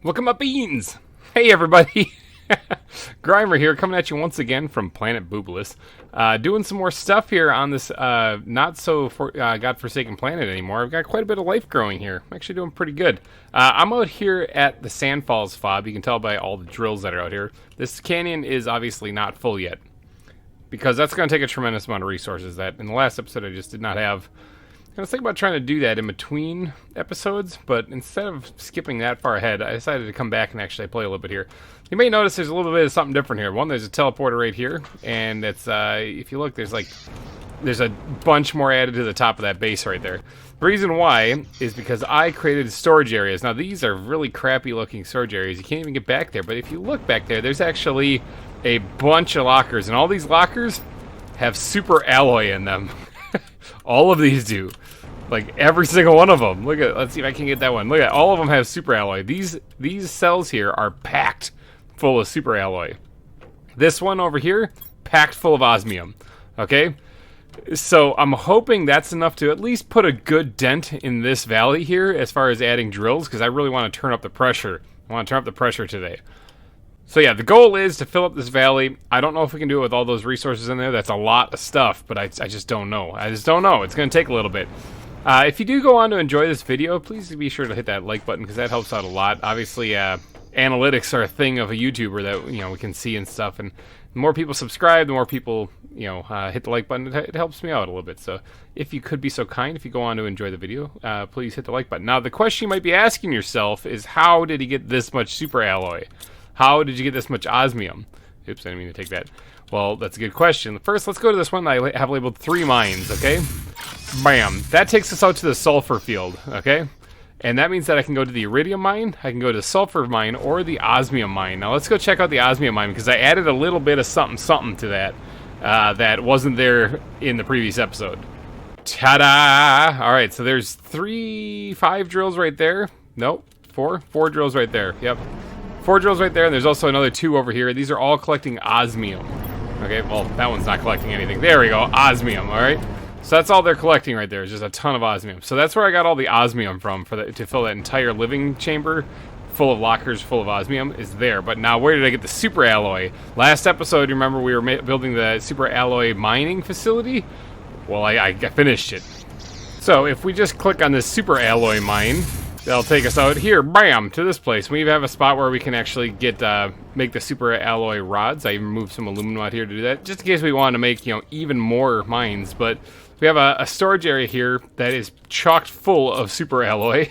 Welcome up, beans! Hey, everybody! GReimer here, coming at you once again from Planet Boobalus. Doing some more stuff here on this not so godforsaken planet anymore. I've got quite a bit of life growing here. I'm actually doing pretty good. I'm out here at the Sandfalls fob. You can tell by all the drills that are out here. This canyon is obviously not full yet, because that's going to take a tremendous amount of resources that in the last episode I just did not have. I was thinking about trying to do that in between episodes, but instead of skipping that far ahead, I decided to come back and actually play a little bit here. You may notice there's a little bit of something different here. One, there's a teleporter right here, and it's if you look, there's a bunch more added to the top of that base right there. The reason why is because I created storage areas. Now, these are really crappy looking storage areas. You can't even get back there, but if you look back there, there's actually a bunch of lockers, and all these lockers have super alloy in them. All of these do. Like every single one of them. Look at, let's see if I can get that one. Look at, all of them have super alloy. These cells here are packed full of super alloy. This one over here, packed full of osmium. Okay? So I'm hoping that's enough to at least put a good dent in this valley here as far as adding drills, because I really want to turn up the pressure. I want to turn up the pressure today. So yeah, the goal is to fill up this valley. I don't know if we can do it with all those resources in there. That's a lot of stuff, but I just don't know. I just don't know. It's going to take a little bit. If you do go on to enjoy this video, please be sure to hit that like button, because that helps out a lot. Obviously, analytics are a thing of a YouTuber that we can see and stuff. And the more people subscribe, the more people hit the like button. It helps me out a little bit. So if you could be so kind, if you go on to enjoy the video, please hit the like button. Now, the question you might be asking yourself is, how did he get this much super alloy? How did you get this much osmium? Oops, I didn't mean to take that. Well, that's a good question. First, let's go to this one that I have labeled 3 mines, okay? Bam. That takes us out to the sulfur field, okay? And that means that I can go to the iridium mine, I can go to the sulfur mine, or the osmium mine. Now, let's go check out the osmium mine, because I added a little bit of something to that that wasn't there in the previous episode. Ta-da! All right, so there's 5 drills right there. Nope, 4 drills right there. Yep. 4 drills right there, and there's also another 2 over here. These are all collecting osmium. Okay, well, that one's not collecting anything. There we go, osmium, all right? So that's all they're collecting right there, is just a ton of osmium. So that's where I got all the osmium from, to fill that entire living chamber full of lockers full of osmium is there. But now, where did I get the super alloy? Last episode, you remember we were building the super alloy mining facility? Well, I finished it. So if we just click on this super alloy mine, that'll take us out here, bam, to this place. We even have a spot where we can actually get make the super alloy rods. I even moved some aluminum out here to do that, just in case we wanted to make even more mines. But we have a storage area here that is chocked full of super alloy,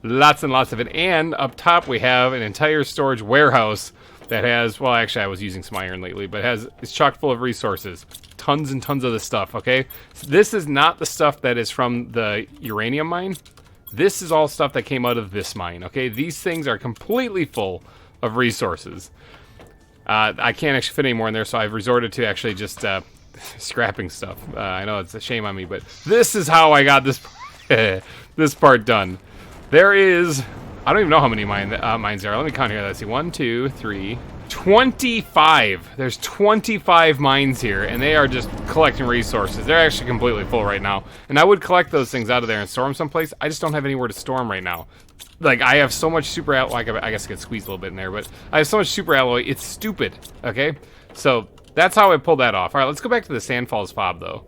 lots and lots of it. And up top we have an entire storage warehouse that has, well, actually I was using some iron lately, but it's chocked full of resources, tons and tons of this stuff. Okay, so this is not the stuff that is from the uranium mine. This is all stuff that came out of this mine, okay? These things are completely full of resources. I can't actually fit any more in there, so I've resorted to actually just scrapping stuff. I know it's a shame on me, but this is how I got this this part done. There is, I don't even know how many mines there are. Let me count here. Let's see, 1, 2, 3, 25. There's 25 mines here, and they are just collecting resources. They're actually completely full right now. And I would collect those things out of there and store them someplace. I just don't have anywhere to store them right now. Like, I have so much super alloy, I guess I could squeeze a little bit in there, but I have so much super alloy, it's stupid, okay? So, that's how I pulled that off. All right, let's go back to the Sandfalls fob, though.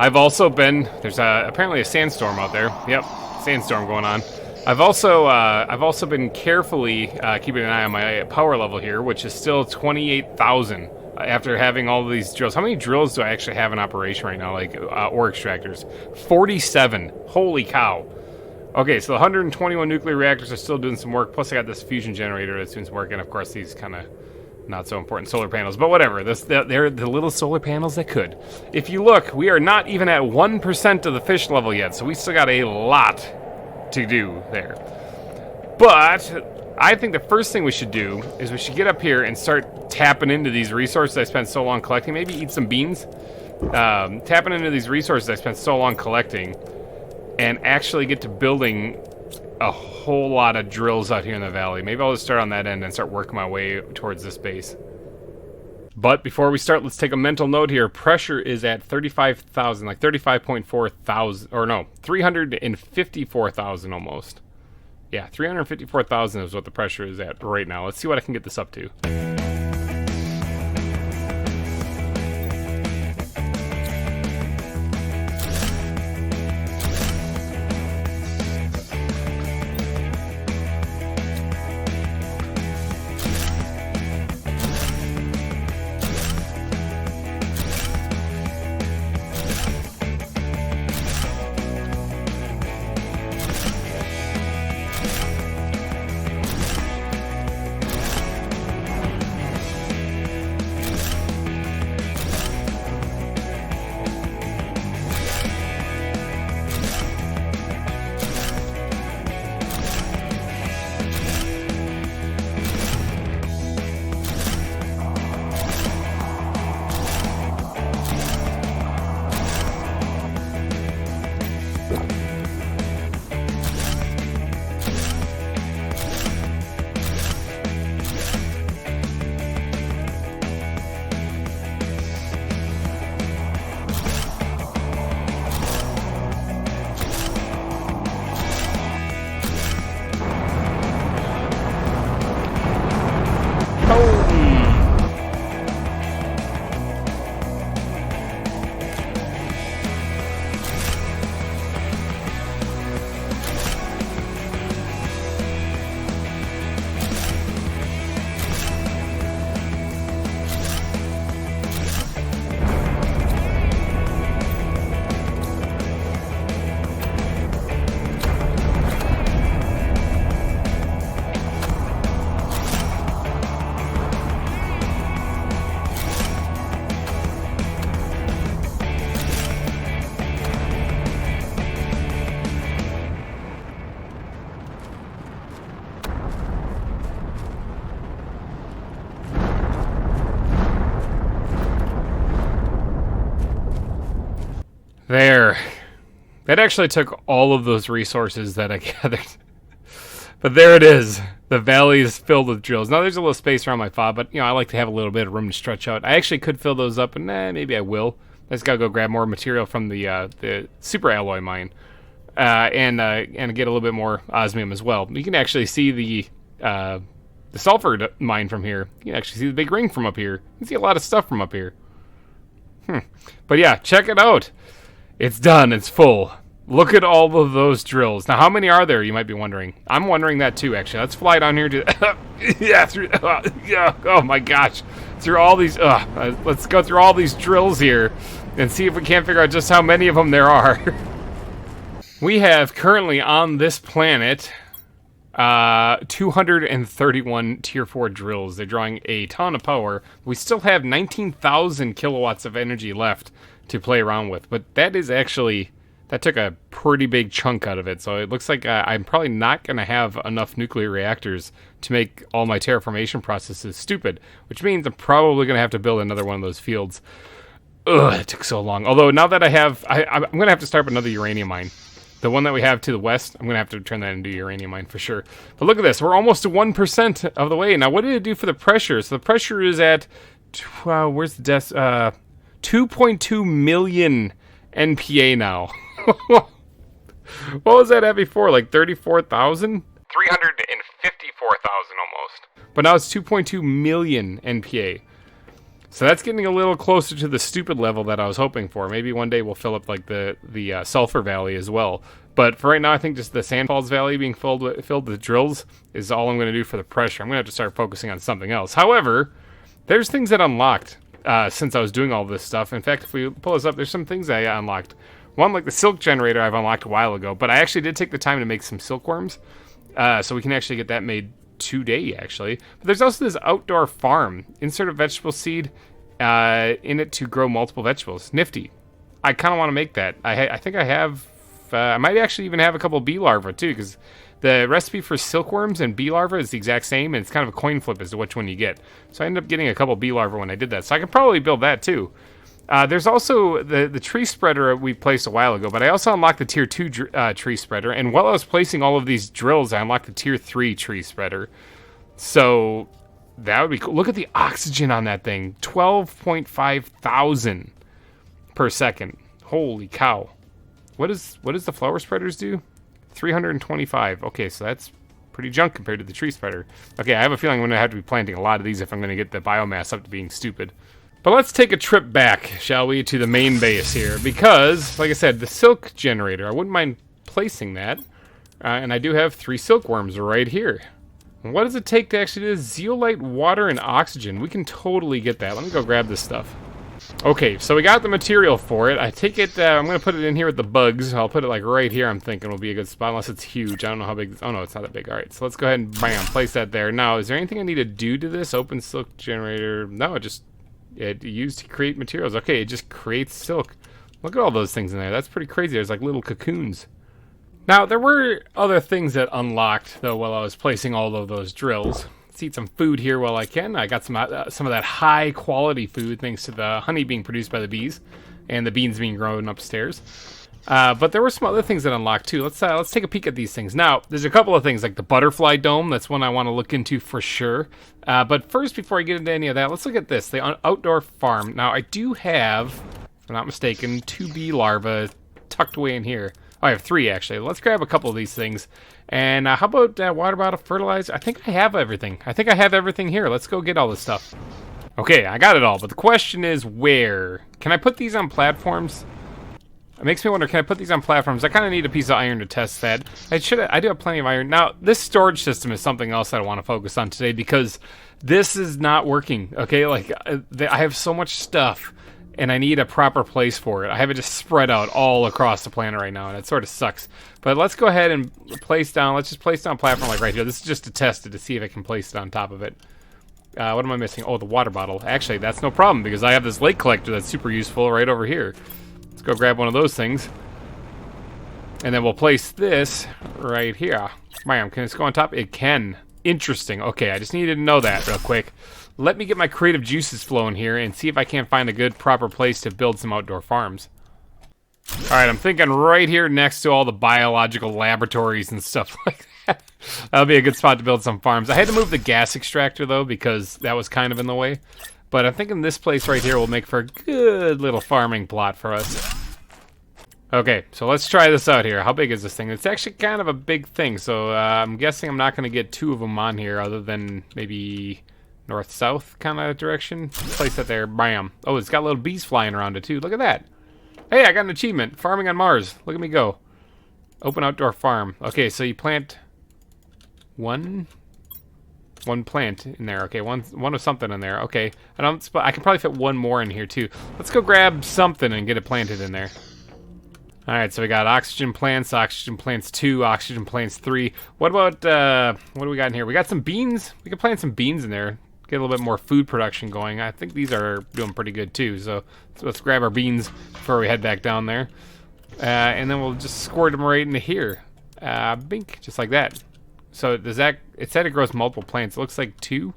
I've also been, there's apparently a sandstorm out there. Yep, sandstorm going on. I've also been carefully keeping an eye on my power level here, which is still 28,000 after having all of these drills. How many drills do I actually have in operation right now, like ore extractors? 47. Holy cow. Okay, so the 121 nuclear reactors are still doing some work, plus I got this fusion generator that's doing some work, and of course these kind of not so important solar panels, but whatever. They're the little solar panels that could. If you look, we are not even at 1% of the fish level yet, so we still got a lot to do there. But I think the first thing we should do is we should get up here and start tapping into these resources I spent so long collecting. Maybe eat some beans. Tapping into these resources I spent so long collecting, and actually get to building a whole lot of drills out here in the valley. Maybe I'll just start on that end and start working my way towards this base. But before we start, let's take a mental note here. Pressure is at 35,000, like 35.4 thousand, or no, 354,000 almost. Yeah, 354,000 is what the pressure is at right now. Let's see what I can get this up to. There. That actually took all of those resources that I gathered. But there it is. The valley is filled with drills. Now there's a little space around my fob, but I like to have a little bit of room to stretch out. I actually could fill those up, and maybe I will. I just gotta go grab more material from the super alloy mine, and get a little bit more osmium as well. You can actually see the sulfur mine from here. You can actually see the big ring from up here. You can see a lot of stuff from up here. But yeah, check it out. It's done. It's full. Look at all of those drills. Now, how many are there, you might be wondering? I'm wondering that too, actually. Let's fly down here to... yeah, oh my gosh. Through all these... let's go through all these drills here and see if we can't figure out just how many of them there are. We have currently on this planet 231 tier 4 drills. They're drawing a ton of power. We still have 19,000 kilowatts of energy left to play around with, but that is actually... That took a pretty big chunk out of it, so it looks like I'm probably not going to have enough nuclear reactors to make all my terraformation processes stupid, which means I'm probably going to have to build another one of those fields. Ugh, it took so long. Although now that I have... I'm going to have to start up another uranium mine. The one that we have to the west, I'm going to have to turn that into a uranium mine for sure. But look at this. We're almost to 1% of the way. Now, what did it do for the pressure? So the pressure is at... where's the 2.2 million NPA now. What was that at before? Like 34,000? 354,000 almost. But now it's 2.2 million NPA. So that's getting a little closer to the stupid level that I was hoping for. Maybe one day we'll fill up like the Sulfur Valley as well. But for right now, I think just the Sandfalls Valley being filled with drills is all I'm going to do for the pressure. I'm going to have to start focusing on something else. However, there's things that unlocked since I was doing all this stuff. In fact, if we pull this up, there's some things I unlocked. One, like the silk generator I've unlocked a while ago, but I actually did take the time to make some silkworms, so we can actually get that made today, actually. But there's also this outdoor farm. Insert a vegetable seed in it to grow multiple vegetables. Nifty. I kind of want to make that. I think I have... I might actually even have a couple bee larvae, too, because the recipe for silkworms and bee larvae is the exact same, and it's kind of a coin flip as to which one you get. So I ended up getting a couple bee larvae when I did that, so I could probably build that, too. There's also the tree spreader we placed a while ago, but I also unlocked the tier 2 tree spreader, and while I was placing all of these drills, I unlocked the tier 3 tree spreader. So that would be cool. Look at the oxygen on that thing. 12.5 thousand per second. Holy cow. What does the flower spreaders do? 325. Okay, so that's pretty junk compared to the tree spider. Okay, I have a feeling I'm going to have to be planting a lot of these if I'm going to get the biomass up to being stupid. But let's take a trip back, shall we, to the main base here. Because, like I said, the silk generator, I wouldn't mind placing that. And I do have 3 silkworms right here. What does it take to actually do this? Zeolite, water, and oxygen. We can totally get that. Let me go grab this stuff. Okay, so we got the material for it. I take it, I'm going to put it in here with the bugs. I'll put it like right here, I'm thinking will be a good spot, unless it's huge. I don't know how big. Oh no, it's not that big. Alright, so let's go ahead and bam, place that there. Now, is there anything I need to do to this? Open silk generator. No, it used to create materials. Okay, it just creates silk. Look at all those things in there. That's pretty crazy. There's like little cocoons. Now, there were other things that unlocked, though, while I was placing all of those drills. Let's eat some food here while I can. I got some of that high-quality food, thanks to the honey being produced by the bees, and the beans being grown upstairs. But there were some other things that unlocked, too. Let's take a peek at these things. Now, there's a couple of things, like the butterfly dome. That's one I want to look into for sure. But first, before I get into any of that, let's look at this, the outdoor farm. Now, I do have, if I'm not mistaken, 2 bee larvae tucked away in here. Oh, I have 3, actually. Let's grab a couple of these things. And how about water bottle, fertilizer? I think I have everything. I think I have everything here. Let's go get all this stuff. Okay, I got it all. But the question is, where? Can I put these on platforms? It makes me wonder, can I put these on platforms? I kind of need a piece of iron to test that. I do have plenty of iron. Now, this storage system is something else that I want to focus on today because this is not working, okay? Like, I have so much stuff, and I need a proper place for it. I have it just spread out all across the planet right now, and it sort of sucks. But let's go ahead and place down, let's just place down a platform like right here. This is just to test it to see if I can place it on top of it. What am I missing? Oh, the water bottle. Actually, that's no problem because I have this lake collector that's super useful right over here. Let's go grab one of those things. And then we'll place this right here. Bam, can this go on top? It can. Interesting. Okay, I just needed to know that real quick. Let me get my creative juices flowing here and see if I can't find a good, proper place to build some outdoor farms. Alright, I'm thinking right here next to all the biological laboratories and stuff like that. That'll be a good spot to build some farms. I had to move the gas extractor, though, because that was kind of in the way. But I'm thinking this place right here will make for a good little farming plot for us. Okay, so let's try this out here. How big is this thing? It's actually kind of a big thing, so I'm guessing I'm not going to get 2 of them on here other than maybe north-south kind of direction. Place that there. Bam. Oh, it's got little bees flying around it, too. Look at that. Hey, I got an achievement. Farming on Mars. Look at me go. Open outdoor farm. Okay, so you plant one plant in there. Okay, one of something in there. Okay, I can probably fit one more in here too. Let's go grab something and get it planted in there. All right, so we got oxygen plants 2, oxygen plants 3. What about what do we got in here? We got some beans. We can plant some beans in there. Get a little bit more food production going. I think these are doing pretty good too. So let's grab our beans before we head back down there. And then we'll just squirt them right into here. Bink, just like that. So does that, it said it grows multiple plants. It looks like 2.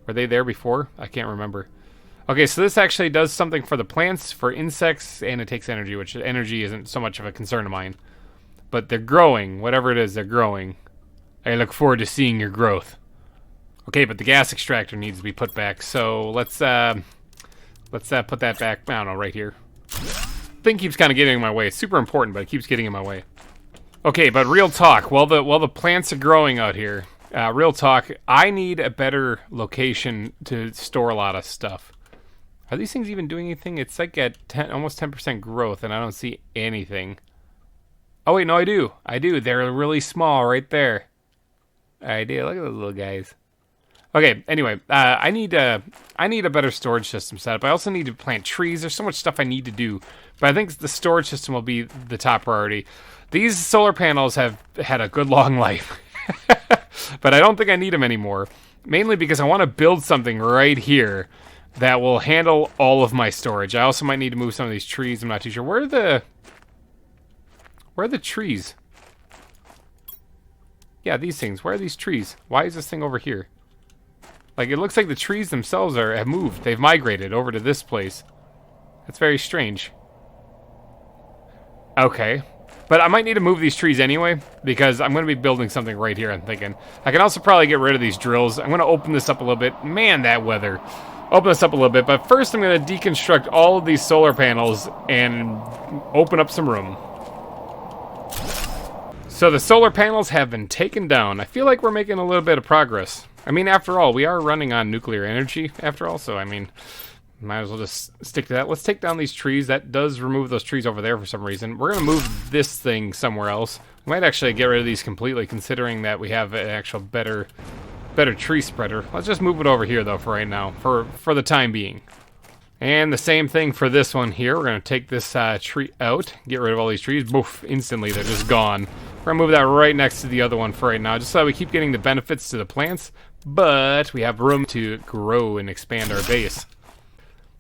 Were they there before? I can't remember. Okay, so this actually does something for the plants, for insects, and it takes energy, which energy isn't so much of a concern of mine. But they're growing. Whatever it is, they're growing. I look forward to seeing your growth. Okay, but the gas extractor needs to be put back, so let's put that back, I don't know, right here. Thing keeps kind of getting in my way. It's super important, but it keeps getting in my way. Okay, but real talk, while the plants are growing out here, real talk, I need a better location to store a lot of stuff. Are these things even doing anything? It's like at almost 10% growth, and I don't see anything. Oh wait, no, I do. They're really small right there. I do. Look at those little guys. Okay, anyway, I need a better storage system set up. I also need to plant trees. There's so much stuff I need to do. But I think the storage system will be the top priority. These solar panels have had a good long life. But I don't think I need them anymore. Mainly because I want to build something right here that will handle all of my storage. I also might need to move some of these trees. I'm not too sure. Where are the trees? Yeah, these things. Where are these trees? Why is this thing over here? Like, it looks like the trees themselves have moved. They've migrated over to this place. That's very strange. Okay. But I might need to move these trees anyway, because I'm going to be building something right here, I'm thinking. I can also probably get rid of these drills. I'm going to open this up a little bit. Man, that weather. Open this up a little bit, but first I'm going to deconstruct all of these solar panels and open up some room. So the solar panels have been taken down. I feel like we're making a little bit of progress. I mean, after all, we are running on nuclear energy, after all, so I mean, might as well just stick to that. Let's take down these trees. That does remove those trees over there for some reason. We're going to move this thing somewhere else. We might actually get rid of these completely, considering that we have an actual better tree spreader. Let's just move it over here, though, for right now, for the time being. And the same thing for this one here. We're going to take this tree out, get rid of all these trees. Boof, instantly, they're just gone. We're going to move that right next to the other one for right now, just so that we keep getting the benefits to the plants, but we have room to grow and expand our base.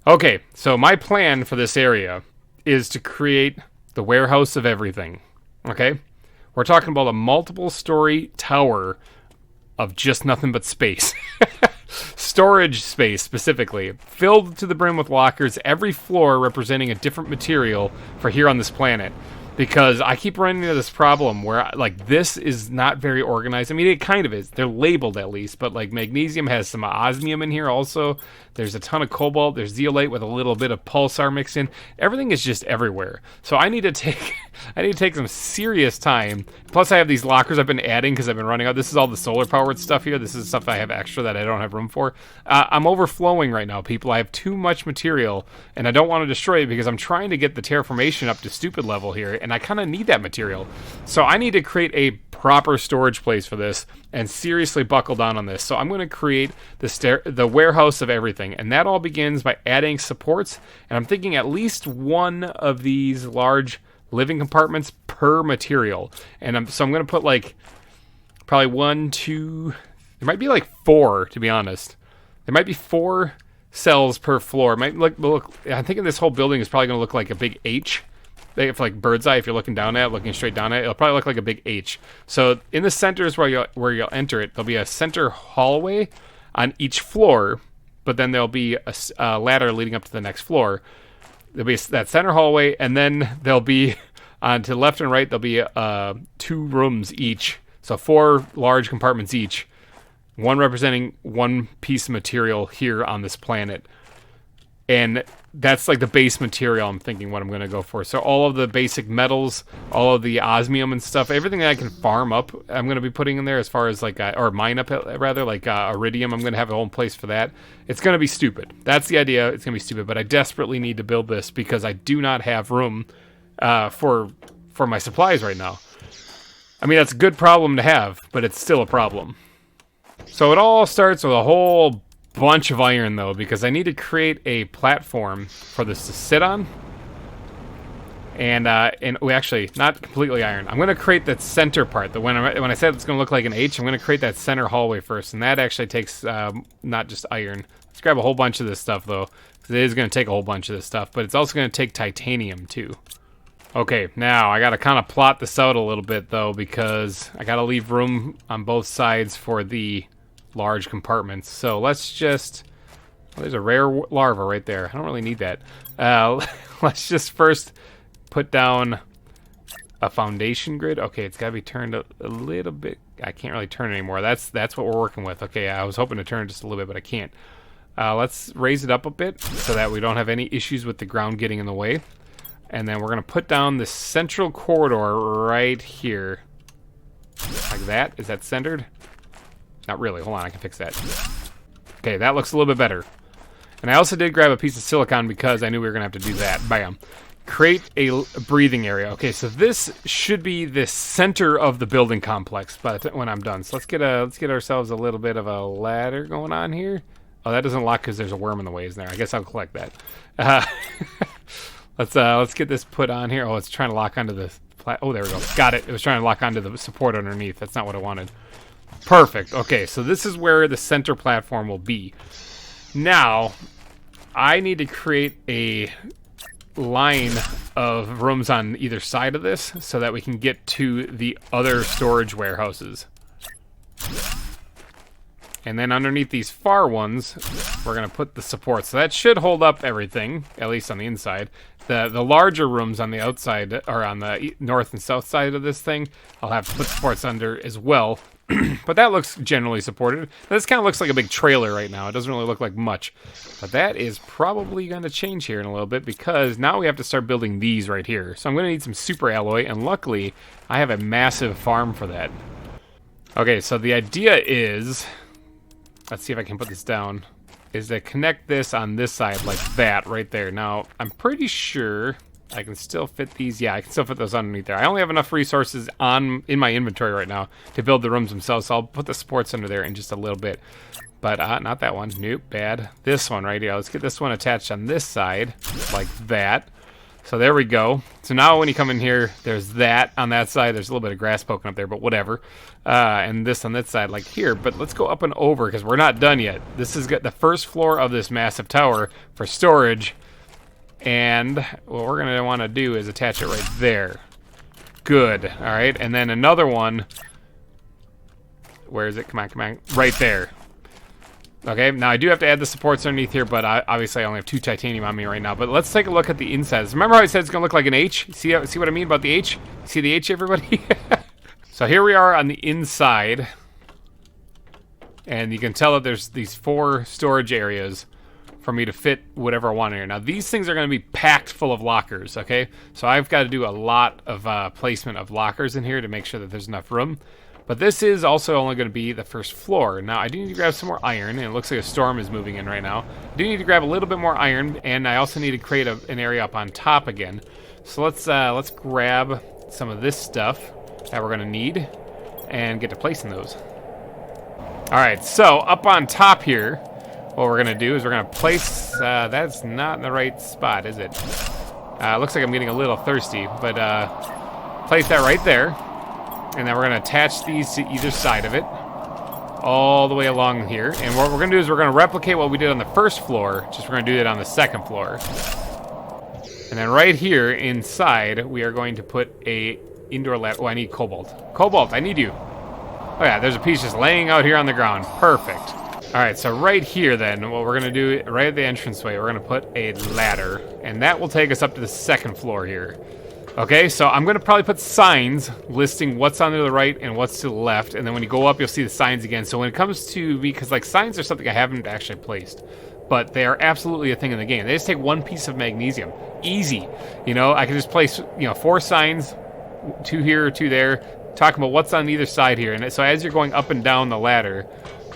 Okay, so my plan for this area is to create the warehouse of everything, okay? We're talking about a multiple-story tower of just nothing but space. Storage space, specifically. Filled to the brim with lockers, every floor representing a different material for here on this planet. Because I keep running into this problem where, like, this is not very organized. I mean, it kind of is. They're labeled, at least. But, like, magnesium has some osmium in here also. There's a ton of cobalt. There's zeolite with a little bit of pulsar mixed in. Everything is just everywhere. So I need to take some serious time. Plus, I have these lockers I've been adding because I've been running out. This is all the solar-powered stuff here. This is stuff I have extra that I don't have room for. I'm overflowing right now, people. I have too much material, and I don't want to destroy it because I'm trying to get the terraformation up to stupid level here, and I kind of need that material. So I need to create a proper storage place for this and seriously buckle down on this. So I'm going to create the warehouse of everything, and that all begins by adding supports, and I'm thinking at least one of these large living compartments per material. And so I'm going to put like probably 1, 2, there might be like 4, to be honest. There might be 4 cells per floor. It might look, I'm thinking this whole building is probably going to look like a big H. If like bird's eye, if you're looking straight down at it, it'll probably look like a big H. So in the center is where you'll enter it. There'll be a center hallway on each floor, but then there'll be a ladder leading up to the next floor. There'll be that center hallway, and then there'll be to the left and right, there'll be 2 rooms each. So 4 large compartments each, one representing one piece of material here on this planet. And that's like the base material I'm thinking what I'm going to go for. So all of the basic metals, all of the osmium and stuff, everything that I can farm up, I'm going to be putting in there as far as like, or mine up rather, like iridium. I'm going to have a whole place for that. It's going to be stupid. That's the idea. It's going to be stupid, but I desperately need to build this because I do not have room for my supplies right now. I mean, that's a good problem to have, but it's still a problem. So it all starts with a whole bunch of iron, though, because I need to create a platform for this to sit on. And we actually, not completely iron. I'm going to create that center part. When I said it's going to look like an H, I'm going to create that center hallway first, and that actually takes not just iron. Let's grab a whole bunch of this stuff, though, because it is going to take a whole bunch of this stuff, but it's also going to take titanium, too. Okay, now I got to kind of plot this out a little bit, though, because I got to leave room on both sides for the large compartments. So let's just, well, there's a rare larva right there. I don't really need that. Let's just first put down a foundation grid. Okay, it's got to be turned a little bit. I can't really turn it anymore. That's what we're working with. Okay, I was hoping to turn it just a little bit, but I can't. Let's raise it up a bit so that we don't have any issues with the ground getting in the way. And then we're going to put down the central corridor right here. Like that. Is that centered? Not really. Hold on, I can fix that. Okay, that looks a little bit better. And I also did grab a piece of silicon because I knew we were going to have to do that. Bam. Create a breathing area. Okay, so this should be the center of the building complex but when I'm done. So let's get ourselves a little bit of a ladder going on here. Oh, that doesn't lock because there's a worm in the way, isn't there? I guess I'll collect that. Let's get this put on here. Oh, it's trying to lock onto the... Oh, there we go. Got it. It was trying to lock onto the support underneath. That's not what I wanted. Perfect. Okay, so this is where the center platform will be. Now, I need to create a line of rooms on either side of this so that we can get to the other storage warehouses. And then underneath these far ones, we're going to put the supports. So that should hold up everything, at least on the inside. The larger rooms on the outside, or on the north and south side of this thing, I'll have to put supports under as well. But that looks generally supported. This kind of looks like a big trailer right now. It doesn't really look like much. But that is probably going to change here in a little bit, because now we have to start building these right here. So I'm going to need some super alloy, and luckily I have a massive farm for that. Okay, so the idea is, let's see if I can put this down, is to connect this on this side like that right there. Now, I'm pretty sure I can still fit these. Yeah, I can still fit those underneath there. I only have enough resources in my inventory right now to build the rooms themselves, so I'll put the supports under there in just a little bit. But not that one. Nope, bad. This one right here. Let's get this one attached on this side like that. So there we go. So now when you come in here, there's that on that side. There's a little bit of grass poking up there, but whatever. And this on that side like here. But let's go up and over, because we're not done yet. This is the first floor of this massive tower for storage. And what we're going to want to do is attach it right there. Good. All right. And then another one. Where is it? Come on, come on. Right there. Okay, now I do have to add the supports underneath here, but obviously I only have 2 titanium on me right now. But let's take a look at the insides. Remember how I said it's going to look like an H? See what I mean about the H? See the H, everybody? So here we are on the inside. And you can tell that there's these 4 storage areas for me to fit whatever I want in here. Now, these things are going to be packed full of lockers, okay? So I've got to do a lot of placement of lockers in here to make sure that there's enough room. But this is also only going to be the first floor. Now, I do need to grab some more iron, and it looks like a storm is moving in right now. I do need to grab a little bit more iron, and I also need to create an area up on top again. So let's grab some of this stuff that we're going to need and get to placing those. All right, so up on top here, what we're going to do is we're going to place... that's not in the right spot, is it? Looks like I'm getting a little thirsty, but place that right there. And then we're going to attach these to either side of it, all the way along here. And what we're going to do is we're going to replicate what we did on the first floor, just we're going to do it on the second floor. And then right here inside, we are going to put a indoor lab. Oh, I need cobalt. Cobalt, I need you. Oh yeah, there's a piece just laying out here on the ground. Perfect. All right, so right here then, what we're going to do, right at the entranceway, we're going to put a ladder. And that will take us up to the second floor here. Okay, so I'm going to probably put signs listing what's on to the right and what's to the left. And then when you go up, you'll see the signs again. So when it comes to, because like signs are something I haven't actually placed, but they are absolutely a thing in the game. They just take 1 piece of magnesium. Easy. You know, I can just place, 4 signs, 2 here, 2 there, talking about what's on either side here. And so as you're going up and down the ladder,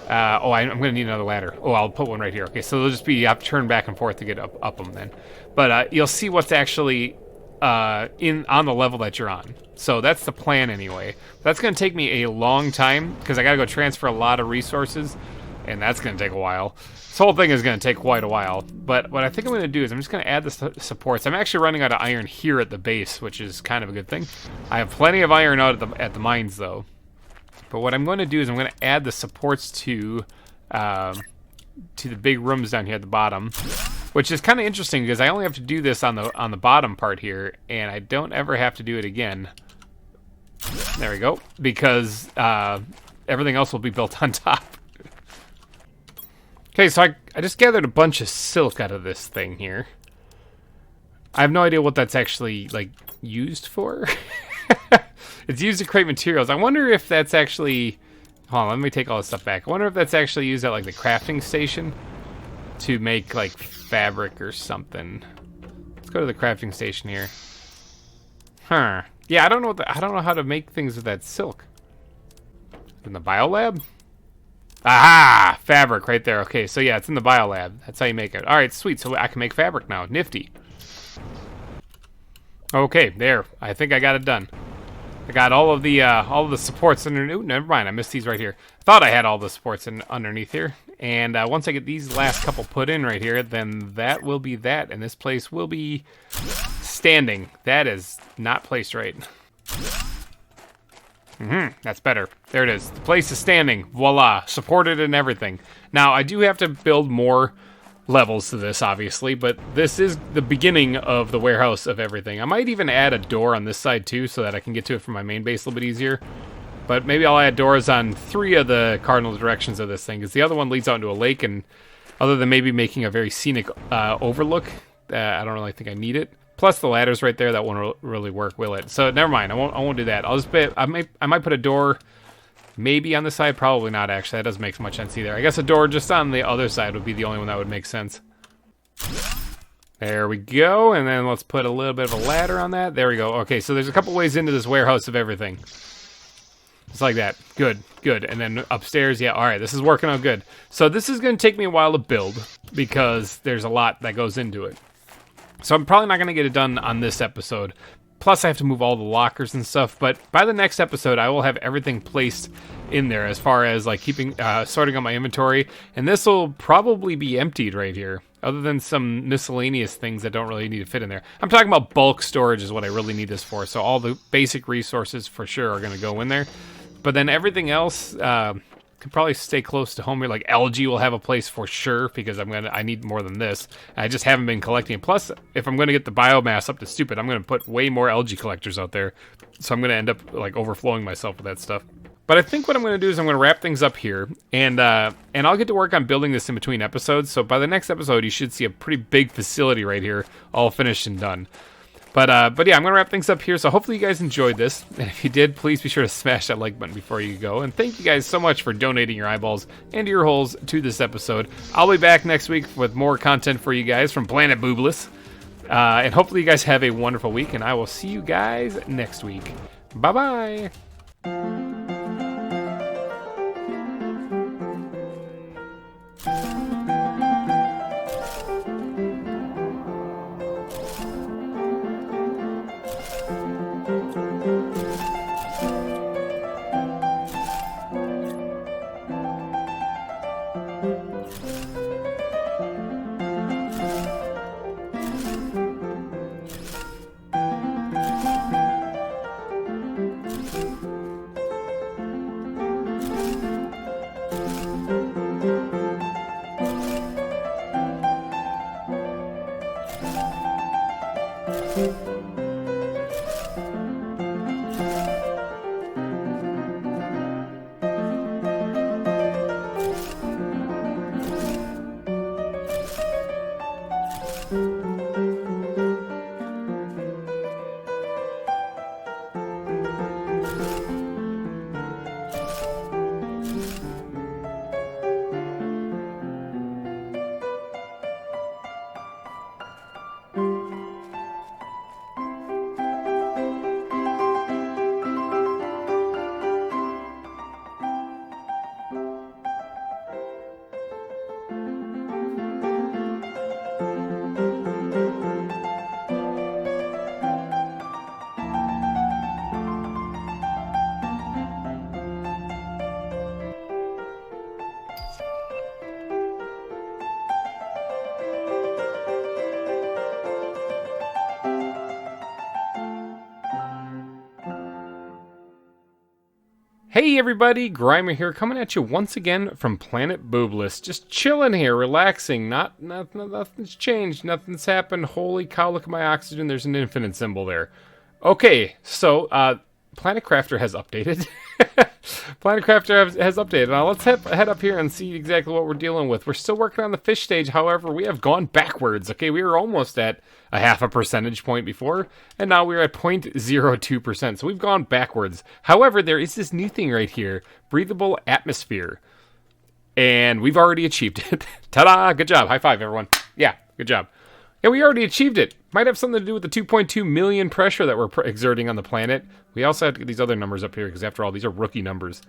I'm going to need another ladder. Oh, I'll put one right here. Okay, so they'll just be, you have to turn back and forth to get up them then. But you'll see what's actually... on the level that you're on. So that's the plan anyway. That's going to take me a long time because I got to go transfer a lot of resources, and that's going to take a while. This whole thing is going to take quite a while. But what I think I'm going to do is I'm just going to add the supports. I'm actually running out of iron here at the base, which is kind of a good thing. I have plenty of iron out at the mines though. But what I'm going to do is I'm going to add the supports to the big rooms down here at the bottom. Which is kind of interesting because I only have to do this on the bottom part here, and I don't ever have to do it again. There we go. Because everything else will be built on top. Okay, so I just gathered a bunch of silk out of this thing here. I have no idea what that's actually like used for. It's used to create materials. I wonder if that's actually... Hold on, let me take all this stuff back. I wonder if that's actually used at like the crafting station to make like fabric or something. Let's go to the crafting station here. Huh. Yeah, I don't know how to make things with that silk. In the biolab? Aha! Fabric right there. Okay, so yeah, it's in the biolab. That's how you make it. All right, sweet. So I can make fabric now. Nifty. Okay, there. I think I got it done. I got all of the supports underneath. Ooh, never mind. I missed these right here. I thought I had all the supports underneath here. And once I get these last couple put in right here, then that will be that. And this place will be standing. That is not placed right. That's better. There it is. The place is standing. Voila. Supported and everything. Now, I do have to build more levels to this, obviously, but this is the beginning of the warehouse of everything. I might even add a door on this side, too, so that I can get to it from my main base a little bit easier. But maybe I'll add doors on 3 of the cardinal directions of this thing, because the other one leads out into a lake, and other than maybe making a very scenic overlook, I don't really think I need it. Plus the ladder's right there, that won't really work, will it? So never mind, I won't do that. I'll just I might put a door maybe on the side, probably not actually. That doesn't make much sense either. I guess a door just on the other side would be the only one that would make sense. There we go, and then let's put a little bit of a ladder on that. There we go. Okay, so there's a couple ways into this warehouse of everything. Just like that. Good, good. And then upstairs, yeah, all right, this is working out good. So this is going to take me a while to build because there's a lot that goes into it. So I'm probably not going to get it done on this episode. Plus, I have to move all the lockers and stuff. But by the next episode, I will have everything placed in there as far as like keeping, sorting out my inventory. And this will probably be emptied right here, other than some miscellaneous things that don't really need to fit in there. I'm talking about bulk storage is what I really need this for. So all the basic resources for sure are going to go in there. But then everything else could probably stay close to home here. Like algae will have a place for sure because I need more than this. I just haven't been collecting it. Plus, if I'm gonna get the biomass up to stupid, I'm gonna put way more algae collectors out there. So I'm gonna end up like overflowing myself with that stuff. But I think what I'm gonna do is I'm gonna wrap things up here, and I'll get to work on building this in between episodes. So by the next episode, you should see a pretty big facility right here, all finished and done. But yeah, I'm going to wrap things up here, so hopefully you guys enjoyed this. And if you did, please be sure to smash that like button before you go. And thank you guys so much for donating your eyeballs and your holes to this episode. I'll be back next week with more content for you guys from Planet Boobless. And hopefully you guys have a wonderful week, and I will see you guys next week. Bye-bye! Hey everybody, GReimer here, coming at you once again from Planet Boobless. Just chilling here, relaxing. Nothing's changed, nothing's happened. Holy cow, look at my oxygen, there's an infinite symbol there. Okay, so, Planet Crafter has updated. Planet Crafter has updated. Now let's head up here and see exactly what we're dealing with. We're still working on the fish stage, however, we have gone backwards. Okay, we were almost at a 0.5 percentage point before, and now we're at 0.02%, so we've gone backwards. However, there is this new thing right here, breathable atmosphere, and we've already achieved it. Ta-da! Good job. High five, everyone. Yeah, good job. Yeah, we already achieved it. Might have something to do with the 2.2 million pressure that we're exerting on the planet. We also have to get these other numbers up here, because after all, these are rookie numbers.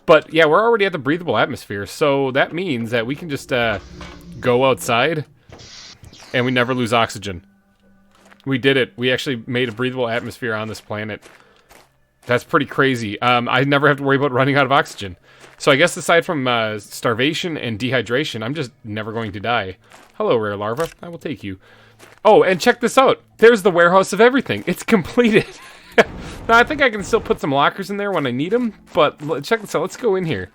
But yeah, we're already at the breathable atmosphere, so that means that we can just go outside, and we never lose oxygen. We did it. We actually made a breathable atmosphere on this planet. That's pretty crazy. I never have to worry about running out of oxygen. So I guess aside from starvation and dehydration, I'm just never going to die. Hello, rare larva. I will take you. Oh, and check this out. There's the warehouse of everything. It's completed. Now, I think I can still put some lockers in there when I need them, but check this out. Let's go in here.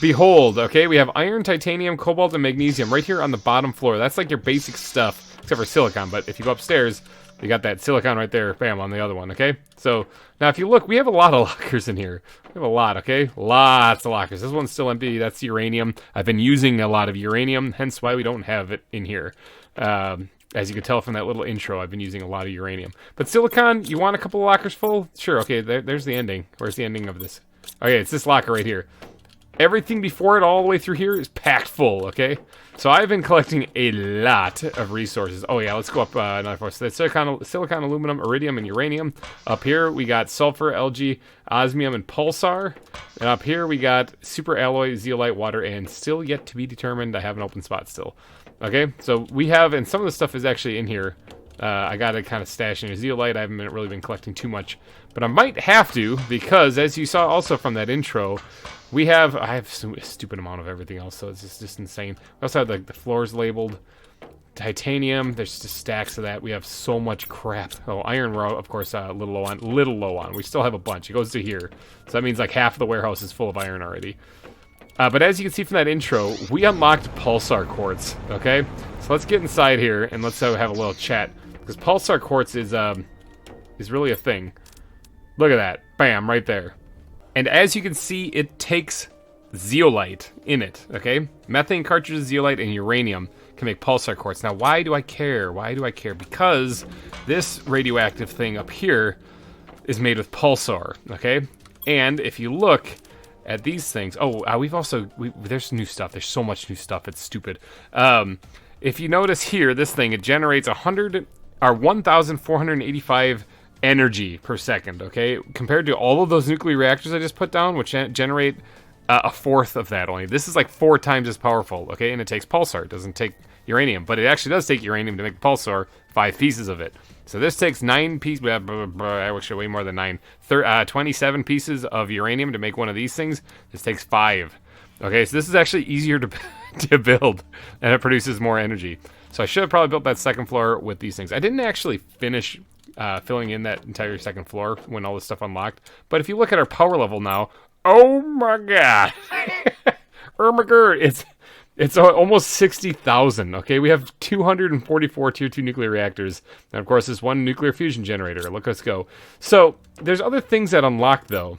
Behold, okay, we have iron, titanium, cobalt, and magnesium right here on the bottom floor. That's like your basic stuff, except for silicon, but if you go upstairs, You got that silicon right there, bam, on the other one, okay? So, now if you look, we have a lot of lockers in here. We have a lot, okay? Lots of lockers. This one's still empty. That's uranium. I've been using a lot of uranium, hence why we don't have it in here. As you can tell from that little intro, I've been using a lot of uranium. But silicon, you want a couple of lockers full? Sure, okay, there's the ending. Where's the ending of this? Okay, it's this locker right here. Everything before it all the way through here is packed full, okay? So I've been collecting a lot of resources. Oh yeah, let's go up another floor. So that's silicon, aluminum, iridium, and uranium. Up here we got sulfur, algae, osmium, and pulsar. And up here we got super alloy, zeolite, water, and still yet to be determined. I have an open spot still. Okay, so we have, and some of the stuff is actually in here. I got to kind of stash in a zeolite. I haven't really been collecting too much, but I might have to, because as you saw also from that intro, I have a stupid amount of everything else, so it's just insane. We also have like the floors labeled, titanium. There's just stacks of that. We have so much crap. Oh, iron raw, of course, a little low on. We still have a bunch. It goes to here, so that means like half of the warehouse is full of iron already. But as you can see from that intro, we unlocked pulsar quartz. Okay, so let's get inside here and let's have a little chat, because pulsar quartz is really a thing. Look at that, bam, right there. And as you can see, it takes zeolite in it, okay? Methane cartridges, zeolite, and uranium can make pulsar quartz. Now, why do I care? Why do I care? Because this radioactive thing up here is made with pulsar, okay? And if you look at these things... Oh, there's new stuff. There's so much new stuff. It's stupid. If you notice here, this thing, it generates 1,485 energy per second, okay? Compared to all of those nuclear reactors I just put down, which generate a fourth of that only. This is like 4 times as powerful, okay? And it takes pulsar. It doesn't take uranium, but it actually does take uranium to make pulsar, 5 pieces of it. So this takes 9 pieces, actually way more than 9, 27 pieces of uranium to make one of these things. This takes 5. Okay, so this is actually easier to build, and it produces more energy. So I should have probably built that second floor with these things. I didn't actually finish filling in that entire second floor when all this stuff unlocked. But if you look at our power level now, oh my god, oh my god, it's almost 60,000. Okay, we have 244 tier 2 nuclear reactors, and of course this one nuclear fusion generator. Look, let's go. So there's other things that unlock though.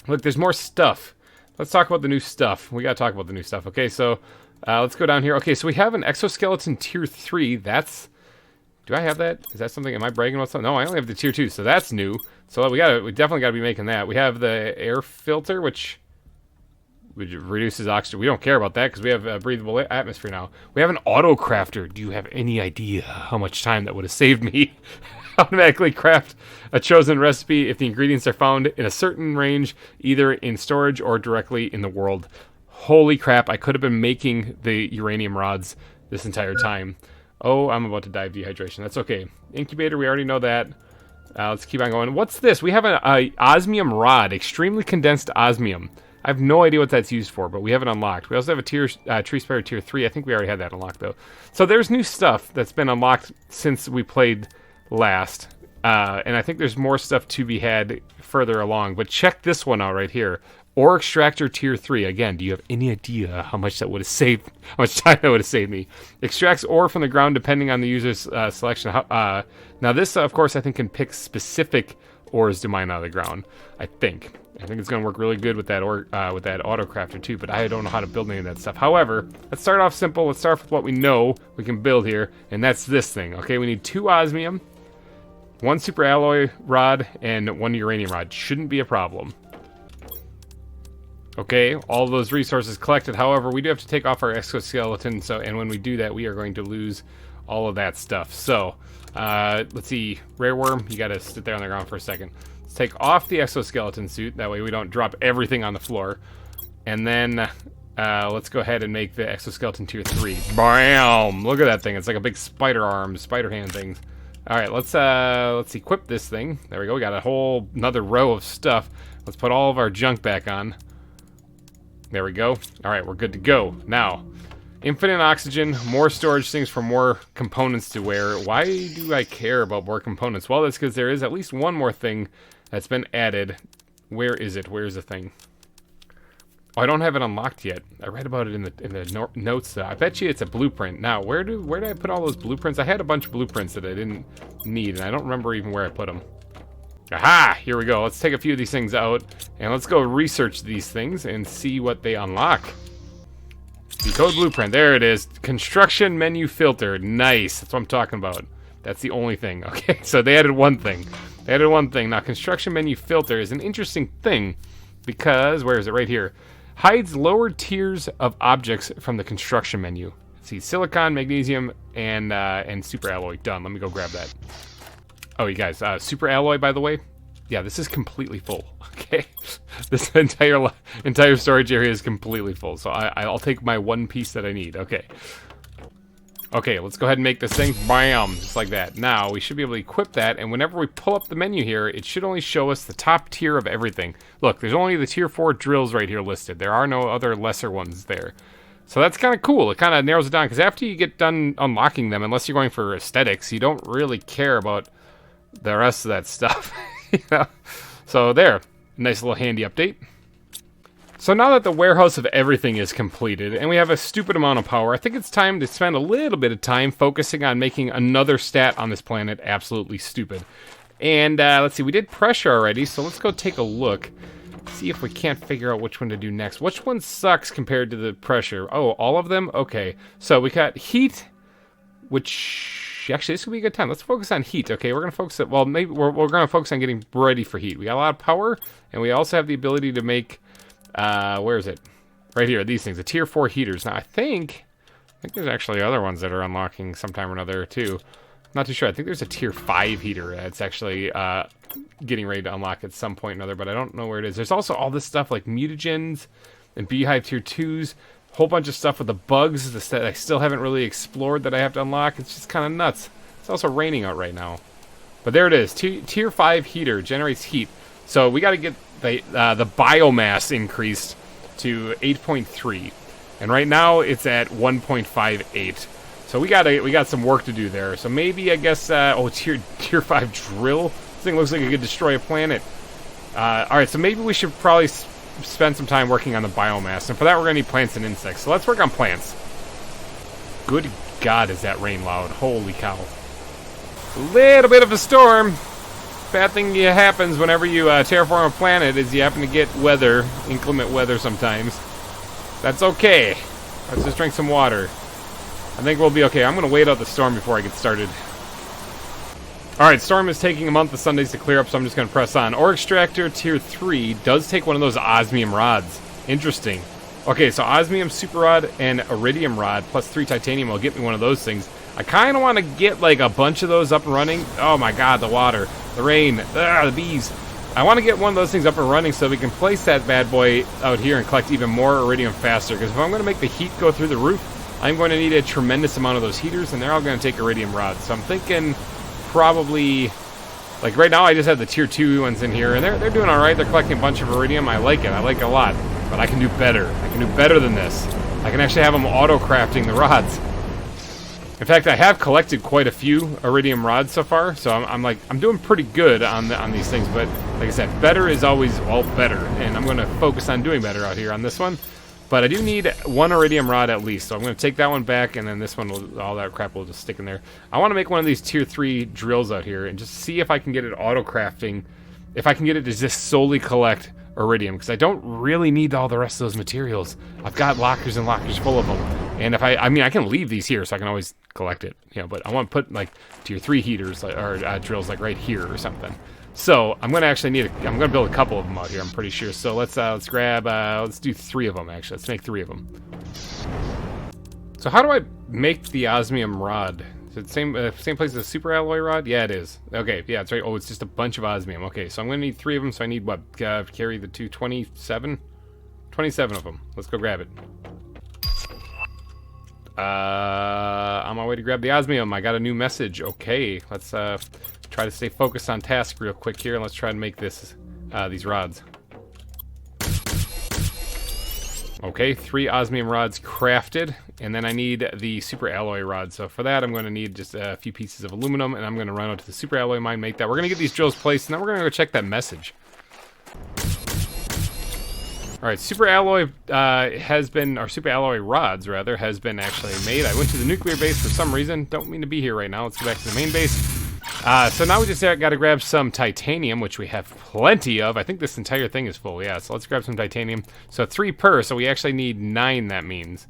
Look, there's more stuff. Let's talk about the new stuff. We gotta talk about the new stuff. Okay, so let's go down here. Okay, so we have an exoskeleton tier 3. That's... Do I have that? Is that something? Am I bragging about something? No, I only have the tier 2, so that's new. So we definitely gotta be making that. We have the air filter, which reduces oxygen. We don't care about that because we have a breathable atmosphere now. We have an auto crafter. Do you have any idea how much time that would have saved me? Automatically craft a chosen recipe if the ingredients are found in a certain range, either in storage or directly in the world. Holy crap, I could have been making the uranium rods this entire time. Oh, I'm about to die of dehydration. That's okay. Incubator, we already know that. Let's keep on going. What's this? We have an osmium rod, extremely condensed osmium. I have no idea what that's used for, but we have it unlocked. We also have a tree spider tier 3. I think we already had that unlocked, though. So there's new stuff that's been unlocked since we played last. And I think there's more stuff to be had further along. But check this one out right here. Ore extractor tier 3. Again, do you have any idea how much that would have saved? How much time that would have saved me? Extracts ore from the ground depending on the user's selection. Now this, of course, I think can pick specific ores to mine out of the ground. I think it's going to work really good with that with that auto crafter too. But I don't know how to build any of that stuff. However, let's start off simple. Let's start with what we know we can build here, and that's this thing. Okay, we need 2 osmium, 1 super alloy rod, and 1 uranium rod. Shouldn't be a problem. Okay, all those resources collected. However, we do have to take off our exoskeleton, and when we do that, we are going to lose all of that stuff. So, let's see. Rare worm, you gotta sit there on the ground for a second. Let's take off the exoskeleton suit. That way we don't drop everything on the floor. And then, let's go ahead and make the exoskeleton tier 3. Bam! Look at that thing. It's like a big spider arm, spider hand thing. Alright, let's equip this thing. There we go. We got another row of stuff. Let's put all of our junk back on. There we go. Alright, we're good to go. Now, infinite oxygen, more storage things for more components to wear. Why do I care about more components? Well, that's because there is at least one more thing that's been added. Where is it? Where's the thing? Oh, I don't have it unlocked yet. I read about it in the notes though. I bet you it's a blueprint. Now, where did I put all those blueprints? I had a bunch of blueprints that I didn't need, and I don't remember even where I put them. Aha! Here we go. Let's take a few of these things out, and let's go research these things and see what they unlock. Decode blueprint. There it is. Construction menu filter. Nice. That's what I'm talking about. That's the only thing. Okay, so they added one thing. They added one thing. Now, construction menu filter is an interesting thing because, where is it? Right here. Hides lower tiers of objects from the construction menu. Let's see, silicon, magnesium, and super alloy. Done. Let me go grab that. Oh, you guys, super alloy, by the way. Yeah, this is completely full. Okay, this entire storage area is completely full. So I'll take my one piece that I need. Okay. Okay, let's go ahead and make this thing. Bam, just like that. Now we should be able to equip that, and whenever we pull up the menu here, it should only show us the top tier of everything. Look, there's only the tier 4 drills right here listed. There are no other lesser ones there. So that's kind of cool. It kind of narrows it down, because after you get done unlocking them, unless you're going for aesthetics, you don't really care about the rest of that stuff. You know? So there, nice little handy update. So now that the warehouse of everything is completed, and we have a stupid amount of power, I think it's time to spend a little bit of time focusing on making another stat on this planet absolutely stupid. And let's see, we did pressure already, so let's go take a look. See if we can't figure out which one to do next. Which one sucks compared to the pressure? Oh, all of them? Okay, so we got heat, which... Actually, this would be a good time. Let's focus on heat. Okay, we're going to focus... Well, maybe we're going to focus on getting ready for heat. We got a lot of power, and we also have the ability to make... where is it? Right here, these things. The tier 4 heaters. Now, I think there's actually other ones that are unlocking sometime or another, too. Not too sure. I think there's a tier 5 heater that's actually getting ready to unlock at some point or another, but I don't know where it is. There's also all this stuff like mutagens and beehive tier 2s. Whole bunch of stuff with the bugs that I still haven't really explored that I have to unlock. It's just kind of nuts. It's also raining out right now. But there it is. Tier 5 heater generates heat. So we got to get the biomass increased to 8.3. And right now it's at 1.58. So we got some work to do there. So maybe, I guess, tier 5 drill. This thing looks like it could destroy a planet. Alright, so maybe we should probably spend some time working on the biomass, and for that we're going to need plants and insects. So let's work on plants. Good God, is that rain loud. Holy cow. A little bit of a storm. Bad thing happens whenever you terraform a planet is you happen to get weather, inclement weather sometimes. That's okay. Let's just drink some water. I think we'll be okay. I'm going to wait out the storm before I get started. Alright, storm is taking a month of Sundays to clear up, so I'm just going to press on. Ore extractor tier 3 does take one of those osmium rods. Interesting. Okay, so osmium super rod and iridium rod plus 3 titanium will get me one of those things. I kind of want to get like a bunch of those up and running. Oh my god, the water, the rain, the bees. I want to get one of those things up and running so we can place that bad boy out here and collect even more iridium faster. Because if I'm going to make the heat go through the roof, I'm going to need a tremendous amount of those heaters, and they're all going to take iridium rods. So I'm thinking... probably, like right now I just have the tier 2 ones in here, and they're doing alright. They're collecting a bunch of iridium. I like it a lot, but I can do better. I can do better than this. I can actually have them auto-crafting the rods. In fact, I have collected quite a few iridium rods so far, so I'm doing pretty good on these things, but like I said, better is always, well, better, and I'm going to focus on doing better out here on this one. But I do need one iridium rod at least, so I'm going to take that one back, and then this one, all that crap will just stick in there. I want to make one of these tier 3 drills out here and just see if I can get it auto-crafting, if I can get it to just solely collect iridium, because I don't really need all the rest of those materials. I've got lockers and lockers full of them, and if I mean, I can leave these here, so I can always collect it, you know, but I want to put, like, tier 3 heaters, or drills, like, right here or something. So I'm going to actually I'm going to build a couple of them out here, I'm pretty sure. So let's grab, let's do 3 of them, actually. Let's make 3 of them. So how do I make the osmium rod? Is it the same place as the super alloy rod? Yeah, it is. Okay, yeah, it's right. Oh, it's just a bunch of osmium. Okay, so I'm going to need 3 of them, so I need, what, carry the 227? 27 of them. Let's go grab it. On my way to grab the osmium, I got a new message. Okay, let's, try to stay focused on task real quick here, and let's try to make this these rods. Okay, 3 osmium rods crafted, and then I need the super alloy rod. So for that, I'm going to need just a few pieces of aluminum, and I'm going to run out to the super alloy mine, make that. We're going to get these drills placed, and then we're going to go check that message. All right, super alloy has been, or super alloy rods rather, has been actually made. I went to the nuclear base for some reason. Don't mean to be here right now. Let's go back to the main base. So now we just got to grab some titanium, which we have plenty of. I think this entire thing is full. Yeah, so let's grab some titanium. So 3 per, so we actually need 9, that means.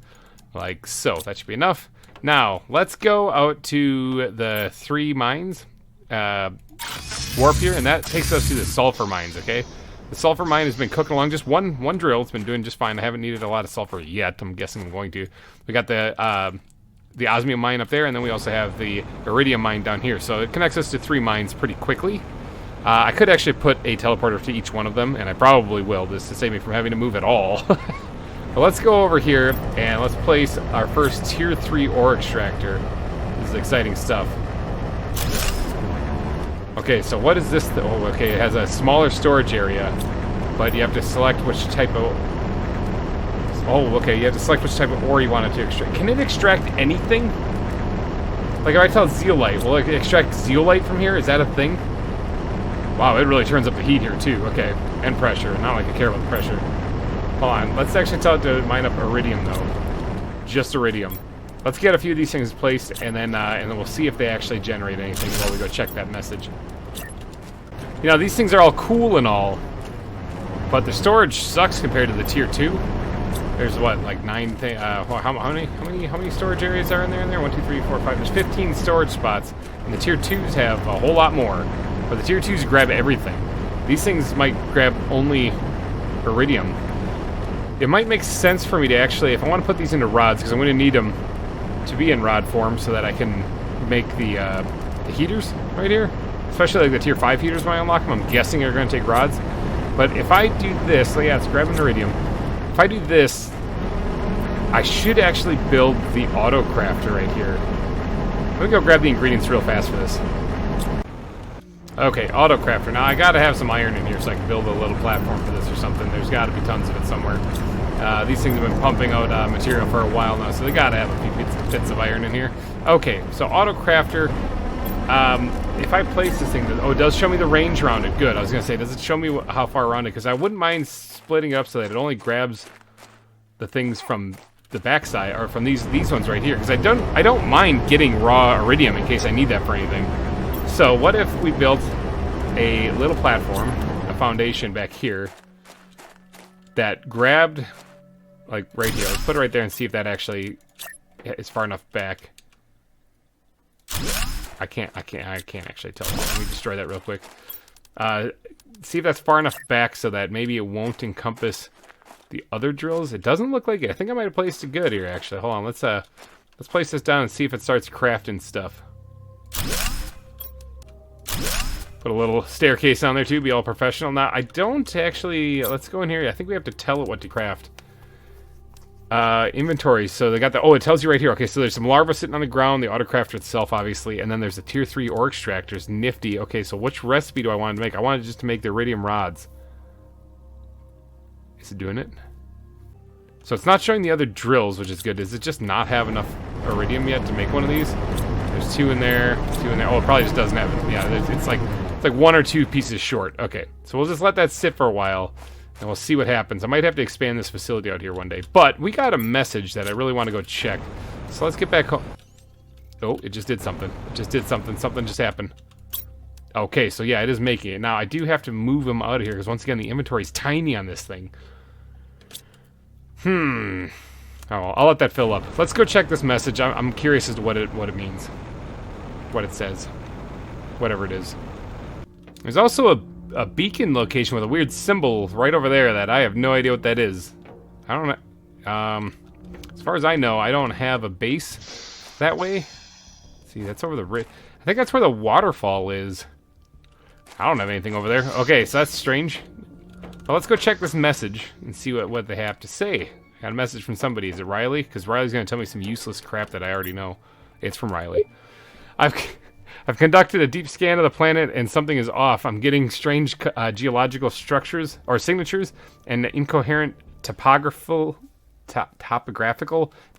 Like so. That should be enough. Now, let's go out to the 3 mines. Warp here, and that takes us to the sulfur mines, okay? The sulfur mine has been cooking along. Just one drill. It's been doing just fine. I haven't needed a lot of sulfur yet. I'm guessing I'm going to. We got the osmium mine up there, and then we also have the iridium mine down here. So it connects us to 3 mines pretty quickly. I could actually put a teleporter to each one of them, and I probably will, just to save me from having to move at all. But let's go over here, and let's place our first Tier 3 ore extractor. This is exciting stuff. Okay, so what is this? Oh, okay, it has a smaller storage area, but you have to select which type of... Oh, okay, you have to select which type of ore you want it to extract. Can it extract anything? Like, if I tell zeolite, will it extract zeolite from here? Is that a thing? Wow, it really turns up the heat here, too. Okay, and pressure. Not like I care about the pressure. Hold on, let's actually tell it to mine up iridium, though. Just iridium. Let's get a few of these things placed, and then we'll see if they actually generate anything while we go check that message. You know, these things are all cool and all, but the storage sucks compared to the Tier 2. There's what, like 9 things? How many storage areas are in there? 1, 2, 3, 4, 5. There's 15 storage spots, and the Tier 2s have a whole lot more. But the Tier 2s grab everything. These things might grab only iridium. It might make sense for me to actually, if I want to put these into rods, because I'm going to need them to be in rod form so that I can make the heaters right here. Especially like the Tier 5 heaters when I unlock them. I'm guessing are going to take rods. But if I do this, so yeah, it's grabbing iridium. If I do this, I should actually build the auto crafter right here. Let me go grab the ingredients real fast for this. Okay, auto crafter. Now I gotta have some iron in here so I can build a little platform for this or something. There's gotta be tons of it somewhere. These things have been pumping out material for a while now, so they gotta have a few bits of iron in here. Okay, so auto crafter. If I place this thing, oh, it does show me the range around it. Good. I was gonna say, does it show me how far around it? Because I wouldn't mind splitting it up so that it only grabs the things from the backside, or from these ones right here. Because I don't mind getting raw iridium in case I need that for anything. So what if we built a little platform, a foundation back here, that grabbed, like right here. Let's put it right there and see if that actually is far enough back. I can't actually tell. Let me destroy that real quick. See if that's far enough back so that maybe it won't encompass the other drills. It doesn't look like it. I think I might have placed it good here, actually. Hold on, let's place this down and see if it starts crafting stuff. Put a little staircase on there too, be all professional. Now, I don't actually... Let's go in here. I think we have to tell it what to craft. Inventory. So they got the... Oh, it tells you right here. Okay, so there's some larvae sitting on the ground, the autocrafter itself, obviously, and then there's the Tier 3 ore extractors. Nifty. Okay, so which recipe do I want to make? I wanted just to make the iridium rods. Is it doing it? So it's not showing the other drills, which is good. Does it just not have enough iridium yet to make one of these? There's 2 in there, 2 in there. Oh, it probably just doesn't have it. Yeah, it's like 1 or 2 pieces short. Okay, so we'll just let that sit for a while, and we'll see what happens. I might have to expand this facility out here one day. But we got a message that I really want to go check. So let's get back home. Oh, it just did something. It just did something. Something just happened. Okay, so yeah, it is making it. Now, I do have to move them out of here, because once again, the inventory is tiny on this thing. Oh, I'll let that fill up. Let's go check this message. I'm curious as to what it means. What it says. Whatever it is. There's also a beacon location with a weird symbol right over there that I have no idea what that is. I don't know. As far as I know, I don't have a base that way. Let's see, that's over the I think that's where the waterfall is. I don't have anything over there. Okay, so that's strange. Well, let's go check this message and see what they have to say. I got a message from somebody. Is it Riley? Because Riley's going to tell me some useless crap that I already know. It's from Riley. I've conducted a deep scan of the planet, and something is off. I'm getting strange geological structures, or signatures, and incoherent topographical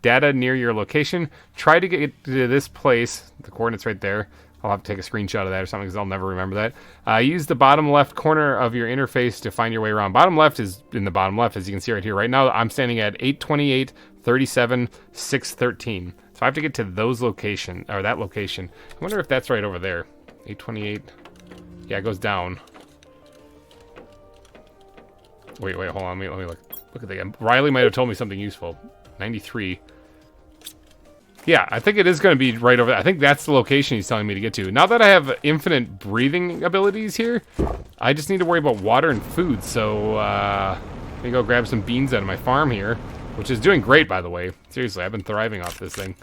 data near your location. Try to get to this place, the coordinates right there, I'll have to take a screenshot of that or something because I'll never remember that. Use the bottom left corner of your interface to find your way around. Bottom left is in the bottom left, as you can see right here. Right now, I'm standing at 828, 37, 613. So I have to get to those location, or that location. I wonder if that's right over there. 828. Yeah, it goes down. Wait, hold on. Let me look. Look at that. Riley might have told me something useful. 93. Yeah, I think it is going to be right over there. I think that's the location he's telling me to get to. Now that I have infinite breathing abilities here, I just need to worry about water and food. So, let me go grab some beans out of my farm here, which is doing great, by the way. Seriously, I've been thriving off this thing.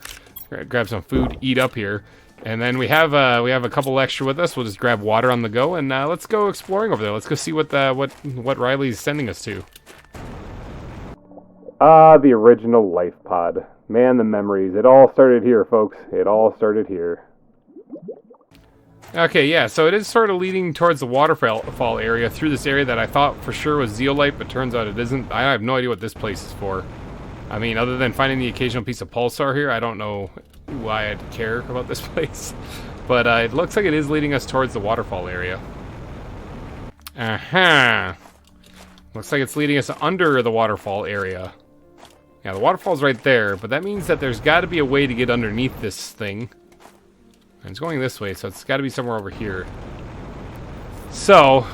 Grab some food, eat up here. And then we have a couple extra with us. We'll just grab water on the go, and let's go exploring over there. Let's go see what Riley's sending us to. The original life pod. Man, the memories. It all started here, folks. It all started here. Okay, yeah, so it is sort of leading towards the waterfall area through this area that I thought for sure was zeolite, but turns out it isn't. I have no idea what this place is for. I mean, other than finding the occasional piece of pulsar here, I don't know why I'd care about this place. But it looks like it is leading us towards the waterfall area. Uh-huh. Looks like it's leading us under the waterfall area. Yeah, the waterfall's right there, but that means that there's got to be a way to get underneath this thing. And it's going this way, so it's got to be somewhere over here. So,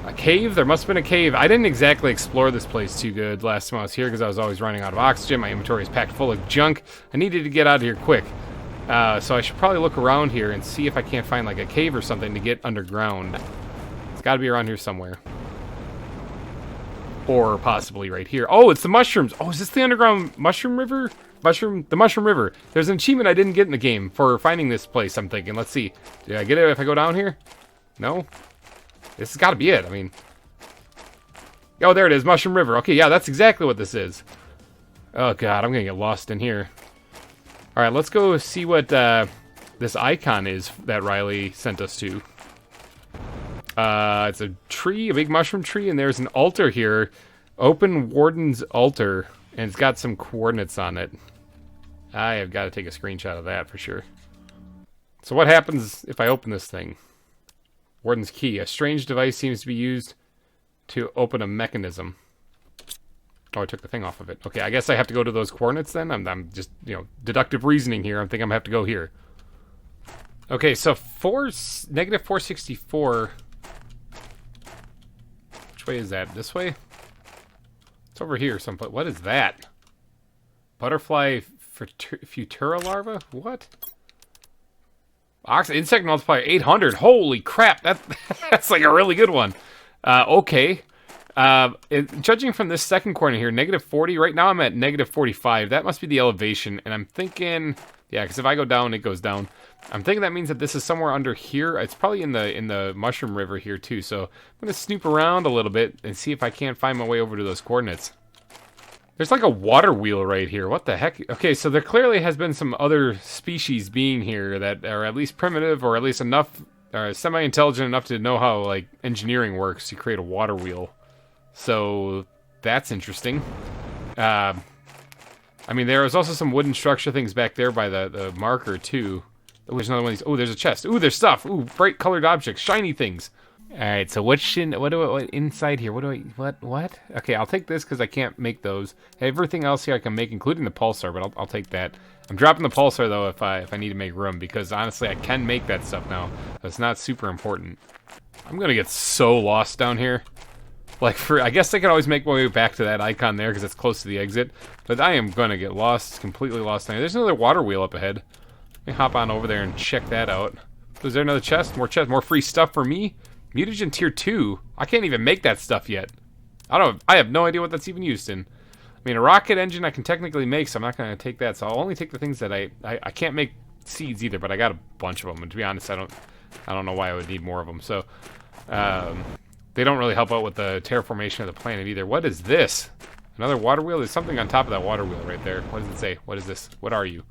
a cave? There must have been a cave. I didn't exactly explore this place too good last time I was here because I was always running out of oxygen. My inventory is packed full of junk. I needed to get out of here quick. So I should probably look around here and see if I can't find like a cave or something to get underground. It's got to be around here somewhere. Or possibly right here. Oh, it's the mushrooms. Oh, is this the underground mushroom river? The mushroom river. There's an achievement I didn't get in the game for finding this place, I'm thinking. Let's see. Did I get it if I go down here? No? This has got to be it. I mean... Oh, there it is. Mushroom River. Okay, yeah, that's exactly what this is. Oh, God. I'm going to get lost in here. All right, let's go see what this icon is that Riley sent us to. It's a tree, a big mushroom tree, and there's an altar here. Open Warden's altar, and it's got some coordinates on it. I have got to take a screenshot of that for sure. So what happens if I open this thing? Warden's key. A strange device seems to be used to open a mechanism. Oh, I took the thing off of it. Okay, I guess I have to go to those coordinates then? I'm just, deductive reasoning here. I'm thinking I'm going to have to go here. Okay, so negative 464... Which way is that? This way? It's over here someplace. What is that? Butterfly Futura larva? What? Insect multiplier 800. Holy crap! That's like a really good one. Okay. Judging from this second corner here, negative 40. Right now I'm at negative 45. That must be the elevation. And I'm thinking... Yeah, because if I go down, it goes down. I'm thinking that means that this is somewhere under here. It's probably in the mushroom river here too. So I'm gonna snoop around a little bit and see if I can't find my way over to those coordinates. There's like a water wheel right here. What the heck? Okay, so there clearly has been some other species being here that are at least primitive or at least enough, or semi-intelligent enough to know how like engineering works to create a water wheel. So that's interesting. I mean, there was also some wooden structure things back there by the marker, too. Oh, there's another one of these. Oh, there's a chest. Ooh, there's stuff. Ooh, bright colored objects. Shiny things. All right, so what inside here? What? Okay, I'll take this because I can't make those. Everything else here I can make, including the pulsar, but I'll take that. I'm dropping the pulsar, though, if I need to make room, because honestly, I can make that stuff now. It's not super important. I'm going to get so lost down here. I guess I can always make my way back to that icon there because it's close to the exit. But I am going to get lost, completely lost down here. There's another water wheel up ahead. Let me hop on over there and check that out. Is there another chest? More free stuff for me? Mutagen Tier 2? I can't even make that stuff yet. I have no idea what that's even used in. I mean, a rocket engine I can technically make, so I'm not going to take that. So I'll only take the things that I can't make seeds either, but I got a bunch of them. And to be honest, I don't know why I would need more of them. So, they don't really help out with the terraformation of the planet either. What is this? Another water wheel? There's something on top of that water wheel right there. What does it say? What is this? What are you?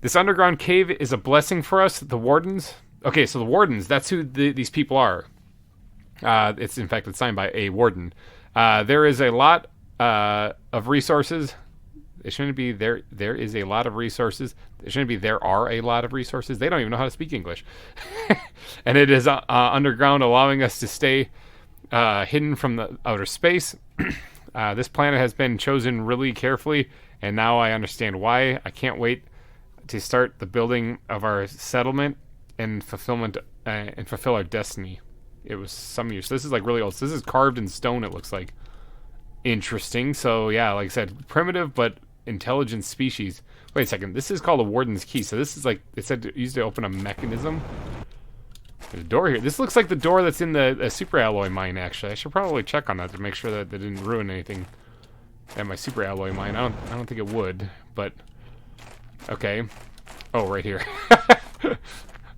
This underground cave is a blessing for us, the Wardens. Okay, so the Wardens, that's who these people are. In fact, it's signed by a Warden. There is a lot of resources It shouldn't be there. There is a lot of resources. It shouldn't be there are a lot of resources. They don't even know how to speak English. And it is underground, allowing us to stay hidden from the outer space. This planet has been chosen really carefully, and now I understand why. I can't wait to start the building of our settlement and fulfill our destiny. It was some years. So this is like really old. So this is carved in stone, it looks like. Interesting. So yeah, like I said, primitive but intelligent species. Wait a second. This is called a warden's key. So this is like, it said it used to open a mechanism. There's a door here. This looks like the door that's in the super alloy mine, actually. I should probably check on that to make sure that they didn't ruin anything at my super alloy mine. I don't think it would, but okay. Oh, right here.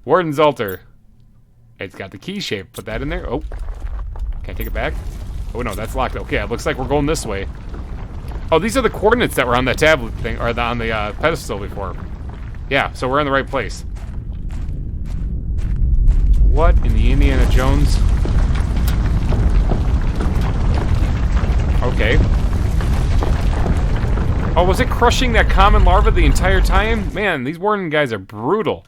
Warden's altar. It's got the key shape. Put that in there. Oh. Can I take it back? Oh no, that's locked. Okay, it looks like we're going this way. Oh, these are the coordinates that were on that tablet thing, or on the pedestal before. Yeah, so we're in the right place. What in the Indiana Jones? Okay. Oh, was it crushing that common larva the entire time? Man, these warden guys are brutal.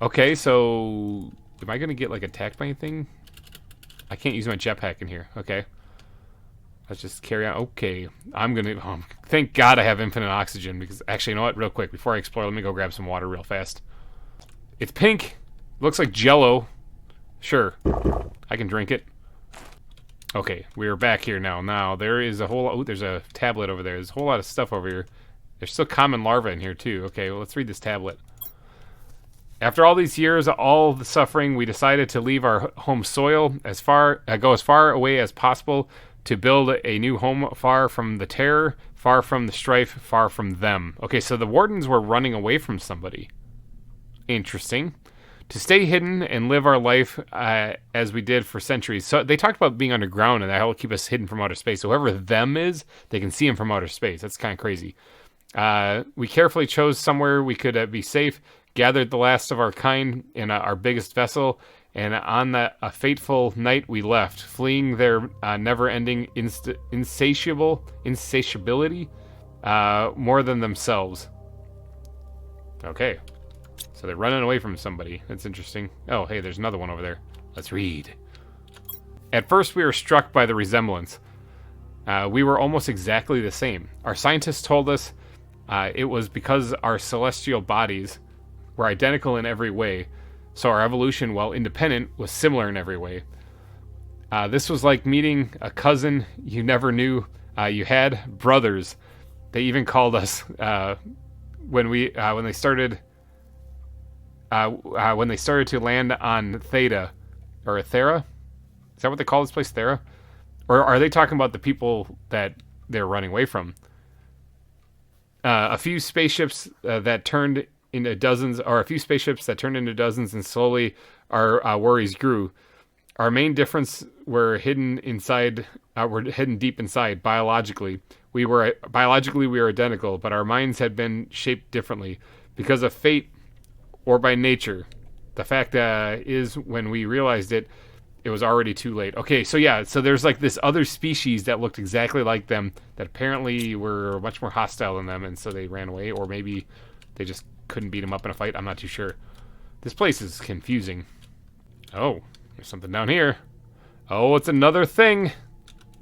Okay, so am I gonna get like attacked by anything? I can't use my jetpack in here. Okay. Let's just carry on. Okay. I'm gonna... thank God I have infinite oxygen, because... Actually, you know what? Real quick, before I explore, let me go grab some water real fast. It's pink. Looks like Jell-O. Sure. I can drink it. Okay, we're back here now. Now, there is a whole... Oh, there's a tablet over there. There's a whole lot of stuff over here. There's still common larvae in here, too. Okay, well, let's read this tablet. After all these years, all the suffering, we decided to leave our home soil go as far away as possible to build a new home far from the terror, far from the strife, far from them. Okay, so the wardens were running away from somebody. Interesting. To stay hidden and live our life as we did for centuries. So they talked about being underground, and that will keep us hidden from outer space. So whoever them is, they can see him from outer space. That's kind of crazy. We carefully chose somewhere we could be safe, gathered the last of our kind in our biggest vessel, and on a fateful night we left, fleeing their never-ending insatiability more than themselves. Okay. So they're running away from somebody. That's interesting. Oh, hey, there's another one over there. Let's read. At first we were struck by the resemblance. We were almost exactly the same. Our scientists told us it was because our celestial bodies were identical in every way, so our evolution, while independent, was similar in every way. This was like meeting a cousin you never knew you had. Brothers. They even called us when they started to land on Theta or Thera. Is that what they call this place, Thera? Or are they talking about the people that they're running away from? A few spaceships that turned into dozens, and slowly our worries grew. Our main difference were hidden deep inside. Biologically, we were identical, but our minds had been shaped differently because of fate or by nature. The fact is, when we realized it, it was already too late. Okay, so yeah, so there's like this other species that looked exactly like them that apparently were much more hostile than them, and so they ran away, or maybe they just couldn't beat them up in a fight. I'm not too sure. This place is confusing. Oh, there's something down here. Oh, it's another thing.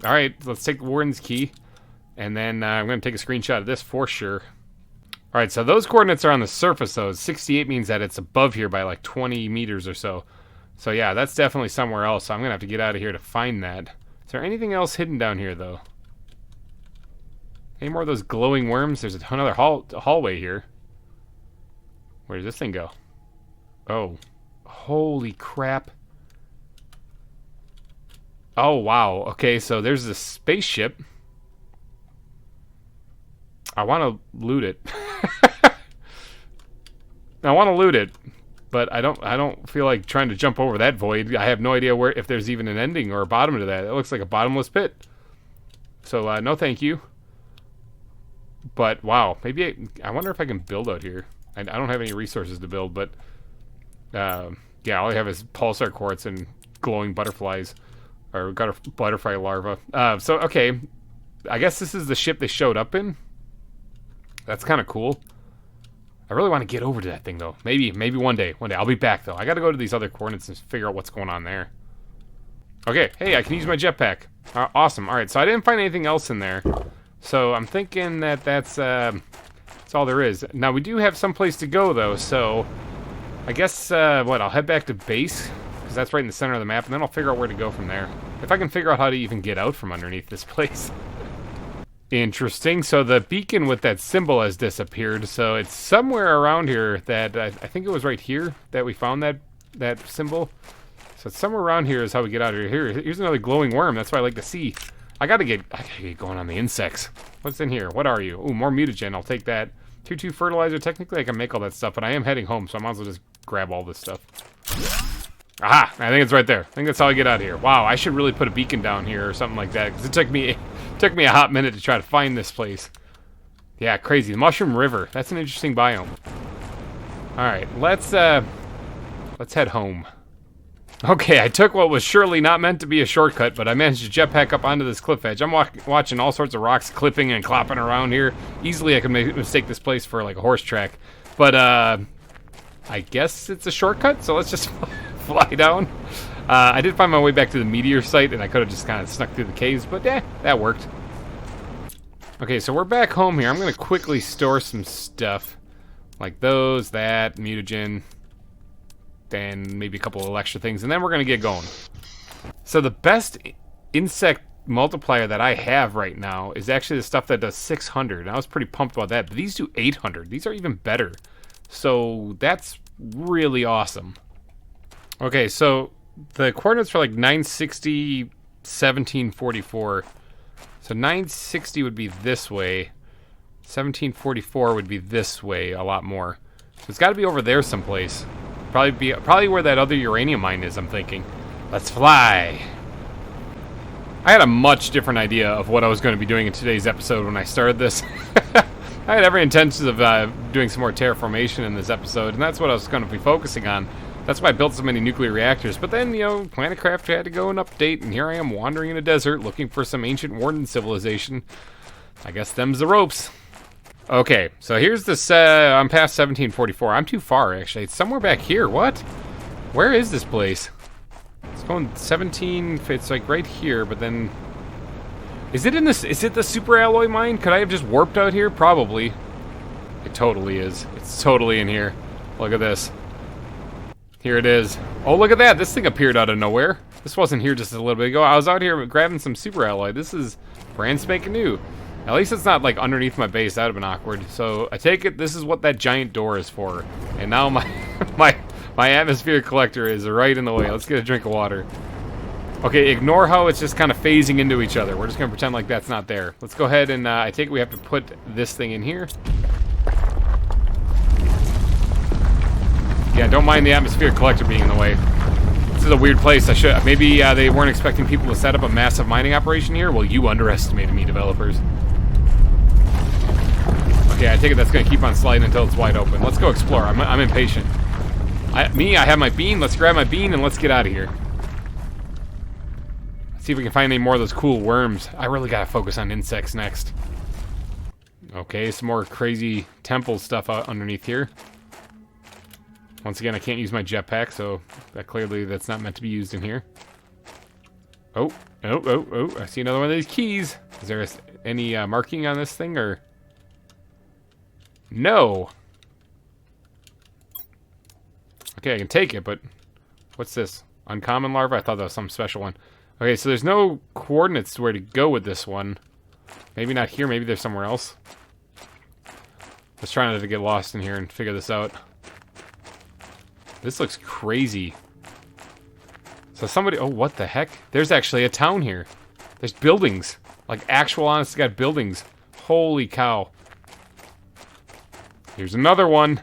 All right, let's take the warden's key, and then I'm going to take a screenshot of this for sure. All right, so those coordinates are on the surface, though. 68 means that it's above here by like 20 meters or so. So yeah, that's definitely somewhere else. So I'm going to have to get out of here to find that. Is there anything else hidden down here, though? Any more of those glowing worms? There's another hallway here. Where does this thing go? Oh. Holy crap. Oh, wow. Okay, so there's this spaceship. I want to loot it. I want to loot it, but I don't feel like trying to jump over that void. I have no idea if there's even an ending or a bottom to that. It looks like a bottomless pit. So no thank you. But wow, maybe I wonder if I can build out here. I don't have any resources to build, but yeah, all I have is pulsar quartz and glowing butterflies, or got a butterfly larva. So okay, I guess this is the ship they showed up in. That's kind of cool. I really want to get over to that thing, though. Maybe one day. I'll be back, though. I got to go to these other coordinates and figure out what's going on there. Okay, hey, I can use my jetpack. Awesome. All right, so I didn't find anything else in there. So I'm thinking that that's all there is. Now, we do have some place to go, though, so I guess, I'll head back to base, because that's right in the center of the map, and then I'll figure out where to go from there. If I can figure out how to even get out from underneath this place. Interesting. So the beacon with that symbol has disappeared, so it's somewhere around here that, I think it was right here that we found that symbol. So it's somewhere around here is how we get out of here. Here's another glowing worm. That's what I like to see. I gotta get going on the insects. What's in here? What are you? Ooh, more mutagen. I'll take that. 2-2 fertilizer. Technically, I can make all that stuff, but I am heading home, so I might as well just grab all this stuff. Aha! I think it's right there. I think that's how I get out of here. Wow, I should really put a beacon down here or something like that, because it took me a hot minute to try to find this place. Yeah, crazy. The Mushroom River. That's an interesting biome. Alright, let's head home. Okay, I took what was surely not meant to be a shortcut, but I managed to jetpack up onto this cliff edge. I'm watching all sorts of rocks clipping and clopping around here. Easily I could mistake this place for like a horse track. But, I guess it's a shortcut, so let's just fly down. I did find my way back to the meteor site, and I could have just kind of snuck through the caves, but that worked. Okay, so we're back home here. I'm going to quickly store some stuff. Like those, that, mutagen, and maybe a couple of extra things, and then we're going to get going. So the best insect multiplier that I have right now is actually the stuff that does 600, and I was pretty pumped about that, but these do 800. These are even better. So that's really awesome. Okay, so the coordinates are like 960, 1744. So 960 would be this way. 1744 would be this way a lot more. So it's got to be over there someplace. Probably where that other uranium mine is, I'm thinking. Let's fly. I had a much different idea of what I was going to be doing in today's episode when I started this. I had every intention of doing some more terraformation in this episode, and that's what I was going to be focusing on. That's why I built so many nuclear reactors. But then, PlanetCraft had to go and update, and here I am wandering in a desert looking for some ancient warden civilization. I guess them's the ropes. Okay, so here's this, I'm past 1744. I'm too far, actually. It's somewhere back here. What? Where is this place? It's going 17, it's like right here, but then... Is it the super alloy mine? Could I have just warped out here? Probably. It totally is. It's totally in here. Look at this. Here it is. Oh, look at that. This thing appeared out of nowhere. This wasn't here just a little bit ago. I was out here grabbing some super alloy. This is brand spanking new. At least it's not like underneath my base. That would have been awkward. So I take it this is what that giant door is for. And now my my atmosphere collector is right in the way. Let's get a drink of water. Okay, ignore how it's just kind of phasing into each other. We're just going to pretend like that's not there. Let's go ahead and I take it we have to put this thing in here. Yeah, don't mind the atmosphere collector being in the way. This is a weird place. Maybe they weren't expecting people to set up a massive mining operation here. Well, you underestimated me, developers. Okay, I take it that's going to keep on sliding until it's wide open. Let's go explore. I'm impatient. I have my bean. Let's grab my bean and let's get out of here. See if we can find any more of those cool worms. I really got to focus on insects next. Okay, some more crazy temple stuff out underneath here. Once again, I can't use my jetpack, so that's not meant to be used in here. Oh, I see another one of these keys. Is there any marking on this thing, or? No. Okay, I can take it, but what's this? Uncommon larva? I thought that was some special one. Okay, so there's no coordinates to where to go with this one. Maybe not here, maybe there's somewhere else. Let's try not to get lost in here and figure this out. This looks crazy. So oh, what the heck? There's actually a town here. There's buildings. Like actual honest to God buildings. Holy cow. Here's another one.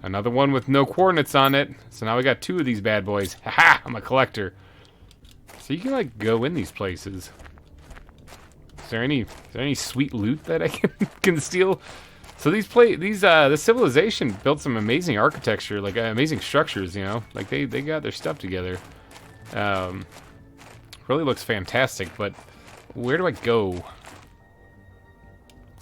Another one with no coordinates on it. So now we got two of these bad boys. Haha, I'm a collector. So you can like go in these places. Is there any sweet loot that I can steal? So this civilization built some amazing architecture, like amazing structures, like they got their stuff together. Really looks fantastic, but where do I go?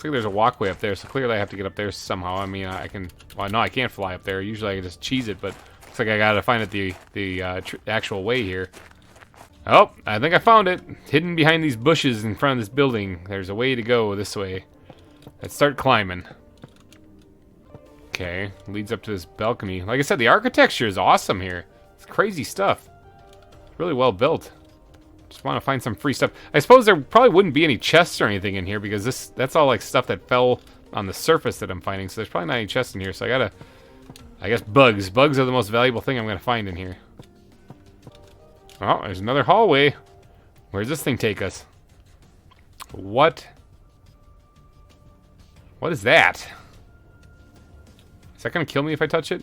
Looks like there's a walkway up there, so clearly I have to get up there somehow. I mean, I can... Well, no, I can't fly up there. Usually I can just cheese it, but looks like I gotta find it the actual way here. Oh, I think I found it. Hidden behind these bushes in front of this building. There's a way to go this way. Let's start climbing. Okay, leads up to this balcony. Like I said, the architecture is awesome here. It's crazy stuff. Really well built. Just want to find some free stuff. I suppose there probably wouldn't be any chests or anything in here because that's all like stuff that fell on the surface that I'm finding. So there's probably not any chests in here. So I guess bugs. Bugs are the most valuable thing I'm going to find in here. Oh, there's another hallway. Where does this thing take us? What? What is that? Is that going to kill me if I touch it?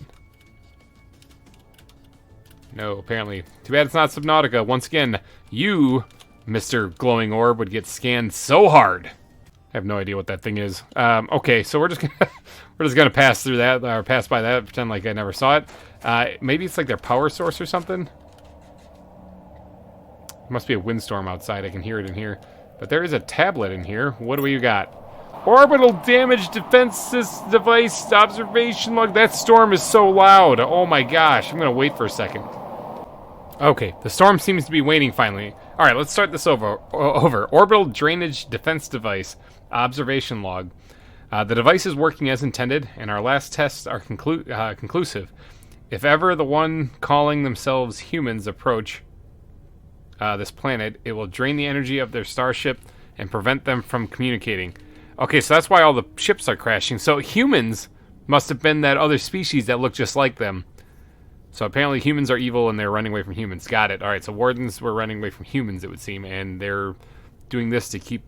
No, apparently. Too bad it's not Subnautica. Once again, you, Mr. Glowing Orb, would get scanned so hard. I have no idea what that thing is. Okay, so we're just gonna pass through that, or pass by that, pretend like I never saw it. Maybe it's like their power source or something. Must be a windstorm outside. I can hear it in here. But there is a tablet in here. What do we got? Orbital damage defense device observation log. That storm is so loud. Oh my gosh. I'm gonna wait for a second. Okay, the storm seems to be waning finally. Alright, let's start this over. Orbital drainage defense device observation log. The device is working as intended, and our last tests are conclusive. If ever the one calling themselves humans approach this planet, it will drain the energy of their starship and prevent them from communicating. Okay, so that's why all the ships are crashing. So humans must have been that other species that looked just like them. So apparently humans are evil and they're running away from humans. Got it. Alright, so wardens were running away from humans, it would seem, and they're doing this to keep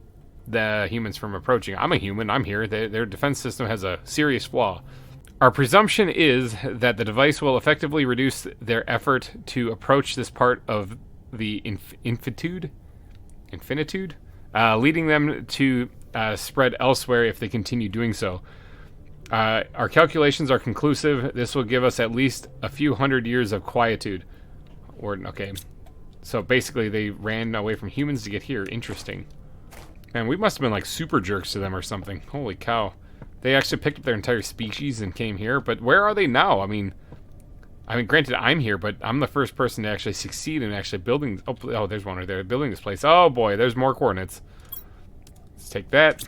the humans from approaching. I'm a human, I'm here. Their defense system has a serious flaw. Our presumption is that the device will effectively reduce their effort to approach this part of the infinitude, leading them to spread elsewhere if they continue doing so. Our calculations are conclusive. This will give us at least a few hundred years of quietude. Okay. So basically they ran away from humans to get here. Interesting. Man, we must have been like super jerks to them or something. Holy cow. They actually picked up their entire species and came here. But where are they now? I mean, granted, I'm here, but I'm the first person to actually succeed in actually building... Oh, there's one right there. Building this place. Oh, boy. There's more coordinates. Let's take that.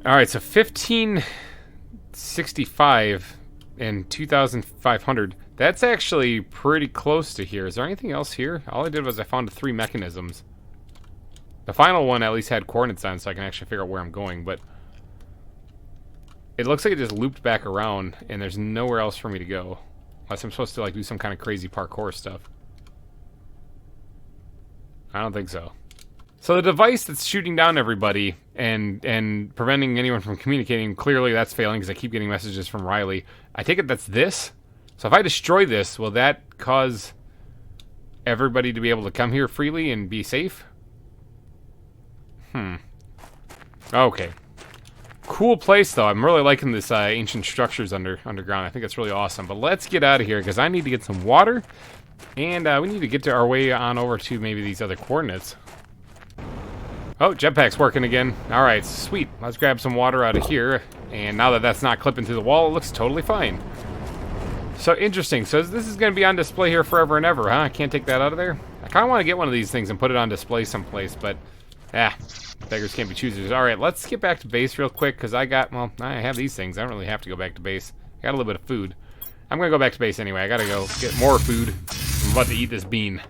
Alright, so 1565 and 2500. That's actually pretty close to here. Is there anything else here? All I did was I found 3 mechanisms. The final one at least had coordinates on, so I can actually figure out where I'm going, but... It looks like it just looped back around, and there's nowhere else for me to go. Unless I'm supposed to, like, do some kind of crazy parkour stuff. I don't think so. So the device that's shooting down everybody and preventing anyone from communicating, clearly that's failing because I keep getting messages from Riley. I take it that's this? So if I destroy this, will that cause everybody to be able to come here freely and be safe? Okay. Cool place, though. I'm really liking this ancient structures underground. I think it's really awesome. But let's get out of here because I need to get some water. And we need to get to our way on over to maybe these other coordinates. Oh, jetpack's working again. Alright, sweet. Let's grab some water out of here. And now that that's not clipping through the wall, it looks totally fine. So, interesting. So this is going to be on display here forever and ever, huh? I can't take that out of there? I kind of want to get one of these things and put it on display someplace, but... beggars can't be choosers. Alright, let's get back to base real quick, because I have these things. I don't really have to go back to base. I got a little bit of food. I'm going to go back to base anyway. I got to go get more food. I'm about to eat this bean.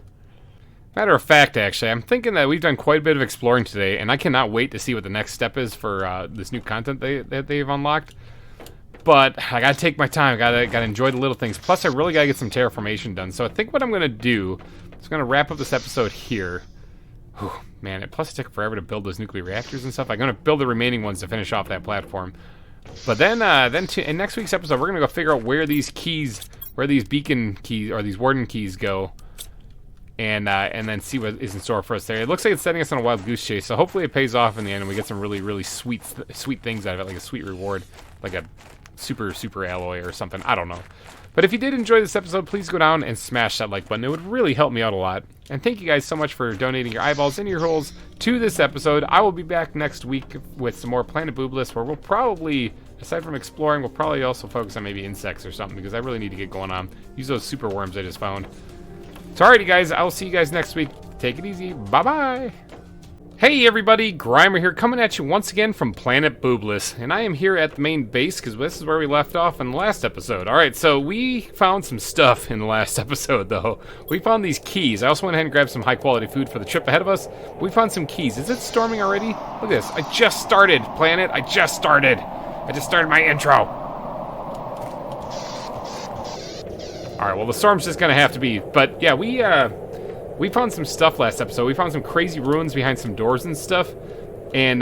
Matter of fact, actually, I'm thinking that we've done quite a bit of exploring today, and I cannot wait to see what the next step is for this new content that they've unlocked. But I gotta take my time. I gotta enjoy the little things. Plus, I really gotta get some terraformation done. So I think what I'm gonna do is gonna wrap up this episode here. Whew, man, plus it took forever to build those nuclear reactors and stuff. I'm gonna build the remaining ones to finish off that platform. But then in next week's episode, we're gonna go figure out where these beacon keys or these warden keys go. And then see what is in store for us there. It looks like it's setting us on a wild goose chase, so hopefully it pays off in the end and we get some really, really sweet things out of it, like a sweet reward, like a super alloy or something. I don't know. But if you did enjoy this episode, please go down and smash that like button. It would really help me out a lot. And thank you guys so much for donating your eyeballs and your holes to this episode. I will be back next week with some more Planet Boobless, where we'll probably, aside from exploring, we'll probably also focus on maybe insects or something, because I really need to get going on. Use those super worms I just found. So alrighty guys, I will see you guys next week. Take it easy. Bye-bye. Hey everybody, GReimer here, coming at you once again from Planet Boobless, and I am here at the main base because this is where we left off in the last episode. Alright, so we found some stuff in the last episode though. We found these keys. I also went ahead and grabbed some high quality food for the trip ahead of us. We found some keys. Is it storming already? Look at this. I just started, Planet. I just started my intro. Alright, well the storm's just gonna have to be, but yeah, we found some stuff last episode. We found some crazy ruins behind some doors and stuff. And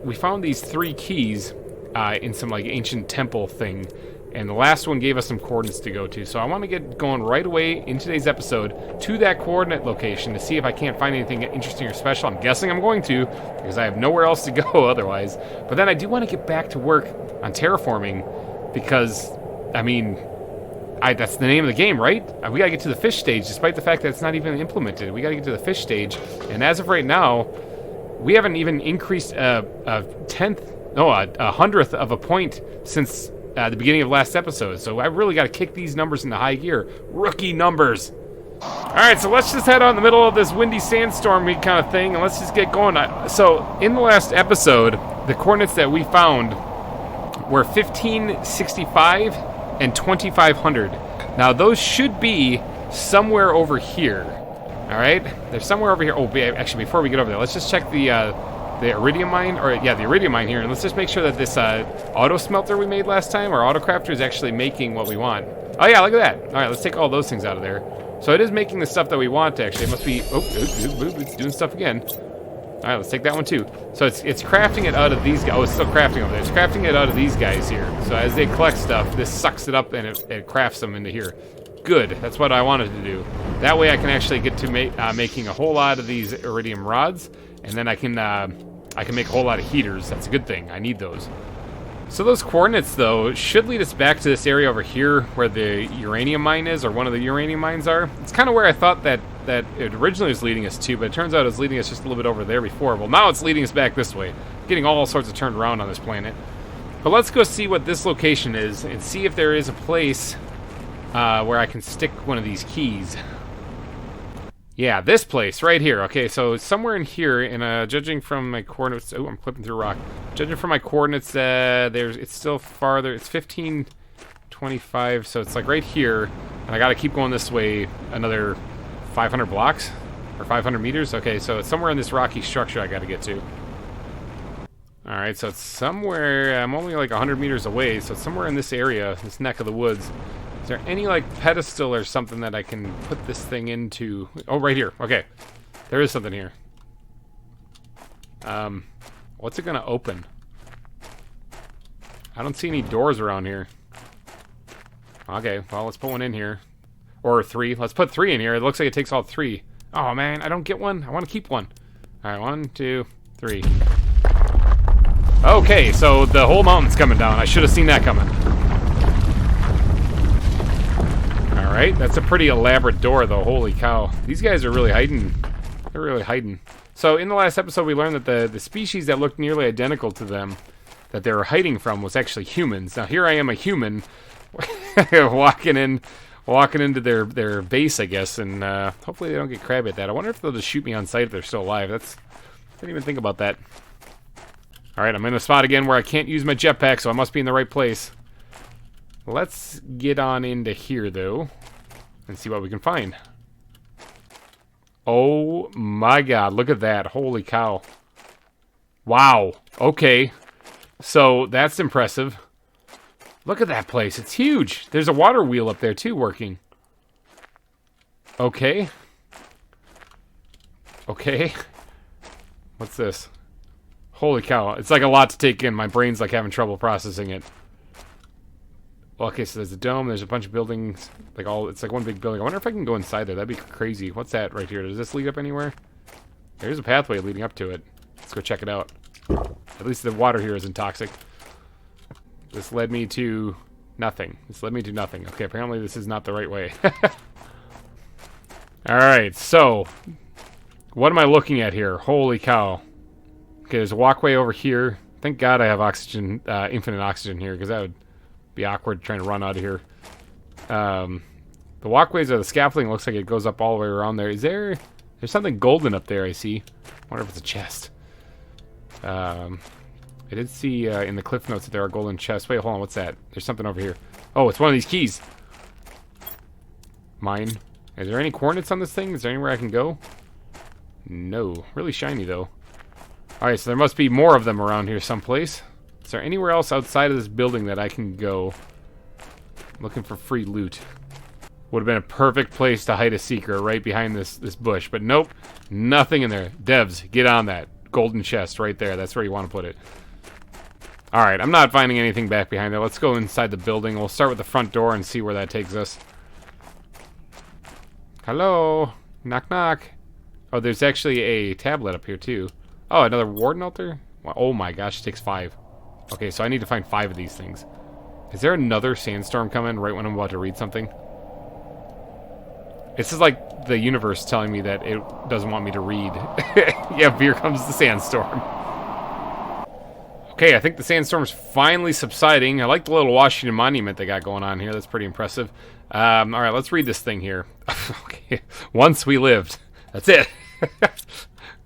we found these 3 keys in some like ancient temple thing. And the last one gave us some coordinates to go to. So I want to get going right away in today's episode to that coordinate location to see if I can't find anything interesting or special. I'm guessing I'm going to, because I have nowhere else to go otherwise. But then I do want to get back to work on terraforming, because, I mean, that's the name of the game, right? We gotta get to the fish stage, despite the fact that it's not even implemented. We gotta get to the fish stage, and as of right now, we haven't even increased a hundredth of a point since the beginning of last episode. So I really gotta kick these numbers into high gear. Rookie numbers. All right, so let's just head out in the middle of this windy sandstorm kind of thing, and let's just get going. So in the last episode, the coordinates that we found were 1565 and 2500. Now those should be somewhere over here. All right, they're somewhere over here. Oh, actually, before we get over there, let's just check the iridium mine, or yeah, the iridium mine here, and let's just make sure that this auto smelter we made last time, or auto crafter, is actually making what we want. Oh yeah, look at that. All right, let's take all those things out of there. So it is making the stuff that we want. Actually, it must be. Oh, it's doing stuff again. All right, let's take that one too. So it's crafting it out of these guys. Oh, it's still crafting over there. It's crafting it out of these guys here. So as they collect stuff, this sucks it up and it crafts them into here. Good. That's what I wanted to do. That way I can actually get to making a whole lot of these iridium rods, and then I can make a whole lot of heaters. That's a good thing. I need those. So those coordinates, though, should lead us back to this area over here where the uranium mine is, or one of the uranium mines are. It's kind of where I thought that it originally was leading us to, but it turns out it was leading us just a little bit over there before. Well, now it's leading us back this way. Getting all sorts of turned around on this planet. But let's go see what this location is and see if there is a place where I can stick one of these keys. Yeah, this place right here. Okay, so somewhere in here, and judging from my coordinates, oh, I'm clipping through rock. Judging from my coordinates, it's still farther. It's 1525, so it's like right here, and I got to keep going this way another 500 blocks or 500 meters. Okay, so it's somewhere in this rocky structure I got to get to. All right, so it's somewhere. I'm only like 100 meters away, so it's somewhere in this area, this neck of the woods. Is there any, like, pedestal or something that I can put this thing into? Oh, right here. Okay. There is something here. What's it gonna open? I don't see any doors around here. Okay, well, let's put one in here. Or 3. Let's put 3 in here. It looks like it takes all 3. Oh, man, I don't get one. I want to keep one. All right, 1, 2, 3. Okay, so the whole mountain's coming down. I should have seen that coming. Alright, that's a pretty elaborate door, though. Holy cow. These guys are really hiding. They're really hiding. So, in the last episode, we learned that the species that looked nearly identical to them, that they were hiding from, was actually humans. Now, here I am, a human, walking into their base, I guess, and hopefully they don't get crabby at that. I wonder if they'll just shoot me on sight if they're still alive. I didn't even think about that. Alright, I'm in a spot again where I can't use my jetpack, so I must be in the right place. Let's get on into here, though, and see what we can find. Oh my god, look at that. Holy cow. Wow. Okay. So, that's impressive. Look at that place. It's huge. There's a water wheel up there, too, working. Okay. Okay. What's this? Holy cow. It's like a lot to take in. My brain's like having trouble processing it. Well, okay, so there's a dome, there's a bunch of buildings, it's like one big building. I wonder if I can go inside there. That'd be crazy. What's that right here? Does this lead up anywhere? There's a pathway leading up to it. Let's go check it out. At least the water here isn't toxic. This led me to Nothing. It's led me to nothing. Okay, apparently this is not the right way. Alright, so... what am I looking at here? Holy cow. Okay, there's a walkway over here. Thank God I have oxygen, infinite oxygen here, because that would be awkward trying to run out of here. The walkways of the scaffolding looks like it goes up all the way around there. There's something golden up there, I see. I wonder if it's a chest. I did see in the cliff notes that there are golden chests. Wait, hold on, what's that? There's something over here. Oh, it's one of these keys. Mine. Is there any coordinates on this thing? Is there anywhere I can go? No. Really shiny, though. Alright, so there must be more of them around here someplace. Is there anywhere else outside of this building that I can go? I'm looking for free loot. Would have been a perfect place to hide a secret right behind this bush. But nope. Nothing in there. Devs, get on that. Golden chest right there. That's where you want to put it. Alright, I'm not finding anything back behind there. Let's go inside the building. We'll start with the front door and see where that takes us. Hello? Knock, knock. Oh, there's actually a tablet up here, too. Oh, another warden altar? Oh my gosh, it takes 5. Okay, so I need to find 5 of these things. Is there another sandstorm coming right when I'm about to read something? This is like the universe telling me that it doesn't want me to read. Yeah, here comes the sandstorm. Okay, I think the sandstorm's finally subsiding. I like the little Washington Monument they got going on here. That's pretty impressive. Alright, let's read this thing here. Okay, once we lived. That's it.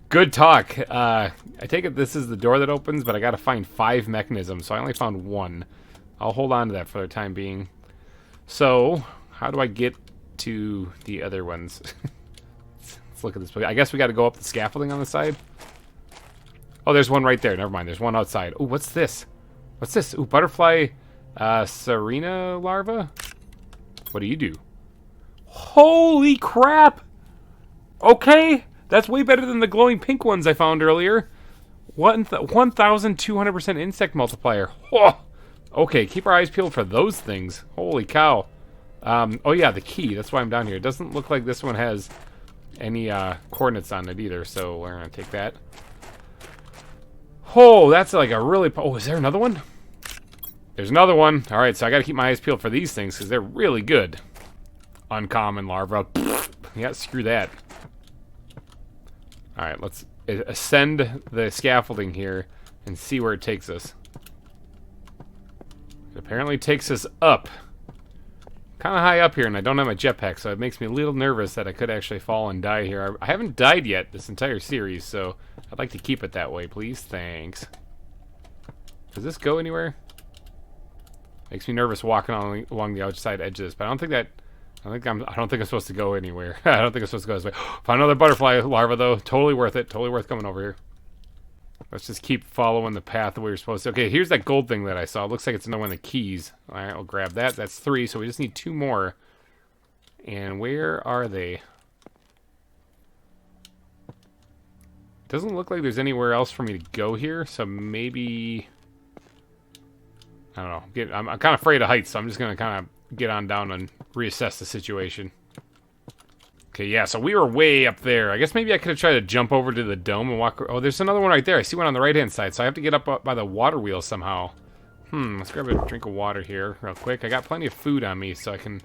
Good talk. I take it this is the door that opens, but I gotta find 5 mechanisms, so I only found 1. I'll hold on to that for the time being. So, how do I get to the other ones? Let's look at this. I guess we gotta go up the scaffolding on the side. Oh, there's one right there. Never mind, there's one outside. Oh, what's this? What's this? Ooh, butterfly Serena larva? What do you do? Holy crap! Okay! That's way better than the glowing pink ones I found earlier. 1,200% insect multiplier. Oh, okay, keep our eyes peeled for those things. Holy cow. Oh yeah, the key. That's why I'm down here. It doesn't look like this one has any coordinates on it either, so we're going to take that. Oh, that's like a really... Oh, is there another one? There's another one. Alright, so I got to keep my eyes peeled for these things because they're really good. Uncommon larva. Yeah, screw that. Alright, let's ascend the scaffolding here and see where it takes us. It apparently takes us up. Kind of high up here, and I don't have my jetpack, so it makes me a little nervous that I could actually fall and die here. I haven't died yet this entire series, so I'd like to keep it that way, please. Thanks. Does this go anywhere? Makes me nervous walking along the outside edge of this, but I don't think I'm supposed to go anywhere. I don't think I'm supposed to go this way. Found another butterfly larva, though. Totally worth it. Totally worth coming over here. Let's just keep following the path that we were supposed to. Okay, here's that gold thing that I saw. It looks like it's another one of the keys. Alright, I'll grab that. That's 3, so we just need 2 more. And where are they? Doesn't look like there's anywhere else for me to go here, so maybe... I don't know. I'm kind of afraid of heights, so I'm just going to kind of get on down and reassess the situation. Okay, yeah, so we were way up there. I guess maybe I could have tried to jump over to the dome and walk... Oh, there's another one right there. I see one on the right-hand side, so I have to get up by the water wheel somehow. Let's grab a drink of water here real quick. I got plenty of food on me, so I can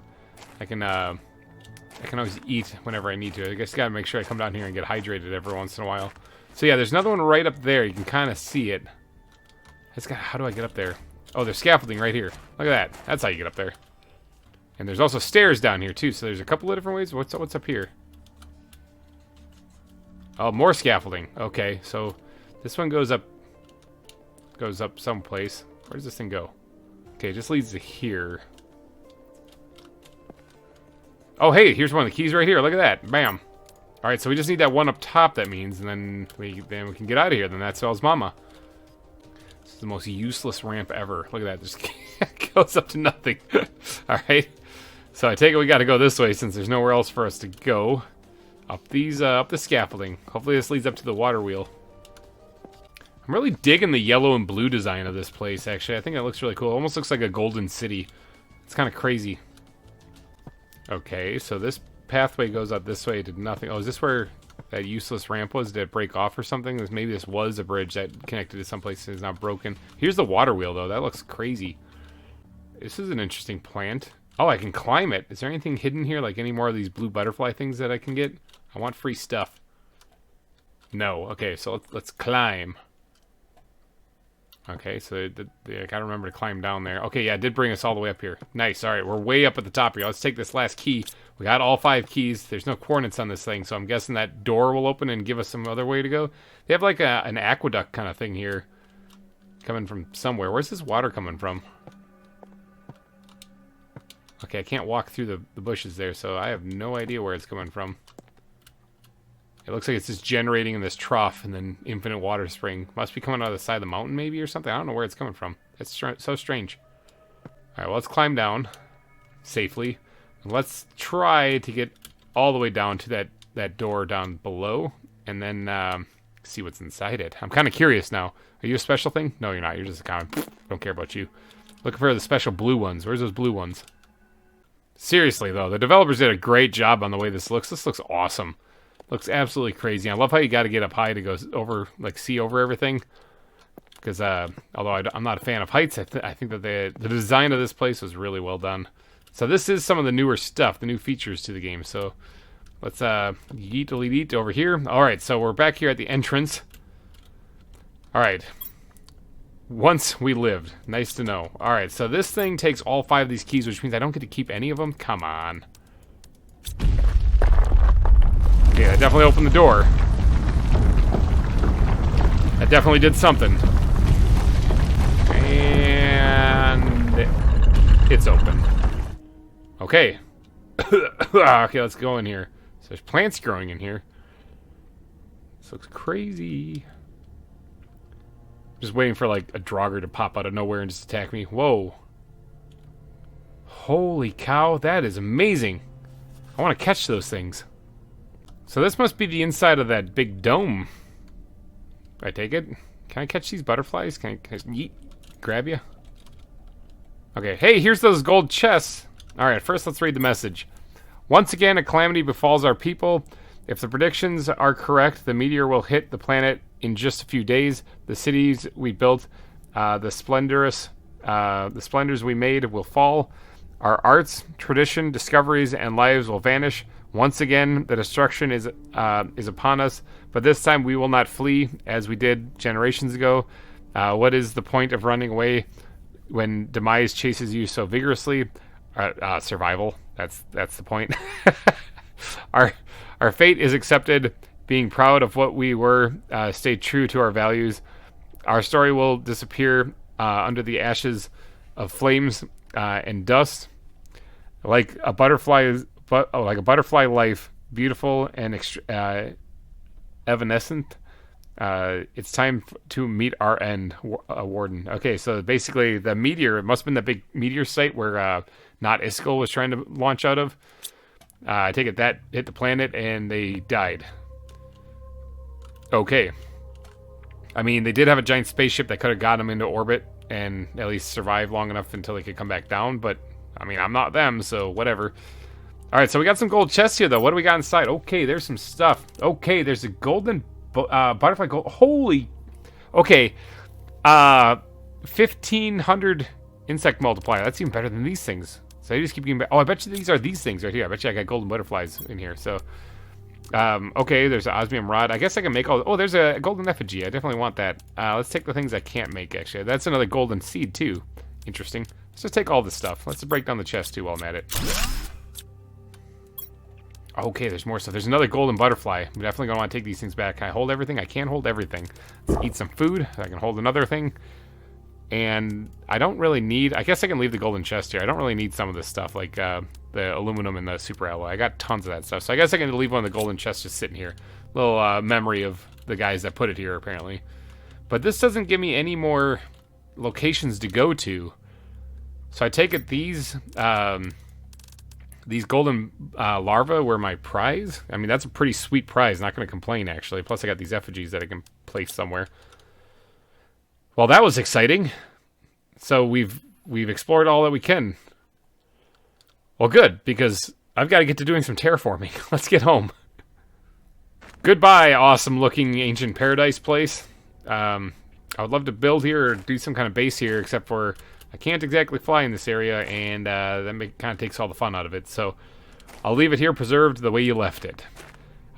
always eat whenever I need to. I guess gotta make sure I come down here and get hydrated every once in a while. So yeah, there's another one right up there. You can kind of see it. How do I get up there? Oh, there's scaffolding right here. Look at that. That's how you get up there. And there's also stairs down here, too, so there's a couple of different ways. What's up here? Oh, more scaffolding. Okay, so this one goes up someplace. Where does this thing go? Okay, it just leads to here. Oh, hey, here's one of the keys right here. Look at that. Bam. All right, so we just need that one up top, that means, and then we can get out of here. Then that spells mama. This is the most useless ramp ever. Look at that. Just goes up to nothing. All right. So I take it we got to go this way since there's nowhere else for us to go. Up the scaffolding. Hopefully this leads up to the water wheel. I'm really digging the yellow and blue design of this place, actually. I think it looks really cool. It almost looks like a golden city. It's kind of crazy. Okay, so this pathway goes up this way to nothing. Oh, is this where that useless ramp was? Did it break off or something? Maybe this was a bridge that connected to someplace that is now broken. Here's the water wheel, though. That looks crazy. This is an interesting plant. Oh, I can climb it. Is there anything hidden here? Like any more of these blue butterfly things that I can get? I want free stuff. No. Okay, so let's climb. Okay, so I gotta remember to climb down there. Okay, yeah, it did bring us all the way up here. Nice. All right, we're way up at the top here. Let's take this last key. We got all 5 keys. There's no coordinates on this thing, so I'm guessing that door will open and give us some other way to go. They have like an aqueduct kind of thing here coming from somewhere. Where's this water coming from? Okay, I can't walk through the bushes there, so I have no idea where it's coming from. It looks like it's just generating in this trough and then infinite water spring. Must be coming out of the side of the mountain maybe or something. I don't know where it's coming from. It's so strange. Alright, well, let's climb down safely. And let's try to get all the way down to that door down below. And then see what's inside it. I'm kind of curious now. Are you a special thing? No, you're not. You're just a common. Don't care about you. Looking for the special blue ones. Where's those blue ones? Seriously, though, the developers did a great job on the way this looks. This looks awesome. Looks absolutely crazy. I love how you got to get up high to go over, like, see over everything. Because, although I'm not a fan of heights, I think that the design of this place was really well done. So this is some of the newer stuff, the new features to the game. So let's yeet delete eat over here. All right, so we're back here at the entrance. All right. Once we lived. Nice to know. All right, so this thing takes all 5 of these keys, which means I don't get to keep any of them. Come on. Okay, that definitely opened the door. That definitely did something. And it's open. Okay. Okay, let's go in here. So there's plants growing in here. This looks crazy. Just waiting for, like, a Draugr to pop out of nowhere and just attack me. Whoa. Holy cow, that is amazing. I want to catch those things. So this must be the inside of that big dome. I take it. Can I catch these butterflies? Can I yeet? Grab you? Okay, hey, here's those gold chests. Alright, first let's read the message. Once again, a calamity befalls our people. If the predictions are correct, the meteor will hit the planet in just a few days. The cities we built, the splendors we made will fall. Our arts, tradition, discoveries, and lives will vanish. Once again, the destruction is upon us, but this time we will not flee as we did generations ago. What is the point of running away when demise chases you so vigorously? Survival. That's the point. Our fate is accepted. Being proud of what we were, stay true to our values. Our story will disappear under the ashes of flames and dust, like a butterfly. Like a butterfly life, beautiful and evanescent. It's time to meet our end, Warden. Okay, so basically the meteor, it must have been the big meteor site where Not Iskall was trying to launch out of. I take it that hit the planet and they died. Okay. I mean, they did have a giant spaceship that could have got them into orbit and at least survive long enough until they could come back down, but I mean, I'm not them, so whatever. Alright, so we got some gold chests here, though. What do we got inside? Okay, there's some stuff. Okay, there's a golden butterfly gold. Holy... Okay. 1,500 insect multiplier. That's even better than these things. So I just keep getting back. Oh, I bet you these are these things right here. I bet you I got golden butterflies in here. So, okay, there's an osmium rod. I guess I can make all... Oh, there's a golden effigy. I definitely want that. Let's take the things I can't make, actually. That's another golden seed, too. Interesting. Let's just take all this stuff. Let's break down the chest, too, while I'm at it. Okay, there's more stuff. There's another golden butterfly. I'm definitely going to want to take these things back. Can I hold everything? I can't hold everything. Let's eat some food. I can hold another thing. And I don't really need... I guess I can leave the golden chest here. I don't really need some of this stuff, like the aluminum and the super alloy. I got tons of that stuff. So I guess I can leave one of the golden chests just sitting here. Little memory of the guys that put it here, apparently. But this doesn't give me any more locations to go to. So I take it these golden larvae were my prize. I mean, that's a pretty sweet prize. Not going to complain, actually. Plus, I got these effigies that I can place somewhere. Well, that was exciting. So we've explored all that we can. Well, good, because I've got to get to doing some terraforming. Let's get home. Goodbye, awesome-looking ancient paradise place. I would love to build here or do some kind of base here, except for I can't exactly fly in this area, and that kind of takes all the fun out of it. So I'll leave it here preserved the way you left it.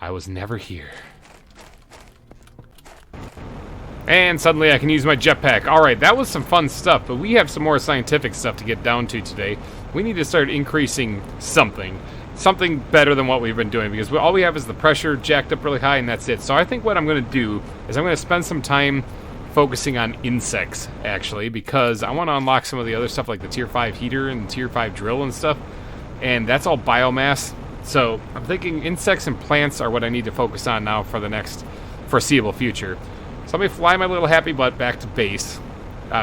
I was never here. And suddenly I can use my jetpack. Alright, that was some fun stuff, but we have some more scientific stuff to get down to today. We need to start increasing something. Something better than what we've been doing, because all we have is the pressure jacked up really high, and that's it. So I think what I'm going to do is I'm going to spend some time focusing on insects, actually, because I want to unlock some of the other stuff like the tier 5 heater and tier 5 drill and stuff, and that's all biomass. So I'm thinking insects and plants are what I need to focus on now for the next foreseeable future. So let me fly my little happy butt back to base,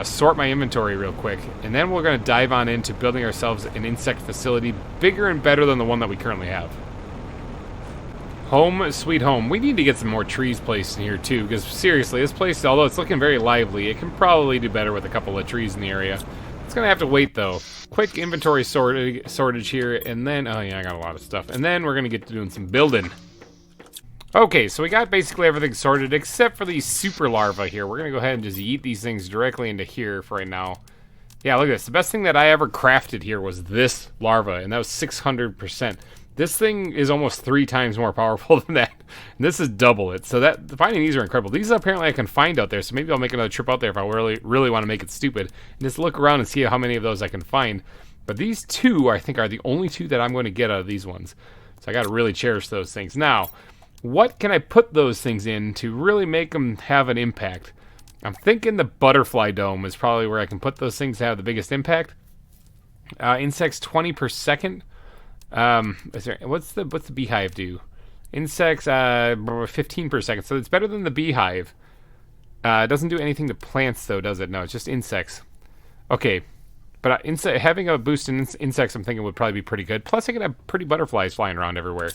sort my inventory real quick, and then we're going to dive on into building ourselves an insect facility bigger and better than the one that we currently have. Home sweet home. We need to get some more trees placed in here too, because seriously, this place, although it's looking very lively, it can probably do better with a couple of trees in the area. It's going to have to wait though. Quick inventory sortage here, and then, oh yeah, I got a lot of stuff. And then we're going to get to doing some building. Okay, so we got basically everything sorted except for these super larvae here. We're going to go ahead and just eat these things directly into here for right now. Yeah, look at this. The best thing that I ever crafted here was this larva, and that was 600%. This thing is almost 3 times more powerful than that. And this is double it. So finding these are incredible. These apparently I can find out there, so maybe I'll make another trip out there if I really want to make it stupid. And just look around and see how many of those I can find. But these 2, I think, are the only 2 that I'm going to get out of these ones. So I got to really cherish those things. Now, what can I put those things in to really make them have an impact? I'm thinking the butterfly dome is probably where I can put those things to have the biggest impact. Insects 20 per second. What's the beehive do? Insects 15 per second. So it's better than the beehive. It doesn't do anything to plants though, does it? No, it's just insects. Okay. But having a boost in insects, I'm thinking would probably be pretty good. Plus I could have pretty butterflies flying around everywhere.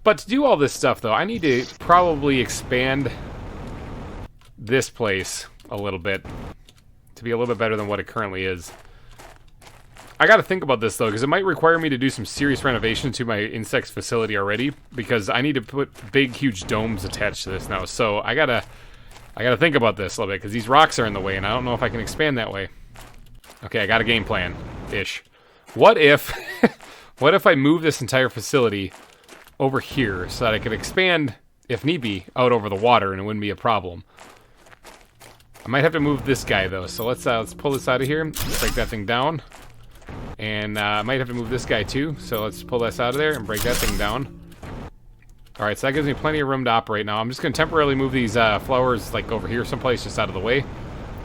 But to do all this stuff, though, I need to probably expand this place a little bit to be a little bit better than what it currently is. I got to think about this, though, because it might require me to do some serious renovation to my insects facility already, because I need to put big, huge domes attached to this now. So I gotta think about this a little bit, because these rocks are in the way, and I don't know if I can expand that way. Okay, I got a game plan-ish. What if I move this entire facility over here so that I could expand, if need be, out over the water and it wouldn't be a problem. I might have to move this guy though, so let's pull this out of here, break that thing down, and I might have to move this guy too, so let's pull this out of there and break that thing down. Alright, so that gives me plenty of room to operate now. I'm just going to temporarily move these flowers like over here someplace just out of the way,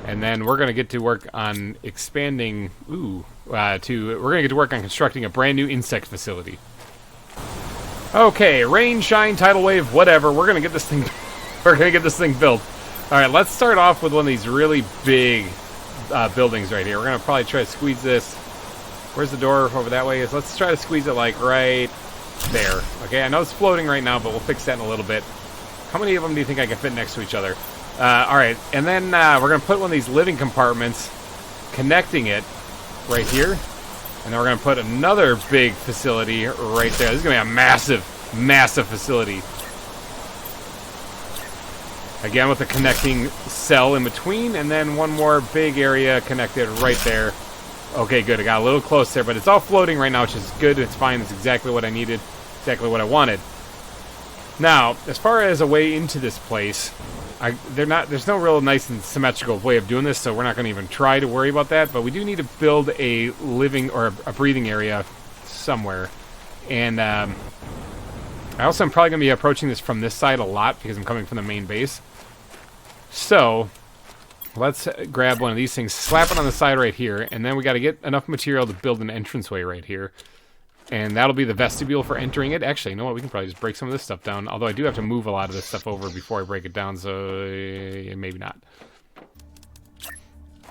and then we're going to get to work on expanding, we're going to get to work on constructing a brand new insect facility. Okay, rain, shine, tidal wave, whatever. We're gonna get this thing. We're gonna get this thing built. All right, let's start off with one of these really big buildings right here. We're gonna probably try to squeeze this. Where's the door over that way? Let's try to squeeze it like right there. Okay, I know it's floating right now, but we'll fix that in a little bit. How many of them do you think I can fit next to each other? All right, and then we're gonna put one of these living compartments, connecting it right here. And then we're going to put another big facility right there. This is going to be a massive, massive facility. Again, with a connecting cell in between, and then one more big area connected right there. Okay, good. I got a little close there, but it's all floating right now, which is good. It's fine. It's exactly what I needed, exactly what I wanted. Now, as far as a way into this place, there's no real nice and symmetrical way of doing this, so we're not going to even try to worry about that, but we do need to build a living or a breathing area somewhere. And I also am probably going to be approaching this from this side a lot because I'm coming from the main base. So let's grab one of these things, slap it on the side right here, and then we got to get enough material to build an entranceway right here. And that'll be the vestibule for entering it. Actually, you know what? We can probably just break some of this stuff down. Although I do have to move a lot of this stuff over before I break it down, so maybe not.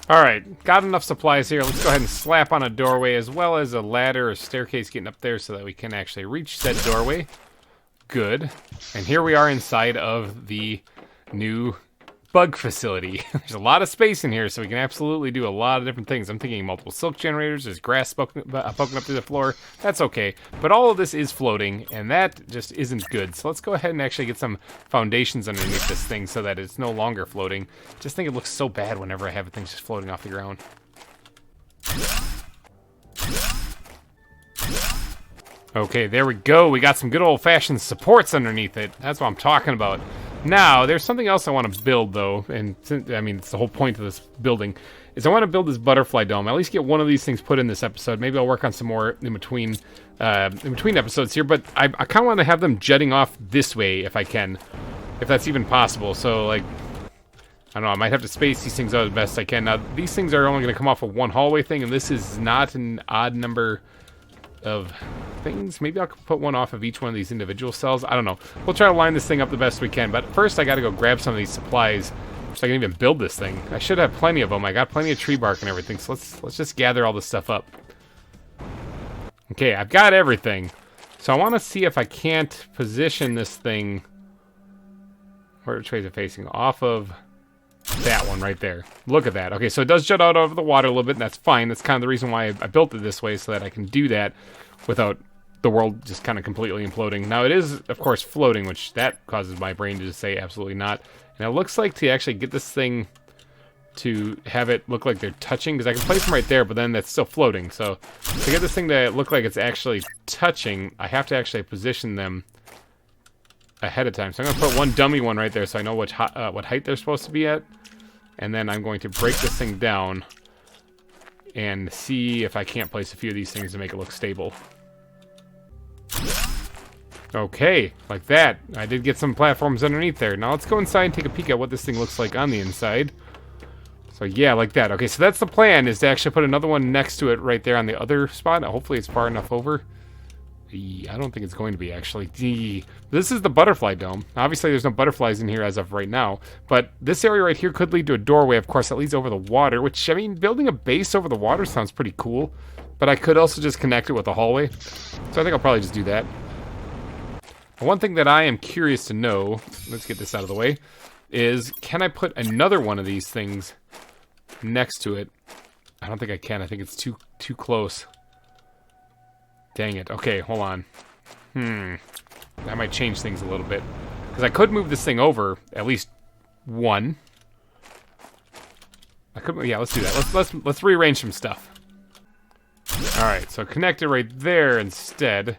Alright, got enough supplies here. Let's go ahead and slap on a doorway as well as a ladder or staircase getting up there so that we can actually reach said doorway. Good. And here we are inside of the new bug facility. There's a lot of space in here, so we can absolutely do a lot of different things. I'm thinking multiple silk generators. There's grass poking up through the floor. That's okay. But all of this is floating, and that just isn't good. So let's go ahead and actually get some foundations underneath this thing so that it's no longer floating. Just think it looks so bad whenever I have things just floating off the ground. Okay, there we go. We got some good old-fashioned supports underneath it. That's what I'm talking about. Now, there's something else I want to build, though, and I mean, it's the whole point of this building, is I want to build this butterfly dome. At least get one of these things put in this episode. Maybe I'll work on some more in between episodes here, but I kind of want to have them jutting off this way, if I can. If that's even possible. So, like, I don't know, I might have to space these things out as best I can. Now, these things are only going to come off of one hallway thing, and this is not an odd number of things. Maybe I'll put one off of each one of these individual cells. I don't know. We'll try to line this thing up the best we can, but first I got to go grab some of these supplies so I can even build this thing. I should have plenty of them. I got plenty of tree bark and everything, so let's just gather all this stuff up. Okay, I've got everything. So I want to see if I can't position this thing... Which way is it facing? Off of that one right there. Look at that. Okay, so it does jut out over the water a little bit, and that's fine. That's kind of the reason why I built it this way, so that I can do that without the world just kind of completely imploding. Now, it is, of course, floating, which that causes my brain to just say absolutely not. And it looks like to actually get this thing to have it look like they're touching, because I can place them right there, but then that's still floating. So to get this thing to look like it's actually touching, I have to actually position them ahead of time. So I'm going to put one dummy one right there so I know what height they're supposed to be at. And then I'm going to break this thing down and see if I can't place a few of these things to make it look stable. Okay, like that. I did get some platforms underneath there. Now let's go inside and take a peek at what this thing looks like on the inside. So yeah, like that. Okay, so that's the plan, is to actually put another one next to it right there on the other spot. Hopefully it's far enough over. I don't think it's going to be, actually. This is the butterfly dome. Obviously, there's no butterflies in here as of right now, but this area right here could lead to a doorway, of course, that leads over the water, which, I mean, building a base over the water sounds pretty cool, but I could also just connect it with a hallway, so I think I'll probably just do that. One thing that I am curious to know, let's get this out of the way, is can I put another one of these things next to it? I don't think I can. I think it's too close. Dang it. Okay, hold on. That might change things a little bit. Because I could move this thing over at least one. I could, yeah, let's do that. Let's rearrange some stuff. Alright, so connect it right there instead.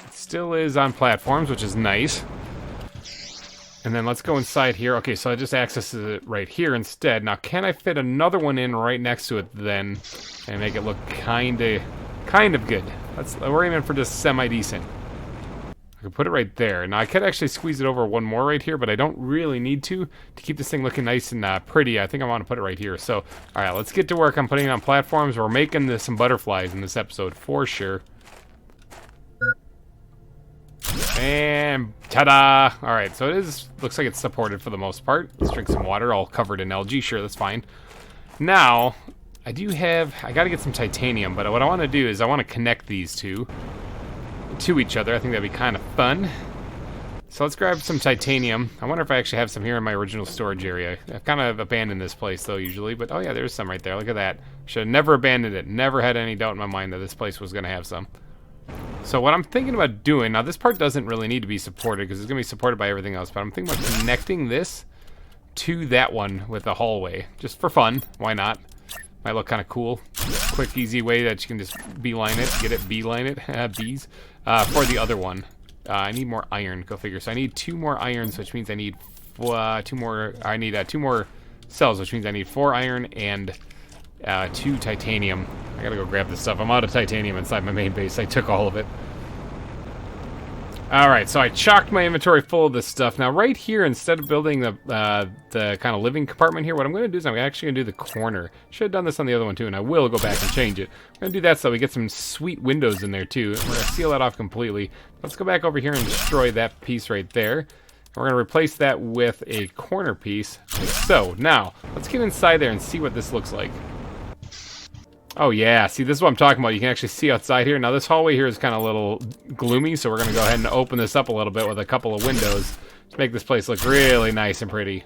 It still is on platforms, which is nice. And then let's go inside here. Okay, so I just accesses it right here instead. Now, can I fit another one in right next to it then and make it look kind of good? We're aiming for just semi-decent. I can put it right there. Now, I could actually squeeze it over one more right here, but I don't really need to keep this thing looking nice and pretty. I think I want to put it right here. So, all right, let's get to work on putting it on platforms. We're making some butterflies in this episode for sure. And ta-da! All right, so looks like it's supported for the most part. Let's drink some water, all covered in algae. Sure, that's fine. Now, I gotta get some titanium, but what I want to do is I want to connect these two to each other. I think that'd be kind of fun. So let's grab some titanium. I wonder if I actually have some here in my original storage area. I've kind of abandoned this place, though, usually. But, oh, yeah, there's some right there. Look at that. Should have never abandoned it. Never had any doubt in my mind that this place was going to have some. So what I'm thinking about doing... Now, this part doesn't really need to be supported because it's going to be supported by everything else. But I'm thinking about connecting this to that one with a hallway. Just for fun. Why not? Might look kind of cool. Quick, easy way that you can just beeline it. Get it, beeline it. Bees. For the other one. I need more iron. Go figure. So I need 2 more irons, which means I need 2 more... I need 2 more cells, which means I need 4 iron and 2 titanium. I gotta go grab this stuff. I'm out of titanium inside my main base. I took all of it. Alright, so I chocked my inventory full of this stuff. Now, right here, instead of building the kind of living compartment here, what I'm going to do is I'm actually going to do the corner. Should have done this on the other one, too, and I will go back and change it. I'm going to do that so we get some sweet windows in there, too. We're going to seal that off completely. Let's go back over here and destroy that piece right there. And we're going to replace that with a corner piece, like so. Now, let's get inside there and see what this looks like. Oh yeah, see, this is what I'm talking about. You can actually see outside here. Now this hallway here is kind of a little gloomy, so we're going to go ahead and open this up a little bit with a couple of windows to make this place look really nice and pretty.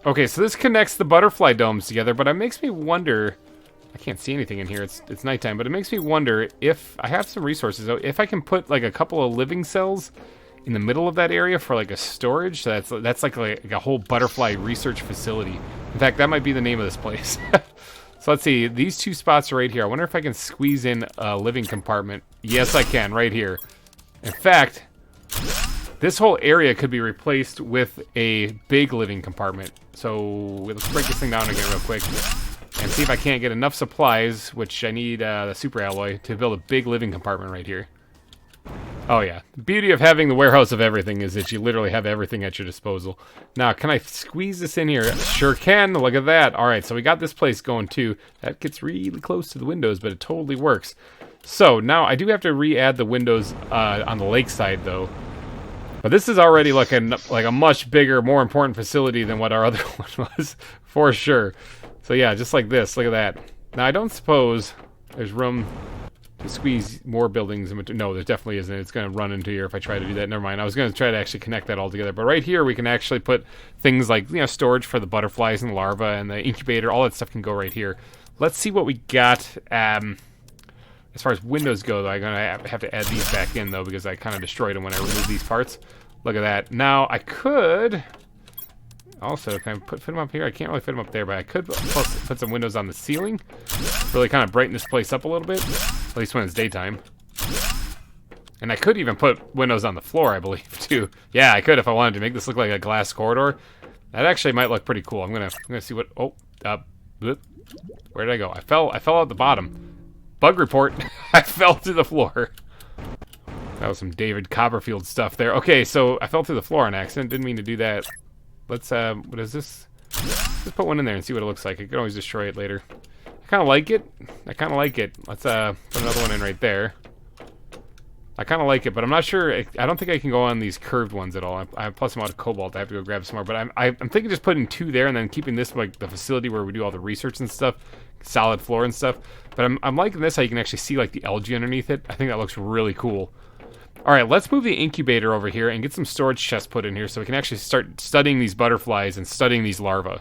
Okay, so this connects the butterfly domes together, but it makes me wonder... I can't see anything in here. It's nighttime, but it makes me wonder if I have some resources. If I can put like a couple of living cells in the middle of that area for like a storage, so that's like a whole butterfly research facility. In fact, that might be the name of this place. So let's see, these two spots are right here. I wonder if I can squeeze in a living compartment. Yes, I can, right here. In fact, this whole area could be replaced with a big living compartment. So let's break this thing down again real quick and see if I can't get enough supplies, which I need the super alloy, to build a big living compartment right here. Oh yeah, the beauty of having the warehouse of everything is that you literally have everything at your disposal. Now, can I squeeze this in here? Sure can, look at that. Alright, so we got this place going too. That gets really close to the windows, but it totally works. So, now I do have to re-add the windows on the lakeside though. But this is already like a much bigger, more important facility than what our other one was, for sure. So yeah, just like this, look at that. Now I don't suppose there's room to squeeze more buildings. No, there definitely isn't. It's going to run into here if I try to do that. Never mind. I was going to try to actually connect that all together. But right here, we can actually put things like, you know, storage for the butterflies and larvae and the incubator. All that stuff can go right here. Let's see what we got. As far as windows go, though, I'm going to have to add these back in, though, because I kind of destroyed them when I removed these parts. Look at that. Now, I could also, can I fit them up here? I can't really fit them up there, but I could put some windows on the ceiling. Really kind of brighten this place up a little bit. At least when it's daytime. And I could even put windows on the floor, I believe, too. Yeah, I could if I wanted to make this look like a glass corridor. That actually might look pretty cool. I'm gonna see what... Oh, where did I go? I fell out the bottom. Bug report. I fell to the floor. That was some David Copperfield stuff there. Okay, so I fell through the floor on accident. Didn't mean to do that. Let's, what is this? Let's put one in there and see what it looks like. I can always destroy it later. I kind of like it. Let's, put another one in right there. I kind of like it, but I'm not sure. I don't think I can go on these curved ones at all. Plus I'm out of cobalt. I have to go grab some more. But I'm thinking just putting two there and then keeping this like the facility where we do all the research and stuff. Solid floor and stuff. But I'm liking this, how you can actually see like the algae underneath it. I think that looks really cool. Alright, let's move the incubator over here and get some storage chests put in here so we can actually start studying these butterflies and studying these larvae.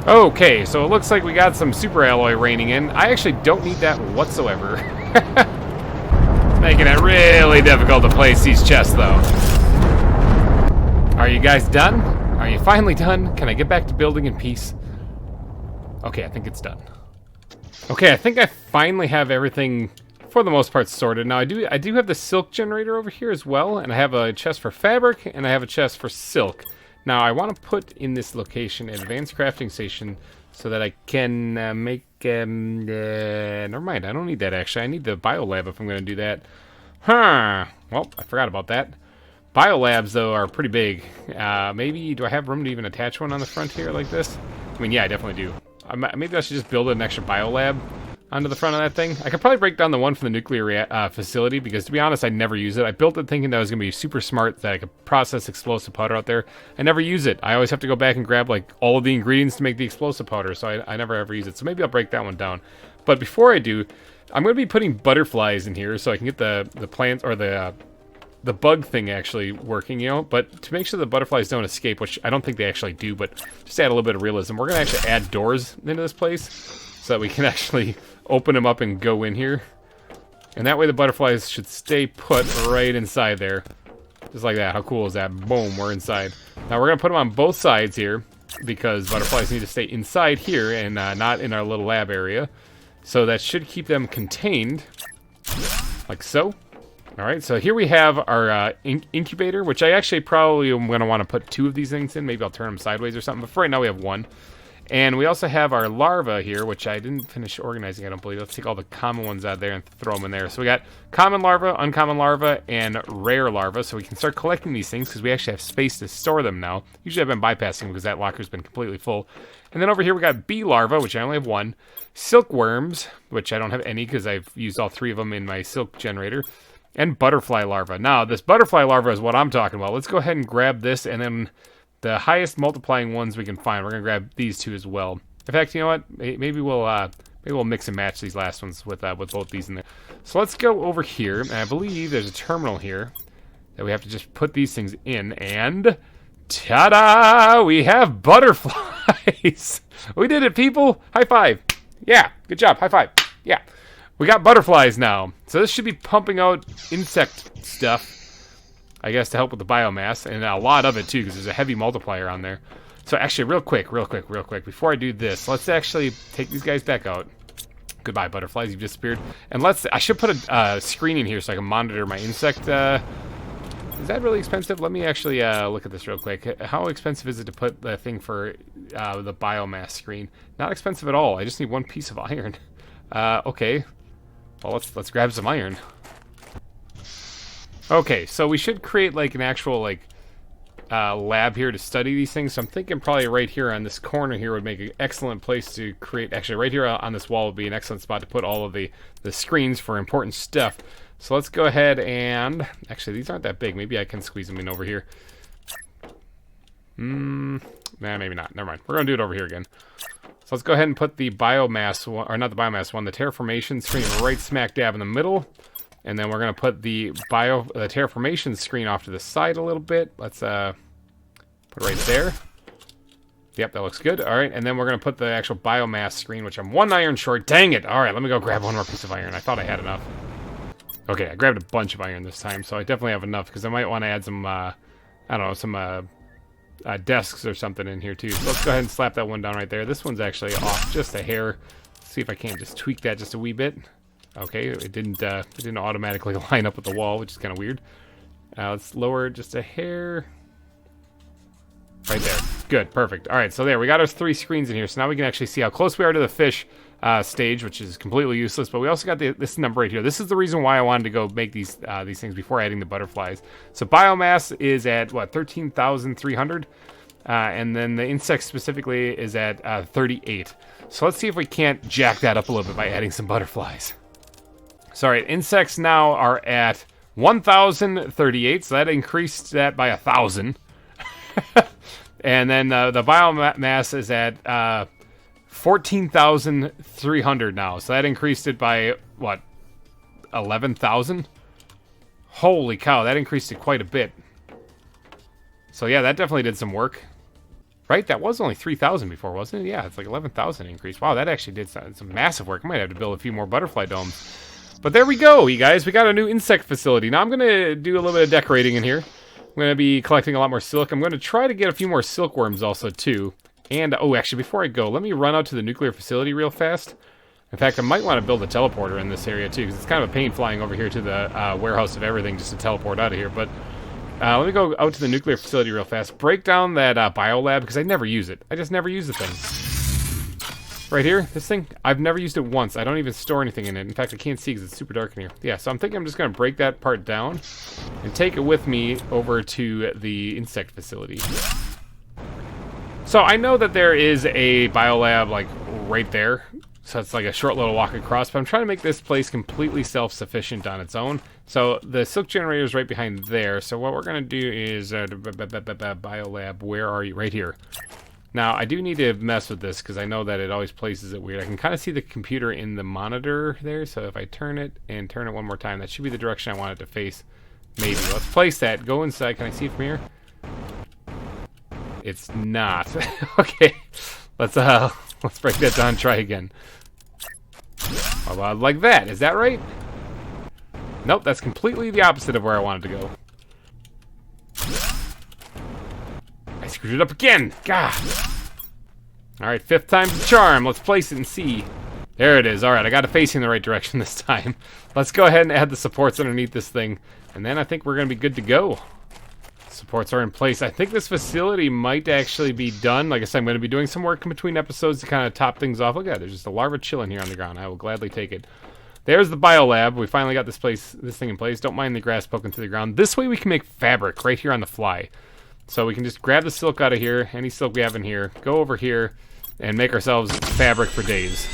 Okay, so it looks like we got some super alloy raining in. I actually don't need that whatsoever. It's making it really difficult to place these chests, though. Are you guys done? Are you finally done? Can I get back to building in peace? Okay, I think it's done. Okay, I think I finally have everything, for the most part, sorted. Now, I do have the silk generator over here as well, and I have a chest for fabric, and I have a chest for silk. Now, I want to put in this location an advanced crafting station so that I can make... never mind, I don't need that, actually. I need the biolab if I'm going to do that. Huh. Well, I forgot about that. Biolabs, though, are pretty big. Maybe, do I have room to even attach one on the front here like this? I mean, yeah, I definitely do. Maybe I should just build an extra biolab onto the front of that thing. I could probably break down the one from the nuclear facility, because to be honest, I never use it. I built it thinking that it was going to be super smart, that I could process explosive powder out there. I never use it. I always have to go back and grab like all of the ingredients to make the explosive powder, so I never ever use it. So maybe I'll break that one down. But before I do, I'm going to be putting butterflies in here so I can get the plants, or the bug thing actually working, you know, but to make sure the butterflies don't escape, which I don't think they actually do, but just add a little bit of realism, we're going to actually add doors into this place so that we can actually open them up and go in here. And that way the butterflies should stay put right inside there. Just like that. How cool is that? Boom, we're inside. Now we're going to put them on both sides here because butterflies need to stay inside here and not in our little lab area. So that should keep them contained, like so. Alright, so here we have our incubator, which I actually probably am going to want to put two of these things in. Maybe I'll turn them sideways or something, but for right now we have one. And we also have our larvae here, which I didn't finish organizing, I don't believe. Let's take all the common ones out of there and throw them in there. So we got common larvae, uncommon larvae, and rare larvae. So we can start collecting these things because we actually have space to store them now. Usually I've been bypassing them because that locker's been completely full. And then over here we got bee larvae, which I only have one. Silkworms, which I don't have any because I've used all three of them in my silk generator. And butterfly larva. Now, this butterfly larva is what I'm talking about. Let's go ahead and grab this, and then the highest multiplying ones we can find. We're gonna grab these two as well. In fact, you know what? Maybe we'll mix and match these last ones with both these in there. So let's go over here, and I believe there's a terminal here that we have to just put these things in, and ta-da! We have butterflies. We did it, people! High five! Yeah, good job. High five. Yeah. We got butterflies now. So this should be pumping out insect stuff, I guess, to help with the biomass. And a lot of it, too, because there's a heavy multiplier on there. So actually, real quick, before I do this, let's actually take these guys back out. Goodbye, butterflies, you've disappeared. And I should put a screen in here so I can monitor my insect. Is that really expensive? Let me actually look at this real quick. How expensive is it to put the thing for the biomass screen? Not expensive at all. I just need one piece of iron. Okay. Well, let's grab some iron. Okay, so we should create like an actual like lab here to study these things. So I'm thinking probably right here on this corner here would make an excellent place to create. Actually, right here on this wall would be an excellent spot to put all of the screens for important stuff. So let's go ahead and... Actually, these aren't that big. Maybe I can squeeze them in over here. Nah, maybe not. Never mind. We're going to do it over here again. So let's go ahead and put the biomass... Or not the biomass one. The terraformation screen right smack dab in the middle. And then we're going to put the terraformation screen off to the side a little bit. Let's put it right there. Yep, that looks good. All right, and then we're going to put the actual biomass screen, which I'm 1 iron short. Dang it! All right, let me go grab one more piece of iron. I thought I had enough. Okay, I grabbed a bunch of iron this time, so I definitely have enough, because I might want to add some, I don't know, some desks or something in here, too. So let's go ahead and slap that one down right there. This one's actually off just a hair. Let's see if I can't just tweak that just a wee bit. Okay, it didn't automatically line up with the wall, which is kind of weird. Let's lower it just a hair. Right there. Good, perfect. All right, so there, we got our 3 screens in here, so now we can actually see how close we are to the fish stage, which is completely useless, but we also got this number right here. This is the reason why I wanted to go make these things before adding the butterflies. So biomass is at, what, 13,300? And then the insect specifically is at 38. So let's see if we can't jack that up a little bit by adding some butterflies. So, all right, insects now are at 1,038, so that increased that by 1,000. And then the biomass is at 14,300 now, so that increased it by, what, 11,000? Holy cow, that increased it quite a bit. So yeah, that definitely did some work. Right, that was only 3,000 before, wasn't it? Yeah, it's like 11,000 increase. Wow, that actually did some massive work. I might have to build a few more butterfly domes. But there we go, you guys. We got a new insect facility. Now I'm going to do a little bit of decorating in here. I'm going to be collecting a lot more silk. I'm going to try to get a few more silkworms also, too. And, oh, actually, before I go, let me run out to the nuclear facility real fast. In fact, I might want to build a teleporter in this area, too, because it's kind of a pain flying over here to the warehouse of everything just to teleport out of here. But let me go out to the nuclear facility real fast. Break down that biolab, because I never use it. I just never use the thing. Right here, this thing, I've never used it once. I don't even store anything in it. In fact, I can't see because it's super dark in here. Yeah, so I'm thinking I'm just going to break that part down and take it with me over to the insect facility. So I know that there is a biolab, like, right there. So it's like a short little walk across, but I'm trying to make this place completely self-sufficient on its own. So the silk generator is right behind there. So what we're going to do is, biolab, where are you? Right here. Now, I do need to mess with this because I know that it always places it weird. I can kind of see the computer in the monitor there, so if I turn it and turn it one more time, that should be the direction I want it to face. Maybe. Let's place that. Go inside. Can I see it from here? It's not. Okay. Let's break that down and try again. How about like that? Is that right? Nope, that's completely the opposite of where I wanted to go. I screwed it up again! God! Alright, 5th time's the charm. Let's place it and see. There it is. Alright, I got it facing the right direction this time. Let's go ahead and add the supports underneath this thing. And then I think we're going to be good to go. Supports are in place. I think this facility might actually be done. Like I said, I'm going to be doing some work in between episodes to kind of top things off. Look at that. There's just a larva chilling here on the ground. I will gladly take it. There's the biolab. We finally got this thing in place. Don't mind the grass poking through the ground. This way we can make fabric right here on the fly. So we can just grab the silk out of here, any silk we have in here, go over here, and make ourselves fabric for days.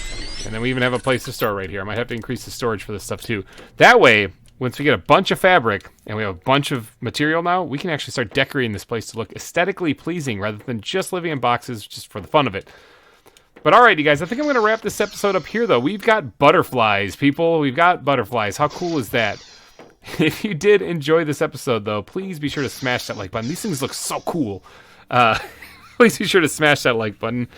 And then we even have a place to store right here. I might have to increase the storage for this stuff too. That way, once we get a bunch of fabric, and we have a bunch of material now, we can actually start decorating this place to look aesthetically pleasing rather than just living in boxes just for the fun of it. But alright, you guys, I think I'm going to wrap this episode up here, though. We've got butterflies, people. We've got butterflies. How cool is that? If you did enjoy this episode, though, please be sure to smash that like button. These things look so cool. Please be sure to smash that like button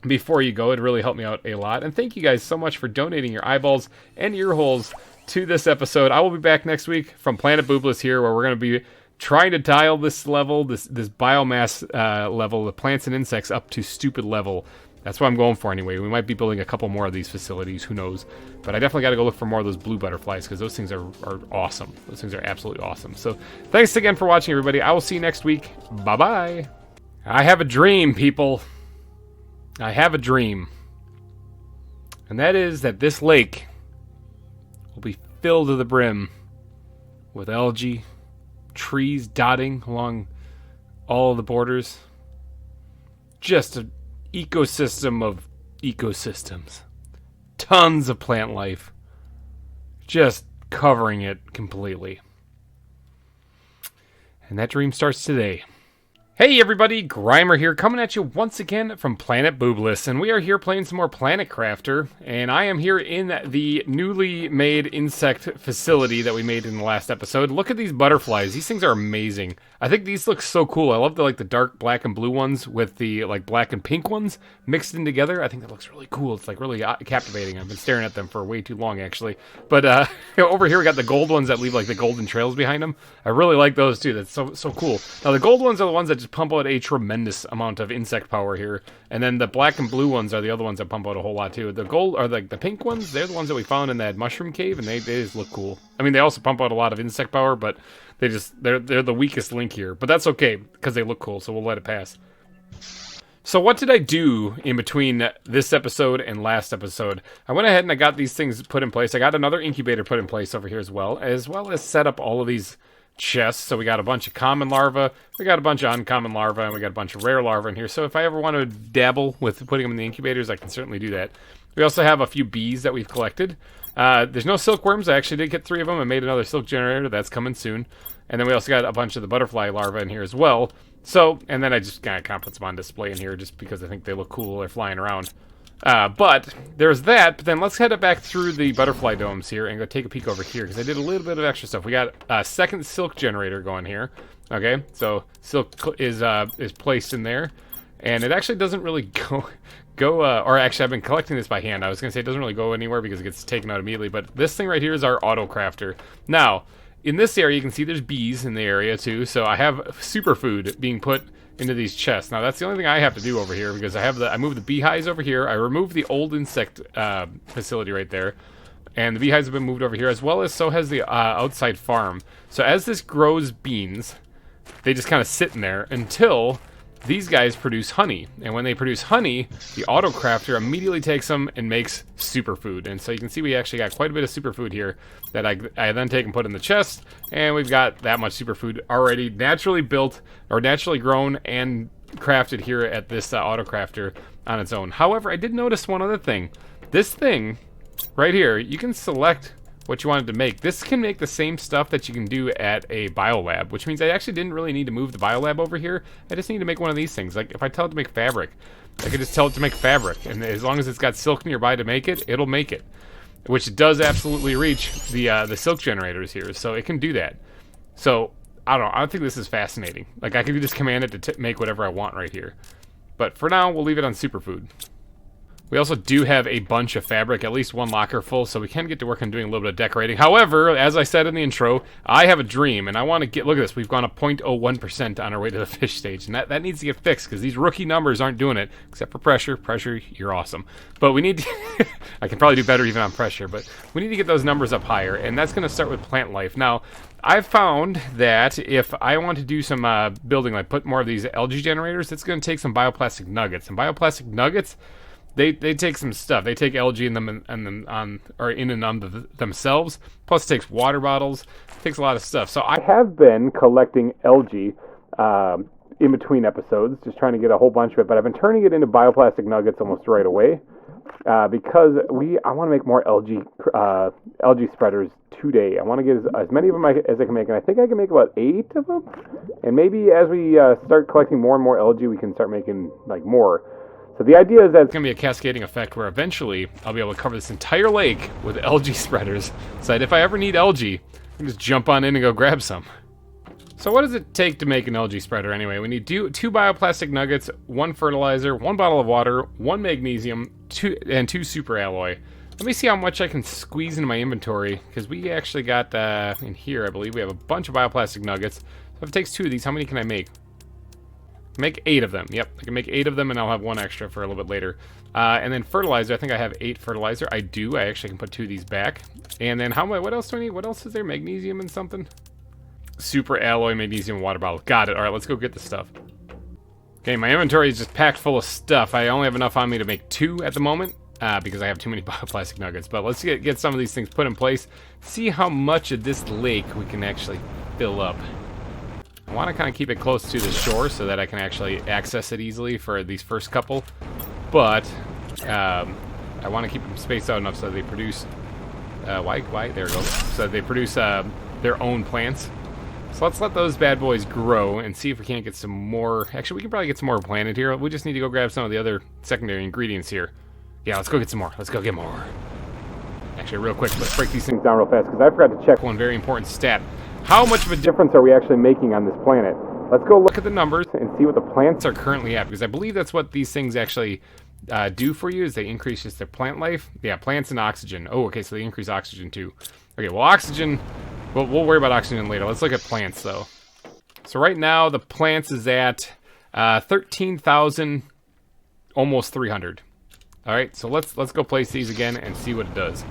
before you go. It really helped me out a lot. And thank you guys so much for donating your eyeballs and ear holes to this episode. I will be back next week from Planet Boobless here, where we're going to be trying to dial this level, this biomass level, the plants and insects up to stupid level. That's what I'm going for anyway. We might be building a couple more of these facilities, who knows. But I definitely got to go look for more of those blue butterflies, because those things are awesome. Those things are absolutely awesome. So thanks again for watching, everybody. I will see you next week. Bye-bye. I have a dream, people. I have a dream. And that is that this lake will be filled to the brim with algae, trees dotting along all of the borders. Just an ecosystem of ecosystems. Tons of plant life. Just covering it completely. And that dream starts today. Hey everybody, GReimer here, coming at you once again from Planet Boobless, and we are here playing some more Planet Crafter, and I am here in the newly made insect facility that we made in the last episode. Look at these butterflies. These things are amazing. I think these look so cool. I love the dark black and blue ones with the black and pink ones mixed in together. I think that looks really cool. It's really captivating. I've been staring at them for way too long, actually. But over here we got the gold ones that leave the golden trails behind them. I really like those too. That's so cool. Now the gold ones are the ones that just pump out a tremendous amount of insect power here, and then the black and blue ones are the other ones that pump out a whole lot too. The gold or the pink ones, they're the ones that we found in that mushroom cave, and they just look cool. I mean, they also pump out a lot of insect power, but they're the weakest link here. But that's okay because they look cool, so we'll let it pass. So what did I do in between this episode and last episode? I went ahead and I got these things put in place. I got another incubator put in place over here as well as set up all of these chests. So we got a bunch of common larvae, we got a bunch of uncommon larvae, and we got a bunch of rare larvae in here. So if I ever want to dabble with putting them in the incubators, I can certainly do that. We also have a few bees that we've collected. There's no silkworms. I actually did get 3 of them. I made another silk generator. That's coming soon. And then we also got a bunch of the butterfly larvae in here as well. So, and then I just kind of put some on display in here just because I think they look cool. They're flying around. But there's that. But then let's head back through the butterfly domes here and go take a peek over here, because I did a little bit of extra stuff. We got a second silk generator going here. Okay, so silk is placed in there, and it actually doesn't really or actually I've been collecting this by hand. I was gonna say it doesn't really go anywhere because it gets taken out immediately. But this thing right here is our auto crafter. Now, in this area, you can see there's bees in the area too. So I have superfood being put into these chests. Now that's the only thing I have to do over here, because I moved the beehives over here. I removed the old insect facility right there, and the beehives have been moved over here, as well as so has the outside farm. So as this grows beans, they just kind of sit in there until these guys produce honey. And when they produce honey, the auto crafter immediately takes them and makes superfood. And so you can see we actually got quite a bit of superfood here that I then take and put in the chest, and we've got that much superfood already naturally built or naturally grown and crafted here at this auto crafter on its own. However, I did notice one other thing. This thing right here, you can select what you wanted to make. This can make the same stuff that you can do at a biolab, which means I actually didn't really need to move the biolab over here. I just need to make one of these things. Like if I tell it to make fabric, I could just tell it to make fabric, and as long as it's got silk nearby to make it, it'll make it, which does absolutely reach the silk generators here, so it can do that. So I don't know, I think this is fascinating. Like I could just command it to make whatever I want right here. But for now, we'll leave it on superfood. We also do have a bunch of fabric, at least one locker full, so we can get to work on doing a little bit of decorating. However, as I said in the intro, I have a dream, and I want to get, look at this, we've gone up 0.01% on our way to the fish stage, and that needs to get fixed, because these rookie numbers aren't doing it, except for pressure. Pressure, you're awesome. But we need to, I can probably do better even on pressure, but we need to get those numbers up higher, and that's going to start with plant life. Now, I've found that if I want to do some building, like put more of these algae generators, it's going to take some bioplastic nuggets, and bioplastic nuggets, They take some stuff. They take algae in them and on themselves. Plus, it takes water bottles. It takes a lot of stuff. So I have been collecting algae in between episodes, just trying to get a whole bunch of it. But I've been turning it into bioplastic nuggets almost right away because I want to make more algae spreaders today. I want to get as many of them as I can make, and I think I can make about 8 of them. And maybe as we start collecting more and more algae, we can start making more. So the idea is that it's going to be a cascading effect where eventually I'll be able to cover this entire lake with algae spreaders, so that if I ever need algae, I can just jump on in and go grab some. So what does it take to make an algae spreader anyway? We need 2 bioplastic nuggets, 1 fertilizer, 1 bottle of water, 1 magnesium, 2 super alloy. Let me see how much I can squeeze into my inventory, because we actually got, in here I believe, we have a bunch of bioplastic nuggets. So If it takes 2 of these, how many can I make? Make 8 of them. Yep, I can make 8 of them, and I'll have 1 extra for a little bit later. And then fertilizer, I think I have 8 fertilizer. I do. I actually can put 2 of these back. And then what else do I need? What else is there? Magnesium and something? Super alloy, magnesium, water bottle. Got it. All right, let's go get the stuff. Okay, my inventory is just packed full of stuff. I only have enough on me to make 2 at the moment because I have too many bioplastic nuggets. But let's get some of these things put in place. See how much of this lake we can actually fill up. I want to kind of keep it close to the shore so that I can actually access it easily for these first couple. But I want to keep them spaced out enough so they produce... why? There we go. So they produce their own plants. So let's let those bad boys grow and see if we can't get some more... Actually, we can probably get some more planted here. We just need to go grab some of the other secondary ingredients here. Yeah, let's go get some more. Let's go get more. Actually, real quick, let's break these things down real fast because I forgot to check one very important stat. How much of a difference are we actually making on this planet? Let's go look at the numbers and see what the plants are currently at, because I believe that's what these things actually do for you, is they increase just their plant life. Yeah, plants and oxygen. Oh, okay, so they increase oxygen too. Okay, well, oxygen, we'll worry about oxygen later. Let's look at plants, though. So right now, the plants is at 13,000, almost 300. All right, so let's go place these again and see what it does.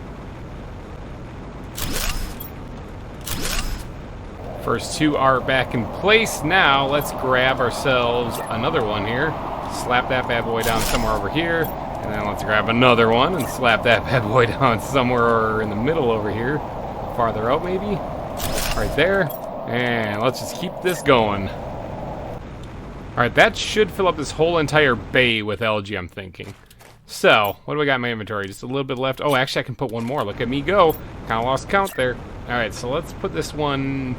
First 2 are back in place. Now let's grab ourselves another one here. Slap that bad boy down somewhere over here. And then let's grab another one and slap that bad boy down somewhere in the middle over here. Farther out maybe. Right there. And let's just keep this going. Alright, that should fill up this whole entire bay with algae, I'm thinking. So, what do we got in my inventory? Just a little bit left. Oh, actually I can put one more. Look at me go. Kind of lost count there. Alright, so let's put this one...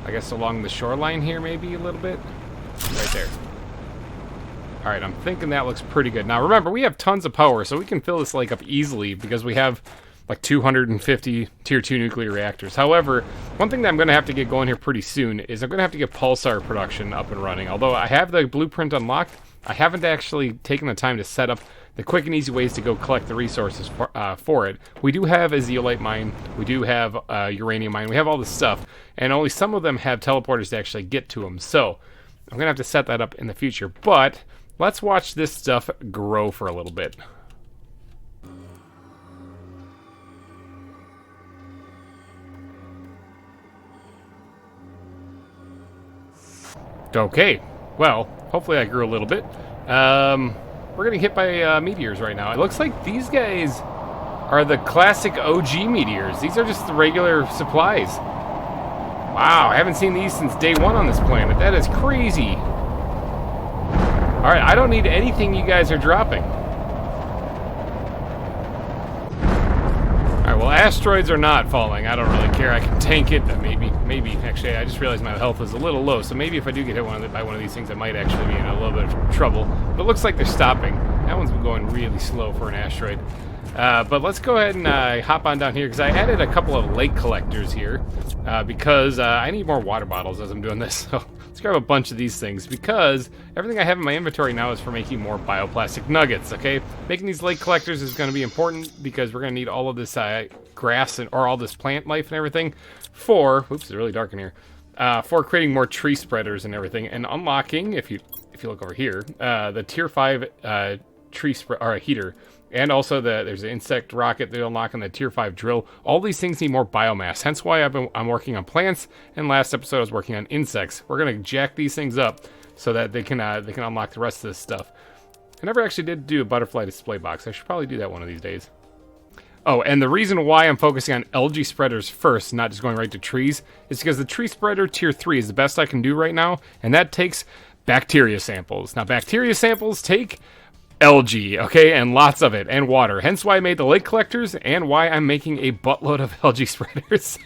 I guess along the shoreline here, maybe a little bit. Right there. Alright, I'm thinking that looks pretty good. Now, remember, we have tons of power, so we can fill this lake up easily because we have like 250 Tier 2 nuclear reactors. However, one thing that I'm going to have to get going here pretty soon is I'm going to have to get pulsar production up and running. Although I have the blueprint unlocked, I haven't actually taken the time to set up the quick and easy ways to go collect the resources for it. We do have a zeolite mine, we do have a uranium mine, we have all this stuff, and only some of them have teleporters to actually get to them. So I'm gonna have to set that up in the future, but let's watch this stuff grow for a little bit. Okay, well, hopefully I grew a little bit. We're getting hit by meteors right now. It looks like these guys are the classic OG meteors. These are just the regular supplies. Wow, I haven't seen these since day 1 on this planet. That is crazy. Alright, I don't need anything you guys are dropping. Alright, well, asteroids are not falling. I don't really care. I can tank it. Maybe. Actually, I just realized my health is a little low, so maybe if I do get hit by one of these things, I might actually be in a little bit of trouble. But it looks like they're stopping. That one's been going really slow for an asteroid. But let's go ahead and hop on down here, because I added a couple of lake collectors here, because I need more water bottles as I'm doing this. So let's grab a bunch of these things, because everything I have in my inventory now is for making more bioplastic nuggets, okay? Making these lake collectors is going to be important, because we're going to need all of this grass or all this plant life and everything for, oops, it's really dark in here, for creating more tree spreaders and everything, and unlocking, if you look over here, the tier 5 tree heater. And also there's an insect rocket that unlock on the tier 5 drill. All these things need more biomass. Hence why I'm working on plants. And last episode I was working on insects. We're gonna jack these things up so that they can unlock the rest of this stuff. I never actually did do a butterfly display box. I should probably do that one of these days. Oh, and the reason why I'm focusing on algae spreaders first, not just going right to trees, is because the tree spreader tier 3 is the best I can do right now, and that takes bacteria samples. Now, bacteria samples take algae, okay, and lots of it, and water. Hence why I made the lake collectors, and why I'm making a buttload of algae spreaders,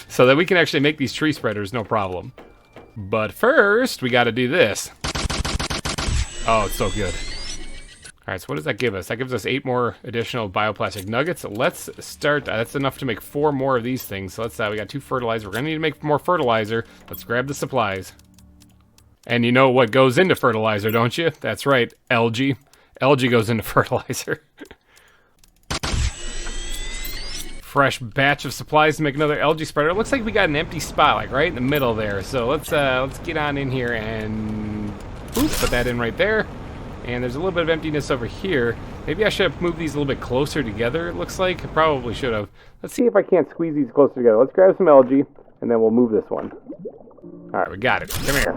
so that we can actually make these tree spreaders, no problem. But first, we gotta do this. Oh, it's so good. Alright, so what does that give us? That gives us 8 more additional bioplastic nuggets. Let's start, that's enough to make 4 more of these things. So let's, we got 2 fertilizer. We're gonna need to make more fertilizer. Let's grab the supplies. And you know what goes into fertilizer, don't you? That's right, algae. Algae goes into fertilizer. fresh batch of supplies to make another algae spreader. It looks like we got an empty spot, like right in the middle there. So let's get on in here and put that in right there. And there's a little bit of emptiness over here. Maybe I should have moved these a little bit closer together, it looks like. I probably should have. Let's see if I can't squeeze these closer together. Let's grab some algae, and then we'll move this one. Alright, we got it. Come here.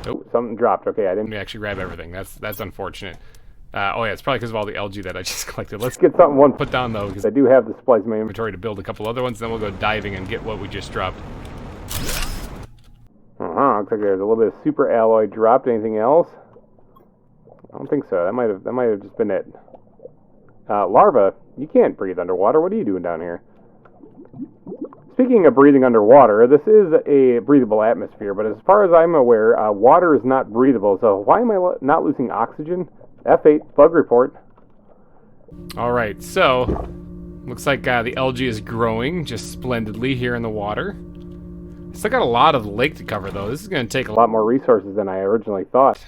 Oh, something dropped. Okay, I didn't actually grab everything. That's unfortunate. Oh yeah, it's probably because of all the algae that I just collected. Let's get something put down, though, because I do have the supplies in my inventory to build a couple other ones, then we'll go diving and get what we just dropped. Looks like there's a little bit of super alloy dropped. Anything else? I don't think so. That might have just been it. Larva, you can't breathe underwater. What are you doing down here? Speaking of breathing underwater, this is a breathable atmosphere, but as far as I'm aware, water is not breathable. So why am I not losing oxygen? F8, bug report. Alright, so looks like the algae is growing just splendidly here in the water. Still got a lot of the lake to cover, though. This is going to take a lot more resources than I originally thought.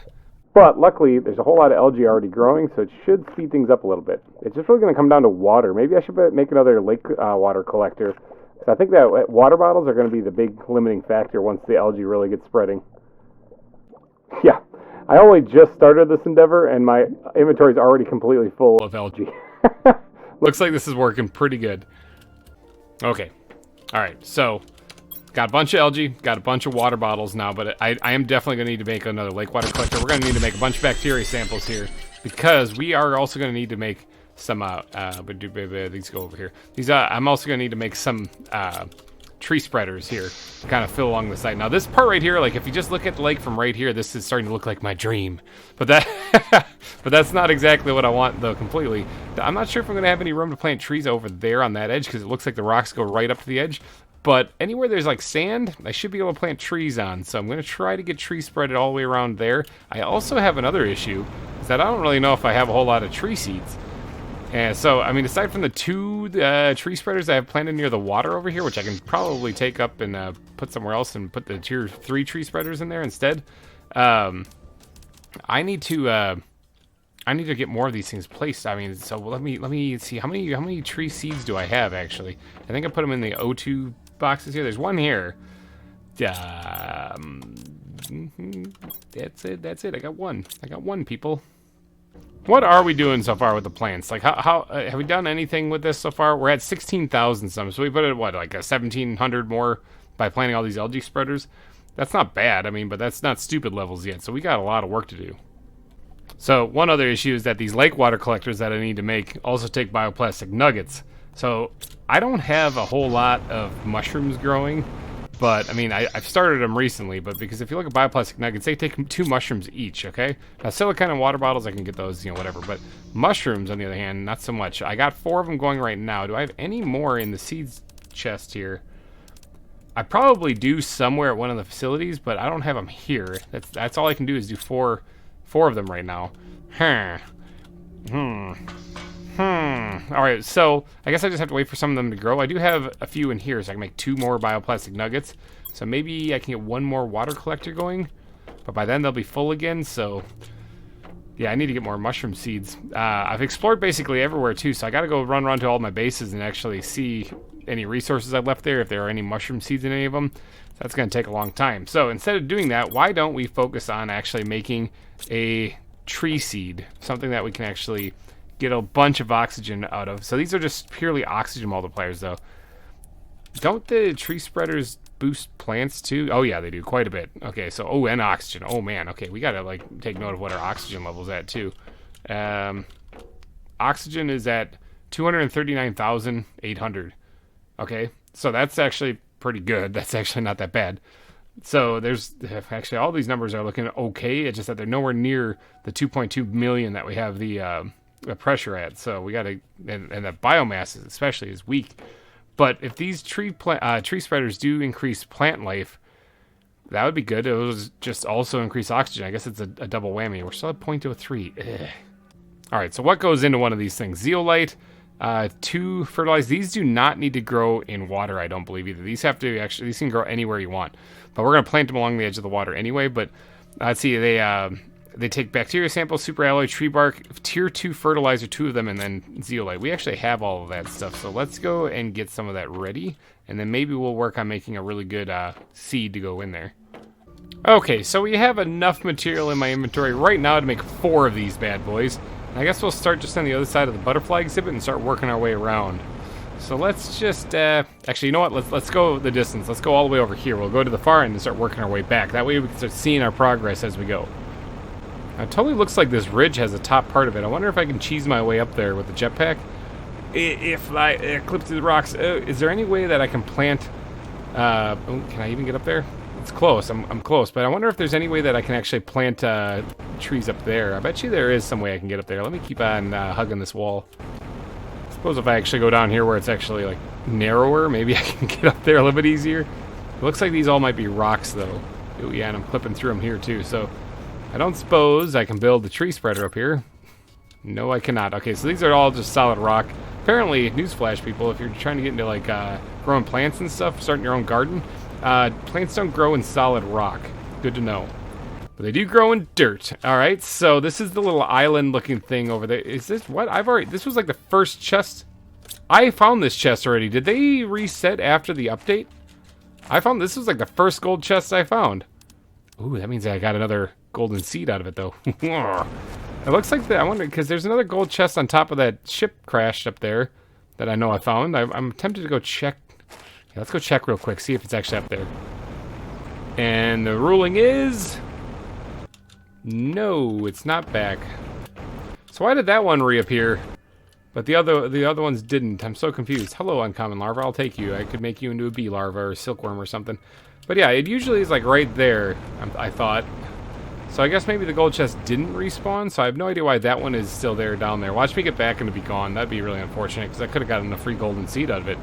But luckily, there's a whole lot of algae already growing, so it should speed things up a little bit. It's just really going to come down to water. Maybe I should make another lake water collector. So I think that water bottles are going to be the big limiting factor once the algae really gets spreading. Yeah, I only just started this endeavor, and my inventory is already completely full of algae. Looks like this is working pretty good. Okay. All right, so got a bunch of algae, got a bunch of water bottles now, but I am definitely going to need to make another lake water collector. We're going to need to make a bunch of bacteria samples here, because we are also going to need to make some, these go over here. I'm also going to need to make some tree spreaders here to kind of fill along the side. Now this part right here, like if you just look at the lake from right here, this is starting to look like my dream. But but that's not exactly what I want, though, completely. I'm not sure if I'm going to have any room to plant trees over there on that edge, because it looks like the rocks go right up to the edge. But anywhere there's like sand, I should be able to plant trees on. So I'm going to try to get trees spread all the way around there. I also have another issue, is that I don't really know if I have a whole lot of tree seeds. And so, I mean, aside from the 2 tree spreaders I have planted near the water over here, which I can probably take up and put somewhere else and put the tier 3 tree spreaders in there instead, I need to get more of these things placed. I mean, so let me see how many tree seeds do I have actually. I think I put them in the O2 boxes here. There's one here. That's it. I got one, people. What are we doing so far with the plants? Like, how have we done anything with this so far? We're at 16,000 some, so we put it, what, like a 1,700 more by planting all these algae spreaders? That's not bad, I mean, but that's not stupid levels yet, so we got a lot of work to do. So, one other issue is that these lake water collectors that I need to make also take bioplastic nuggets. So, I don't have a whole lot of mushrooms growing, but, I mean, I've started them recently, but because if you look at bioplastic nuggets, they take 2 mushrooms each, okay? Now, silicone and water bottles, I can get those, you know, whatever, but mushrooms, on the other hand, not so much. I got 4 of them going right now. Do I have any more in the seeds chest here? I probably do somewhere at one of the facilities, but I don't have them here. That's all I can do is do 4 of them right now. Alright, so I guess I just have to wait for some of them to grow. I do have a few in here, so I can make 2 more bioplastic nuggets. So maybe I can get 1 more water collector going. But by then they'll be full again, so yeah, I need to get more mushroom seeds. I've explored basically everywhere too, so I gotta go run around to all my bases and actually see any resources I've left there, if there are any mushroom seeds in any of them. That's gonna take a long time. So instead of doing that, why don't we focus on actually making a tree seed? Something that we can actually get a bunch of oxygen out of. So these are just purely oxygen multipliers, though. Don't the tree spreaders boost plants too? Oh yeah, they do quite a bit. Okay, so and oxygen. Oh man, okay, we gotta like take note of what our oxygen level's at too. Oxygen is at 239,800. Okay, so that's actually pretty good. That's actually not that bad. So there's actually all these numbers are looking okay. It's just that they're nowhere near the 2.2 million that we have the pressure at. So we gotta, and the biomass especially is weak. But if these tree spreaders do increase plant life, that would be good. It would just also increase oxygen. I guess it's a double whammy. We're still at 0.03. All right, so what goes into one of these things? Zeolite, 2 fertilized. These do not need to grow in water, I don't believe either. These have to actually, these can grow anywhere you want. But we're gonna plant them along the edge of the water anyway. But let's see, They take bacteria samples, super alloy, tree bark, tier 2 fertilizer, 2 of them, and then zeolite. We actually have all of that stuff, so let's go and get some of that ready, and then maybe we'll work on making a really good seed to go in there. Okay, so we have enough material in my inventory right now to make 4 of these bad boys. And I guess we'll start just on the other side of the butterfly exhibit and start working our way around. So let's just, actually, you know what? Let's go the distance. Let's go all the way over here. We'll go to the far end and start working our way back. That way we can start seeing our progress as we go. Now, it totally looks like this ridge has a top part of it. I wonder if I can cheese my way up there with the jetpack. If I clip through the rocks, is there any way that I can plant, can I even get up there? It's close. I'm close, but I wonder if there's any way that I can actually plant trees up there. I bet you there is some way I can get up there. Let me keep on hugging this wall. I suppose if I actually go down here where it's actually like narrower, maybe I can get up there a little bit easier. It looks like these all might be rocks though. Ooh, yeah, and I'm clipping through them here too. So I don't suppose I can build the tree spreader up here. No, I cannot. Okay, so these are all just solid rock. Apparently, newsflash people, if you're trying to get into like growing plants and stuff, starting your own garden, plants don't grow in solid rock. Good to know. But they do grow in dirt. Alright, so this is the little island looking thing over there. Is this what? This was like the first chest. I found this chest already. Did they reset after the update? I found this was like the first gold chest I found. Ooh, that means I got another golden seed out of it though. It looks like that. I wonder, because there's another gold chest on top of that ship crashed up there that I know I found. I'm tempted to go check. Yeah, let's go check real quick, see if it's actually up there. And the ruling is... no, it's not back. So why did that one reappear, but the other ones didn't? I'm so confused. Hello, uncommon larva. I'll take you. I could make you into a bee larva or a silkworm or something. But yeah, it usually is like right there, I thought. So I guess maybe the gold chest didn't respawn, so I have no idea why that one is still there down there. Watch me get back and it'll be gone. That'd be really unfortunate, because I could have gotten a free golden seed out of it.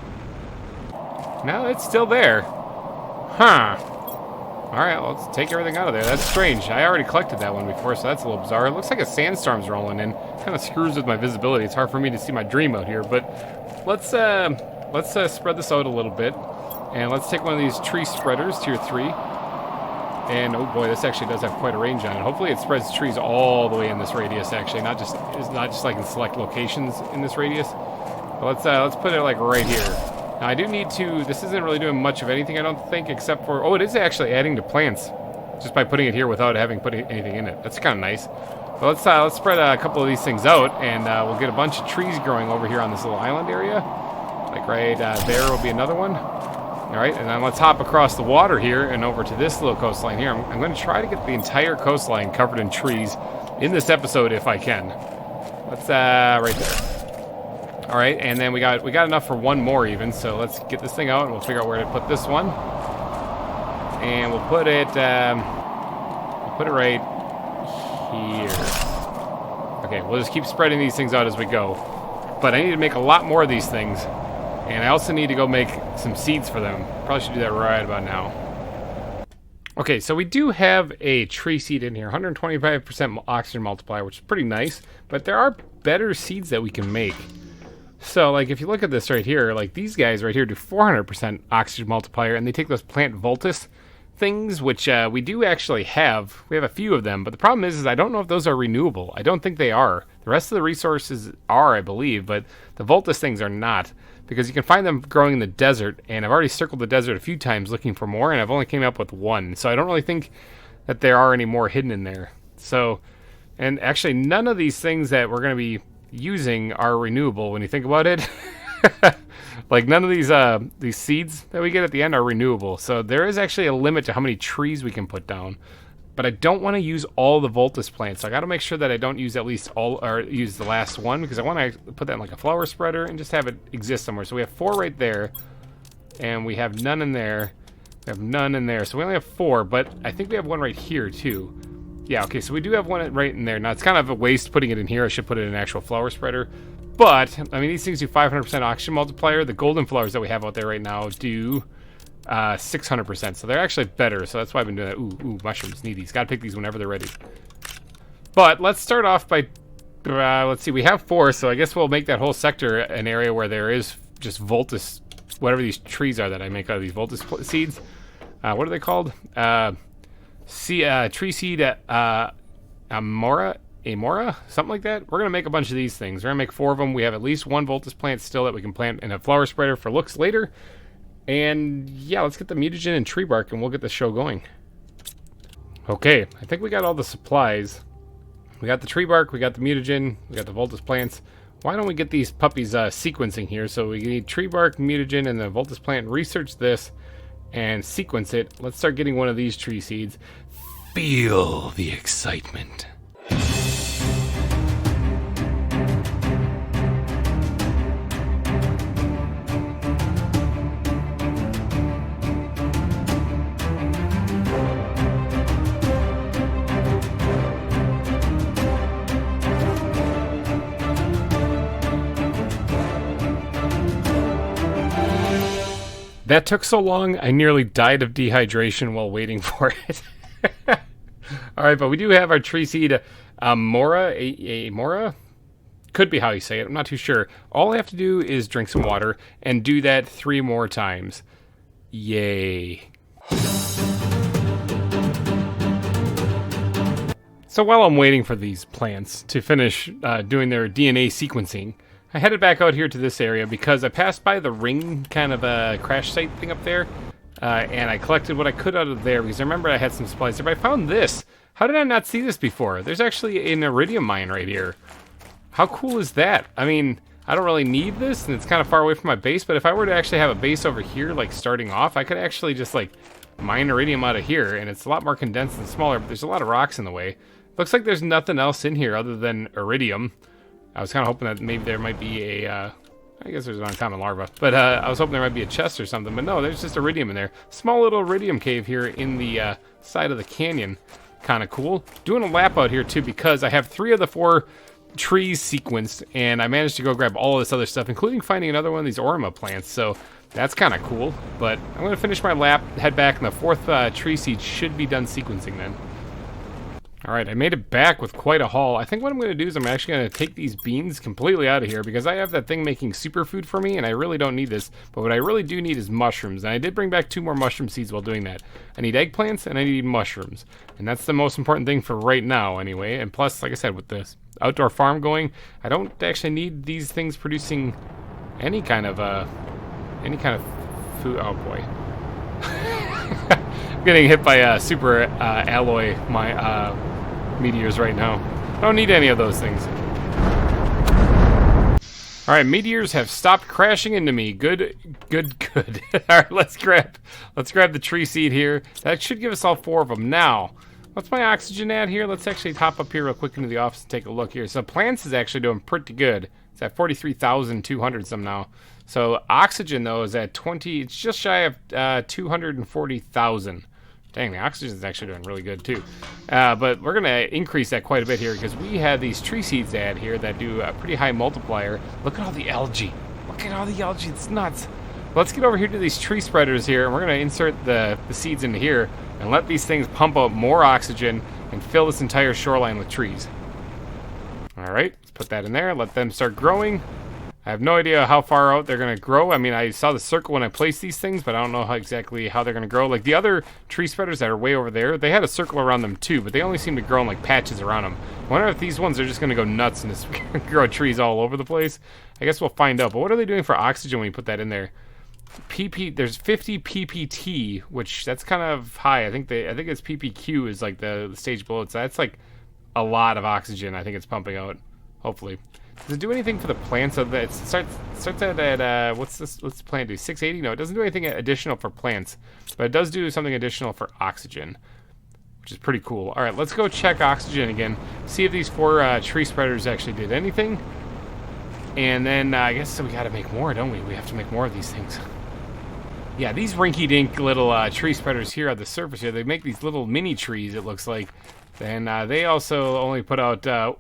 No, it's still there. Huh. Alright, well, let's take everything out of there. That's strange. I already collected that one before, so that's a little bizarre. It looks like a sandstorm's rolling in. Kind of screws with my visibility. It's hard for me to see my dream out here, but let's spread this out a little bit. And let's take one of these tree spreaders, tier 3. And oh boy, this actually does have quite a range on it. Hopefully it spreads trees all the way in this radius, actually. It's not just like in select locations in this radius. But let's put it like right here. Now I do need to, this isn't really doing much of anything, I don't think, except for, oh, it is actually adding to plants just by putting it here without having put anything in it. That's kind of nice. But let's spread a couple of these things out, and we'll get a bunch of trees growing over here on this little island area. Like right there will be another one. All right, and then let's hop across the water here and over to this little coastline here. I'm going to try to get the entire coastline covered in trees in this episode if I can. Let's right there. All right, and then we got enough for one more even. So let's get this thing out and we'll figure out where to put this one. And we'll put it right here. Okay, we'll just keep spreading these things out as we go. But I need to make a lot more of these things. And I also need to go make some seeds for them. Probably should do that right about now. Okay, so we do have a tree seed in here. 125% oxygen multiplier, which is pretty nice. But there are better seeds that we can make. So, like, if you look at this right here, like, these guys right here do 400% oxygen multiplier. And they take those plant voltus things, which we do actually have. We have a few of them. But the problem is I don't know if those are renewable. I don't think they are. The rest of the resources are, I believe. But the voltus things are not. Because you can find them growing in the desert, and I've already circled the desert a few times looking for more, and I've only came up with one. So I don't really think that there are any more hidden in there. So, and actually none of these things that we're going to be using are renewable when you think about it. Like none of these seeds that we get at the end are renewable. So there is actually a limit to how many trees we can put down. But I don't want to use all the voltus plants. So I got to make sure that I don't use at least all, or use the last one, because I want to put that in like a flower spreader and just have it exist somewhere. So we have 4 right there, and we have none in there. We have none in there. So we only have 4, but I think we have one right here too. Yeah, okay, so we do have one right in there. Now it's kind of a waste putting it in here. I should put it in an actual flower spreader. But, I mean, these things do 500% oxygen multiplier. The golden flowers that we have out there right now do 600%, so they're actually better, so that's why I've been doing that. Ooh, mushrooms, need these. Gotta pick these whenever they're ready. But let's start off by, let's see, we have 4, so I guess we'll make that whole sector an area where there is just voltus, whatever these trees are that I make out of these voltus seeds. What are they called? Tree seed Amora, something like that. We're going to make a bunch of these things. We're going to make 4 of them. We have at least 1 Voltus plant still that we can plant in a flower spreader for looks later. And yeah, let's get the mutagen and tree bark and we'll get the show going. Okay, I think we got all the supplies. We got the tree bark, we got the mutagen, we got the Voltus plants. Why don't we get these puppies sequencing here? So we need tree bark, mutagen, and the Voltus plant. Research this and sequence it. Let's start getting one of these tree seeds. Feel the excitement. That took so long, I nearly died of dehydration while waiting for it. Alright, but we do have our tree seed, Mora? Could be how you say it, I'm not too sure. All I have to do is drink some water, and do that 3 more times. Yay. So while I'm waiting for these plants to finish doing their DNA sequencing, I headed back out here to this area because I passed by the ring kind of a crash site thing up there, and I collected what I could out of there because I remember I had some supplies there, but I found this. How did I not see this before? There's actually an iridium mine right here. How cool is that? I mean, I don't really need this, and it's kind of far away from my base, but if I were to actually have a base over here, like starting off, I could actually just like mine iridium out of here, and it's a lot more condensed and smaller, but there's a lot of rocks in the way. Looks like there's nothing else in here other than iridium. I was kind of hoping that maybe there might be a, I guess there's an uncommon larva, but I was hoping there might be a chest or something, but no, there's just iridium in there. Small little iridium cave here in the side of the canyon. Kind of cool. Doing a lap out here too because I have 3 of the 4 trees sequenced, and I managed to go grab all of this other stuff, including finding another one of these Orima plants, so that's kind of cool. But I'm going to finish my lap, head back, and the 4th tree seed should be done sequencing then. Alright, I made it back with quite a haul. I think what I'm going to do is I'm actually going to take these beans completely out of here because I have that thing making superfood for me and I really don't need this. But what I really do need is mushrooms. And I did bring back 2 more mushroom seeds while doing that. I need eggplants and I need mushrooms. And that's the most important thing for right now anyway. And plus, like I said, with this outdoor farm going, I don't actually need these things producing any kind of food. Oh boy. I'm getting hit by super alloy meteors right now. I don't need any of those things. Alright, meteors have stopped crashing into me. Good. Alright, let's grab the tree seed here. That should give us all 4 of them. Now, what's my oxygen at here? Let's actually hop up here real quick into the office and take a look here. So plants is actually doing pretty good. It's at 43,200 some now. So oxygen though is at 20, it's just shy of 240,000. Dang, the oxygen is actually doing really good too. But we're going to increase that quite a bit here because we have these tree seeds to add here that do a pretty high multiplier. Look at all the algae. Look at all the algae. It's nuts. Let's get over here to these tree spreaders here, and we're going to insert the seeds into here and let these things pump out more oxygen and fill this entire shoreline with trees. All right, let's put that in there. Let them start growing. I have no idea how far out they're going to grow. I mean, I saw the circle when I placed these things, but I don't know exactly how they're going to grow. Like the other tree spreaders that are way over there, they had a circle around them too, but they only seem to grow in like patches around them. I wonder if these ones are just going to go nuts and just grow trees all over the place. I guess we'll find out. But what are they doing for oxygen when you put that in there? There's 50 ppt, which that's kind of high. I think it's ppq is like the stage below it. So that's like a lot of oxygen. I think it's pumping out. Hopefully. Does it do anything for the plants? It starts at what's the plant do? 680? No, it doesn't do anything additional for plants, but it does do something additional for oxygen, which is pretty cool. All right, let's go check oxygen again. See if these 4 tree spreaders actually did anything. And then I guess we got to make more, don't we? We have to make more of these things. Yeah, these rinky-dink little tree spreaders here on the surface here, they make these little mini trees, it looks like. And they also only put out 1.15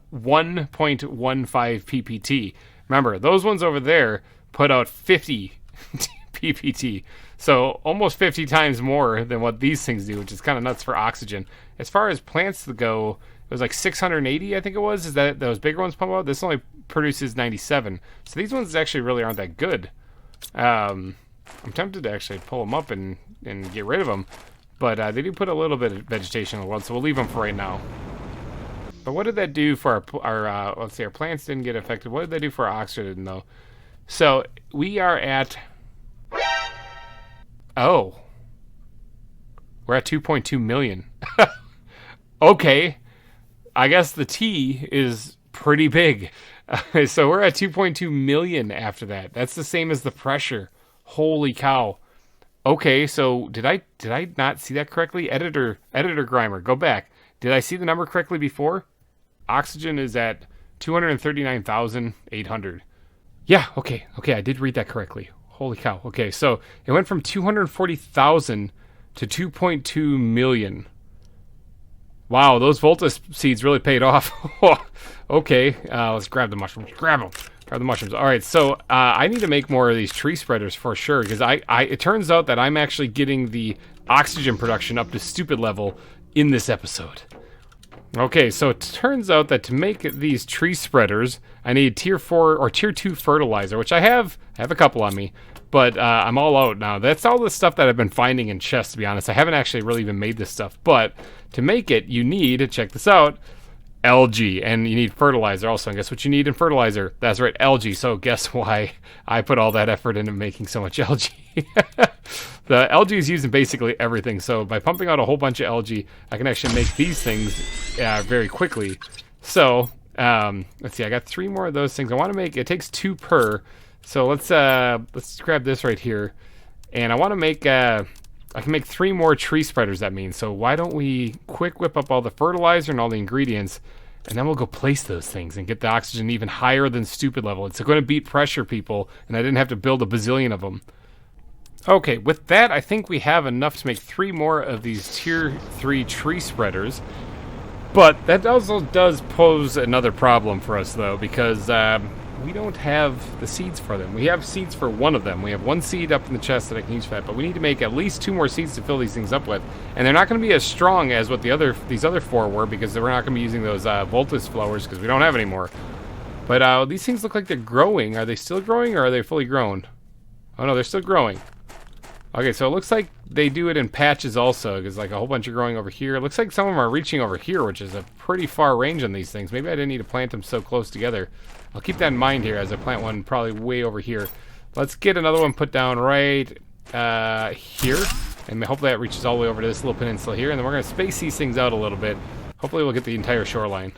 ppt. Remember, those ones over there put out 50 ppt. So almost 50 times more than what these things do, which is kind of nuts for oxygen. As far as plants go, it was like 680, I think it was. Is that those bigger ones pump out? This only produces 97. So these ones actually really aren't that good. I'm tempted to actually pull them up and get rid of them. But they do put a little bit of vegetation in the world, so we'll leave them for right now. But what did that do for our let's see, our plants didn't get affected. What did that do for our oxygen, though? So we are at... Oh. We're at 2.2 million. Okay. I guess the T is pretty big. So we're at 2.2 million after that. That's the same as the pressure. Holy cow. Okay, so did I not see that correctly? Editor GReimer, go back. Did I see the number correctly before? Oxygen is at 239,800. Yeah, okay, I did read that correctly. Holy cow. Okay, so it went from 240,000 to 2.2 million. Wow, those Voltus seeds really paid off. Okay, let's grab the mushrooms. Grab them. Grab the mushrooms. All right, so I need to make more of these tree spreaders for sure, because it turns out that I'm actually getting the oxygen production up to stupid level in this episode. Okay, so it turns out that to make these tree spreaders, I need tier 4 or tier 2 fertilizer, which I have a couple on me, but I'm all out now. That's all the stuff that I've been finding in chests, to be honest. I haven't actually really even made this stuff, but to make it, you need, check this out, algae, and you need fertilizer also. And guess what you need in fertilizer? That's right, algae. So guess why I put all that effort into making so much algae? The algae is used in basically everything. So by pumping out a whole bunch of algae, I can actually make these things very quickly. So let's see, I got 3 more of those things. I want to make, it takes 2 per. So let's grab this right here, and I want to make I can make 3 more tree spreaders, that means. So why don't we quick whip up all the fertilizer and all the ingredients, and then we'll go place those things and get the oxygen even higher than stupid level. It's going to beat pressure, people, and I didn't have to build a bazillion of them. Okay, with that, I think we have enough to make 3 more of these tier 3 tree spreaders. But that also does pose another problem for us, though, because we don't have the seeds for them. We have seeds for 1 of them. We have 1 seed up in the chest that I can use for that, but we need to make at least 2 more seeds to fill these things up with. And they're not going to be as strong as what these other 4 were, because we're not going to be using those Voltus flowers, because we don't have any more. But these things look like they're growing. Are they still growing, or are they fully grown? Oh no, they're still growing. Okay, so it looks like they do it in patches also, because like a whole bunch are growing over here. It looks like some of them are reaching over here, which is a pretty far range on these things. Maybe I didn't need to plant them so close together. I'll keep that in mind here as I plant one probably way over here. Let's get another one put down right here, and hopefully that reaches all the way over to this little peninsula here, and then we're going to space these things out a little bit. Hopefully we'll get the entire shoreline.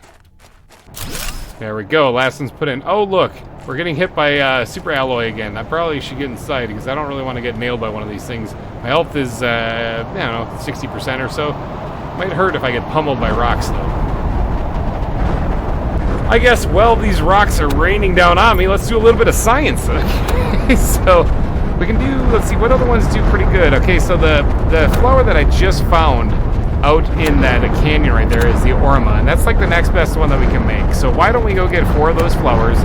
There we go, last one's put in. Oh look, we're getting hit by super alloy again. I probably should get inside because I don't really want to get nailed by one of these things. My health is, I don't know, 60% or so. Might hurt if I get pummeled by rocks though. I guess, well, these rocks are raining down on me. Let's do a little bit of science. Okay, so we can do, let's see, what other ones do pretty good? Okay, so the flower that I just found out in that canyon right there is the Orma, and that's like the next best one that we can make. So why don't we go get 4 of those flowers,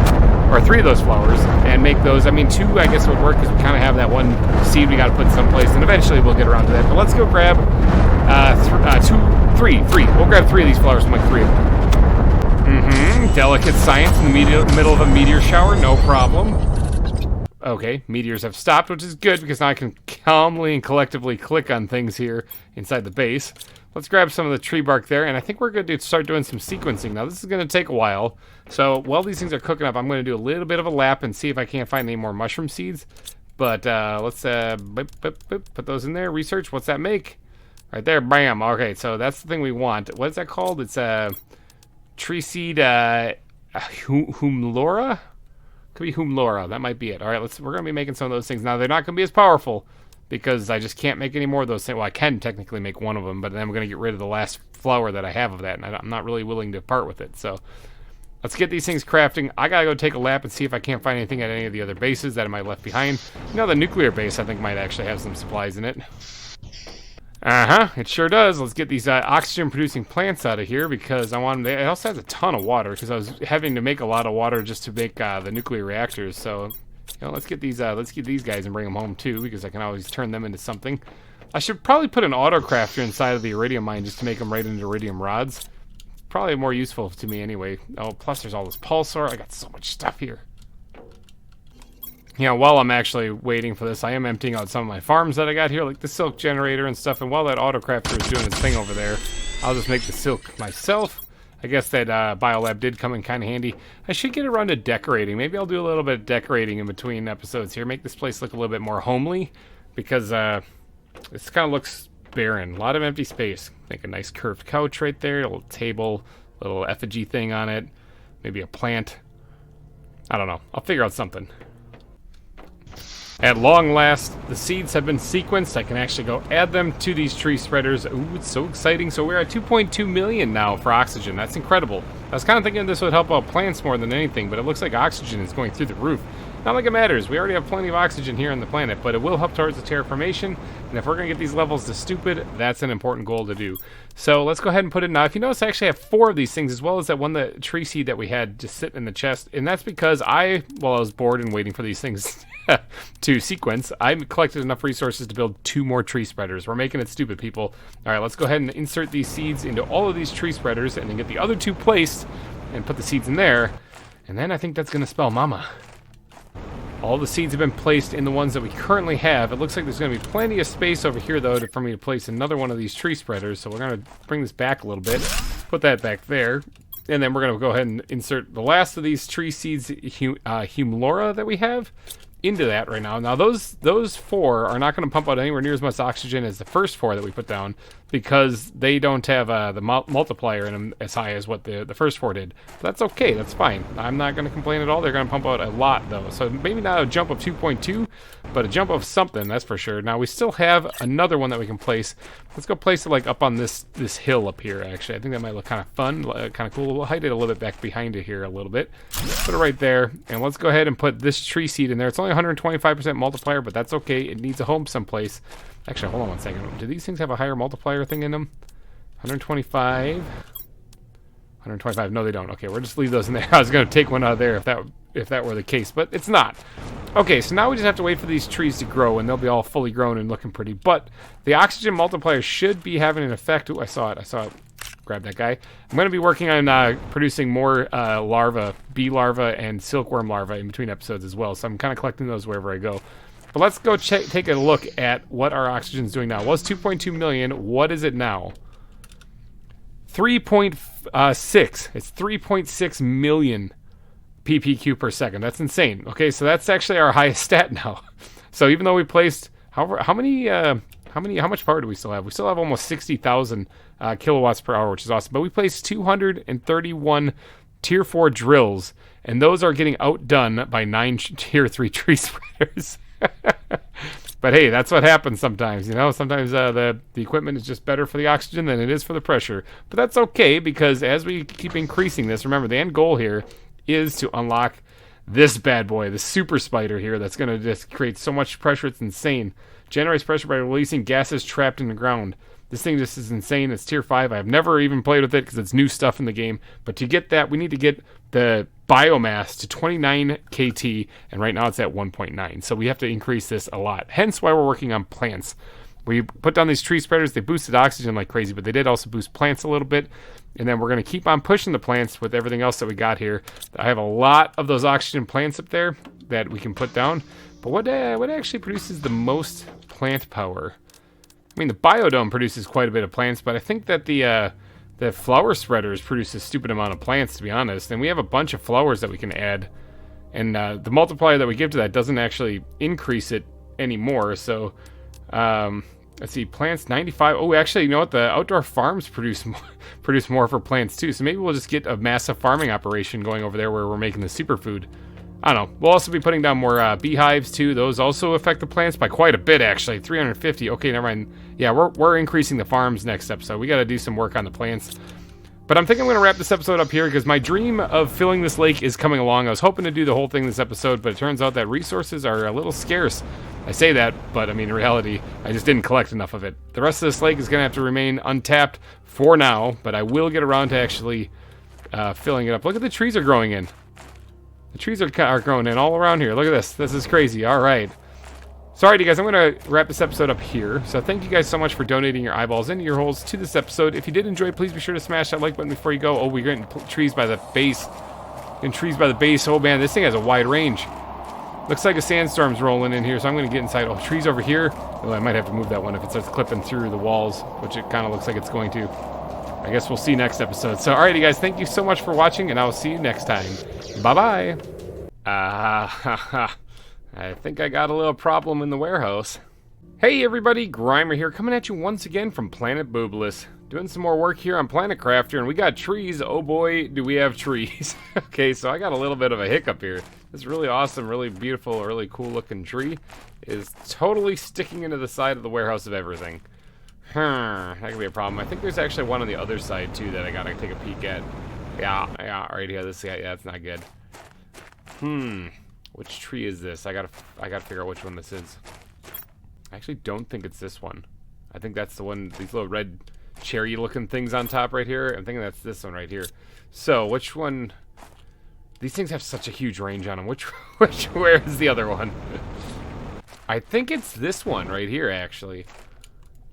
or 3 of those flowers, and make those. I mean, 2 I guess would work because we kind of have that 1 seed we got to put someplace, and eventually we'll get around to that. But let's go grab 3. We'll grab 3 of these flowers and make 3 of them. Delicate science in the middle of a meteor shower, no problem. Okay, meteors have stopped, which is good because now I can calmly and collectively click on things here inside the base. Let's grab some of the tree bark there, and I think we're going to start doing some sequencing. Now, this is going to take a while, so while these things are cooking up, I'm going to do a little bit of a lap and see if I can't find any more mushroom seeds. But let's put those in there. Research, what's that make? Right there, bam. Okay, so that's the thing we want. What is that called? It's tree seed humlora? Could be humlora. That might be it. All right, we're going to be making some of those things. Now, they're not going to be as powerful because I just can't make any more of those things. Well, I can technically make 1 of them, but then I'm going to get rid of the last flower that I have of that, and I'm not really willing to part with it. So let's get these things crafting. I got to go take a lap and see if I can't find anything at any of the other bases that I might have left behind. You know, the nuclear base, I think, might actually have some supplies in it. It sure does. Let's get these oxygen-producing plants out of here because I want them. It also has a ton of water because I was having to make a lot of water just to make the nuclear reactors. So, you know, let's get these guys and bring them home too because I can always turn them into something. I should probably put an autocrafter inside of the iridium mine just to make them right into iridium rods. Probably more useful to me anyway. Oh, plus there's all this pulsar. I got so much stuff here. You know, while I'm actually waiting for this, I am emptying out some of my farms that I got here, like the silk generator and stuff, and while that autocrafter is doing its thing over there, I'll just make the silk myself. I guess that biolab did come in kind of handy. I should get around to decorating. Maybe I'll do a little bit of decorating in between episodes here. Make this place look a little bit more homely. Because this kind of looks barren. A lot of empty space. Make a nice curved couch right there. A little table. A little effigy thing on it. Maybe a plant. I don't know. I'll figure out something. At long last, the seeds have been sequenced. I can actually go add them to these tree spreaders. Ooh, it's so exciting. So we're at 2.2 million now for oxygen. That's incredible. I was kind of thinking this would help out plants more than anything, but it looks like oxygen is going through the roof. Not like it matters. We already have plenty of oxygen here on the planet, but it will help towards the terraformation. And if we're going to get these levels to stupid, that's an important goal to do. So let's go ahead and put it now. If you notice, I actually have 4 of these things, as well as that one, the tree seed that we had just sitting in the chest. And that's because while I was bored and waiting for these things to sequence, I collected enough resources to build 2 more tree spreaders. We're making it stupid, people. All right, let's go ahead and insert these seeds into all of these tree spreaders and then get the other 2 placed and put the seeds in there. And then I think that's going to spell mama. All the seeds have been placed in the ones that we currently have. It looks like there's going to be plenty of space over here, though, for me to place another one of these tree spreaders. So we're going to bring this back a little bit, put that back there, and then we're going to go ahead and insert the last of these tree seeds, Humlora, that we have, into that right now. Now, those 4 are not going to pump out anywhere near as much oxygen as the first 4 that we put down, because they don't have the multiplier in them as high as what the first 4 did. But that's okay. That's fine. I'm not going to complain at all. They're going to pump out a lot, though. So maybe not a jump of 2.2, but a jump of something, that's for sure. Now, we still have another one that we can place. Let's go place it like up on this hill up here, actually. I think that might look kind of fun, kind of cool. We'll hide it a little bit back behind it here a little bit. Put it right there. And let's go ahead and put this tree seed in there. It's only 125% multiplier, but that's okay. It needs a home someplace. Actually, hold on one second. Do these things have a higher multiplier thing in them? 125. 125. No, they don't. Okay, we'll just leave those in there. I was going to take one out of there if that were the case, but it's not. Okay, so now we just have to wait for these trees to grow, and they'll be all fully grown and looking pretty. But the oxygen multiplier should be having an effect. Ooh, I saw it. Grab that guy. I'm going to be working on producing more larvae, bee larvae, and silkworm larvae in between episodes as well. So I'm kind of collecting those wherever I go. But let's go take a look at what our oxygen is doing now. It was 2.2 million. What is it now? 3.6. It's 3.6 million ppq per second. That's insane. Okay, so that's actually our highest stat now. So even though we placed how much power do we still have? We still have almost 60,000 kilowatts per hour, which is awesome. But we placed 231 tier 4 drills, and those are getting outdone by 9 tier 3 tree spreaders. But hey, that's what happens sometimes, you know. Sometimes the equipment is just better for the oxygen than it is for the pressure. But that's okay, because as we keep increasing this, remember, the end goal here is to unlock this bad boy, the super spider here, that's going to just create so much pressure, it's insane. Generates pressure by releasing gases trapped in the ground. This thing just is insane. It's tier 5. I've never even played with it because it's new stuff in the game. But to get that, we need to get the biomass to 29 KT, and right now it's at 1.9. So we have to increase this a lot. Hence why we're working on plants. We put down these tree spreaders. They boosted oxygen like crazy, but they did also boost plants a little bit. And then we're going to keep on pushing the plants with everything else that we got here. I have a lot of those oxygen plants up there that we can put down. But what actually produces the most plant power? I mean, the biodome produces quite a bit of plants, but I think that the flower spreaders produce a stupid amount of plants, to be honest. And we have a bunch of flowers that we can add. And the multiplier that we give to that doesn't actually increase it anymore. So, let's see, plants 95. Oh, actually, you know what? The outdoor farms produce more for plants, too. So maybe we'll just get a massive farming operation going over there where we're making the superfood. I don't know. We'll also be putting down more beehives, too. Those also affect the plants by quite a bit, actually. 350. Okay, never mind. Yeah, we're increasing the farms next episode. We got to do some work on the plants. But I'm thinking I'm going to wrap this episode up here because my dream of filling this lake is coming along. I was hoping to do the whole thing this episode, but it turns out that resources are a little scarce. I say that, but I mean, in reality, I just didn't collect enough of it. The rest of this lake is going to have to remain untapped for now, but I will get around to actually filling it up. Look at the trees are growing in. The trees are growing in all around here. Look at this. This is crazy. All right. Sorry, you guys. I'm going to wrap this episode up here. So thank you guys so much for donating your eyeballs and ear holes to this episode. If you did enjoy, please be sure to smash that like button before you go. Oh, we're getting trees by the base. Getting trees by the base. Oh, man, this thing has a wide range. Looks like a sandstorm's rolling in here, so I'm going to get inside. Oh, trees over here. Oh, I might have to move that one if it starts clipping through the walls, which it kind of looks like it's going to. I guess we'll see next episode. So, alrighty, guys, thank you so much for watching, and I will see you next time. Bye-bye. I think I got a little problem in the warehouse. Hey, everybody, GReimer here, coming at you once again from Planet Boobless. Doing some more work here on Planet Crafter, and we got trees. Oh boy, do we have trees. Okay, so I got a little bit of a hiccup here. This really awesome, really beautiful, really cool looking tree is totally sticking into the side of the warehouse of everything. That could be a problem. I think there's actually one on the other side too that I gotta take a peek at. Yeah, right here. This guy, yeah, it's not good. Which tree is this? I gotta figure out which one this is. I actually don't think it's this one. I think that's the one, these little red cherry looking things on top right here. I'm thinking that's this one right here. So which one? These things have such a huge range on them. Where is the other one? I think it's this one right here actually.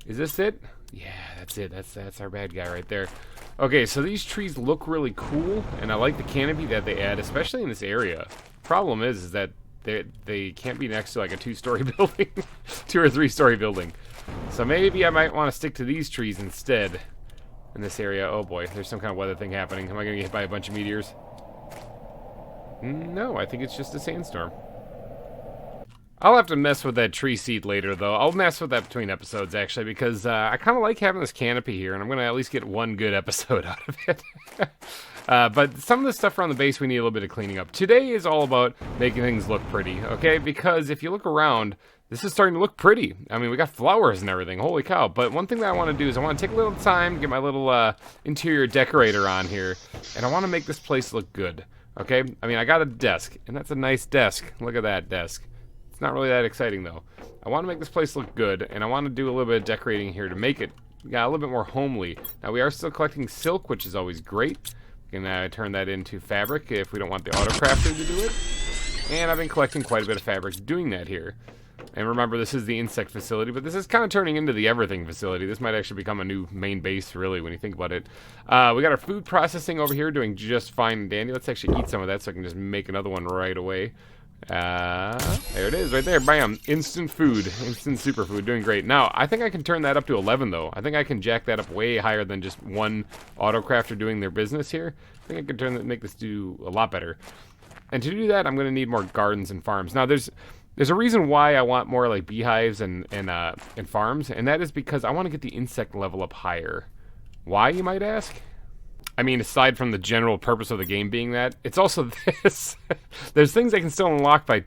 Is this it? Yeah, that's it. That's our bad guy right there. Okay, so these trees look really cool, and I like the canopy that they add, especially in this area. Problem is that they can't be next to like a 2-story building, 2 or 3-story building. So maybe I might want to stick to these trees instead in this area. Oh boy, there's some kind of weather thing happening. Am I going to get hit by a bunch of meteors? No, I think it's just a sandstorm. I'll have to mess with that tree seed later, though. I'll mess with that between episodes, actually, because I kind of like having this canopy here, and I'm going to at least get one good episode out of it. But some of the stuff around the base, we need a little bit of cleaning up. Today is all about making things look pretty, okay? Because if you look around, this is starting to look pretty. I mean, we got flowers and everything. Holy cow. But one thing that I want to do is I want to take a little time to get my little interior decorator on here, and I want to make this place look good, okay? I mean, I got a desk, and that's a nice desk. Look at that desk. It's not really that exciting, though. I want to make this place look good, and I want to do a little bit of decorating here to make it a little bit more homely. Now, we are still collecting silk, which is always great. We can turn that into fabric if we don't want the auto crafter to do it. And I've been collecting quite a bit of fabric doing that here. And remember, this is the insect facility, but this is kind of turning into the everything facility. This might actually become a new main base, really, when you think about it. We got our food processing over here doing just fine and dandy. Let's actually eat some of that so I can just make another one right away. There it is, right there. Bam. Instant food. Instant superfood. Doing great. Now, I think I can turn that up to 11, though. I think I can jack that up way higher than just one autocrafter doing their business here. I think I can make this do a lot better. And to do that, I'm going to need more gardens and farms. Now, there's a reason why I want more like beehives and farms, and that is because I want to get the insect level up higher. Why, you might ask? I mean, aside from the general purpose of the game being that, it's also this. There's things I can still unlock by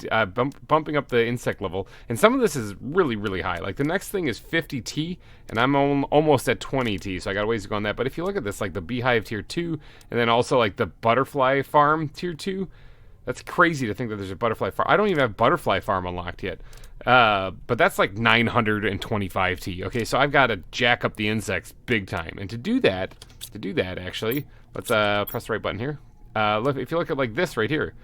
bumping up the insect level, and some of this is really, really high. Like, the next thing is 50T, and I'm almost at 20T, so I got a ways to go on that. But if you look at this, like the beehive tier 2, and then also like the butterfly farm tier 2, that's crazy to think that there's a butterfly farm. I don't even have butterfly farm unlocked yet. But that's like 925T. Okay, so I've got to jack up the insects big time. And to do that, actually, let's press the right button here. Look, if you look at like this right here,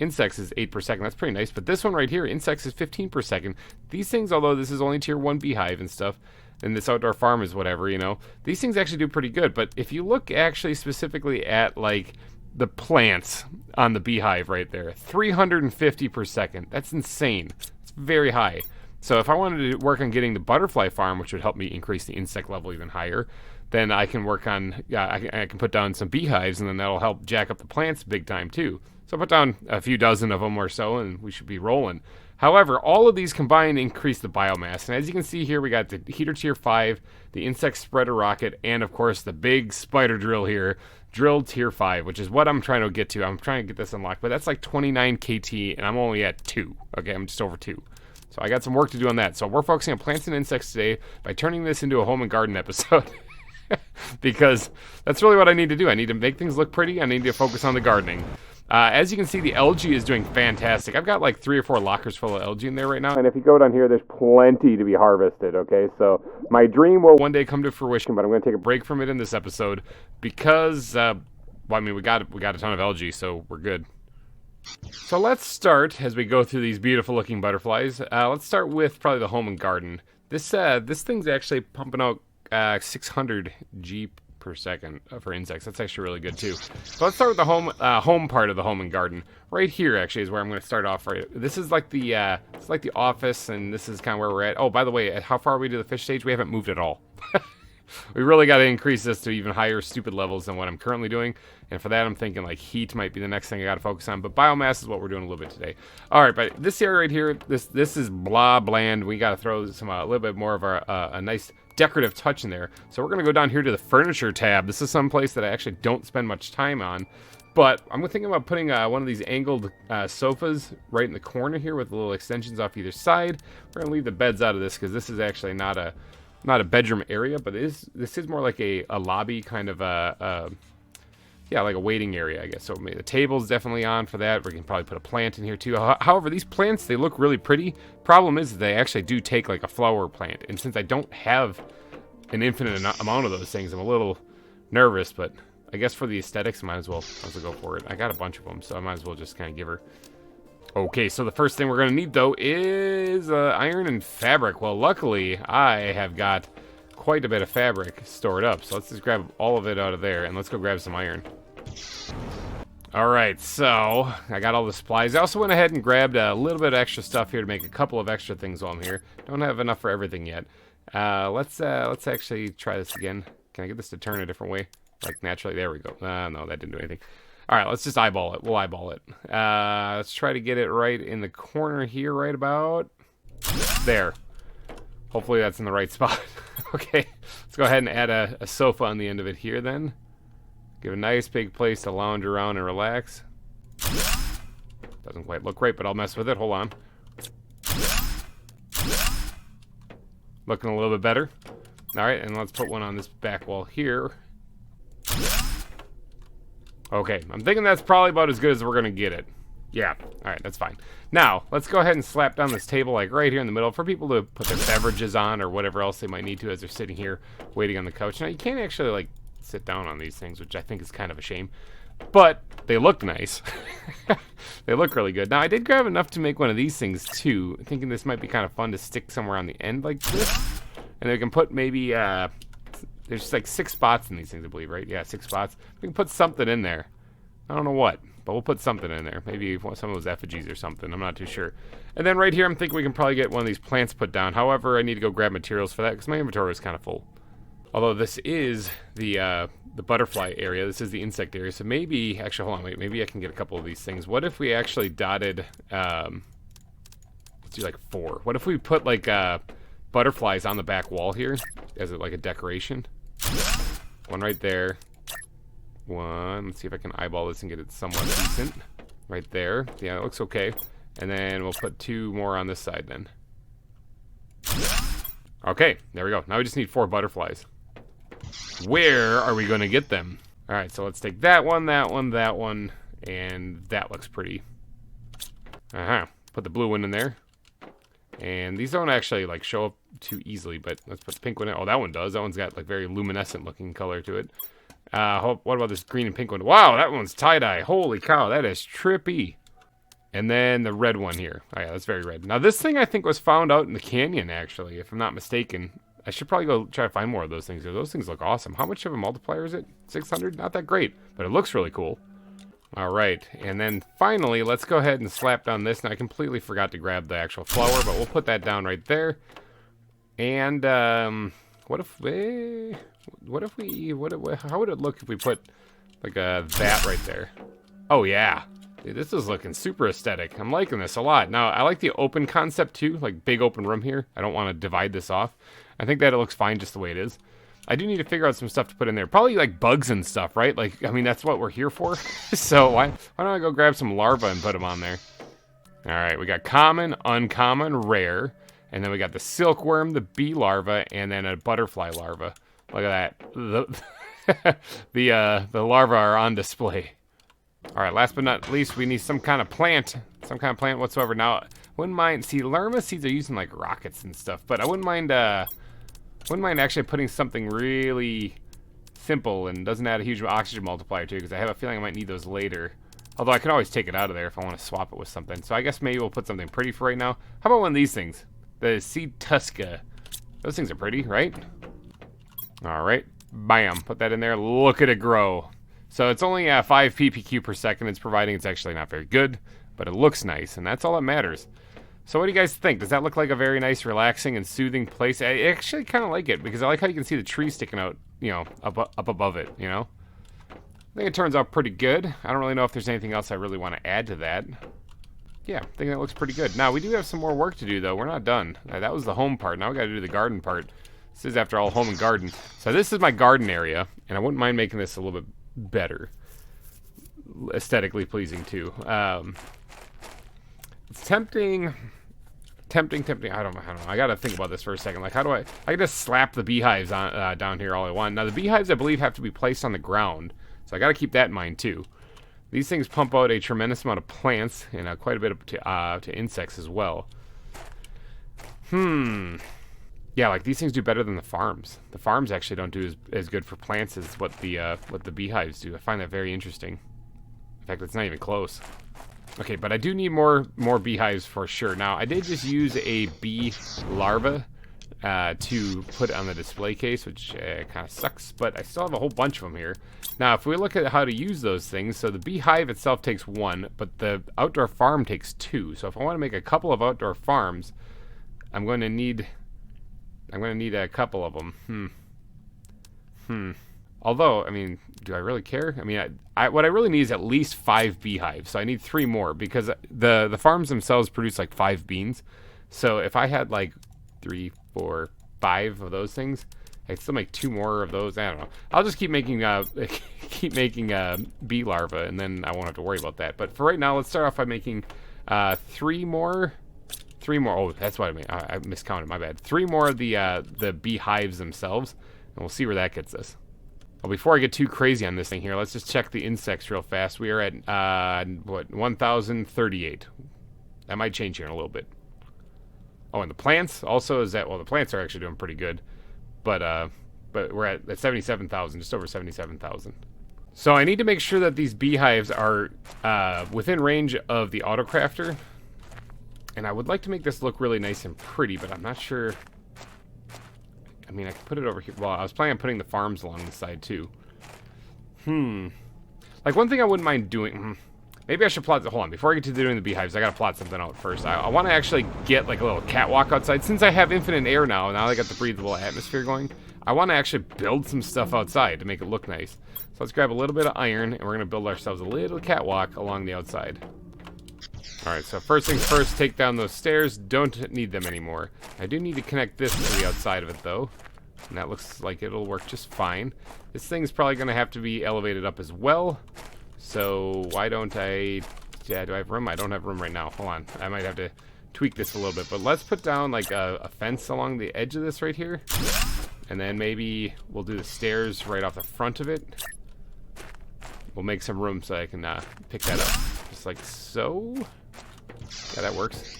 insects is 8 per second. That's pretty nice. But this one right here, insects is 15 per second. These things, although this is only tier 1 beehive and stuff, and this outdoor farm is whatever, you know, these things actually do pretty good. But if you look actually specifically at like the plants on the beehive right there, 350 per second. That's insane. It's very high. So if I wanted to work on getting the butterfly farm, which would help me increase the insect level even higher, then I can work on, I can put down some beehives, and then that'll help jack up the plants big time too. So I'll put down a few dozen of them or so, and we should be rolling. However, all of these combined increase the biomass. And as you can see here, we got the heater tier 5, the insect spreader rocket, and of course the big spider drill here, drill tier 5, which is what I'm trying to get to. I'm trying to get this unlocked, but that's like 29 KT, and I'm only at 2. Okay, I'm just over 2. So I got some work to do on that. So we're focusing on plants and insects today by turning this into a home and garden episode. Because that's really what I need to do. I need to make things look pretty. I need to focus on the gardening. As you can see, the algae is doing fantastic. I've got like 3 or 4 lockers full of algae in there right now. And if you go down here, there's plenty to be harvested, okay? So my dream will one day come to fruition, but I'm going to take a break from it in this episode because, well, I mean, we got a ton of algae, so we're good. So let's start, as we go through these beautiful looking butterflies, let's start with probably the home and garden. This thing's actually pumping out 600 G per second for insects. That's actually really good too. So let's start with the home part of the home and garden. Right here actually is where I'm going to start off. Right, this is like the it's like the office, and this is kind of where we're at. Oh, by the way, how far are we to the fish stage? We haven't moved at all. We really got to increase this to even higher stupid levels than what I'm currently doing. And for that, I'm thinking like heat might be the next thing I got to focus on. But biomass is what we're doing a little bit today. All right, but this area right here, this is blah bland. We got to throw some a little bit more of our a nice decorative touch in there. So we're gonna go down here to the furniture tab. This is some place that I actually don't spend much time on. But I'm thinking about putting one of these angled sofas right in the corner here with the little extensions off either side. We're gonna leave the beds out of this because this is actually not a bedroom area, but this is more like a lobby kind of yeah, like a waiting area, I guess. So the table's definitely on for that. We can probably put a plant in here too. However, these plants, they look really pretty. Problem is they actually do take like a flower plant. And since I don't have an infinite amount of those things, I'm a little nervous, but I guess for the aesthetics, I might as well go for it. I got a bunch of them, so I might as well just kind of give her. Okay, so the first thing we're going to need, though, is iron and fabric. Well, luckily, I have got quite a bit of fabric stored up. So let's just grab all of it out of there, and let's go grab some iron. Alright, so I got all the supplies. I also went ahead and grabbed a little bit of extra stuff here to make a couple of extra things while I'm here. Don't have enough for everything yet. Let's actually try this again. Can I get this to turn a different way? Like naturally, there we go. No, that didn't do anything. Alright, let's just eyeball it. We'll eyeball it. Let's try to get it right in the corner here, right about there. Hopefully that's in the right spot. Okay, let's go ahead and add a sofa on the end of it here then. Give a nice big place to lounge around and relax. Doesn't quite look right, but I'll mess with it. Hold on. Looking a little bit better. Alright, and let's put one on this back wall here. Okay, I'm thinking that's probably about as good as we're going to get it. Yeah, alright, that's fine. Now, let's go ahead and slap down this table like right here in the middle for people to put their beverages on or whatever else they might need to as they're sitting here waiting on the couch. Now, you can't actually, like, sit down on these things, which I think is kind of a shame. But they look nice. They look really good. Now, I did grab enough to make one of these things, too. Thinking this might be kind of fun to stick somewhere on the end like this. And we can put maybe, there's like 6 spots in these things, I believe, right? Yeah, 6 spots. We can put something in there. I don't know what, but we'll put something in there. Maybe some of those effigies or something. I'm not too sure. And then right here, I'm thinking we can probably get one of these plants put down. However, I need to go grab materials for that because my inventory is kind of full. Although this is the butterfly area. This is the insect area. So maybe, actually, hold on, wait. Maybe I can get a couple of these things. What if we actually dotted, let's do like 4. What if we put like butterflies on the back wall here as like a decoration? One right there. One. Let's see if I can eyeball this and get it somewhat decent. Right there. Yeah, it looks okay. And then we'll put 2 more on this side then. Okay, there we go. Now we just need 4 butterflies. Where are we going to get them? Alright, so let's take that one, that one, that one, and that looks pretty. Put the blue one in there. And these don't actually like show up too easily, but let's put the pink one in. Oh, that one does. That one's got like very luminescent looking color to it. What about this green and pink one? Wow, that one's tie-dye. Holy cow, that is trippy. And then the red one here. Oh yeah, that's very red. Now this thing I think was found out in the canyon actually, if I'm not mistaken. I should probably go try to find more of those things. Those things look awesome. How much of a multiplier is it? 600? Not that great, but it looks really cool. Alright, and then finally, let's go ahead and slap down this. Now I completely forgot to grab the actual flower, but we'll put that down right there. And, how would it look if we put, like, that right there? Oh, yeah. Dude, this is looking super aesthetic. I'm liking this a lot. Now, I like the open concept, too. Like, big open room here. I don't want to divide this off. I think that it looks fine just the way it is. I do need to figure out some stuff to put in there. Probably, like, bugs and stuff, right? Like, I mean, that's what we're here for. So, why don't I go grab some larvae and put them on there? Alright, we got common, uncommon, rare. And then we got the silkworm, the bee larva, and then a butterfly larva. Look at that. The larvae are on display. Alright, last but not least, we need some kind of plant. Some kind of plant whatsoever. Now, wouldn't mind... See, Larma seeds are using, like, rockets and stuff. But I wouldn't mind actually putting something really simple and doesn't add a huge oxygen multiplier, too. Because I have a feeling I might need those later. Although I can always take it out of there if I want to swap it with something. So I guess maybe we'll put something pretty for right now. How about one of these things? The seed tusca. Those things are pretty, right? Alright. Bam. Put that in there. Look at it grow. So it's only 5 ppq per second it's providing. It's actually not very good, but it looks nice, and that's all that matters. So what do you guys think? Does that look like a very nice, relaxing, and soothing place? I actually kind of like it because I like how you can see the trees sticking out, you know, up above it, you know? I think it turns out pretty good. I don't really know if there's anything else I really want to add to that. Yeah, I think that looks pretty good. Now, we do have some more work to do, though. We're not done. That was the home part. Now we got to do the garden part. This is, after all, home and garden. So this is my garden area, and I wouldn't mind making this a little bit better. Aesthetically pleasing, too. It's tempting. I don't know. I gotta think about this for a second. Like, how do I can just slap the beehives on down here all I want. Now, the beehives, I believe, have to be placed on the ground, so I gotta keep that in mind too. These things pump out a tremendous amount of plants and quite a bit of to insects as well. Yeah, like these things do better than the farms. The farms actually don't do as good for plants as what the beehives do. I find that very interesting. In fact, it's not even close. Okay, but I do need more beehives for sure. Now, I did just use a bee larva to put on the display case, which kind of sucks, but I still have a whole bunch of them here. Now, if we look at how to use those things, so the beehive itself takes 1, but the outdoor farm takes 2. So if I want to make a couple of outdoor farms, I'm going to need a couple of them. Although, I mean, do I really care? I mean, what I really need is at least 5 beehives. So I need 3 more because the farms themselves produce like 5 beans. So if I had like 3, 4, 5 of those things, I could still make 2 more of those. I don't know. I'll just keep making bee larvae, and then I won't have to worry about that. But for right now, let's start off by making 3 more. 3 more. Oh, that's what I mean. I miscounted. My bad. 3 more of the beehives themselves, and we'll see where that gets us. Well, before I get too crazy on this thing here, let's just check the insects real fast. We are at, 1,038. That might change here in a little bit. Oh, and the plants also is that, well, the plants are actually doing pretty good. But we're at 77,000, just over 77,000. So I need to make sure that these beehives are within range of the autocrafter. And I would like to make this look really nice and pretty, but I'm not sure. I mean, I could put it over here. Well, I was planning on putting the farms along the side, too. Like, one thing I wouldn't mind doing... Maybe I should plot... Hold on. Before I get to doing the beehives, I gotta plot something out first. I want to actually get, like, a little catwalk outside. Since I have infinite air now I got the breathable atmosphere going, I want to actually build some stuff outside to make it look nice. So let's grab a little bit of iron, and we're going to build ourselves a little catwalk along the outside. Alright, so first things first, take down those stairs. Don't need them anymore. I do need to connect this to the outside of it, though. And that looks like it'll work just fine. This thing's probably going to have to be elevated up as well. So why don't I... Yeah, do I have room? I don't have room right now. Hold on. I might have to tweak this a little bit. But let's put down like a fence along the edge of this right here. And then maybe we'll do the stairs right off the front of it. We'll make some room so I can pick that up. Just like so. Yeah, that works.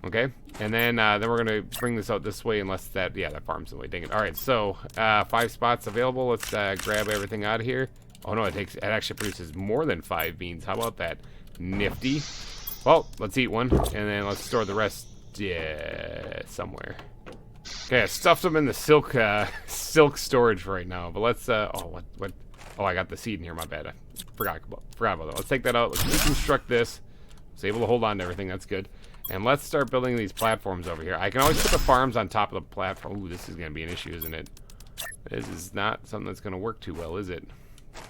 Okay, and then we're gonna bring this out this way, unless that farm's the way. Dang it! All right, so 5 spots available. Let's grab everything out of here. Oh no, it actually produces more than 5 beans. How about that? Nifty. Well, let's eat one, and then let's store the rest somewhere. Okay, I stuffed them in the silk storage right now. But let's what? Oh, I got the seed in here. My bad. I forgot about that. Let's take that out. Let's reconstruct this. I was able to hold on to everything. That's good. And let's start building these platforms over here. I can always put the farms on top of the platform. Ooh, this is going to be an issue, isn't it? This is not something that's going to work too well, is it?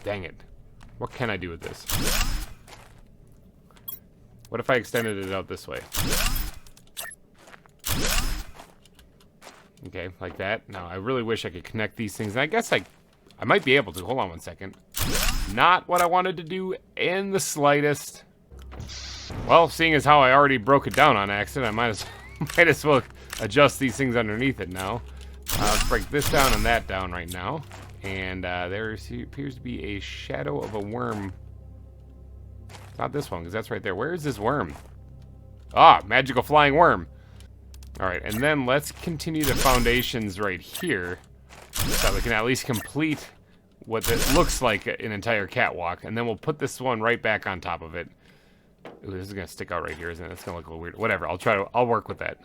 Dang it. What can I do with this? What if I extended it out this way? Okay, like that. Now, I really wish I could connect these things. And I guess I might be able to. Hold on one second. Not what I wanted to do in the slightest. Well, seeing as how I already broke it down on accident, I might as well adjust these things underneath it now. Let's break this down and that down right now. And there appears to be a shadow of a worm. It's not this one, because that's right there. Where is this worm? Ah, magical flying worm. Alright, and then let's continue the foundations right here, so that we can at least complete what it looks like an entire catwalk. And then we'll put this one right back on top of it. Ooh, this is gonna stick out right here, isn't it? It's gonna look a little weird. Whatever, I'll work with that.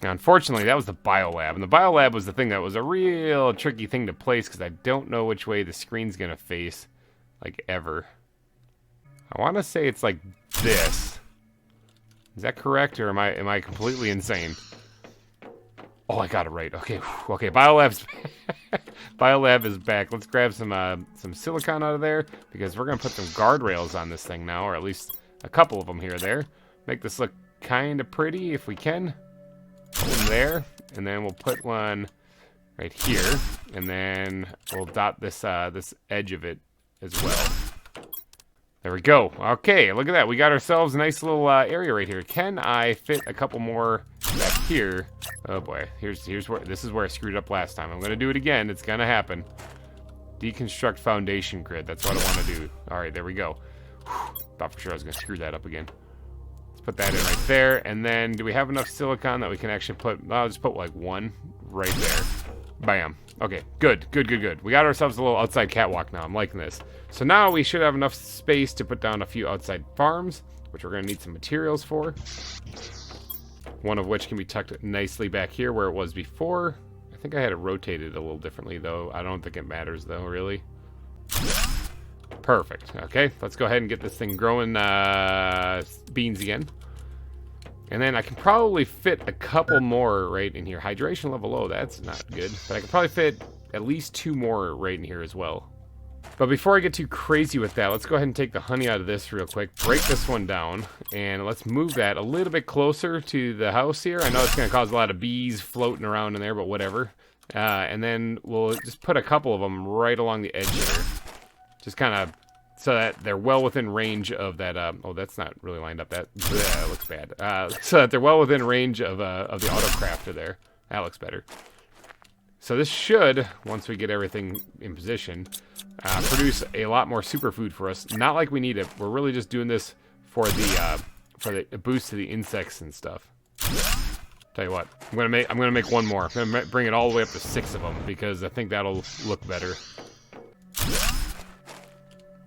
Now, unfortunately, that was the biolab, and the biolab was the thing that was a real tricky thing to place, because I don't know which way the screen's gonna face, like, ever. I want to say it's like this. Is that correct, or am I completely insane? Oh, I got it right. Okay, okay. Biolab's Biolab is back. Let's grab some silicon out of there because we're gonna put some guardrails on this thing now, or at least a couple of them here or there. Make this look kind of pretty if we can. Put one there, and then we'll put one right here, and then we'll dot this this edge of it as well. There we go. Okay, look at that. We got ourselves a nice little area right here. Can I fit a couple more back here? Oh boy, here's where this is where I screwed up last time. I'm gonna do it again. It's gonna happen. Deconstruct foundation grid. That's what I want to do. All right, there we go. Whew, thought for sure I was gonna screw that up again. Let's put that in right there, and then do we have enough silicon that we can actually put? I'll just put like one right there. Bam. Okay, good. We got ourselves a little outside catwalk now. I'm liking this. So now we should have enough space to put down a few outside farms, which we're going to need some materials for. One of which can be tucked nicely back here where it was before. I think I had it rotated a little differently, though. I don't think it matters, though, really. Perfect. Okay, let's go ahead and get this thing growing beans again. And then I can probably fit a couple more right in here. Hydration level low, that's not good. But I can probably fit at least 2 more right in here as well. But before I get too crazy with that, let's go ahead and take the honey out of this real quick. Break this one down. And let's move that a little bit closer to the house here. I know it's going to cause a lot of bees floating around in there, but whatever. And then we'll just put a couple of them right along the edge here. Just kind of so that they're well within range of that, oh, that's not really lined up. That looks bad. So that they're well within range of the autocrafter there. That looks better. So this should, once we get everything in position, produce a lot more superfood for us. Not like we need it. We're really just doing this for the boost to the insects and stuff. Tell you what, I'm gonna make one more. I'm gonna bring it all the way up to 6 of them because I think that'll look better.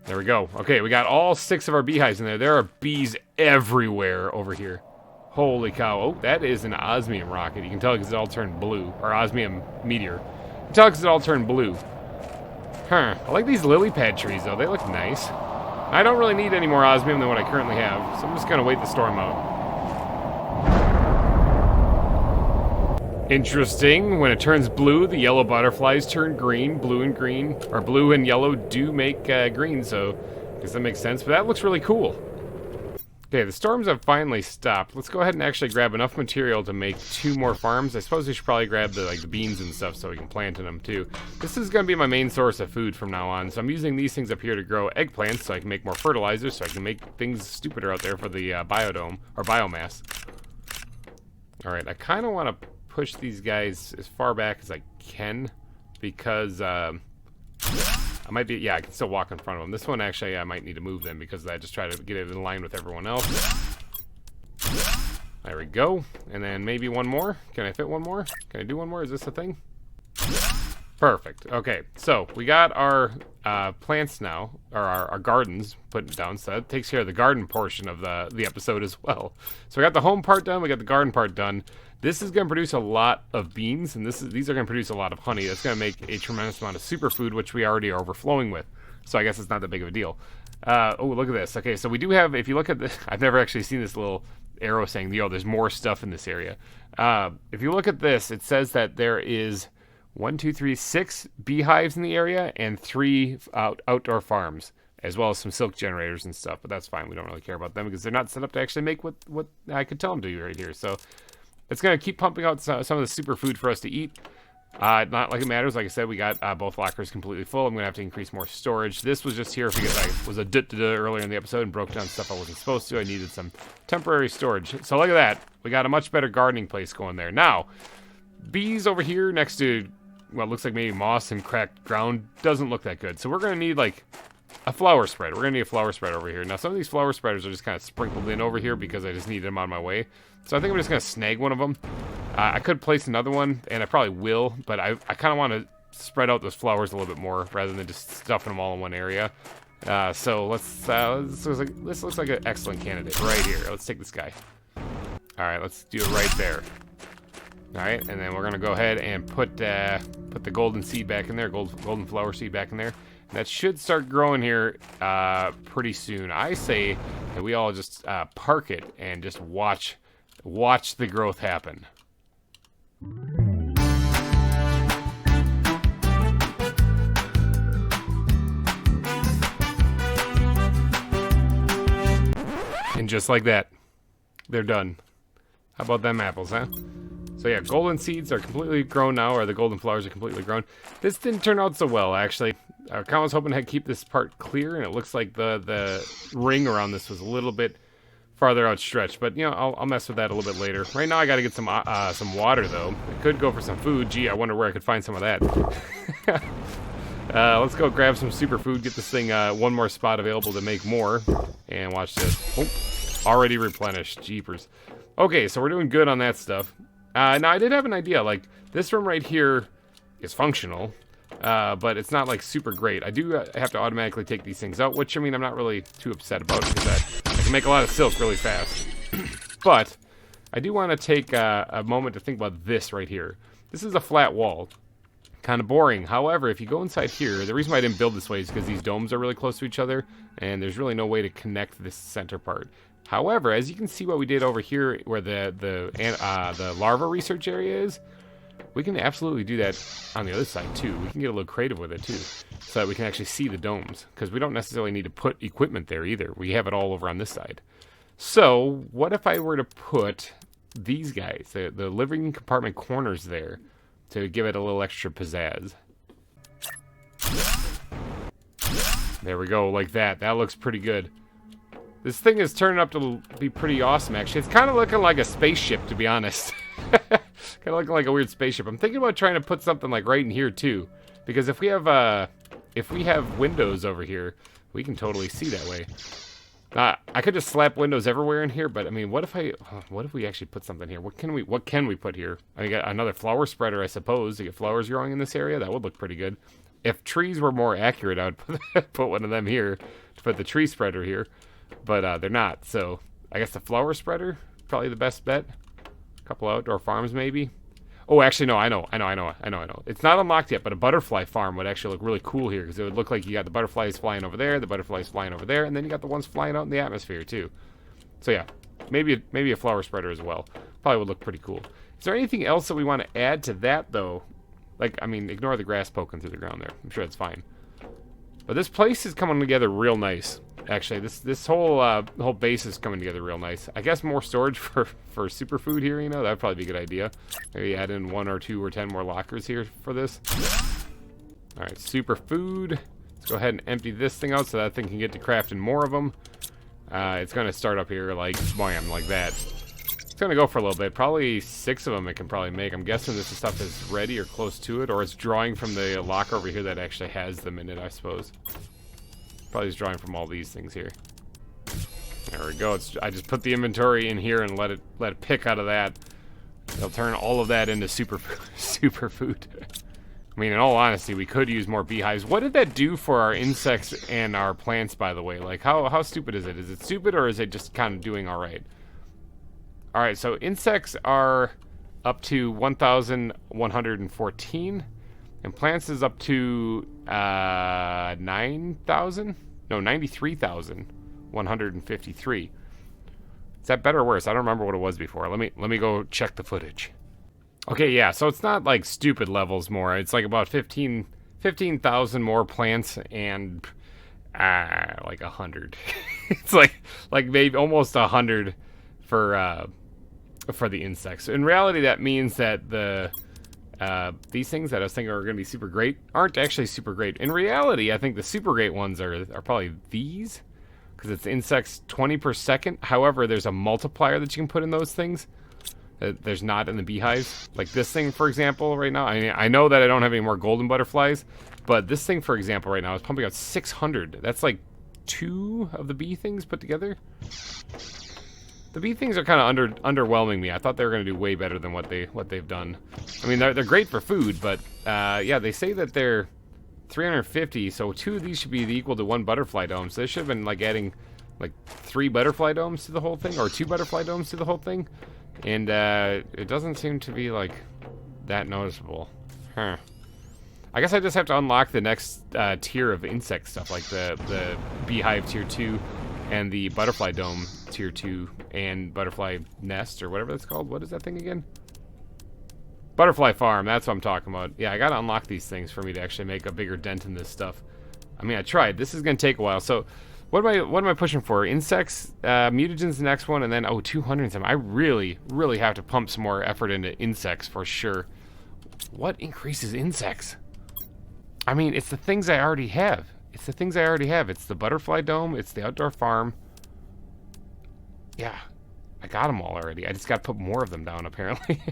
There we go. Okay, we got all 6 of our beehives in there. There are bees everywhere over here. Holy cow. Oh, that is an osmium rocket. You can tell because it all turned blue. Or osmium meteor. You can tell because it all turned blue. Huh. I like these lily pad trees, though. They look nice. I don't really need any more osmium than what I currently have, so I'm just going to wait the storm out. Interesting. When it turns blue, the yellow butterflies turn green. Blue and green, or blue and yellow do make green, so I guess that makes sense. But that looks really cool. Okay, the storms have finally stopped. Let's go ahead and actually grab enough material to make 2 more farms. I suppose we should probably grab the beans and stuff so we can plant in them too. This is going to be my main source of food from now on. So I'm using these things up here to grow eggplants so I can make more fertilizer so I can make things stupider out there for the biodome, or biomass. Alright, I kind of want to push these guys as far back as I can because I might be, yeah, I can still walk in front of them. This one actually I might need to move them because I just try to get it in line with everyone else. There we go. And then maybe one more. Can I fit one more? Can I do one more? Is this a thing? Perfect. Okay, so we got our plants now, or our gardens put down, so that takes care of the garden portion of the episode as well. So we got the home part done, we got the garden part done. This is going to produce a lot of beans, and these are going to produce a lot of honey. That's going to make a tremendous amount of superfood, which we already are overflowing with. So I guess it's not that big of a deal. Oh, look at this. Okay, so we do have, if you look at this, I've never actually seen this little arrow saying, yo, there's more stuff in this area. If you look at this, it says that there is 6 beehives in the area and 3 outdoor farms, as well as some silk generators and stuff. But that's fine. We don't really care about them because they're not set up to actually make what I could tell them to do right here. So it's going to keep pumping out some of the superfood for us to eat. Not like it matters. Like I said, we got both lockers completely full. I'm going to have to increase more storage. This was just here because I was earlier in the episode and broke down stuff I wasn't supposed to. I needed some temporary storage. So look at that. We got a much better gardening place going there. Now, bees over here next to what looks like maybe moss and cracked ground doesn't look that good. So we're going to need like a flower spread. We're going to need a flower spread over here. Now, some of these flower spreaders are just kind of sprinkled in over here because I just needed them on my way. So I think I'm just going to snag one of them. I could place another one, and I probably will, but I kind of want to spread out those flowers a little bit more rather than just stuffing them all in one area. So this looks like an excellent candidate right here. Let's take this guy. All right, let's do it right there. All right, and then we're gonna go ahead and put the golden seed back in there, golden flower seed back in there. That should start growing here pretty soon. I say that we all just park it and just watch the growth happen. And just like that, they're done. How about them apples, huh? So yeah, golden seeds are completely grown now, or the golden flowers are completely grown. This didn't turn out so well, actually. I kind of was hoping to keep this part clear, and it looks like the ring around this was a little bit farther outstretched. But, you know, I'll mess with that a little bit later. Right now I got to get some water, though. I could go for some food. Gee, I wonder where I could find some of that. Let's go grab some superfood, get this thing one more spot available to make more. And watch this. Oh, already replenished. Jeepers. Okay, so we're doing good on that stuff. Now, I did have an idea. Like, this room right here is functional, but it's not, like, super great. I do have to automatically take these things out, which, I mean, I'm not really too upset about because I can make a lot of silk really fast. But I do want to take a moment to think about this right here. This is a flat wall. Kind of boring. However, if you go inside here, the reason why I didn't build this way is because these domes are really close to each other, and there's really no way to connect this center part. However, as you can see what we did over here where the larva research area is, we can absolutely do that on the other side too. We can get a little creative with it too, so that we can actually see the domes, because we don't necessarily need to put equipment there either. We have it all over on this side. So what if I were to put these guys, the living compartment corners there, to give it a little extra pizzazz? There we go, like that. That looks pretty good. This thing is turning up to be pretty awesome, actually. It's kind of looking like a spaceship, to be honest. Kind of looking like a weird spaceship. I'm thinking about trying to put something like right in here, too. Because if we have windows over here, we can totally see that way. I could just slap windows everywhere in here, but I mean, what if we actually put something here? What can we put here? I mean, got another flower spreader, I suppose, to get flowers growing in this area. That would look pretty good. If trees were more accurate, I would put one of them here to put the tree spreader here. But they're not, so I guess the flower spreader probably the best bet. A couple outdoor farms maybe. Oh, actually no, I know. It's not unlocked yet, but a butterfly farm would actually look really cool here, because it would look like you got the butterflies flying over there, the butterflies flying over there, and then you got the ones flying out in the atmosphere too. So yeah, maybe a flower spreader as well. Probably would look pretty cool. Is there anything else that we want to add to that though? Like, I mean, ignore the grass poking through the ground there. I'm sure that's fine. But this place is coming together real nice. Actually, this whole base is coming together real nice. I guess more storage for superfood here, you know, that'd probably be a good idea. Maybe add in 1 or 2 or 10 more lockers here for this. All right, superfood. Let's go ahead and empty this thing out so that thing can get to crafting more of them. It's gonna start up here like bam, like that. It's gonna go for a little bit. Probably 6 of them it can probably make. I'm guessing this stuff is ready or close to it, or it's drawing from the locker over here that actually has them in it, I suppose. Probably just drawing from all these things here. There we go. I just put the inventory in here and let it pick out of that. It'll turn all of that into superfood. I mean, in all honesty, we could use more beehives. What did that do for our insects and our plants, by the way? Like, how stupid is it? Is it stupid, or is it just kind of doing all right? All right, so insects are up to 1,114. And plants is up to 93,153. Is that better or worse? I don't remember what it was before. Let me go check the footage. Okay, yeah, so it's not like stupid levels more. It's like about 15,000 more plants and like 100. It's like maybe almost 100 for the insects. In reality, that means that these things that I was thinking are going to be super great aren't actually super great. In reality, I think the super great ones are probably these, because it's insects 20 per second. However, there's a multiplier that you can put in those things that there's not in the beehives. Like this thing, for example, right now. I mean, I know that I don't have any more golden butterflies, but this thing, for example, right now is pumping out 600. That's like 2 of the bee things put together. The bee things are kind of underwhelming me. I thought they were going to do way better than what they've done. I mean, they're great for food, but yeah, they say that they're 350, so 2 of these should be equal to 1 butterfly dome. So they should have been like adding like 3 butterfly domes to the whole thing, or 2 butterfly domes to the whole thing. And it doesn't seem to be like that noticeable. Huh. I guess I just have to unlock the next tier of insect stuff, like the beehive tier 2 and the butterfly dome tier 2 and butterfly nest or whatever that's called. What is that thing again? Butterfly farm, that's what I'm talking about. Yeah, I gotta unlock these things for me to actually make a bigger dent in this stuff. I mean, I tried. This is gonna take a while. So what am I pushing for? Insects, mutagens the next one, and then 200 and something. I really have to pump some more effort into insects for sure. What increases insects? I mean, it's the things I already have. It's the butterfly dome. It's the outdoor farm. Yeah, I got them all already. I just got to put more of them down, apparently.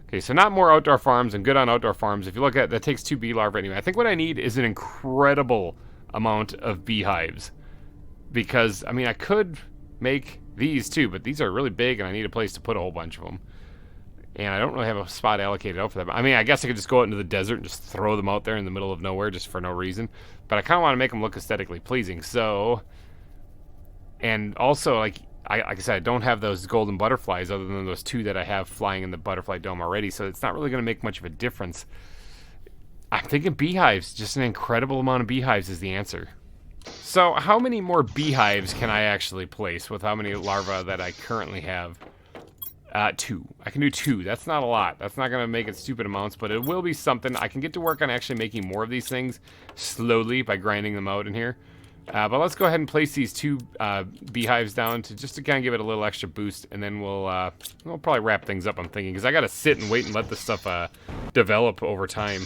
Okay, so not more outdoor farms. I'm good on outdoor farms. If you look at that, takes 2 bee larvae anyway. I think what I need is an incredible amount of beehives. Because, I mean, I could make these too, but these are really big and I need a place to put a whole bunch of them. And I don't really have a spot allocated out for them. I mean, I guess I could just go out into the desert and just throw them out there in the middle of nowhere just for no reason. But I kind of want to make them look aesthetically pleasing. So, and also, like I said, I don't have those golden butterflies other than those 2 that I have flying in the butterfly dome already. So it's not really going to make much of a difference. I'm thinking beehives. Just an incredible amount of beehives is the answer. So how many more beehives can I actually place with how many larvae that I currently have? 2. I can do 2. That's not a lot. That's not going to make it stupid amounts, but it will be something. I can get to work on actually making more of these things slowly by grinding them out in here. But let's go ahead and place these 2 beehives down to kind of give it a little extra boost, and then we'll probably wrap things up, I'm thinking, because I got to sit and wait and let this stuff develop over time.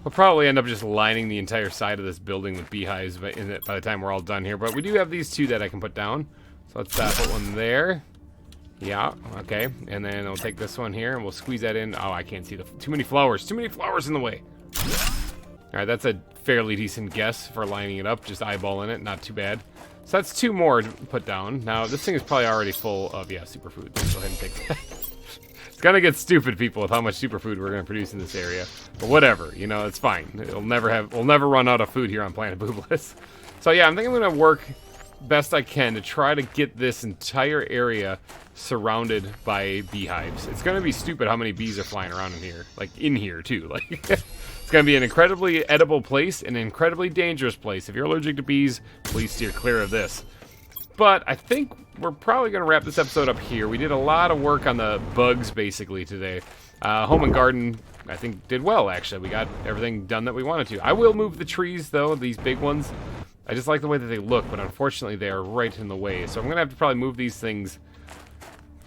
We'll probably end up just lining the entire side of this building with beehives by the time we're all done here. But we do have these 2 that I can put down. So let's put one there. Yeah, okay. And then we'll take this one here and we'll squeeze that in. Oh, I can't see too many flowers. Too many flowers in the way. All right, that's a fairly decent guess for lining it up. Just eyeballing it. Not too bad. So that's 2 more to put down. Now, this thing is probably already full of, yeah, superfood. Let's go ahead and take that. It's gonna get stupid, people, with how much superfood we're gonna produce in this area. But whatever, you know, it's fine. We'll never run out of food here on Planet Boobliss. So yeah, I'm thinking I'm gonna work best I can to try to get this entire area surrounded by beehives. It's gonna be stupid how many bees are flying around in here. Like, in here, too. Like, it's gonna be an incredibly edible place and an incredibly dangerous place. If you're allergic to bees, please steer clear of this. But I think we're probably going to wrap this episode up here. We did a lot of work on the bugs, basically, today. Home and garden, I think, did well, actually. We got everything done that we wanted to. I will move the trees, though, these big ones. I just like the way that they look, but unfortunately, they are right in the way. So I'm going to have to probably move these things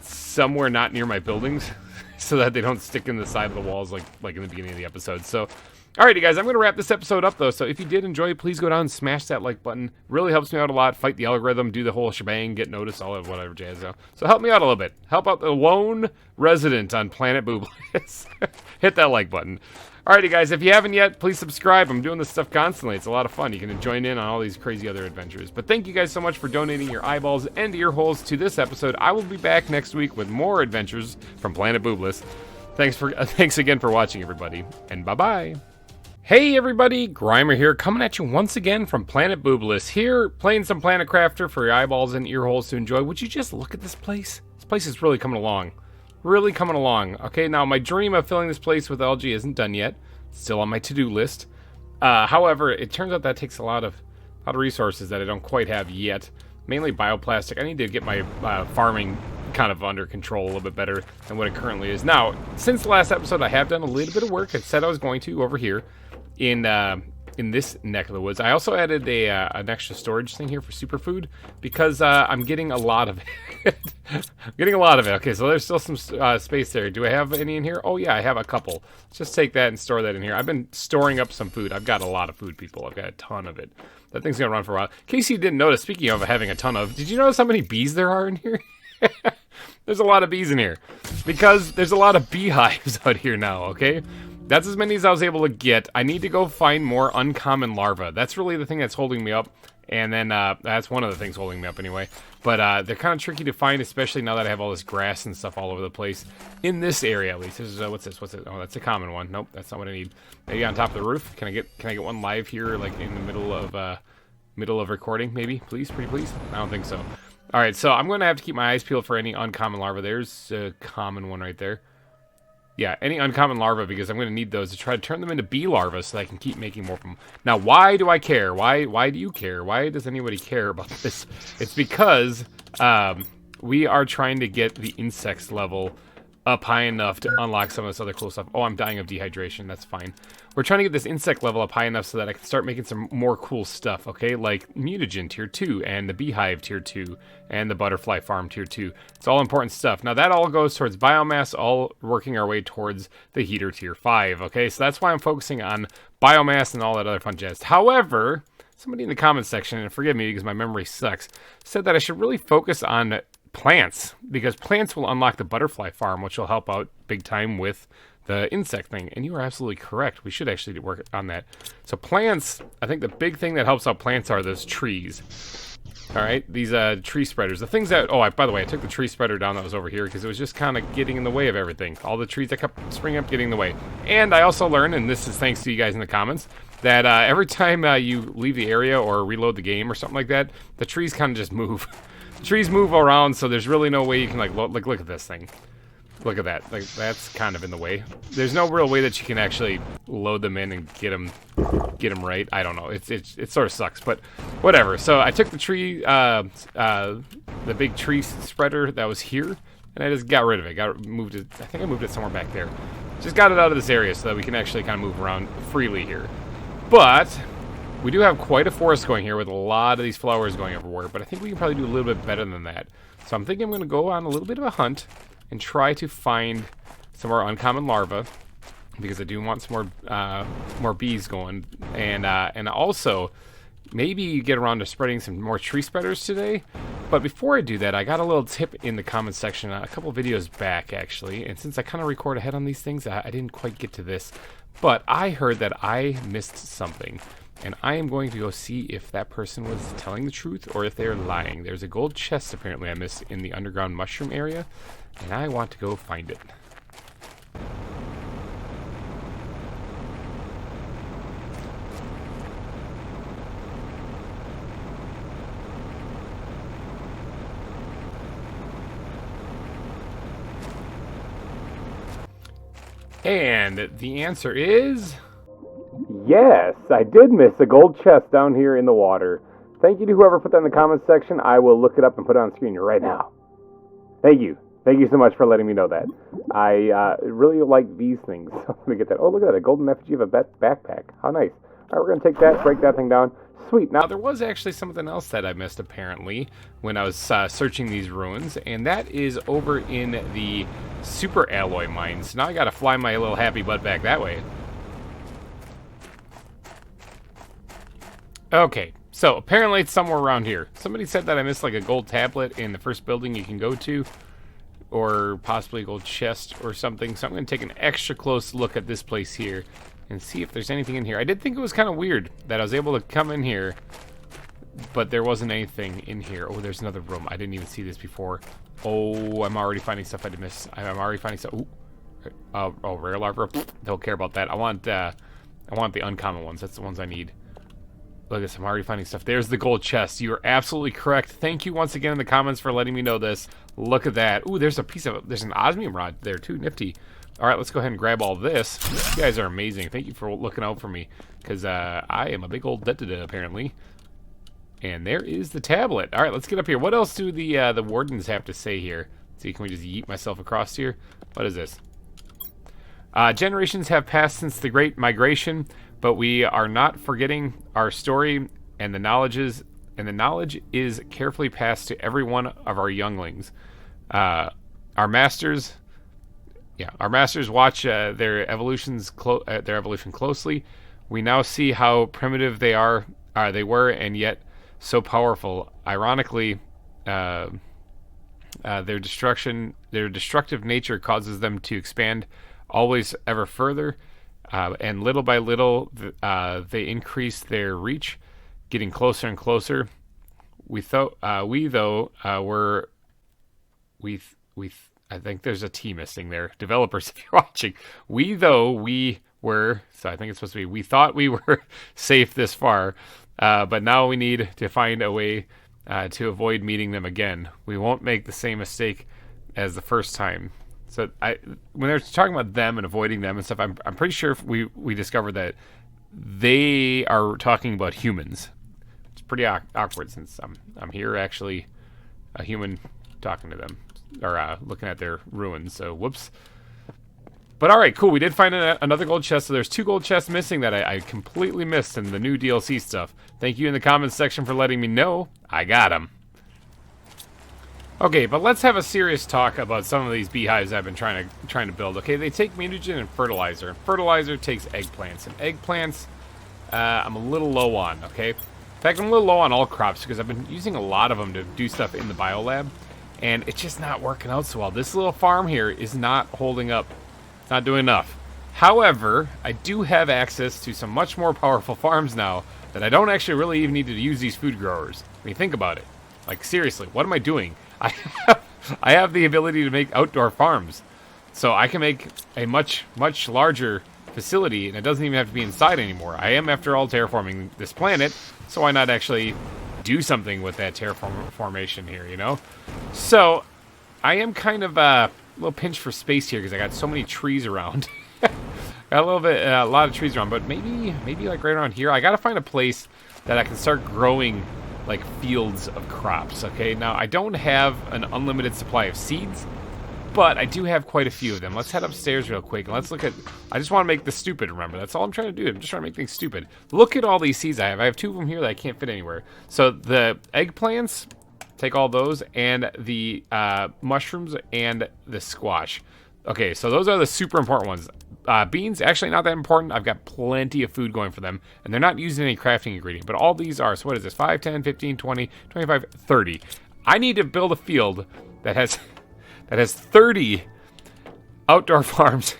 somewhere not near my buildings so that they don't stick in the side of the walls like in the beginning of the episode. So, alrighty, guys, I'm going to wrap this episode up, though. So if you did enjoy, please go down and smash that like button. Really helps me out a lot. Fight the algorithm, do the whole shebang, get noticed, all of whatever jazz. So help me out a little bit. Help out the lone resident on Planet Boobliss. Hit that like button. Alrighty, guys, if you haven't yet, please subscribe. I'm doing this stuff constantly. It's a lot of fun. You can join in on all these crazy other adventures. But thank you guys so much for donating your eyeballs and ear holes to this episode. I will be back next week with more adventures from Planet Boobliss. Thanks again for watching, everybody, and bye-bye. Hey everybody, GReimer here, coming at you once again from Planet Boobliss. Here, playing some Planet Crafter for your eyeballs and ear holes to enjoy. Would you just look at this place? This place is really coming along. Really coming along. Okay, now my dream of filling this place with algae isn't done yet. It's still on my to-do list. However, it turns out that takes a lot of resources that I don't quite have yet. Mainly bioplastic. I need to get my farming kind of under control a little bit better than what it currently is. Now, since the last episode, I have done a little bit of work. I said I was going to over here in this neck of the woods. I also added an extra storage thing here for superfood because I'm getting a lot of it. I'm getting a lot of it. Okay, so there's still some space there. Do I have any in here? Oh yeah, I have a couple. Let's just take that and store that in here. I've been storing up some food. I've got a lot of food, people. I've got a ton of it. That thing's gonna run for a while. In case you didn't notice, speaking of having a ton of, did you notice how many bees there are in here? There's a lot of bees in here because there's a lot of beehives out here now, okay? That's as many as I was able to get. I need to go find more uncommon larvae. That's really the thing that's holding me up. And then that's one of the things holding me up anyway. But they're kind of tricky to find, especially now that I have all this grass and stuff all over the place. In this area, at least. This is, what's this? What's it? Oh, that's a common one. Nope, that's not what I need. Maybe on top of the roof. Can I get one live here, like in the middle of recording? Maybe, please, pretty please. I don't think so. All right, so I'm going to have to keep my eyes peeled for any uncommon larvae. There's a common one right there. Yeah, any uncommon larvae, because I'm going to need those to try to turn them into bee larvae so that I can keep making more of them. Now, why do I care? Why do you care? Why does anybody care about this? It's because we are trying to get the insects level up high enough to unlock some of this other cool stuff. Oh, I'm dying of dehydration. That's fine. We're trying to get this insect level up high enough so that I can start making some more cool stuff, okay? Like mutagen tier 2 and the beehive tier 2 and the butterfly farm tier 2. It's all important stuff. Now that all goes towards biomass, all working our way towards the heater tier 5, okay? So that's why I'm focusing on biomass and all that other fun jazz. However, somebody in the comments section, and forgive me because my memory sucks, said that I should really focus on plants, because plants will unlock the butterfly farm, which will help out big time with the insect thing. And you are absolutely correct. We should actually work on that. So plants, I think the big thing that helps out plants are those trees. All right, these tree spreaders. The things that, by the way, I took the tree spreader down that was over here because it was just kind of getting in the way of everything. All the trees that kept springing up, getting in the way. And I also learned, and this is thanks to you guys in the comments, that every time you leave the area or reload the game or something like that, the trees kind of just move. Trees move around, so there's really no way you can look at this thing. Look at that. Like, that's kind of in the way. There's no real way that you can actually load them in and get them right. I don't know. It sort of sucks, but whatever. So I took the tree, the big tree spreader that was here, and I just got rid of it. Moved it. I think I moved it somewhere back there. Just got it out of this area so that we can actually kind of move around freely here. But we do have quite a forest going here with a lot of these flowers going everywhere, but I think we can probably do a little bit better than that. So I'm thinking I'm going to go on a little bit of a hunt and try to find some more uncommon larvae, because I do want some more bees going, and also maybe get around to spreading some more tree spreaders today. But before I do that, I got a little tip in the comments section a couple videos back, actually, and since I kind of record ahead on these things, I didn't quite get to this, but I heard that I missed something. And I am going to go see if that person was telling the truth or if they're lying. There's a gold chest apparently I missed in the underground mushroom area, and I want to go find it. And the answer is... yes, I did miss a gold chest down here in the water. Thank you to whoever put that in the comments section. I will look it up and put it on screen right now. Thank you. Thank you so much for letting me know that. I really like these things. Let me get that. Oh, look at that. A golden effigy of a backpack. How nice. All right, we're going to take that, break that thing down. Sweet. Now, there was actually something else that I missed, apparently, when I was searching these ruins, and that is over in the super alloy mines. Now I got to fly my little happy butt back that way. Okay, so apparently it's somewhere around here. Somebody said that I missed like a gold tablet in the first building you can go to, or possibly a gold chest or something. So I'm going to take an extra close look at this place here and see if there's anything in here. I did think it was kind of weird that I was able to come in here, but there wasn't anything in here. Oh, there's another room. I didn't even see this before. Oh, I'm already finding stuff I did miss. I'm already finding stuff. Ooh. Oh, rare larva. Don't care about that. I want the uncommon ones. That's the ones I need. Look at this, I'm already finding stuff. There's the gold chest. You are absolutely correct. Thank you once again in the comments for letting me know this. Look at that. Ooh, there's an osmium rod there too. Nifty. All right, let's go ahead and grab all this. You guys are amazing. Thank you for looking out for me, because I am a big old da-da-da, apparently. And there is the tablet. All right, let's get up here. What else do the wardens have to say here? Let's see, can we just yeet myself across here? What is this? Generations have passed since the Great Migration, but we are not forgetting our story, and the knowledge is carefully passed to every one of our younglings. Our masters watch their evolution closely. We now see how primitive they were, and yet so powerful. Ironically, their destructive nature causes them to expand always ever further. And little by little, they increase their reach, getting closer and closer. I think there's a T missing there. Developers, if you're watching, so I think it's supposed to be, we thought we were safe this far, but now we need to find a way to avoid meeting them again. We won't make the same mistake as the first time. So when they're talking about them and avoiding them and stuff, I'm pretty sure we discovered that they are talking about humans. It's pretty awkward since I'm here actually a human talking to them or looking at their ruins. So whoops. But all right, cool. We did find another gold chest. So there's 2 gold chests missing that I completely missed in the new DLC stuff. Thank you in the comments section for letting me know. I got them. Okay, but let's have a serious talk about some of these beehives I've been trying to build. Okay, they take mutagen and fertilizer. Fertilizer takes eggplants, and eggplants I'm a little low on. Okay, in fact, I'm a little low on all crops because I've been using a lot of them to do stuff in the biolab, and it's just not working out so well. This little farm here is not holding up. It's not doing enough. However, I do have access to some much more powerful farms now that I don't actually really even need to use these food growers. I mean, think about it. Like, seriously, what am I doing? I have the ability to make outdoor farms. So I can make a much larger facility, and it doesn't even have to be inside anymore. I am, after all, terraforming this planet, so why not actually do something with that terraformation here, you know? So, I am kind of a little pinched for space here, because I got so many trees around. Got a lot of trees around, but maybe like right around here, I gotta find a place that I can start growing like fields of crops. Okay, now I don't have an unlimited supply of seeds, but I do have quite a few of them. Let's head upstairs real quick and let's look at, I just want to make this stupid, remember, that's all I'm trying to do. I'm just trying to make things stupid. Look at all these seeds I have 2 of them here that I can't fit anywhere. So the eggplants, take all those, and the mushrooms and the squash. Okay, so those are the super important ones. Beans, actually not that important. I've got plenty of food going for them, and they're not using any crafting ingredient, but all these are. So what is this? 5, 10, 15, 20, 25, 30. I need to build a field that has 30 outdoor farms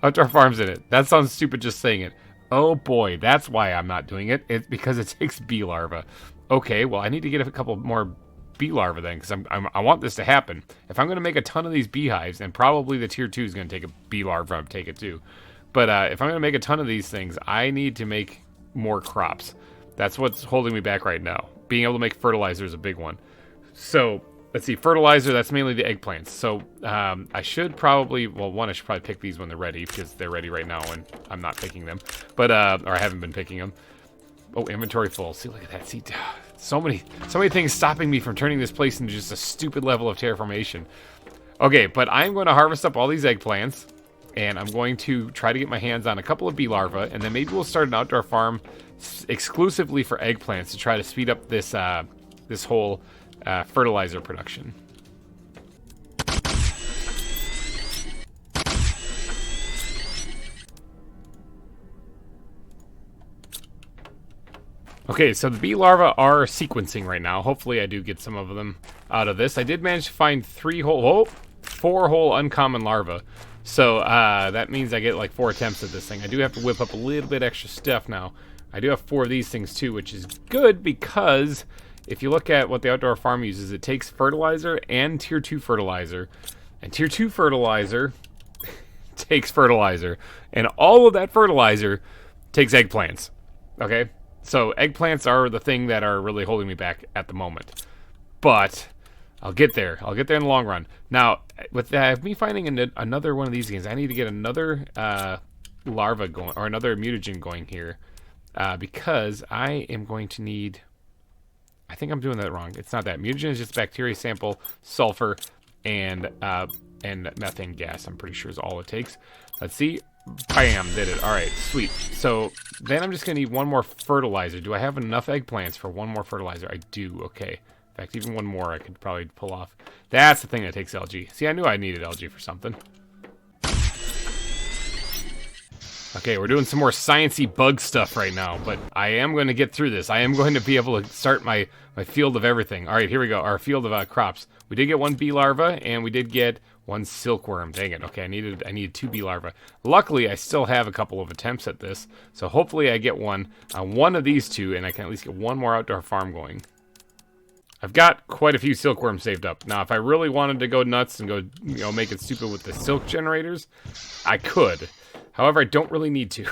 in it. That sounds stupid just saying it. Oh boy, that's why I'm not doing it. It's because it takes bee larvae. Okay, well I need to get a couple more bee larvae then, because I want this to happen. If I'm going to make a ton of these beehives, and probably the tier 2 is going to take a bee larva and take it too, but if I'm going to make a ton of these things, I need to make more crops. That's what's holding me back right now. Being able to make fertilizer is a big one. So let's see, fertilizer, that's mainly the eggplants. So I should probably, well, one, I should probably pick these when they're ready, because they're ready right now and I'm not picking them, but or I haven't been picking them. Oh, inventory full. See, look at that. See, so many things stopping me from turning this place into just a stupid level of terraformation. Okay, but I'm going to harvest up all these eggplants, and I'm going to try to get my hands on a couple of bee larvae, and then maybe we'll start an outdoor farm exclusively for eggplants to try to speed up this this whole fertilizer production. Okay, so the bee larvae are sequencing right now. Hopefully I do get some of them out of this. I did manage to find 4 whole uncommon larvae. So that means I get like 4 attempts at this thing. I do have to whip up a little bit extra stuff now. I do have 4 of these things too, which is good because if you look at what the outdoor farm uses, it takes fertilizer and tier 2 fertilizer. And tier 2 fertilizer takes fertilizer. And all of that fertilizer takes eggplants. Okay? So eggplants are the thing that are really holding me back at the moment. But I'll get there. I'll get there in the long run. Now, with me finding another one of these games, I need to get another larva going, or another mutagen going here. Because I am going to need... I think I'm doing that wrong. It's not that. Mutagen is just bacteria sample, sulfur, and methane gas. I'm pretty sure is all it takes. Let's see. Bam, did it. All right, sweet. So then I'm just going to need 1 more fertilizer. Do I have enough eggplants for 1 more fertilizer? I do. Okay. In fact, even 1 more I could probably pull off. That's the thing that takes algae. See, I knew I needed algae for something. Okay, we're doing some more sciencey bug stuff right now, but I am going to get through this. I am going to be able to start my field of everything. All right, here we go. Our field of crops. We did get 1 bee larva, and we did get 1 silkworm. Dang it. Okay, I needed 2 bee larvae. Luckily, I still have a couple of attempts at this, so hopefully I get one on one of these 2, and I can at least get 1 more outdoor farm going. I've got quite a few silkworms saved up. Now, if I really wanted to go nuts and go, make it stupid with the silk generators, I could. However, I don't really need to.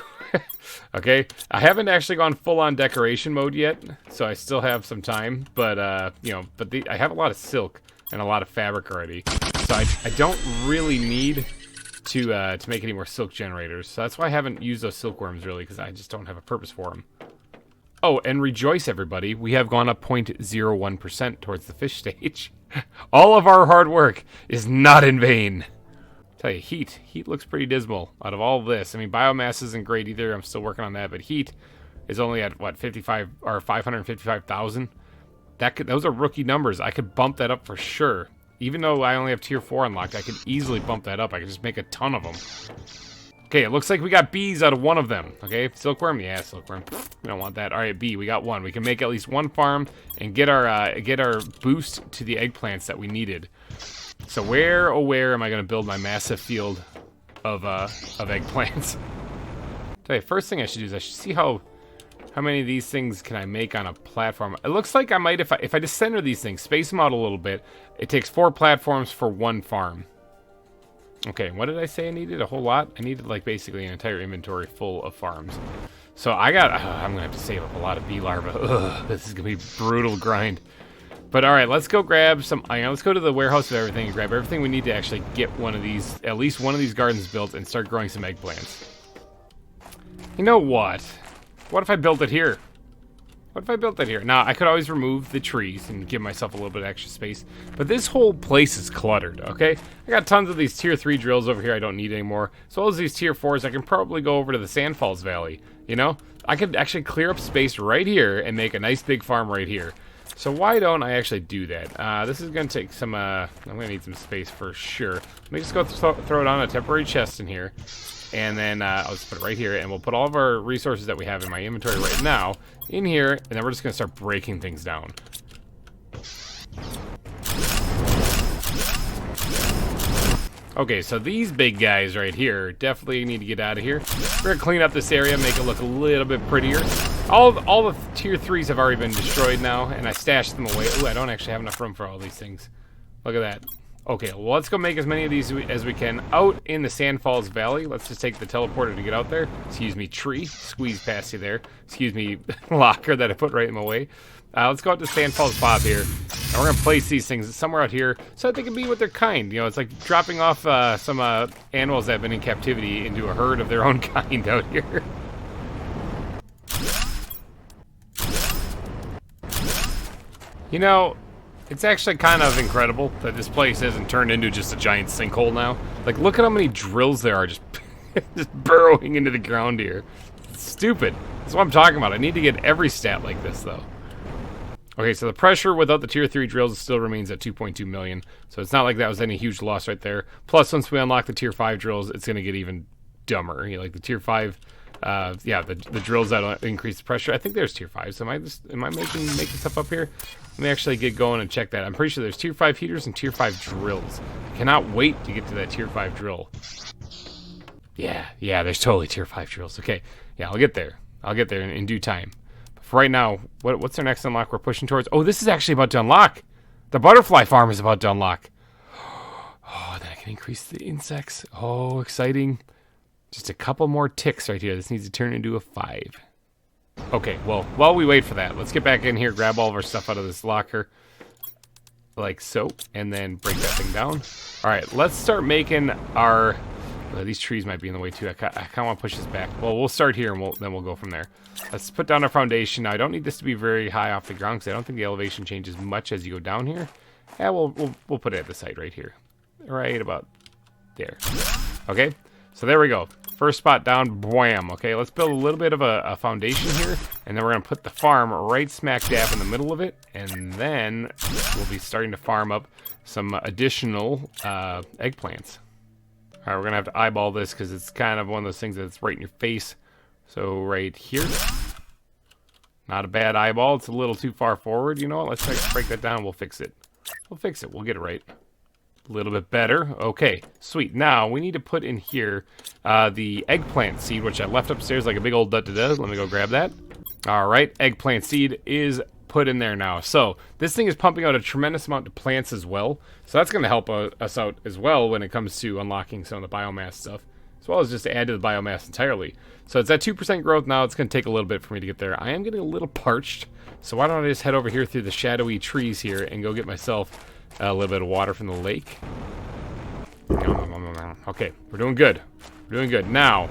Okay? I haven't actually gone full-on decoration mode yet, so I still have some time. But, I have a lot of silk and a lot of fabric already. So I don't really need to make any more silk generators. So that's why I haven't used those silkworms, really, because I just don't have a purpose for them. Oh, and rejoice, everybody. We have gone up 0.01% towards the fish stage. All of our hard work is not in vain. Tell you, heat. Heat looks pretty dismal out of all of this. I mean, biomass isn't great either. I'm still working on that, but heat is only at, what, 55 or 555,000? Those are rookie numbers. I could bump that up for sure. Even though I only have tier 4 unlocked, I could easily bump that up. I could just make a ton of them. Okay, it looks like we got bees out of one of them. Okay, silkworm? Yeah, silkworm. We don't want that. All right, bee, we got one. We can make at least one farm and get our boost to the eggplants that we needed. So where, oh where am I going to build my massive field of eggplants? Okay, first thing I should do is I should see how many of these things can I make on a platform. It looks like I might, if I just center these things, space them out a little bit, it takes 4 platforms for 1 farm. Okay, what did I say I needed? A whole lot? I needed, like, basically an entire inventory full of farms. So I'm going to have to save up a lot of bee larvae. Ugh, this is going to be a brutal grind. But all right, let's go grab some iron. Let's go to the warehouse of everything and grab everything we need to actually get one of these, at least one of these gardens built and start growing some eggplants. You know what? What if I built it here? What if I built it here? Now, I could always remove the trees and give myself a little bit of extra space, but this whole place is cluttered, okay? I got tons of these tier 3 drills over here I don't need anymore, as well as these tier 4s. I can probably go over to the Sandfalls Valley, you know? I could actually clear up space right here and make a nice big farm right here. So why don't I actually do that? This is going to take some, I'm going to need some space for sure. Let me just go throw it on a temporary chest in here. And then I'll just put it right here, and we'll put all of our resources that we have in my inventory right now in here, and then we're just going to start breaking things down. Okay, so these big guys right here definitely need to get out of here. We're going to clean up this area, make it look a little bit prettier. All the tier 3s have already been destroyed now, and I stashed them away. Ooh, I don't actually have enough room for all these things. Look at that. Okay, well, let's go make as many of these as we can out in the Sandfalls Valley. Let's just take the teleporter to get out there. Excuse me, tree. Squeeze past you there. Excuse me, locker that I put right in my way. Let's go out to Sandfalls Bob here. And we're going to place these things somewhere out here so that they can be with their kind. You know, it's like dropping off some animals that have been in captivity into a herd of their own kind out here. You know, it's actually kind of incredible that this place isn't turned into just a giant sinkhole now. Like, look at how many drills there are just, just burrowing into the ground here. It's stupid. That's what I'm talking about. I need to get every stat like this, though. Okay, so the pressure without the tier 3 drills still remains at 2.2 million. So it's not like that was any huge loss right there. Plus, once we unlock the tier 5 drills, it's going to get even dumber. You know, like the tier 5... yeah, the drills that increase the pressure. I think there's tier 5. So am I making stuff up here? Let me actually get going and check that. I'm pretty sure there's tier 5 heaters and tier 5 drills. I cannot wait to get to that tier 5 drill. Yeah, there's totally tier 5 drills. Okay, yeah, I'll get there. I'll get there in due time. But for right now, what's our next unlock we're pushing towards? Oh, this is actually about to unlock. The butterfly farm is about to unlock. Oh, then I can increase the insects. Oh, exciting. Just a couple more ticks right here. This needs to turn into a 5. Okay, well, while we wait for that, let's get back in here, grab all of our stuff out of this locker. Like so, and then break that thing down. Alright, let's start making our... these trees might be in the way too. I kind of want to push this back. Well, we'll start here, and then we'll go from there. Let's put down our foundation. Now, I don't need this to be very high off the ground, because I don't think the elevation changes much as you go down here. Yeah, we'll put it at the site right here. Right about there. Okay, so there we go. First spot down, bwam. Okay, let's build a little bit of a foundation here, and then we're going to put the farm right smack dab in the middle of it, and then we'll be starting to farm up some additional eggplants. All right, we're going to have to eyeball this because it's kind of one of those things that's right in your face. So right here. Not a bad eyeball. It's a little too far forward. You know what? Let's try to break that down. We'll fix it. We'll fix it. We'll get it right. A little bit better. Okay, sweet. Now we need to put in here the eggplant seed, which I left upstairs like a big old da-da-da. Let me go grab that. All right, eggplant seed is put in there now. So this thing is pumping out a tremendous amount to plants as well. So that's going to help us out as well when it comes to unlocking some of the biomass stuff, as well as just add to the biomass entirely. So it's at 2% growth now. It's going to take a little bit for me to get there. I am getting a little parched, so why don't I just head over here through the shadowy trees here and go get myself a little bit of water from the lake. Okay, we're doing good. We're doing good. Now,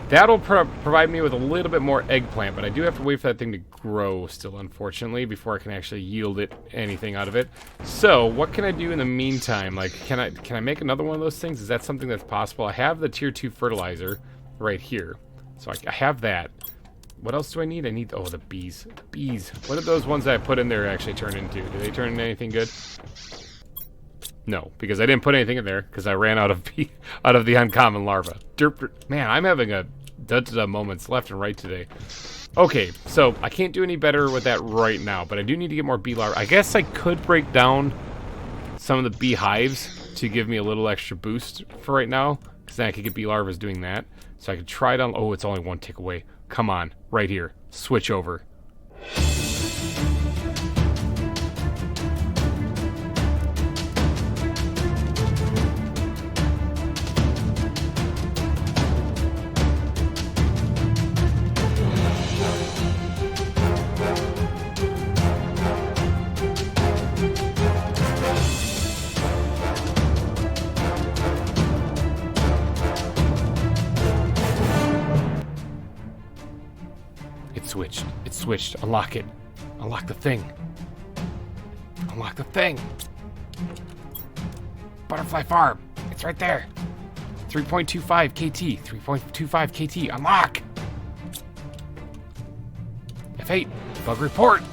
that'll provide me with a little bit more eggplant, but I do have to wait for that thing to grow still, unfortunately, before I can actually yield it anything out of it. So, what can I do in the meantime? Like, can I make another one of those things? Is that something that's possible? I have the tier 2 fertilizer right here. So I have that. What else do I need? I need, oh, the bees. The bees. What did those ones that I put in there actually turn into? Do they turn into anything good? No, because I didn't put anything in there because I ran out of the uncommon larva. Derp. Man, I'm having a da-da-da moments left and right today. Okay, so I can't do any better with that right now, but I do need to get more bee larvae. I guess I could break down some of the beehives to give me a little extra boost for right now, because then I could get bee larvae doing that. So I could try down. Oh, it's only one tick away. Come on, right here. Switch over. It switched. Unlock it. Unlock the thing. Unlock the thing. Butterfly farm. It's right there. 3.25 KT. 3.25 KT. Unlock. F8. Bug report.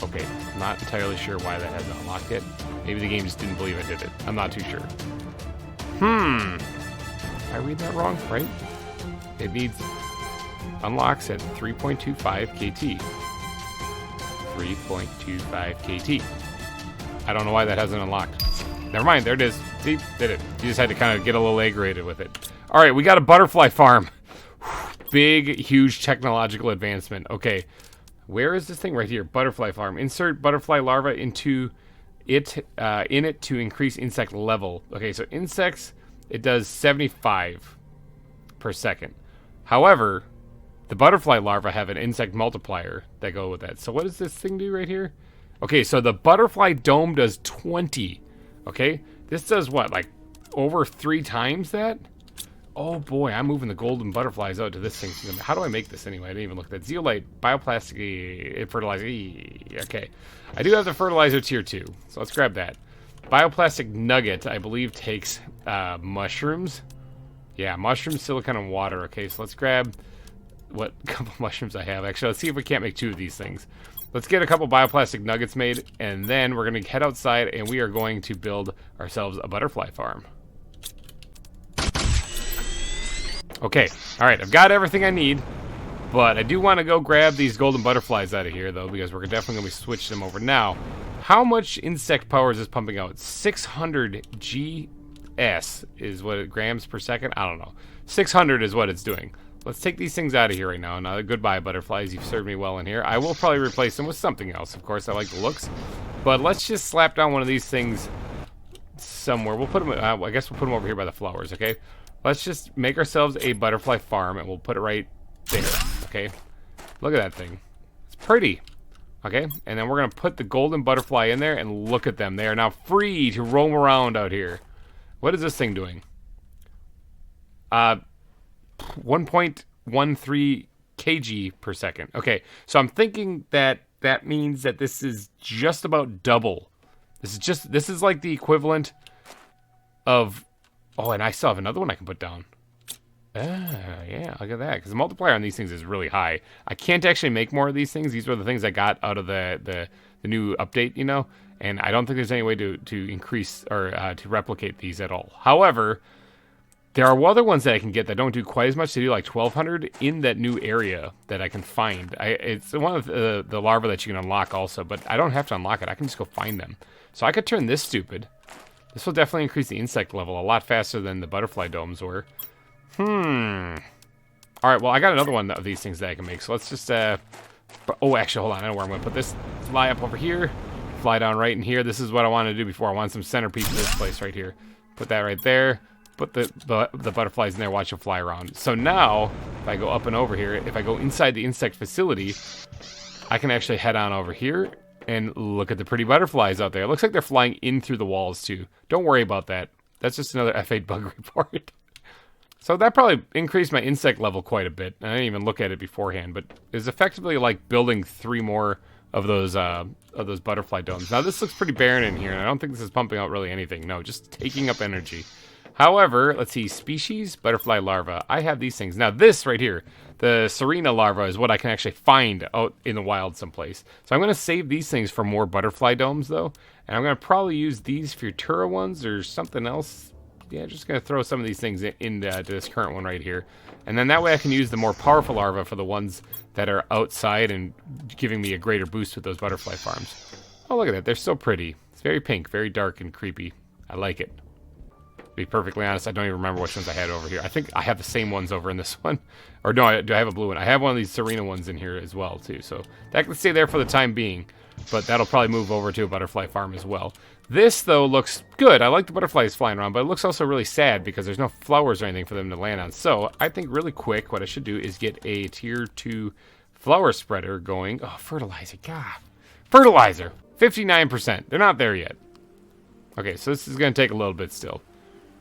Okay. Not entirely sure why that hasn't unlocked it. Maybe the game just didn't believe I did it. I'm not too sure. Did I read that wrong? Right? It needs unlocks at 3.25 KT. 3.25 KT. I don't know why that hasn't unlocked. Never mind, there it is. See, did it. You just had to kind of get a little aggravated with it. All right, we got a butterfly farm. Big, huge technological advancement. Okay, where is this thing? Right here, butterfly farm. Insert butterfly larva into it, in it to increase insect level. Okay, so insects, it does 75 per second. However, the butterfly larvae have an insect multiplier that go with that. So what does this thing do right here? Okay, so the butterfly dome does 20. Okay, this does what, like over 3 times that? Oh boy, I'm moving the golden butterflies out to this thing. How do I make this anyway? I didn't even look at that. Zeolite, bioplastic fertilizer. Okay, I do have the fertilizer tier 2, so let's grab that. Bioplastic nugget, I believe, takes mushrooms. Yeah, mushrooms, silicon, and water. Okay, so let's grab what couple mushrooms I have. Actually, let's see if we can't make 2 of these things. Let's get a couple bioplastic nuggets made, and then we're going to head outside, and we are going to build ourselves a butterfly farm. Okay, all right, I've got everything I need, but I do want to go grab these golden butterflies out of here, though, because we're definitely going to switch them over. Now, how much insect power is this pumping out? 600 GS is what it grams per second? I don't know. 600 is what it's doing. Let's take these things out of here right now. Now, goodbye, butterflies. You've served me well in here. I will probably replace them with something else. Of course, I like the looks. But let's just slap down one of these things somewhere. We'll put them, I guess we'll put them over here by the flowers, okay? Let's just make ourselves a butterfly farm, and we'll put it right there, okay? Look at that thing. It's pretty, okay? And then we're going to put the golden butterfly in there, and look at them. They are now free to roam around out here. What is this thing doing? 1.13 kg per second. Okay, so I'm thinking that that means that this is just about double. This is like the equivalent of, oh, and I still have another one I can put down. Yeah, look at that, because the multiplier on these things is really high. I can't actually make more of these things. These were the things I got out of the new update, you know, and I don't think there's any way to increase or to replicate these at all. However, there are other ones that I can get that don't do quite as much. They do like 1,200 in that new area that I can find. It's one of the larvae that you can unlock also, but I don't have to unlock it. I can just go find them. So I could turn this stupid. This will definitely increase the insect level a lot faster than the butterfly domes were. All right, well, I got another one of these things that I can make. So let's just, oh, actually, hold on. I know where I'm going to put this. Fly up over here. Fly down right in here. This is what I wanted to do before. I want some centerpiece of this place right here. Put that right there. Put the butterflies in there. Watch them fly around. So now, if I go up and over here, if I go inside the insect facility, I can actually head on over here and look at the pretty butterflies out there. It looks like they're flying in through the walls, too. Don't worry about that. That's just another F8 bug report. So that probably increased my insect level quite a bit. I didn't even look at it beforehand, but it's effectively like building 3 more of those butterfly domes. Now this looks pretty barren in here, and I don't think this is pumping out really anything. No, just taking up energy. However, let's see, species, butterfly larva. I have these things. Now this right here, the Serena larva, is what I can actually find out in the wild someplace. So I'm going to save these things for more butterfly domes, though. And I'm going to probably use these Futura ones or something else. Yeah, just going to throw some of these things into this current one right here. And then that way I can use the more powerful larvae for the ones that are outside and giving me a greater boost with those butterfly farms. Oh, look at that. They're so pretty. It's very pink, very dark and creepy. I like it. To be perfectly honest, I don't even remember which ones I had over here. I think I have the same ones over in this one. Or no, do I have a blue one? I have one of these Serena ones in here as well, too. So that can stay there for the time being. But that'll probably move over to a butterfly farm as well. This, though, looks good. I like the butterflies flying around, but it looks also really sad because there's no flowers or anything for them to land on. So I think really quick what I should do is get a tier 2 flower spreader going. Oh, fertilizer. God. Fertilizer. 59%. They're not there yet. Okay, so this is going to take a little bit still.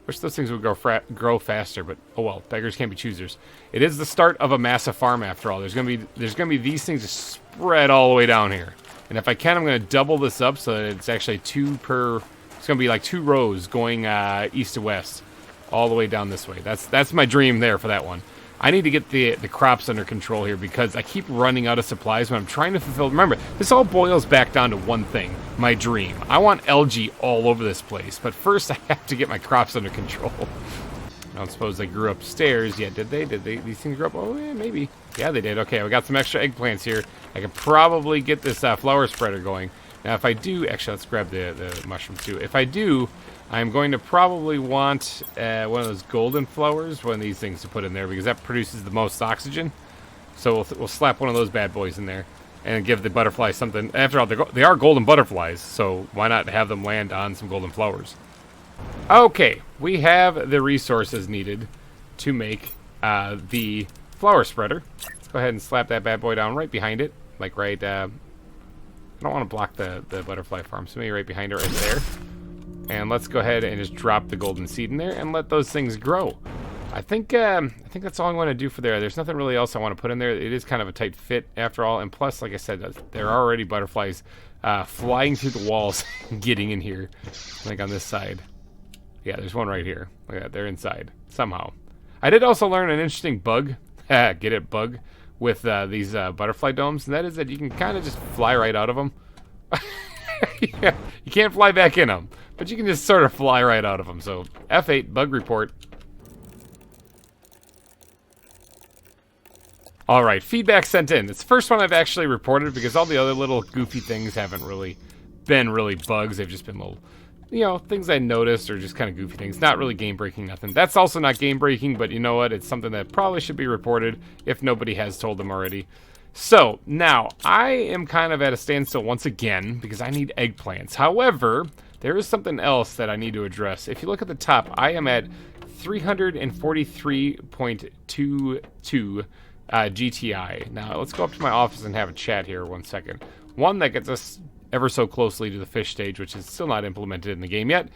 Wish those things would grow faster, but oh well. Beggars can't be choosers. It is the start of a massive farm after all. There's gonna be these things just spread all the way down here. And if I can, I'm gonna double this up so that it's actually 2 per. It's gonna be like 2 rows going east to west, all the way down this way. That's my dream there for that one. I need to get the crops under control here because I keep running out of supplies when I'm trying to fulfill. Remember, this all boils back down to one thing, my dream. I want algae all over this place, but first I have to get my crops under control. I don't suppose they grew upstairs yet, did they? These things grow up? Oh, yeah, maybe. Yeah, they did. Okay, we got some extra eggplants here. I could probably get this flower spreader going. Now, if I do, actually, let's grab the mushroom too. If I do, I'm going to probably want one of those golden flowers, one of these things to put in there, because that produces the most oxygen. So we'll slap one of those bad boys in there and give the butterflies something. After all, they are golden butterflies, so why not have them land on some golden flowers? Okay, we have the resources needed to make the flower spreader. Let's go ahead and slap that bad boy down right behind it, like right. I don't want to block the butterfly farm, so maybe right behind it, right there. And let's go ahead and just drop the golden seed in there and let those things grow. I think that's all I want to do for there. There's nothing really else I want to put in there. It is kind of a tight fit after all. And plus, like I said, there are already butterflies flying through the walls getting in here. Like on this side. Yeah, there's one right here. Look at that. They're inside somehow. I did also learn an interesting bug. Get it, bug. With these butterfly domes. And that is that you can kind of just fly right out of them. Yeah, you can't fly back in them, but you can just sort of fly right out of them. So F8 bug report. All right, feedback sent in. It's the first one I've actually reported because all the other little goofy things haven't really been bugs. They've just been little, things I noticed or just kind of goofy things. Not really game breaking, nothing. That's also not game breaking, but you know what? It's something that probably should be reported if nobody has told them already. So, now, I am kind of at a standstill once again because I need eggplants. However, there is something else that I need to address. If you look at the top, I am at 343.22 GTI. Now, let's go up to my office and have a chat here 1 second. One that gets us ever so closely to the fish stage, which is still not implemented in the game yet.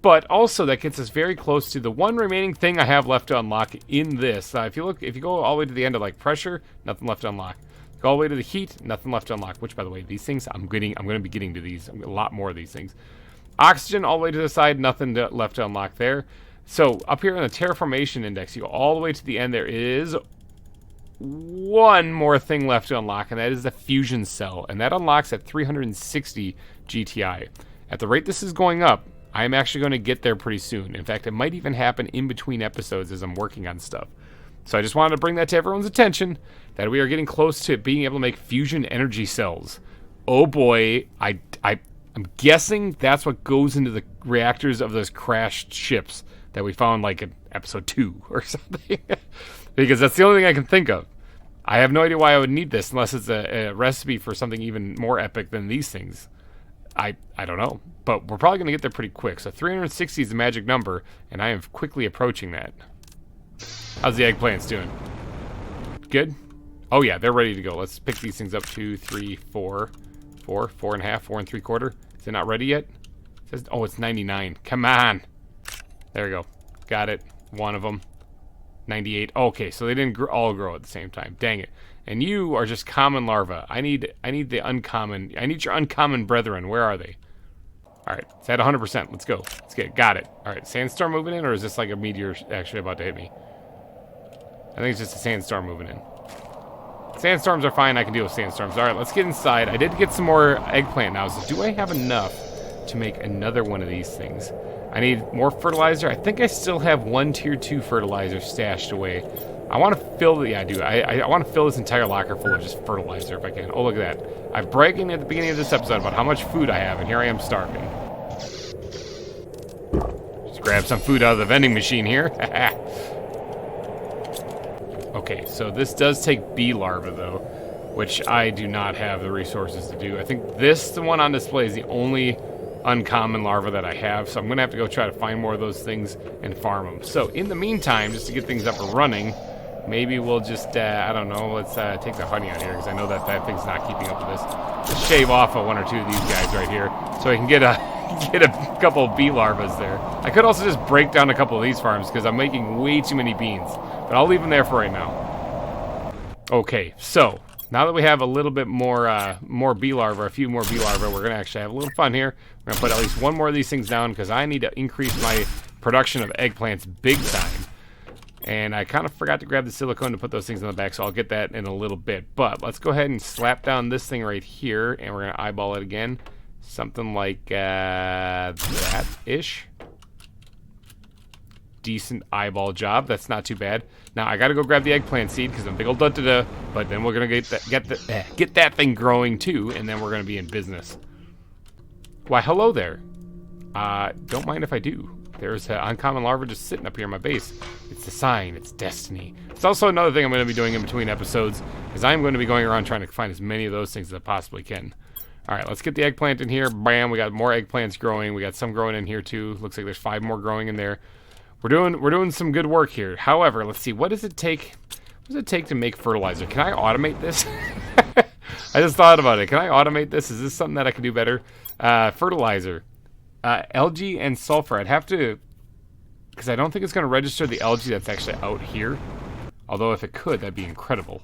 But also that gets us very close to the one remaining thing I have left to unlock in this. If you go all the way to the end of like pressure, nothing left to unlock. Go all the way to the heat, nothing left to unlock. Which, by the way, these things I'm going to be getting to these. A lot more of these things. Oxygen all the way to the side, nothing left to unlock there. So up here on the terraformation index, you go all the way to the end. There is one more thing left to unlock, and that is the fusion cell, and that unlocks at 360 GTI. At the rate this is going up, I'm actually going to get there pretty soon. In fact, it might even happen in between episodes as I'm working on stuff. So I just wanted to bring that to everyone's attention, that we are getting close to being able to make fusion energy cells. Oh boy, I'm guessing that's what goes into the reactors of those crashed ships that we found like in episode 2 or something. Because that's the only thing I can think of. I have no idea why I would need this unless it's a recipe for something even more epic than these things. I don't know. But we're probably going to get there pretty quick. So 360 is the magic number, and I am quickly approaching that. How's the eggplants doing? Good? Oh yeah, they're ready to go. Let's pick these things up. 2, 3, 4. 4, 4.5, 4 3/4. Is it not ready yet? It says, oh, it's 99. Come on. There we go. Got it. One of them. 98. Okay, so they didn't all grow at the same time. Dang it. And you are just common larvae. I need the uncommon. I need your uncommon brethren. Where are they? All right, it's at 100%. Let's go. Let's get it. Got it. All right, sandstorm moving in, or is this like a meteor actually about to hit me? I think it's just a sandstorm moving in. Sandstorms are fine. I can deal with sandstorms. All right, let's get inside. I did get some more eggplant now. So do I have enough to make another one of these things? I need more fertilizer. I think I still have one tier 2 fertilizer stashed away. I want to fill the... Yeah, I do. I want to fill this entire locker full of just fertilizer if I can. Oh, look at that. I'm bragging at the beginning of this episode about how much food I have, and here I am starving. Just grab some food out of the vending machine here. Okay, so this does take bee larvae, though, which I do not have the resources to do. I think the one on display is the only uncommon larva that I have, so I'm going to have to go try to find more of those things and farm them. So, in the meantime, just to get things up and running, maybe we'll just, I don't know, let's take the honey out here, because I know that thing's not keeping up with this. Just shave off one or two of these guys right here, so I can get a couple of bee larvae there. I could also just break down a couple of these farms, because I'm making way too many beans. But I'll leave them there for right now. Okay, so now that we have a little bit more bee larvae, a few more bee larvae, we're going to actually have a little fun here. We're going to put at least one more of these things down because I need to increase my production of eggplants big time. And I kind of forgot to grab the silicone to put those things on the back, so I'll get that in a little bit. But let's go ahead and slap down this thing right here, and we're going to eyeball it again. Something like that-ish. Decent eyeball job. That's not too bad. Now I gotta go grab the eggplant seed because I'm big old da-da-da, but then we're gonna get that thing growing too, and then we're gonna be in business. Why, hello there. Don't mind if I do. There's an uncommon larva just sitting up here in my base. It's a sign. It's destiny. It's also another thing I'm going to be doing in between episodes, is I'm going to be going around trying to find as many of those things as I possibly can. All right, let's get the eggplant in here. Bam, we got more eggplants growing. We got some growing in here too. Looks like there's 5 more growing in there. We're doing some good work here. However, let's see. What does it take? What does it take to make fertilizer? Can I automate this? I just thought about it. Can I automate this? Is this something that I can do better? Fertilizer. Algae and sulfur. I'd have to... because I don't think it's going to register the algae that's actually out here. Although if it could, that'd be incredible.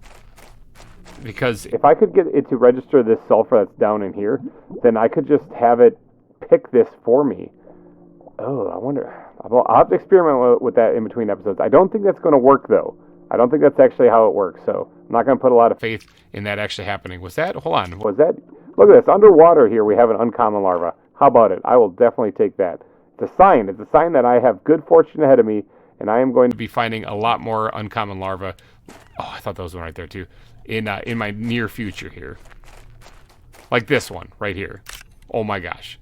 Because if I could get it to register this sulfur that's down in here, then I could just have it pick this for me. Oh, I wonder... I'll have to experiment with that in between episodes. I don't think that's going to work, though. I don't think that's actually how it works, so I'm not going to put a lot of faith in that actually happening. Was that... hold on. Was that... look at this. Underwater here, we have an uncommon larva. How about it? I will definitely take that. It's a sign. It's a sign that I have good fortune ahead of me, and I am going to be finding a lot more uncommon larvae. Oh, I thought there was one right there, too. In my near future here. Like this one right here. Oh, my gosh.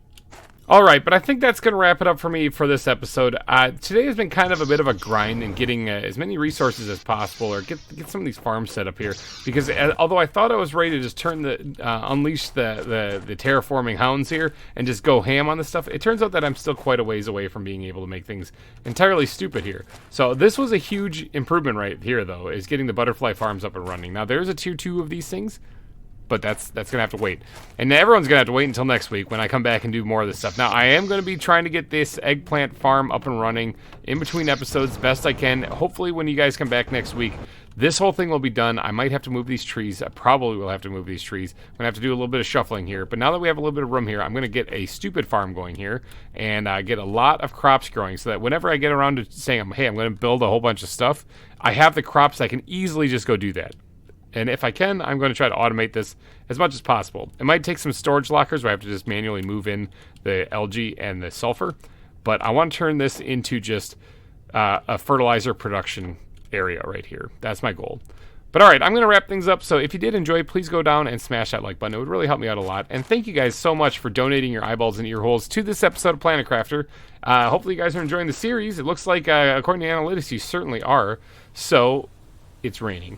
All right, but I think that's going to wrap it up for me for this episode. Today has been kind of a bit of a grind in getting as many resources as possible, or get some of these farms set up here. Because although I thought I was ready to just turn unleash the terraforming hounds here and just go ham on this stuff, it turns out that I'm still quite a ways away from being able to make things entirely stupid here. So this was a huge improvement right here, though, is getting the butterfly farms up and running. Now there's a tier 2 of these things. But that's going to have to wait. And everyone's going to have to wait until next week when I come back and do more of this stuff. Now, I am going to be trying to get this eggplant farm up and running in between episodes best I can. Hopefully, when you guys come back next week, this whole thing will be done. I might have to move these trees. I probably will have to move these trees. I'm going to have to do a little bit of shuffling here. But now that we have a little bit of room here, I'm going to get a stupid farm going here and get a lot of crops growing so that whenever I get around to saying, hey, I'm going to build a whole bunch of stuff, I have the crops. I can easily just go do that. And if I can, I'm going to try to automate this as much as possible. It might take some storage lockers where I have to just manually move in the algae and the sulfur. But I want to turn this into just a fertilizer production area right here. That's my goal. But all right, I'm going to wrap things up. So if you did enjoy, please go down and smash that like button. It would really help me out a lot. And thank you guys so much for donating your eyeballs and ear holes to this episode of Planet Crafter. Hopefully you guys are enjoying the series. It looks like, according to analytics, you certainly are. So... it's raining.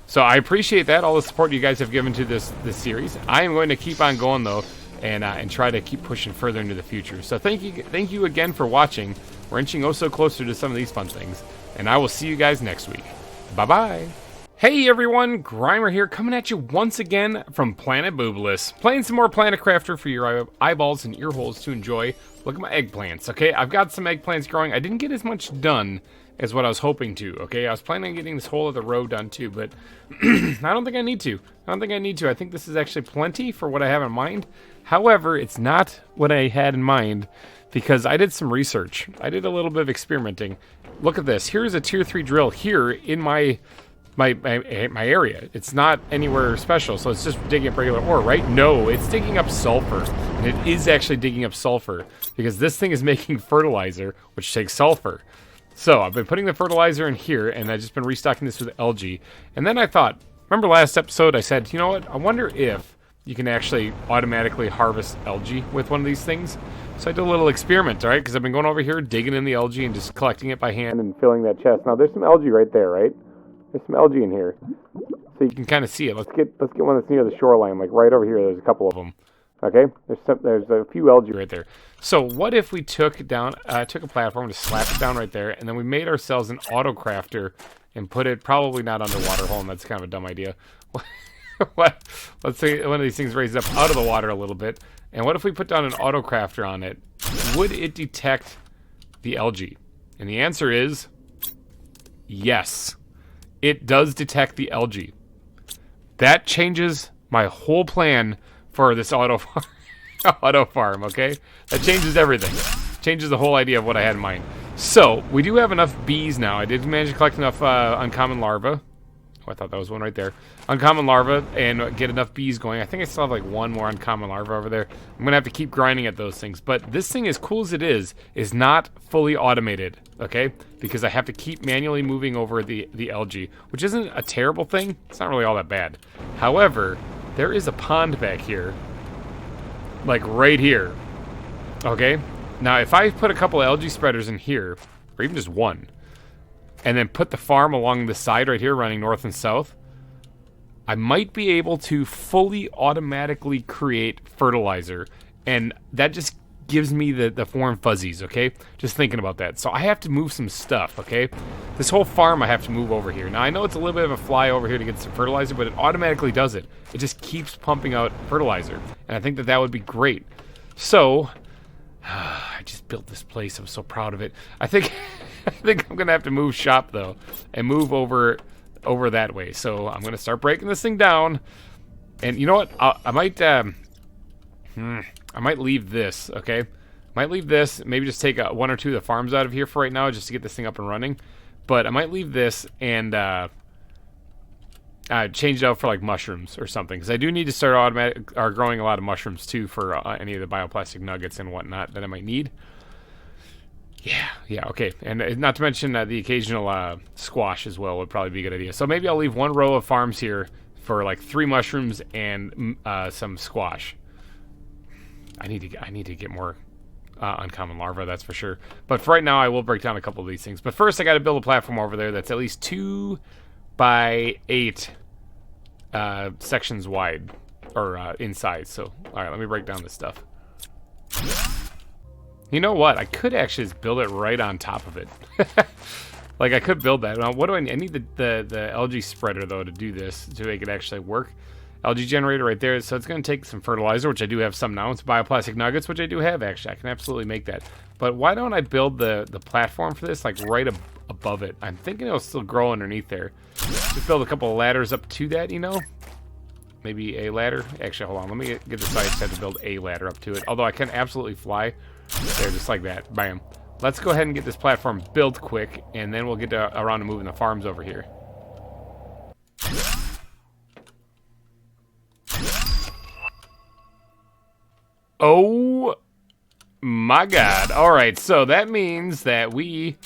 So I appreciate that, all the support you guys have given to this series. I am going to keep on going though, and try to keep pushing further into the future. So thank you again for watching. We're inching oh so closer to some of these fun things, and I will see you guys next week. Bye bye. Hey everyone, GReimer here, coming at you once again from Planet Boobless. Playing some more Planet Crafter for your eyeballs and ear holes to enjoy. Look at my eggplants, okay? I've got some eggplants growing. I didn't get as much done as what I was hoping to, okay? I was planning on getting this whole other row done too, but I don't think I need to. I think this is actually plenty for what I have in mind. However, it's not what I had in mind because I did some research. I did a little bit of experimenting. Look at this. Here's a tier 3 drill here in my area. It's not anywhere special, so it's just digging up regular ore, right? No, it's digging up sulfur. And it is actually digging up sulfur because this thing is making fertilizer, which takes sulfur. So I've been putting the fertilizer in here, and I've just been restocking this with algae. And then I thought, remember last episode I said, you know what? I wonder if you can actually automatically harvest algae with one of these things. So I did a little experiment, all right? Because I've been going over here, digging in the algae and just collecting it by hand and filling that chest. Now there's some algae right there, right? There's some algae in here, so you can kind of see it. Let's get one that's near the shoreline, like right over here. There's a couple of them. Okay, there's a few algae right there. So what if we took a platform to slap it down right there, and then we made ourselves an auto crafter and put it probably not underwater hole. And that's kind of a dumb idea. Let's say one of these things raises up out of the water a little bit. And what if we put down an auto crafter on it? Would it detect the algae? And the answer is yes. It does detect the algae. That changes my whole plan for this auto farm, okay? That changes everything. Changes the whole idea of what I had in mind. So, we do have enough bees now. I did manage to collect enough uncommon larvae. Oh, I thought that was one right there. Uncommon larvae and get enough bees going. I think I still have like one more uncommon larva over there. I'm going to have to keep grinding at those things. But this thing, as cool as it is not fully automated, okay? Because I have to keep manually moving over the algae, which isn't a terrible thing. It's not really all that bad. However, there is a pond back here, like right here, okay? Now, if I put a couple algae spreaders in here, or even just one, and then put the farm along the side right here running north and south, I might be able to fully automatically create fertilizer, and that just gives me the warm fuzzies, okay? Just thinking about that. So I have to move some stuff, okay? This whole farm I have to move over here. Now I know it's a little bit of a fly over here to get some fertilizer, but it automatically does it. It just keeps pumping out fertilizer, and I think that would be great. So I just built this place. I'm so proud of it. I think I'm gonna have to move shop though, and move over that way. So I'm gonna start breaking this thing down, and you know what? I might leave this. Okay, might leave this. Maybe just take one or two of the farms out of here for right now, just to get this thing up and running. But I might leave this and change it out for like mushrooms or something, because I do need to start growing a lot of mushrooms too for any of the bioplastic nuggets and whatnot that I might need. Yeah, okay. And not to mention the occasional squash as well would probably be a good idea. So maybe I'll leave one row of farms here for like 3 mushrooms and some squash. I need to get more uncommon larvae, that's for sure. But for right now, I will break down a couple of these things. But first, I got to build a platform over there that's at least 2 by 8 sections wide, or in size. So, all right, let me break down this stuff. You know what? I could actually just build it right on top of it. Like, I could build that. Now, what do I need? I need the algae spreader, though, to do this, to make it actually work. Algae generator right there. So it's going to take some fertilizer, which I do have some now. It's bioplastic nuggets, which I do have, actually. I can absolutely make that. But why don't I build the platform for this, like, right above it? I'm thinking it'll still grow underneath there. Just build a couple of ladders up to that, you know? Maybe a ladder. Actually, hold on. Let me get this side. I just have to build a ladder up to it. Although I can absolutely fly. There, just like that. Bam. Let's go ahead and get this platform built quick, and then we'll get around to moving the farms over here. Oh my god. Alright, so that means that we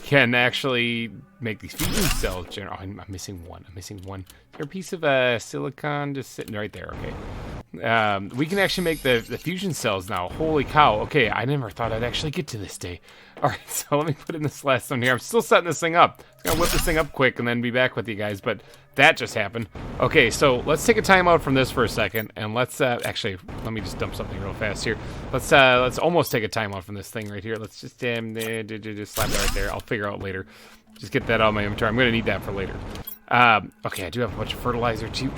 can actually make these feeding cells. Oh, I'm missing one. Is there a piece of silicon just sitting right there? Okay. We can actually make the fusion cells now. Holy cow. Okay, I never thought I'd actually get to this day. All right, so let me put in this last one here. I'm still setting this thing up. I'm going to whip this thing up quick and then be back with you guys, but that just happened. Okay, so let's take a time out from this for a second, and let's actually, let me just dump something real fast here. Let's almost take a time out from this thing right here. Let's just slap that right there. I'll figure out later. Just get that out of my inventory. I'm going to need that for later. Okay, I do have a bunch of fertilizer too.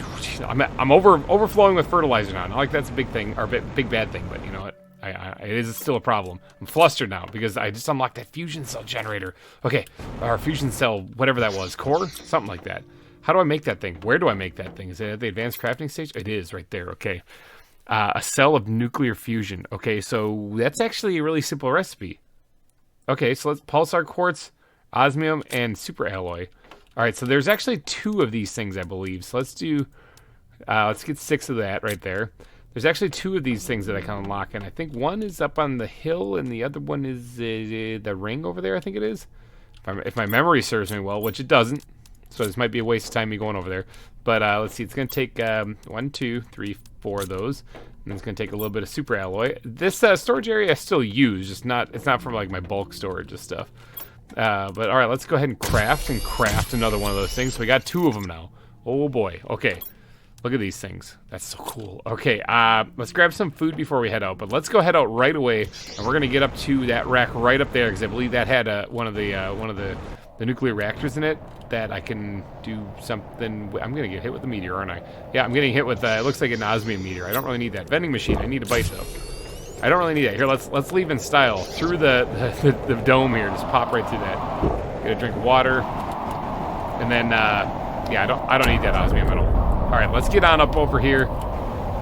I'm overflowing with fertilizer now. Not like that's a big thing, or a big bad thing, but you know what? It is still a problem. I'm flustered now because I just unlocked that fusion cell generator. Okay, our fusion cell, whatever that was, core? Something like that. How do I make that thing? Where do I make that thing? Is it at the advanced crafting stage? It is right there, okay. A cell of nuclear fusion. Okay, so that's actually a really simple recipe. Okay, so let's pulsar quartz, osmium, and super alloy. All right, so there's actually 2 of these things, I believe. So let's do, let's get 6 of that right there. There's actually 2 of these things that I can unlock, and I think one is up on the hill, and the other one is the ring over there, I think it is. If my memory serves me well, which it doesn't. So this might be a waste of time me going over there. But let's see, it's going to take 1, 2, 3, 4 of those. And it's going to take a little bit of super alloy. This storage area I still use, just not, it's not for like my bulk storage and stuff. But all right, let's go ahead and craft another one of those things. So we got 2 of them now. Oh boy. Okay. Look at these things. That's so cool. Okay, let's grab some food before we head out. But let's go head out right away, and we're gonna get up to that rack right up there because I believe that had one of the nuclear reactors in it that I can do something. I'm gonna get hit with a meteor, aren't I? Yeah, I'm getting hit with. It looks like an osmium meteor. I don't really need that vending machine. I need a bite though. I don't really need that. Here, let's leave in style through the dome here. Just pop right through that. Get a drink of water, and then yeah, I don't need that osmium at all. All right, let's get on up over here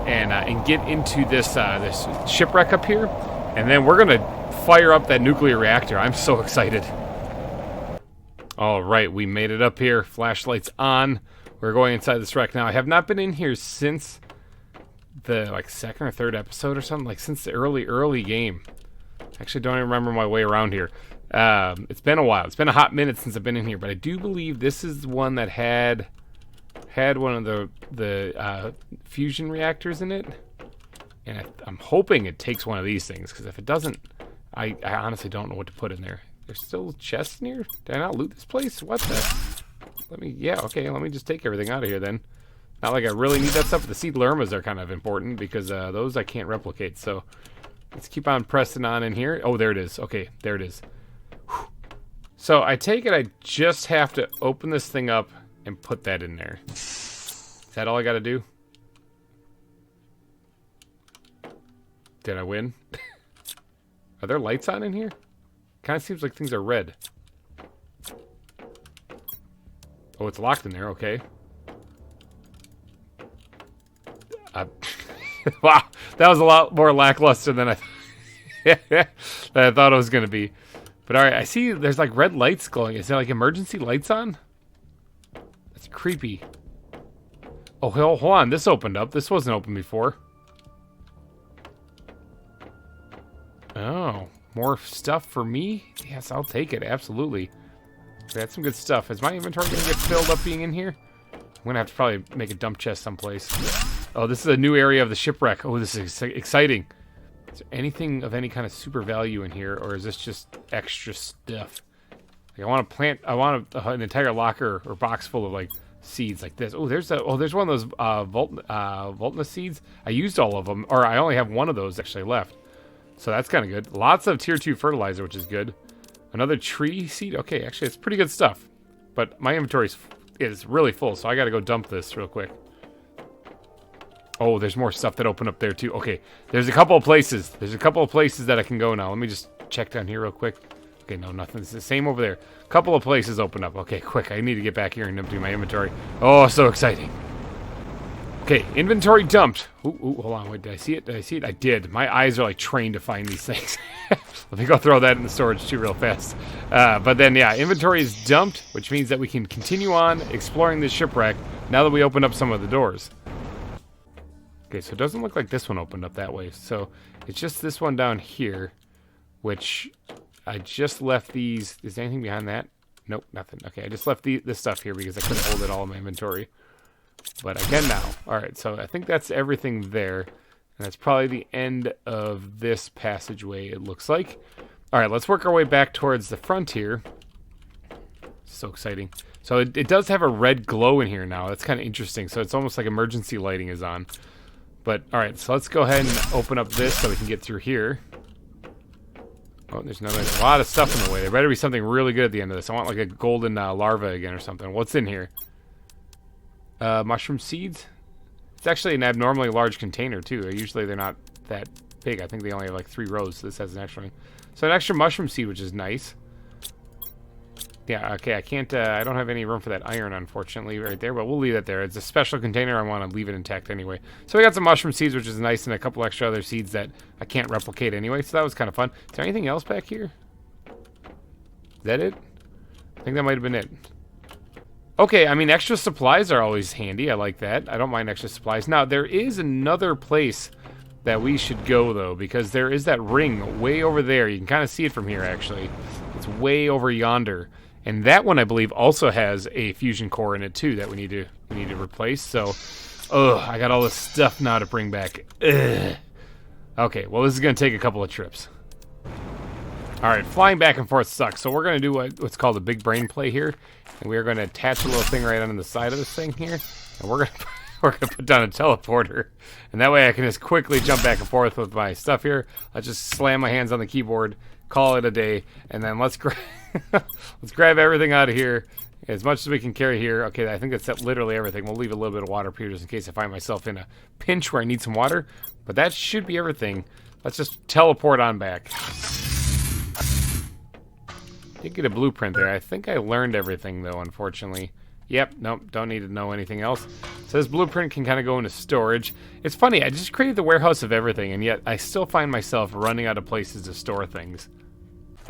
and get into this this shipwreck up here, and then we're gonna fire up that nuclear reactor. I'm so excited. All right, we made it up here. Flashlights on. We're going inside this wreck now. I have not been in here since the like 2nd or 3rd episode or something, like since the early game. Actually, don't even remember my way around here. It's been a while. It's been a hot minute since I've been in here, but I do believe this is one that had one of the fusion reactors in it, and I'm hoping it takes one of these things, because if it doesn't, I honestly don't know what to put in there. There's still chests in here? Did I not loot this place? What the? Let me just take everything out of here then. Not like I really need that stuff. The seed lermas are kind of important because those I can't replicate, so let's keep on pressing on in here. Oh, there it is. Okay, there it is. Whew. So I take it I just have to open this thing up and put that in there. Is that all I gotta do? Did I win? Are there lights on in here? Kind of seems like things are red. Oh, it's locked in there. Okay. Wow, that was a lot more lackluster than I thought it was gonna be. But all right, I see there's like red lights glowing. Is there like emergency lights on? That's creepy. Oh, hold on. This opened up. This wasn't open before. Oh, more stuff for me? Yes, I'll take it. Absolutely. That's some good stuff. Is my inventory going to get filled up being in here? I'm going to have to probably make a dump chest someplace. Oh, this is a new area of the shipwreck. Oh, this is exciting. Is there anything of any kind of super value in here, or is this just extra stuff? Like I want an entire locker or box full of like seeds like this. Oh, there's one of those Voltna seeds. I used all of them, or I only have one of those actually left. So that's kind of good. Lots of tier 2 fertilizer, which is good. Another tree seed. Okay, actually, it's pretty good stuff. But my inventory is really full, so I got to go dump this real quick. Oh, there's more stuff that opened up there too. Okay, there's a couple of places. There's a couple of places that I can go now. Let me just check down here real quick. Okay, no, nothing. It's the same over there. A couple of places open up. Okay, quick. I need to get back here and empty my inventory. Oh, so exciting. Okay, inventory dumped. Ooh, hold on. Wait, did I see it? Did I see it? I did. My eyes are like trained to find these things. Let me go throw that in the storage too real fast. But then, yeah, inventory is dumped, which means that we can continue on exploring this shipwreck now that we opened up some of the doors. Okay, so it doesn't look like this one opened up that way. So it's just this one down here, which I just left these. Is there anything behind that? Nope, nothing. Okay, I just left this stuff here because I couldn't hold it all in my inventory. but I can now. All right, so I think that's everything there. And that's probably the end of this passageway, it looks like. All right, let's work our way back towards the front here. So exciting. So it does have a red glow in here now. That's kind of interesting. So it's almost like emergency lighting is on. But, all right, so let's go ahead and open up this so we can get through here. Oh, there's a lot of stuff in the way. There better be something really good at the end of this. I want like a golden larva again or something. What's in here? Mushroom seeds? It's actually an abnormally large container, too. Usually they're not that big. I think they only have like 3 rows. So this has an extra one. So an extra mushroom seed, which is nice. Yeah, okay, I can't, I don't have any room for that iron, unfortunately, right there, but we'll leave it there. It's a special container. I want to leave it intact anyway. So we got some mushroom seeds, which is nice, and a couple extra other seeds that I can't replicate anyway, so that was kind of fun. Is there anything else back here? Is that it? I think that might have been it. Okay, I mean, extra supplies are always handy. I like that. I don't mind extra supplies. Now, there is another place that we should go, though, because there is that ring way over there. You can kind of see it from here, actually. It's way over yonder. And that one, I believe, also has a fusion core in it too that we need to replace. So, I got all this stuff now to bring back. Ugh. Okay, well, this is gonna take a couple of trips. All right, flying back and forth sucks. So we're gonna do what's called a big brain play here, and we are gonna attach a little thing right on the side of this thing here, and we're gonna put down a teleporter, and that way I can just quickly jump back and forth with my stuff here. I'll just slam my hands on the keyboard, call it a day, and then let's grab everything out of here as much as we can carry here. Okay, I think that's literally everything. We'll leave a little bit of water up here just in case I find myself in a pinch where I need some water. But that should be everything. Let's just teleport on back. Did get a blueprint there. I think I learned everything, though, unfortunately. Yep, nope, don't need to know anything else. So this blueprint can kind of go into storage. It's funny, I just created the warehouse of everything, and yet I still find myself running out of places to store things.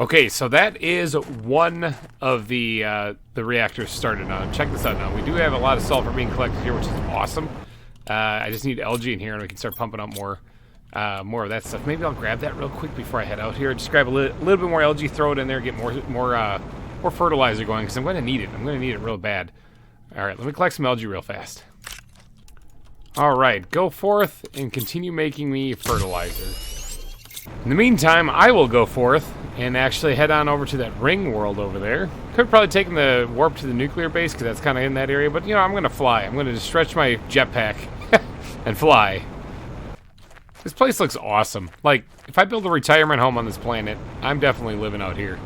Okay, so that is one of the reactors started on. Check this out now. We do have a lot of sulfur being collected here, which is awesome. I just need algae in here, and we can start pumping up more of that stuff. Maybe I'll grab that real quick before I head out here. Just grab a little bit more algae, throw it in there, get more fertilizer going, because I'm going to need it. I'm going to need it real bad. All right, let me collect some algae real fast. All right, go forth and continue making me fertilizer. In the meantime, I will go forth and actually head on over to that ring world over there. Could have probably taken the warp to the nuclear base because that's kind of in that area, but you know, I'm going to fly. I'm going to just stretch my jetpack and fly. This place looks awesome. Like, if I build a retirement home on this planet, I'm definitely living out here.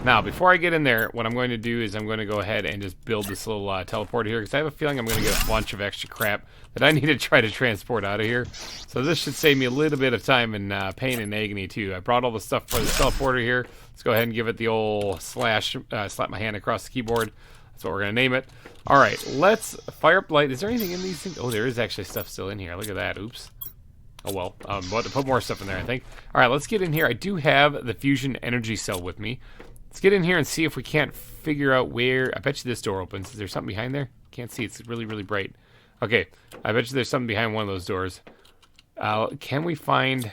Now, before I get in there, what I'm going to do is I'm going to go ahead and just build this little teleporter here, because I have a feeling I'm going to get a bunch of extra crap that I need to try to transport out of here. So this should save me a little bit of time and pain and agony, too. I brought all the stuff for the teleporter here. Let's go ahead and give it the old slash, slap my hand across the keyboard. That's what we're going to name it. All right, let's fire up light. Is there anything in these things? Oh, there is actually stuff still in here. Look at that. Oops. Oh, well. I'm about to put more stuff in there, I think. All right, let's get in here. I do have the fusion energy cell with me. Let's get in here and see if we can't figure out where... I bet you this door opens. Is there something behind there? Can't see. It's really, really bright. Okay. I bet you there's something behind one of those doors. Can we find...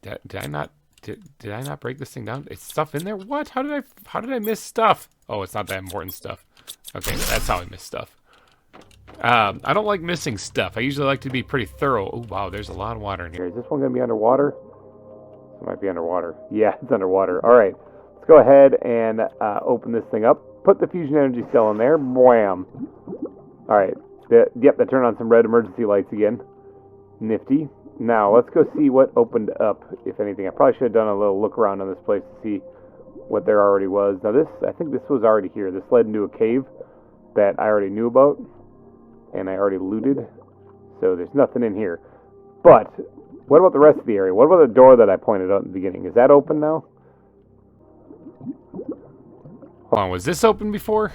Did I not break this thing down? Is stuff in there? What? How did I miss stuff? Oh, it's not that important stuff. Okay, that's how I miss stuff. I don't like missing stuff. I usually like to be pretty thorough. Oh, wow. There's a lot of water in here. Is this one going to be underwater? It might be underwater. Yeah, it's underwater. All right. Let's go ahead and open this thing up. Put the fusion energy cell in there. Bwam. All right. Yep, that turned on some red emergency lights again. Nifty. Now, let's go see what opened up, if anything. I probably should have done a little look around on this place to see what there already was. Now, I think this was already here. This led into a cave that I already knew about, and I already looted. So there's nothing in here. But what about the rest of the area? What about the door that I pointed out in the beginning? Is that open now? Hold on, was this open before?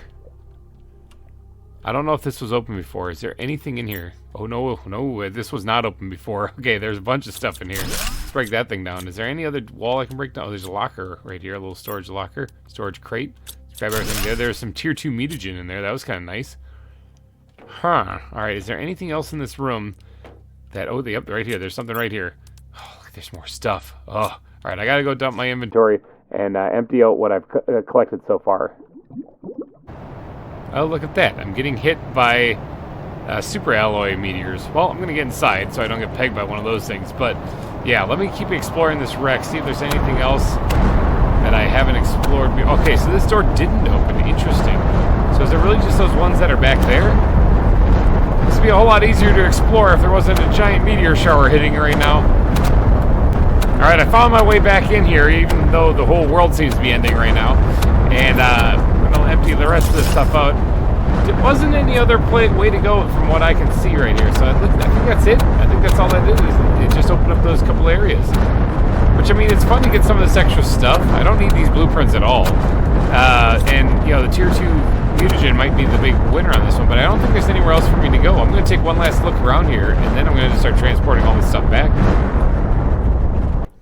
I don't know if this was open before. Is there anything in here? Oh, no, this was not open before. Okay, there's a bunch of stuff in here. Let's break that thing down. Is there any other wall I can break down? Oh, there's a locker right here, a little storage locker, storage crate. Let's grab everything there. There's some tier 2 mutagen in there. That was kind of nice. Huh. All right, is there anything else in this room that... Oh, yep, right here. There's something right here. Oh, look, there's more stuff. Oh, all right, I got to go dump my inventory and empty out what I've collected so far. Oh, look at that. I'm getting hit by super alloy meteors. Well, I'm going to get inside so I don't get pegged by one of those things. But, yeah, let me keep exploring this wreck, see if there's anything else that I haven't explored. Okay, so this door didn't open. Interesting. So is it really just those ones that are back there? This would be a whole lot easier to explore if there wasn't a giant meteor shower hitting right now. Alright, I found my way back in here, even though the whole world seems to be ending right now. And I'm going to empty the rest of this stuff out. There wasn't any other way to go from what I can see right here. So I think that's it. I think that's all that is. It just opened up those couple areas. Which, I mean, it's fun to get some of this extra stuff. I don't need these blueprints at all. And, you know, the Tier 2 mutagen might be the big winner on this one, but I don't think there's anywhere else for me to go. I'm going to take one last look around here, and then I'm going to start transporting all this stuff back.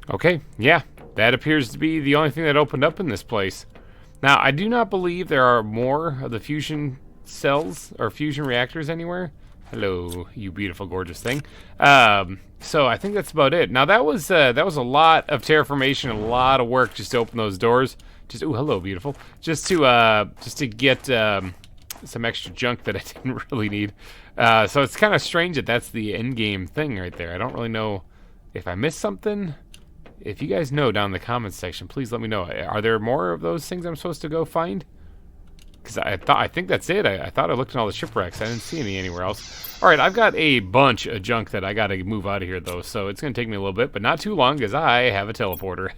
Okay, yeah, that appears to be the only thing that opened up in this place. Now, I do not believe there are more of the fusion cells or fusion reactors anywhere. Hello, you beautiful, gorgeous thing. So I think that's about it. Now that was a lot of terraformation, a lot of work just to open those doors. Just hello, beautiful. Just to get some extra junk that I didn't really need. So it's kind of strange that that's the endgame thing right there. I don't really know if I missed something. If you guys know down in the comments section, please let me know. Are there more of those things I'm supposed to go find? Because I think that's it. I thought I looked in all the shipwrecks. I didn't see any anywhere else. All right, I've got a bunch of junk that I got to move out of here, though. So it's going to take me a little bit, but not too long because I have a teleporter.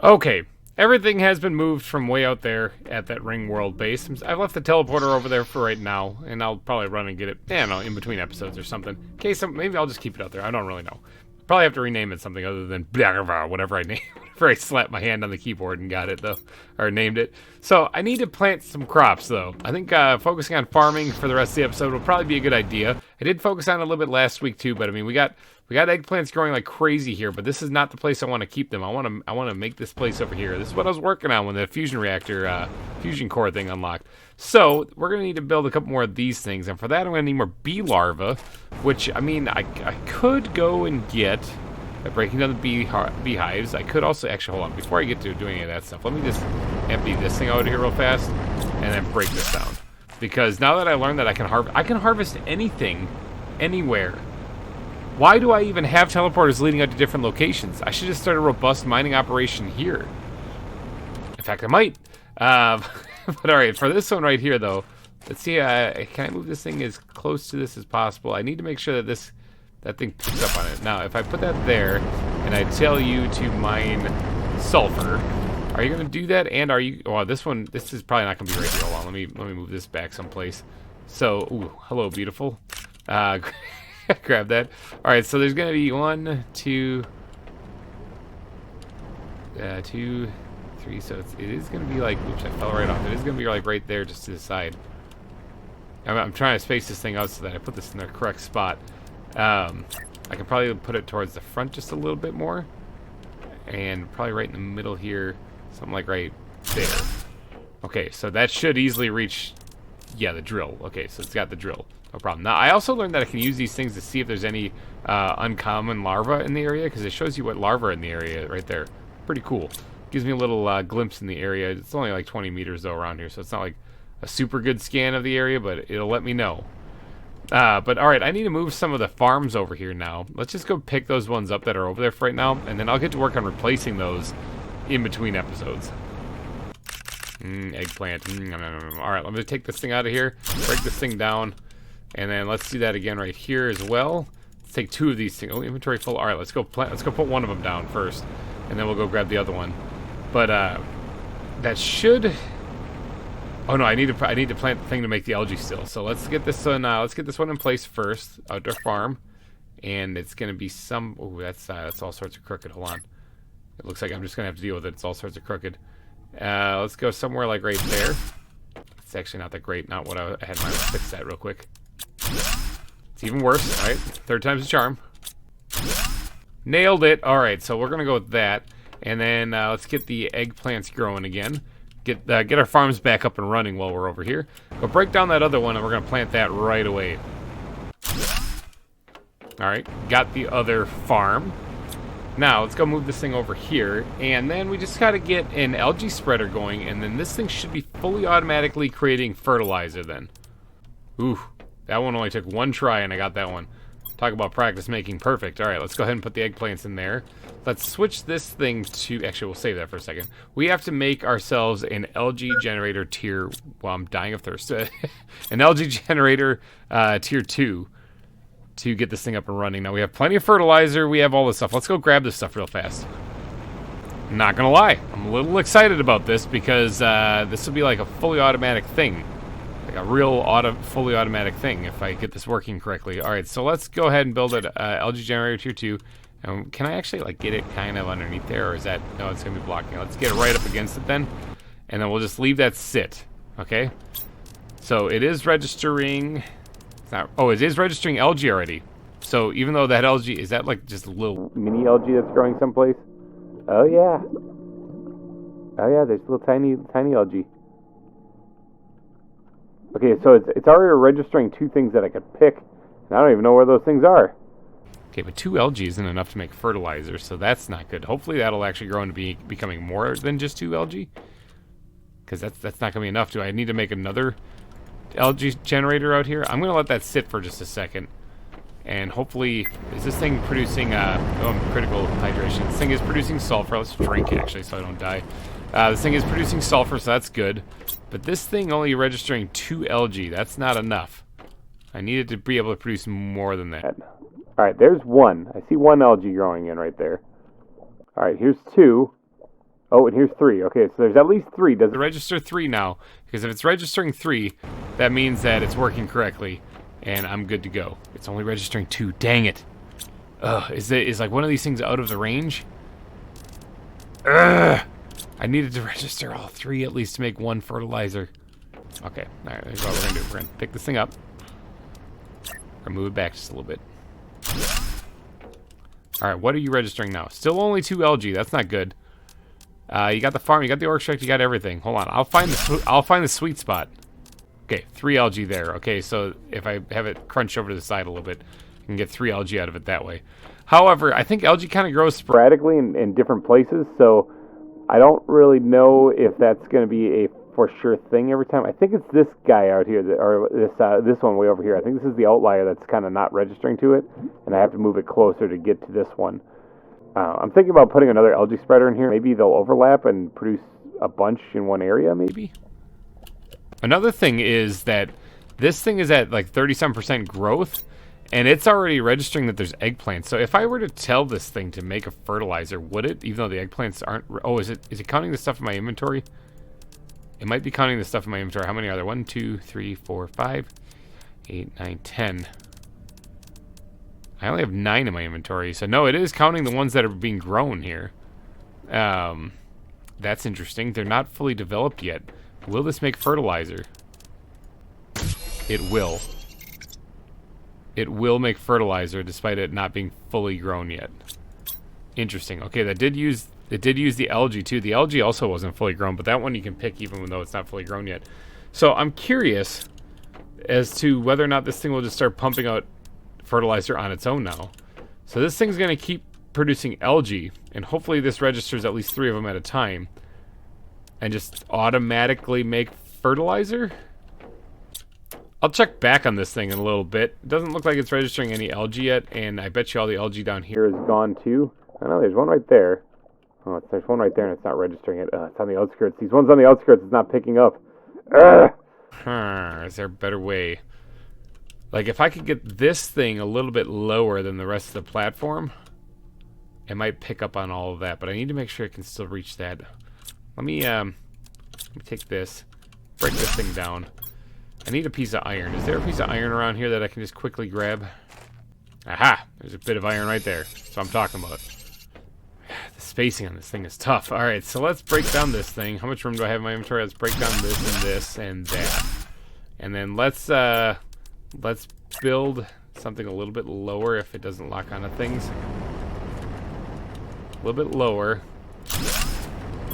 Okay, everything has been moved from way out there at that Ring World base. I've left the teleporter over there for right now, and I'll probably run and get it, I don't know, in between episodes or something. Okay, so maybe I'll just keep it out there. I don't really know. Probably have to rename it something other than whatever I name. Whenever I slapped my hand on the keyboard and got it, though, or named it. So I need to plant some crops, though. I think focusing on farming for the rest of the episode will probably be a good idea. I did focus on it a little bit last week too, but I mean we got eggplants growing like crazy here, but this is not the place I want to keep them. I want to make this place over here. This is what I was working on when the fusion reactor, fusion core thing unlocked. So we're gonna need to build a couple more of these things, and for that I'm gonna need more bee larvae, which I mean I could go and get. Breaking down the beehives. I could also, actually, hold on, before I get to doing any of that stuff, let me just empty this thing out here real fast, and then break this down. Because now that I learned that I can harvest anything, anywhere. Why do I even have teleporters leading out to different locations? I should just start a robust mining operation here. In fact, I might. But alright, for this one right here, though, let's see, can I move this thing as close to this as possible? I need to make sure that that thing picks up on it. Now, if I put that there, and I tell you to mine sulfur, are you gonna do that? And are you? Well, this is probably not gonna be right here. Hold on, let me move this back someplace. So, ooh, hello, beautiful. Grab that. All right, so there's gonna be 1, 2, 2, 3. So it is gonna be like, oops, I fell right off. It is gonna be like right there, just to the side. I'm trying to space this thing out so that I put this in the correct spot. I can probably put it towards the front just a little bit more, and probably right in the middle here, something like right there. Okay, so that should easily reach, yeah, the drill. Okay, so it's got the drill, no problem. Now I also learned that I can use these things to see if there's any uncommon larvae in the area, because it shows you what larvae are in the area right there. Pretty cool. Gives me a little glimpse in the area. It's only like 20 meters though around here, so it's not like a super good scan of the area, but it'll let me know. But alright, I need to move some of the farms over here now. Let's just go pick those ones up that are over there for right now, and then I'll get to work on replacing those in between episodes. Eggplant. Alright, let me take this thing out of here, break this thing down, and then let's do that again right here as well. Let's take 2 of these things. Oh, inventory full. Alright, let's go put one of them down first, and then we'll go grab the other one. But, that should... Oh no, I need to plant the thing to make the algae still. So let's get this one. Let's get this one in place first. Outdoor farm, and it's gonna be some. Oh, that's all sorts of crooked. Hold on. It looks like I'm just gonna have to deal with it. It's all sorts of crooked. Let's go somewhere like right there. It's actually not that great. Not what I had in mind. Let's fix that real quick. It's even worse. All right, 3rd time's a charm. Nailed it. All right, so we're gonna go with that, and then let's get the eggplants growing again. Get our farms back up and running while we're over here. Go break down that other one, and we're gonna plant that right away. All right, got the other farm. Now, let's go move this thing over here, and then we just gotta get an algae spreader going, and then this thing should be fully automatically creating fertilizer then. Ooh, that one only took one try, and I got that one. Talk about practice making perfect. Alright, let's go ahead and put the eggplants in there. Let's switch this thing to... Actually, we'll save that for a second. We have to make ourselves an algae generator tier... Well, I'm dying of thirst. An algae generator tier 2 to get this thing up and running. Now, we have plenty of fertilizer. We have all this stuff. Let's go grab this stuff real fast. Not gonna lie. I'm a little excited about this because this will be like a fully automatic thing. Like a real fully automatic thing if I get this working correctly. Alright, so let's go ahead and build an algae generator tier 2. Can I actually like get it kind of underneath there, or is that... No, it's gonna be blocking. Let's get it right up against it then. And then we'll just leave that sit. Okay? So it is registering... It's not... Oh, it is registering algae already. So even though that algae... Is that like just a little mini algae that's growing someplace? Oh yeah. Oh yeah, there's little tiny algae. Okay, so it's already registering 2 things that I could pick, and I don't even know where those things are. Okay, but 2 algae isn't enough to make fertilizer, so that's not good. Hopefully that'll actually grow into becoming more than just 2 algae. Because that's not going to be enough. Do I need to make another algae generator out here? I'm going to let that sit for just a second. And hopefully... Is this thing producing... critical hydration. This thing is producing sulfur. Let's drink, actually, so I don't die. This thing is producing sulfur, so that's good. But this thing only registering 2 algae. That's not enough. I needed to be able to produce more than that. Alright, there's 1. I see 1 algae growing in right there. Alright, here's 2. Oh, and here's 3. Okay, so there's at least 3. Does it register 3 now? Because if it's registering 3, that means that it's working correctly. And I'm good to go. It's only registering 2. Dang it. Ugh, is like one of these things out of the range? Ugh! I needed to register all 3 at least to make 1 fertilizer. Okay, alright, here's what we're gonna do. We're gonna pick this thing up. Or move it back just a little bit. Alright, what are you registering now? Still only 2 algae, that's not good. You got the farm, you got the org strike, you got everything. Hold on, I'll find the sweet spot. Okay, 3 algae there. Okay, so if I have it crunch over to the side a little bit, I can get 3 algae out of it that way. However, I think algae kind of grows sporadically in different places, so I don't really know if that's going to be a for sure thing every time. I think it's this guy out here, or this one way over here. I think this is the outlier that's kind of not registering to it, and I have to move it closer to get to this one. I'm thinking about putting another algae spreader in here. Maybe they'll overlap and produce a bunch in one area, maybe? Another thing is that this thing is at like 37% growth, and it's already registering that there's eggplants. So if I were to tell this thing to make a fertilizer, would it? Even though the eggplants aren't... Oh, is it counting the stuff in my inventory? It might be counting the stuff in my inventory. How many are there? 1, 2, 3, 4, 5, 8, 9, 10. I only have 9 in my inventory. So no, it is counting the ones that are being grown here. That's interesting. They're not fully developed yet. Will this make fertilizer? It will. It will make fertilizer despite it not being fully grown yet. Interesting. Okay, it did use the algae too. The algae also wasn't fully grown, but that one you can pick even though it's not fully grown yet. So I'm curious as to whether or not this thing will just start pumping out fertilizer on its own now. So this thing's going to keep producing algae, and hopefully this registers at least 3 of them at a time, and just automatically make fertilizer? I'll check back on this thing in a little bit. It doesn't look like it's registering any algae yet, and I bet you all the algae down here is gone too. I know there's one right there. Oh, there's one right there and it's not registering it. It's on the outskirts. These ones on the outskirts it's not picking up. Is there a better way? Like if I could get this thing a little bit lower than the rest of the platform, it might pick up on all of that, but I need to make sure it can still reach that. Let me take this, break this thing down. I need a piece of iron. Is there a piece of iron around here that I can just quickly grab? Aha! There's a bit of iron right there. That's what I'm talking about. The spacing on this thing is tough. Alright, so let's break down this thing. How much room do I have in my inventory? Let's break down this and that. And then let's build something a little bit lower if it doesn't lock onto things. A little bit lower.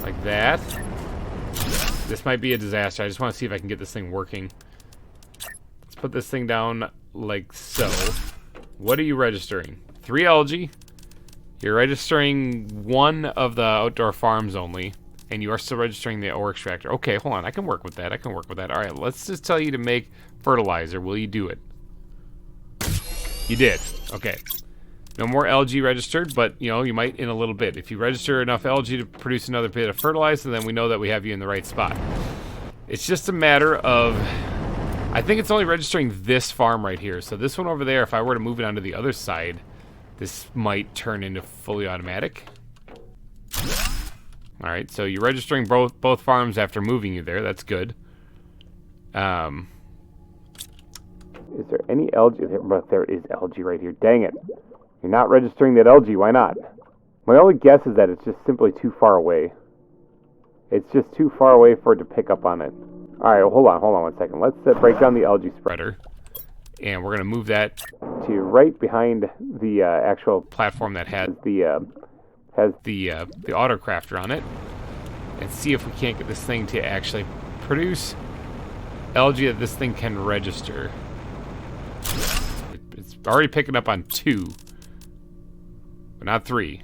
Like that. This might be a disaster. I just want to see if I can get this thing working. Let's put this thing down like so. What are you registering? 3 algae. You're registering one of the outdoor farms only, and you are still registering the ore extractor. Okay, hold on. I can work with that. All right, let's just tell you to make fertilizer. Will you do it? You did. Okay. No more algae registered, but, you know, you might in a little bit. If you register enough algae to produce another bit of fertilizer, then we know that we have you in the right spot. It's just a matter of... I think it's only registering this farm right here. So this one over there, if I were to move it onto the other side, this might turn into fully automatic. Alright, so you're registering both farms after moving you there. That's good. Is there any algae? There is algae right here. Dang it. You're not registering that algae. Why not? My only guess is that it's just simply too far away. It's just too far away for it to pick up on it. Alright, well, hold on 1 second. Let's break down the algae spreader. And we're going to move that to right behind the actual platform that has the autocrafter on it. And see if we can't get this thing to actually produce algae that this thing can register. It's already picking up on 2. But not 3.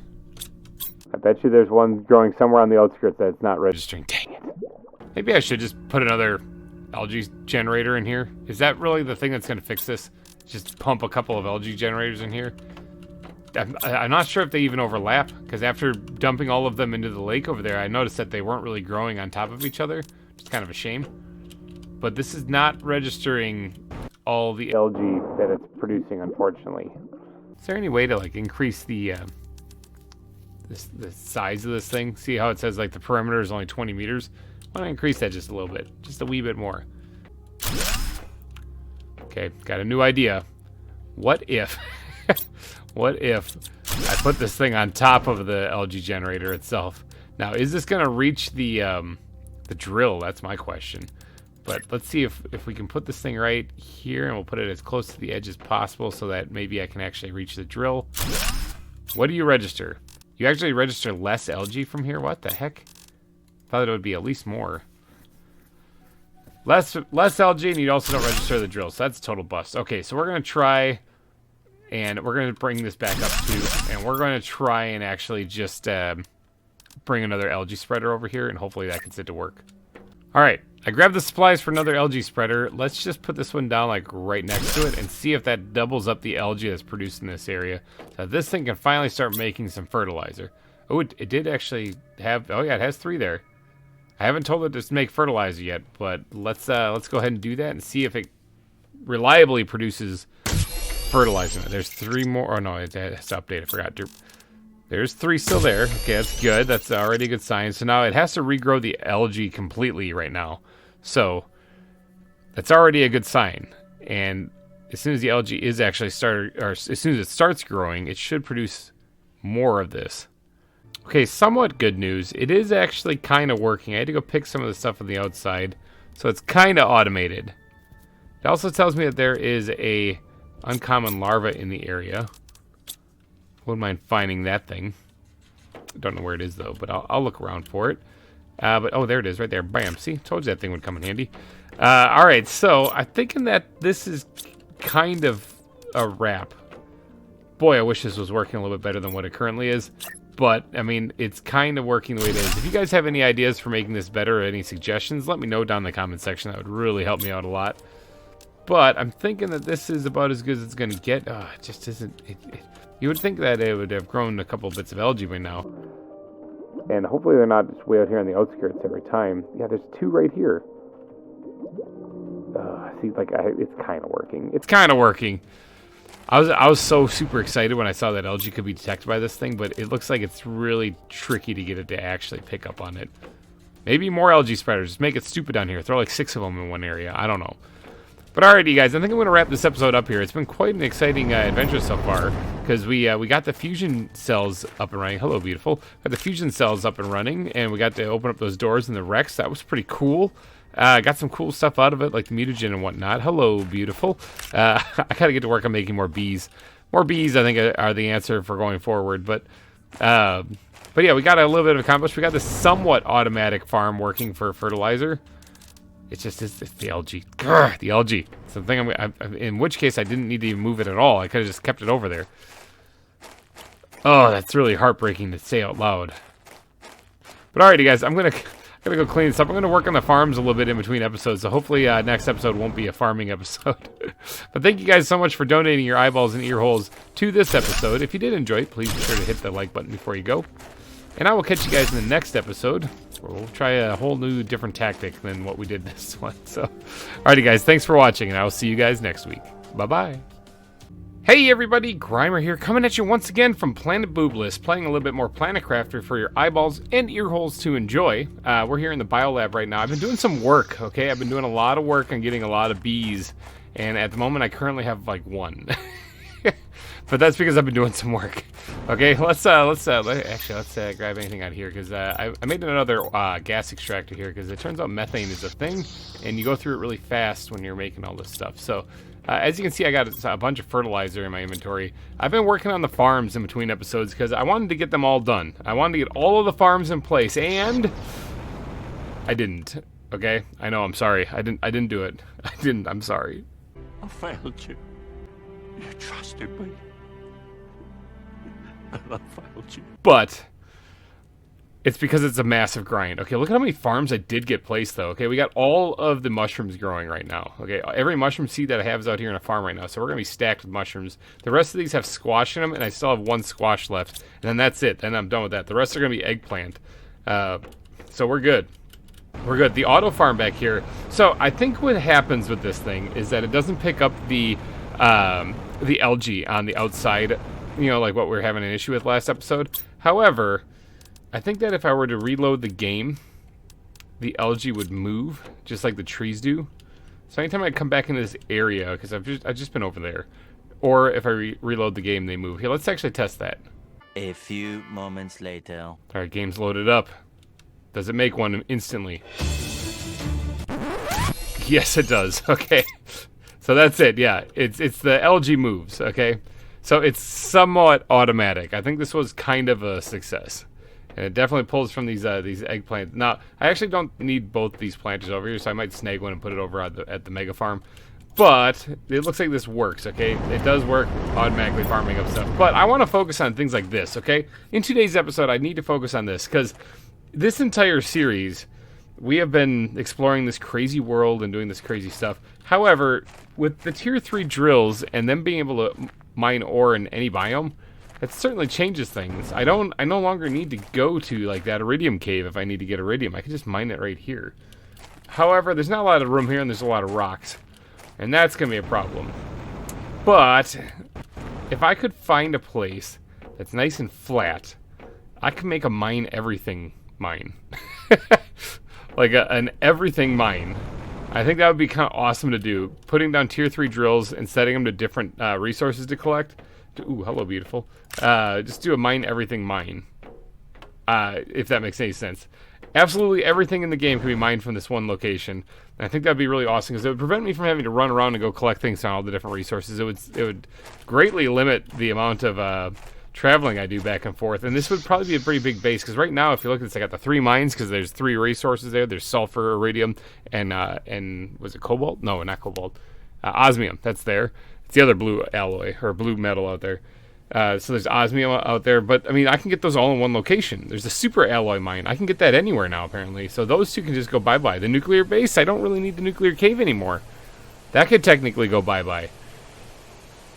I bet you there's one growing somewhere on the outskirts that's not registering. Dang it. Maybe I should just put another algae generator in here. Is that really the thing that's going to fix this? Just pump a couple of algae generators in here? I'm not sure if they even overlap, because after dumping all of them into the lake over there, I noticed that they weren't really growing on top of each other. It's kind of a shame. But this is not registering all the algae that it's producing, unfortunately. Is there any way to, like, increase the size of this thing? See how it says, like, the perimeter is only 20 meters? Why don't I increase that just a little bit? Just a wee bit more. Okay, got a new idea. What if... what if I put this thing on top of the algae generator itself? Now, is this going to reach the drill? That's my question. But let's see if we can put this thing right here, and we'll put it as close to the edge as possible so that maybe I can actually reach the drill. What do you register? You actually register less algae from here? What the heck? Thought it would be at least more. Less algae, and you also don't register the drill, so that's a total bust. Okay, so we're going to try, and we're going to bring this back up too, and we're going to try and actually just bring another algae spreader over here, and hopefully that gets it to work. Alright, I grabbed the supplies for another algae spreader. Let's just put this one down like right next to it and see if that doubles up the algae that's produced in this area. So this thing can finally start making some fertilizer. Oh, it did actually have, oh yeah, it has 3 there. I haven't told it to make fertilizer yet, but let's go ahead and do that and see if it reliably produces fertilizer. There's 3 more, oh no, it has to update, I forgot to. There's 3 still there. Okay, that's good. That's already a good sign. So now it has to regrow the algae completely right now. So that's already a good sign. And as soon as the algae is actually as soon as it starts growing, it should produce more of this. Okay, somewhat good news. It is actually kind of working. I had to go pick some of the stuff on the outside, so it's kind of automated. It also tells me that there is a uncommon larva in the area. Wouldn't mind finding that thing. Don't know where it is though, but I'll look around for it. But oh, there it is, right there. Bam! See, told you that thing would come in handy. All right, so I'm thinking that this is kind of a wrap. Boy, I wish this was working a little bit better than what it currently is. But I mean, it's kind of working the way it is. If you guys have any ideas for making this better or any suggestions, let me know down in the comment section. That would really help me out a lot. But I'm thinking that this is about as good as it's going to get. It just isn't. You would think that it would have grown a couple bits of algae by now. And hopefully they're not just way out here on the outskirts every time. Yeah, there's 2 right here. See, like, it's kind of working. It's kind of working. I was so super excited when I saw that algae could be detected by this thing, but it looks like it's really tricky to get it to actually pick up on it. Maybe more algae spreaders. Just make it stupid down here. Throw like 6 of them in one area. I don't know. But alrighty, guys, I think I'm going to wrap this episode up here. It's been quite an exciting adventure so far, because we got the fusion cells up and running. Hello, beautiful. Got the fusion cells up and running, and we got to open up those doors in the Rex. That was pretty cool. Got some cool stuff out of it, like the mutagen and whatnot. Hello, beautiful. I got to get to work on making more bees. More bees, I think, are the answer for going forward. But yeah, we got a little bit of accomplished. We got this somewhat automatic farm working for fertilizer. It's just it's the algae. Grr, the algae. It's the thing in which case I didn't need to even move it at all. I could have just kept it over there. Oh, that's really heartbreaking to say out loud. But alrighty, guys, I'm gonna go clean this up. I'm gonna work on the farms a little bit in between episodes, so hopefully next episode won't be a farming episode. But thank you guys so much for donating your eyeballs and ear holes to this episode. If you did enjoy it, please be sure to hit the like button before you go. And I will catch you guys in the next episode, where we'll try a whole new different tactic than what we did this one. So, alrighty, guys, thanks for watching, and I will see you guys next week. Bye-bye. Hey everybody, GReimer here, coming at you once again from Planet Boobless, playing a little bit more Planet Crafter for your eyeballs and ear holes to enjoy. We're here in the biolab right now. I've been doing some work, okay? I've been doing a lot of work on getting a lot of bees, and at the moment I currently have like one. But that's because I've been doing some work. Okay, let's grab anything out here, because I made another gas extractor here, because it turns out methane is a thing, and you go through it really fast when you're making all this stuff. So, as you can see, I got a bunch of fertilizer in my inventory. I've been working on the farms in between episodes, because I wanted to get them all done. I wanted to get all of the farms in place, and I didn't. Okay, I know, I'm sorry. I didn't do it. I'm sorry. I failed you. You trusted me. And I failed you. But it's because it's a massive grind. Okay, look at how many farms I did get placed, though. Okay, we got all of the mushrooms growing right now. Okay, every mushroom seed that I have is out here in a farm right now, so we're going to be stacked with mushrooms. The rest of these have squash in them, and I still have one squash left. And then that's it. Then I'm done with that. The rest are going to be eggplant. So we're good. We're good. The auto farm back here. So I think what happens with this thing is that it doesn't pick up the algae on the outside, you know, like what we were having an issue with last episode. However, I think that if I were to reload the game, the algae would move, just like the trees do. So anytime I come back into this area, because I've just been over there, or if I reload the game, they move. Here, let's actually test that. A few moments later. All right, game's loaded up. Does it make one instantly? Yes, it does. Okay. So that's it. Yeah, it's the algae moves. Okay. So it's somewhat automatic. I think this was kind of a success. And it definitely pulls from these eggplants. Now, I actually don't need both these planters over here, so I might snag one and put it over at the mega farm. But it looks like this works, okay? It does work, automatically farming up stuff. But I want to focus on things like this, okay? In today's episode, I need to focus on this, because this entire series, we have been exploring this crazy world and doing this crazy stuff. However, with the tier 3 drills and them being able to mine ore in any biome, it certainly changes things. I no longer need to go to like that iridium cave if I need to get iridium. I can just mine it right here. However, there's not a lot of room here and there's a lot of rocks. And that's going to be a problem. But if I could find a place that's nice and flat, I can make a mine everything mine. Like an everything mine. I think that would be kind of awesome to do. Putting down tier 3 drills and setting them to different resources to collect. Ooh, hello, beautiful. Just do a mine everything mine. If that makes any sense. Absolutely everything in the game can be mined from this one location. And I think that would be really awesome, because it would prevent me from having to run around and go collect things on all the different resources. It would greatly limit the amount of traveling I do back and forth. And this would probably be a pretty big base, because right now, if you look at this, I got the 3 mines, because there's 3 resources there. There's sulfur, iridium, and was it cobalt? No, not cobalt. Osmium, that's there. It's the other blue alloy, or blue metal out there. So there's osmium out there, but I mean, I can get those all in one location. There's a super alloy mine. I can get that anywhere now, apparently. So those two can just go bye-bye. The nuclear base, I don't really need the nuclear cave anymore. That could technically go bye-bye.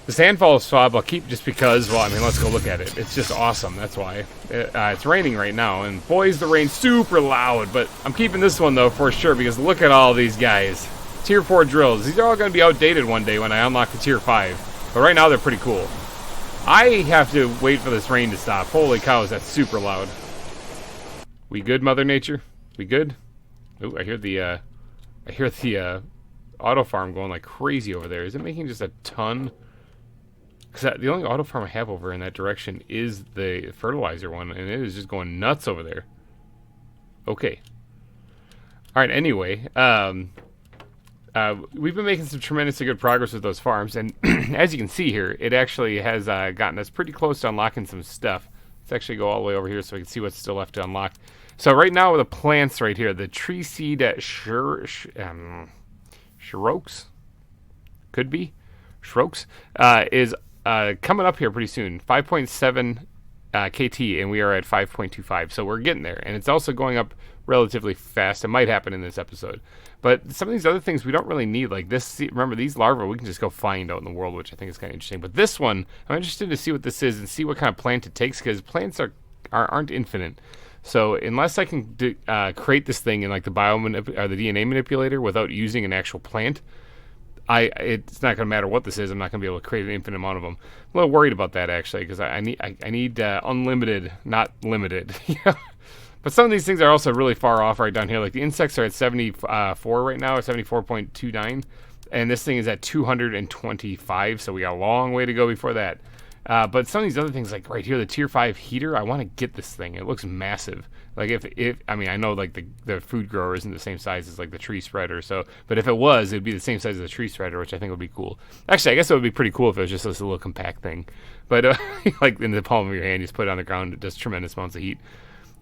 The sandfalls swab I'll keep just because, well, I mean, let's go look at it. It's just awesome, that's why. It's raining right now, and boy, is the rain super loud, but I'm keeping this one, though, for sure, because look at all these guys. Tier 4 drills. These are all going to be outdated one day when I unlock the tier 5. But right now, they're pretty cool. I have to wait for this rain to stop. Holy cows, that's super loud. We good, Mother Nature? We good? Ooh, I hear the auto farm going like crazy over there. Is it making just a ton? Because the only auto farm I have over in that direction is the fertilizer one, and it is just going nuts over there. Okay. All right, anyway, we've been making some tremendously good progress with those farms, and as you can see here, it actually has gotten us pretty close to unlocking some stuff. Let's actually go all the way over here so we can see what's still left to unlock. So right now with the plants right here, the tree seed Shrokes, could be, Shrokes, is coming up here pretty soon. 5.7 KT, and we are at 5.25. So we're getting there, and it's also going up relatively fast. It might happen in this episode, but some of these other things we don't really need, like this. Remember, these larvae we can just go find out in the world, which I think is kind of interesting. But this one, I'm interested to see what this is and see what kind of plant it takes, because plants aren't infinite. So unless I can create this thing in like the the DNA manipulator without using an actual plant, it's not going to matter what this is. I'm not going to be able to create an infinite amount of them. I'm a little worried about that, actually, because I need unlimited, not limited. But some of these things are also really far off right down here. Like the insects are at 74 right now, or 74.29, and this thing is at 225. So we got a long way to go before that. But some of these other things, like right here, the tier 5 heater, I want to get this thing. It looks massive. Like I mean, I know like the food grower isn't the same size as like the tree spreader. So, but if it was, it'd be the same size as the tree spreader, which I think would be cool. Actually, I guess it would be pretty cool if it was just this little compact thing. But like in the palm of your hand, you just put it on the ground. It does tremendous amounts of heat.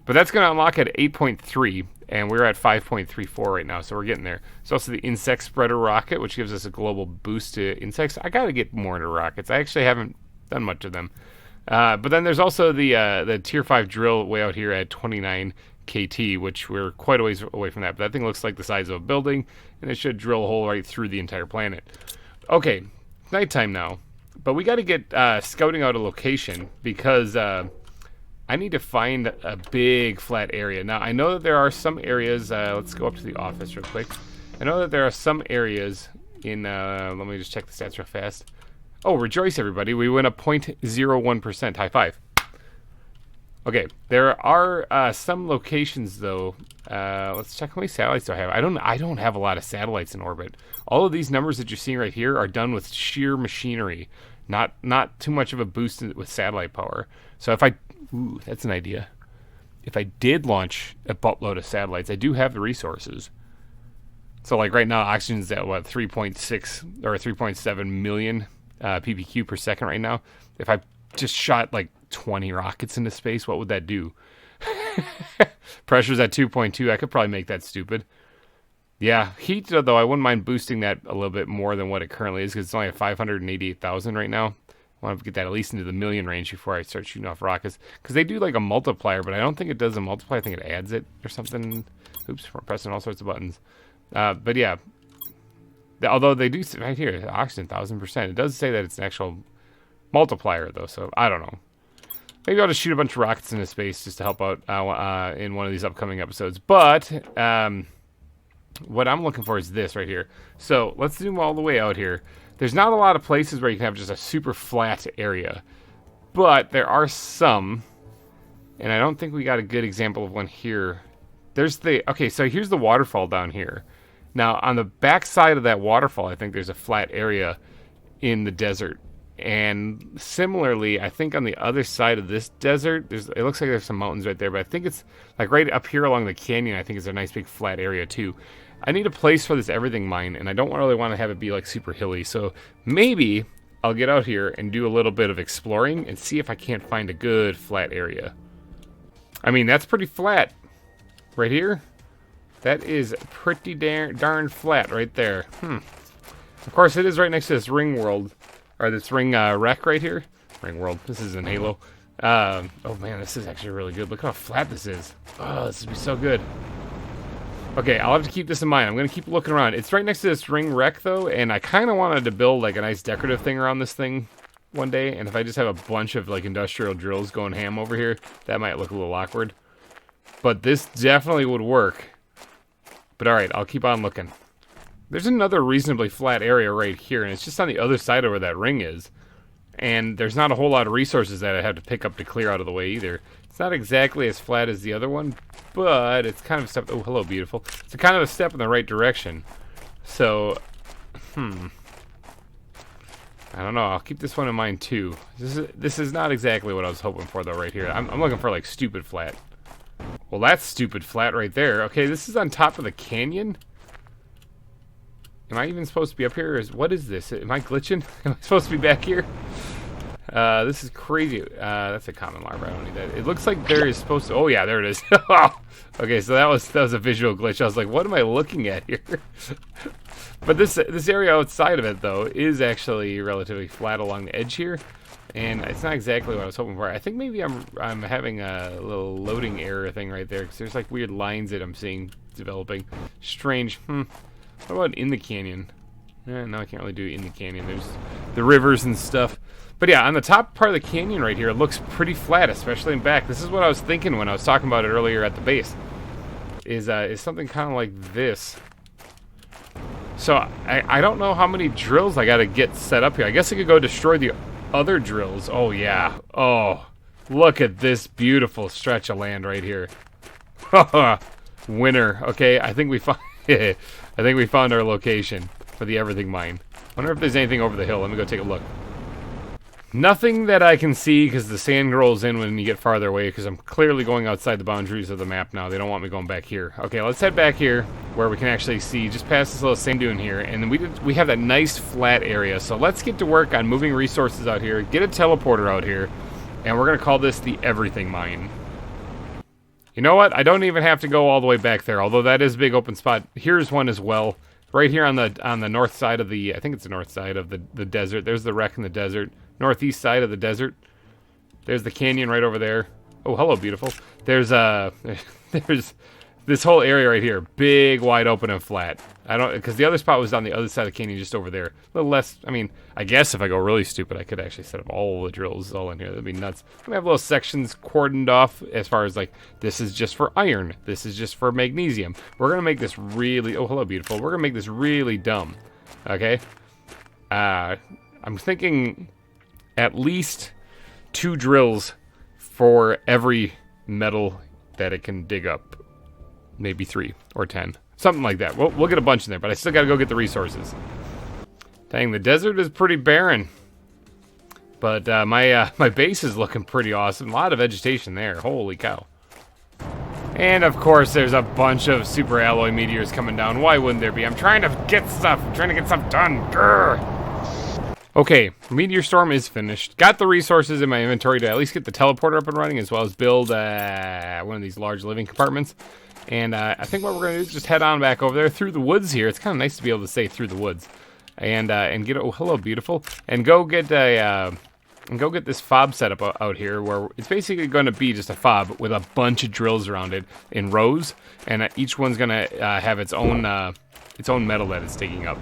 But that's going to unlock at 8.3, and we're at 5.34 right now, so we're getting there. There's also the insect spreader rocket, which gives us a global boost to insects. I got to get more into rockets. I actually haven't done much of them. But then there's also the tier 5 drill way out here at 29 KT, which we're quite a ways away from that. But that thing looks like the size of a building, and it should drill a hole right through the entire planet. Okay, nighttime now. But we got to get scouting out a location, because I need to find a big flat area. Now, I know that there are some areas, let's go up to the office real quick. I know that there are some areas in, let me just check the stats real fast. Oh, rejoice, everybody. We went up 0.01%. High five. Okay, there are some locations, though. Let's check how many satellites do I have. I don't have a lot of satellites in orbit. All of these numbers that you're seeing right here are done with sheer machinery. Not too much of a boost with satellite power. So if ooh, that's an idea. If I did launch a buttload of satellites, I do have the resources. So like right now, oxygen's at what, 3.6 or 3.7 million ppq per second right now. If I just shot like 20 rockets into space, what would that do? Pressure's at 2.2. I could probably make that stupid. Yeah, heat though, I wouldn't mind boosting that a little bit more than what it currently is, because it's only at 588,000 right now. I want to get that at least into the million range before I start shooting off rockets, because they do like a multiplier, but I don't think it does a multiplier. I think it adds it or something. Oops, we're pressing all sorts of buttons. But yeah, although they do right here, oxygen 1000%. It does say that it's an actual multiplier though, so I don't know. Maybe I'll just shoot a bunch of rockets into space just to help out in one of these upcoming episodes. But what I'm looking for is this right here. So let's zoom all the way out here. There's not a lot of places where you can have just a super flat area, but there are some, and I don't think we got a good example of one here. Okay, so here's the waterfall down here. Now, on the back side of that waterfall, I think there's a flat area in the desert. And similarly, I think on the other side of this desert, it looks like there's some mountains right there, but I think it's like right up here along the canyon, I think is a nice big flat area too. I need a place for this everything mine, and I don't really want to have it be like super hilly, so maybe I'll get out here and do a little bit of exploring and see if I can't find a good flat area. I mean, that's pretty flat right here. That is pretty darn flat right there. Of course, it is right next to this ring world, or this ring wreck right here. Ring world. This is in Halo. Oh man, this is actually really good. Look how flat this is. Oh, this would be so good. Okay, I'll have to keep this in mind. I'm going to keep looking around. It's right next to this ring wreck, though, and I kind of wanted to build, like, a nice decorative thing around this thing one day, and if I just have a bunch of, like, industrial drills going ham over here, that might look a little awkward. But this definitely would work. But alright, I'll keep on looking. There's another reasonably flat area right here, and it's just on the other side of where that ring is. And there's not a whole lot of resources that I have to pick up to clear out of the way either. It's not exactly as flat as the other one, but it's kind of a step... Oh, hello, beautiful. It's kind of a step in the right direction. So, I don't know. I'll keep this one in mind, too. This is not exactly what I was hoping for, though, right here. I'm looking for, like, stupid flat. Well, that's stupid flat right there. Okay, this is on top of the canyon? Am I even supposed to be up here? What is this? Am I glitching? Am I supposed to be back here? This is crazy. That's a common larva. I don't need that. It looks like there is supposed to... Oh, yeah, there it is. Okay, so that was a visual glitch. I was like, what am I looking at here? But this area outside of it, though, is actually relatively flat along the edge here. And it's not exactly what I was hoping for. I think maybe I'm having a little loading error thing right there, because there's like weird lines that I'm seeing developing. Strange. What about in the canyon? No, I can't really do it in the canyon. There's the rivers and stuff. But yeah, on the top part of the canyon right here, it looks pretty flat, especially in back. This is what I was thinking when I was talking about it earlier at the base. Is something kind of like this. So I don't know how many drills I got to get set up here. I guess I could go destroy the other drills. Oh yeah. Oh, look at this beautiful stretch of land right here. Winner. Okay, I think we found. I think we found our location for the everything mine. Wonder if there's anything over the hill. Let me go take a look. Nothing that I can see, because the sand rolls in when you get farther away, because I'm clearly going outside the boundaries of the map now. They don't want me going back here. Okay, let's head back here where we can actually see just past this little sand dune here, and then we have that nice flat area. So let's get to work on moving resources out here, get a teleporter out here, and we're going to call this the everything mine. You know what? I don't even have to go all the way back there, although that is a big open spot. Here's one as well. Right here on the north side of the, I think it's the north side of the desert. There's the wreck in the desert. Northeast side of the desert. There's the canyon right over there. Oh, hello, beautiful. There's there's this whole area right here, big, wide open and flat. Because the other spot was on the other side of the canyon, just over there. A little less. I mean, I guess if I go really stupid, I could actually set up all the drills all in here. That'd be nuts. I'm gonna have little sections cordoned off as far as like this is just for iron, this is just for magnesium. We're gonna make this really. Oh, hello, beautiful. We're gonna make this really dumb. Okay. I'm thinking at least 2 drills for every metal that it can dig up. Maybe 3 or 10. Something like that. We'll get a bunch in there, but I still gotta go get the resources. Dang, the desert is pretty barren. But my base is looking pretty awesome. A lot of vegetation there. Holy cow. And of course, there's a bunch of super alloy meteors coming down. Why wouldn't there be? I'm trying to get stuff. I'm trying to get stuff done. Grr. Okay, Meteor Storm is finished. Got the resources in my inventory to at least get the teleporter up and running, as well as build one of these large living compartments. And I think what we're going to do is just head on back over there through the woods here. It's kind of nice to be able to say through the woods. And get, oh, hello, beautiful. And go get this fob setup out here, where it's basically going to be just a fob with a bunch of drills around it in rows. And each one's going to have its own metal that it's digging up.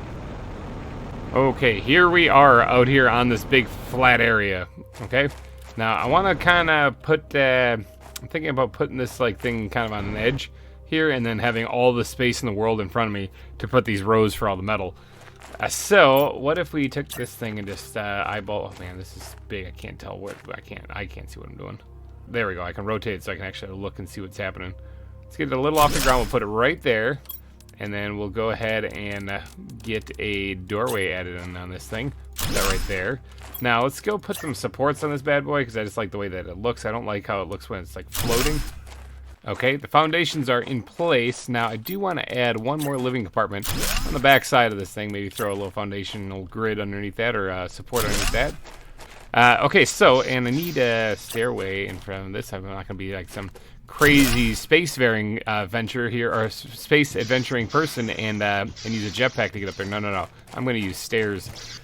Okay, here we are out here on this big flat area. Okay, now I want to kind of put. I'm thinking about putting this like thing kind of on an edge here, and then having all the space in the world in front of me to put these rows for all the metal. So what if we took this thing and just eyeball? Oh man, this is big. I can't tell what I can't see what I'm doing. There we go. I can rotate it so I can actually look and see what's happening. Let's get it a little off the ground. We'll put it right there. And then we'll go ahead and get a doorway added in on this thing. Put that right there. Now let's go put some supports on this bad boy, because I just like the way that it looks. I don't like how it looks when it's like floating. Okay, the foundations are in place. Now I do want to add one more living compartment on the back side of this thing. Maybe throw a little foundational grid underneath that, or support underneath that. Okay, so, and I need a stairway in front of this. I'm not going to be like some crazy space-faring venture here, or space adventuring person, and use a jetpack to get up there. No. I'm going to use stairs.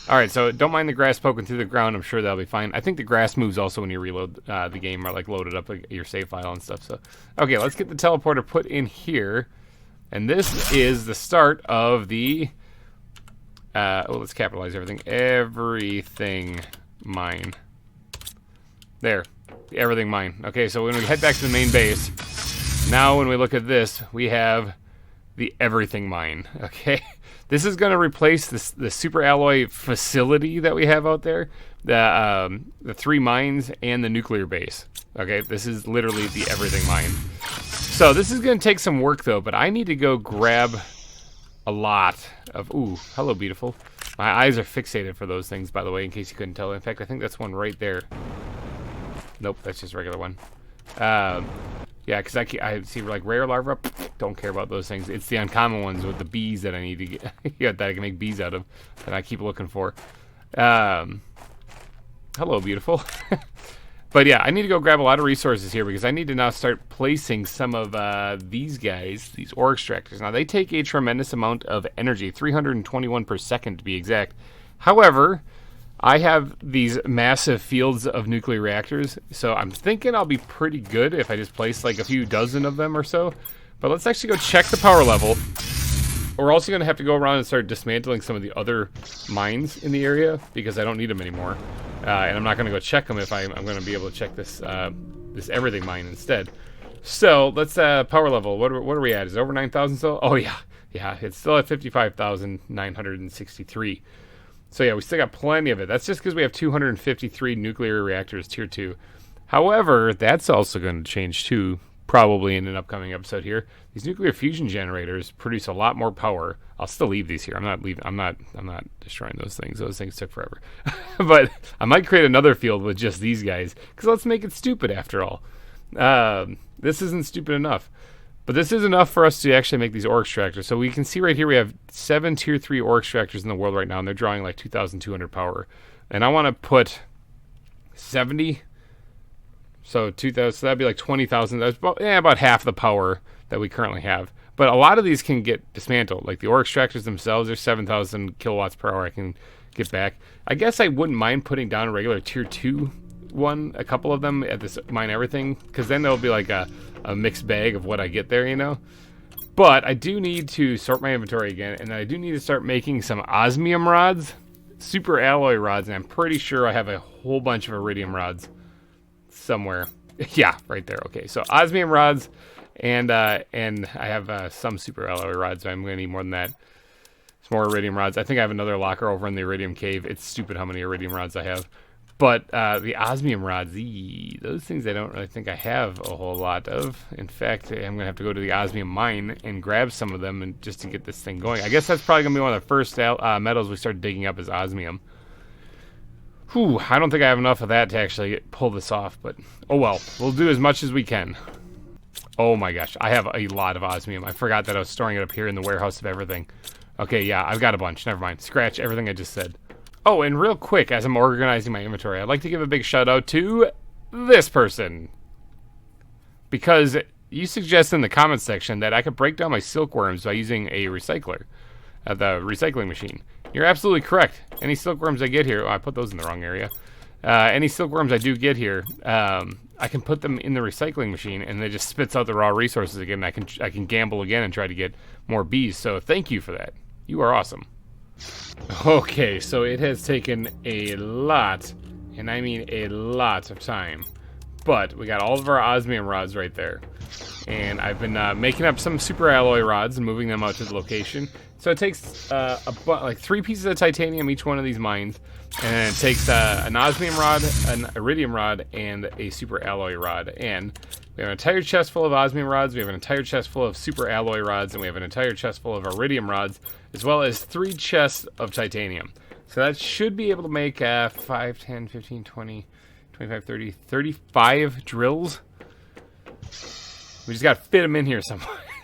Alright, so don't mind the grass poking through the ground. I'm sure that'll be fine. I think the grass moves also when you reload the game, or like load it up, like, your save file and stuff. So, okay, let's get the teleporter put in here. And this is the start of the... let's capitalize everything. Everything mine. There. Everything mine. Okay, so when we head back to the main base, now when we look at this, we have the everything mine. Okay, this is going to replace the super alloy facility that we have out there, the 3 mines and the nuclear base. Okay, this is literally the everything mine. So this is going to take some work though, but I need to go grab a lot of. Ooh, hello, beautiful. My eyes are fixated for those things, by the way, in case you couldn't tell. In fact, I think that's one right there. Nope, that's just a regular one. Yeah, because I see like rare larvae. Don't care about those things. It's the uncommon ones with the bees that I need to get. Yeah, that I can make bees out of, that I keep looking for. Hello, beautiful. But yeah, I need to go grab a lot of resources here, because I need to now start placing some of these guys, these ore extractors. Now, they take a tremendous amount of energy, 321 per second to be exact. However, I have these massive fields of nuclear reactors, so I'm thinking I'll be pretty good if I just place like a few dozen of them or so. But let's actually go check the power level. We're also going to have to go around and start dismantling some of the other mines in the area because I don't need them anymore. And I'm not going to go check them if I'm going to be able to check this this everything mine instead. So let's power level. What are we at? Is it over 9,000 still? Oh yeah, it's still at 55,963. So yeah, we still got plenty of it. That's just because we have 253 nuclear reactors tier 2. However, that's also going to change too, probably in an upcoming episode here. These nuclear fusion generators produce a lot more power. I'll still leave these here. I'm not destroying those things. Those things took forever. But I might create another field with just these guys because let's make it stupid after all. This isn't stupid enough. But this is enough for us to actually make these ore extractors. So we can see right here we have 7 tier 3 ore extractors in the world right now, and they're drawing like 2,200 power. And I want to put 70. So 2,000. So that'd be like 20,000. That's about half the power that we currently have. But a lot of these can get dismantled. Like the ore extractors themselves, there's 7,000 kilowatts per hour I can get back. I guess I wouldn't mind putting down a regular tier 2 one, a couple of them at this mine everything, because then there'll be like a mixed bag of what I get there, you know. But I do need to sort my inventory again, and I do need to start making some osmium rods, super alloy rods, and I'm pretty sure I have a whole bunch of iridium rods somewhere. Yeah, right there. Okay, so osmium rods, and I have some super alloy rods, so I'm going to need more than that. Some more iridium rods. I think I have another locker over in the iridium cave. It's stupid how many iridium rods I have. But the osmium rods, those things I don't really think I have a whole lot of. In fact, I'm going to have to go to the osmium mine and grab some of them and just to get this thing going. I guess that's probably going to be one of the first metals we start digging up is osmium. Whew, I don't think I have enough of that to actually pull this off, but oh well. We'll do as much as we can. Oh my gosh, I have a lot of osmium. I forgot that I was storing it up here in the warehouse of everything. Okay, yeah, I've got a bunch. Never mind. Scratch everything I just said. Oh, and real quick, as I'm organizing my inventory, I'd like to give a big shout out to this person. Because you suggested in the comments section that I could break down my silkworms by using a recycler, the recycling machine. You're absolutely correct. Any silkworms I get here, I put those in the wrong area. Any silkworms I do get here, I can put them in the recycling machine and it just spits out the raw resources again. I can gamble again and try to get more bees. So thank you for that. You are awesome. Okay, so it has taken a lot, and I mean a lot of time, but we got all of our osmium rods right there, and I've been making up some super alloy rods and moving them out to the location. So it takes like 3 pieces of titanium each one of these mines, and it takes an osmium rod, an iridium rod, and a super alloy rod. And we have an entire chest full of osmium rods, we have an entire chest full of super alloy rods, and we have an entire chest full of iridium rods, as well as 3 chests of titanium. So that should be able to make 5, 10, 15, 20, 25, 30, 35 drills. We just got to fit them in here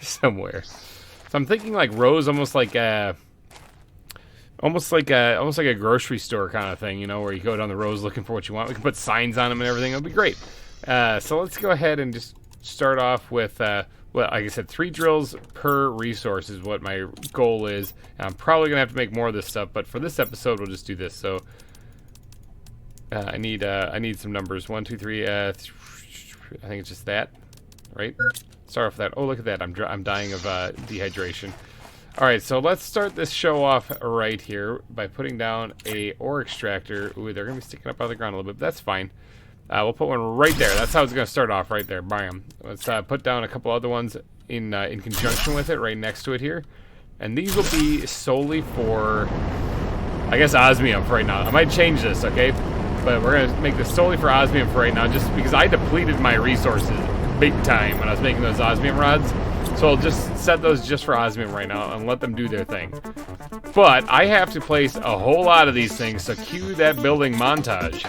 somewhere. So I'm thinking like rows, almost like a grocery store kind of thing, you know, where you go down the rows looking for what you want. We can put signs on them and everything. It'll be great. So let's go ahead and just start off with, well, like I said, 3 drills per resource is what my goal is. And I'm probably going to have to make more of this stuff, but for this episode, we'll just do this. So I need some numbers. 1, 2, 3, I think it's just that, right? Start off with that. Oh, look at that. I'm dying of dehydration. All right, so let's start this show off right here by putting down a ore extractor. Ooh, they're going to be sticking up out of the ground a little bit, but that's fine. We'll put one right there. That's how it's going to start off, right there. Bam. Let's put down a couple other ones in conjunction with it, right next to it here. And these will be solely for, I guess, osmium for right now. I might change this, okay? But we're going to make this solely for osmium for right now, just because I depleted my resources big time when I was making those osmium rods. So I'll just set those just for osmium right now and let them do their thing. But I have to place a whole lot of these things, so cue that building montage.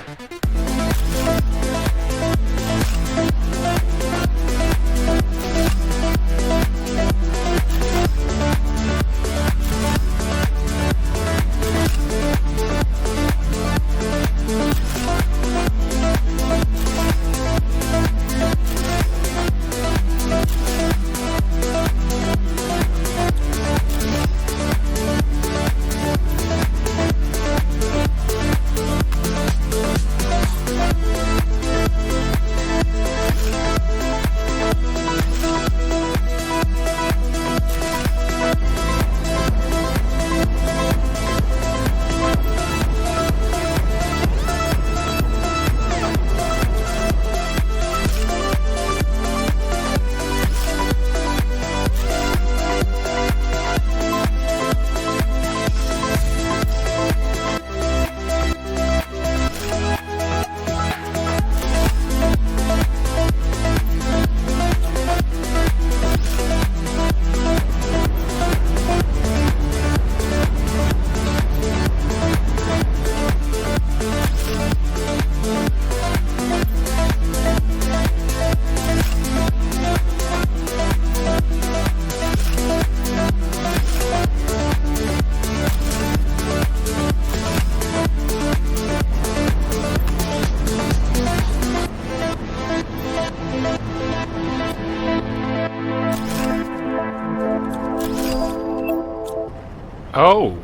Oh!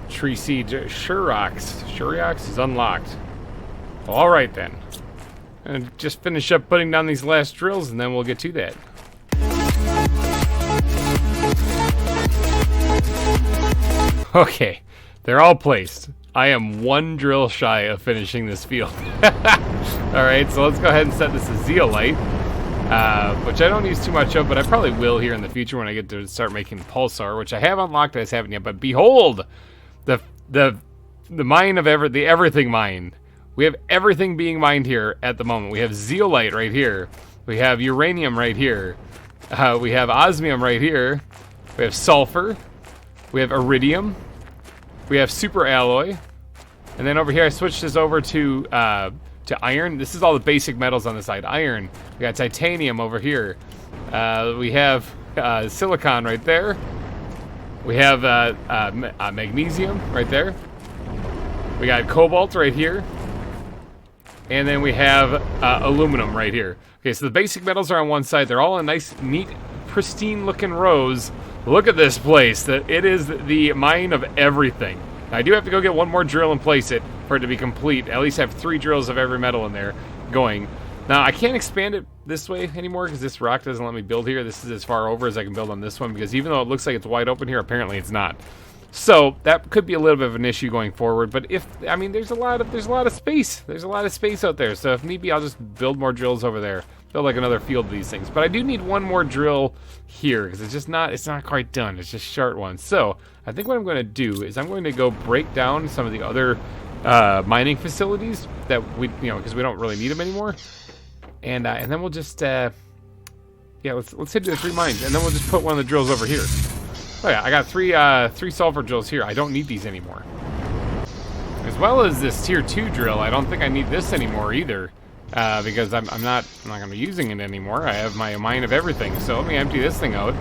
Tree seed, Shurox is unlocked. Well, alright then. And just finish up putting down these last drills and then we'll get to that. Okay, they're all placed. I am one drill shy of finishing this field. Alright, so let's go ahead and set this as zeolite, which I don't use too much of, but I probably will here in the future when I get to start making pulsar, which I have unlocked, I just haven't yet. But behold, the mine of the everything mine. We have everything being mined here at the moment. We have zeolite right here. We have uranium right here. We have osmium right here. We have sulfur. We have iridium. We have super alloy. And then over here I switched this over to iron. This is all the basic metals on the side. Iron. We got titanium over here. We have silicon right there. We have magnesium right there. We got cobalt right here. And then we have aluminum right here. Okay, so the basic metals are on one side. They're all in nice, neat, pristine looking rows. Look at this place. It is the mine of everything. Now, I do have to go get one more drill and place it for it to be complete. At least have 3 drills of every metal in there going. Now, I can't expand it this way anymore because this rock doesn't let me build here. This is as far over as I can build on this one because even though it looks like it's wide open here, apparently it's not. So that could be a little bit of an issue going forward. But there's a lot of space. There's a lot of space out there. So if need be, I'll just build more drills over there. Build like another field of these things. But I do need one more drill here because it's not quite done. It's just short one. So I think what I'm going to do is I'm going to go break down some of the other mining facilities that because we don't really need them anymore. And then we'll just let's hit the 3 mines and then we'll just put one of the drills over here. Oh yeah, I got 3 sulfur drills here. I don't need these anymore. As well as this tier 2 drill, I don't think I need this anymore either. Because I'm not gonna be using it anymore. I have my mine of everything. So let me empty this thing out.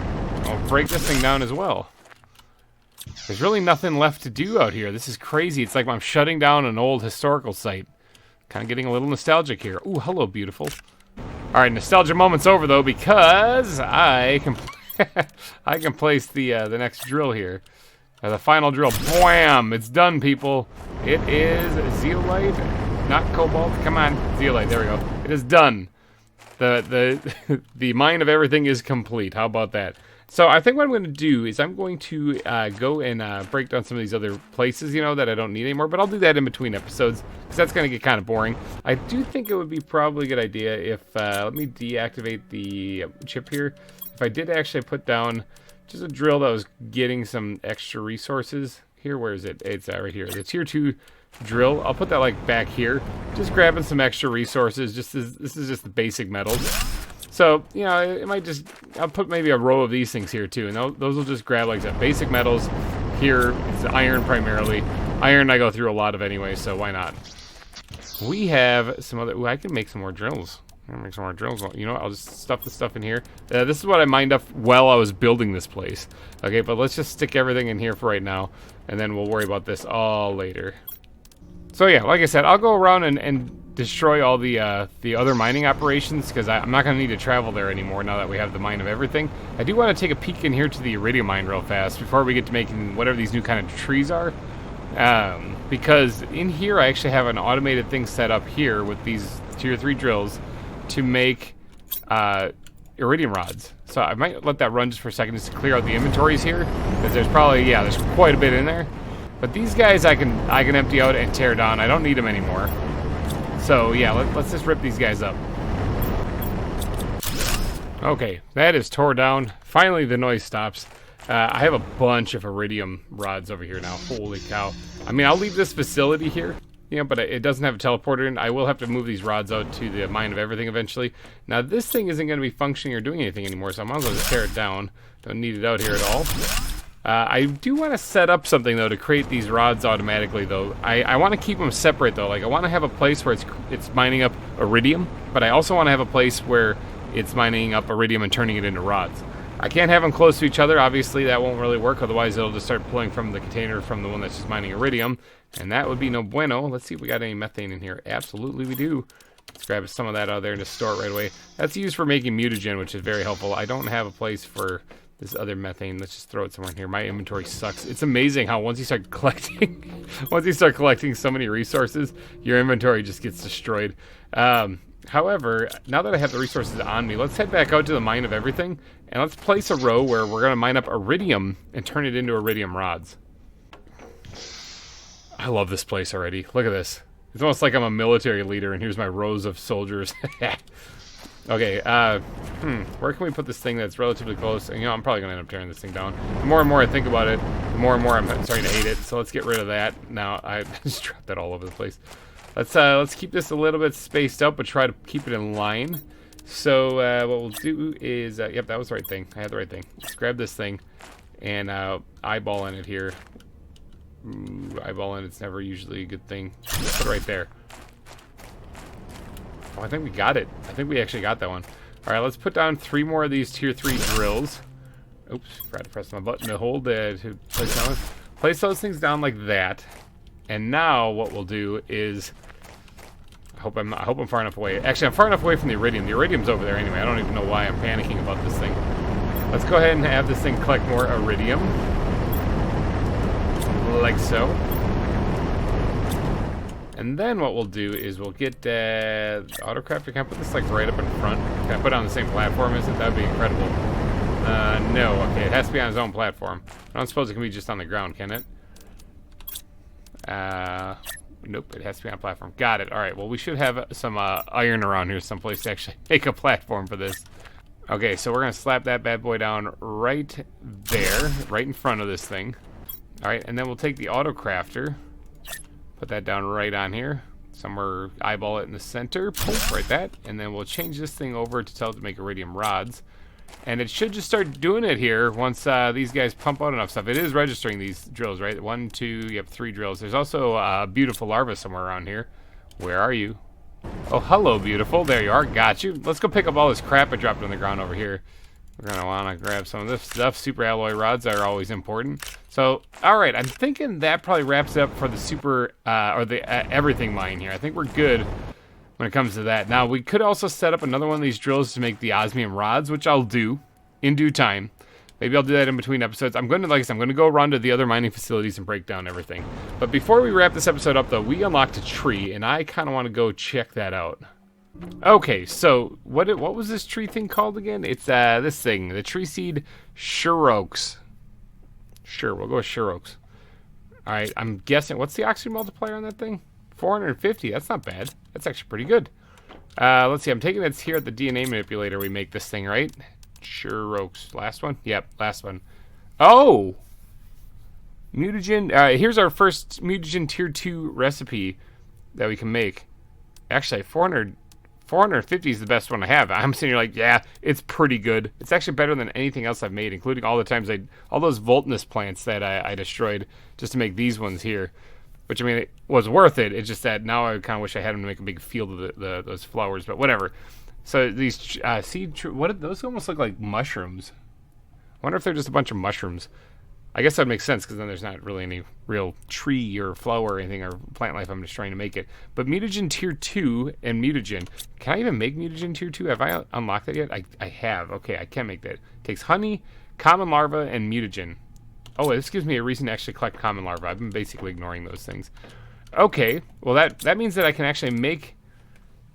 I'll break this thing down as well. There's really nothing left to do out here. This is crazy. It's like I'm shutting down an old historical site. Kind of getting a little nostalgic here. Ooh, hello, beautiful. All right, nostalgia moment's over though because I can I can place the next drill here. The final drill. Bwam! It's done, people. It is zeolite, not cobalt. Come on, zeolite. There we go. It is done. The mine of everything is complete. How about that? So I think what I'm going to do is I'm going to go and break down some of these other places, that I don't need anymore. But I'll do that in between episodes because that's going to get kind of boring. I do think it would be probably a good idea if let me deactivate the chip here. If I did actually put down just a drill that was getting some extra resources here. Where is it? It's right here. The tier 2 drill. I'll put that like back here. Just grabbing some extra resources. This is just the basic metals. So, it might just, I'll put maybe a row of these things here too. And those will just grab like that basic metals. Here, it's iron primarily. Iron I go through a lot of anyway, so why not? We have some other, I can make some more drills. I'm gonna make some more drills. I'll just stuff the stuff in here. This is what I mined up while I was building this place. Okay, but let's just stick everything in here for right now. And then we'll worry about this all later. So yeah, like I said, I'll go around and destroy all the other mining operations because I'm not going to need to travel there anymore now that we have the mine of everything. I do want to take a peek in here to the iridium mine real fast before we get to making whatever these new kind of trees are. Because in here I actually have an automated thing set up here with these tier 3 drills to make iridium rods. So I might let that run just for a second just to clear out the inventories here because there's probably, there's quite a bit in there. But these guys I can empty out and tear down. I don't need them anymore. So yeah, let's just rip these guys up. Okay, that is tore down. Finally the noise stops. I have a bunch of iridium rods over here now. Holy cow. I mean, I'll leave this facility here, but it doesn't have a teleporter in. I will have to move these rods out to the mine of everything eventually. Now this thing isn't going to be functioning or doing anything anymore, so I might as well just tear it down. Don't need it out here at all. I do want to set up something though to create these rods automatically though. I want to keep them separate though. Like I want to have a place where it's mining up iridium, but I also want to have a place where it's mining up iridium and turning it into rods. I can't have them close to each other. Obviously that won't really work. Otherwise it'll just start pulling from the container from the one that's just mining iridium, and that would be no bueno. Let's see if we got any methane in here. Absolutely we do. Let's grab some of that out of there and just store it right away. That's used for making mutagen, which is very helpful. I don't have a place for this other methane. Let's just throw it somewhere in here. My inventory sucks. It's amazing how once you start collecting, so many resources, your inventory just gets destroyed. However, now that I have the resources on me, let's head back out to the mine of everything, and let's place a row where we're going to mine up iridium and turn it into iridium rods. I love this place already. Look at this. It's almost like I'm a military leader, and here's my rows of soldiers. Okay, where can we put this thing that's relatively close? And, you know, I'm probably going to end up tearing this thing down. The more and more I think about it, the more and more I'm starting to hate it. So let's get rid of that. Now, I just dropped that all over the place. Let's keep this a little bit spaced out, but try to keep it in line. So what we'll do is, yep, that was the right thing. I had the right thing. Let's grab this thing and eyeball in it here. Ooh, eyeball in it's never usually a good thing. Put it right there. Oh, I think we got it. I think we actually got that one. All right, let's put down 3 more of these tier 3 drills. Oops, forgot to press my button to hold to place down. Place those things down like that. And now what we'll do is, I hope I'm far enough away. Actually, I'm far enough away from the iridium. The iridium's over there anyway. I don't even know why I'm panicking about this thing. Let's go ahead and have this thing collect more iridium. Like so. And then what we'll do is we'll get autocrafter. Can I put this like right up in front? Can I put it on the same platform as it? That would be incredible. No. Okay, it has to be on its own platform. I don't suppose it can be just on the ground, can it? Nope, it has to be on a platform. Got it. All right, well, we should have some iron around here someplace to actually make a platform for this. Okay, so we're going to slap that bad boy down right there, right in front of this thing. All right, and then we'll take the autocrafter, put that down right on here, somewhere, eyeball it in the center, poof, right that, and then we'll change this thing over to tell it to make iridium rods. And it should just start doing it here once these guys pump out enough stuff. It is registering these drills, right? 1, 2, you have 3 drills. There's also a beautiful larva somewhere around here. Where are you? Oh, hello, beautiful. There you are. Got you. Let's go pick up all this crap I dropped on the ground over here. We're going to want to grab some of this stuff. Super alloy rods are always important. So, all right. I'm thinking that probably wraps it up for the super, or the everything mine here. I think we're good when it comes to that. Now, we could also set up another one of these drills to make the osmium rods, which I'll do in due time. Maybe I'll do that in between episodes. I'm going to, like I said, I'm going to go around to the other mining facilities and break down everything. But before we wrap this episode up, though, we unlocked a tree, and I kind of want to go check that out. Okay, so what was this tree thing called again? It's this thing, the tree seed sure oaks. Sure, we'll go with sure oaks. All right, I'm guessing, what's the oxygen multiplier on that thing? 450. That's not bad. That's actually pretty good. Let's see. I'm taking it's here at the DNA manipulator we make this thing, right? Sure oaks. Last one? Yep, last one. Oh! Mutagen. Here's our first mutagen tier 2 recipe that we can make. Actually, 450 is the best one I have. I'm sitting here like, yeah, it's pretty good. It's actually better than anything else I've made, including all the times all those Voltness plants that I destroyed just to make these ones here. Which, I mean, it was worth it. It's just that now I kind of wish I had them to make a big field of those flowers, but whatever. So these seed... those almost look like mushrooms. I wonder if they're just a bunch of mushrooms. I guess that makes sense, because then there's not really any real tree or flower or anything or plant life I'm just trying to make it. But mutagen tier 2 and mutagen... Can I even make mutagen tier 2? Have I unlocked that yet? I have. Okay, I can make that. It takes honey, common larva, and mutagen. Oh, this gives me a reason to actually collect common larvae. I've been basically ignoring those things. Okay, well that means that I can actually make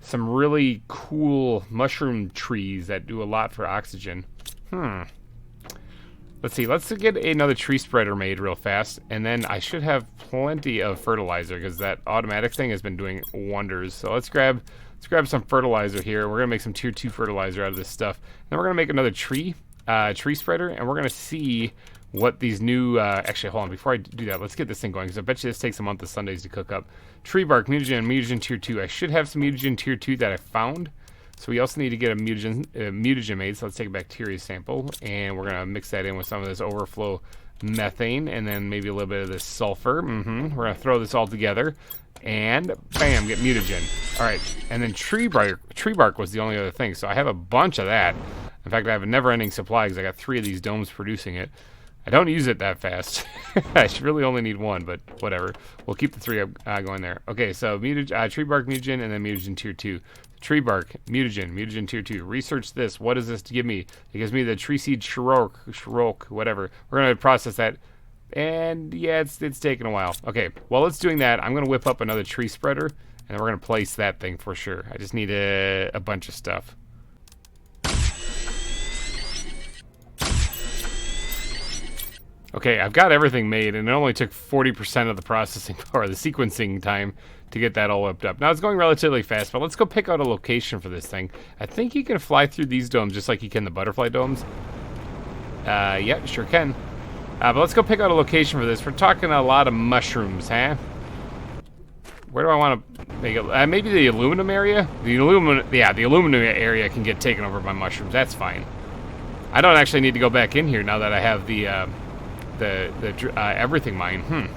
some really cool mushroom trees that do a lot for oxygen. Let's see, let's get another tree spreader made real fast, and then I should have plenty of fertilizer because that automatic thing has been doing wonders. So let's grab some fertilizer here. We're gonna make some tier 2 fertilizer out of this stuff. Then we're gonna make another tree spreader, and we're gonna see what these new, actually, hold on, before I do that, let's get this thing going, because I bet you this takes a month of Sundays to cook up. Tree bark, mutagen tier 2. I should have some mutagen tier 2 that I found, so we also need to get a mutagen made, so let's take a bacteria sample, and we're going to mix that in with some of this overflow methane, and then maybe a little bit of this sulfur. We're going to throw this all together, and bam, get mutagen. All right, and then tree bark was the only other thing, so I have a bunch of that. In fact, I have a never-ending supply, because I got 3 of these domes producing it. I don't use it that fast. I should really only need 1, but whatever. We'll keep the 3 going there. Okay, so tree bark mutagen and then mutagen tier 2. Tree bark, mutagen tier 2. Research this. What does this give me? It gives me the tree seed shirok, whatever. We're going to process that. And yeah, it's taking a while. Okay, while it's doing that, I'm going to whip up another tree spreader. And then we're going to place that thing for sure. I just need a bunch of stuff. Okay, I've got everything made, and it only took 40% of the processing power, the sequencing time, to get that all whipped up. Now, it's going relatively fast, but let's go pick out a location for this thing. I think you can fly through these domes just like you can the butterfly domes. Yeah, sure can. But let's go pick out a location for this. We're talking a lot of mushrooms, huh? Where do I want to make it? Maybe the aluminum area? The aluminum area can get taken over by mushrooms. That's fine. I don't actually need to go back in here now that I have the everything mine.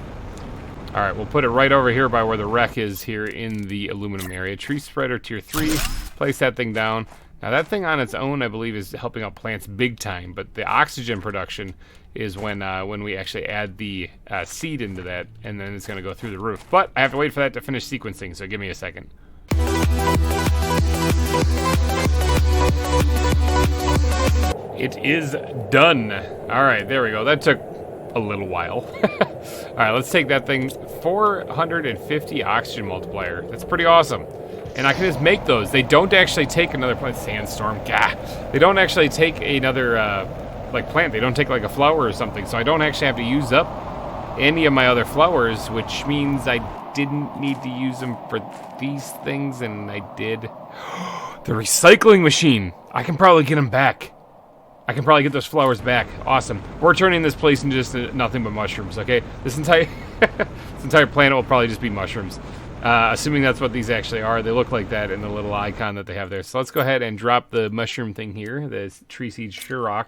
All right, we'll put it right over here by where the wreck is here in the aluminum area. Tree spreader tier 3. Place that thing down. Now that thing on its own, I believe, is helping out plants big time. But the oxygen production is when we actually add the seed into that, and then it's going to go through the roof. But I have to wait for that to finish sequencing, so give me a second. It is done. All right, there we go. That took a little while. All right, let's take that thing. 450 oxygen multiplier. That's pretty awesome. And I can just make those. They don't actually take another plant. Sandstorm. Gah. They don't actually take another like plant. They don't take like a flower or something. So I don't actually have to use up any of my other flowers, which means I didn't need to use them for these things, and I did. The recycling machine. I can probably get them back. I can probably get those flowers back. Awesome. We're turning this place into just nothing but mushrooms, okay? This entire planet will probably just be mushrooms. Assuming that's what these actually are. They look like that in the little icon that they have there. So let's go ahead and drop the mushroom thing here. The tree seed shirok,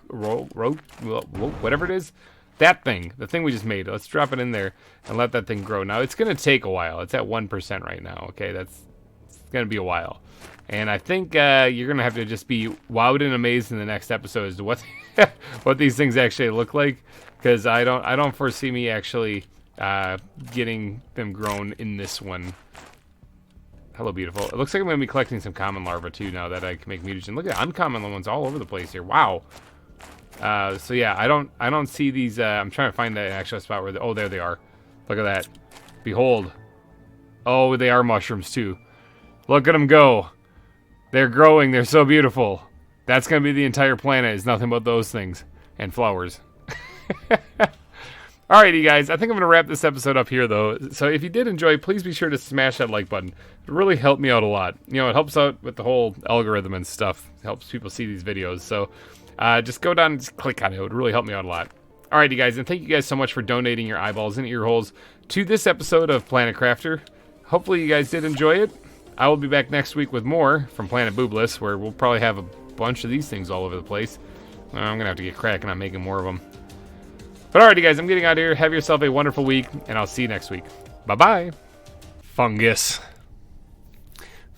whatever it is. That thing. The thing we just made. Let's drop it in there and let that thing grow. Now, it's going to take a while. It's at 1% right now, okay? It's going to be a while. And I think you're going to have to just be wowed and amazed in the next episode as to what what these things actually look like, because I don't foresee me actually getting them grown in this one. Hello, beautiful. It looks like I'm going to be collecting some common larvae too now that I can make mutagen. Look at uncommon ones all over the place here. Wow. So yeah, I don't see these. I'm trying to find the actual spot where oh, there they are. Look at that. Behold. Oh, they are mushrooms too. Look at them go. They're growing. They're so beautiful. That's going to be the entire planet. It's nothing but those things. And flowers. Alrighty, guys. I think I'm going to wrap this episode up here, though. So if you did enjoy, please be sure to smash that like button. It really helped me out a lot. You know, it helps out with the whole algorithm and stuff. It helps people see these videos. So just go down and just click on it. It would really help me out a lot. Alrighty, guys. And thank you guys so much for donating your eyeballs and ear holes to this episode of Planet Crafter. Hopefully you guys did enjoy it. I will be back next week with more from Planet Boobless, where we'll probably have a bunch of these things all over the place. I'm going to have to get cracking on making more of them. But alrighty, guys, I'm getting out of here. Have yourself a wonderful week, and I'll see you next week. Bye-bye. Fungus.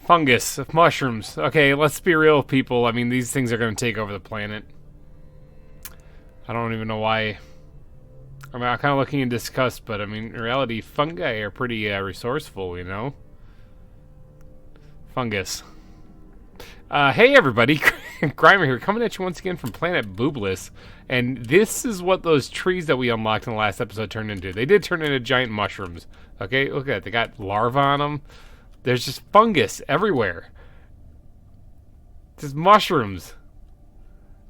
Fungus. Mushrooms. Okay, let's be real, people. I mean, these things are going to take over the planet. I don't even know why. I mean, I'm kind of looking in disgust, but I mean, in reality, fungi are pretty resourceful, you know? Fungus. Hey everybody, GReimer here, coming at you once again from Planet Boobless, and this is what those trees that we unlocked in the last episode turned into. They did turn into giant mushrooms. Okay, look at that. They got larvae on them. There's just fungus everywhere. Just mushrooms.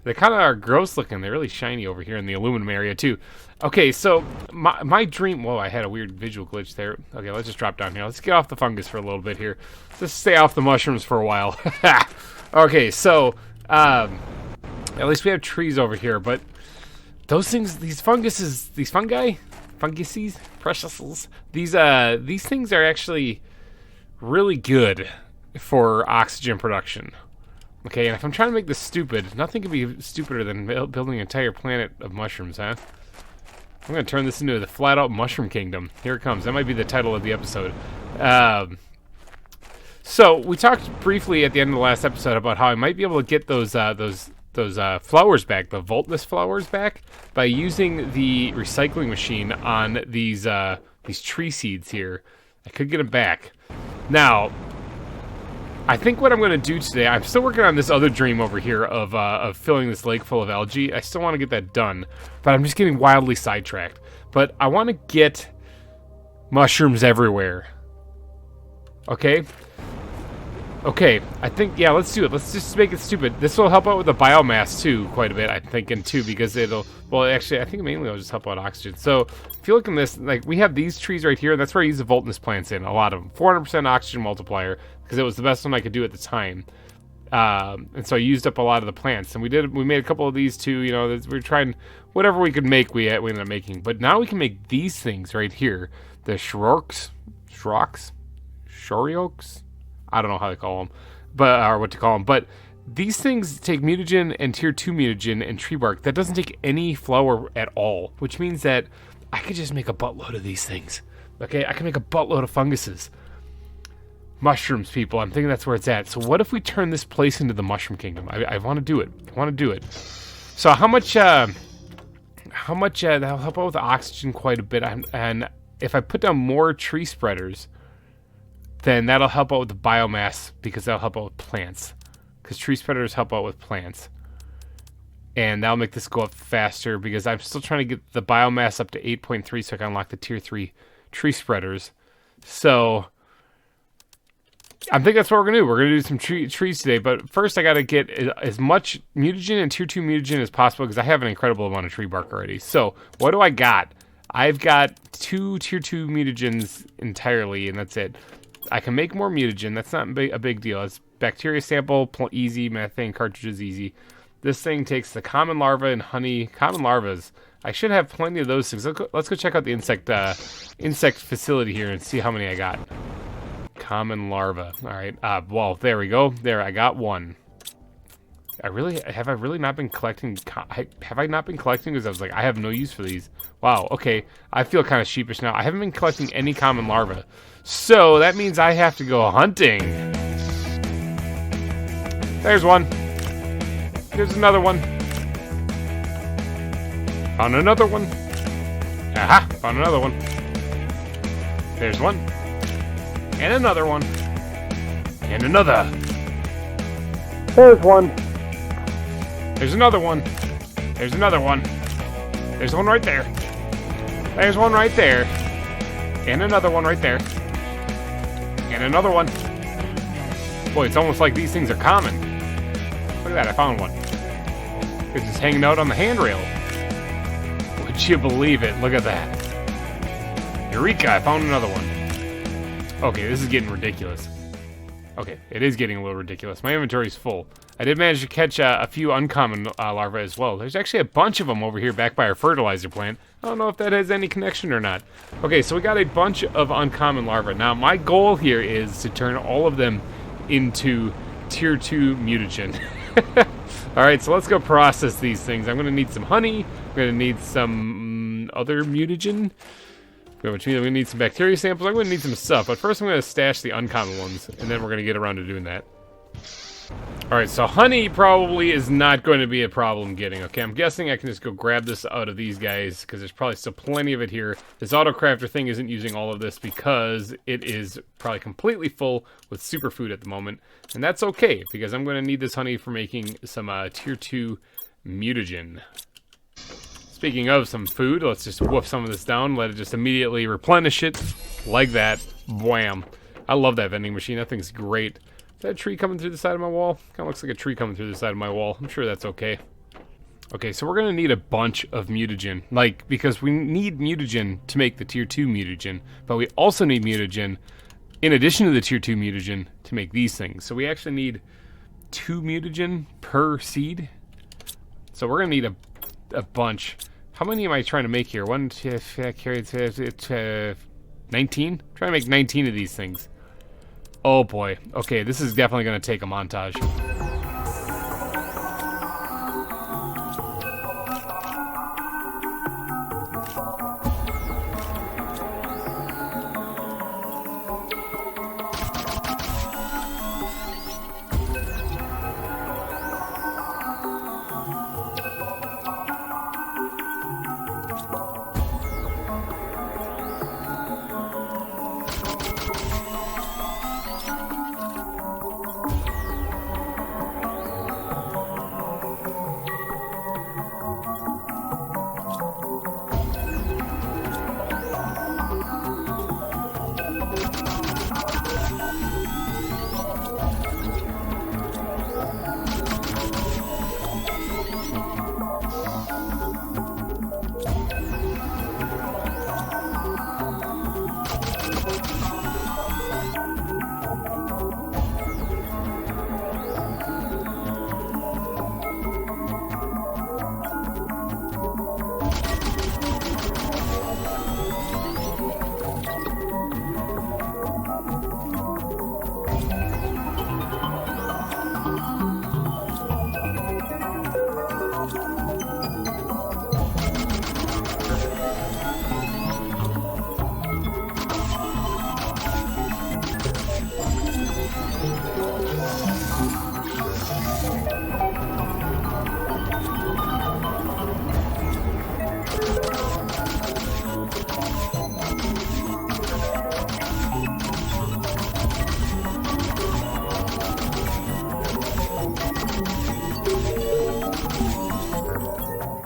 They kind of are gross looking. They're really shiny over here in the aluminum area too. Okay, so my dream... Whoa, I had a weird visual glitch there. Okay, let's just drop down here. Let's get off the fungus for a little bit here. Let's stay off the mushrooms for a while. Okay, so... at least we have trees over here, but... Those things... These funguses... These fungi? Funguses? Preciousals? These things are actually really good for oxygen production. Okay, and if I'm trying to make this stupid, nothing could be stupider than building an entire planet of mushrooms, huh? I'm going to turn this into the flat-out mushroom kingdom. Here it comes. That might be the title of the episode. So, we talked briefly at the end of the last episode about how I might be able to get those flowers back, the voltless flowers back, by using the recycling machine on these tree seeds here. I could get them back. Now... I think what I'm going to do today, I'm still working on this other dream over here of filling this lake full of algae. I still want to get that done, but I'm just getting wildly sidetracked. But I want to get mushrooms everywhere. Okay? Okay, I think, yeah, let's do it. Let's just make it stupid. This will help out with the biomass, too, quite a bit, I'm thinking, too, because it'll, well, actually, I think mainly it'll just help out oxygen. So, if you look in this, like, we have these trees right here, and that's where I use the Voltness plants in, a lot of them. 400% oxygen multiplier, because it was the best one I could do at the time. And so I used up a lot of the plants, and we made a couple of these, too, you know, we were trying, whatever we could make, we ended up making. But now we can make these things right here, the Shorioks? I don't know how they call them, but or what to call them. But these things take mutagen and tier 2 mutagen and tree bark. That doesn't take any flower at all, which means that I could just make a buttload of these things. Okay, I can make a buttload of funguses. Mushrooms, people. I'm thinking that's where it's at. So what if we turn this place into the mushroom kingdom? I want to do it. I want to do it. So how much that'll help out with the oxygen quite a bit. And if I put down more tree spreaders, then that'll help out with the biomass, because that'll help out with plants. Because tree spreaders help out with plants. And that'll make this go up faster, because I'm still trying to get the biomass up to 8.3 so I can unlock the tier 3 tree spreaders. So I think that's what we're going to do. We're going to do some trees today. But first I got to get as much mutagen and tier 2 mutagen as possible, because I have an incredible amount of tree bark already. So what do I got? I've got 2 tier 2 mutagens entirely, and that's it. I can make more mutagen. That's not a big deal. It's bacteria sample, easy. Methane cartridges, easy. This thing takes the common larva and honey. Common larvas. I should have plenty of those things. Let's go check out the insect facility here and see how many I got. Common larva. All right. Well, there we go. There, I got one. Have I really not been collecting? Have I not been collecting? Because I was like, I have no use for these. Wow. Okay. I feel kind of sheepish now. I haven't been collecting any common larvae. So that means I have to go hunting. There's one. There's another one. Found another one. Aha! Found another one. There's one. And another one. And another. There's one. There's another one. There's another one. There's one right there. There's one right there. And another one right there. And another one. Boy, it's almost like these things are common. Look at that, I found one. It's just hanging out on the handrail. Would you believe it? Look at that. Eureka, I found another one. Okay, this is getting ridiculous. Okay, it is getting a little ridiculous. My inventory's full. I did manage to catch a few uncommon larvae as well. There's actually a bunch of them over here back by our fertilizer plant. I don't know if that has any connection or not. Okay, so we got a bunch of uncommon larvae. Now, my goal here is to turn all of them into tier 2 mutagen. Alright, so let's go process these things. I'm going to need some honey. I'm going to need some other mutagen. Which means I'm going to need some bacteria samples. I'm going to need some stuff. But first I'm going to stash the uncommon ones. And then we're going to get around to doing that. Alright, so honey probably is not going to be a problem getting. Okay, I'm guessing I can just go grab this out of these guys, because there's probably still plenty of it here. This autocrafter thing isn't using all of this because it is probably completely full with superfood at the moment. And that's okay, because I'm going to need this honey for making some tier 2 mutagen. Speaking of some food, let's just woof some of this down, let it just immediately replenish it, like that. Wham. I love that vending machine, that thing's great. Is that a tree coming through the side of my wall? Kind of looks like a tree coming through the side of my wall. I'm sure that's okay. Okay, so we're going to need a bunch of mutagen. Like, because we need mutagen to make the tier 2 mutagen. But we also need mutagen, in addition to the tier 2 mutagen, to make these things. So we actually need 2 mutagen per seed. So we're going to need a bunch. How many am I trying to make here? 1, 2, 19? Trying to make 19 of these things. Oh boy. Okay, this is definitely going to take a montage.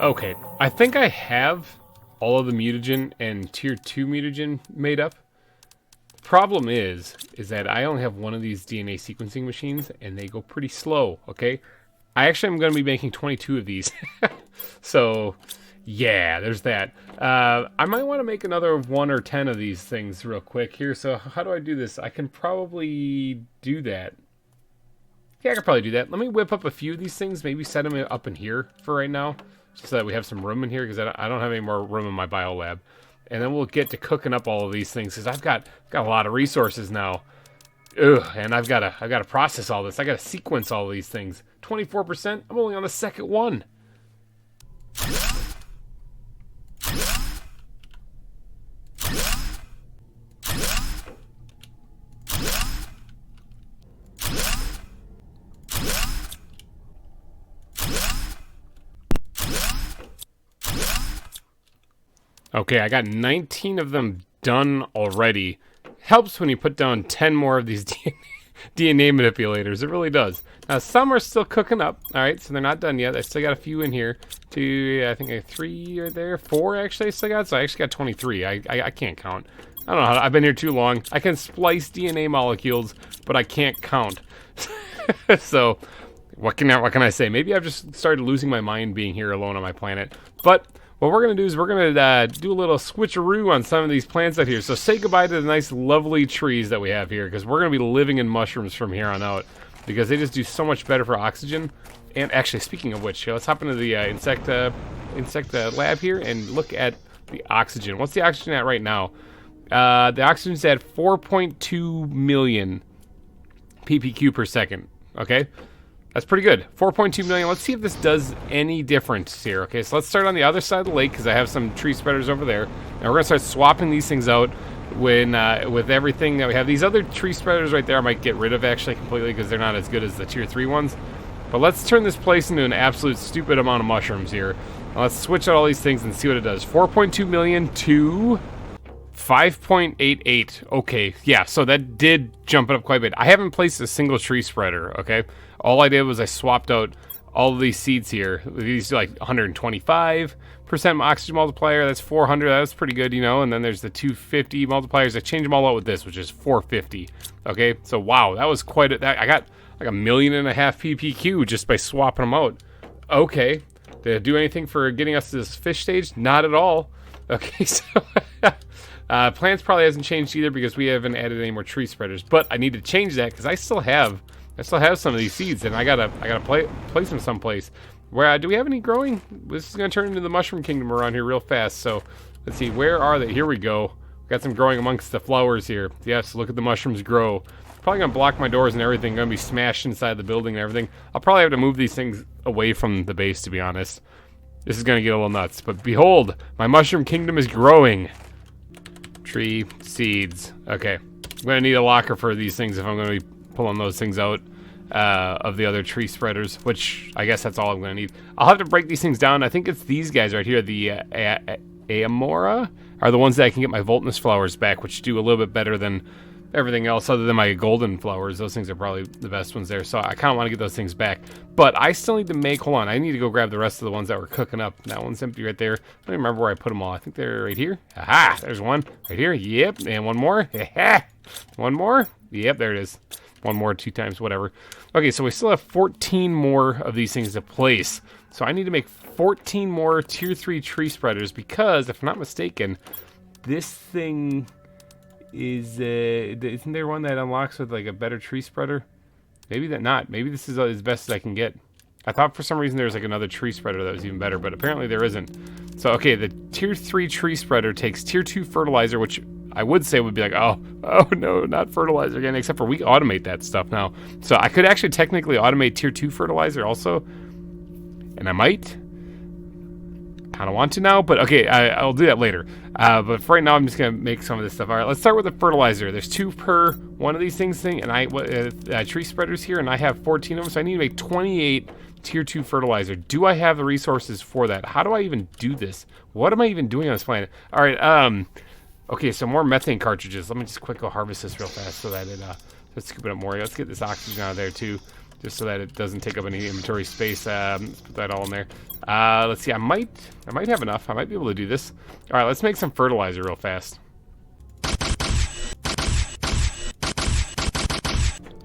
Okay, I think I have all of the mutagen and tier 2 mutagen made up. Problem is that I only have one of these DNA sequencing machines, and they go pretty slow, okay? I actually am going to be making 22 of these. So, yeah, there's that. I might want to make another 1 or 10 of these things real quick here. So how do I do this? I can probably do that. Yeah, I could probably do that. Let me whip up a few of these things, maybe set them up in here for right now, just so that we have some room in here, because I don't have any more room in my bio lab. And then we'll get to cooking up all of these things, because I've got a lot of resources now. Ugh, and I've got to process all this. I got to sequence all of these things. 24%. I'm only on the second one. Okay, I got 19 of them done already. Helps when you put down 10 more of these DNA manipulators. It really does. Now, some are still cooking up. All right, so they're not done yet. I still got a few in here. I think I have 3 right there. 4, actually, I still got. So I actually got 23. I can't count. I don't know how. I've been here too long. I can splice DNA molecules, but I can't count. So, what can I say? Maybe I've just started losing my mind being here alone on my planet. But what we're going to do is we're going to do a little switcheroo on some of these plants out here. So say goodbye to the nice, lovely trees that we have here, because we're going to be living in mushrooms from here on out, because they just do so much better for oxygen. And actually, speaking of which, let's hop into the insect lab here and look at the oxygen. What's the oxygen at right now? The oxygen's at 4.2 million ppq per second. Okay? That's pretty good. 4.2 million. Let's see if this does any difference here. Okay, so let's start on the other side of the lake, because I have some tree spreaders over there. And we're going to start swapping these things out when with everything that we have. These other tree spreaders right there I might get rid of actually completely, because they're not as good as the tier 3 ones. But let's turn this place into an absolute stupid amount of mushrooms here. Now let's switch out all these things and see what it does. 4.2 million to 5.88. Okay, yeah, so that did jump it up quite a bit. I haven't placed a single tree spreader, okay? All I did was I swapped out all of these seeds here. These do like 125% oxygen multiplier. That's 400. That's pretty good, you know. And then there's the 250 multipliers. I changed them all out with this, which is 450. Okay, so wow, that was quite a... I got like 1.5 million ppq just by swapping them out. Okay, did it do anything for getting us to this fish stage? Not at all. Okay, so... plants probably hasn't changed either, because we haven't added any more tree spreaders. But I need to change that, because I still have some of these seeds, and I gotta place them someplace. Where do we have any growing? This is gonna turn into the mushroom kingdom around here real fast. So let's see, where are they? Here we go. Got some growing amongst the flowers here. Yes, look at the mushrooms grow. Probably gonna block my doors and everything. Gonna be smashed inside the building and everything. I'll probably have to move these things away from the base, to be honest. This is gonna get a little nuts. But behold, my mushroom kingdom is growing. Tree seeds. Okay, I'm gonna need a locker for these things if I'm gonna be pulling those things out of the other tree spreaders, which I guess that's all I'm gonna need. I'll have to break these things down. I think it's these guys right here, the Amora, are the ones that I can get my Voltnus flowers back, which do a little bit better than everything else other than my golden flowers. Those things are probably the best ones there, so I kind of want to get those things back. But I still need to make... Hold on, I need to go grab the rest of the ones that were cooking up. That one's empty right there. I don't even remember where I put them all. I think they're right here. Aha! There's one right here. Yep, and one more. One more. Yep, there it is. One more, 2 times, whatever. Okay, so we still have 14 more of these things to place. So I need to make 14 more tier 3 tree spreaders, because, if I'm not mistaken, this thing... isn't there one that unlocks with like a better tree spreader? Maybe that not. Maybe this is as best as I can get. I thought for some reason there was like another tree spreader that was even better, but apparently there isn't. So okay, the tier 3 tree spreader takes tier 2 fertilizer, which I would say would be like, oh no, not fertilizer again, except for we automate that stuff now. So I could actually technically automate tier 2 fertilizer also, and I might. Kind of want to now, but okay, I'll do that later. But for right now, I'm just gonna make some of this stuff. All right, let's start with the fertilizer. There's 2 per one of these things, and I tree spreaders here, and I have 14 of them, so I need to make 28 tier 2 fertilizer. Do I have the resources for that? How do I even do this? What am I even doing on this planet? All right, okay, so more methane cartridges. Let me just quick go harvest this real fast so that it let's scoop it up more. Let's get this oxygen out of there too. just so that it doesn't take up any inventory space. Let's put that all in there. Let's see, I might have enough. I might be able to do this. All right, let's make some fertilizer real fast.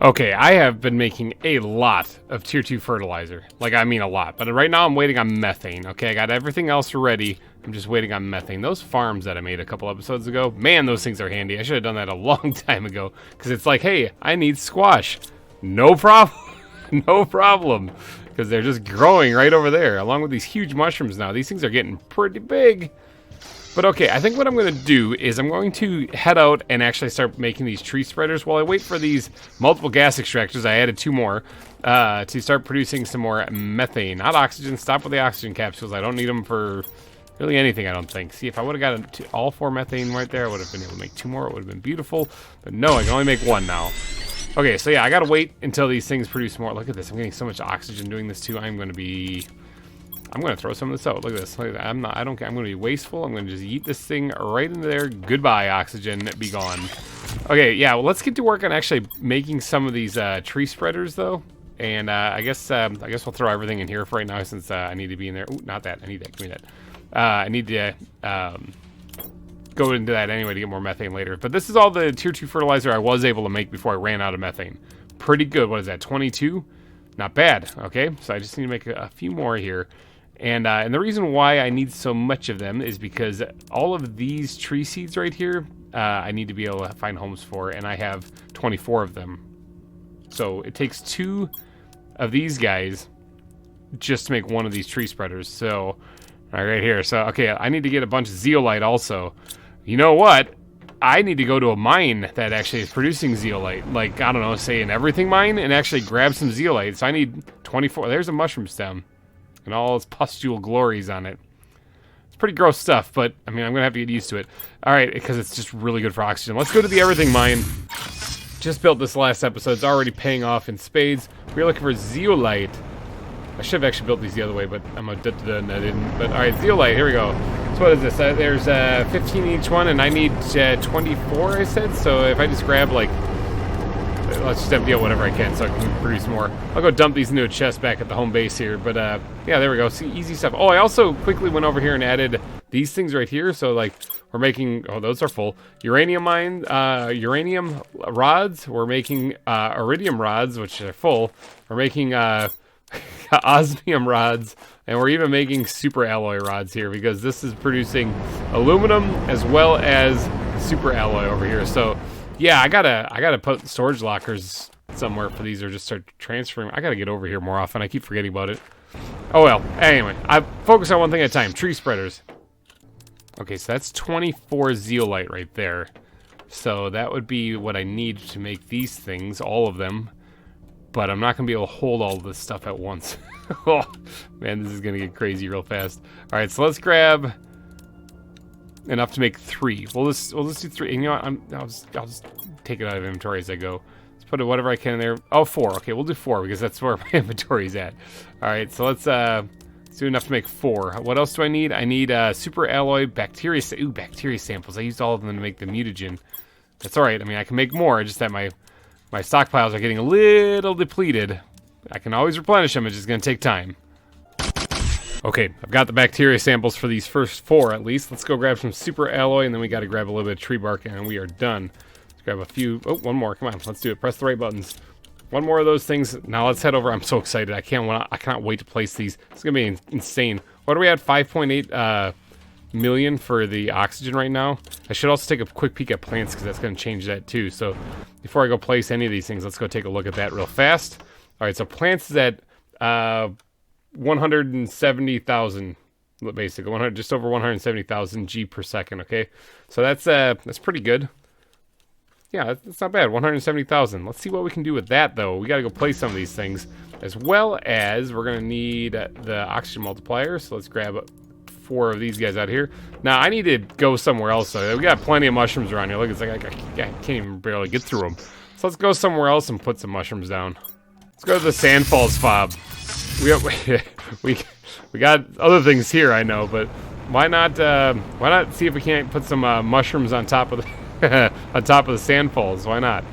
Okay, I have been making a lot of tier 2 fertilizer. Like, I mean a lot. But right now I'm waiting on methane. Okay, I got everything else ready. I'm just waiting on methane. Those farms that I made a couple episodes ago, man, those things are handy. I should have done that a long time ago. Because it's like, hey, I need squash. No problem. No problem. Because they're just growing right over there, along with these huge mushrooms now. These things are getting pretty big. But okay, I think what I'm going to do is I'm going to head out and actually start making these tree spreaders while I wait for these multiple gas extractors. I added 2 more to start producing some more methane. Not oxygen. Stop with the oxygen capsules. I don't need them for really anything, I don't think. See, if I would have got all 4 methane right there, I would have been able to make 2 more. It would have been beautiful. But no, I can only make 1 now. Okay, so yeah, I got to wait until these things produce more. Look at this. I'm getting so much oxygen doing this too. I'm going to throw some of this out. Look at this. Look at that. I don't care. I'm going to be wasteful. I'm going to just yeet this thing right into there. Goodbye, oxygen. Be gone. Okay, yeah, well, let's get to work on actually making some of these tree spreaders, though. And I guess we'll throw everything in here for right now since I need to be in there. Ooh, not that. I need that. Give me that. I need to go into that anyway to get more methane later. But this is all the tier 2 fertilizer I was able to make before I ran out of methane. Pretty good. What is that? 22? Not bad. Okay, so I just need to make a few more here. And the reason why I need so much of them is because all of these tree seeds right here, I need to be able to find homes for, and I have 24 of them. So it takes 2 of these guys just to make 1 of these tree spreaders. So, all right here. So, okay, I need to get a bunch of zeolite also. You know what? I need to go to a mine that actually is producing zeolite. Like, I don't know, say an everything mine, and actually grab some zeolite. So I need 24. There's a mushroom stem. And all its pustule glories on it. It's pretty gross stuff, but, I mean, I'm going to have to get used to it. Alright, because it's just really good for oxygen. Let's go to the everything mine. Just built this last episode. It's already paying off in spades. We're looking for zeolite. I should have actually built these the other way, but I'm a didn't. But, alright, zeolite, here we go. So what is this? There's 15 each one, and I need 24, I said. So if I just grab, like, let's just have deal whatever I can so I can produce more. I'll go dump these into a chest back at the home base here. But, yeah, there we go. See, easy stuff. Oh, I also quickly went over here and added these things right here. So, like, we're making... Oh, those are full. Uranium rods. We're making iridium rods, which are full. We're making osmium rods. And we're even making super alloy rods here because this is producing aluminum as well as super alloy over here. So... yeah, I gotta put storage lockers somewhere for these or just start transferring. I gotta get over here more often. I keep forgetting about it. Oh well. Anyway, I focus on one thing at a time. Tree spreaders. Okay, so that's 24 zeolite right there. So that would be what I need to make these things, all of them. But I'm not gonna be able to hold all of this stuff at once. Oh, man, this is gonna get crazy real fast. All right, so let's grab enough to make 3. We'll just do 3. And you know what? I'll just take it out of inventory as I go. Let's put whatever I can in there. Oh, 4. Okay, we'll do 4 because that's where my inventory is at. All right, so let's do enough to make 4. What else do I need? I need super alloy bacteria. Ooh, bacteria samples. I used all of them to make the mutagen. That's all right. I mean, I can make more. Just that my stockpiles are getting a little depleted. I can always replenish them. It's just going to take time. Okay, I've got the bacteria samples for these first 4 at least. Let's go grab some super alloy, and then we got to grab a little bit of tree bark, and we are done. Let's grab a few. Oh, one more. Come on, let's do it. Press the right buttons. One more of those things. Now let's head over. I'm so excited. I cannot wait to place these. It's gonna be insane. What are we at? 5.8 million for the oxygen right now. I should also take a quick peek at plants because that's gonna change that too. So before I go place any of these things, let's go take a look at that real fast. All right, so plants is at 170,000 basically, just over 170,000 G per second. Okay, so that's pretty good. Yeah, that's not bad. 170,000. Let's see what we can do with that though. We got to go place some of these things, as well as we're gonna need the oxygen multiplier. So let's grab 4 of these guys out here. Now I need to go somewhere else. So we got plenty of mushrooms around here. Look, it's like I can't even barely get through them. So let's go somewhere else and put some mushrooms down. Let's go to the sandfalls fob. We got other things here, I know, but why not see if we can't put some mushrooms on top of the on top of the sandfalls? Why not?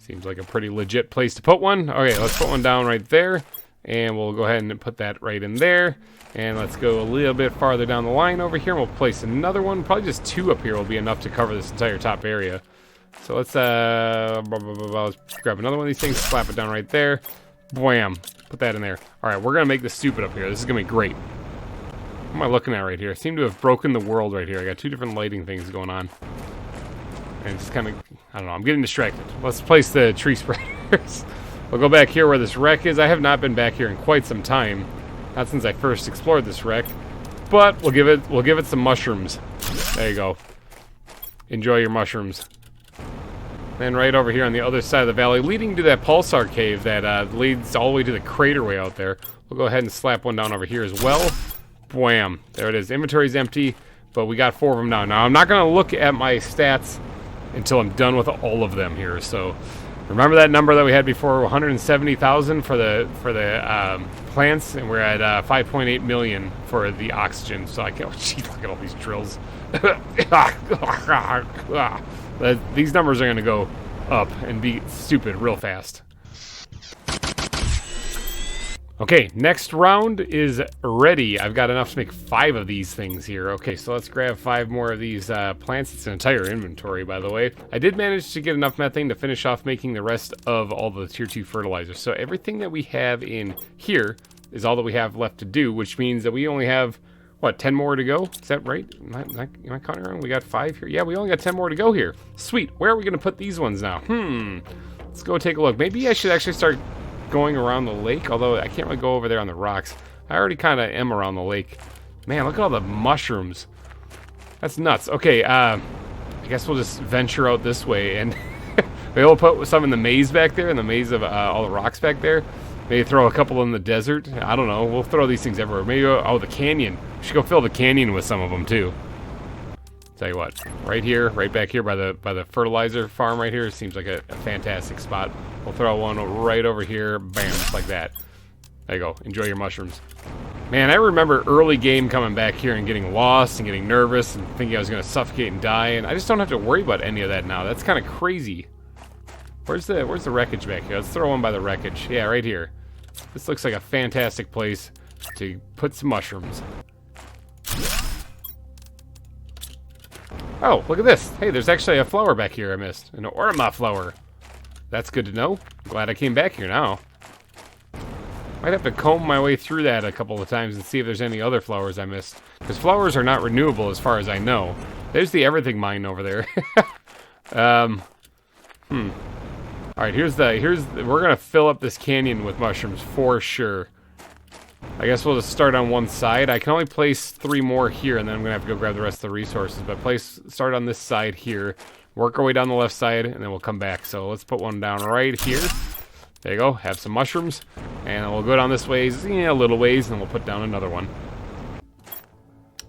Seems like a pretty legit place to put one. Okay, let's put one down right there. And we'll go ahead and put that right in there. And let's go a little bit farther down the line over here. We'll place another one. Probably just 2 up here will be enough to cover this entire top area. So let's let's grab another one of these things, slap it down right there. Bwam. Put that in there. Alright, we're going to make this stupid up here. This is going to be great. What am I looking at right here? I seem to have broken the world right here. I got 2 different lighting things going on. And it's kind of, I don't know, I'm getting distracted. Let's place the tree spreaders. We'll go back here where this wreck is. I have not been back here in quite some time. Not since I first explored this wreck. But we'll give it some mushrooms. There you go. Enjoy your mushrooms. And right over here on the other side of the valley, leading to that pulsar cave that leads all the way to the crater way out there. We'll go ahead and slap one down over here as well. Bwam. There it is. Inventory's empty, but we got 4 of them now. Now, I'm not going to look at my stats until I'm done with all of them here. So, remember that number that we had before, 170,000 for the plants, and we're at 5.8 million for the oxygen. So I can, oh, geez, look at all these drills. These numbers are going to go up and be stupid real fast. Okay, next round is ready. I've got enough to make 5 of these things here. Okay, so let's grab 5 more of these plants. It's an entire inventory, by the way. I did manage to get enough methane to finish off making the rest of all the tier 2 fertilizers. So everything that we have in here is all that we have left to do, which means that we only have, what, 10 more to go? Is that right? Am I counting wrong? We got 5 here? Yeah, we only got 10 more to go here. Sweet. Where are we going to put these ones now? Let's go take a look. Maybe I should actually start going around the lake, although I can't really go over there on the rocks. I already kind of am around the lake. Man, look at all the mushrooms. That's nuts. Okay, I guess we'll just venture out this way, and maybe we'll put some in the maze back there, in the maze of all the rocks back there. Maybe throw a couple in the desert. I don't know. We'll throw these things everywhere. Maybe, oh, the canyon. We should go fill the canyon with some of them, too. Tell you what, right here, right back here by the fertilizer farm right here, seems like a fantastic spot. We'll throw one right over here, bam, just like that. There you go. Enjoy your mushrooms. Man, I remember early game coming back here and getting lost and getting nervous and thinking I was going to suffocate and die, and I just don't have to worry about any of that now. That's kind of crazy. Where's the wreckage back here? Let's throw one by the wreckage. Yeah, right here. This looks like a fantastic place to put some mushrooms. Oh, look at this. Hey, there's actually a flower back here I missed. An orma flower. That's good to know. I'm glad I came back here now. Might have to comb my way through that a couple of times and see if there's any other flowers I missed. Because flowers are not renewable as far as I know. There's the everything mine over there. Alright, we're gonna fill up this canyon with mushrooms for sure. I guess we'll just start on one side. I can only place 3 more here, and then I'm gonna have to go grab the rest of the resources. But start on this side here, work our way down the left side, and then we'll come back. So let's put one down right here. There you go. Have some mushrooms, and we'll go down this ways, a little ways, and we'll put down another one.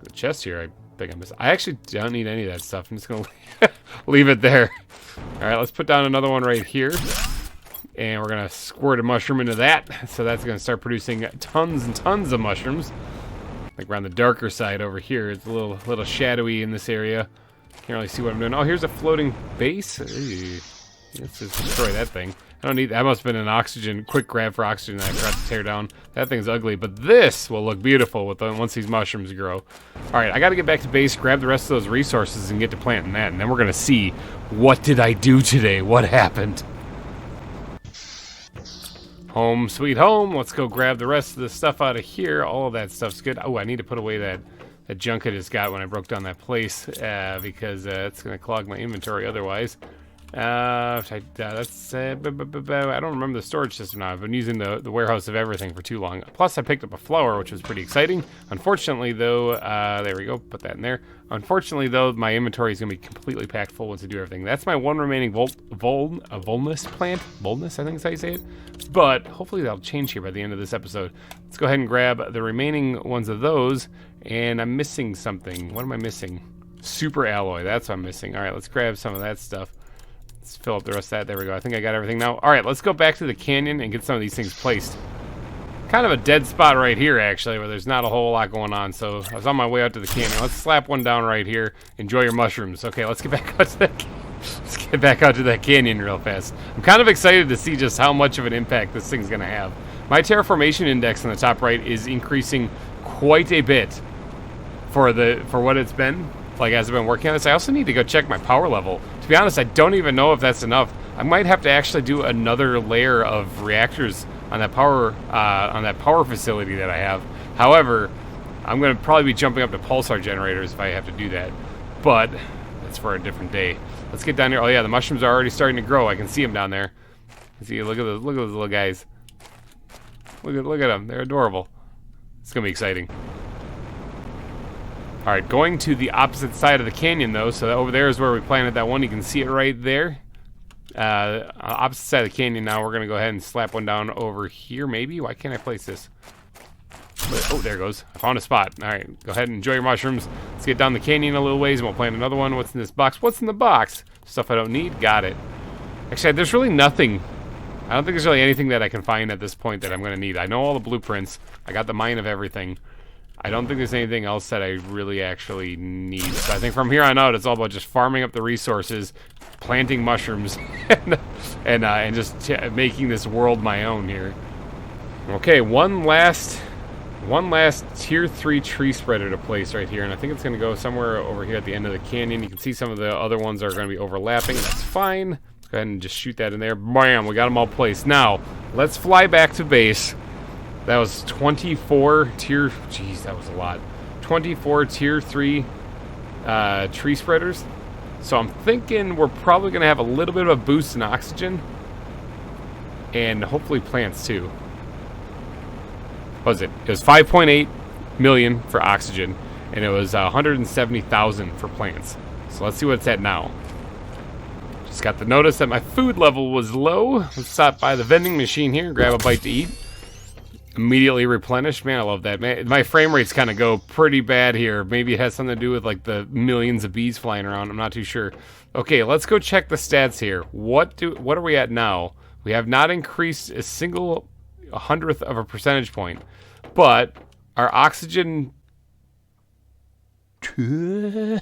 The chest here, I think I missed. I actually don't need any of that stuff. I'm just gonna leave it there. All right, let's put down another one right here. And we're going to squirt a mushroom into that. So that's going to start producing tons and tons of mushrooms. Like around the darker side over here. It's a little shadowy in this area. Can't really see what I'm doing. Oh, here's a floating base. Ooh. Let's just destroy that thing. I don't need... That must have been an oxygen... Quick grab for oxygen that I forgot to tear down. That thing's ugly. But this will look beautiful with once these mushrooms grow. Alright, I got to get back to base, grab the rest of those resources, and get to planting that. And then we're going to see... What did I do today? What happened? Home sweet home. Let's go grab the rest of the stuff out of here. All of that stuff's good. Oh, I need to put away that junk I just got when I broke down that place because it's going to clog my inventory otherwise. I don't remember the storage system now. I've been using the warehouse of everything for too long. Plus, I picked up a flower, which was pretty exciting. Unfortunately, though, there we go. Put that in there. Unfortunately, though, my inventory is going to be completely packed full once I do everything. That's my one remaining Volnus plant. Volnus, I think is how you say it. But hopefully that'll change here by the end of this episode. Let's go ahead and grab the remaining ones of those. And I'm missing something. What am I missing? Super alloy. That's what I'm missing. All right, let's grab some of that stuff. Let's fill up the rest of that. There we go. I think I got everything now. All right, let's go back to the canyon and get some of these things placed. Kind of a dead spot right here, actually, where there's not a whole lot going on. So I was on my way out to the canyon. Let's slap one down right here. Enjoy your mushrooms. Okay, let's get back out to the canyon. Let's get back out to that canyon real fast. I'm kind of excited to see just how much of an impact this thing's going to have. My terraformation index in the top right is increasing quite a bit for what it's been, like as I've been working on this. I also need to go check my power level. To be honest, I don't even know if that's enough. I might have to actually do another layer of reactors on that power facility that I have. However, I'm going to probably be jumping up to pulsar generators if I have to do that. But that's for a different day. Let's get down here. Oh yeah, the mushrooms are already starting to grow. I can see them down there. See, look at those little guys. Look at them. They're adorable. It's gonna be exciting. All right, going to the opposite side of the canyon though. So over there is where we planted that one. You can see it right there. Opposite side of the canyon. Now we're gonna go ahead and slap one down over here. Maybe. Why can't I place this? Oh, there it goes. I found a spot. All right, go ahead and enjoy your mushrooms. Let's get down the canyon a little ways and we'll plant another one. What's in this box? What's in the box? Stuff I don't need. Got it. Actually, there's really nothing. I don't think there's really anything that I can find at this point that I'm going to need. I know all the blueprints. I got the mine of everything. I don't think there's anything else that I really actually need. So I think from here on out, it's all about just farming up the resources, planting mushrooms, and just making this world my own here. Okay, one last tier 3 tree spreader to place right here, and I think it's going to go somewhere over here at the end of the canyon. You can see some of the other ones are going to be overlapping. That's fine. Let's go ahead and just shoot that in there. Bam! We got them all placed. Now, let's fly back to base. That was 24 tier... Jeez, that was a lot. 24 tier 3 tree spreaders. So I'm thinking we're probably going to have a little bit of a boost in oxygen. And hopefully plants too. What was it? It was 5.8 million for oxygen. And it was 170,000 for plants. So let's see what it's at now. Just got the notice that my food level was low. Let's stop by the vending machine here, grab a bite to eat. Immediately replenished. Man, I love that. Man, my frame rates kind of go pretty bad here. Maybe it has something to do with like the millions of bees flying around. I'm not too sure. Okay, let's go check the stats here. What are we at now? We have not increased a single 100th of a percentage point, but our oxygen is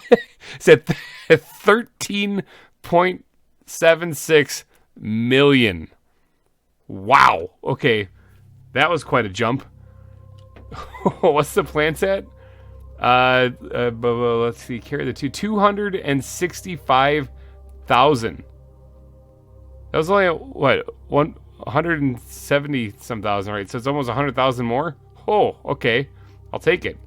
at 13.76 million. Wow. Okay. That was quite a jump. What's the plants at? Let's see. Carry the 265,000. That was only what 170 some thousand, right? So it's almost 100,000 more. Oh, okay. I'll take it.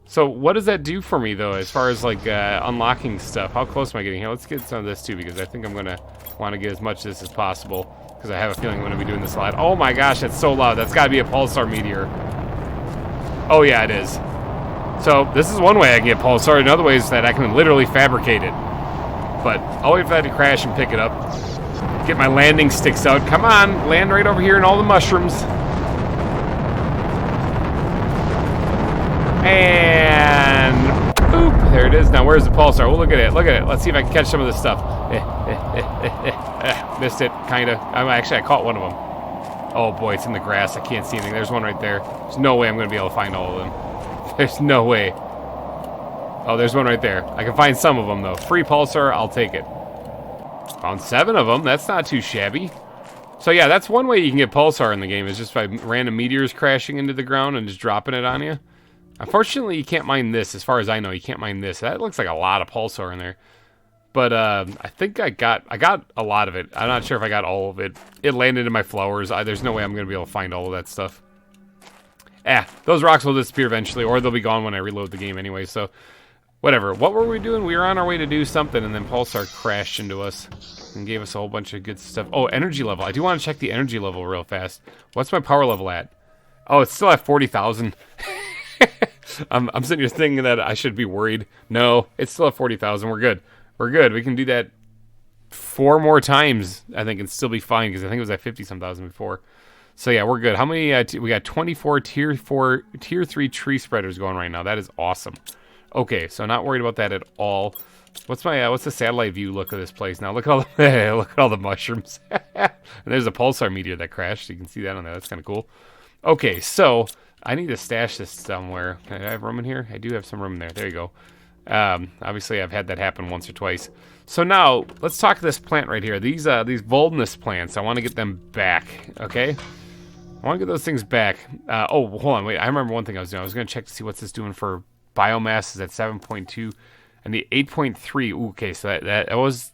So what does that do for me though, as far as like unlocking stuff? How close am I getting here? Let's get some of this too, because I think I'm gonna want to get as much of this as possible. Because I have a feeling I'm going to be doing this a lot. Oh my gosh, that's so loud. That's got to be a pulsar meteor. Oh yeah, it is. So this is one way I can get pulsar. Another way is that I can literally fabricate it. But I'll wait for that to crash and pick it up. Get my landing sticks out. Come on, land right over here in all the mushrooms. And boop, there it is. Now where's the pulsar? Oh, look at it. Look at it. Let's see if I can catch some of this stuff. Missed it, kind of. Actually, I caught one of them. Oh boy, it's in the grass. I can't see anything. There's one right there. There's no way I'm going to be able to find all of them. There's no way. Oh, there's one right there. I can find some of them, though. Free pulsar, I'll take it. Found 7 of them. That's not too shabby. So yeah, that's one way you can get pulsar in the game, is just by random meteors crashing into the ground and just dropping it on you. Unfortunately, you can't mine this. As far as I know, you can't mine this. That looks like a lot of pulsar in there. But I think I got a lot of it. I'm not sure if I got all of it. It landed in my flowers. There's no way I'm going to be able to find all of that stuff. Those rocks will disappear eventually, or they'll be gone when I reload the game anyway, so whatever. What were we doing? We were on our way to do something, and then Pulsar crashed into us and gave us a whole bunch of good stuff. Oh, energy level. I do want to check the energy level real fast. What's my power level at? Oh, it's still at 40,000. I'm sitting here thinking that I should be worried. No, it's still at 40,000. We're good. We're good. We can do that 4 more times, I think, and still be fine, because I think it was at 50-some thousand before. So yeah, we're good. How many? We got 24 tier 3 tree spreaders going right now. That is awesome. Okay, so not worried about that at all. What's the satellite view look of this place now? Look at all the look at all the mushrooms. And there's a pulsar meteor that crashed. You can see that on there. That's kind of cool. Okay, so I need to stash this somewhere. Can I have room in here? I do have some room in there. There you go. Obviously, I've had that happen once or twice. So now, let's talk this plant right here. These boldness plants, I want to get them back, okay? I want to get those things back. Oh, hold on, wait. I remember one thing I was doing. I was going to check to see what's this doing for biomass. Is at 7.2 and the 8.3. Ooh, okay, so that one's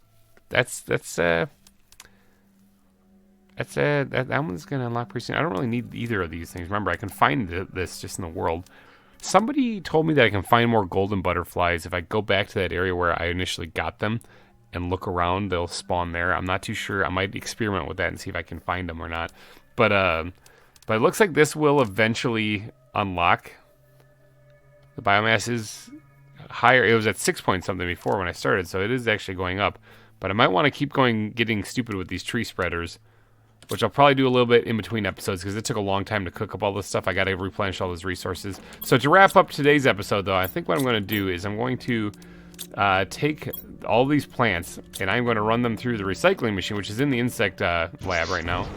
going to unlock pretty soon. I don't really need either of these things. Remember, I can find this just in the world. Somebody told me that I can find more golden butterflies if I go back to that area where I initially got them and look around. They'll spawn there. I'm not too sure. I might experiment with that and see if I can find them or not. But it looks like this will eventually unlock. The biomass is higher. It was at 6 point something before when I started, so it is actually going up. But I might want to keep getting stupid with these tree spreaders, which I'll probably do a little bit in between episodes because it took a long time to cook up all this stuff. I got to replenish all those resources. So to wrap up today's episode, though, I think what I'm going to do is I'm going to take all these plants and I'm going to run them through the recycling machine, which is in the insect lab right now.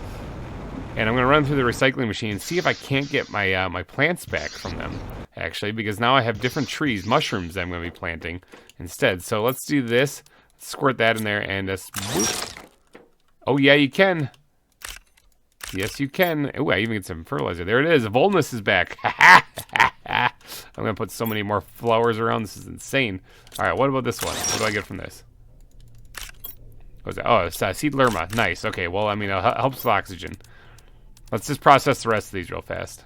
And I'm going to run through the recycling machine and see if I can't get my my plants back from them, actually, because now I have different trees, mushrooms that I'm going to be planting instead. So let's do this. Squirt that in there and just... Oh, yeah, you can. Yes, you can. Oh, I even get some fertilizer. There it is. The boldness is back. I'm going to put so many more flowers around. This is insane. All right, what about this one? What do I get from this? What's that? Oh, it's seed lerma. Nice. Okay, well, I mean, it helps with oxygen. Let's just process the rest of these real fast.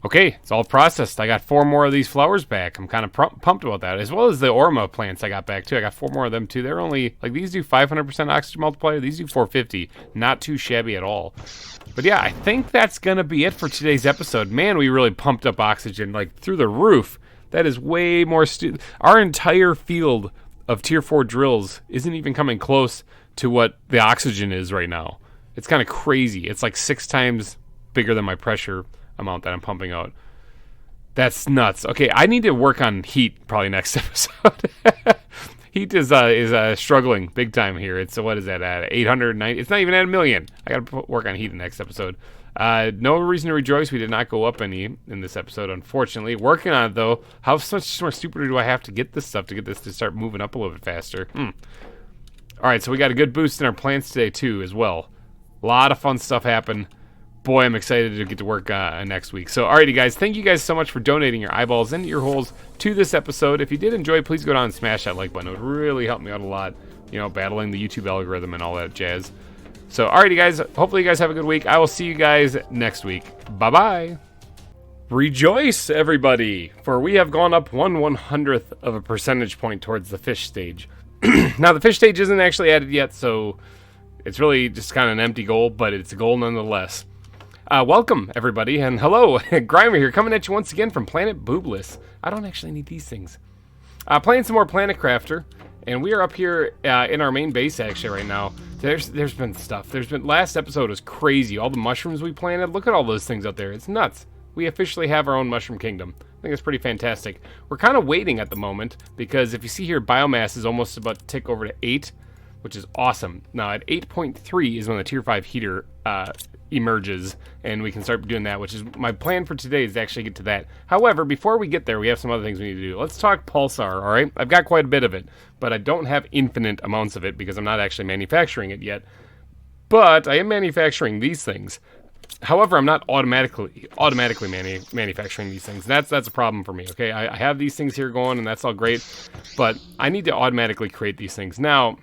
Okay, it's all processed. I got 4 more of these flowers back. I'm kind of pumped about that, as well as the Orma plants I got back too. I got 4 more of them too. They're only, like, these do 500% oxygen multiplier. These do 450. Not too shabby at all. But yeah, I think that's going to be it for today's episode. Man, we really pumped up oxygen, like, through the roof. That is way more... Our entire field of tier 4 drills isn't even coming close to what the oxygen is right now. It's kind of crazy. It's like 6 times bigger than my pressure amount that I'm pumping out. That's nuts. Okay, I need to work on heat probably next episode. Heat is struggling big time here. It's what is that at 890? It's not even at 1 million. I got to work on heat in the next episode. No reason to rejoice. We did not go up any in this episode, unfortunately. Working on it though. How much more stupider do I have to get this stuff to get this to start moving up a little bit faster? All right, so we got a good boost in our plants today too, as well. A lot of fun stuff happened. Boy, I'm excited to get to work next week. So, alrighty, guys. Thank you guys so much for donating your eyeballs and ear holes to this episode. If you did enjoy, please go down and smash that like button. It would really help me out a lot, you know, battling the YouTube algorithm and all that jazz. So, alrighty, guys. Hopefully you guys have a good week. I will see you guys next week. Bye-bye. Rejoice, everybody, for we have gone up 1/100th of a percentage point towards the fish stage. Now, the fish stage isn't actually added yet, so it's really just kind of an empty goal, but it's a goal nonetheless. Welcome, everybody, and hello, GReimer here, coming at you once again from Planet Boobless. I don't actually need these things. Playing some more Planet Crafter, and we are up here in our main base, actually, right now. There's been stuff. Last episode was crazy. All the mushrooms we planted, look at all those things out there. It's nuts. We officially have our own mushroom kingdom. I think it's pretty fantastic. We're kind of waiting at the moment, because if you see here, biomass is almost about to tick over to 8, which is awesome. Now, at 8.3 is when the Tier 5 heater emerges, and we can start doing that, which is my plan for today, is to actually get to that. However, before we get there, we have some other things we need to do. Let's talk pulsar, all right? I've got quite a bit of it, but I don't have infinite amounts of it because I'm not actually manufacturing it yet. But I am manufacturing these things. However, I'm not automatically manufacturing these things. That's a problem for me, okay? I have these things here going, and that's all great, but I need to automatically create these things. Now,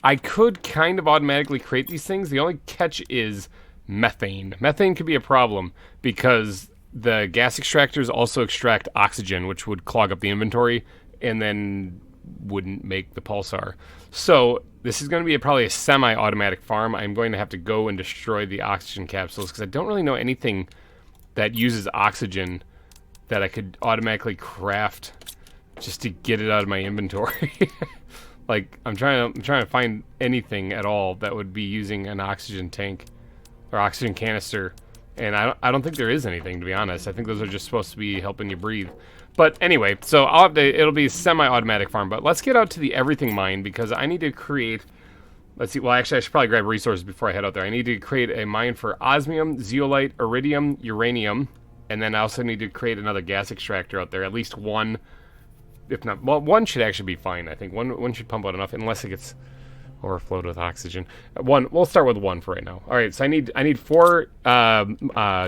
I could kind of automatically create these things. The only catch is methane. Methane could be a problem because the gas extractors also extract oxygen, which would clog up the inventory and then wouldn't make the pulsar. So this is going to be probably a semi-automatic farm. I'm going to have to go and destroy the oxygen capsules because I don't really know anything that uses oxygen that I could automatically craft just to get it out of my inventory. Like, I'm trying to find anything at all that would be using an oxygen tank or oxygen canister, and I don't think there is anything, to be honest. I think those are just supposed to be helping you breathe. But anyway, so it'll be a semi-automatic farm. But let's get out to the everything mine because I need to create. Let's see. Well, actually, I should probably grab resources before I head out there. I need to create a mine for osmium, zeolite, iridium, uranium, and then I also need to create another gas extractor out there, at least one. if not, well, one should actually be fine. I think one should pump out enough, unless it gets overflowed with oxygen. One, we'll start with one for right now. All right, so I need 4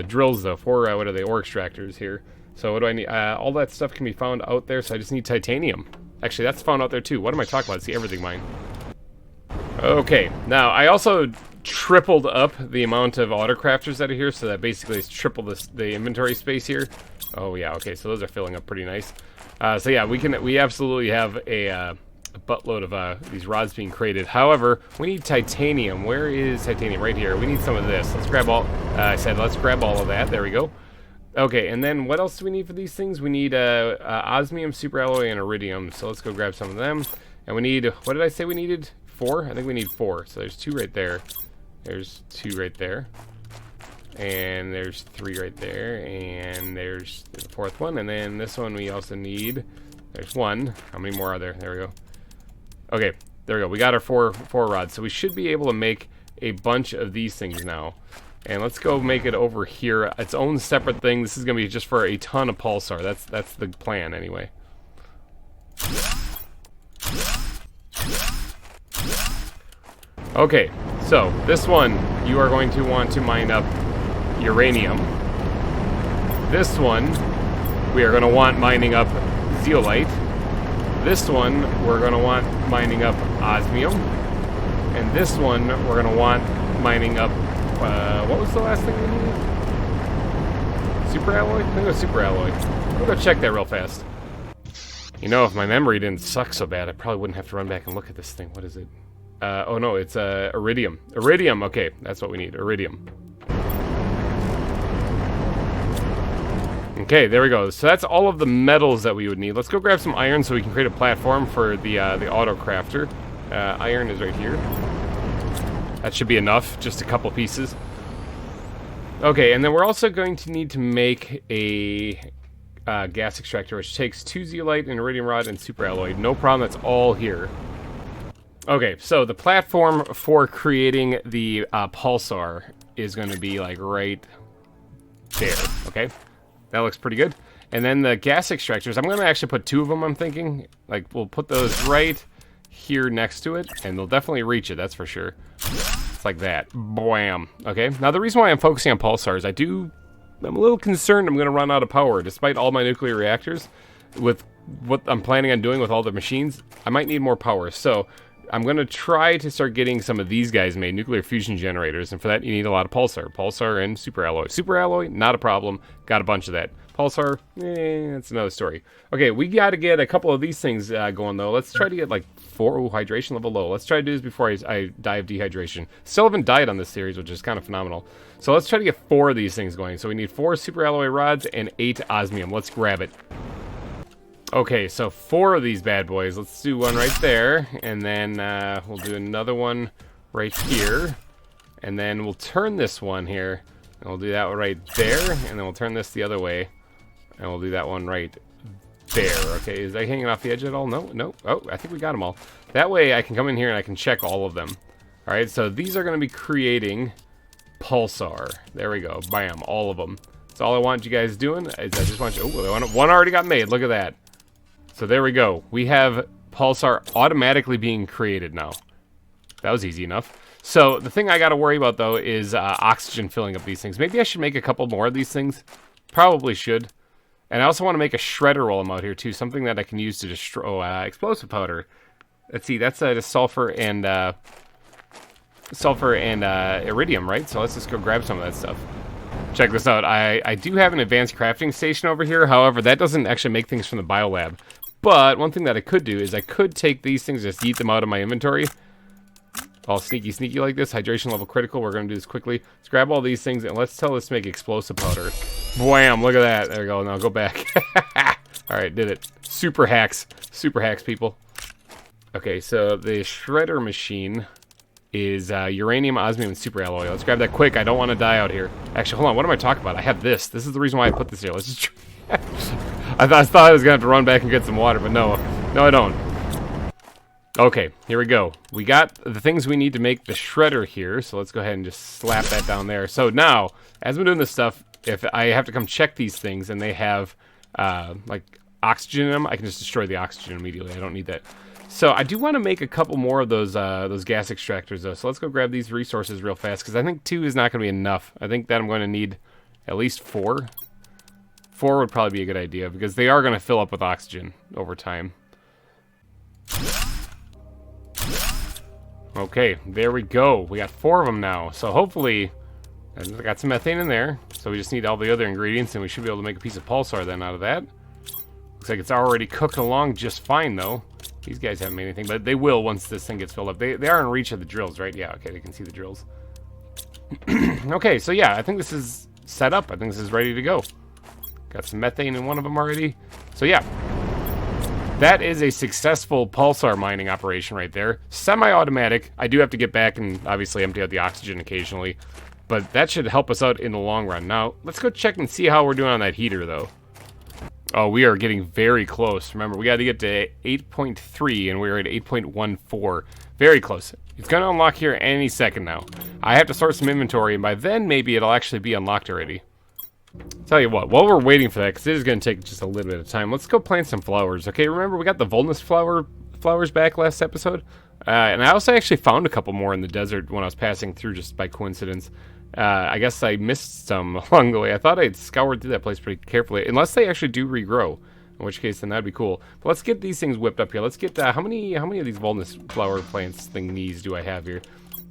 drills though. 4 what are they? Ore extractors here. So what do I need? All that stuff can be found out there. So I just need titanium. Actually, that's found out there too. What am I talking about? See, everything mine. Okay, now I also tripled up the amount of autocrafters that are here, so that basically it's triple the inventory space here. Oh yeah, okay, so those are filling up pretty nice. So yeah, we absolutely have a buttload of these rods being created. However, we need titanium. Where is titanium? Right here. We need some of this. Let's grab all. I said let's grab all of that. There we go. Okay, and then what else do we need for these things? We need osmium, superalloy, and iridium. So let's go grab some of them. And we need, what did I say we needed? 4? I think we need 4. So there's 2 right there. There's 2 right there. And there's 3 right there. And there's the 4th one. And then this one we also need. There's 1. How many more are there? There we go. Okay, there we go. We got our 4 rods. So we should be able to make a bunch of these things now. And let's go make it over here its own separate thing. This is going to be just for a ton of pulsar. That's the plan anyway. Okay, so this one you are going to want to mine up uranium. This one we are going to want mining up zeolite. This one we're going to want mining up osmium. And this one we're going to want mining up what was the last thing we needed? Superalloy? I think it was superalloy. We'll go check that real fast. You know, if my memory didn't suck so bad, I probably wouldn't have to run back and look at this thing. What is it? Oh no, it's iridium. Iridium, okay, that's what we need. Iridium. Okay, there we go. So that's all of the metals that we would need. Let's go grab some iron so we can create a platform for the auto crafter. Iron is right here. That should be enough, just a couple pieces. Okay, and then we're also going to need to make a gas extractor, which takes 2 zeolite, an iridium rod, and superalloy. No problem, that's all here. Okay, so the platform for creating the pulsar is going to be like right there, okay? That looks pretty good. And then the gas extractors, I'm going to actually put 2 of them, I'm thinking. Like, we'll put those right here next to it, and they'll definitely reach it, that's for sure. It's like that. Bam. Okay, now the reason why I'm focusing on pulsars, I'm a little concerned I'm going to run out of power. Despite all my nuclear reactors, with what I'm planning on doing with all the machines, I might need more power. So I'm going to try to start getting some of these guys made, nuclear fusion generators, and for that you need a lot of pulsar. Pulsar and superalloy. Superalloy, not a problem. Got a bunch of that. Pulsar, that's another story. Okay, we got to get a couple of these things going, though. Let's try to get, like, 4... Ooh, hydration level low. Let's try to do this before I die of dehydration. Still haven't died on this series, which is kind of phenomenal. So let's try to get 4 of these things going. So we need 4 superalloy rods and 8 osmium. Let's grab it. Okay, so 4 of these bad boys. Let's do one right there, and then we'll do another one right here. And then we'll turn this one here, and we'll do that one right there, and then we'll turn this the other way. And we'll do that one right there. Okay, is that hanging off the edge at all? No, no. Oh, I think we got them all. That way I can come in here and I can check all of them. All right, so these are going to be creating pulsar. There we go. Bam, all of them. So all I want you guys doing is I just want you... Oh, one already got made. Look at that. So there we go. We have pulsar automatically being created now. That was easy enough. So the thing I got to worry about, though, is oxygen filling up these things. Maybe I should make a couple more of these things. Probably should. And I also want to make a shredder while I'm out here, too. Something that I can use to destroy explosive powder. Let's see, that's sulfur and iridium, right? So let's just go grab some of that stuff. Check this out. I do have an advanced crafting station over here. However, that doesn't actually make things from the biolab. But one thing that I could do is I could take these things, just eat them out of my inventory. All sneaky like this. Hydration level critical. We're going to do this quickly. Let's grab all these things and let's tell this to make explosive powder. Wham! Look at that. There we go. Now go back. Alright, did it. Super hacks. Super hacks, people. Okay, so the shredder machine is uranium, osmium, and superalloy. Let's grab that quick. I don't want to die out here. Actually, hold on. What am I talking about? I have this. This is the reason why I put this here. Let's just... I thought I was going to have to run back and get some water, but no. No, I don't. Okay, here we go. We got the things we need to make the shredder here, so let's go ahead and just slap that down there. So now, as we're doing this stuff, if I have to come check these things and they have, like, oxygen in them, I can just destroy the oxygen immediately. I don't need that. So I do want to make a couple more of those gas extractors, though. So let's go grab these resources real fast, because I think 2 is not going to be enough. I think that I'm going to need at least 4. 4 would probably be a good idea, because they are going to fill up with oxygen over time. Okay, there we go. We got 4 of them now. So hopefully, I got some methane in there. So we just need all the other ingredients, and we should be able to make a piece of pulsar then out of that. Looks like it's already cooked along just fine, though. These guys haven't made anything, but they will once this thing gets filled up. They are in reach of the drills, right? Yeah, okay, they can see the drills. Okay, so yeah, I think this is set up. I think this is ready to go. Got some methane in one of them already. So yeah, that is a successful pulsar mining operation right there. Semi-automatic. I do have to get back and obviously empty out the oxygen occasionally, but that should help us out in the long run. Now, let's go check and see how we're doing on that heater, though. Oh, we are getting very close. Remember, we got to get to 8.3, and we're at 8.14. Very close. It's going to unlock here any second now. I have to sort some inventory, and by then, maybe it'll actually be unlocked already. Tell you what, while we're waiting for that, because it is going to take just a little bit of time, let's go plant some flowers. Okay, remember, we got the Vulnus flowers back last episode? And I also actually found a couple more in the desert when I was passing through just by coincidence. I guess I missed some along the way. I thought I'd scoured through that place pretty carefully, unless they actually do regrow, in which case then that'd be cool. But let's get these things whipped up here. Let's get how many of these Vulnus flower plants thingies do I have here?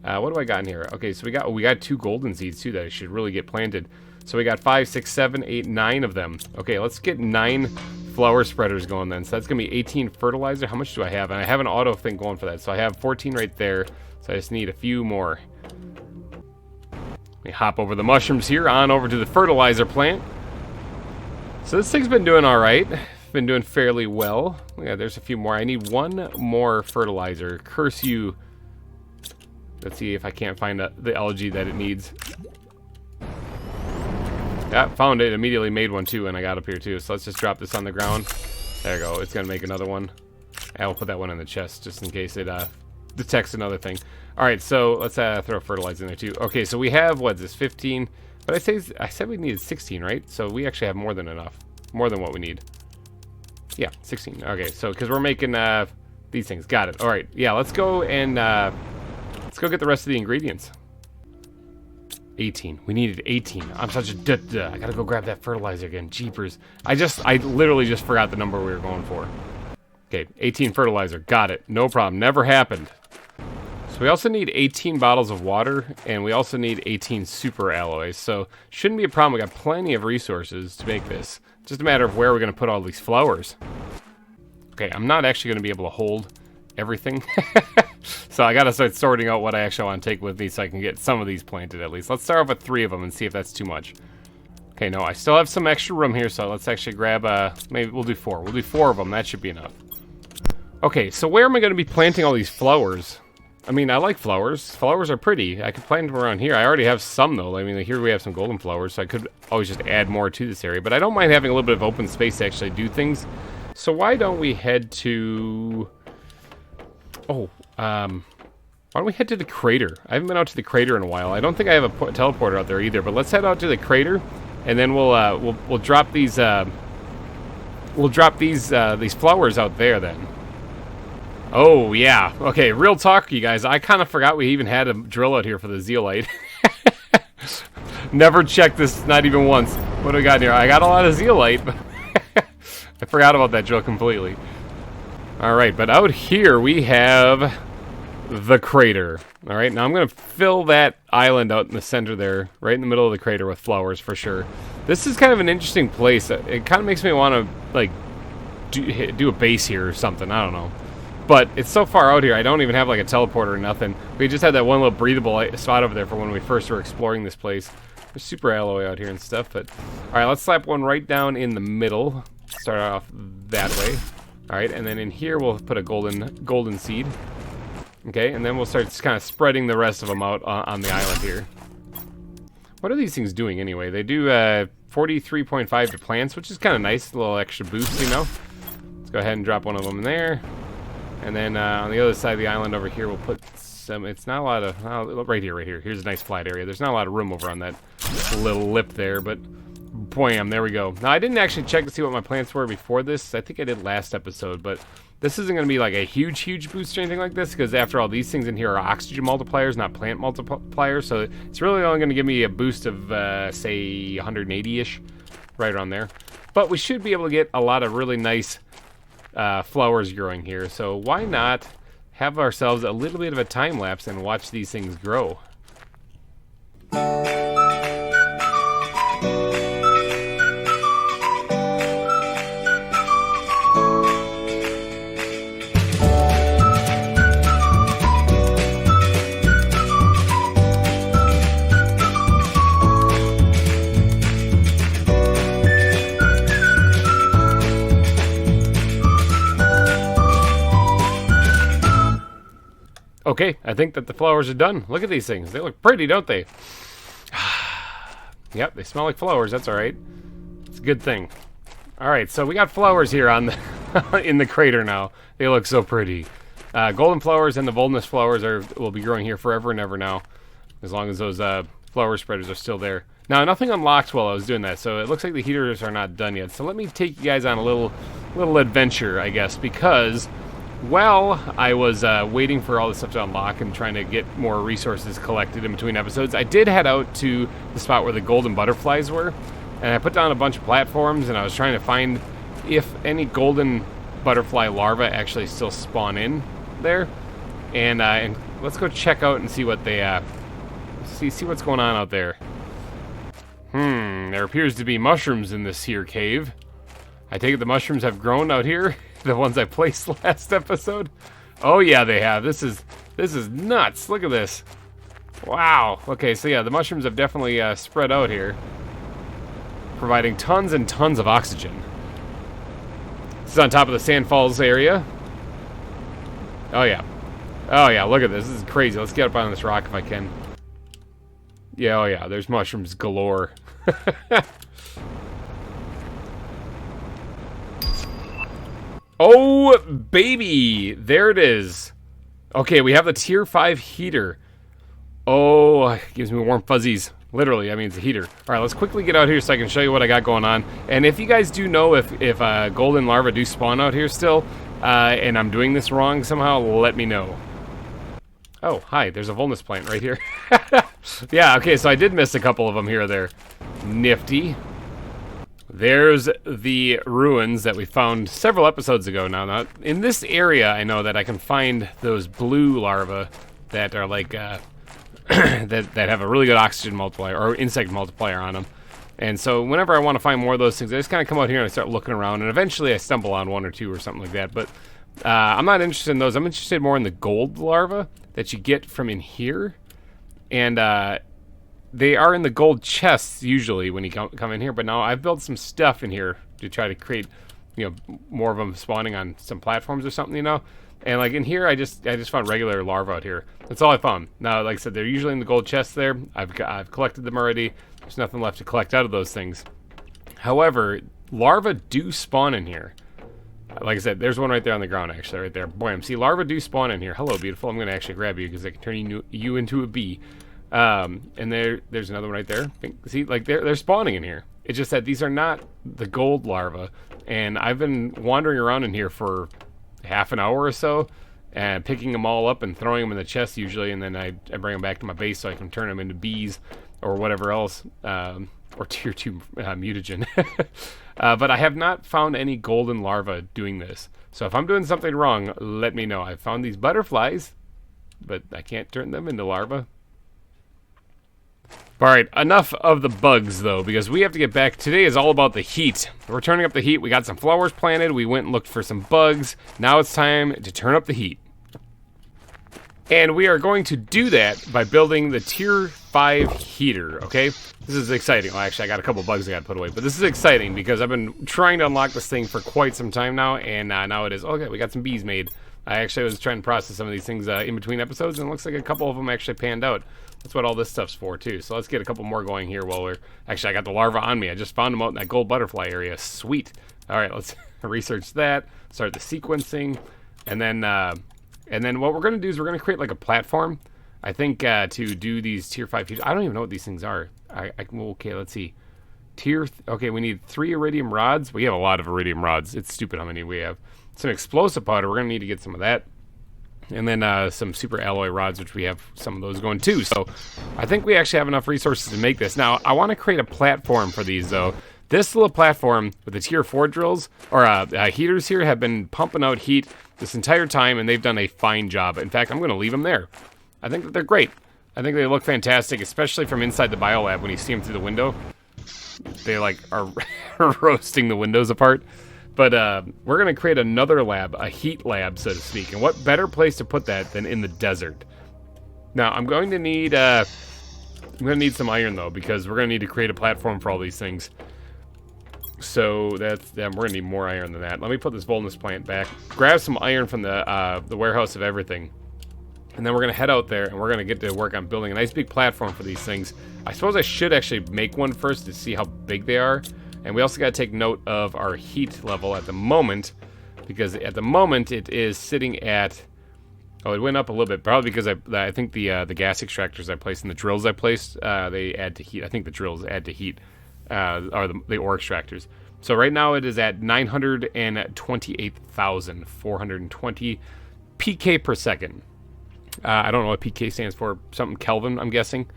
What do I got in here? Okay, so we got 2 golden seeds too that I should really get planted. So we got 5, 6, 7, 8, 9 of them. Okay, let's get 9 flower spreaders going then. So that's gonna be 18 fertilizer. How much do I have? And I have an auto thing going for that. So I have 14 right there. So I just need a few more. We hop over the mushrooms here, on over to the fertilizer plant. So this thing's been doing all right. Been doing fairly well. Yeah, there's a few more. I need 1 more fertilizer. Curse you. Let's see if I can't find the algae that it needs. Yeah, found it. Immediately made one too, and I got up here too. So let's just drop this on the ground. There we go. It's gonna make another one. I'll put that one in the chest just in case it detects another thing. All right, so let's throw fertilizer in there too. Okay, so we have, what is this, 15? But I said we needed 16, right? So we actually have more than enough. More than what we need. Yeah, 16. Okay, so because we're making these things. Got it. All right, yeah, let's go and let's go get the rest of the ingredients. 18. We needed 18. I'm such a duh. I gotta go grab that fertilizer again. Jeepers. I literally just forgot the number we were going for. Okay, 18 fertilizer. Got it. No problem. Never happened. So we also need 18 bottles of water, and we also need 18 super alloys. So shouldn't be a problem. We got plenty of resources to make this. Just a matter of where we're gonna put all these flowers. Okay, I'm not actually gonna be able to hold everything. So I gotta start sorting out what I actually want to take with me so I can get some of these planted at least. Let's start off with 3 of them and see if that's too much. Okay, no, I still have some extra room here, so let's actually grab, maybe we'll do 4. We'll do 4 of them, that should be enough. Okay, so where am I going to be planting all these flowers? I mean, I like flowers. Flowers are pretty. I could plant them around here. I already have some, though. I mean, here we have some golden flowers, so I could always just add more to this area. But I don't mind having a little bit of open space to actually do things. So why don't we head to... Oh, why don't we head to the crater? I haven't been out to the crater in a while. I don't think I have a teleporter out there either, but let's head out to the crater, and then we'll drop these flowers out there then. Oh yeah. Okay, real talk, you guys. I kind of forgot we even had a drill out here for the zeolite. Never checked this, not even once. What do we got here? I got a lot of zeolite, but I forgot about that drill completely. All right, but out here we have the crater. All right, now I'm gonna fill that island out in the center there, right in the middle of the crater with flowers for sure. This is kind of an interesting place. It kind of makes me want to like do a base here or something. I don't know, but it's so far out here. I don't even have like a teleporter or nothing. We just had that one little breathable spot over there for when we first were exploring this place. There's super alloy out here and stuff, but all right, let's slap one right down in the middle. Start off that way. All right, and then in here we'll put a golden seed. Okay, and then we'll start just kind of spreading the rest of them out on the island here. What are these things doing anyway? They do 43.5 to plants, which is kind of nice, a little extra boost, you know. Let's go ahead and drop one of them in there. And then on the other side of the island over here, we'll put some, it's not a lot of, right here. Here's a nice flat area. There's not a lot of room over on that little lip there, but Bam, there we go. Now, I didn't actually check to see what my plants were before this. I think I did last episode, but this isn't going to be like a huge boost or anything like this, because after all, these things in here are oxygen multipliers, not plant multipliers, so it's really only going to give me a boost of, say, 180-ish, right around there. But we should be able to get a lot of really nice flowers growing here, so why not have ourselves a little bit of a time lapse and watch these things grow. Okay, I think that the flowers are done. Look at these things. They look pretty, don't they? Yep, they smell like flowers. That's all right. It's a good thing. All right, so we got flowers here on the in the crater now. They look so pretty. Golden flowers and the Volnus flowers will be growing here forever and ever now, as long as those flower spreaders are still there. Now, nothing unlocked while I was doing that, so it looks like the heaters are not done yet. So let me take you guys on a little adventure, I guess, because while I was waiting for all this stuff to unlock and trying to get more resources collected in between episodes, I did head out to the spot where the golden butterflies were, and I put down a bunch of platforms, and I was trying to find if any golden butterfly larvae actually still spawn in there. And let's go check out and see what they see what's going on out there. There appears to be mushrooms in this here cave. I take it the mushrooms have grown out here. The ones I placed last episode. Oh yeah, they have. This is nuts. Look at this. Wow. Okay, so yeah, the mushrooms have definitely spread out here, providing tons and tons of oxygen. This is on top of the sandfalls area. Oh yeah. Oh yeah, look at this. This is crazy. Let's get up on this rock if I can. Yeah, oh yeah, there's mushrooms galore. Oh, baby! There it is. Okay, we have the tier 5 heater. Oh, it gives me warm fuzzies. Literally, I mean, it's a heater. All right, let's quickly get out here so I can show you what I got going on. And if you guys do know if golden larvae do spawn out here still, and I'm doing this wrong somehow, let me know. Oh, hi, there's a Volnus plant right here. Yeah, okay, so I did miss a couple of them here or there. Nifty. There's the ruins that we found several episodes ago now. In this area, I know that I can find those blue larvae that are like, that have a really good oxygen multiplier, or insect multiplier on them. And so whenever I want to find more of those things, I just kind of come out here and I start looking around, and eventually I stumble on one or two or something like that. But I'm not interested in those. I'm interested more in the gold larvae that you get from in here. And they are in the gold chests usually when you come in here, but now I've built some stuff in here to try to create, more of them spawning on some platforms or something, And like in here, I just found regular larvae out here. That's all I found. Now, like I said, they're usually in the gold chests there. I've collected them already. There's nothing left to collect out of those things. However, larvae do spawn in here. Like I said, there's one right there on the ground, actually, right there. Boy, see, larvae do spawn in here. Hello, beautiful. I'm going to actually grab you because I can turn you into a bee. And there's another one right there. See, like they're spawning in here. It's just that these are not the gold larvae. And I've been wandering around in here for half an hour or so, and picking them all up and throwing them in the chest usually, and then I bring them back to my base so I can turn them into bees or whatever else, or tier 2 mutagen. But I have not found any golden larvae doing this. So if I'm doing something wrong, let me know. I found these butterflies, but I can't turn them into larvae. Alright, enough of the bugs, though, because we have to get back. Today is all about the heat. We're turning up the heat. We got some flowers planted. We went and looked for some bugs. Now it's time to turn up the heat. And we are going to do that by building the tier 5 heater, okay? This is exciting. Well, actually, I got a couple bugs I got to put away. But this is exciting because I've been trying to unlock this thing for quite some time now. And now it is. Okay, we got some bees made. I actually was trying to process some of these things in between episodes, and it looks like a couple of them actually panned out. That's what all this stuff's for, too. So let's get a couple more going here while we're... Actually, I got the larvae on me. I just found them out in that gold butterfly area. Sweet. All right, let's research that, start the sequencing, and then what we're going to do is we're going to create like a platform, I think, to do these tier 5 heaters. I don't even know what these things are. Okay, let's see. Okay, we need 3 iridium rods. We have a lot of iridium rods. It's stupid how many we have. Some explosive powder. We're going to need to get some of that. And then some super alloy rods, which we have some of those going too. So I think we actually have enough resources to make this. Now, I want to create a platform for these, though. This little platform with the tier 4 drills, or heaters here, have been pumping out heat this entire time, and they've done a fine job. In fact, I'm going to leave them there. I think that they're great. I think they look fantastic, especially from inside the biolab when you see them through the window. They, like, are roasting the windows apart. But we're going to create another lab, a heat lab, so to speak. And what better place to put that than in the desert? Now, I'm going to need some iron, though, because we're going to need to create a platform for all these things. So we're going to need more iron than that. Let me put this Volnus plant back. Grab some iron from the warehouse of everything. And then we're going to head out there, and we're going to get to work on building a nice big platform for these things. I suppose I should actually make one first to see how big they are. And we also got to take note of our heat level at the moment, because at the moment it is sitting at, oh, it went up a little bit, probably because I think the gas extractors I placed and the drills I placed, they add to heat. I think the drills add to heat, or the ore extractors. So right now it is at 928,420 PK per second. I don't know what PK stands for. Something Kelvin, I'm guessing.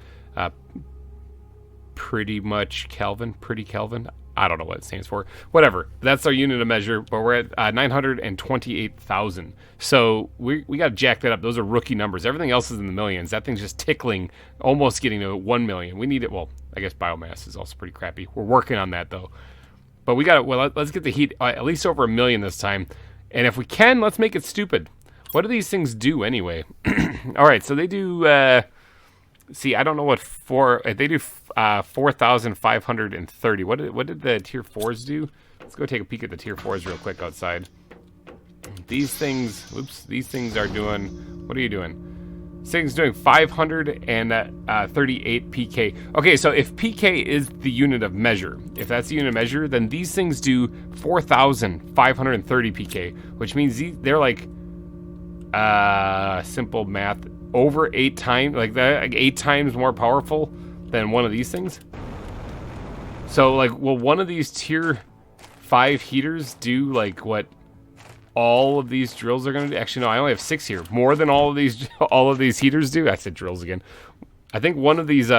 Pretty much Kelvin. Pretty Kelvin. I don't know what it stands for. Whatever. That's our unit of measure, but we're at 928,000. So we got to jack that up. Those are rookie numbers. Everything else is in the millions. That thing's just tickling, almost getting to 1 million. We need it. Well, I guess biomass is also pretty crappy. We're working on that, though. But we got to, well, let's get the heat at least over 1 million this time. And if we can, let's make it stupid. What do these things do anyway? All right, so they do... see, I don't know what they do 4,530. What did the tier 4s do? Let's go take a peek at the tier 4s real quick outside. These things, oops, these things are doing, what are you doing? This thing's doing 538 PK. Okay, so if PK is the unit of measure, if that's the unit of measure, then these things do 4,530 PK, which means they're like, simple math, over 8 times, like that, like 8 times more powerful than one of these things. So, like, will one of these tier 5 heaters do like what all of these drills are going to do? Actually, no, I only have 6 here. More than all of these heaters do. I said drills again. I think one of these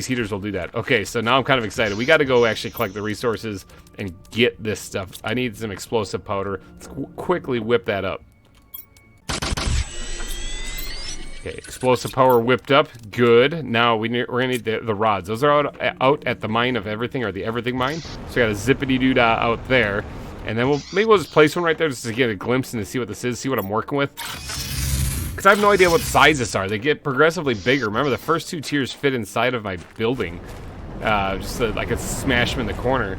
heaters will do that. Okay, so now I'm kind of excited. We got to go actually collect the resources and get this stuff. I need some explosive powder. Let's quickly whip that up. Okay, explosive power whipped up. Good. Now we're gonna need the rods. Those are out at the mine of everything, or the everything mine. So we got a zippity doo dah out there, and then maybe we'll just place one right there just to get a glimpse and to see what this is, see what I'm working with. Because I have no idea what size this are. They get progressively bigger. Remember, the first 2 tiers fit inside of my building, just so I could smash them in the corner.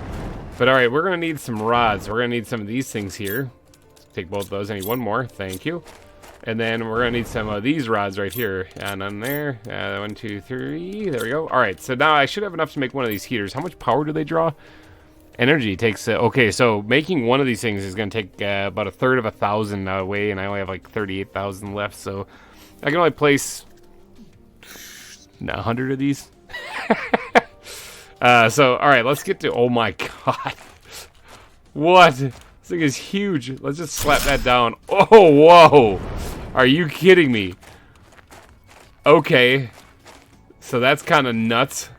But all right, we're gonna need some rods. We're gonna need some of these things here. Take both of those. I need one more. Thank you. And then we're going to need some of these rods right here. And on there. 1, 2, 3. There we go. All right. So now I should have enough to make one of these heaters. How much power do they draw? Energy takes... okay, so making one of these things is going to take about 1/3 of 1,000 away. And I only have like 38,000 left. So I can only place 100 of these. So, all right. Let's get to... oh, my God. What? This thing is huge. Let's just slap that down. Oh, whoa. Are you kidding me? Okay. So that's kind of nuts.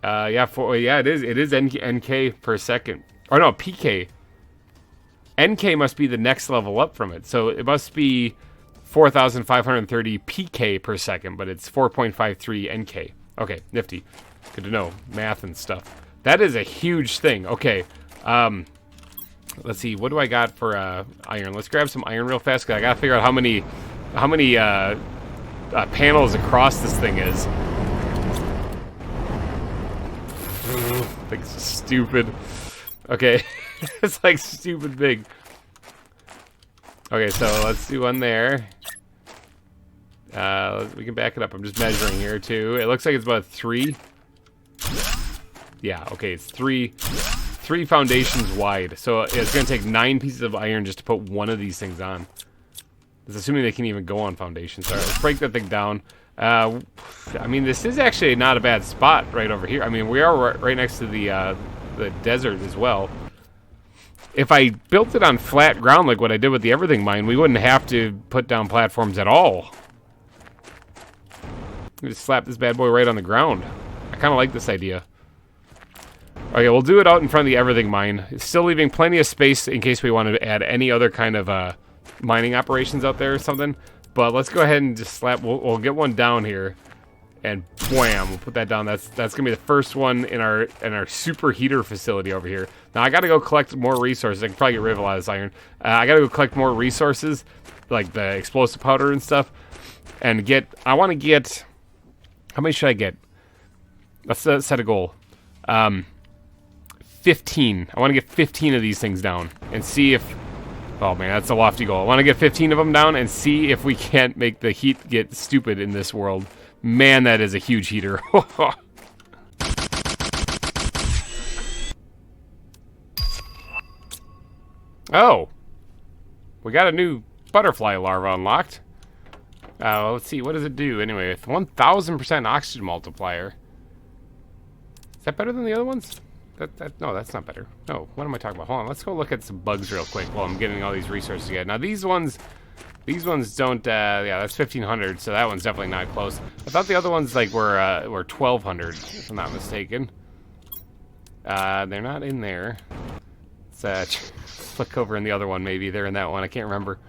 Yeah, it is NK per second. Or no, PK. NK must be the next level up from it. So it must be 4,530 PK per second, but it's 4.53 NK. Okay, nifty. Good to know. Math and stuff. That is a huge thing. Okay. Let's see, what do I got for iron? Let's grab some iron real fast, because I gotta figure out how many panels across this thing is. Like, stupid. Okay, it's like stupid big. Okay, so let's do one there. We can back it up. I'm just measuring here too. It looks like it's about 3. Yeah, okay, it's 3 foundations wide. So it's going to take 9 pieces of iron just to put one of these things on. It's assuming they can even go on foundations. All right, let's break that thing down. I mean, this is actually not a bad spot right over here. I mean, we are right next to the desert as well. If I built it on flat ground like what I did with the everything mine, we wouldn't have to put down platforms at all. Just slap this bad boy right on the ground. I kind of like this idea. Okay, we'll do it out in front of the everything mine. It's still leaving plenty of space in case we want to add any other kind of mining operations out there or something. But let's go ahead and just slap. We'll get one down here, and wham! We'll put that down. That's gonna be the first one in our superheater facility over here. Now I got to go collect more resources. I can probably get rid of a lot of this iron. I got to go collect more resources, like the explosive powder and stuff, and get. I want to get. How many should I get? Let's set a goal. 15. I want to get 15 of these things down and see if... Oh man, that's a lofty goal. I want to get 15 of them down and see if we can't make the heat get stupid in this world. Man, that is a huge heater. Oh. We got a new butterfly larva unlocked. Well, let's see. What does it do anyway? With 1,000% oxygen multiplier. Is that better than the other ones? No, that's not better. No, what am I talking about? Hold on, let's go look at some bugs real quick while I'm getting all these resources again. Now these ones don't. Yeah, that's 1,500, so that one's definitely not close. I thought the other ones like were 1,200, if I'm not mistaken. They're not in there. Let's flick over in the other one. Maybe they're in that one. I can't remember.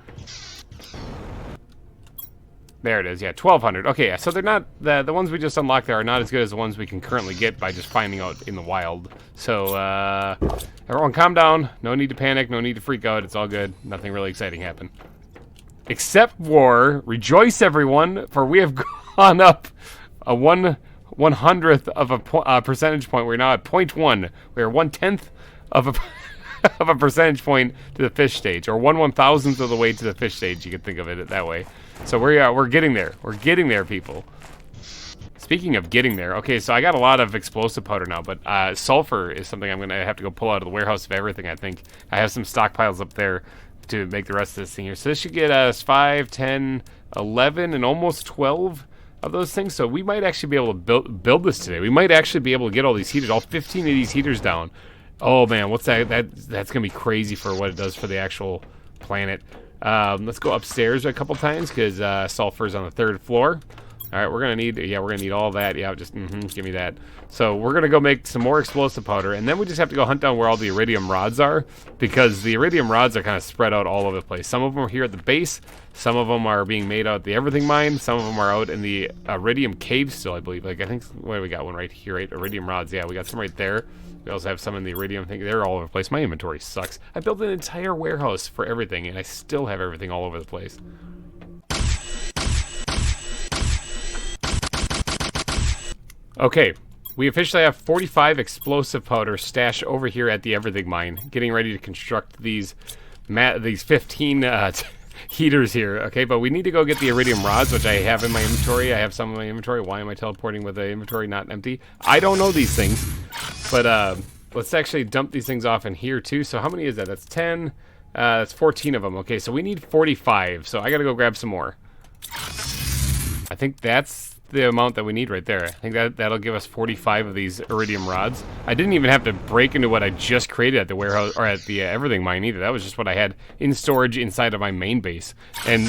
There it is, yeah, 1,200. Okay, yeah, so they're not, the ones we just unlocked there are not as good as the ones we can currently get by just finding out in the wild. So, everyone calm down. No need to panic, no need to freak out. It's all good. Nothing really exciting happened. Except for, rejoice everyone, for we have gone up a 1/100th of a percentage point. We're now at 0.1. We're 1/10 of a... of a percentage point to the fish stage, or 1/1000th of the way to the fish stage. You could think of it that way. So we're getting there. We're getting there, people. Speaking of getting there, okay, so I got a lot of explosive powder now, but sulfur is something I'm gonna have to go pull out of the warehouse of everything. I think I have some stockpiles up there to make the rest of this thing here. So this should get us 5, 10, 11, and almost 12 of those things. So we might actually be able to build this today. We might actually be able to get all these heaters, all 15 of these heaters down. Oh man, what's that? That's gonna be crazy for what it does for the actual planet. Let's go upstairs a couple times because sulfur's on the 3rd floor. All right, we're gonna need all that. Yeah, just give me that. So we're gonna go make some more explosive powder, and then we just have to go hunt down where all the iridium rods are, because the iridium rods are kind of spread out all over the place. Some of them are here at the base. Some of them are being made out at the everything mine. Some of them are out in the iridium cave still, I believe. Like I think we got one right here, right? Iridium rods. Yeah, we got some right there. We also have some in the iridium thing. They're all over the place. My inventory sucks. I built an entire warehouse for everything, and I still have everything all over the place. Okay, we officially have 45 explosive powder stashed over here at the everything mine, getting ready to construct these 15 heaters here. Okay, but we need to go get the iridium rods, which I have in my inventory. I have some in my inventory. Why am I teleporting with the inventory not empty? I don't know these things, but let's actually dump these things off in here too. So how many is that? That's 10. That's 14 of them. Okay, so we need 45. So I gotta go grab some more. I think that's the amount that we need right there. I think that'll give us 45 of these iridium rods. I didn't even have to break into what I just created at the warehouse or at the everything mine either. That was just what I had in storage inside of my main base. And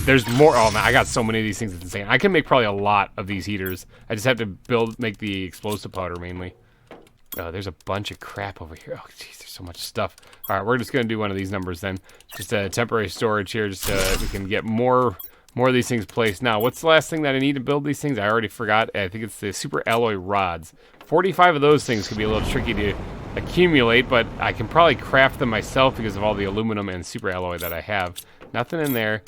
there's more. Oh man, I got so many of these things. It's insane. I can make probably a lot of these heaters. I just have to make the explosive powder mainly. Oh, there's a bunch of crap over here. Oh jeez, there's so much stuff. All right, we're just gonna do one of these numbers then. Just a temporary storage here, just so we can get more of these things placed. Now, what's the last thing that I need to build these things? I already forgot. I think it's the super alloy rods. 45 of those things could be a little tricky to accumulate, but I can probably craft them myself because of all the aluminum and super alloy that I have. Nothing in there.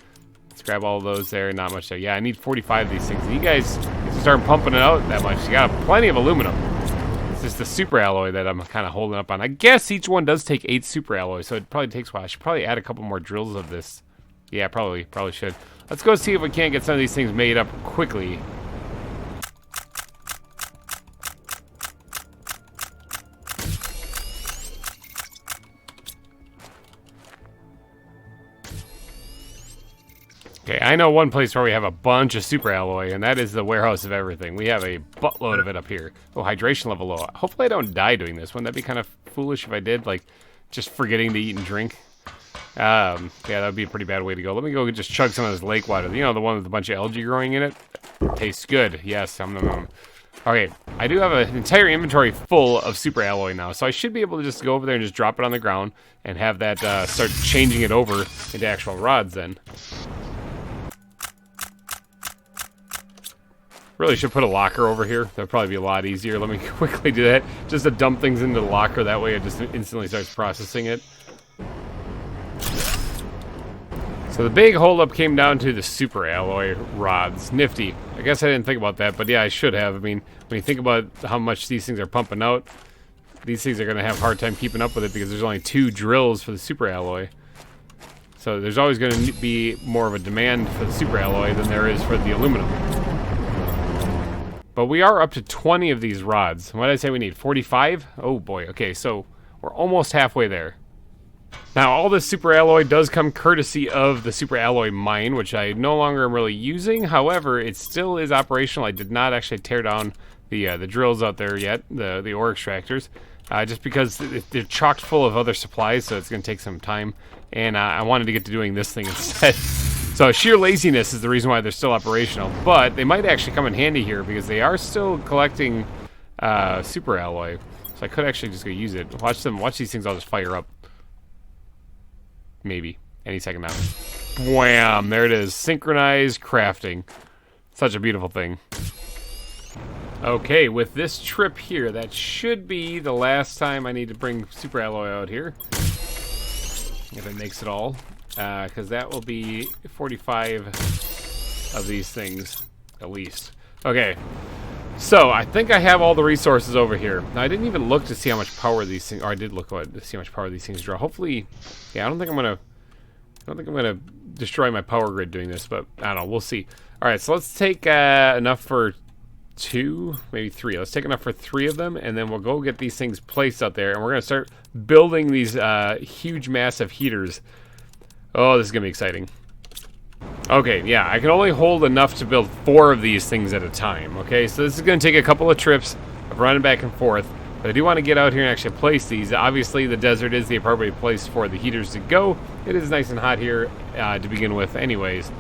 Let's grab all of those there. Not much there. Yeah, I need 45 of these things. And you guys start pumping it out that much. You got plenty of aluminum. It's just the super alloy that I'm kind of holding up on. I guess each one does take 8 super alloys, so it probably takes a while. I should probably add a couple more drills of this. Yeah, probably should. Let's go see if we can't get some of these things made up quickly. Okay, I know one place where we have a bunch of super alloy, and that is the warehouse of everything. We have a buttload of it up here. Oh, hydration level low. Hopefully I don't die doing this. Wouldn't that be kind of foolish if I did? Like, just forgetting to eat and drink? Yeah, that would be a pretty bad way to go. Let me go just chug some of this lake water. You know, the one with a bunch of algae growing in it? Tastes good. Yes, Okay, I do have an entire inventory full of super alloy now, so I should be able to just go over there and just drop it on the ground and have that start changing it over into actual rods then. Really should put a locker over here. That'd probably be a lot easier. Let me quickly do that. Just to dump things into the locker. That way it just instantly starts processing it. So the big holdup came down to the super alloy rods. Nifty. I guess I didn't think about that, but yeah, I should have. I mean, when you think about how much these things are pumping out, these things are going to have a hard time keeping up with it because there's only 2 drills for the super alloy. So there's always going to be more of a demand for the super alloy than there is for the aluminum. But we are up to 20 of these rods. What did I say we need? 45? Oh boy. Okay, so we're almost halfway there. Now, all this super alloy does come courtesy of the super alloy mine, which I no longer am really using. However, it still is operational. I did not actually tear down the drills out there yet, the ore extractors, just because they're chocked full of other supplies, so it's going to take some time. And I wanted to get to doing this thing instead. So sheer laziness is the reason why they're still operational, but they might actually come in handy here because they are still collecting super alloy. So I could actually just go use it. Watch these things all just fire up. Maybe. Any second now. Wham! There it is. Synchronized crafting. Such a beautiful thing. Okay, with this trip here, that should be the last time I need to bring super alloy out here. If it makes it all. Because that will be 45 of these things, at least. Okay, so I think I have all the resources over here. Now, I didn't even look to see how much power these things, or I did look to see how much power these things draw. Hopefully, yeah, I don't think I'm gonna destroy my power grid doing this, but I don't know, we'll see. All right, so let's take enough for 2, maybe 3. Let's take enough for 3 of them, and then we'll go get these things placed out there, and we're gonna start building these huge, massive heaters. Oh, this is going to be exciting. Okay, yeah, I can only hold enough to build 4 of these things at a time, okay? So this is going to take a couple of trips of running back and forth, but I do want to get out here and actually place these. Obviously, the desert is the appropriate place for the heaters to go. It is nice and hot here to begin with anyways.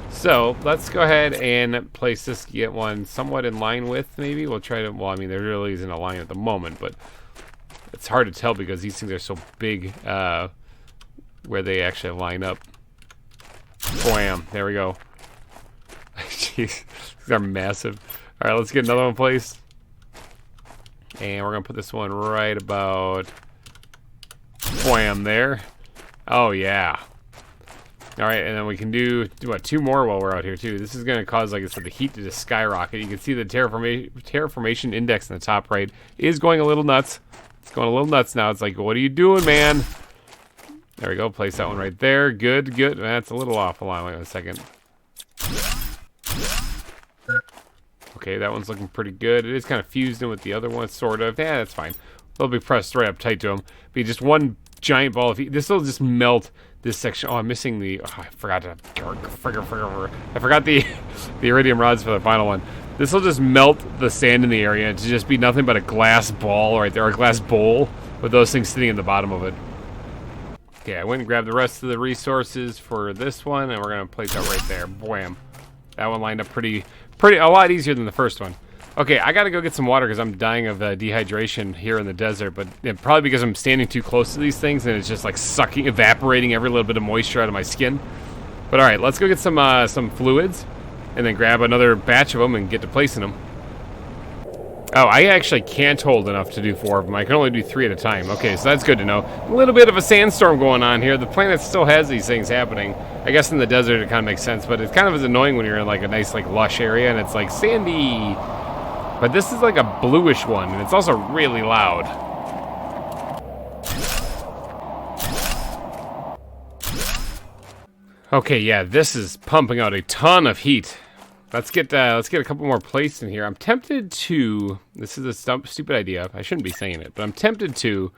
So, let's go ahead and place this, get one somewhat in line with, maybe. We'll try to, well, I mean, there really isn't a line at the moment, but it's hard to tell because these things are so big, where they actually line up. Bam! There we go. Jeez, these are massive. All right, let's get another one placed, and we're gonna put this one right about. Bam! There. Oh yeah. All right, and then we can do what, 2 more while we're out here too. This is gonna cause, like I said, the heat to just skyrocket. You can see the terraformation index in the top right is going a little nuts. It's going a little nuts now. It's like, what are you doing, man? There we go. Place that one right there. Good, good. That's a little off. Hold on, wait a second. Okay, that one's looking pretty good. It is kind of fused in with the other one, sort of. Yeah, that's fine. They'll be pressed right up tight to them. Be just one giant ball of heat. This will just melt this section. Oh, I'm missing the. Oh, I forgot to. I forgot the iridium rods for the final one. This will just melt the sand in the area to just be nothing but a glass ball right there, or a glass bowl with those things sitting in the bottom of it. Okay, I went and grabbed the rest of the resources for this one, and we're gonna place that right there. Bam. That one lined up pretty, a lot easier than the first one. Okay, I gotta go get some water because I'm dying of dehydration here in the desert, but probably because I'm standing too close to these things and it's just like evaporating every little bit of moisture out of my skin. But all right, let's go get some fluids, and then grab another batch of them and get to placing them. Oh, I actually can't hold enough to do 4 of them. I can only do 3 at a time. Okay, so that's good to know. A little bit of a sandstorm going on here. The planet still has these things happening. I guess in the desert it kind of makes sense, but it kind of is annoying when you're in like a nice like lush area and it's like sandy. But this is like a bluish one, and it's also really loud. Okay, yeah, this is pumping out a ton of heat. Let's get a couple more plates in here. I'm tempted to. This is a stupid idea. I shouldn't be saying it, but I'm tempted to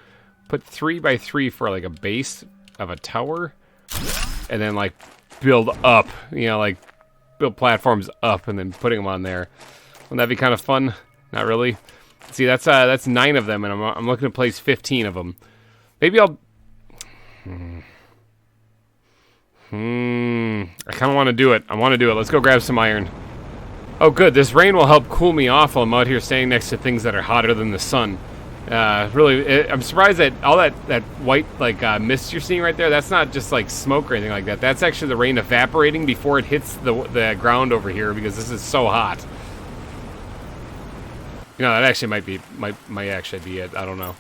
put 3 by 3 for like a base of a tower, and then like build up, you know, like build platforms up and then putting them on there. Wouldn't that be kind of fun? Not really. See, that's 9 of them, and I'm looking to place 15 of them. Maybe I'll. I kind of want to do it. I want to do it. Let's go grab some iron. Oh, good. This rain will help cool me off while I'm out here standing next to things that are hotter than the sun. Really, I'm surprised that all that white like mist you're seeing right there, that's not just like smoke or anything like that. That's actually the rain evaporating before it hits the ground over here because this is so hot. You know, that actually might actually be it. I don't know.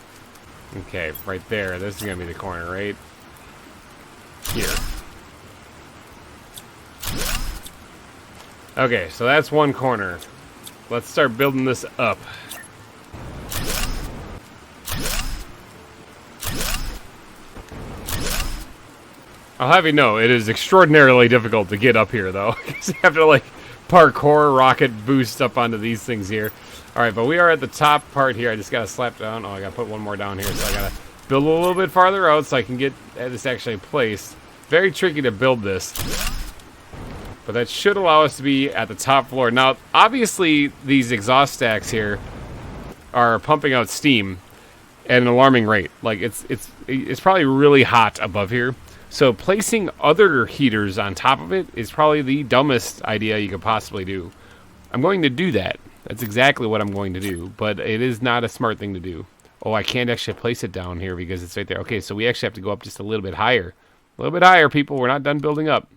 Okay, right there. This is gonna be the corner, right? Here. Okay, so that's one corner. Let's start building this up. I'll have you know, it is extraordinarily difficult to get up here, though. Because you have to, like, parkour, rocket boost up onto these things here. Alright, but we are at the top part here. I just gotta slap down. Oh, I gotta put one more down here, so I gotta build a little bit farther out so I can get this actually placed. Very tricky to build this. But that should allow us to be at the top floor. Now, obviously, these exhaust stacks here are pumping out steam at an alarming rate. Like, it's probably really hot above here. So placing other heaters on top of it is probably the dumbest idea you could possibly do. I'm going to do that. That's exactly what I'm going to do. But it is not a smart thing to do. Oh, I can't actually place it down here because it's right there. Okay, so we actually have to go up just a little bit higher. A little bit higher, people. We're not done building up.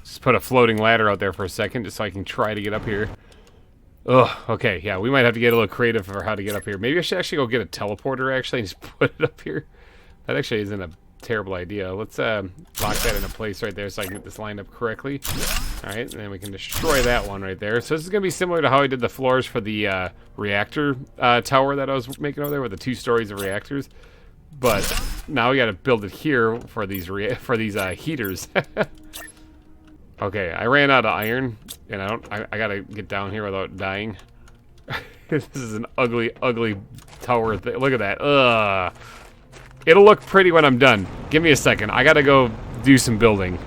Just put a floating ladder out there for a second just so I can try to get up here. Ugh, okay, yeah, we might have to get a little creative for how to get up here. Maybe I should actually go get a teleporter, actually, and just put it up here. That actually isn't a terrible idea. Let's lock that into place right there so I can get this lined up correctly. Alright, and then we can destroy that one right there. So this is going to be similar to how I did the floors for the reactor tower that I was making over there with the 2 stories of reactors. But now we got to build it here for these heaters. Okay, I ran out of iron, and I gotta get down here without dying. This is an ugly, ugly tower thing. Look at that. Ugh. It'll look pretty when I'm done. Give me a second. I gotta go do some building.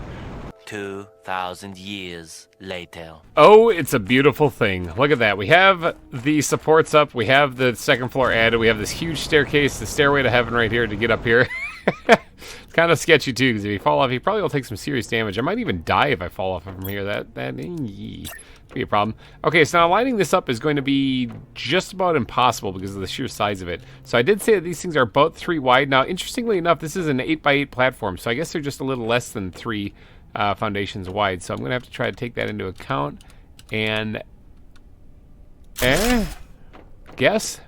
2,000 years later. Oh, it's a beautiful thing. Look at that. We have the supports up. We have the second floor added. We have this huge staircase, the stairway to heaven right here to get up here. It's kind of sketchy too, because if you fall off, you probably will take some serious damage. I might even die if I fall off from here. That be a problem. Okay, so now lining this up is going to be just about impossible because of the sheer size of it. So I did say that these things are about 3 wide. Now, interestingly enough, this is an 8x8 platform, so I guess they're just a little less than 3 foundations wide. So I'm going to have to try to take that into account. And guess.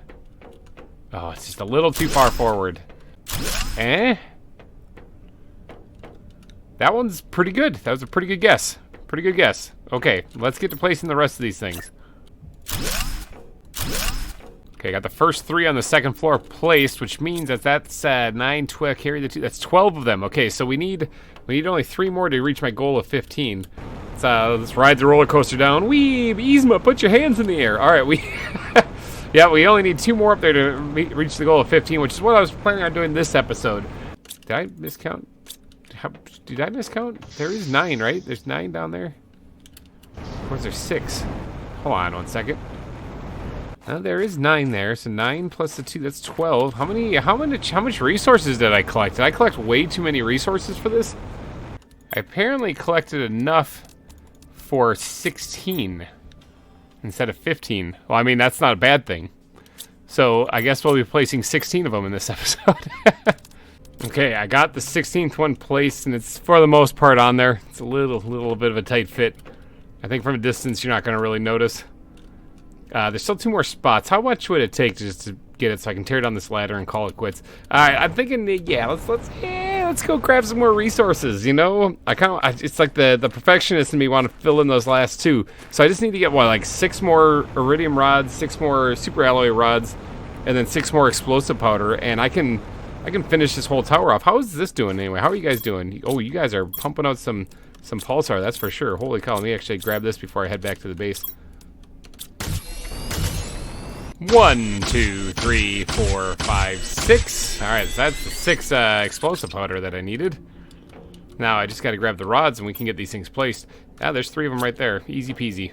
Oh, it's just a little too far forward. That one's pretty good. That was a pretty good guess. Pretty good guess. Okay, let's get to placing the rest of these things. Okay, got the first 3 on the second floor placed, which means that's 9, 12, carry the 2. That's 12 of them. Okay, so we need only 3 more to reach my goal of 15. Let's ride the roller coaster down. Wee, Yzma, put your hands in the air. All right, yeah, we only need 2 more up there to reach the goal of 15, which is what I was planning on doing this episode. Did I miscount? Did I miscount? There is 9, right? There's 9 down there. Or is there 6? Hold on 1 second. There is 9 there, so 9 plus the 2, that's 12. How much resources did I collect? Did I collect way too many resources for this? I apparently collected enough for 16 instead of 15. Well, I mean, that's not a bad thing. So I guess we'll be placing 16 of them in this episode. Okay, I got the 16th one placed, and it's for the most part on there. It's a little bit of a tight fit. I think from a distance you're not going to really notice. There's still 2 more spots. How much would it take just to get it so I can tear down this ladder and call it quits? Alright, I'm thinking, yeah, let's go grab some more resources, you know? It's like the perfectionist in me want to fill in those last 2. So I just need to get, like 6 more iridium rods, 6 more super alloy rods, and then 6 more explosive powder, and I can finish this whole tower off. How is this doing anyway? How are you guys doing? Oh, you guys are pumping out some pulsar, that's for sure. Holy cow, let me actually grab this before I head back to the base. 1, 2, 3, 4, 5, 6. All right, so that's the 6 explosive powder that I needed. Now I just got to grab the rods and we can get these things placed. Ah, there's 3 of them right there. Easy peasy.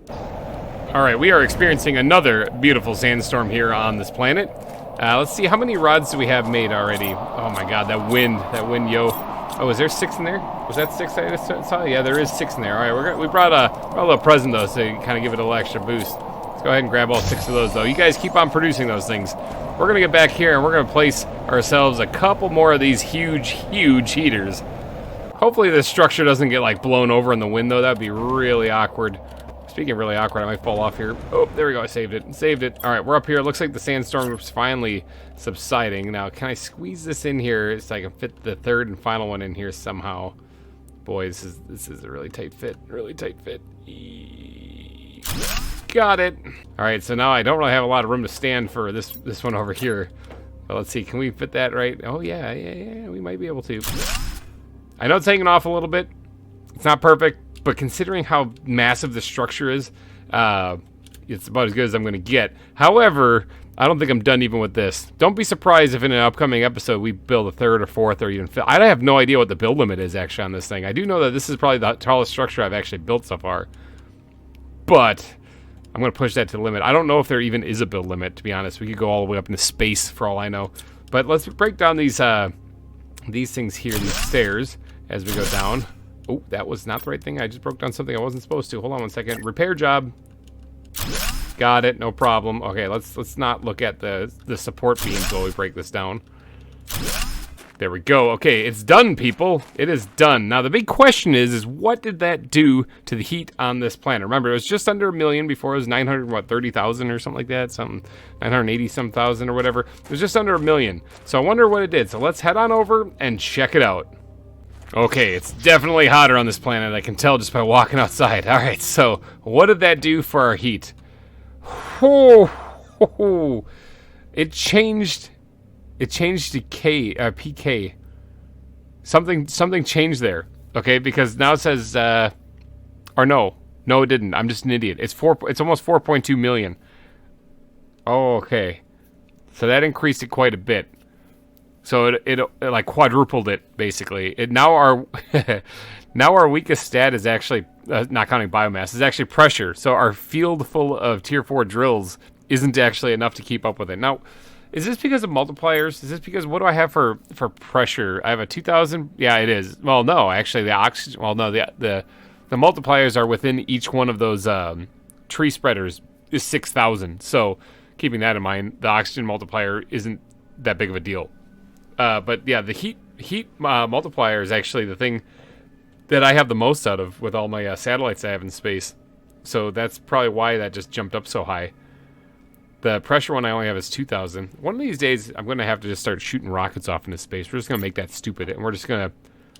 All right, we are experiencing another beautiful sandstorm here on this planet. Let's see, how many rods do we have made already? Oh my god, that wind, yo. Oh, is there 6 in there? Was that 6 I just saw? Yeah, there is 6 in there. All right, we brought a little present though, so you kind of give it a little extra boost. Let's go ahead and grab all 6 of those though. You guys keep on producing those things. We're gonna get back here and we're gonna place ourselves a couple more of these huge heaters. Hopefully this structure doesn't get like blown over in the wind though. That'd be really awkward. Speaking of really awkward, I might fall off here. Oh, there we go. I saved it. All right, we're up here. It looks like the sandstorm is finally subsiding. Now, can I squeeze this in here so I can fit the 3rd and final one in here somehow? Boy, this is a really tight fit. Got it. All right, so now I don't really have a lot of room to stand for this one over here. But let's see. Can we fit that right? Oh yeah. We might be able to. I know it's hanging off a little bit. It's not perfect. But considering how massive the structure is, it's about as good as I'm going to get. However, I don't think I'm done even with this. Don't be surprised if in an upcoming episode we build a 3rd or 4th or even 5th. I have no idea what the build limit is actually on this thing. I do know that this is probably the tallest structure I've actually built so far. But I'm going to push that to the limit. I don't know if there even is a build limit, to be honest. We could go all the way up into space for all I know. But let's break down these things here, these stairs, as we go down. Oh, that was not the right thing. I just broke down something I wasn't supposed to. Hold on one second. Repair job. Got it. No problem. Okay, let's not look at the support beams while we break this down. There we go. Okay, it's done, people. It is done. Now, the big question is what did that do to the heat on this planet? Remember, it was just under 1 million before. It was 930,000 or something like that. Something 980-some thousand or whatever. It was just under 1 million. So I wonder what it did. So let's head on over and check it out. Okay, it's definitely hotter on this planet. I can tell just by walking outside. All right, so what did that do for our heat? It changed to PK. Something changed there. Okay, because now it says or no, it didn't. I'm just an idiot. It's almost 4.2 million. Oh, okay. So that increased it quite a bit. So it like quadrupled it basically. Now our weakest stat is actually not counting biomass, is actually pressure. So our field full of tier 4 drills isn't actually enough to keep up with it. Now, is this because of multipliers? Is this because what do I have for pressure? I have a 2,000. Yeah, it is. Well, no, actually the oxygen. Well, no, the multipliers are within each one of those tree spreaders is 6,000. So keeping that in mind, the oxygen multiplier isn't that big of a deal. But yeah, the heat multiplier is actually the thing that I have the most out of with all my satellites I have in space. So that's probably why that just jumped up so high. The pressure one I only have is 2,000. One of these days, I'm going to have to just start shooting rockets off into space. We're just going to make that stupid, and we're just going to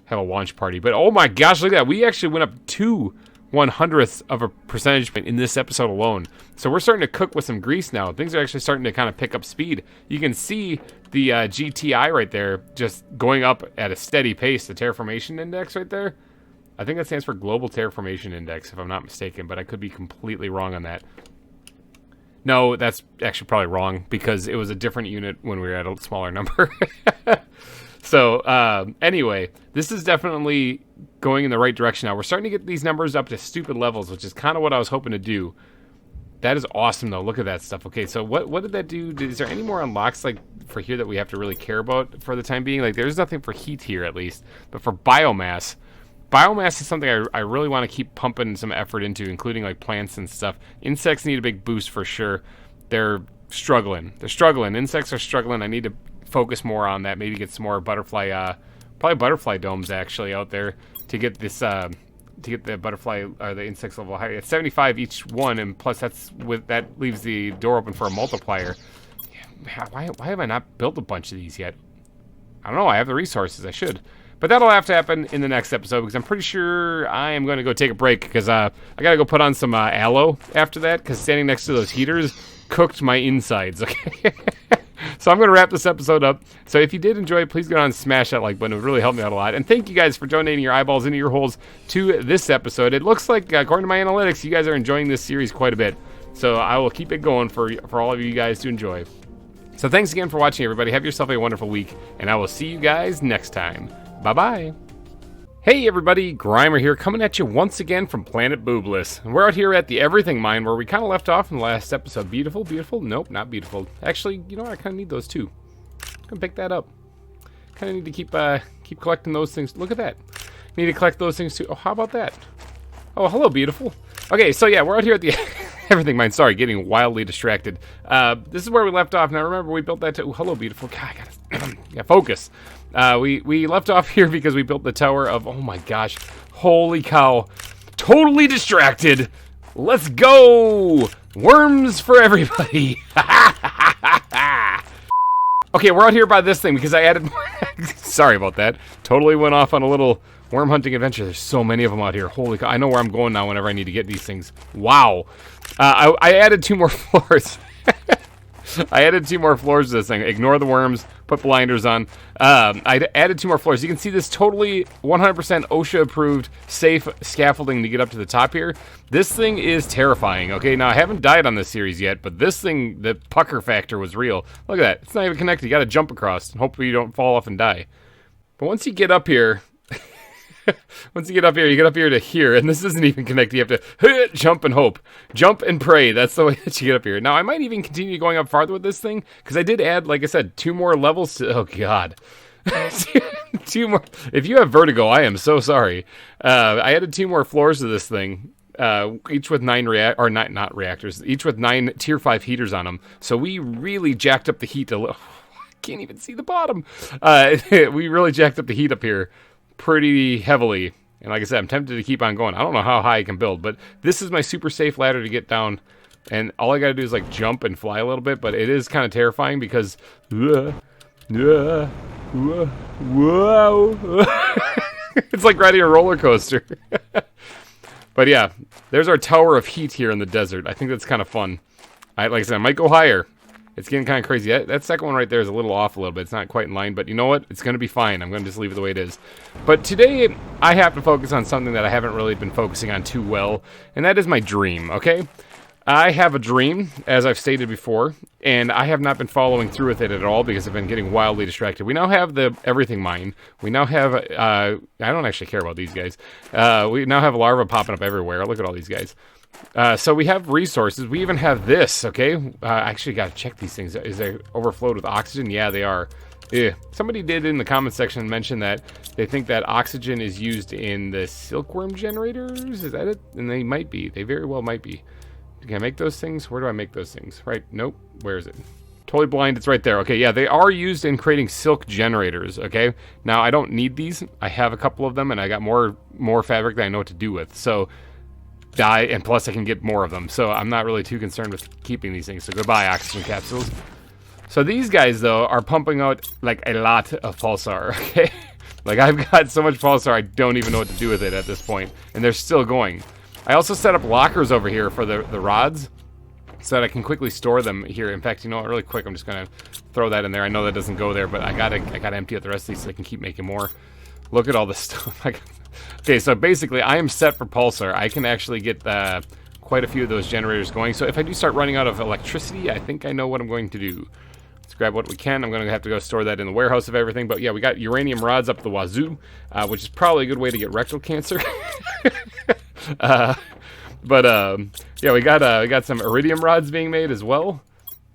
have a launch party. But oh my gosh, look at that. We actually went up 2/100ths of a percentage point in this episode alone. So we're starting to cook with some grease now. Things are actually starting to kind of pick up speed. You can see the GTI right there just going up at a steady pace. The terraformation index right there. I think that stands for Global Terraformation Index, if I'm not mistaken, but I could be completely wrong on that. No, that's actually probably wrong because it was a different unit when we were at a smaller number. So anyway, this is definitely going in the right direction now. We're starting to get these numbers up to stupid levels, which is kind of what I was hoping to do. That is awesome, though. Look at that stuff. Okay, so what did that do? Is there any more unlocks like for here that we have to really care about for the time being? Like, there's nothing for heat here, at least. But for biomass is something I really want to keep pumping some effort into, including like plants and stuff. Insects need a big boost for sure. They're struggling. Insects are struggling. I need to focus more on that. Maybe get some more butterfly, probably butterfly domes actually out there to get this, to get the butterfly or the insects level higher. It's 75 each one, and plus that leaves the door open for a multiplier. Yeah, why have I not built a bunch of these yet? I don't know. I have the resources. I should. But that'll have to happen in the next episode because I'm pretty sure I am going to go take a break because I got to go put on some aloe after that because standing next to those heaters cooked my insides. Okay. So I'm going to wrap this episode up. So if you did enjoy it, please go down and smash that like button. It would really help me out a lot. And thank you guys for donating your eyeballs into your holes to this episode. It looks like, according to my analytics, you guys are enjoying this series quite a bit. So I will keep it going for all of you guys to enjoy. So thanks again for watching, everybody. Have yourself a wonderful week, and I will see you guys next time. Bye-bye. Hey everybody, GReimer here, coming at you once again from Planet Boobless. And we're out here at the Everything Mine where we kind of left off in the last episode. Beautiful, beautiful? Nope, not beautiful. Actually, you know what? I kind of need those too. I'm gonna pick that up. Kind of need to keep collecting those things. Look at that. Need to collect those things too. Oh, how about that? Oh, hello, beautiful. Okay, so yeah, we're out here at the Everything Mine. Sorry, getting wildly distracted. This is where we left off. Now remember, we built that. Oh, hello, beautiful. God, I gotta focus. We left off here because we built the tower of. Oh my gosh, holy cow! Totally distracted. Let's go. Worms for everybody. Okay, we're out here by this thing because I added. Sorry about that. Totally went off on a little worm hunting adventure. There's so many of them out here. Holy cow. I know where I'm going now whenever I need to get these things. Wow. I added 2 more floors. I added 2 more floors to this thing. Ignore the worms. Put blinders on. I added 2 more floors. You can see this totally 100% OSHA approved safe scaffolding to get up to the top here. This thing is terrifying. Okay, now I haven't died on this series yet, but this thing, the pucker factor was real. Look at that. It's not even connected. You got to jump across and hopefully you don't fall off and die. But once you get up here, you get up here to here, and this isn't even connected. You have to jump and hope. Jump and pray. That's the way that you get up here. Now, I might even continue going up farther with this thing, because I did add, like I said, 2 more levels to... Oh, God. 2 more... If you have vertigo, I am so sorry. I added 2 more floors to this thing, each with 9 not reactors, each with 9 tier 5 heaters on them. So we really jacked up the heat a little... I can't even see the bottom. We really jacked up the heat up here pretty heavily, and like I said, I'm tempted to keep on going. I don't know how high I can build, but this is my super safe ladder to get down, and all I gotta do is like jump and fly a little bit, but it is kind of terrifying because whoa. It's like riding a roller coaster. But yeah, there's our tower of heat here in the desert. I think that's kind of fun. Like I said, I might go higher. It's getting kind of crazy. That second one right there is a little off a little bit. It's not quite in line, but you know what? It's going to be fine. I'm going to just leave it the way it is. But today, I have to focus on something that I haven't really been focusing on too well, and that is my dream, okay? I have a dream, as I've stated before, and I have not been following through with it at all because I've been getting wildly distracted. We now have the Everything Mine. We now have, I don't actually care about these guys. We now have larvae popping up everywhere. Look at all these guys. So we have resources. We even have this, okay? I actually got to check these things. Is they overflowed with oxygen? Yeah, they are. Somebody did in the comment section mention that they think that oxygen is used in the silkworm generators. Is that it? And they might be. They very well might be. Can I make those things? Where do I make those things? Right. Nope. Where is it? Totally blind. It's right there. Okay, yeah, they are used in creating silk generators, okay? Now, I don't need these. I have a couple of them, and I got more fabric that I know what to do with. So... and plus I can get more of them, so I'm not really too concerned with keeping these things. So goodbye, oxygen capsules. So these guys, though, are pumping out like a lot of pulsar, okay? Like I've got so much pulsar I don't even know what to do with it at this point, and they're still going. I also set up lockers over here for the rods so that I can quickly store them here. In fact, you know what, really quick, I'm just gonna throw that in there. I know that doesn't go there, but I gotta empty out the rest of these so I can keep making more. Look at all this stuff. Okay, so basically, I am set for pulsar. I can actually get quite a few of those generators going. So if I do start running out of electricity, I think I know what I'm going to do. Let's grab what we can. I'm going to have to go store that in the warehouse of everything. But yeah, we got uranium rods up the wazoo, which is probably a good way to get rectal cancer. Yeah, we got some iridium rods being made as well.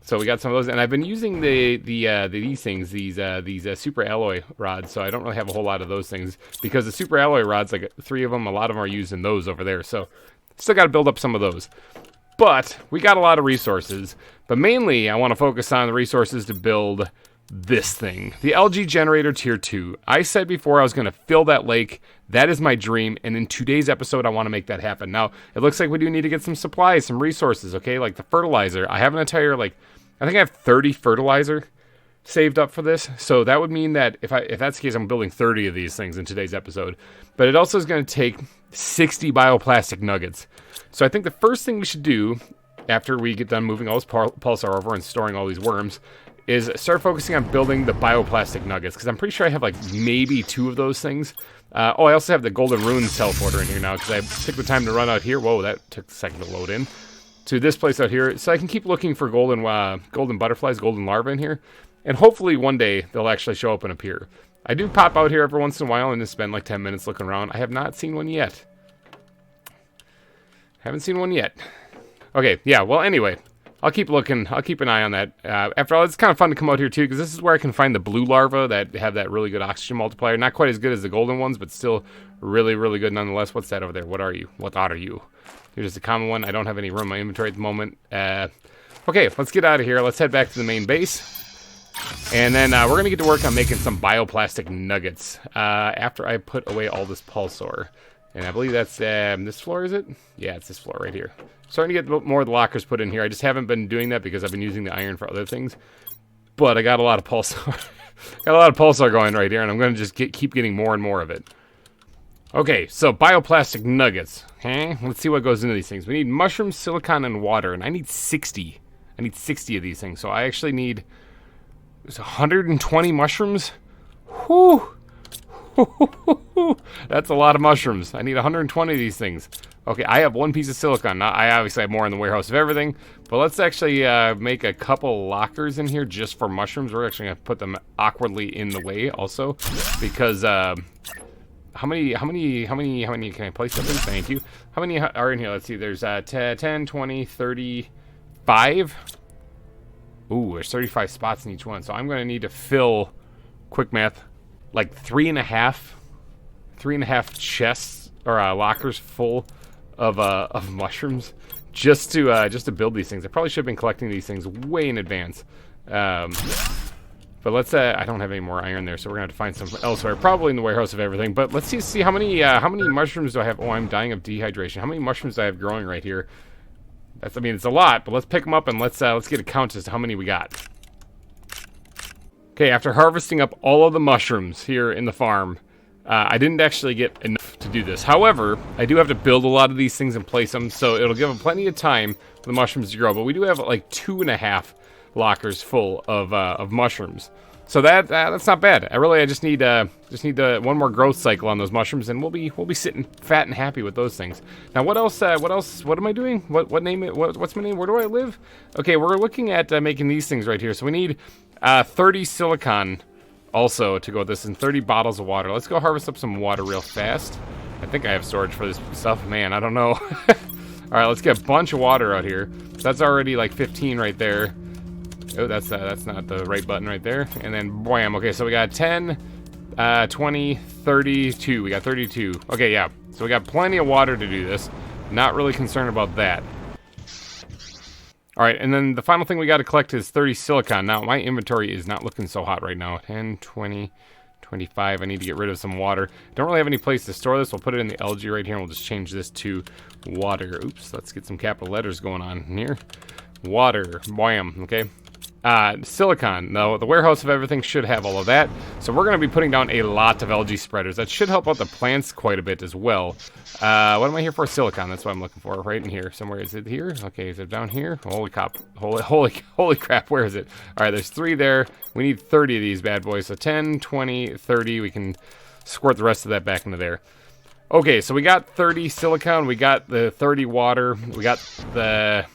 So we got some of those, and I've been using these super alloy rods, so I don't really have a whole lot of those things, because the super alloy rods, like 3 of them, a lot of them are used in those over there, so still got to build up some of those. But we got a lot of resources, but mainly I want to focus on the resources to build this thing, the algae generator tier 2. I said before I was going to fill that lake. That is my dream, and in today's episode I want to make that happen. Now, it looks like we do need to get some supplies, some resources, okay, like the fertilizer. I have an entire, I think I have 30 fertilizer saved up for this, so that would mean that if that's the case, I'm building 30 of these things in today's episode. But it also is going to take 60 bioplastic nuggets. So I think the first thing we should do, after we get done moving all this pulsar over and storing all these worms, is start focusing on building the bioplastic nuggets, because I'm pretty sure I have maybe 2 of those things. I also have the golden runes teleporter in here now, because I took the time to run out here. Whoa, that took a second to load in. to this place out here, so I can keep looking for golden butterflies, golden larvae in here, and hopefully one day they'll actually show up and appear. I do pop out here every once in a while and just spend like 10 minutes looking around. I have not seen one yet. Haven't seen one yet. Okay, yeah, well, anyway, I'll keep looking. I'll keep an eye on that. After all, it's kind of fun to come out here, too, because this is where I can find the blue larvae that have that really good oxygen multiplier. Not quite as good as the golden ones, but still really, really good nonetheless. What's that over there? What are you? What are you? You're just a common one. I don't have any room in my inventory at the moment. Okay, let's get out of here. Let's head back to the main base. And then we're going to get to work on making some bioplastic nuggets after I put away all this pulsar. And I believe that's this floor, is it? Yeah, it's this floor right here. Starting to get more of the lockers put in here. I just haven't been doing that because I've been using the iron for other things. But I got a lot of pulsar. Got a lot of pulsar going right here, and I'm going to just keep getting more and more of it. Okay, so bioplastic nuggets. Okay, let's see what goes into these things. We need mushrooms, silicon, and water, and I need 60. I need 60 of these things. So I actually need 120 mushrooms. Whew. That's a lot of mushrooms. I need 120 of these things. Okay, I have one piece of silicon. Now, I obviously have more in the warehouse of everything, but let's actually make a couple lockers in here just for mushrooms. We're actually going to put them awkwardly in the way also, because how many can I place up in? Thank you. How many are in here? Let's see. There's 10, 20, 35. Ooh, there's 35 spots in each one. So I'm going to need to fill, quick math, like 3.5 chests or lockers full of mushrooms just to build these things. I probably should have been collecting these things way in advance. But let's I don't have any more iron there, so we're gonna have to find some elsewhere, probably in the warehouse of everything. But let's see how many mushrooms do I have? Oh, I'm dying of dehydration. How many mushrooms do I have growing right here? That's, I mean, it's a lot, but let's pick them up and let's get a count as to how many we got. Okay, after harvesting up all of the mushrooms here in the farm, I didn't actually get enough to do this. However, I do have to build a lot of these things and place them, so it'll give them plenty of time for the mushrooms to grow. But we do have like 2.5 lockers full of mushrooms, so that's not bad. I just need one more growth cycle on those mushrooms, and we'll be sitting fat and happy with those things. Now, what else? What am I doing? What's my name? What's my name? Where do I live? Okay, we're looking at making these things right here. So we need 30 silicon also to go with this, and 30 bottles of water. Let's go harvest up some water real fast. I think I have storage for this stuff. Man, I don't know. All right, let's get a bunch of water out here. That's already like 15 right there. Oh, that's not the right button right there. And then bam. Okay, so we got 10, 20, 32. We got 32. Okay, yeah. So we got plenty of water to do this. Not really concerned about that. All right, and then the final thing we got to collect is 30 silicon. Now, my inventory is not looking so hot right now. 10, 20, 25. I need to get rid of some water. Don't really have any place to store this. We'll put it in the algae right here, and we'll just change this to water. Oops, let's get some capital letters going on here. Water. Bam. Okay. Silicon. Now, the warehouse of everything should have all of that. So we're going to be putting down a lot of algae spreaders. That should help out the plants quite a bit as well. What am I here for? Silicon. That's what I'm looking for. Right in here. Somewhere. Is it here? Okay, is it down here? Holy crap. Holy crap. Where is it? All right, there's 3 there. We need 30 of these bad boys. So 10, 20, 30. We can squirt the rest of that back into there. Okay, so we got 30 silicon. We got the 30 water. We got the...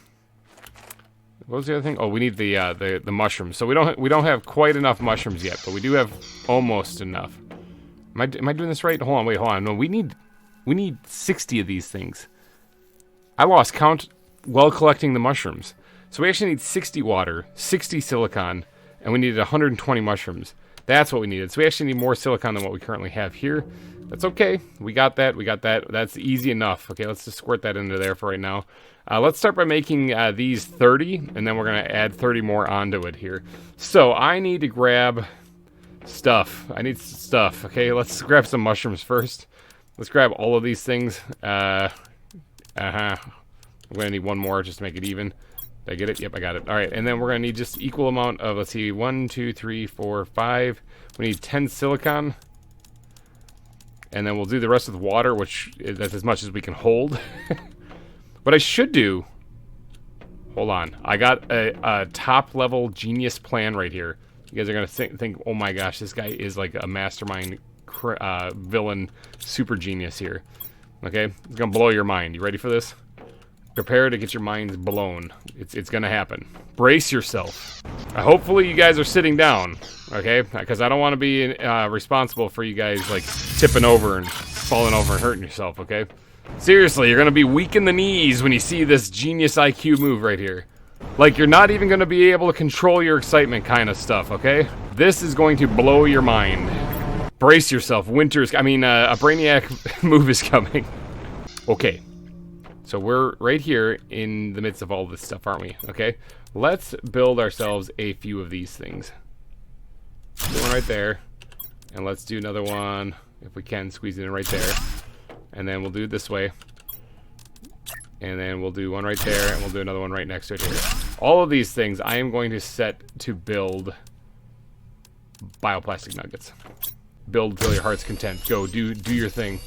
What was the other thing? Oh, we need the mushrooms. So we don't have quite enough mushrooms yet, but we do have almost enough. Am I doing this right? Hold on. No, we need 60 of these things. I lost count while collecting the mushrooms. So we actually need 60 water, 60 silicon, and we needed 120 mushrooms. That's what we needed. So we actually need more silicon than what we currently have here. That's okay. We got that. That's easy enough. Okay, let's just squirt that into there for right now. Let's start by making these 30, and then we're going to add 30 more onto it here. So I need to grab stuff. I need stuff. Okay, let's grab some mushrooms first. Let's grab all of these things. I'm going to need one more just to make it even. Did I get it? Yep, I got it. All right, and then we're going to need just equal amount of, let's see, 1, 2, 3, 4, 5. We need 10 silicon. And then we'll do the rest with water, which that's as much as we can hold. What I should do... Hold on. I got a top-level genius plan right here. You guys are going to think, oh my gosh, this guy is like a mastermind villain super genius here. Okay? It's going to blow your mind. You ready for this? Prepare to get your minds blown. It's gonna happen. Brace yourself. Hopefully you guys are sitting down, okay? Because I don't want to be responsible for you guys, like, tipping over and falling over and hurting yourself, okay? Seriously, you're gonna be weak in the knees when you see this genius IQ move right here. Like, you're not even gonna be able to control your excitement kind of stuff, okay? This is going to blow your mind. Brace yourself. A Brainiac move is coming. Okay. So we're right here in the midst of all this stuff, aren't we? Okay. Let's build ourselves a few of these things. Do one right there. And let's do another one, if we can, squeeze it in right there. And then we'll do it this way. And then we'll do one right there, and we'll do another one right next to it here. All of these things I am going to set to build bioplastic nuggets. Build till your heart's content. Go, do your thing.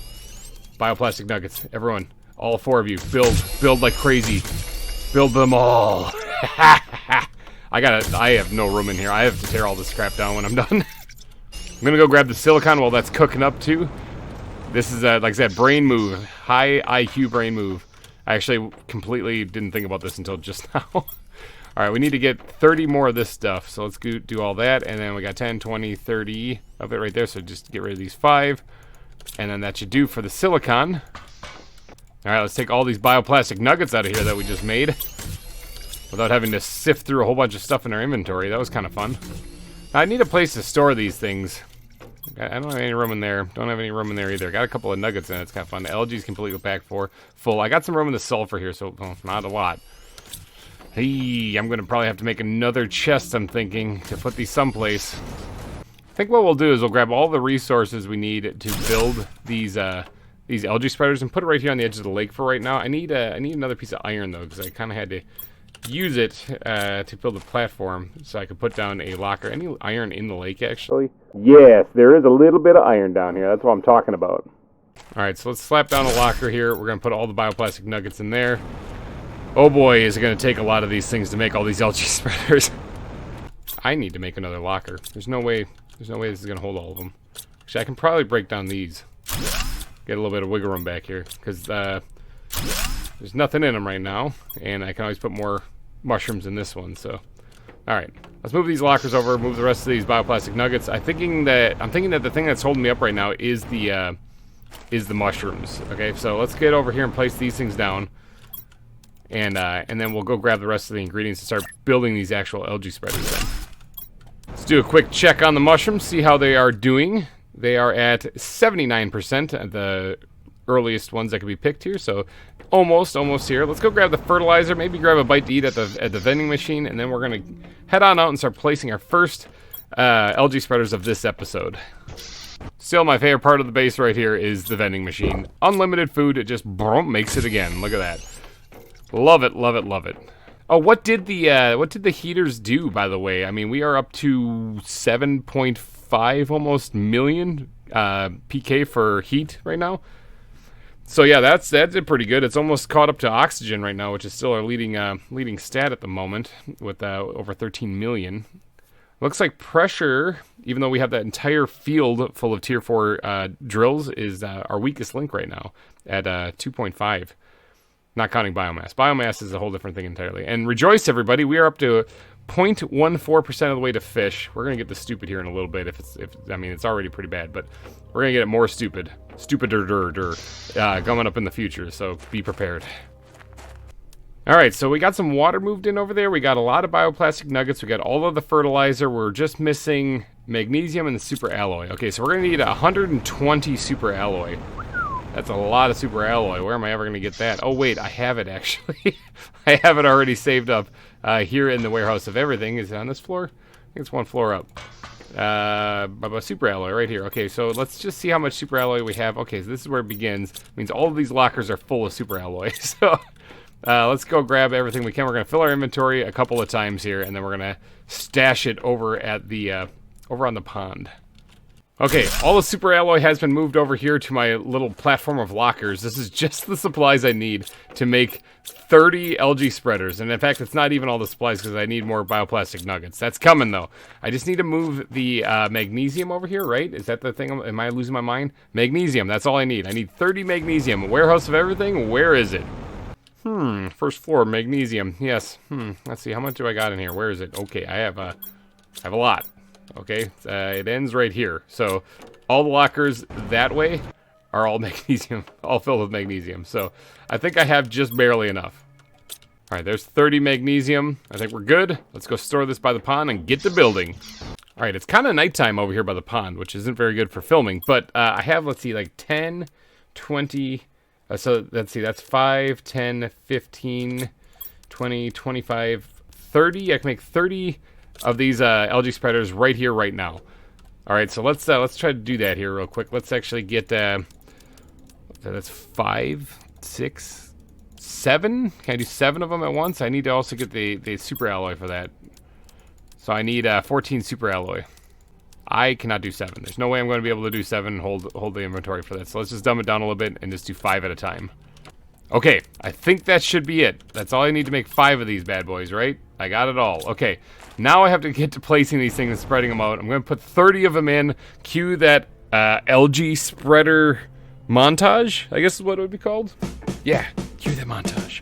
Bioplastic nuggets. Everyone, all 4 of you, build like crazy. Build them all. I have no room in here. I have to tear all this crap down when I'm done. I'm gonna go grab the silicon while that's cooking up too. This is like I said, brain move. High IQ brain move. I actually completely didn't think about this until just now. Alright, we need to get 30 more of this stuff. So let's go do all that. And then we got 10, 20, 30 of it right there. So just get rid of these 5. And then that should do for the silicon. Alright, let's take all these bioplastic nuggets out of here that we just made. Without having to sift through a whole bunch of stuff in our inventory. That was kind of fun. I need a place to store these things. I don't have any room in there. Don't have any room in there either. Got a couple of nuggets in it. It's kind of fun. The algae's completely packed full. I got some room in the sulfur here, so not a lot. Hey, I'm going to probably have to make another chest, I'm thinking, to put these someplace. I think what we'll do is we'll grab all the resources we need to build these algae spreaders and put it right here on the edge of the lake for right now. I need another piece of iron, though, because I kind of had to use it to build a platform so I could put down a locker. Any iron in the lake, actually? Yes, there is a little bit of iron down here. That's what I'm talking about. Alright, so let's slap down a locker here. We're going to put all the bioplastic nuggets in there. Oh boy, is it going to take a lot of these things to make all these algae spreaders. I need to make another locker. There's no way this is going to hold all of them. Actually, I can probably break down these. Get a little bit of wiggle room back here, because there's nothing in them right now, and I can always put more mushrooms in this one, so. Alright, let's move these lockers over, move the rest of these bioplastic nuggets. I'm thinking that the thing that's holding me up right now is the mushrooms. Okay, so let's get over here and place these things down. And then we'll go grab the rest of the ingredients and start building these actual algae spreaders then. Let's do a quick check on the mushrooms, see how they are doing. They are at 79%, the earliest ones that can be picked here, so almost here. Let's go grab the fertilizer, maybe grab a bite to eat at the vending machine, and then we're going to head on out and start placing our first algae spreaders of this episode. Still, my favorite part of the base right here is the vending machine. Unlimited food, it just makes it again. Look at that. Love it, love it, love it. Oh, what did the heaters do, by the way? I mean, we are up to 7.5 almost million PK for heat right now. So yeah, that's pretty good. It's almost caught up to oxygen right now, which is still our leading stat at the moment with over 13 million. Looks like pressure, even though we have that entire field full of tier 4 drills, is our weakest link right now at 2.5. Not counting biomass. Biomass is a whole different thing entirely. And rejoice, everybody, we are up to 0.14% of the way to fish. We're gonna get the stupid here in a little bit. I mean, it's already pretty bad, but we're gonna get it more stupider coming up in the future. So be prepared. All right, so we got some water moved in over there. We got a lot of bioplastic nuggets. We got all of the fertilizer. We're just missing magnesium and the super alloy. Okay, so we're gonna need 120 super alloy. That's a lot of super alloy. Where am I ever going to get that? Oh, wait, I have it, actually. I have it already saved up here in the warehouse of everything. Is it on this floor? I think it's one floor up. Super alloy right here. Okay, so let's just see how much super alloy we have. Okay, so this is where it begins. It means all of these lockers are full of super alloy. So let's go grab everything we can. We're going to fill our inventory a couple of times here, and then we're going to stash it over at the over on the pond. Okay, all the super alloy has been moved over here to my little platform of lockers. This is just the supplies I need to make 30 algae spreaders. And in fact, it's not even all the supplies because I need more bioplastic nuggets. That's coming, though. I just need to move the magnesium over here, right? Is that the thing? Am I losing my mind? Magnesium, that's all I need. I need 30 magnesium. Warehouse of everything? Where is it? First floor, magnesium. Yes. Let's see. How much do I got in here? Where is it? Okay, I have a lot. Okay, it ends right here. So all the lockers that way are all magnesium, all filled with magnesium. So I think I have just barely enough. All right, there's 30 magnesium. I think we're good. Let's go store this by the pond and get to building. All right, it's kind of nighttime over here by the pond, which isn't very good for filming. But I have, let's see, like 10, 20... so let's see, that's 5, 10, 15, 20, 25, 30. I can make 30 of these algae spreaders right here, right now. All right, so let's try to do that here real quick. Let's actually get that's 5, 6, 7. Can I do 7 of them at once? I need to also get the super alloy for that. So I need 14 super alloy. I cannot do 7. There's no way I'm going to be able to do 7 and hold the inventory for that. So let's just dumb it down a little bit and just do 5 at a time. Okay, I think that should be it. That's all I need to make 5 of these bad boys, right? I got it all. Okay, now I have to get to placing these things and spreading them out. I'm going to put 30 of them in. Cue that algae spreader montage, I guess is what it would be called. Yeah, cue that montage.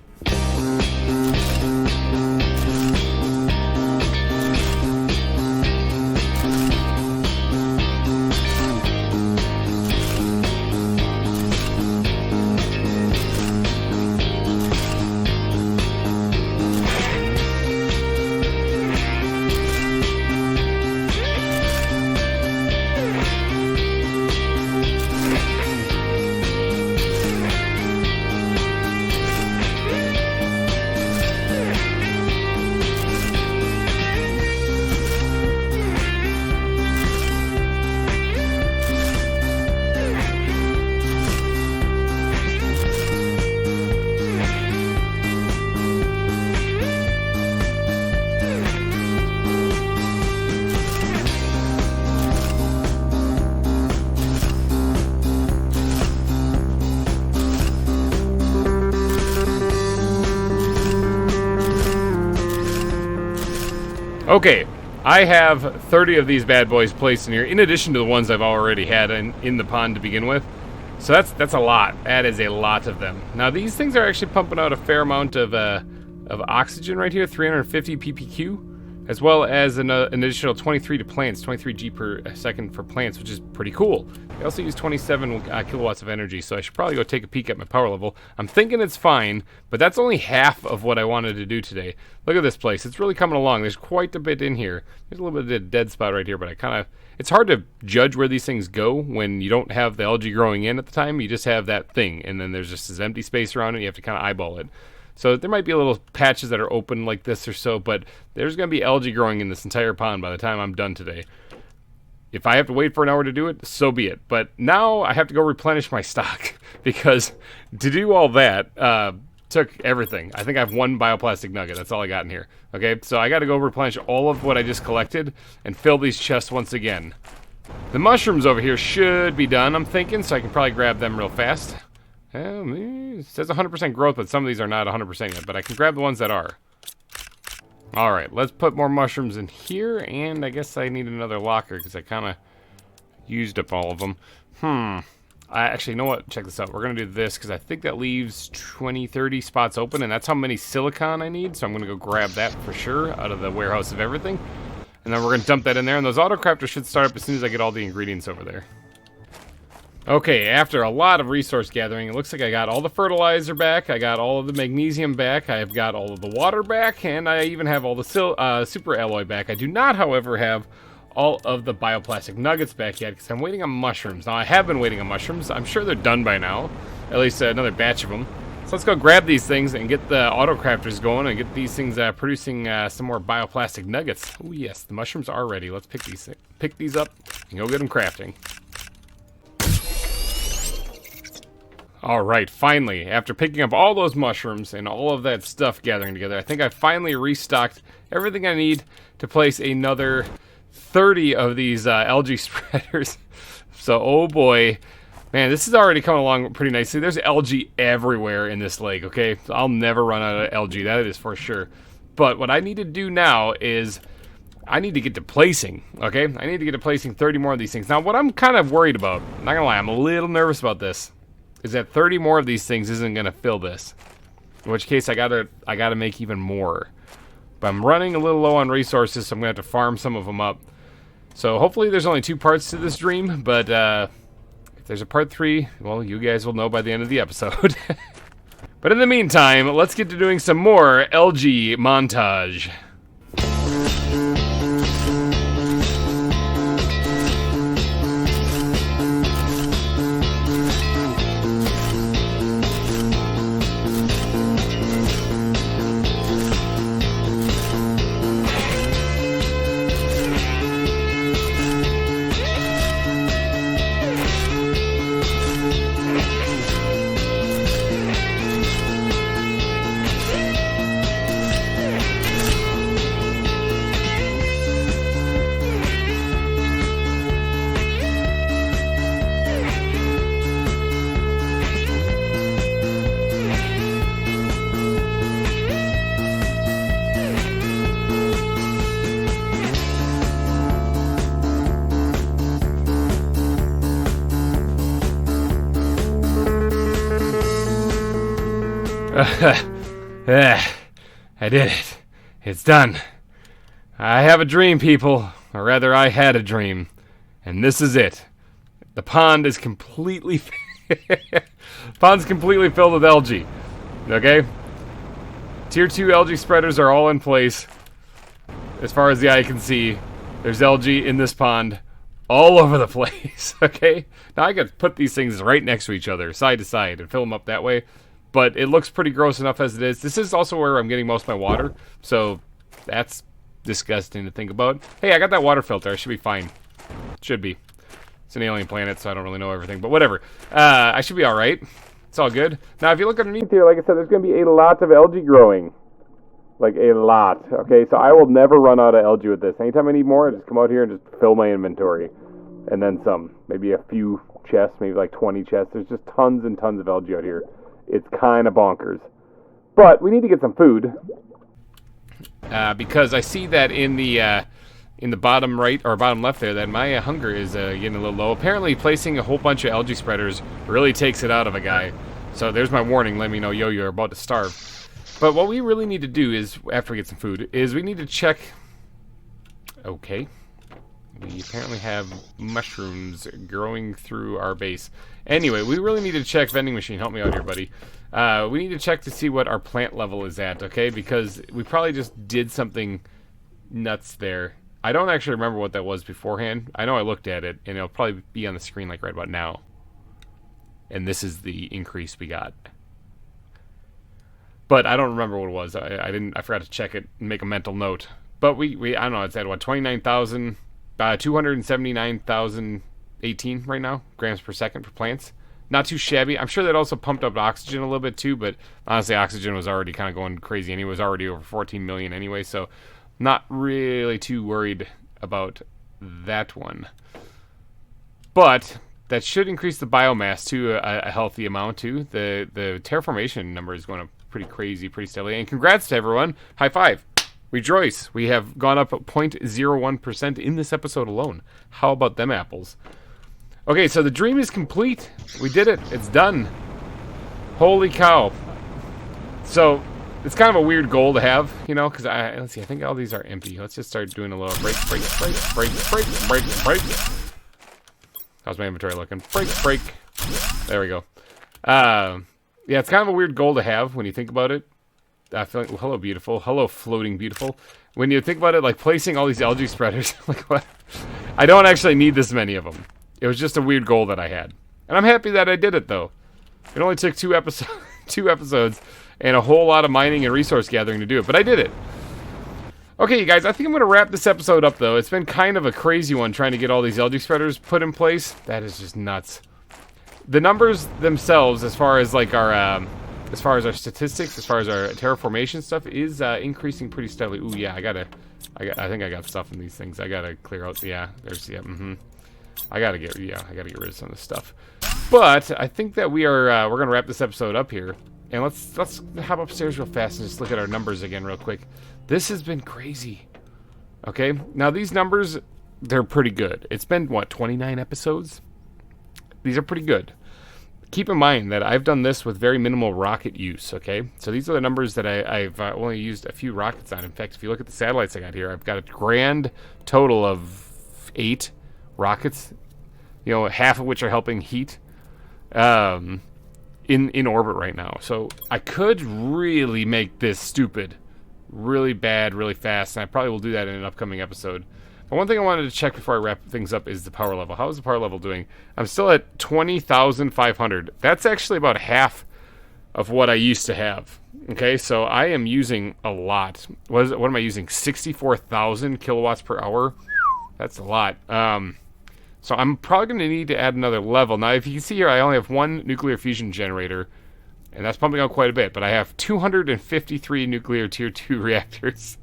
Okay, I have 30 of these bad boys placed in here, in addition to the ones I've already had in the pond to begin with. So that's a lot. That is a lot of them. Now these things are actually pumping out a fair amount of oxygen right here, 350 ppq, as well as an additional 23 to plants, 23 G per second for plants, which is pretty cool. They also use 27 kilowatts of energy, so I should probably go take a peek at my power level. I'm thinking it's fine, but that's only half of what I wanted to do today. Look at this place. It's really coming along. There's quite a bit in here. There's a little bit of a dead spot right here, but it's hard to judge where these things go when you don't have the algae growing in at the time. You just have that thing, and then there's just this empty space around it, and you have to kind of eyeball it. So there might be little patches that are open like this or so, but there's going to be algae growing in this entire pond by the time I'm done today. If I have to wait for an hour to do it, so be it. But now I have to go replenish my stock because to do all that took everything. I think I have 1 bioplastic nugget. That's all I got in here. Okay, so I got to go replenish all of what I just collected and fill these chests once again. The mushrooms over here should be done, I'm thinking, so I can probably grab them real fast. It says 100% growth, but some of these are not 100% yet, but I can grab the ones that are. Alright, let's put more mushrooms in here, and I guess I need another locker, because I kind of used up all of them. Actually, you know what? Check this out. We're going to do this, because I think that leaves 20, 30 spots open, and that's how many silicon I need, so I'm going to go grab that for sure out of the warehouse of everything. And then we're going to dump that in there, and those autocrafters should start up as soon as I get all the ingredients over there. Okay, after a lot of resource gathering, it looks like I got all the fertilizer back, I got all of the magnesium back, I've got all of the water back, and I even have all the super alloy back. I do not, however, have all of the bioplastic nuggets back yet, because I'm waiting on mushrooms. Now, I have been waiting on mushrooms. I'm sure they're done by now, at least another batch of them. So let's go grab these things and get the autocrafters going and get these things producing some more bioplastic nuggets. Oh yes, the mushrooms are ready. Let's pick these up and go get them crafting. Alright, finally, after picking up all those mushrooms and all of that stuff gathering together, I think I finally restocked everything I need to place another 30 of these algae spreaders. So, oh boy. Man, this is already coming along pretty nicely. There's algae everywhere in this lake, okay? So I'll never run out of algae, that is for sure. But what I need to do now is I need to get to placing, okay? I need to get to placing 30 more of these things. Now, what I'm kind of worried about, I'm not gonna lie, I'm a little nervous about this, is that 30 more of these things isn't going to fill this. In which case, I gotta make even more. But I'm running a little low on resources, so I'm gonna have to farm some of them up. So hopefully there's only 2 parts to this dream, but if there's a part 3, well, you guys will know by the end of the episode. But in the meantime, let's get to doing some more algae montage. I did it. It's done. I have a dream, people. Or rather, I had a dream. And this is it. The pond is completely... pond's completely filled with algae. Okay? Tier 2 algae spreaders are all in place. As far as the eye can see, there's algae in this pond all over the place. Okay? Now, I could put these things right next to each other, side to side, and fill them up that way. But it looks pretty gross enough as it is. This is also where I'm getting most of my water, so that's disgusting to think about. Hey, I got that water filter. I should be fine. Should be. It's an alien planet, so I don't really know everything, but whatever. I should be alright. It's all good. Now, if you look underneath here, like I said, there's going to be a lot of algae growing. Like, a lot. Okay, so I will never run out of algae with this. Anytime I need more, I just come out here and just fill my inventory. And then some. Maybe a few chests, maybe like 20 chests. There's just tons and tons of algae out here. It's kind of bonkers. But we need to get some food. Because I see that in the bottom right or bottom left there that my hunger is getting a little low. Apparently placing a whole bunch of algae spreaders really takes it out of a guy. So there's my warning. Let me know, yo, you're about to starve. But what we really need to do is, after we get some food, is we need to check... Okay. We apparently have mushrooms growing through our base. Anyway, we really need to check vending machine. Help me out here, buddy. We need to check to see what our plant level is at, okay? Because we probably just did something nuts there. I don't actually remember what that was beforehand. I know I looked at it, and it'll probably be on the screen like right about now. And this is the increase we got. But I don't remember what it was. I forgot to check it and make a mental note. But I don't know, it's at what, 29,000... 279,018 right now, grams per second for plants. Not too shabby. I'm sure that also pumped up oxygen a little bit too, but honestly, oxygen was already kind of going crazy, and it was already over 14 million anyway, so not really too worried about that one. But that should increase the biomass to a healthy amount too. The terraformation number is going up pretty crazy, pretty steadily. And congrats to everyone. High five. Rejoice. We have gone up 0.01% in this episode alone. How about them apples? Okay, so the dream is complete. We did it. It's done. Holy cow. So, it's kind of a weird goal to have, you know, because let's see, I think all these are empty. Let's just start doing a little break. How's my inventory looking? Break. There we go. Yeah, it's kind of a weird goal to have when you think about it. I feel like, well, hello, beautiful. Hello, floating beautiful. When you think about it, like placing all these algae spreaders, like what? I don't actually need this many of them. It was just a weird goal that I had. And I'm happy that I did it, though. It only took 2 episodes and a whole lot of mining and resource gathering to do it, but I did it. Okay, you guys, I think I'm going to wrap this episode up, though. It's been kind of a crazy one trying to get all these algae spreaders put in place. That is just nuts. The numbers themselves, as far as like our statistics, as far as our terraformation stuff, is increasing pretty steadily. Ooh, yeah, I think I got stuff in these things. I gotta clear out. Yeah, I gotta get rid of some of this stuff. But I think that we're gonna wrap this episode up here, and let's hop upstairs real fast and just look at our numbers again real quick. This has been crazy. Okay, now these numbers, they're pretty good. It's been what, 29 episodes? These are pretty good. keep in mind that I've done this with very minimal rocket use, okay? So these are the numbers that I've only used a few rockets on. In fact, if you look at the satellites I got here, I've got a grand total of 8 rockets, half of which are helping heat in orbit right now. So I could really make this stupid, really bad, really fast, and I probably will do that in an upcoming episode. But one thing I wanted to check before I wrap things up is the power level. How is the power level doing? I'm still at 20,500. That's actually about half of what I used to have. Okay, so I am using a lot. What am I using? 64,000 kilowatts per hour? That's a lot. So I'm probably going to need to add another level. Now, if you can see here, I only have 1 nuclear fusion generator, and that's pumping out quite a bit. But I have 253 nuclear tier 2 reactors.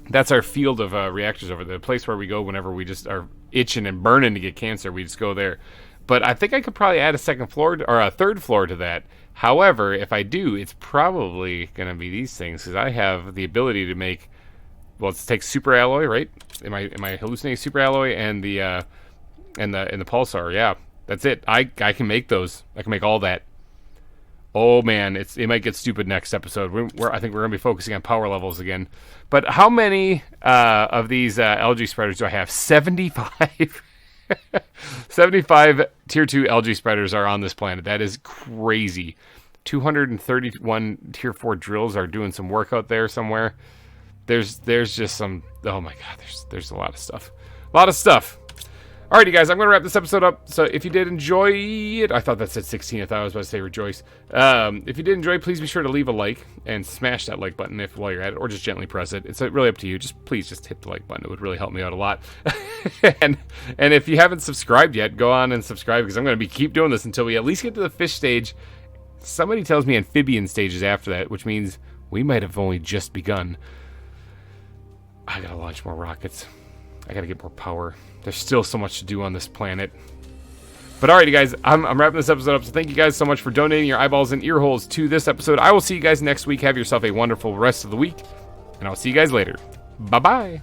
That's our field of reactors over there, the place where we go whenever we just are itching and burning to get cancer. We just go there. But I think I could probably add a second floor or a third floor to that. However, if I do, it's probably going to be these things because I have the ability to make. Well, let's take super alloy, right? Am I hallucinating super alloy and the pulsar? Yeah, that's it. I can make those. I can make all that. Oh man, it might get stupid next episode. I think we're gonna be focusing on power levels again. But how many of these algae spreaders do I have? 75. 75 tier 2 algae spreaders are on this planet. That is crazy. 231 tier 4 drills are doing some work out there somewhere. There's just some. Oh my god, there's a lot of stuff. A lot of stuff. Alrighty, guys, I'm going to wrap this episode up. So if you did enjoy it, I thought that said 16. I thought I was about to say rejoice. If you did enjoy, please be sure to leave a like and smash that like button while you're at it, or just gently press it. It's really up to you. Please hit the like button. It would really help me out a lot. and if you haven't subscribed yet, go on and subscribe because I'm going to keep doing this until we at least get to the fish stage. Somebody tells me amphibian stages after that, which means we might have only just begun. I got to launch more rockets. I got to get more power. There's still so much to do on this planet. But alrighty, guys, I'm wrapping this episode up. So thank you guys so much for donating your eyeballs and ear holes to this episode. I will see you guys next week. Have yourself a wonderful rest of the week. And I'll see you guys later. Bye-bye.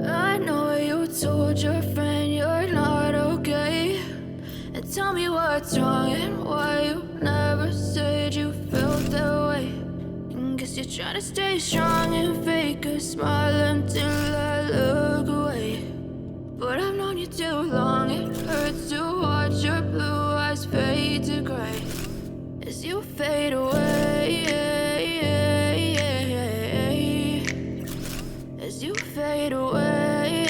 I know you told your friend you're not okay. And tell me what's wrong and why you never said you felt that way. And guess you're trying to stay strong and fake a smile until I look away. But I've known you too long, it hurts to watch your blue eyes fade to gray as you fade away, as you fade away.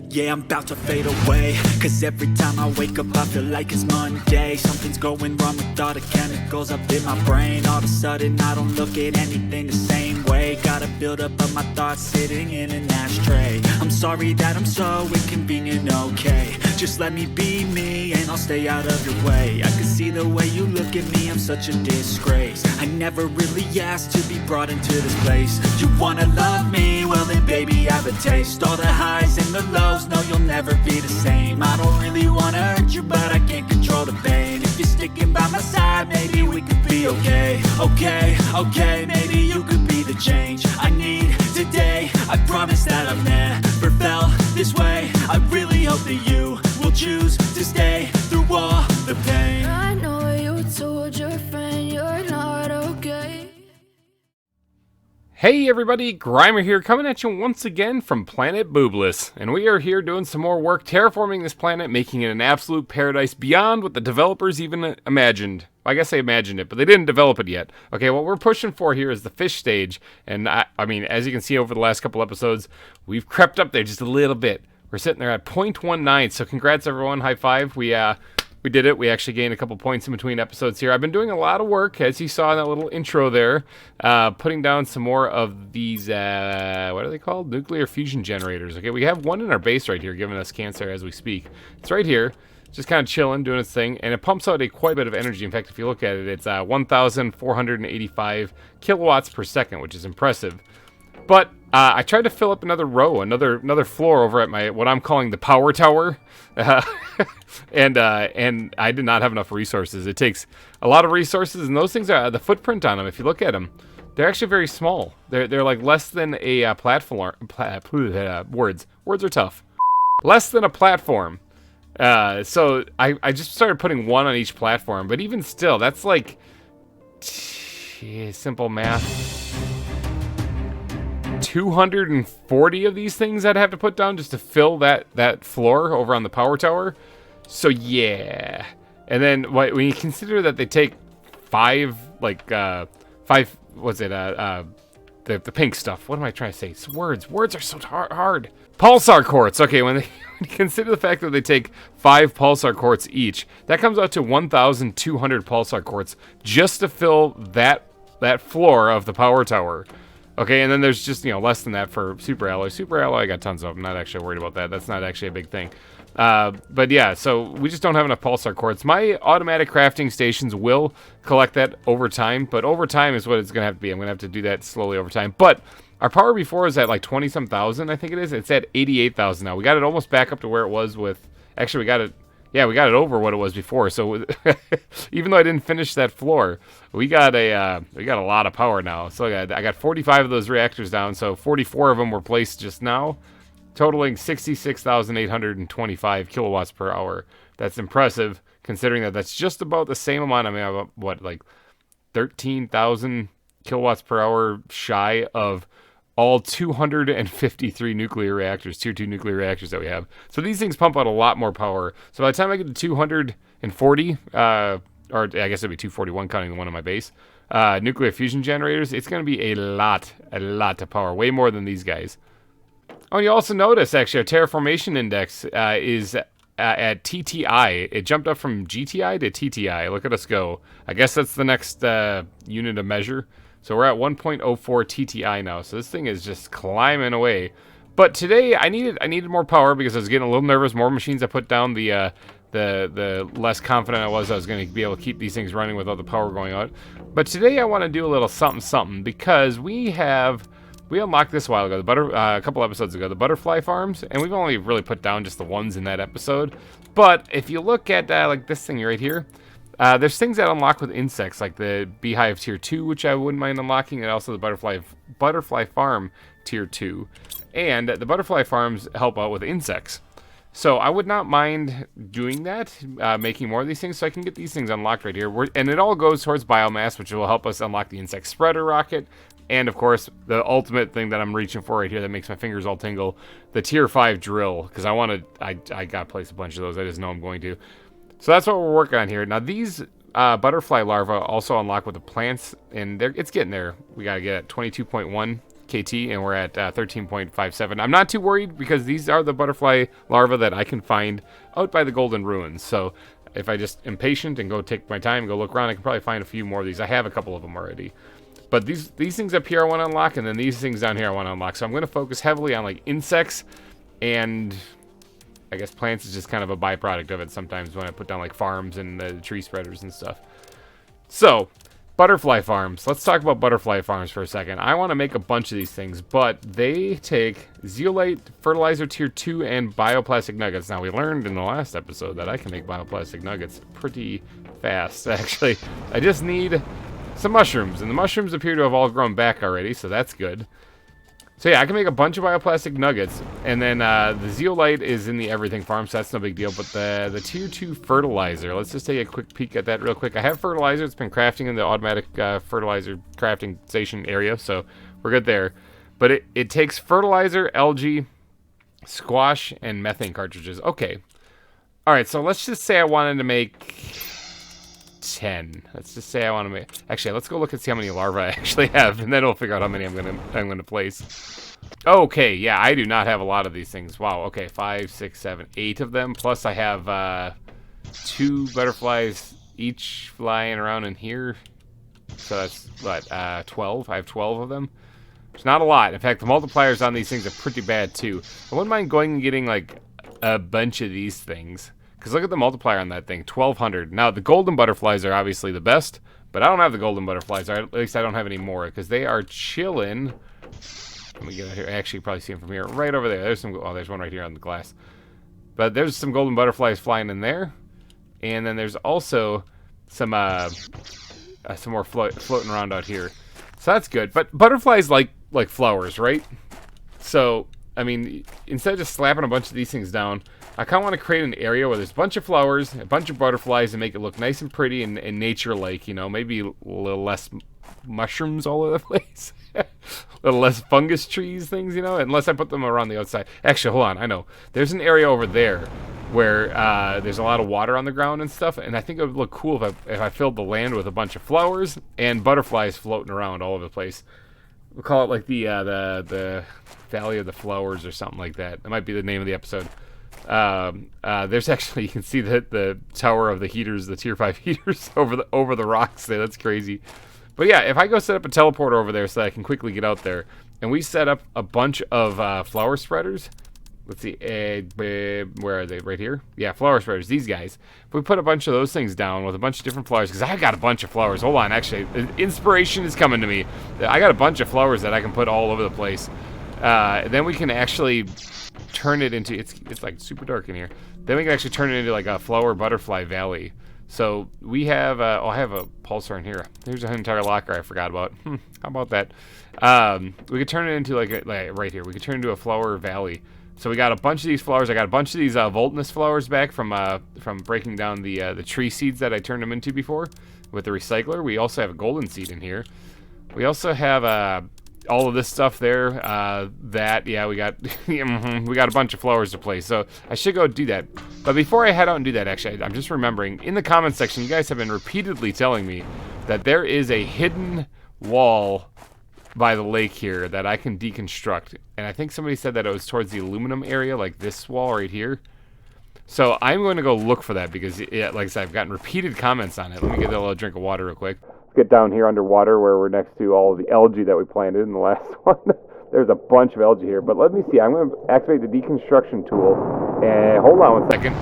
Yeah, I'm about to fade away, cause every time I wake up I feel like it's Monday. Something's going wrong with all the chemicals up in my brain. All of a sudden I don't look at anything the same way. Gotta build up of my thoughts sitting in an ashtray. I'm sorry that I'm so inconvenient, okay. Just let me be me and I'll stay out of your way. I can see the way you look at me, I'm such a disgrace. I never really asked to be brought into this place. You wanna love me? Well then baby I have a taste. All the highs and the lows, no you'll never be the same. I don't really wanna hurt you but I can't control the pain. If you're sticking by my side maybe we could be okay. Okay, maybe you could be the change I need today. I promise that I've never felt this way. I really hope that you will choose to stay through all the pain. I know you told your friend you're not okay. Hey everybody, GReimer here, coming at you once again from Planet Boobless. And we are here doing some more work terraforming this planet, making it an absolute paradise beyond what the developers even imagined. I guess they imagined it, but they didn't develop it yet. Okay, what we're pushing for here is the fish stage. And I mean, as you can see over the last couple episodes, we've crept up there just a little bit. We're sitting there at 0.19, so congrats everyone, high five. We did it. We actually gained a couple points in between episodes here. I've been doing a lot of work, as you saw in that little intro there, putting down some more of these, what are they called? Nuclear fusion generators. Okay, we have one in our base right here giving us cancer as we speak. It's right here, just kind of chilling, doing its thing, and it pumps out quite a bit of energy. In fact, if you look at it, it's 1,485 kilowatts per second, which is impressive. But I tried to fill up another row, another floor over at my what I'm calling the power tower, and I did not have enough resources. It takes a lot of resources, and those things are the footprint on them. If you look at them, they're actually very small. They're like less than a platform. Words are tough. less than a platform. So I just started putting one on each platform, but even still, that's like simple math. 240 of these things I'd have to put down just to fill that floor over on the power tower. So yeah. And then when you consider that they take five, what's it, the pink stuff. What am I trying to say? It's words. Words are so hard. Pulsar quartz. Okay, when you consider the fact that they take 5 pulsar quartz each, that comes out to 1,200 pulsar quartz just to fill that floor of the power tower. Okay, and then there's just, less than that for super alloy. Super alloy, I got tons of. I'm not actually worried about that. That's not actually a big thing. But yeah, so we just don't have enough pulsar quartz. My automatic crafting stations will collect that over time, but over time is what it's going to have to be. I'm going to have to do that slowly over time. But our power before is at like 20-some thousand, I think it is. It's at 88,000 now. We got it almost back up to where it was with... Actually, we got it over what it was before. So even though I didn't finish that floor, we got a lot of power now. So I got 45 of those reactors down. So 44 of them were placed just now, totaling 66,825 kilowatts per hour. That's impressive, considering that that's just about the same amount. I mean, what, like 13,000 kilowatts per hour shy of all 253 nuclear reactors, tier 2 nuclear reactors that we have. So these things pump out a lot more power. So by the time I get to 240, or I guess it'd be 241 counting the one on my base, nuclear fusion generators, it's going to be a lot of power, way more than these guys. Oh, you also notice, actually, our terraformation index is at TTI. It jumped up from GTI to TTI. Look at us go. I guess that's the next unit of measure. So we're at 1.04 TTI now. So this thing is just climbing away. But today I needed more power because I was getting a little nervous. More machines I put down, the less confident I was going to be able to keep these things running without the power going out. But today I want to do a little something because we unlocked this a while ago, a couple episodes ago, the butterfly farms, and we've only really put down just the ones in that episode. But if you look at like this thing right here, there's things that unlock with insects, like the beehive tier 2, which I wouldn't mind unlocking, and also the butterfly farm tier 2. And the butterfly farms help out with insects. So I would not mind doing that, making more of these things, so I can get these things unlocked right here. And it all goes towards biomass, which will help us unlock the insect spreader rocket. And of course, the ultimate thing that I'm reaching for right here that makes my fingers all tingle, the tier 5 drill, because I gotta place a bunch of those. I just know I'm going to. So that's what we're working on here. Now these butterfly larvae also unlock with the plants, and it's getting there. We gotta get at 22.1 KT, and we're at 13.57. I'm not too worried because these are the butterfly larvae that I can find out by the Golden Ruins. So if I just am patient and go take my time and go look around, I can probably find a few more of these. I have a couple of them already. But these things up here I want to unlock, and then these things down here I want to unlock. So I'm going to focus heavily on like insects, and I guess plants is just kind of a byproduct of it sometimes when I put down like farms and the tree spreaders and stuff. So, butterfly farms. Let's talk about butterfly farms for a second. I want to make a bunch of these things, but they take zeolite, fertilizer tier 2, and bioplastic nuggets. Now, we learned in the last episode that I can make bioplastic nuggets pretty fast, actually. I just need some mushrooms, and the mushrooms appear to have all grown back already, so that's good. So yeah, I can make a bunch of bioplastic nuggets, and then the zeolite is in the everything farm, so that's no big deal. But the tier 2 fertilizer, let's just take a quick peek at that real quick. I have fertilizer. It's been crafting in the automatic fertilizer crafting station area, so we're good there. But it takes fertilizer, algae, squash, and methane cartridges. Okay. All right, so let's just say I wanted to make 10. Let's just say I want to make... Actually, let's go look and see how many larvae I actually have, and then we'll figure out how many I'm gonna place. Okay, yeah, I do not have a lot of these things. Wow, okay, 5, 6, 7, 8 of them. Plus I have 2 butterflies each flying around in here. So that's, what, 12? I have 12 of them. It's not a lot. In fact, the multipliers on these things are pretty bad, too. I wouldn't mind going and getting, like, a bunch of these things. Because look at the multiplier on that thing, 1,200. Now, the golden butterflies are obviously the best, but I don't have the golden butterflies. Or at least I don't have any more, because they are chilling. Let me get out here. Actually, you probably see them from here. Right over there. There's some. Oh, there's one right here on the glass. But there's some golden butterflies flying in there. And then there's also some more floating around out here. So that's good. But butterflies like flowers, right? So I mean, instead of just slapping a bunch of these things down, I kind of want to create an area where there's a bunch of flowers, a bunch of butterflies, and make it look nice and pretty and nature-like, you know, maybe a little less mushrooms all over the place. A little less fungus trees things, you know, unless I put them around the outside. Actually, hold on, I know. There's an area over there where there's a lot of water on the ground and stuff, and I think it would look cool if I filled the land with a bunch of flowers and butterflies floating around all over the place. We'll call it like the Valley of the Flowers or something like that. That might be the name of the episode. There's actually, you can see the tower of the heaters, the tier 5 heaters over the rocks there. That's crazy. But yeah, if I go set up a teleporter over there so that I can quickly get out there, and we set up a bunch of flower spreaders. Let's see, where are they? Right here? Yeah, flower spreaders, these guys. If we put a bunch of those things down with a bunch of different flowers, because I got a bunch of flowers. Hold on, actually, inspiration is coming to me. I got a bunch of flowers that I can put all over the place. Then we can actually turn it into, it's like super dark in here. Then we can actually turn it into like a flower butterfly valley. So we have, I have a pulsar in here. There's an entire locker I forgot about. How about that? We could turn it into like right here. We could turn it into a flower valley. So we got a bunch of these flowers. I got a bunch of these Voltness flowers back from breaking down the tree seeds that I turned them into before with the recycler. We also have a golden seed in here. We also have all of this stuff there. We got we got a bunch of flowers to place. So I should go do that. But before I head out and do that, actually, I'm just remembering in the comment section, you guys have been repeatedly telling me that there is a hidden wall by the lake here that I can deconstruct. And I think somebody said that it was towards the aluminum area, like this wall right here. So I'm going to go look for that because, yeah, like I said, I've gotten repeated comments on it. Let me get a little drink of water real quick. Let's get down here underwater where we're next to all of the algae that we planted in the last one. There's a bunch of algae here, but let me see. I'm going to activate the deconstruction tool. And hold on one second.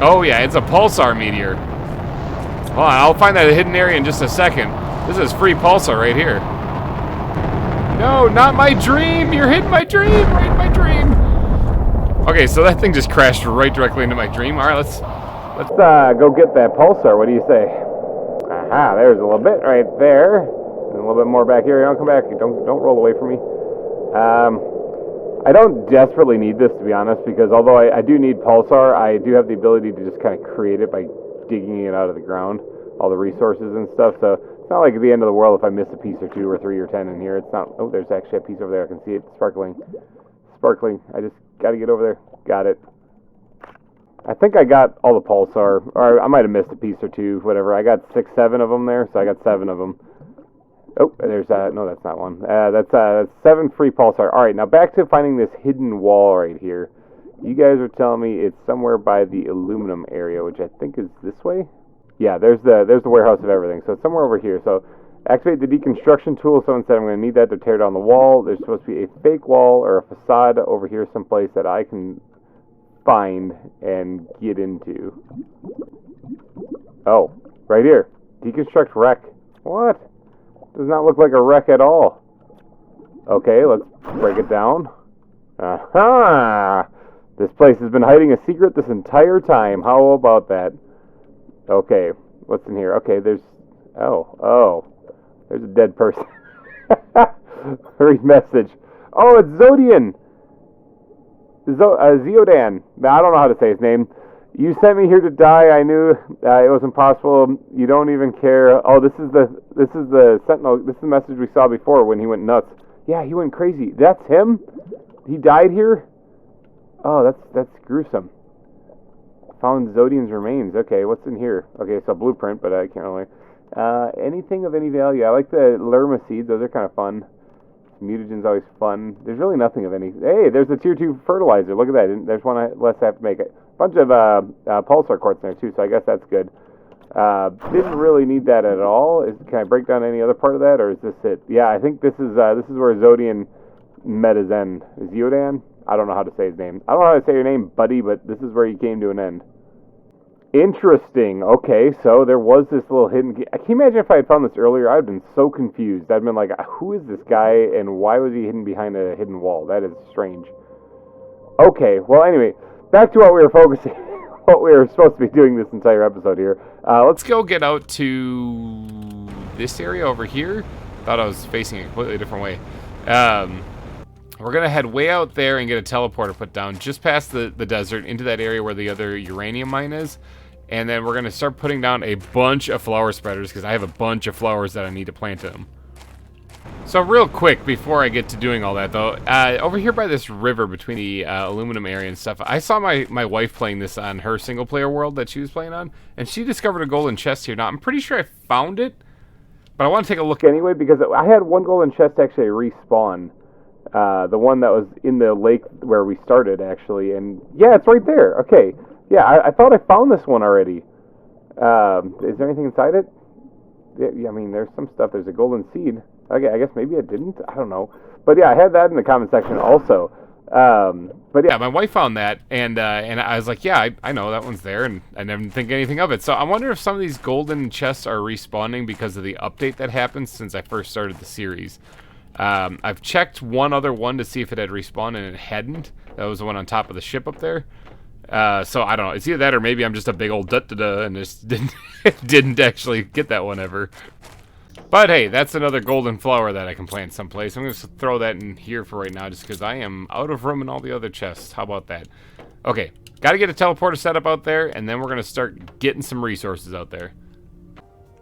Oh yeah, it's a pulsar meteor. Hold on, I'll find that hidden area in just a second. This is free pulsar right here. No, not my dream! You're hitting my dream! Right in my dream! Okay, so that thing just crashed right directly into my dream. Alright, let's go get that pulsar. What do you say? Aha, there's a little bit right there. And a little bit more back here. Don't come back. Don't roll away from me. I don't desperately need this, to be honest, because although I do need pulsar, I do have the ability to just kind of create it by digging it out of the ground, all the resources and stuff. So it's not like the end of the world if I miss a piece or 2 or 3 or 10 in here. It's not. Oh, there's actually a piece over there. I can see it sparkling. I just got to get over there. Got it. I think I got all the pulsar, or I might have missed a piece or 2, whatever. I got 6, 7 of them there, so I got 7 of them. Oh, there's no, that's not one. That's 7 free pulsar. All right, now back to finding this hidden wall right here. You guys are telling me it's somewhere by the aluminum area, which I think is this way. Yeah, there's the warehouse of everything. So it's somewhere over here. So activate the deconstruction tool. Someone said I'm going to need that to tear down the wall. There's supposed to be a fake wall or a facade over here someplace that I can find and get into. Oh, right here. Deconstruct wreck. What? Does not look like a wreck at all. Okay, let's break it down. Aha! This place has been hiding a secret this entire time. How about that? Okay, what's in here? Okay, there's... Oh. There's a dead person. Read message. Oh, it's Zodian! Zeodan. I don't know how to say his name. You sent me here to die. I knew it was impossible. You don't even care. Oh, this is the Sentinel. This is the message we saw before when he went nuts. Yeah, he went crazy. That's him? He died here? Oh, that's gruesome. Found Zodian's remains. Okay, what's in here? Okay, so blueprint, but I can't really. Anything of any value? I like the Lerma seeds. Those are kind of fun. Mutagen's always fun. There's really nothing of any. Hey, there's the tier 2 fertilizer. Look at that. There's one less I have to make. A bunch of pulsar quartz in there too, so I guess that's good. Didn't really need that at all. Can I break down any other part of that, or is this it? Yeah, I think this is where Zodian met his end. Zeodan? I don't know how to say his name. I don't know how to say your name, buddy, but this is where he came to an end. Interesting. Okay, so there was this little hidden... Can you imagine if I had found this earlier? I'd been so confused. I'd been like, who is this guy, and why was he hidden behind a hidden wall? That is strange. Okay, well, anyway, back to what we were focusing... what we were supposed to be doing this entire episode here. Let's go get out to this area over here. Thought I was facing a completely different way. We're going to head way out there and get a teleporter put down just past the desert into that area where the other uranium mine is. And then we're going to start putting down a bunch of flower spreaders because I have a bunch of flowers that I need to plant in them. So real quick, before I get to doing all that though, over here by this river between the aluminum area and stuff, I saw my wife playing this on her single player world that she was playing on, and she discovered a golden chest here. Now, I'm pretty sure I found it, but I want to take a look anyway because I had one golden chest actually respawn. The one that was in the lake where we started, actually, and yeah, it's right there. Okay, yeah, I thought I found this one already. Is there anything inside it? Yeah, I mean, there's some stuff. There's a golden seed. Okay, I guess maybe I didn't. I don't know. But yeah, I had that in the comment section also. But yeah, my wife found that, and I was like, yeah, I know that one's there, and I didn't think anything of it. So I wonder if some of these golden chests are respawning because of the update that happened since I first started the series. I've checked one other one to see if it had respawned, and it hadn't. That was the one on top of the ship up there. So I don't know. It's either that or maybe I'm just a big old da-da-da and just didn't actually get that one ever. But hey, that's another golden flower that I can plant someplace. I'm going to throw that in here for right now just because I am out of room in all the other chests. How about that? Okay, got to get a teleporter set up out there, and then we're going to start getting some resources out there.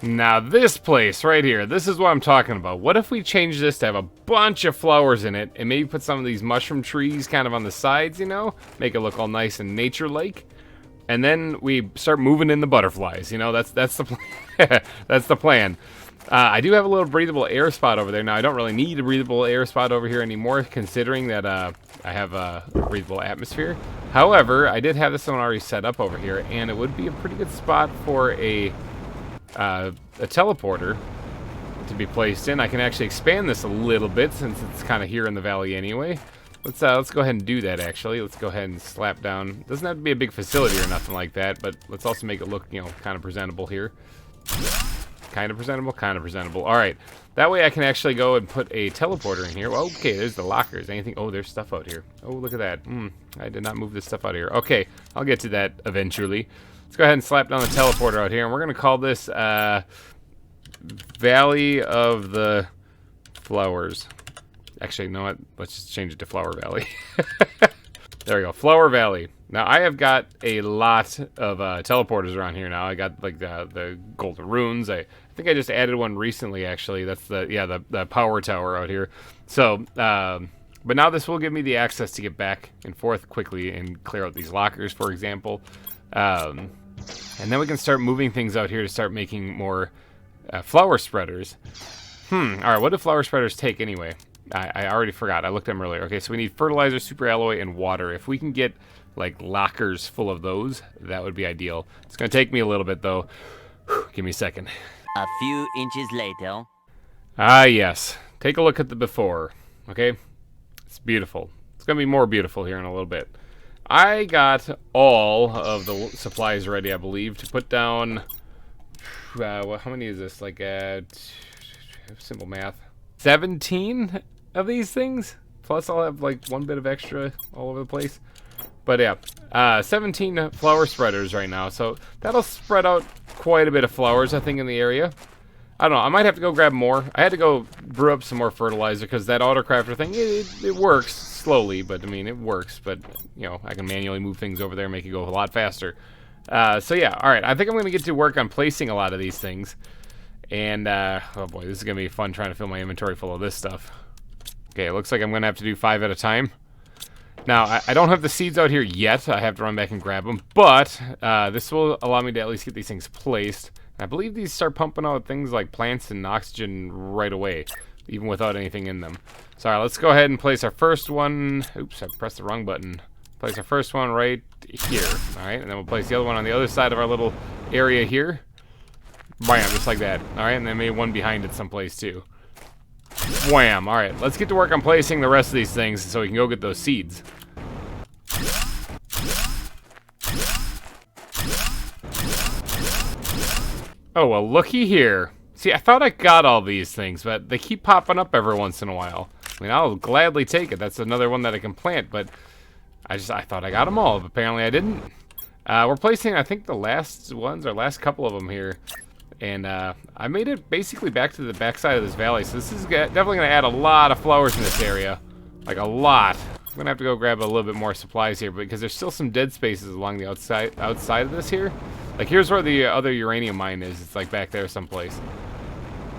Now this place right here, this is what I'm talking about. What if we change this to have a bunch of flowers in it and maybe put some of these mushroom trees kind of on the sides, you know? Make it look all nice and nature-like. And then we start moving in the butterflies, you know? That's the plan. That's the plan. I do have a little breathable air spot over there. Now, I don't really need a breathable air spot over here anymore, considering that I have a breathable atmosphere. However, I did have this one already set up over here, and it would be a pretty good spot for a teleporter to be placed in. I can actually expand this a little bit since it's kind of here in the valley anyway. Let's go ahead and do that, actually. Let's go ahead and slap down. Doesn't have to be a big facility or nothing like that, but let's also make it look, you know, kind of presentable here. Kind of presentable, kind of presentable. All right. That way I can actually go and put a teleporter in here. Well, okay, there's the lockers. Anything? Oh, there's stuff out here. Oh, look at that. I did not move this stuff out of here. Okay, I'll get to that eventually. Let's go ahead and slap down the teleporter out here, and we're going to call this Valley of the Flowers. Actually, you know what? Let's just change it to Flower Valley. There we go, Flower Valley. Now, I have got a lot of teleporters around here now. I got, like, the golden runes. I think I just added one recently, actually. That's the power tower out here. So, but now this will give me the access to get back and forth quickly and clear out these lockers, for example. And then we can start moving things out here to start making more flower spreaders. Alright, what do flower spreaders take anyway? I already forgot. I looked at them earlier. Okay, so we need fertilizer, super alloy, and water. If we can get, like, lockers full of those, that would be ideal. It's going to take me a little bit, though. Give me a second. A few inches later. Ah, yes. Take a look at the before, okay? It's beautiful. It's going to be more beautiful here in a little bit. I got all of the supplies ready, I believe, to put down... how many is this? Like, simple math. 17 of these things? Plus I'll have, like, one bit of extra all over the place. But yeah, 17 flower spreaders right now. So that'll spread out quite a bit of flowers, I think, in the area. I don't know. I might have to go grab more. I had to go brew up some more fertilizer because that autocrafter thing, it works slowly, but I mean, it works. But, you know, I can manually move things over there and make it go a lot faster. So yeah, all right. I think I'm going to get to work on placing a lot of these things. And, oh boy, this is going to be fun trying to fill my inventory full of this stuff. Okay, it looks like I'm going to have to do 5 at a time. Now, I don't have the seeds out here yet. I have to run back and grab them. But this will allow me to at least get these things placed. I believe these start pumping out things like plants and oxygen right away, even without anything in them. So, all right, let's go ahead and place our first one. Oops, I pressed the wrong button. Place our first one right here. All right, and then we'll place the other one on the other side of our little area here. Bam, just like that. All right, and then maybe one behind it someplace too. Wham! All right, let's get to work on placing the rest of these things so we can go get those seeds. Oh, well, looky here. See, I thought I got all these things, but they keep popping up every once in a while. I mean, I'll gladly take it. That's another one that I can plant, but I thought I got them all, but apparently I didn't. We're placing, I think, the last ones, or last couple of them here. And I made it basically back to the backside of this valley, so this is definitely going to add a lot of flowers in this area. Like a lot. I'm going to have to go grab a little bit more supplies here, because there's still some dead spaces along the outside of this here. Like here's where the other uranium mine is. It's like back there someplace.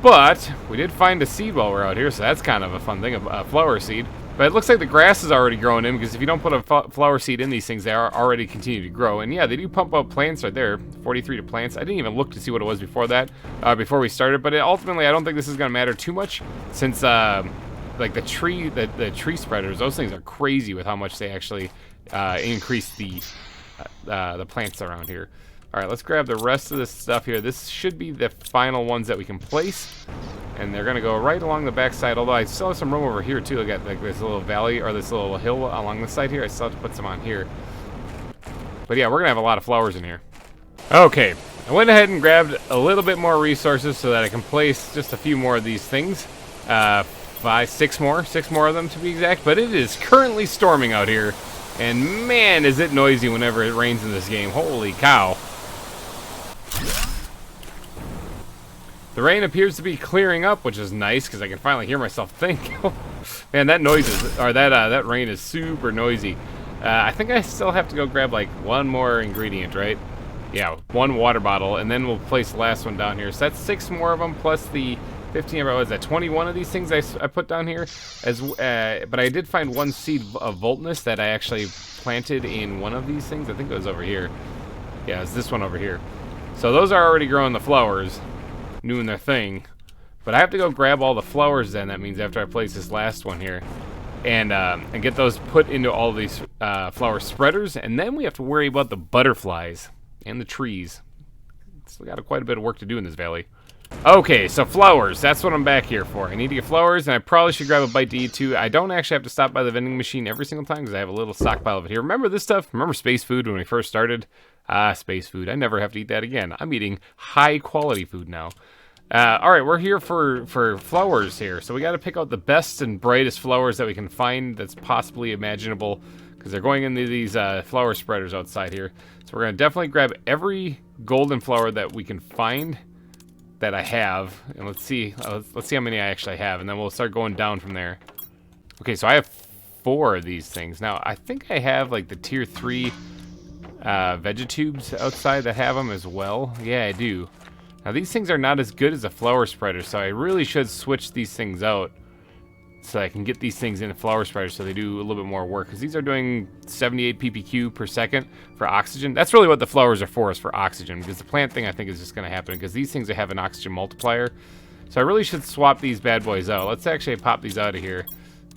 But we did find a seed while we're out here, so that's kind of a fun thing, a flower seed. But it looks like the grass is already growing in, because if you don't put a flower seed in these things, they are already continue to grow. And yeah, they do pump out plants right there, 43 to plants. I didn't even look to see what it was before that, before we started. But ultimately, I don't think this is going to matter too much, since like the tree spreaders, those things are crazy with how much they actually increase the plants around here. All right, let's grab the rest of this stuff here. This should be the final ones that we can place. And they're going to go right along the backside, although I still have some room over here, too. Look at like this little valley, or this little hill along the side here. I still have to put some on here. But yeah, we're going to have a lot of flowers in here. Okay, I went ahead and grabbed a little bit more resources so that I can place just a few more of these things. Six more of them to be exact. But it is currently storming out here. And man, is it noisy whenever it rains in this game. Holy cow. The rain appears to be clearing up, which is nice because I can finally hear myself think. Man, that that rain is super noisy. I think I still have to go grab like one more ingredient, right? Yeah, one water bottle, and then we'll place the last one down here. So that's 6 more of them plus the 15. What was that? 21 of these things I put down here. But I did find one seed of Voltness that I actually planted in one of these things. I think it was over here. Yeah, it's this one over here. So those are already growing the flowers, doing their thing. But I have to go grab all the flowers then. That means after I place this last one here. And get those put into all these flower spreaders. And then we have to worry about the butterflies and the trees. Still got quite a bit of work to do in this valley. Okay, so flowers. That's what I'm back here for. I need to get flowers, and I probably should grab a bite to eat too. I don't actually have to stop by the vending machine every single time because I have a little stockpile of it here. Remember this stuff? Remember space food when we first started? Space food. I never have to eat that again. I'm eating high-quality food now. All right, we're here for flowers here. So we got to pick out the best and brightest flowers that we can find that's possibly imaginable, because they're going into these flower spreaders outside here. So we're going to definitely grab every golden flower that we can find that I have, and let's see how many I actually have, and then we'll start going down from there. Okay, so I have 4 of these things. Now, I think I have like the tier 3 vegetubes outside that have them as well. Yeah, I do. Now, these things are not as good as a flower spreader, so I really should switch these things out so I can get these things in a flower spreader so they do a little bit more work, because these are doing 78 ppq per second for oxygen. That's really what the flowers are for, is for oxygen, because the plant thing I think is just going to happen because these things have an oxygen multiplier. So I really should swap these bad boys out. Let's actually pop these out of here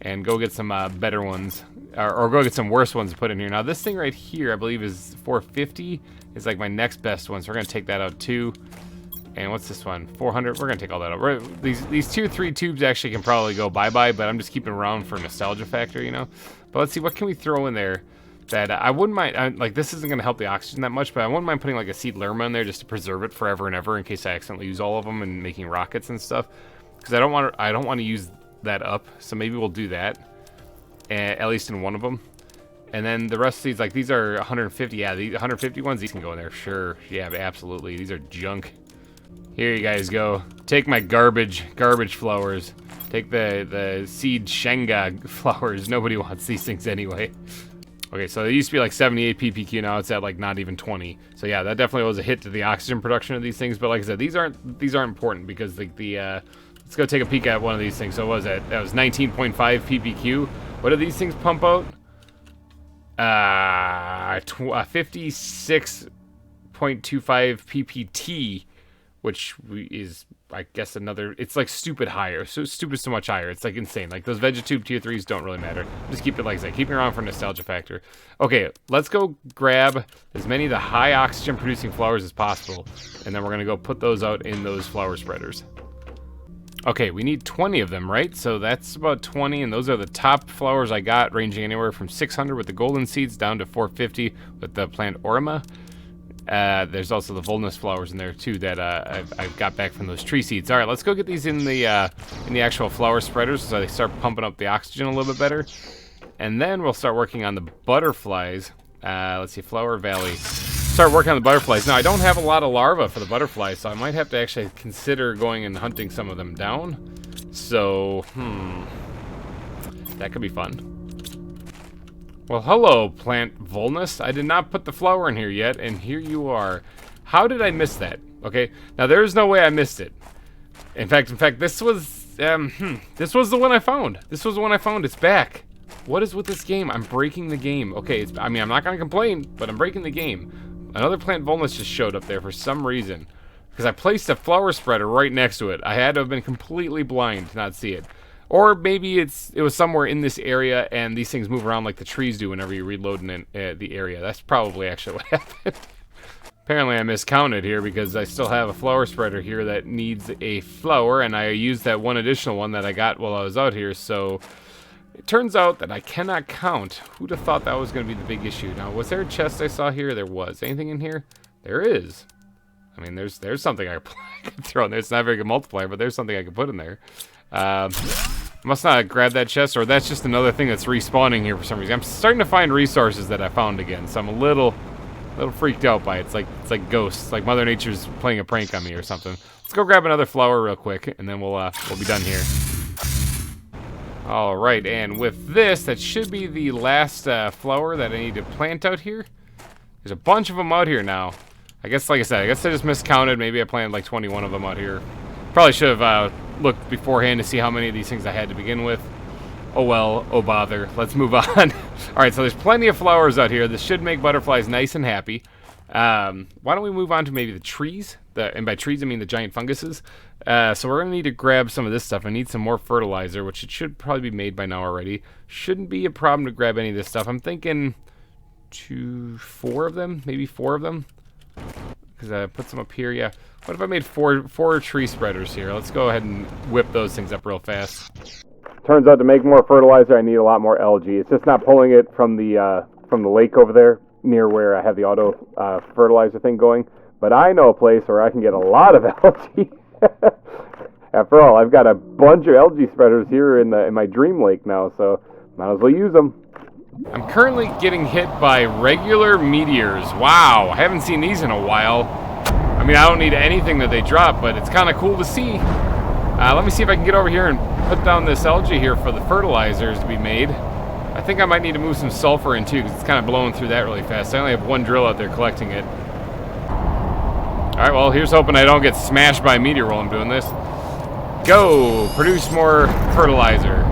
and go get some better ones, or go get some worse ones to put in here. Now this thing right here I believe is 450 is like my next best one, so we're going to take that out too. And what's this one? 400. We're going to take all that out. These tier 3 tubes actually can probably go bye-bye, but I'm just keeping around for nostalgia factor, you know? But let's see, what can we throw in there that I wouldn't mind. Like, this isn't going to help the oxygen that much, but I wouldn't mind putting like a seed lerma in there just to preserve it forever and ever in case I accidentally use all of them and making rockets and stuff. Because I don't want to use that up, so maybe we'll do that, at least in one of them. And then the rest of these, like, these are 150. Yeah, the 150 ones, these can go in there. Sure. Yeah, absolutely. These are junk. Here you guys go. Take my garbage flowers. Take the seed Shenga flowers. Nobody wants these things anyway. Okay, so it used to be like 78 ppq. Now it's at like not even 20. So yeah, that definitely was a hit to the oxygen production of these things. But like I said, these aren't important because like let's go take a peek at one of these things. So what was that? That was 19.5 ppq. What do these things pump out? 56.25 ppt. Which is, I guess, it's like stupid higher. So stupid so much higher. It's like insane. Like those Vegetube tier 3s don't really matter. Just keep it like I said, keep it around for nostalgia factor. Okay, let's go grab as many of the high oxygen producing flowers as possible. And then we're gonna go put those out in those flower spreaders. Okay, we need 20 of them, right? So that's about 20, and those are the top flowers I got, ranging anywhere from 600 with the golden seeds down to 450 with the plant Orima. There's also the Voltness flowers in there too that I've got back from those tree seeds. All right, let's go get these in the actual flower spreaders so they start pumping up the oxygen a little bit better, and then we'll start working on the butterflies. Let's see, Flower Valley. start working on the butterflies. Now, I don't have a lot of larvae for the butterflies, so I might have to actually consider going and hunting some of them down. So, that could be fun. Well, hello, plant Volnus. I did not put the flower in here yet, and here you are. How did I miss that? Okay, now there's no way I missed it. In fact, this was the one I found. This was the one I found. It's back. What is with this game? I'm breaking the game. Okay, I mean, I'm not gonna complain, but I'm breaking the game. Another plant Volnus just showed up there for some reason. Because I placed a flower spreader right next to it. I had to have been completely blind to not see it. Or maybe it was somewhere in this area, and these things move around like the trees do whenever you reload in the area. That's probably actually what happened. Apparently I miscounted here because I still have a flower spreader here that needs a flower, and I used that one additional one that I got while I was out here, so it turns out that I cannot count. Who'd have thought that was going to be the big issue? Now, was there a chest I saw here? There was. Anything in here? There is. I mean, there's something I could throw in there. It's not a very good multiplier, but there's something I could put in there. I must not have grabbed that chest, or that's just another thing that's respawning here for some reason. I'm starting to find resources that I found again, so I'm a little freaked out by it. It's like ghosts, like Mother Nature's playing a prank on me or something. Let's go grab another flower real quick, and then we'll be done here. All right, and with this, that should be the last flower that I need to plant out here. There's a bunch of them out here now. I guess, like I said, I just miscounted. Maybe I planted like 21 of them out here. Probably should have looked beforehand to see how many of these things I had to begin with. Oh well, oh bother. Let's move on. Alright, so there's plenty of flowers out here. This should make butterflies nice and happy. Why don't we move on to maybe the trees? And by trees, I mean the giant funguses. So we're going to need to grab some of this stuff. I need some more fertilizer, which it should probably be made by now already. Shouldn't be a problem to grab any of this stuff. I'm thinking 4 of them, maybe 4 of them. Because I put some up here, yeah. What if I made four tree spreaders here? Let's go ahead and whip those things up real fast. Turns out to make more fertilizer, I need a lot more algae. It's just not pulling it from the lake over there, near where I have the auto fertilizer thing going. But I know a place where I can get a lot of algae. After all, I've got a bunch of algae spreaders here in my dream lake now, so might as well use them. I'm currently getting hit by regular meteors. Wow, I haven't seen these in a while. I mean, I don't need anything that they drop, but it's kind of cool to see. Let me see if I can get over here and put down this algae here for the fertilizers to be made. I think I might need to move some sulfur in too, because it's kind of blowing through that really fast. I only have one drill out there collecting it. Alright, well, here's hoping I don't get smashed by a meteor while I'm doing this. Go! Produce more fertilizer.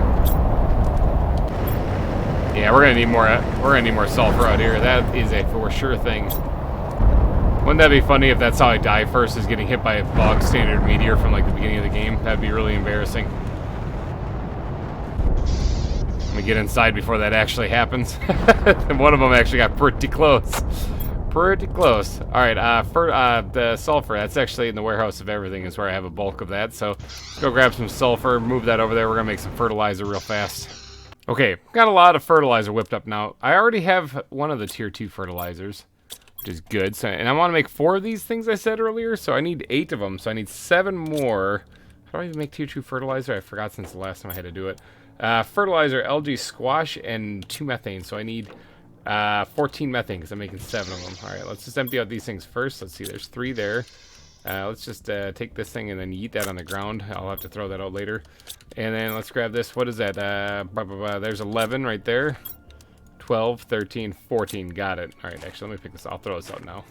Yeah, we're gonna need more sulfur out here. That is a for sure thing. Wouldn't that be funny if that's how I die first, is getting hit by a bog standard meteor from like the beginning of the game? That'd be really embarrassing. Let me get inside before that actually happens. And one of them actually got pretty close. Pretty close. Alright, the sulfur, that's actually in the warehouse of everything is where I have a bulk of that. So let's go grab some sulfur, move that over there. We're gonna make some fertilizer real fast. Okay, got a lot of fertilizer whipped up now. I already have one of the tier 2 fertilizers, which is good. So, and I want to make 4 of these things I said earlier, so I need 8 of them. So I need 7 more. How do I even make tier 2 fertilizer? I forgot since the last time I had to do it. Fertilizer, algae, squash, and 2 methane. So I need 14 methane because I'm making 7 of them. All right, let's just empty out these things first. Let's see, there's 3 there. Let's just take this thing and then yeet that on the ground. I'll have to throw that out later. And then let's grab this. What is that? There's 11 right there. 12, 13, 14. Got it. All right, actually, let me pick this. I'll throw this out now.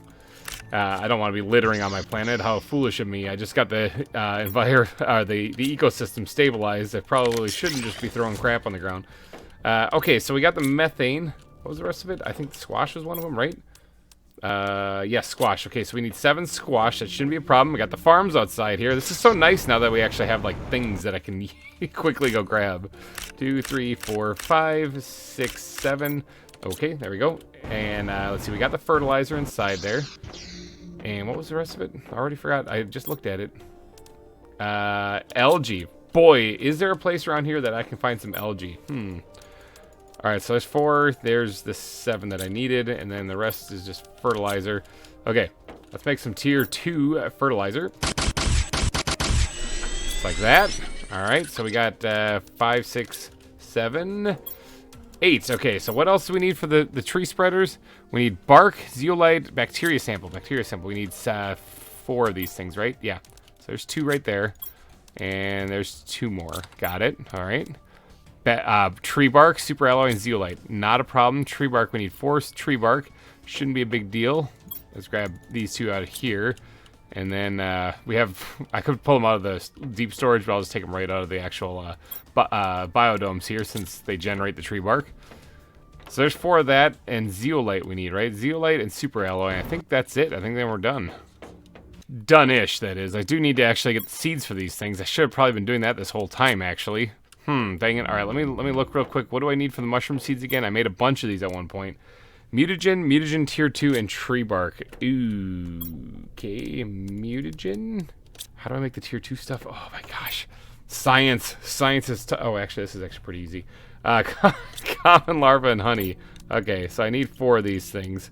I don't want to be littering on my planet. How foolish of me. I just got the the ecosystem stabilized. I probably shouldn't just be throwing crap on the ground. Okay, so we got the methane. What was the rest of it? I think squash was one of them, right? Yes, squash. Okay, so we need 7 squash. That shouldn't be a problem. We got the farms outside here. This is so nice now that we actually have, like, things that I can quickly go grab. 2, 3, 4, 5, 6, 7. Okay, there we go. And, let's see. We got the fertilizer inside there. And what was the rest of it? I already forgot. I just looked at it. Algae. Boy, is there a place around here that I can find some algae? Alright, so there's 4, there's the 7 that I needed, and then the rest is just fertilizer. Okay, let's make some tier 2 fertilizer. Just like that. Alright, so we got 5, 6, 7. 8. Okay, so what else do we need for the tree spreaders? We need bark, zeolite, bacteria sample. Bacteria sample. We need 4 of these things, right? Yeah. So there's 2 right there. And there's 2 more. Got it. All right. Tree bark, super alloy, and zeolite. Not a problem. Tree bark, we need 4 tree bark. Shouldn't be a big deal. Let's grab these 2 out of here. And then we have, I could pull them out of the deep storage, but I'll just take them right out of the actual biodomes here since they generate the tree bark. So there's 4 of that, and zeolite we need, right? Zeolite and super alloy. I think that's it. I think then we're done. Done-ish, that is. I do need to actually get the seeds for these things. I should have probably been doing that this whole time, actually. Dang it. All right, let me look real quick. What do I need for the mushroom seeds again? I made a bunch of these at one point. Mutagen tier 2, and tree bark. Ooh, okay, mutagen. How do I make the tier 2 stuff? Oh my gosh. Science is oh, actually, this is actually pretty easy. Common larva and honey. Okay, so I need 4 of these things.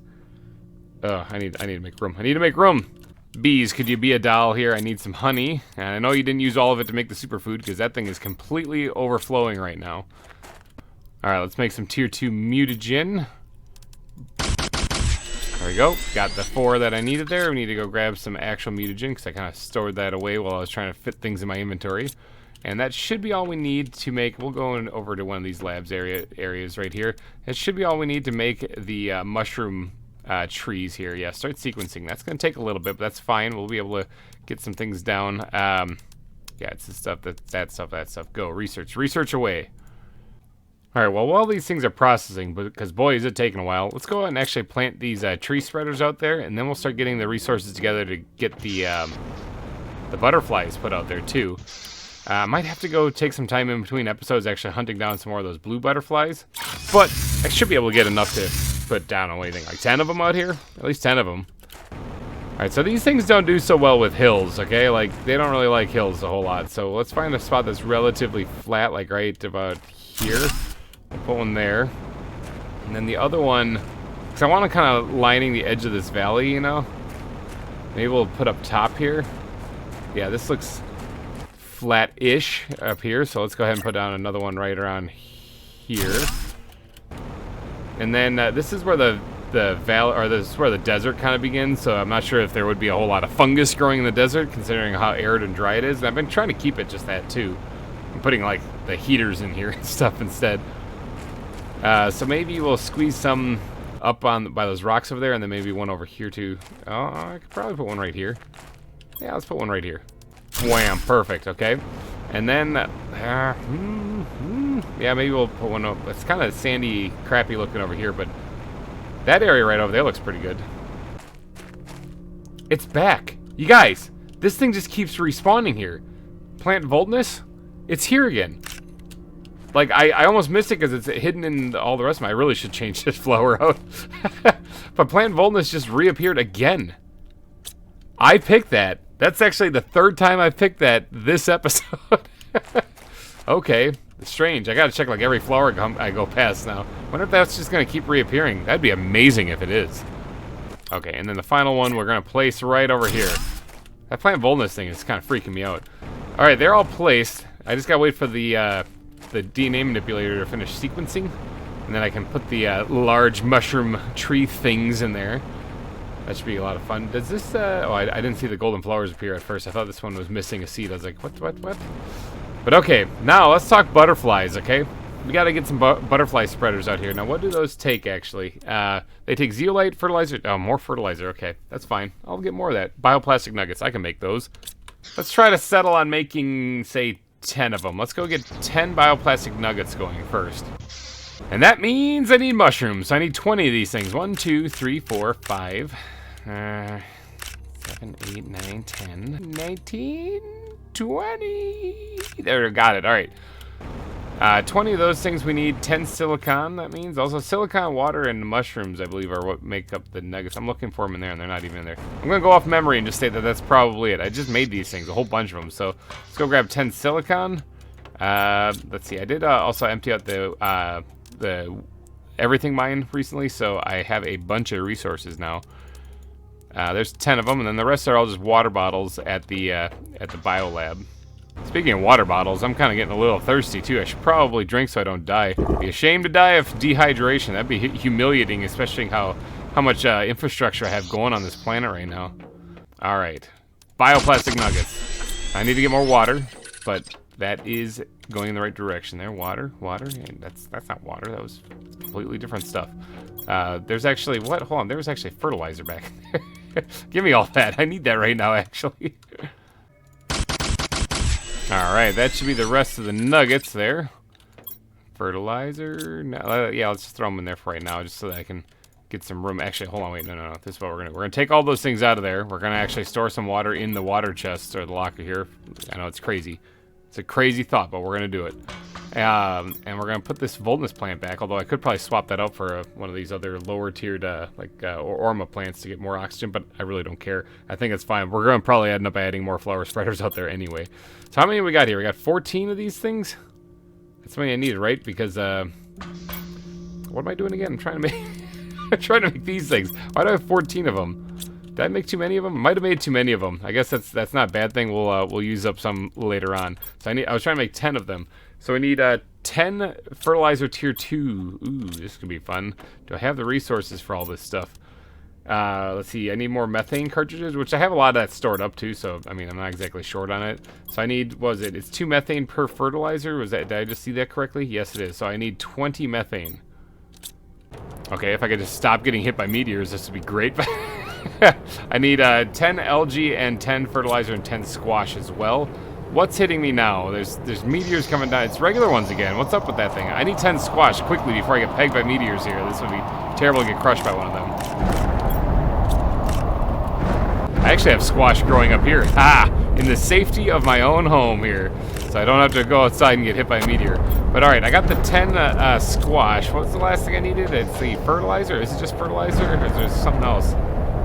Oh, I need to make room. I need to make room. Bees, could you be a doll here? I need some honey. And I know you didn't use all of it to make the superfood because that thing is completely overflowing right now. All right, let's make some tier 2 mutagen. There we go. Got the 4 that I needed there. We need to go grab some actual mutagen because I kind of stored that away while I was trying to fit things in my inventory. And that should be all we need to make. We'll go over to one of these labs areas right here. That should be all we need to make the mushroom trees here. Yeah, start sequencing. That's going to take a little bit, but that's fine. We'll be able to get some things down. Yeah, it's the stuff that stuff. Go research away. All right, well, while these things are processing, because boy, is it taking a while, let's go ahead and actually plant these tree spreaders out there, and then we'll start getting the resources together to get the butterflies put out there, too. Might have to go take some time in between episodes actually hunting down some more of those blue butterflies, but I should be able to get enough to put down on anything. Like 10 of them out here? At least 10 of them. All right, so these things don't do so well with hills, okay? Like, they don't really like hills a whole lot, so let's find a spot that's relatively flat, like right about here. I'll put one there. And then the other one, because I want to kind of lining the edge of this valley, you know? Maybe we'll put up top here. Yeah, this looks flat-ish up here, so let's go ahead and put down another one right around here. And then this is where the valley, or this is where the desert kind of begins, so I'm not sure if there would be a whole lot of fungus growing in the desert, considering how arid and dry it is. And I've been trying to keep it just that, too. I'm putting, like, the heaters in here and stuff instead. So maybe we'll squeeze some up by those rocks over there, and then maybe one over here too. Oh, I could probably put one right here. Yeah, let's put one right here. Wham, perfect, okay. And then, yeah, maybe we'll put one up. It's kind of sandy, crappy looking over here, but that area right over there looks pretty good. It's back. You guys, this thing just keeps respawning here. Plant Voltness, it's here again. Like, I almost missed it because it's hidden in all the rest of them. I really should change this flower out. But Plant Voltness just reappeared again. I picked that. That's actually the 3rd time I picked that this episode. Okay, it's strange. I gotta check like every flower I go past now. Wonder if that's just gonna keep reappearing. That'd be amazing if it is. Okay, and then the final one we're gonna place right over here. That Plant Voltness thing is kind of freaking me out. All right, they're all placed. I just gotta wait for the DNA manipulator to finish sequencing, and then I can put the large mushroom tree things in there. That should be a lot of fun. Does this, oh, I didn't see the golden flowers appear at first. I thought this one was missing a seed. I was like, what? But okay, now let's talk butterflies, okay? We gotta get some butterfly spreaders out here. Now, what do those take, actually? They take zeolite, fertilizer. Oh, more fertilizer. Okay, that's fine. I'll get more of that. Bioplastic nuggets. I can make those. Let's try to settle on making, say, 10 of them. Let's go get 10 bioplastic nuggets going first. And that means I need mushrooms. I need 20 of these things. 1, 2, 3, 4, 5, 7, 8, 9, 10, 19, 20. There, got it. All right. 20 of those things we need. 10 silicon, that means. Also, silicon, water, and mushrooms, I believe, are what make up the nuggets. I'm looking for them in there, and they're not even in there. I'm going to go off memory and just say that that's probably it. I just made these things, a whole bunch of them. So let's go grab 10 silicon. Let's see. I did also empty out the everything mine recently, so I have a bunch of resources now. There's 10 of them, and then the rest are all just water bottles at the biolab. Speaking of water bottles, I'm kind of getting a little thirsty too. I should probably drink so I don't die. Be ashamed to die of dehydration. That'd be humiliating, especially how much infrastructure I have going on this planet right now. All right, bioplastic nuggets. I need to get more water, but that is going in the right direction there. Water. And that's not water. That was completely different stuff. There's actually what? Hold on. There was actually fertilizer back there. Give me all that. I need that right now, actually. All right, that should be the rest of the nuggets there. Fertilizer. No, yeah, let's just throw them in there for right now, just so that I can get some room. Actually, hold on, wait, no. This is what we're gonna take all those things out of there. We're gonna actually store some water in the water chest or the locker here. I know it's crazy. It's a crazy thought, but we're gonna do it. And we're gonna put this Volnus plant back. Although I could probably swap that out for one of these other lower tiered Orma plants to get more oxygen, but I really don't care. I think it's fine. We're gonna probably end up adding more flower spreaders out there anyway. So how many we got here? We got 14 of these things. That's how many I needed, right? Because what am I doing again? I'm trying to make I'm trying to make these things. Why do I have 14 of them? Did I make too many of them? Might have made too many of them. I guess that's not a bad thing. We'll use up some later on. So I was trying to make 10 of them. So we need 10 fertilizer tier 2. Ooh, this could be fun. Do I have the resources for all this stuff? Let's see. I need more methane cartridges, which I have a lot of that stored up too. So I mean, I'm not exactly short on it. So I need, what was it? It's 2 methane per fertilizer. Was that? Did I just see that correctly? Yes, it is. So I need 20 methane. Okay, if I could just stop getting hit by meteors, this would be great. I need 10 algae and 10 fertilizer and 10 squash as well. What's hitting me now? There's meteors coming down. It's regular ones again. What's up with that thing? I need 10 squash quickly before I get pegged by meteors here. This would be terrible to get crushed by one of them. I actually have squash growing up here. In the safety of my own home here. So I don't have to go outside and get hit by a meteor. But alright, I got the 10 squash. What's the last thing I needed? It's the fertilizer. Is it just fertilizer? Or is there something else?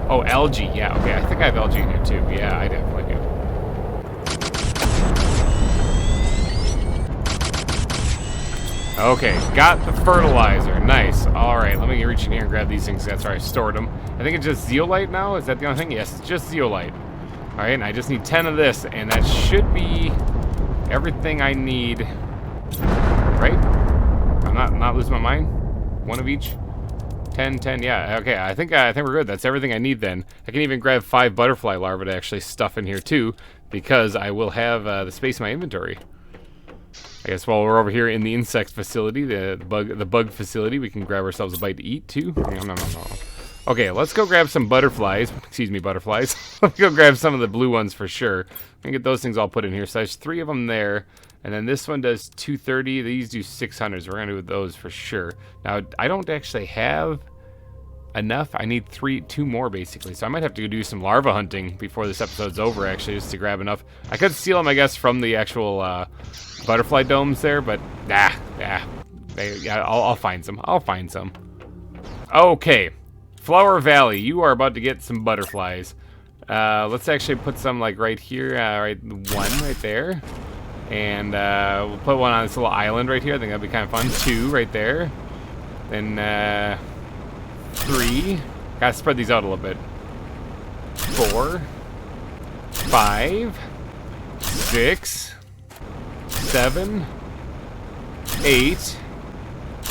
Oh, algae. Yeah, okay. I think I have algae in here too. Yeah, I definitely do. Okay, got the fertilizer. Nice. Alright, let me reach in here and grab these things. That's where I stored them. I think it's just zeolite now. Is that the only thing? Yes, it's just zeolite. Alright, and I just need 10 of this, and that should be everything I need. Right? I'm not losing my mind? One of each? 10, yeah. Okay, I think we're good. That's everything I need then. I can even grab 5 butterfly larvae to actually stuff in here too, because I will have the space in my inventory. I guess while we're over here in the insect facility, the bug facility, we can grab ourselves a bite to eat too. No. Okay, let's go grab some butterflies. Excuse me, butterflies. Let's go grab some of the blue ones for sure. I'm gonna get those things all put in here. So there's 3 of them there. And then this one does 230. These do 600. So we're gonna do those for sure. Now, I don't actually have enough. I need 2 more basically. So I might have to go do some larva hunting before this episode's over actually, just to grab enough. I could steal them, I guess, from the actual butterfly domes there, but I'll find some. I'll find some. Okay. Flower Valley, you are about to get some butterflies. Let's actually put some like right here, right, 1 right there. And we'll put 1 on this little island right here. I think that'd be kind of fun. 2 right there. Then 3. Gotta spread these out a little bit. 4. 5. 6. 7. 8.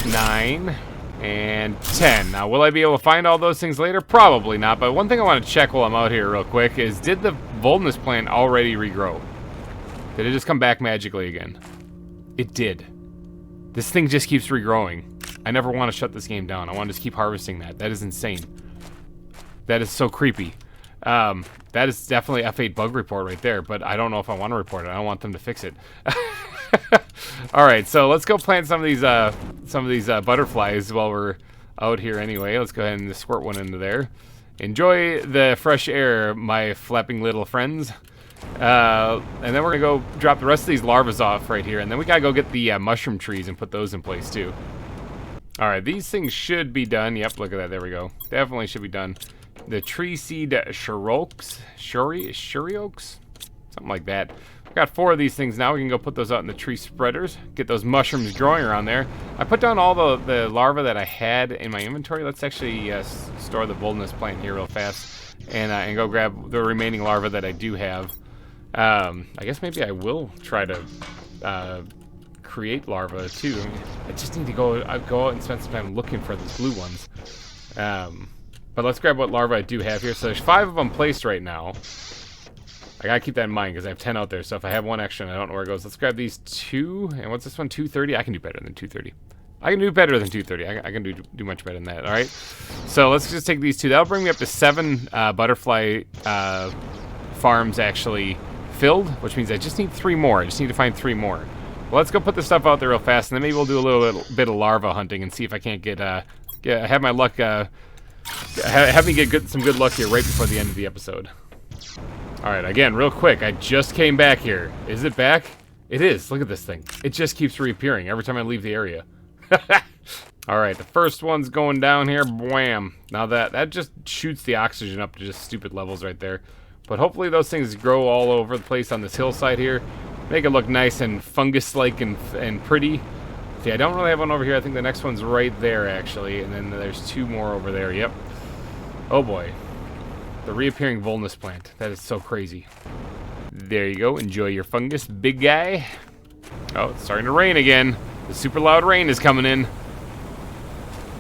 9. And 10. Now, will I be able to find all those things later? Probably not, but one thing I want to check while I'm out here real quick is, did the Volnus plant already regrow? Did it just come back magically again? It did. This thing just keeps regrowing. I never want to shut this game down. I want to just keep harvesting that. That is insane. That is so creepy. That is definitely F8 bug report right there, but I don't know if I want to report it. I don't want them to fix it. All right, so let's go plant some of these butterflies while we're out here anyway. Let's go ahead and squirt one into there. Enjoy the fresh air, my flapping little friends. And then we're gonna go drop the rest of these larvas off right here, and then we gotta go get the mushroom trees and put those in place too. All right, these things should be done. Yep, look at that. There we go. Definitely should be done. The tree seed shuriokes, something like that. We've got 4 of these things now. We can go put those out in the tree spreaders, get those mushrooms growing around there. I put down all the larvae that I had in my inventory. Let's actually store the Volnus plant here real fast and go grab the remaining larvae that I do have. I guess maybe I will try to create larvae too. I just need to go out and spend some time looking for these blue ones. But let's grab what larvae I do have here. So there's 5 of them placed right now. I gotta keep that in mind because I have 10 out there. So if I have one extra and I don't know where it goes, let's grab these 2. And what's this one? 230. I can do better than 230. I can do better than 230. I can do much better than that. All right. So let's just take these 2. That'll bring me up to 7 butterfly farms actually filled, which means I just need 3 more. I just need to find 3 more. Well, let's go put this stuff out there real fast, and then maybe we'll do a little bit of larva hunting and see if I can't have my luck. Have me get some good luck here right before the end of the episode. All right, again, real quick. I just came back here. Is it back? It is. Look at this thing. It just keeps reappearing every time I leave the area. All right, the first one's going down here. Bwam. Now that just shoots the oxygen up to just stupid levels right there. But hopefully those things grow all over the place on this hillside here. Make it look nice and fungus-like and pretty. See, I don't really have one over here. I think the next one's right there, actually. And then there's 2 more over there. Yep. Oh, boy. The reappearing Volnus plant. That is so crazy. There you go. Enjoy your fungus, big guy. Oh, it's starting to rain again. The super loud rain is coming in.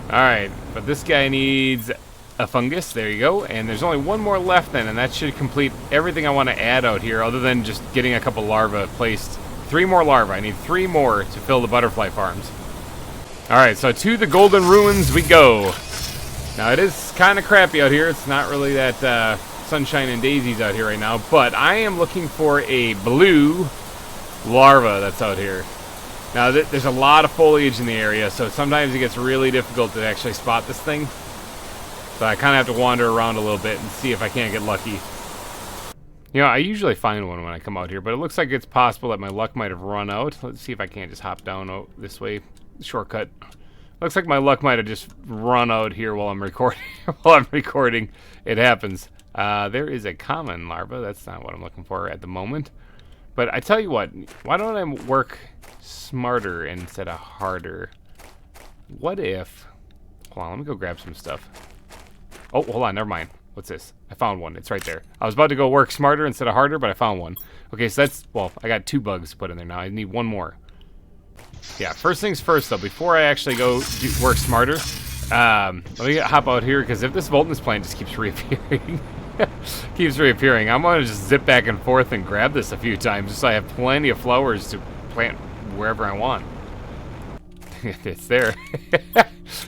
Alright, but this guy needs a fungus. There you go. And there's only 1 more left then, and that should complete everything I want to add out here, other than just getting a couple larvae placed. 3 more larvae. I need 3 more to fill the butterfly farms. Alright, so to the Golden Ruins we go. Now, it is kind of crappy out here. It's not really that sunshine and daisies out here right now, but I am looking for a blue larva that's out here. Now, there's a lot of foliage in the area, so sometimes it gets really difficult to actually spot this thing. So I kind of have to wander around a little bit and see if I can't get lucky. You know, I usually find one when I come out here, but it looks like it's possible that my luck might have run out. Let's see if I can't just hop down this way. Shortcut. Looks like my luck might have just run out here while I'm recording. It happens. There is a common larva. That's not what I'm looking for at the moment. But I tell you what, why don't I work smarter instead of harder? What if... Hold on, let me go grab some stuff. Oh, hold on, never mind. What's this? I found one. It's right there. I was about to go work smarter instead of harder, but I found one. Okay, so that's... Well, I got 2 bugs to put in there now. I need 1 more. Yeah, first things first, though. Before I actually go work smarter, let me hop out here, because if this Volnus plant just keeps reappearing... I'm going to just zip back and forth and grab this a few times just so I have plenty of flowers to plant wherever I want. It's there.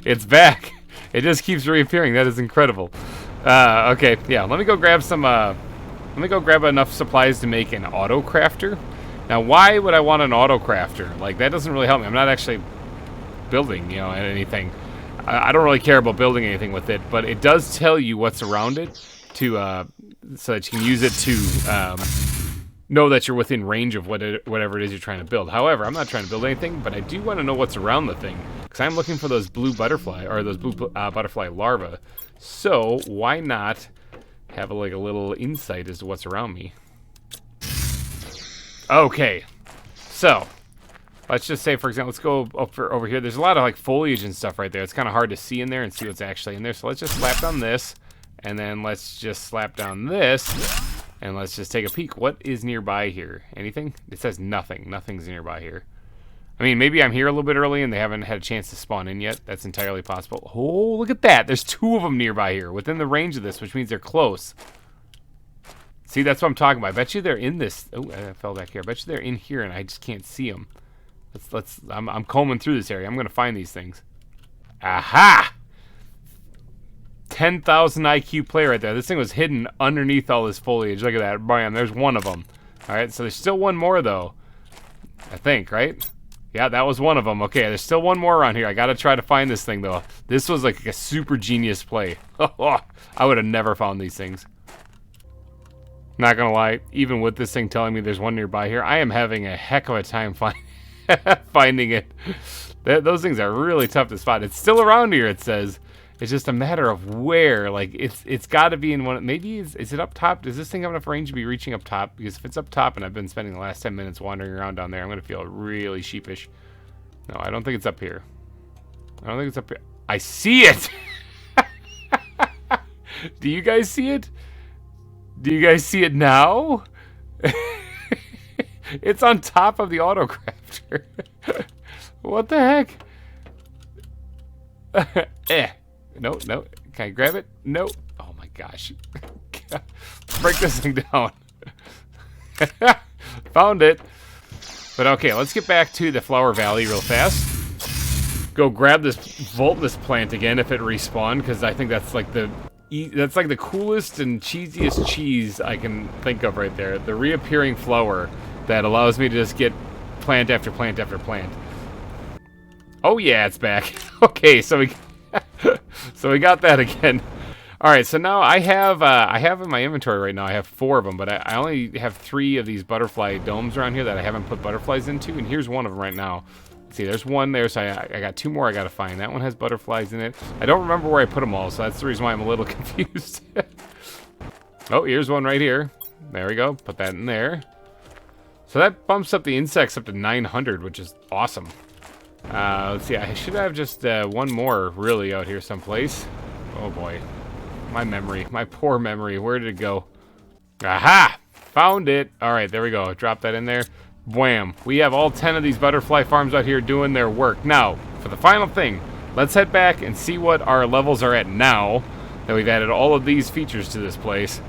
It's back. It just keeps reappearing. That is incredible. Okay, yeah, let me go grab some, let me go grab enough supplies to make an auto crafter. Now, why would I want an auto crafter? Like, that doesn't really help me. I'm not actually building, you know, anything. I don't really care about building anything with it, but it does tell you what's around it to, so that you can use it to, know that you're within range of whatever it is you're trying to build. However, I'm not trying to build anything, but I do want to know what's around the thing, because I'm looking for those blue butterfly, or those blue butterfly larvae. So, why not have a little insight as to what's around me? Okay, so let's just say, for example, let's go over here. There's a lot of like foliage and stuff right there. It's kind of hard to see in there and see what's actually in there. So let's just slap down this, and then let's just slap down this, and let's just take a peek. What is nearby here? Anything? It says nothing. Nothing's nearby here. I mean, maybe I'm here a little bit early and they haven't had a chance to spawn in yet. That's entirely possible. Oh, look at that. There's 2 of them nearby here within the range of this, which means they're close. See, that's what I'm talking about. I bet you they're in this. Oh, I fell back here. I bet you they're in here and I just can't see them. I'm combing through this area. I'm going to find these things. Aha! 10,000 IQ play right there. This thing was hidden underneath all this foliage. Look at that. Bam, there's one of them. All right, so there's still one more, though. I think, right? Yeah, that was one of them. Okay, there's still one more around here. I got to try to find this thing, though. This was like a super genius play. I would have never found these things. Not going to lie, even with this thing telling me there's one nearby here, I am having a heck of a time finding it. Those things are really tough to spot. It's still around here, it says. It's just a matter of where. Like, it's got to be in one. Maybe, is it up top? Does this thing have enough range to be reaching up top? Because if it's up top and I've been spending the last 10 minutes wandering around down there, I'm going to feel really sheepish. No, I don't think it's up here. I don't think it's up here. I see it! Do you guys see it? Do you guys see it now? It's on top of the autocrafter. What the heck? No. Can I grab it? No. Oh my gosh. Break this thing down. Found it. But okay, let's get back to the Flower Valley real fast. Go grab this Voltness plant again if it respawned, because I think that's like the coolest and cheesiest cheese I can think of right there. The reappearing flower that allows me to just get plant after plant after plant. Oh yeah, it's back. Okay, so we got that again. All right, so now I have in my inventory right now, I have 4 of them, but I only have 3 of these butterfly domes around here that I haven't put butterflies into, and here's one of them right now. See, there's one there, so I got 2 more I gotta find. That one has butterflies in it. I don't remember where I put them all, so that's the reason why I'm a little confused. Oh, here's one right here. There we go. Put that in there. So that bumps up the insects up to 900, which is awesome. Let's see. I should have just one more really out here someplace. Oh boy, my memory, my poor memory. Where did it go? Aha! Found it. All right, there we go. Drop that in there. Wham! We have all 10 of these butterfly farms out here doing their work. Now, for the final thing, let's head back and see what our levels are at now that we've added all of these features to this place.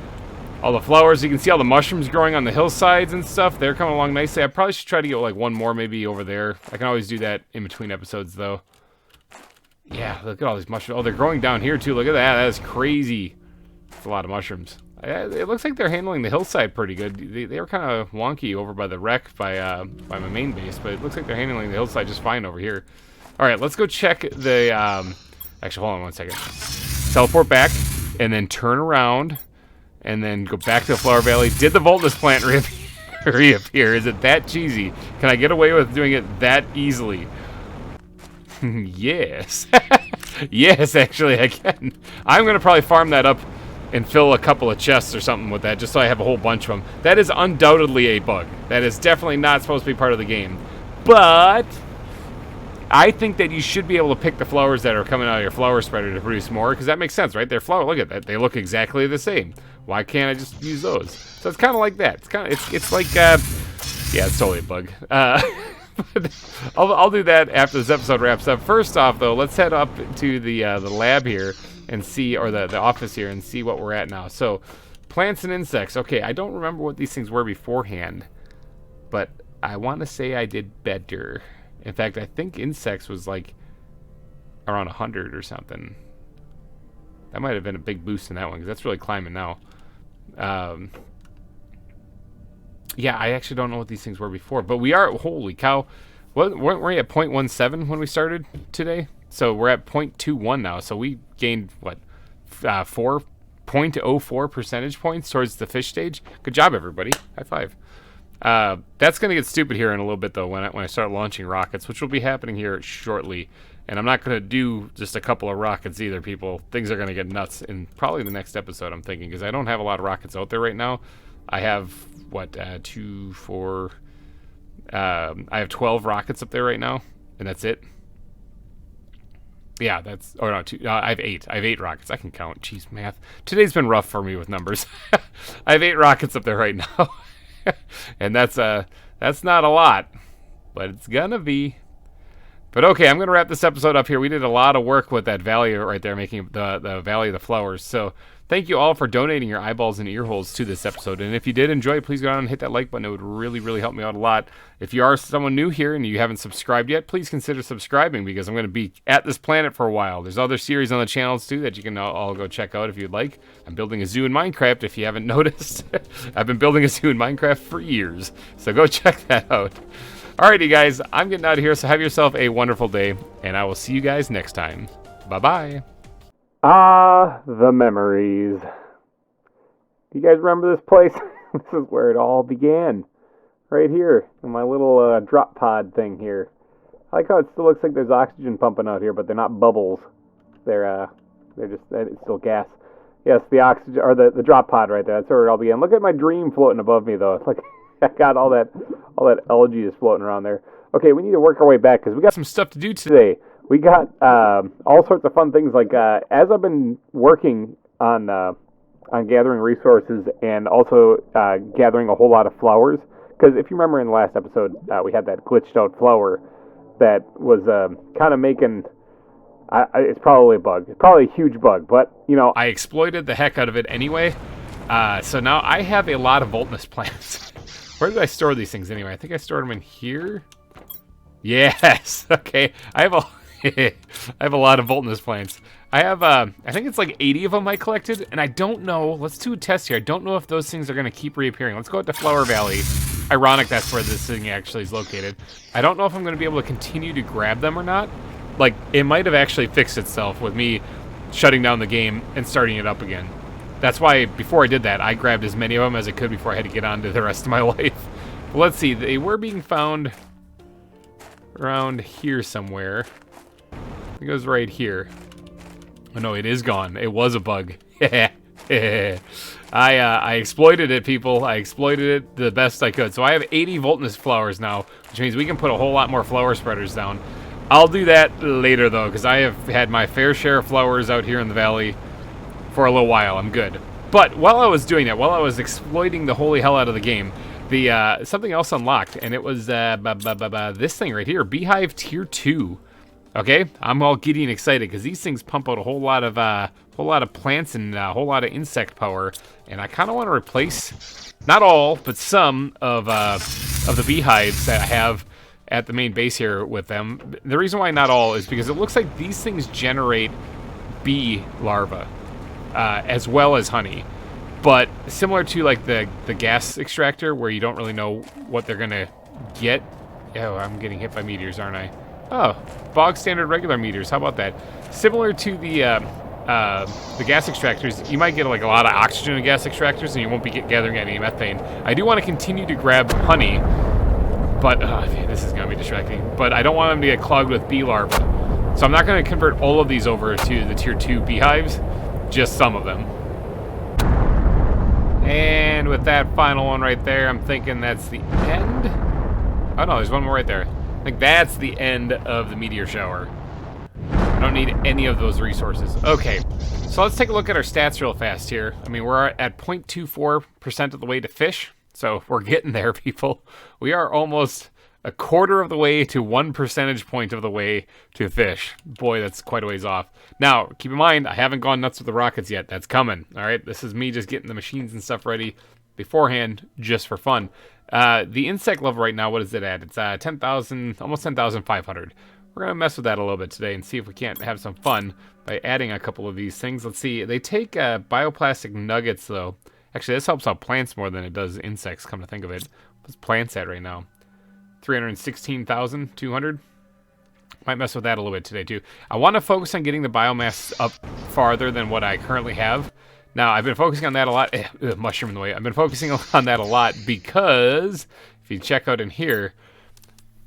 All the flowers, you can see all the mushrooms growing on the hillsides and stuff. They're coming along nicely. I probably should try to get like one more maybe over there. I can always do that in between episodes though. Yeah, look at all these mushrooms. Oh, they're growing down here too. Look at that. That is crazy. That's a lot of mushrooms. It looks like they're handling the hillside pretty good. They were kind of wonky over by the wreck by my main base, but it looks like they're handling the hillside just fine over here. All right, let's go check the... actually, hold on one second. Teleport back, and then turn around, and then go back to the Flower Valley. Did the Voltness plant reappear? Is it that cheesy? Can I get away with doing it that easily? Yes. Yes, actually, I can. I'm going to probably farm that up and fill a couple of chests or something with that, just so I have a whole bunch of them. That is undoubtedly a bug. That is definitely not supposed to be part of the game. But I think that you should be able to pick the flowers that are coming out of your flower spreader to produce more, because that makes sense, right? They're flower. Look at that. They look exactly the same. Why can't I just use those? So it's kind of like that. It's like, yeah, it's totally a bug. I'll do that after this episode wraps up. First off, though, let's head up to the lab here and see, or the office here, and see what we're at now. So, plants and insects. Okay, I don't remember what these things were beforehand, but I want to say I did better. In fact, I think insects was like around 100 or something. That might have been a big boost in that one, because that's really climbing now. Yeah, I actually don't know what these things were before, but we are, holy cow, weren't we at 0.17 when we started today? So we're at 0.21 now, so we gained, what, 0.04 percentage points towards the fish stage? Good job, everybody. High five. That's going to get stupid here in a little bit, though, when I start launching rockets, which will be happening here shortly. And I'm not going to do just a couple of rockets either, people. Things are going to get nuts in probably the next episode, I'm thinking, because I don't have a lot of rockets out there right now. I have, what, I have 12 rockets up there right now, and that's it. Yeah, that's, or no, I have 8. I have 8 rockets. I can count. Jeez, math. Today's been rough for me with numbers. I have 8 rockets up there right now. And that's not a lot, but it's gonna be. But okay, I'm gonna wrap this episode up here. We did a lot of work with that valley right there, making the Valley of the Flowers. So thank you all for donating your eyeballs and ear holes to this episode. And if you did enjoy it, please go down and hit that like button. It would really, really help me out a lot. If you are someone new here and you haven't subscribed yet, please consider subscribing, because I'm going to be at this planet for a while. There's other series on the channels too that you can all go check out if you'd like. I'm building a zoo in Minecraft, if you haven't noticed. I've been building a zoo in Minecraft for years, so go check that out. Alrighty guys, I'm getting out of here, so have yourself a wonderful day, and I will see you guys next time. Bye-bye. Ah, the memories. Do you guys remember this place? This is where it all began. Right here, in my little drop pod thing here. I like how it still looks like there's oxygen pumping out here, but they're not bubbles. They're just, it's still gas. Yes, the oxygen, or the drop pod right there, that's where it all began. Look at my dream floating above me, though. It's like, I got all that algae just floating around there. Okay, we need to work our way back, because we got some stuff to do today. We got all sorts of fun things, like as I've been working on gathering resources and also gathering a whole lot of flowers, Because if you remember in the last episode, we had that glitched out flower that was kind of making... it's probably a bug. It's probably a huge bug, but, you know, I exploited the heck out of it anyway. So now I have a lot of Voltness plants. Where did I store these things anyway? I think I stored them in here. Yes. Okay. I have a lot of Voltness plants. I have, I think it's like 80 of them I collected, and I don't know. Let's do a test here. I don't know if those things are going to keep reappearing. Let's go out to Flower Valley. Ironic that's where this thing actually is located. I don't know if I'm going to be able to continue to grab them or not. Like, it might have actually fixed itself with me shutting down the game and starting it up again. That's why, before I did that, I grabbed as many of them as I could before I had to get on to the rest of my life. But let's see, they were being found around here somewhere. I think it was right here. Oh no, it is gone. It was a bug. I exploited it, people. I exploited it the best I could. So I have 80 Voltness flowers now, which means we can put a whole lot more flower spreaders down. I'll do that later, though, because I have had my fair share of flowers out here in the valley for a little while. I'm good. But while I was doing that, while I was exploiting the holy hell out of the game, the something else unlocked, and it was this thing right here, Beehive Tier 2. Okay, I'm all giddy and excited because these things pump out a whole lot of plants and a whole lot of insect power, and I kind of want to replace not all, but some of the beehives that I have at the main base here with them. The reason why not all is because it looks like these things generate bee larvae as well as honey. But similar to like the gas extractor where you don't really know what they're gonna get. Oh, I'm getting hit by meteors, aren't I? Oh, bog standard regular meteors. How about that? Similar to the gas extractors, you might get like a lot of oxygen in gas extractors and you won't be gathering any methane. I do want to continue to grab honey, but this is going to be distracting. But I don't want them to get clogged with bee larvae. So I'm not going to convert all of these over to the tier 2 beehives, just some of them. And with that final one right there, I'm thinking that's the end. Oh no, there's one more right there. I think that's the end of the meteor shower. I don't need any of those resources. Okay, so let's take a look at our stats real fast here. I mean, we're at 0.24% of the way to fish, so we're getting there, people. We are almost a quarter of the way to 1 percentage point of the way to fish. Boy, that's quite a ways off. Now, keep in mind, I haven't gone nuts with the rockets yet. That's coming, all right? This is me just getting the machines and stuff ready beforehand just for fun. The insect level right now, what is it at? It's 10,000, almost 10,500. We're going to mess with that a little bit today and see if we can't have some fun by adding a couple of these things. Let's see. They take bioplastic nuggets, though. Actually, this helps out plants more than it does insects, come to think of it. What's plants at right now? 316,200. Might mess with that a little bit today, too. I want to focus on getting the biomass up farther than what I currently have. Now, I've been focusing on that a lot. Mushroom in the way. I've been focusing on that a lot because, if you check out in here,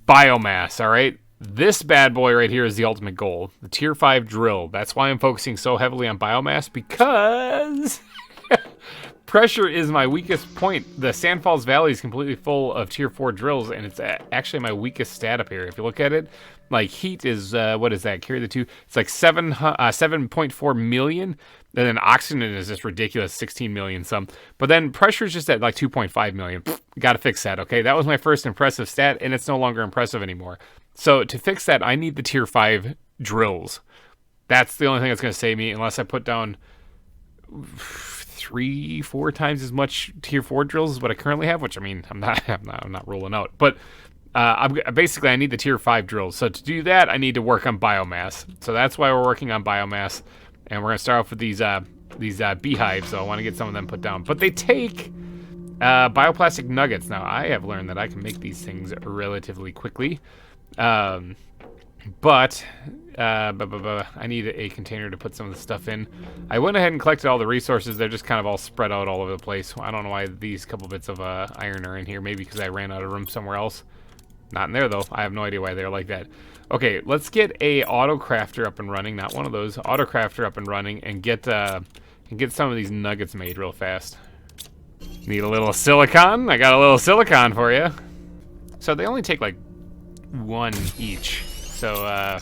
biomass, all right? This bad boy right here is the ultimate goal. The tier 5 drill. That's why I'm focusing so heavily on biomass, because pressure is my weakest point. The Sandfalls Valley is completely full of tier 4 drills, and it's actually my weakest stat up here. If you look at it, like heat is, what is that? Carry the 2. It's like 7.4 million. And then oxygen is just ridiculous, 16 million some. But then pressure is just at like 2.5 million. Got to fix that, okay? That was my first impressive stat, and it's no longer impressive anymore. So to fix that, I need the tier 5 drills. That's the only thing that's going to save me, unless I put down 3-4 times as much tier 4 drills as what I currently have, which I mean, I'm not ruling out. But basically, I need the tier 5 drills. So to do that, I need to work on biomass. So that's why we're working on biomass. And we're going to start off with these beehives, so I want to get some of them put down. But they take bioplastic nuggets. Now, I have learned that I can make these things relatively quickly. But I need a container to put some of the stuff in. I went ahead and collected all the resources. They're just kind of all spread out all over the place. I don't know why these couple bits of iron are in here. Maybe because I ran out of room somewhere else. Not in there, though. I have no idea why they're like that. Okay, let's get a auto-crafter up and running. Not one of those. Auto-crafter up and running and get some of these nuggets made real fast. Need a little silicon? I got a little silicon for you. So they only take like 1 each. So how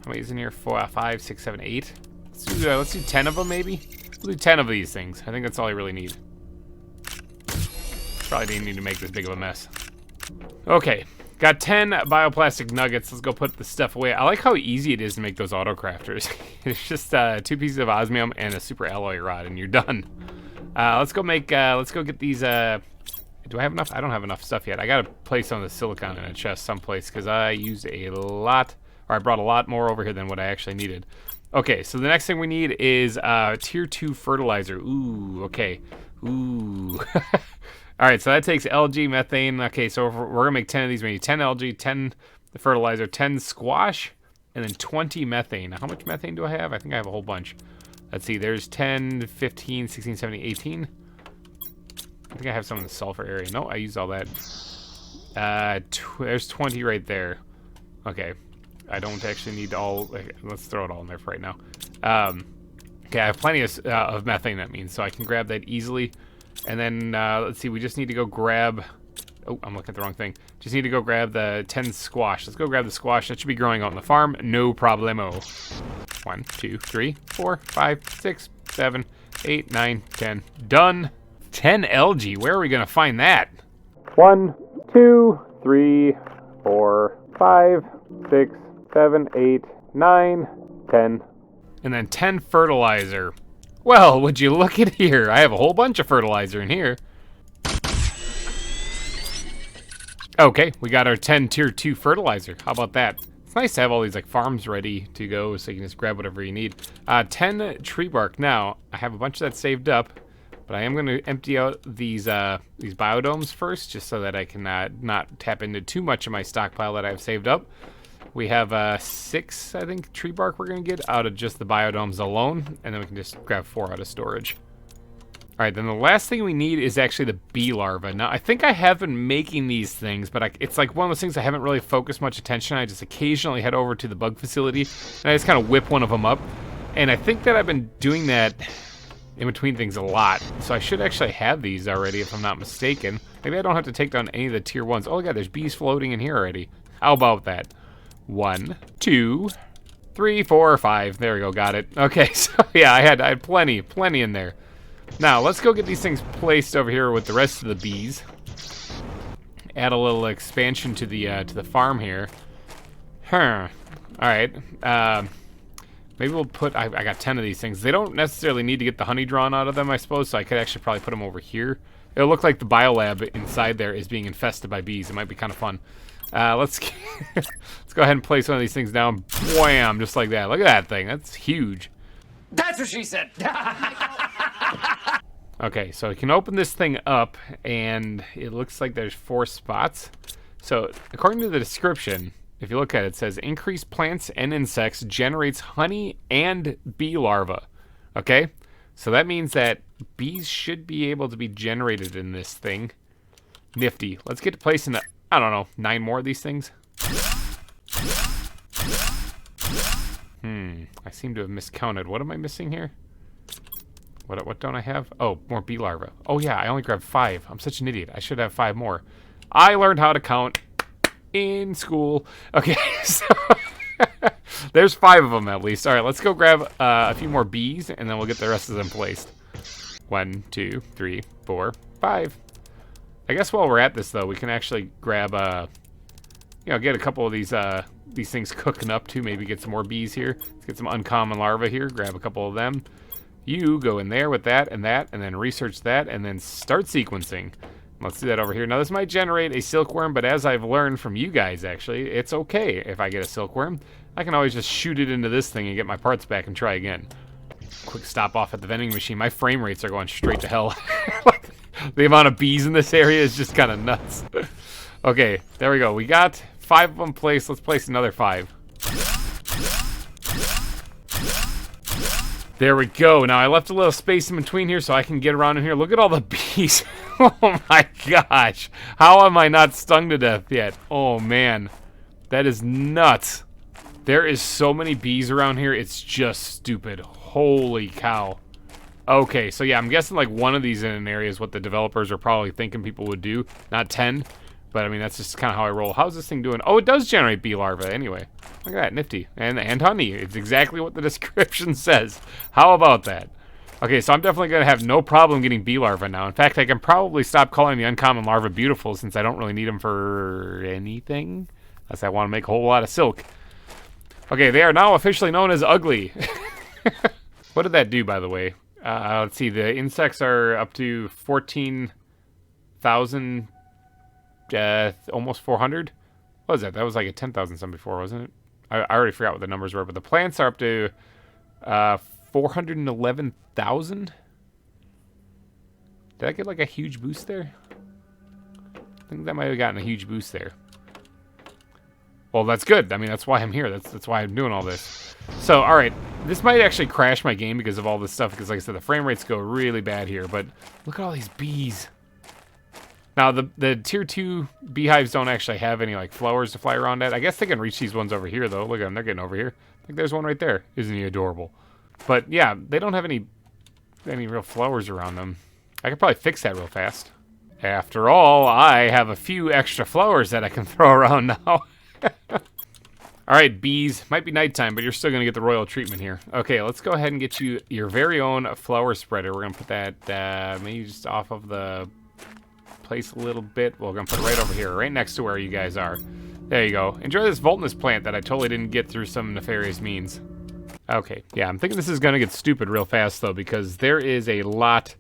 many is in here? 4, 5, 6, 7, 8. Let's do 10 of them maybe. We'll do 10 of these things. I think that's all I really need. Probably didn't need to make this big of a mess. Okay, got 10 bioplastic nuggets. Let's go put the stuff away. I like how easy it is to make those auto crafters. It's just 2 pieces of osmium and a super alloy rod, and you're done. Let's go get these. Do I have enough? I don't have enough stuff yet. I gotta place some of the silicon in a chest someplace because I used a lot, or I brought a lot more over here than what I actually needed. Okay, so the next thing we need is tier 2 fertilizer. Ooh, okay. Ooh. All right, so that takes algae, methane. Okay, so we're gonna make 10 of these. We need 10 algae, 10 fertilizer, 10 squash, and then 20 methane. Now, how much methane do I have? I think I have a whole bunch. Let's see, there's 10, 15, 16, 17, 18. I think I have some in the sulfur area. No, I used all that. There's 20 right there. Okay, I don't actually need all. Let's throw it all in there for right now. Okay, I have plenty of methane, that means, so I can grab that easily. And then, let's see, we just need to go grab... Oh, I'm looking at the wrong thing. Just need to go grab the 10 squash. Let's go grab the squash. That should be growing out on the farm. No problemo. 1, 2, 3, 4, 5, 6, 7, 8, 9, 10. Done. 10 algae. Where are we going to find that? 1, 2, 3, 4, 5, 6, 7, 8, 9, 10. And then 10 fertilizer. Well, would you look at here? I have a whole bunch of fertilizer in here. Okay, we got our 10 tier 2 fertilizer. How about that? It's nice to have all these like farms ready to go so you can just grab whatever you need. 10 tree bark. Now, I have a bunch of that saved up, but I am going to empty out these biodomes first just so that I can not tap into too much of my stockpile that I've saved up. We have 6, I think, tree bark we're going to get out of just the biodomes alone, and then we can just grab 4 out of storage. All right, then the last thing we need is actually the bee larva. Now, I think I have been making these things, but it's like one of those things I haven't really focused much attention on. I just occasionally head over to the bug facility, and I just kind of whip one of them up. And I think that I've been doing that in between things a lot. So I should actually have these already, if I'm not mistaken. Maybe I don't have to take down any of the tier 1s. Oh, yeah, there's bees floating in here already. How about that? 1, 2, 3, 4, 5. There we go, got it. Okay, so yeah, I had plenty in there. Now, let's go get these things placed over here with the rest of the bees. Add a little expansion to the farm here. All right. Maybe we'll put... I got 10 of these things. They don't necessarily need to get the honey drawn out of them, I suppose, so I could actually probably put them over here. It'll look like the biolab inside there is being infested by bees. It might be kind of fun. Let's go ahead and place one of these things down. Wham! Just like that. Look at that thing. That's huge. That's what she said. Okay, so I can open this thing up, and it looks like there's 4 spots. So, according to the description, if you look at it, it says, increase plants and insects, generates honey and bee larvae. Okay? So that means that bees should be able to be generated in this thing. Nifty. Let's get to placing the, I don't know, 9 more of these things. I seem to have miscounted. What am I missing here? What don't I have? Oh, more bee larvae. Oh yeah, I only grabbed 5. I'm such an idiot. I should have 5 more. I learned how to count in school. Okay, so there's 5 of them at least. All right, let's go grab a few more bees, and then we'll get the rest of them placed. 1, 2, 3, 4, 5. I guess while we're at this, though, we can actually grab, get a couple of these things cooking up, too. Maybe get some more bees here. Let's get some uncommon larvae here. Grab a couple of them. You go in there with that, and then research that, and then start sequencing. Let's do that over here. Now, this might generate a silkworm, but as I've learned from you guys, actually, it's okay if I get a silkworm. I can always just shoot it into this thing and get my parts back and try again. Quick stop off at the vending machine. My frame rates are going straight to hell. The amount of bees in this area is just kind of nuts. Okay, there we go. We got 5 of them placed. Let's place another 5. There we go. Now, I left a little space in between here so I can get around in here. Look at all the bees. Oh, my gosh. How am I not stung to death yet? Oh, man. That is nuts. There is so many bees around here. It's just stupid. Holy cow. Okay, so yeah, I'm guessing like one of these in an area is what the developers are probably thinking people would do. Not 10. But, I mean, that's just kind of how I roll. How's this thing doing? Oh, it does generate bee larvae anyway. Look at that, nifty. And honey. It's exactly what the description says. How about that? Okay, so I'm definitely going to have no problem getting bee larvae now. In fact, I can probably stop calling the uncommon larva beautiful since I don't really need them for anything. Unless I want to make a whole lot of silk. Okay, they are now officially known as ugly. What did that do, by the way? Let's see, the insects are up to 14,000, almost 400. What was that? That was like a 10,000 some before, wasn't it? I already forgot what the numbers were, but the plants are up to 411,000. Did I get like a huge boost there? I think that might have gotten a huge boost there. Well, that's good. I mean, that's why I'm here. That's why I'm doing all this. So, all right, this might actually crash my game because of all this stuff. Because, like I said, the frame rates go really bad here. But look at all these bees. Now, the tier 2 beehives don't actually have any like flowers to fly around at. I guess they can reach these ones over here, though. Look at them; they're getting over here. I think there's one right there. Isn't he adorable? But yeah, they don't have any real flowers around them. I could probably fix that real fast. After all, I have a few extra flowers that I can throw around now. Alright, bees. Might be nighttime, but you're still going to get the royal treatment here. Okay, let's go ahead and get you your very own flower spreader. We're going to put that maybe just off of the place a little bit. We're going to put it right over here, right next to where you guys are. There you go. Enjoy this Voltnus plant that I totally didn't get through some nefarious means. Okay, yeah, I'm thinking this is going to get stupid real fast, though, because there is a lot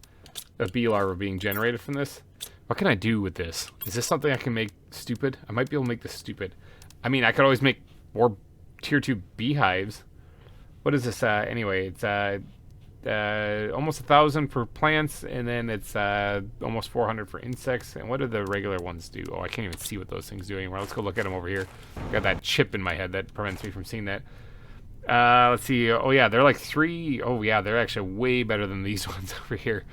of bee larvae being generated from this. What can I do with this? Is this something I can make stupid? I might be able to make this stupid. I mean, I could always make more tier 2 beehives. What is this, anyway? It's almost 1,000 for plants, and then it's almost 400 for insects. And what do the regular ones do? Oh, I can't even see what those things do anymore. Let's go look at them over here. Got that chip in my head that prevents me from seeing that. Let's see. Oh, yeah, they're like 3. Oh, yeah, they're actually way better than these ones over here.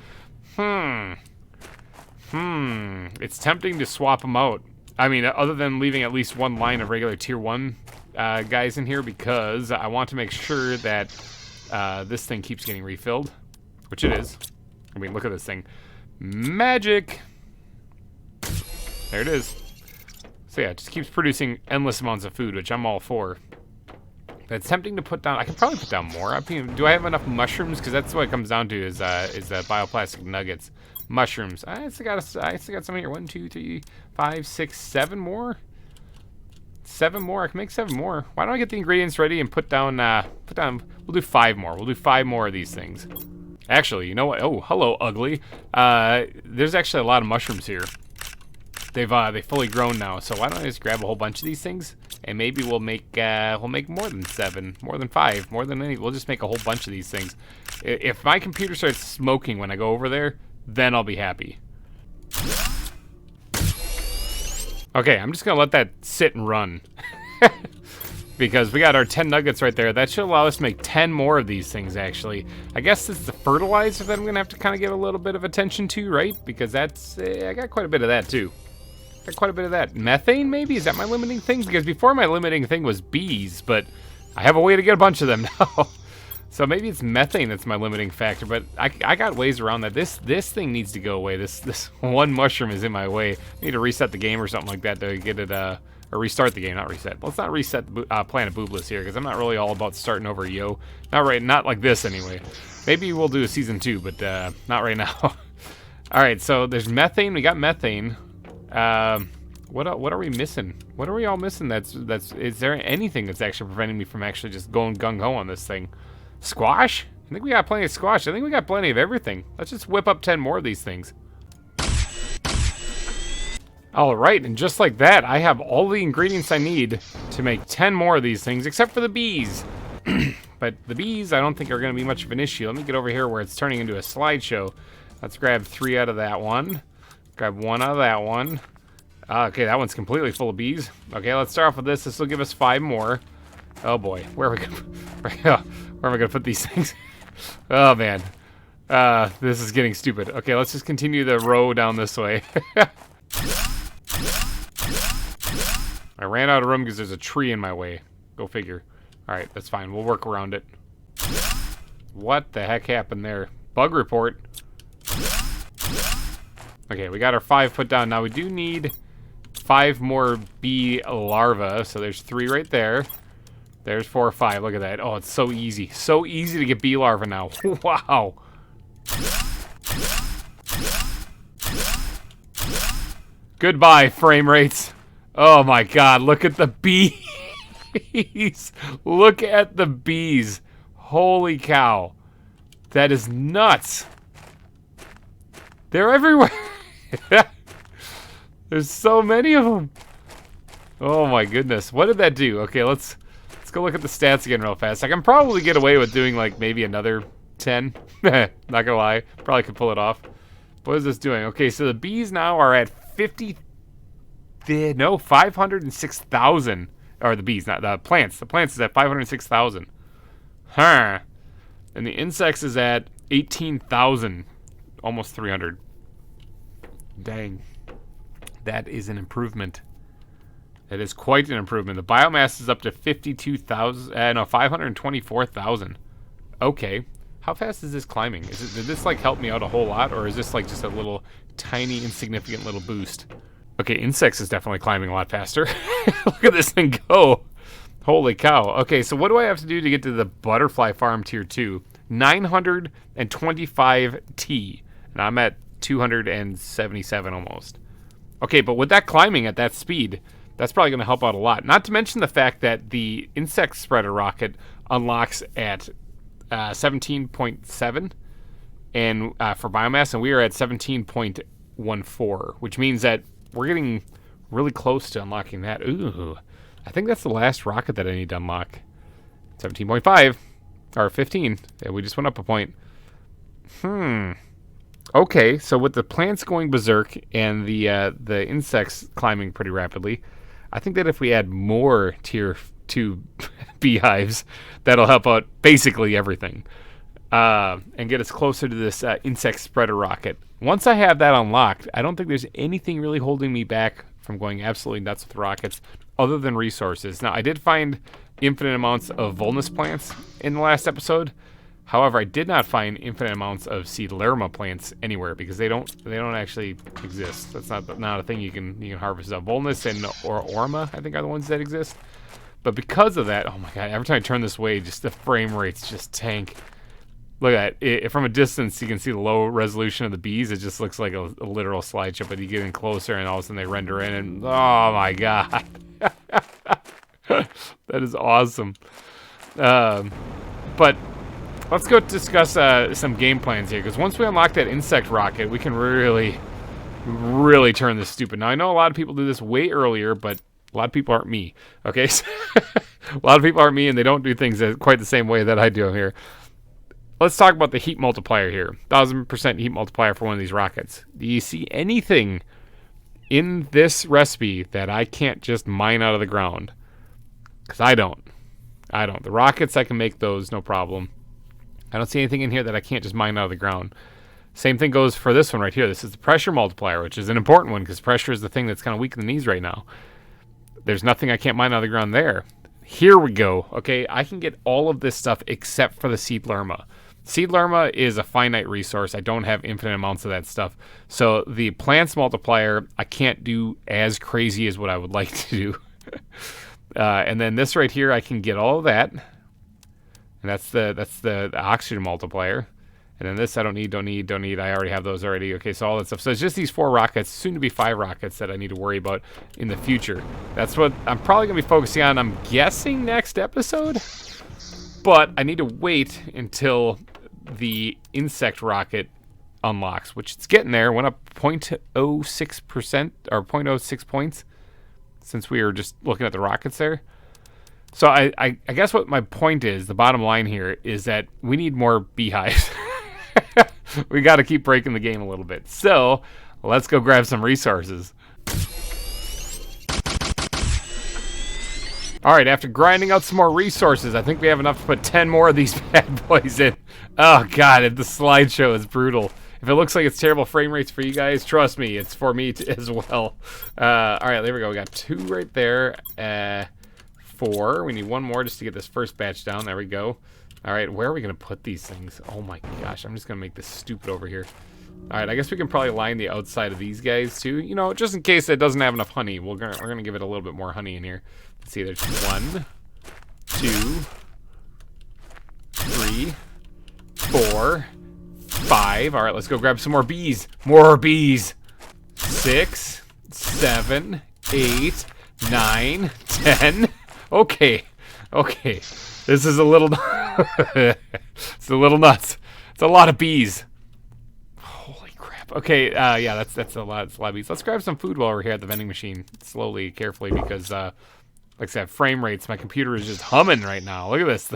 It's tempting to swap them out. I mean, other than leaving at least one line of regular tier 1 guys in here, because I want to make sure that this thing keeps getting refilled, which it is. I mean, look at this thing. Magic! There it is. So yeah, it just keeps producing endless amounts of food, which I'm all for. But it's tempting to put down. I could probably put down more. I mean, do I have enough mushrooms? Because that's what it comes down to is bioplastic nuggets. Mushrooms. I still got some here. 1, 2, 3, 5, 6, 7 more. 7 more. I can make 7 more. Why don't I get the ingredients ready and put down. We'll do 5 more. We'll do 5 more of these things. Actually, you know what? Oh, hello, ugly. There's actually a lot of mushrooms here. They've fully grown now. So why don't I just grab a whole bunch of these things and maybe we'll make more than 7, more than 5, more than any. We'll just make a whole bunch of these things. If my computer starts smoking when I go over there, then I'll be happy. Okay, I'm just gonna let that sit and run. Because we got our 10 nuggets right there. That should allow us to make 10 more of these things, actually. I guess this is the fertilizer that I'm gonna have to kind of give a little bit of attention to, right? Because that's, I got quite a bit of that too. Got quite a bit of that. Methane, maybe? Is that my limiting thing? Because before my limiting thing was bees, but I have a way to get a bunch of them now. So maybe it's methane that's my limiting factor, but I got ways around that. This thing needs to go away. This one mushroom is in my way. I need to reset the game or something like that to get it, or restart the game, not reset. Let's not reset Planet Boobless here, because I'm not really all about starting over, yo. Not like this, anyway. Maybe we'll do a season 2, but not right now. Alright, so there's methane. We got methane. What are we missing? What are we all missing? Is there anything that's actually preventing me from actually just going gung-ho on this thing? Squash? I think we got plenty of squash. I think we got plenty of everything. Let's just whip up 10 more of these things. Alright, and just like that, I have all the ingredients I need to make 10 more of these things, except for the bees. But the bees, I don't think are going to be much of an issue. Let me get over here where it's turning into a slideshow. Let's grab 3 out of that one. Grab 1 out of that one. Okay, that one's completely full of bees. Okay, let's start off with this. This will give us 5 more. Oh boy, where are we going to put these things? Oh man, this is getting stupid. Okay, let's just continue the row down this way. I ran out of room because there's a tree in my way. Go figure. Alright, that's fine. We'll work around it. What the heck happened there? Bug report. Okay, we got our 5 put down. Now we do need 5 more bee larvae. So there's 3 right there. There's 4 or 5. Look at that. Oh, it's so easy. So easy to get bee larvae now. Wow. Goodbye, frame rates. Oh my god, look at the bees. Look at the bees. Holy cow. That is nuts. They're everywhere. There's so many of them. Oh my goodness. What did that do? Okay, let's go look at the stats again real fast. I can probably get away with doing like maybe another 10. Not gonna lie. Probably could pull it off. What is this doing? Okay, so the bees now are at 506,000. Or the bees, not the plants. The plants is at 506,000. Huh. And the insects is at 18,000. Almost 300. Dang. That is an improvement. That is quite an improvement. The biomass is up to 524,000. Okay. How fast is this climbing? Did this like help me out a whole lot, or is this like just a little tiny insignificant little boost? Okay, insects is definitely climbing a lot faster. Look at this thing go. Holy cow. Okay, so what do I have to do to get to the butterfly farm tier 2? 925 T. And I'm at 277 almost. Okay, but with that climbing at that speed, that's probably going to help out a lot. Not to mention the fact that the insect spreader rocket unlocks at 17.7 and for biomass, and we are at 17.14, which means that we're getting really close to unlocking that. Ooh, I think that's the last rocket that I need to unlock. 17.5 or 15. Yeah, we just went up a point. Okay, so with the plants going berserk and the insects climbing pretty rapidly, I think that if we add more tier 2 beehives, that'll help out basically everything. And get us closer to this insect spreader rocket. Once I have that unlocked, I don't think there's anything really holding me back from going absolutely nuts with rockets other than resources. Now, I did find infinite amounts of Vulnus plants in the last episode. However, I did not find infinite amounts of Seedlerma plants anywhere because they don't actually exist. That's not a thing you can harvest. Vulnus and or Orma, I think, are the ones that exist. But because of that, oh my god, every time I turn this way, just the frame rates just tank. Look at it. From a distance, you can see the low resolution of the bees. It just looks like a literal slideshow, but you get in closer, and all of a sudden they render in, and oh my god. That is awesome. But let's go discuss some game plans here, because once we unlock that insect rocket, we can really, really turn this stupid. Now, I know a lot of people do this way earlier, but a lot of people aren't me, okay? A lot of people aren't me, and they don't do things quite the same way that I do here. Let's talk about the heat multiplier here. 1000% heat multiplier for one of these rockets. Do you see anything in this recipe that I can't just mine out of the ground? Because I don't. The rockets, I can make those, no problem. I don't see anything in here that I can't just mine out of the ground. Same thing goes for this one right here. This is the pressure multiplier, which is an important one because pressure is the thing that's kind of weak in the knees right now. There's nothing I can't mine out of the ground there. Here we go. Okay, I can get all of this stuff except for the Seedlerma. Seedlerma is a finite resource. I don't have infinite amounts of that stuff. So the plants multiplier, I can't do as crazy as what I would like to do. And then this right here, I can get all of that. And that's the oxygen multiplier. And then this I don't need. I already have those already. Okay, so all that stuff. So it's just these 4 rockets, soon to be 5 rockets that I need to worry about in the future. That's what I'm probably going to be focusing on, I'm guessing, next episode. But I need to wait until the insect rocket unlocks, which it's getting there. Went up 0.06% or 0.06 points since we were just looking at the rockets there. So I guess what my point is, the bottom line here, is that we need more beehives. We got to keep breaking the game a little bit. So let's go grab some resources. All right, after grinding out some more resources, I think we have enough to put 10 more of these bad boys in. Oh, God, the slideshow is brutal. If it looks like it's terrible frame rates for you guys, trust me, it's for me as well. All right, there we go. We got 2 right there. 4. We need 1 more just to get this first batch down. There we go. All right, where are we going to put these things? Oh, my gosh, I'm just going to make this stupid over here. All right, I guess we can probably line the outside of these guys, too. You know, just in case it doesn't have enough honey. We're gonna give it a little bit more honey in here. Let's see, there's 1, 2, 3, 4, 5. All right, let's go grab some more bees. More bees. 6, 7, 8, 9, 10. Okay. Okay. This is a little... it's a little nuts. It's a lot of bees. Holy crap. Okay, yeah, that's a lot of bees. Let's grab some food while we're here at the vending machine. Slowly, carefully, because, like I said, frame rates. My computer is just humming right now. Look at this.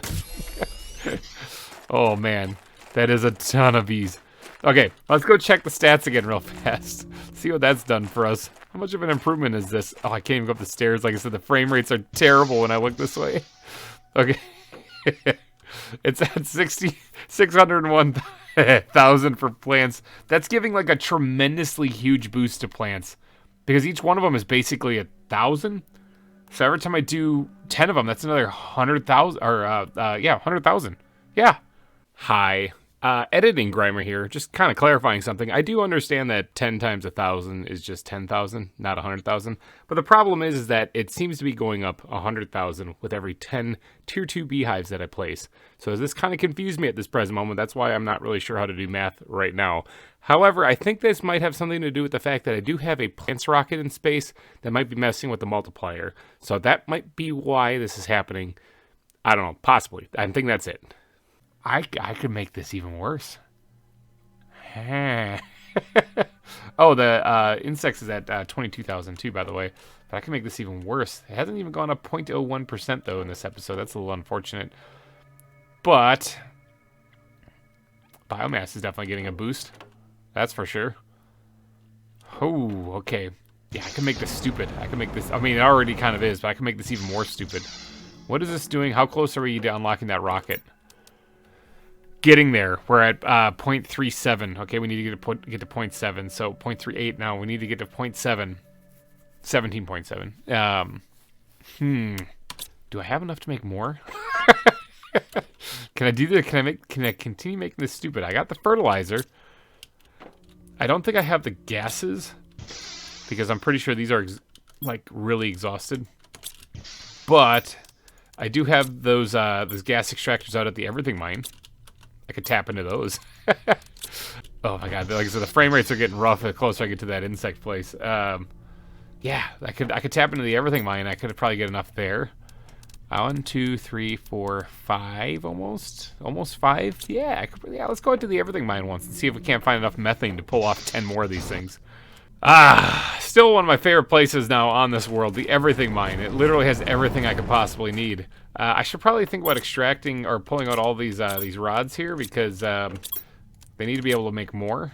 Oh, man. That is a ton of bees. Okay, let's go check the stats again real fast. See what that's done for us. How much of an improvement is this? Oh, I can't even go up the stairs. Like I said, the frame rates are terrible when I look this way. Okay. It's at 601,000 for plants. That's giving like a tremendously huge boost to plants. Because each one of them is basically 1,000. So every time I do 10 of them, that's another 100,000. Or, yeah, 100,000. Yeah. Hi. Editing GReimer here, just kind of clarifying something. I do understand that 10 times 1,000 is just 10,000, not 100,000. But the problem is that it seems to be going up 100,000 with every 10 tier 2 beehives that I place. So this kind of confused me at this present moment. That's why I'm not really sure how to do math right now. However, I think this might have something to do with the fact that I do have a plants rocket in space that might be messing with the multiplier. So that might be why this is happening. I don't know, possibly. I think that's it. I could make this even worse. Oh, the insects is at 22,000 too, by the way. But I can make this even worse. It hasn't even gone up 0.01% though in this episode. That's a little unfortunate. But biomass is definitely getting a boost. That's for sure. Oh, okay. Yeah, I can make this stupid. I can make this... I mean, it already kind of is, but I can make this even more stupid. What is this doing? How close are we to unlocking that rocket? Getting there. We're at 0.37. Okay, we need to get to 0.7. So 0.38 now. We need to get to 0.7. 17.7. Do I have enough to make more? Can I do this? Can I continue making this stupid? I got the fertilizer. I don't think I have the gases because I'm pretty sure these are like really exhausted. But I do have those gas extractors out at the everything mine. I could tap into those. Oh my god, like I said, the frame rates are getting rough the closer I get to that insect place. Yeah, I could tap into the everything mine. I could probably get enough there. 1, 2, 3, 4, 5, almost 5. Yeah, let's go into the everything mine once and see if we can't find enough methane to pull off 10 more of these things. Still one of my favorite places now on this world, the everything mine. It literally has everything I could possibly need. I should probably think about extracting or pulling out all these rods here because they need to be able to make more,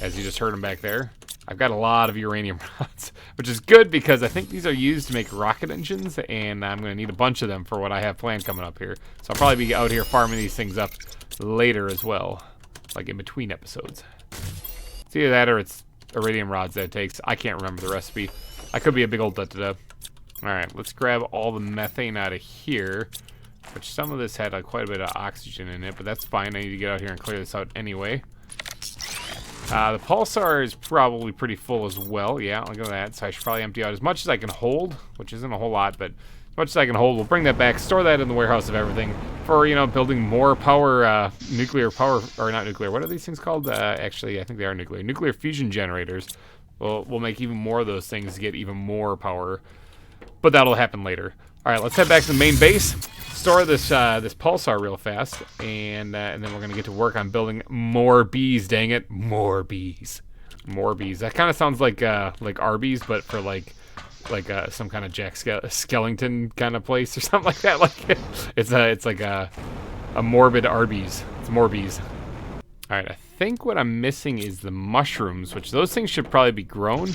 as you just heard them back there. I've got a lot of uranium rods, which is good because I think these are used to make rocket engines, and I'm going to need a bunch of them for what I have planned coming up here. So I'll probably be out here farming these things up later as well, like in between episodes. It's either that or it's iridium rods that it takes. I can't remember the recipe. I could be a big old da-da-da. Alright, let's grab all the methane out of here, which some of this had quite a bit of oxygen in it, but that's fine. I need to get out here and clear this out anyway. The pulsar is probably pretty full as well. Yeah, look at that. So I should probably empty out as much as I can hold, which isn't a whole lot, but as much as I can hold. We'll bring that back, store that in the warehouse of everything for, you know, building more power, nuclear power, or not nuclear. What are these things called? Actually, I think they are nuclear. Nuclear fusion generators. We'll make even more of those things to get even more power, but that'll happen later. All right, let's head back to the main base. Store this this pulsar real fast, and then we're gonna get to work on building more bees. Dang it, more bees, more bees. That kind of sounds like Arby's, but for like some kind of Jack Skellington kind of place or something like that. Like it's like a morbid Arby's. It's more bees. All right, I think what I'm missing is the mushrooms, which those things should probably be grown.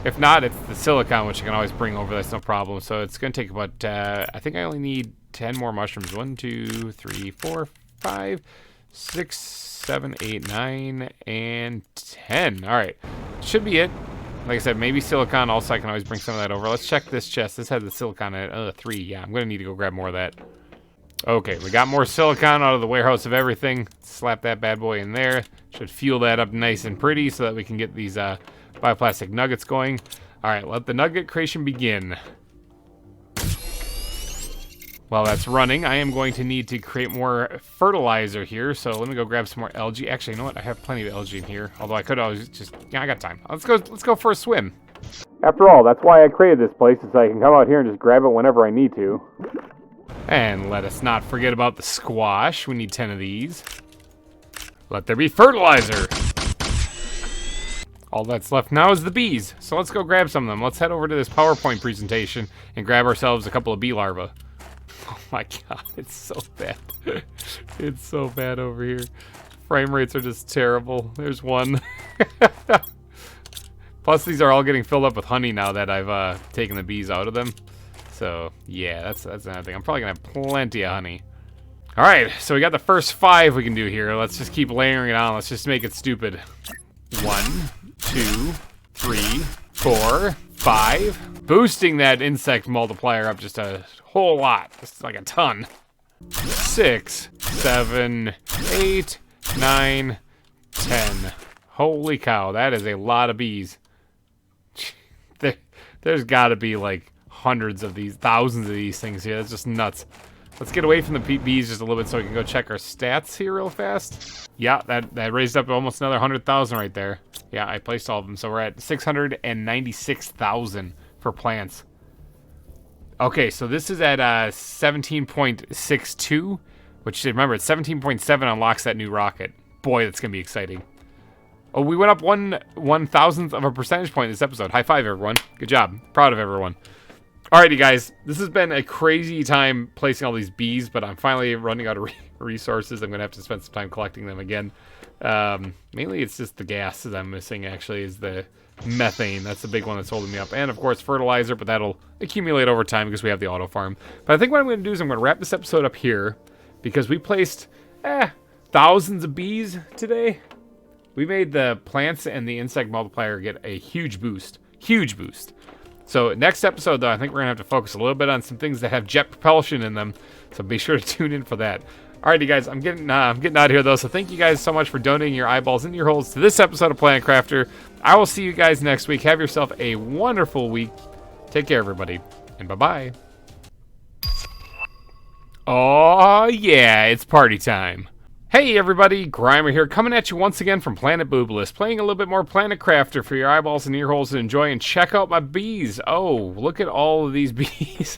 If not, it's the silicon, which I can always bring over. That's no problem. So it's gonna take about I think I only need 10 more mushrooms. 1, 2, 3, 4, 5, 6, 7, 8, 9, and 10. All right, should be it. Like I said, maybe silicon. Also, I can always bring some of that over. Let's check this chest. This has the silicon in it. 3. Yeah, I'm gonna need to go grab more of that. Okay, we got more silicon out of the warehouse of everything. Slap that bad boy in there. Should fuel that up nice and pretty so that we can get these bioplastic nuggets going. All right, let the nugget creation begin. While that's running, I am going to need to create more fertilizer here. So let me go grab some more algae. Actually, you know what? I have plenty of algae in here. Although I could always just, yeah, I got time. Let's go for a swim. After all, that's why I created this place, is so I can come out here and just grab it whenever I need to. And let us not forget about the squash. We need 10 of these. Let there be fertilizer. All that's left now is the bees. So let's go grab some of them. Let's head over to this PowerPoint presentation and grab ourselves a couple of bee larvae. Oh my god, it's so bad. It's so bad over here. Frame rates are just terrible. There's one. Plus, these are all getting filled up with honey now that I've taken the bees out of them. So, yeah, that's another thing. I'm probably going to have plenty of honey. All right, so we got the first 5 we can do here. Let's just keep layering it on. Let's just make it stupid. 1, 2, 3, 4, 5. Boosting that insect multiplier up just a whole lot. Just like a ton. 6, 7, 8, 9, 10. Holy cow, that is a lot of bees. There's got to be like hundreds of these, thousands of these things here. That's just nuts. Let's get away from the bees just a little bit so we can go check our stats here real fast. Yeah, that raised up to almost another 100,000 right there. Yeah, I placed all of them. So we're at 696,000 for plants. Okay, so this is at 17.62, which, remember, it's 17.7 unlocks that new rocket. Boy, that's going to be exciting. Oh, we went up 1/1000th of a percentage point this episode. High five, everyone. Good job. Proud of everyone. Alrighty, guys. This has been a crazy time placing all these bees, but I'm finally running out of resources. I'm going to have to spend some time collecting them again. Mainly, it's just the gas that I'm missing, actually, is the methane. That's the big one that's holding me up. And, of course, fertilizer, but that'll accumulate over time because we have the auto farm. But I think what I'm going to do is I'm going to wrap this episode up here because we placed thousands of bees today. We made the plants and the insect multiplier get a huge boost. Huge boost. So next episode, though, I think we're going to have to focus a little bit on some things that have jet propulsion in them. So be sure to tune in for that. Alrighty, guys, I'm getting out of here, though. So thank you guys so much for donating your eyeballs and your holes to this episode of Planet Crafter. I will see you guys next week. Have yourself a wonderful week. Take care, everybody. And bye-bye. Oh, yeah, it's party time. Hey everybody, GReimer here, coming at you once again from Planet Boobalist, playing a little bit more Planet Crafter for your eyeballs and ear holes to enjoy, and check out my bees. Oh, look at all of these bees.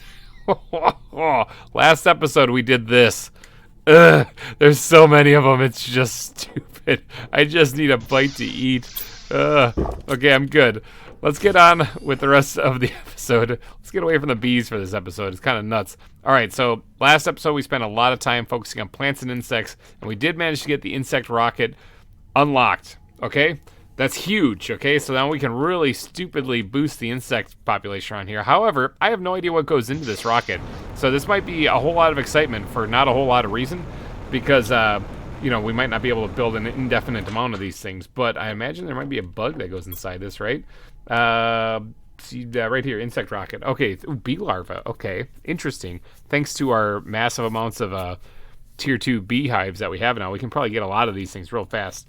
Last episode we did this. Ugh, there's so many of them, it's just stupid. I just need a bite to eat. Okay, I'm good. Let's get on with the rest of the episode. Let's get away from the bees for this episode. It's kind of nuts. All right, so last episode we spent a lot of time focusing on plants and insects, and we did manage to get the insect rocket unlocked, okay? That's huge, okay? So now we can really stupidly boost the insect population around here. However, I have no idea what goes into this rocket. So this might be a whole lot of excitement for not a whole lot of reason, because, you know, we might not be able to build an indefinite amount of these things, but I imagine there might be a bug that goes inside this, right? See right here, insect rocket. Okay, ooh, bee larva. Okay, interesting. Thanks to our massive amounts of tier 2 beehives that we have now, we can probably get a lot of these things real fast.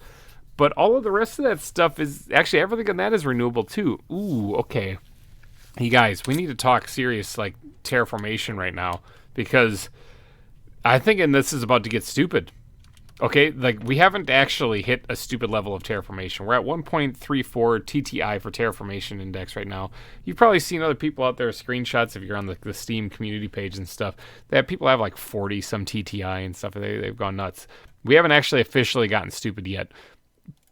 But all of the rest of that stuff is actually, everything on that is renewable too. Ooh, okay. Hey guys, we need to talk serious like terraformation right now, because I think this is about to get stupid. Okay, like we haven't actually hit a stupid level of terraformation. We're at 1.34 TTI for terraformation index right now. You've probably seen other people out there screenshots if you're on the Steam community page and stuff. That people have like 40 some TTI and stuff. They've gone nuts. We haven't actually officially gotten stupid yet,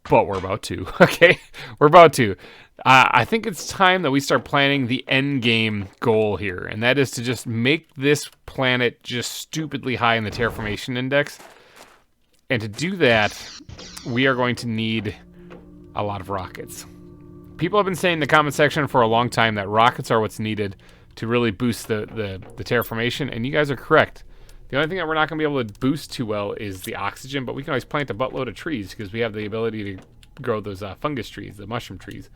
but we're about to. Okay, we're about to. I think it's time that we start planning the endgame goal here, and that is to just make this planet just stupidly high in the terraformation index. And to do that, we are going to need a lot of rockets. People have been saying in the comment section for a long time that rockets are what's needed to really boost the terraformation, and you guys are correct. The only thing that we're not going to be able to boost too well is the oxygen, but we can always plant a buttload of trees because we have the ability to grow those fungus trees, the mushroom trees.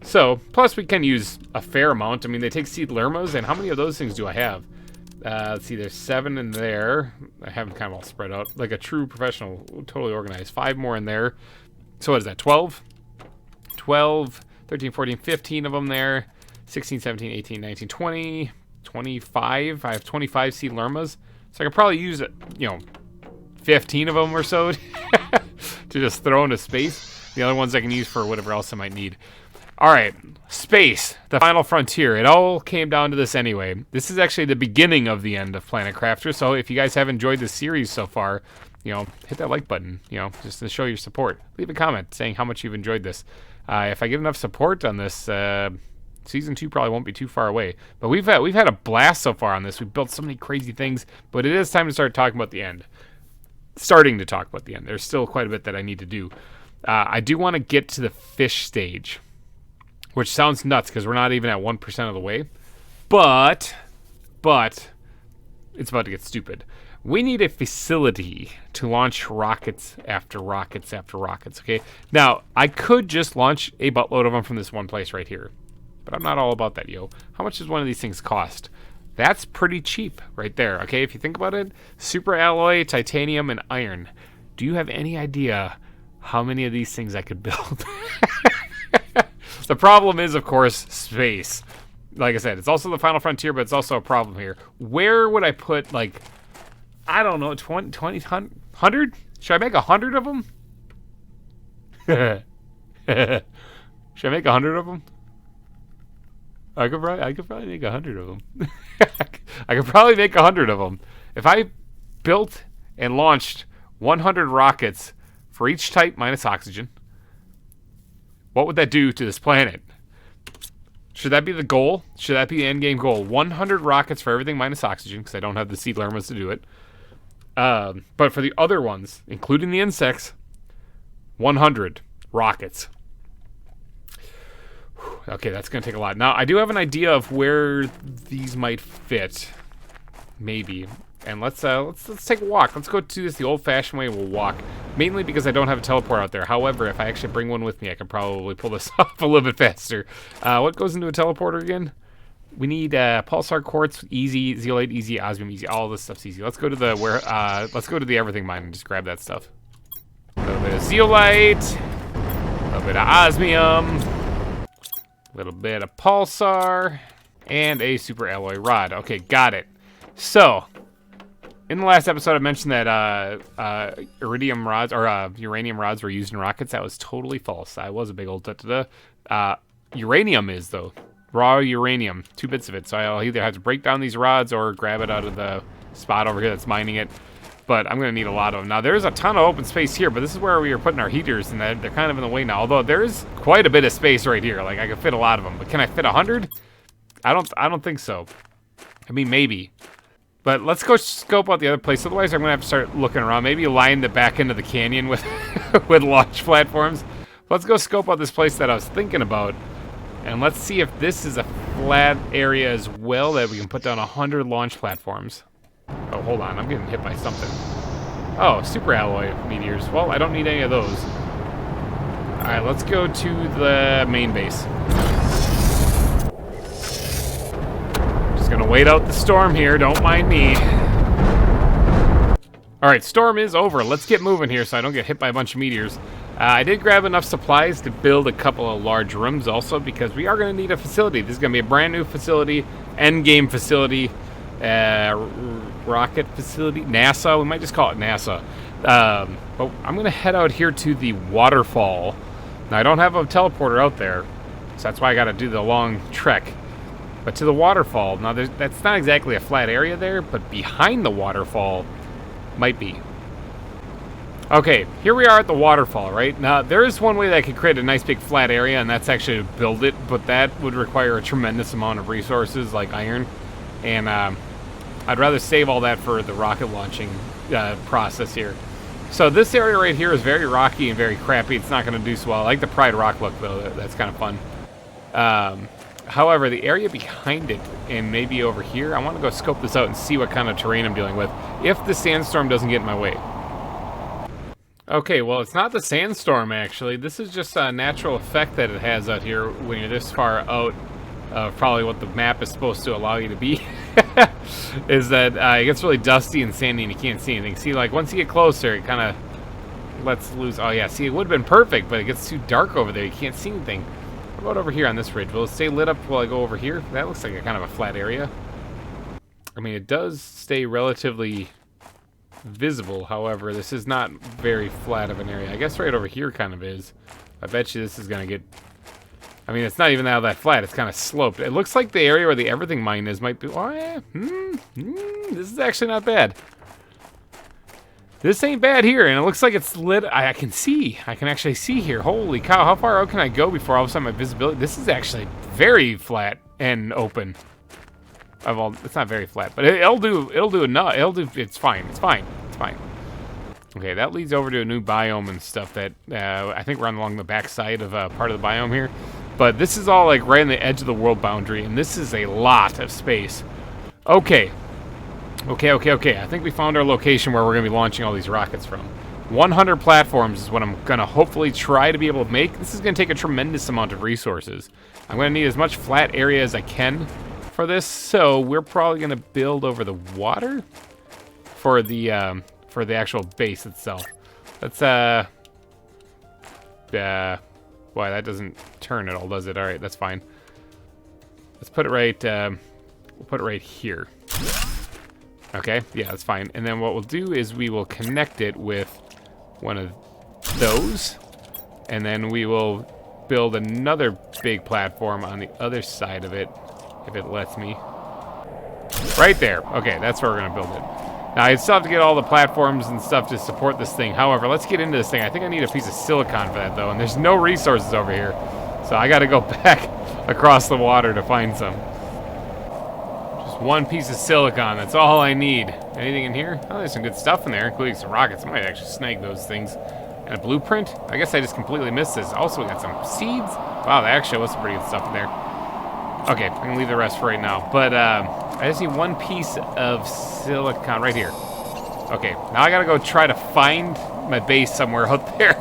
So, plus we can use a fair amount. I mean, they take seed lermas, and how many of those things do I have? Let's see, there's 7 in there. I have them kind of all spread out. Like a true professional, totally organized. 5 more in there. So what is that, 12? 12, 13, 14, 15 of them there. 16, 17, 18, 19, 20. 25. I have 25 sea lermas. So I could probably use, 15 of them or so to just throw into space. The other ones I can use for whatever else I might need. Alright, space, the final frontier. It all came down to this anyway. This is actually the beginning of the end of Planet Crafter, so if you guys have enjoyed this series so far, hit that like button, just to show your support. Leave a comment saying how much you've enjoyed this. If I get enough support on this, Season 2 probably won't be too far away. But we've had a blast so far on this. We've built so many crazy things, but it is time to start talking about the end. Starting to talk about the end. There's still quite a bit that I need to do. I do want to get to the fish stage, which sounds nuts because we're not even at 1% of the way. But it's about to get stupid. We need a facility to launch rockets after rockets after rockets, okay? Now, I could just launch a buttload of them from this one place right here. But I'm not all about that, yo. How much does one of these things cost? That's pretty cheap right there, okay? If you think about it, super alloy, titanium, and iron. Do you have any idea how many of these things I could build? The problem is, of course, space. Like I said, it's also the final frontier, but it's also a problem here. Where would I put, like, I don't know, 20, 100? Should I make 100 of them? Should I make 100 of them? I could probably make 100 of them. I could probably make 100 of them. If I built and launched 100 rockets for each type minus oxygen, what would that do to this planet? Should that be the goal? Should that be the endgame goal? 100 rockets for everything minus oxygen, because I don't have the sea lermas to do it. But for the other ones, including the insects, 100 rockets. Okay, that's going to take a lot. Now, I do have an idea of where these might fit. Maybe. And let's take a walk. Let's go do this the old-fashioned way. We'll walk. Mainly because I don't have a teleport out there. However, if I actually bring one with me, I can probably pull this off a little bit faster. What goes into a teleporter again? We need pulsar quartz, easy, zeolite, easy, osmium, easy. All this stuff's easy. Let's go to the let's go to the everything mine and just grab that stuff. A little bit of zeolite, a little bit of osmium, a little bit of pulsar, and a super alloy rod. Okay, got it. So, in the last episode, I mentioned that iridium rods or uranium rods were used in rockets. That was totally false. I was a big old da-da-da. Uranium is, though. Raw uranium. 2 bits of it. So I'll either have to break down these rods or grab it out of the spot over here that's mining it. But I'm going to need a lot of them. Now, there's a ton of open space here, but this is where we are putting our heaters, and they're kind of in the way now. Although, there's quite a bit of space right here. Like, I could fit a lot of them. But can I fit 100? I don't think so. I mean, maybe. But let's go scope out the other place. Otherwise, I'm going to have to start looking around. Maybe line the back end of the canyon with, with launch platforms. Let's go scope out this place that I was thinking about. And let's see if this is a flat area as well that we can put down 100 launch platforms. Oh, hold on. I'm getting hit by something. Oh, super alloy meteors. Well, I don't need any of those. Alright, let's go to the main base. Just gonna wait out the storm here. Don't mind me. Alright, storm is over. Let's get moving here so I don't get hit by a bunch of meteors. I did grab enough supplies to build a couple of large rooms also because we are going to need a facility. This is going to be a brand new facility, endgame facility, rocket facility, NASA. We might just call it NASA. But I'm going to head out here to the waterfall. Now, I don't have a teleporter out there, so that's why I got to do the long trek. But to the waterfall, now that's not exactly a flat area there, but behind the waterfall might be. Okay, here we are at the waterfall, right? Now, there is one way that I could create a nice big flat area, and that's actually to build it, but that would require a tremendous amount of resources, like iron, and I'd rather save all that for the rocket launching process here. So this area right here is very rocky and very crappy. It's not going to do so well. I like the Pride Rock look, though. That's kind of fun. However, the area behind it, and maybe over here, I want to go scope this out and see what kind of terrain I'm dealing with, if the sandstorm doesn't get in my way. Okay, well, it's not the sandstorm, actually. This is just a natural effect that it has out here when you're this far out of probably what the map is supposed to allow you to be. Is that it gets really dusty and sandy and you can't see anything. See, like, once you get closer, it kind of lets loose. Oh, yeah, see, it would have been perfect, but it gets too dark over there. You can't see anything. What about over here on this ridge? Will it stay lit up while I go over here? That looks like a kind of a flat area. I mean, it does stay relatively visible. However, this is not very flat of an area. I guess right over here kind of is. I bet you this is going to get... I mean, it's not even that flat. It's kind of sloped. It looks like the area where the everything mine is might be... Oh, yeah. This is actually not bad. This ain't bad here, and it looks like it's lit. I can see. I can actually see here. Holy cow, how far out can I go before all of a sudden my visibility... This is actually very flat and open. It's not very flat, but it'll do enough. It's fine. It's fine. It's fine. Okay, that leads over to a new biome and stuff that I think we're on along the back side of part of the biome here. But this is all like right on the edge of the world boundary, and this is a lot of space. Okay. Okay. I think we found our location where we're going to be launching all these rockets from. 100 platforms is what I'm going to hopefully try to be able to make. This is going to take a tremendous amount of resources. I'm going to need as much flat area as I can for this, so we're probably going to build over the water for the actual base itself. Let's, boy, that doesn't turn at all, does it? All right, that's fine. Let's put it right, we'll put it right here. Okay, yeah, that's fine. And then what we'll do is we will connect it with one of those, and then we will build another big platform on the other side of it, if it lets me. Right there. Okay, that's where we're going to build it. Now, I still have to get all the platforms and stuff to support this thing. However, let's get into this thing. I think I need a piece of silicon for that, though, and there's no resources over here. So I got to go back across the water to find some. One piece of silicon, that's all I need. Anything in here? Oh, there's some good stuff in there, including some rockets. I might actually snag those things. And a blueprint? I guess I just completely missed this. Also, we got some seeds. Wow, that actually was some pretty good stuff in there. Okay, I can leave the rest for right now. But I just need one piece of silicon right here. Okay, now I gotta go try to find my base somewhere out there.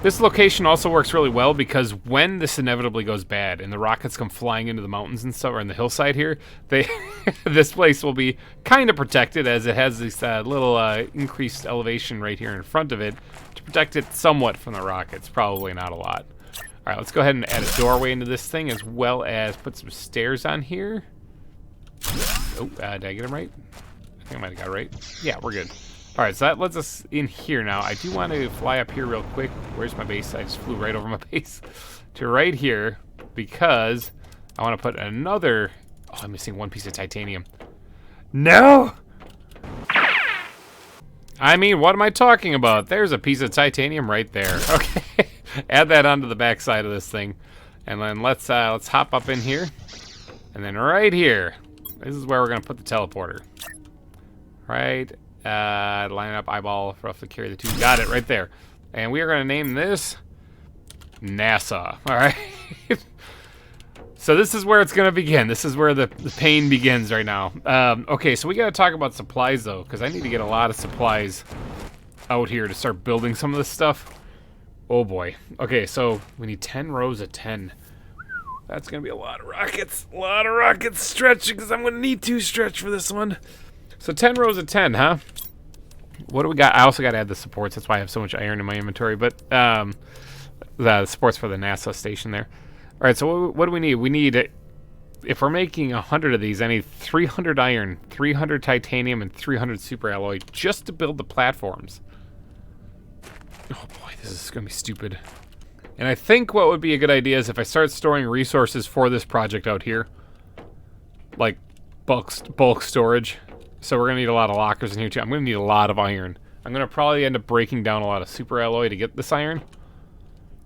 This location also works really well because when this inevitably goes bad and the rockets come flying into the mountains and stuff, or in the hillside here, this place will be kind of protected as it has this little increased elevation right here in front of it to protect it somewhat from the rockets. Probably not a lot. All right, let's go ahead and add a doorway into this thing as well as put some stairs on here. Oh, did I get them right? I think I might have got it right. Yeah, we're good. All right, so that lets us in here now. I do want to fly up here real quick. Where's my base? I just flew right over my base to right here because I want to put another... Oh, I'm missing one piece of titanium. No! I mean, what am I talking about? There's a piece of titanium right there. Okay, add that onto the back side of this thing. And then let's hop up in here. And then right here, this is where we're going to put the teleporter. Right. Line up eyeball for us to carry the two. Got it right there. And we are going to name this NASA. All right. So this is where it's going to begin. This is where the pain begins right now. Okay, so we got to talk about supplies, though, because I need to get a lot of supplies out here to start building some of this stuff. Oh, boy. Okay, so we need 10 rows of 10. That's going to be a lot of rockets. A lot of rockets stretching because I'm going to need to stretch for this one. So 10 rows of 10, huh? What do we got? I also got to add the supports. That's why I have so much iron in my inventory. But the supports for the NASA station there. All right, so what do we need? We need, if we're making 100 of these, I need 300 iron, 300 titanium, and 300 super alloy just to build the platforms. Oh boy, this is going to be stupid. And I think what would be a good idea is if I start storing resources for this project out here, like bulk storage. So we're going to need a lot of lockers in here too. I'm going to need a lot of iron. I'm going to probably end up breaking down a lot of super alloy to get this iron.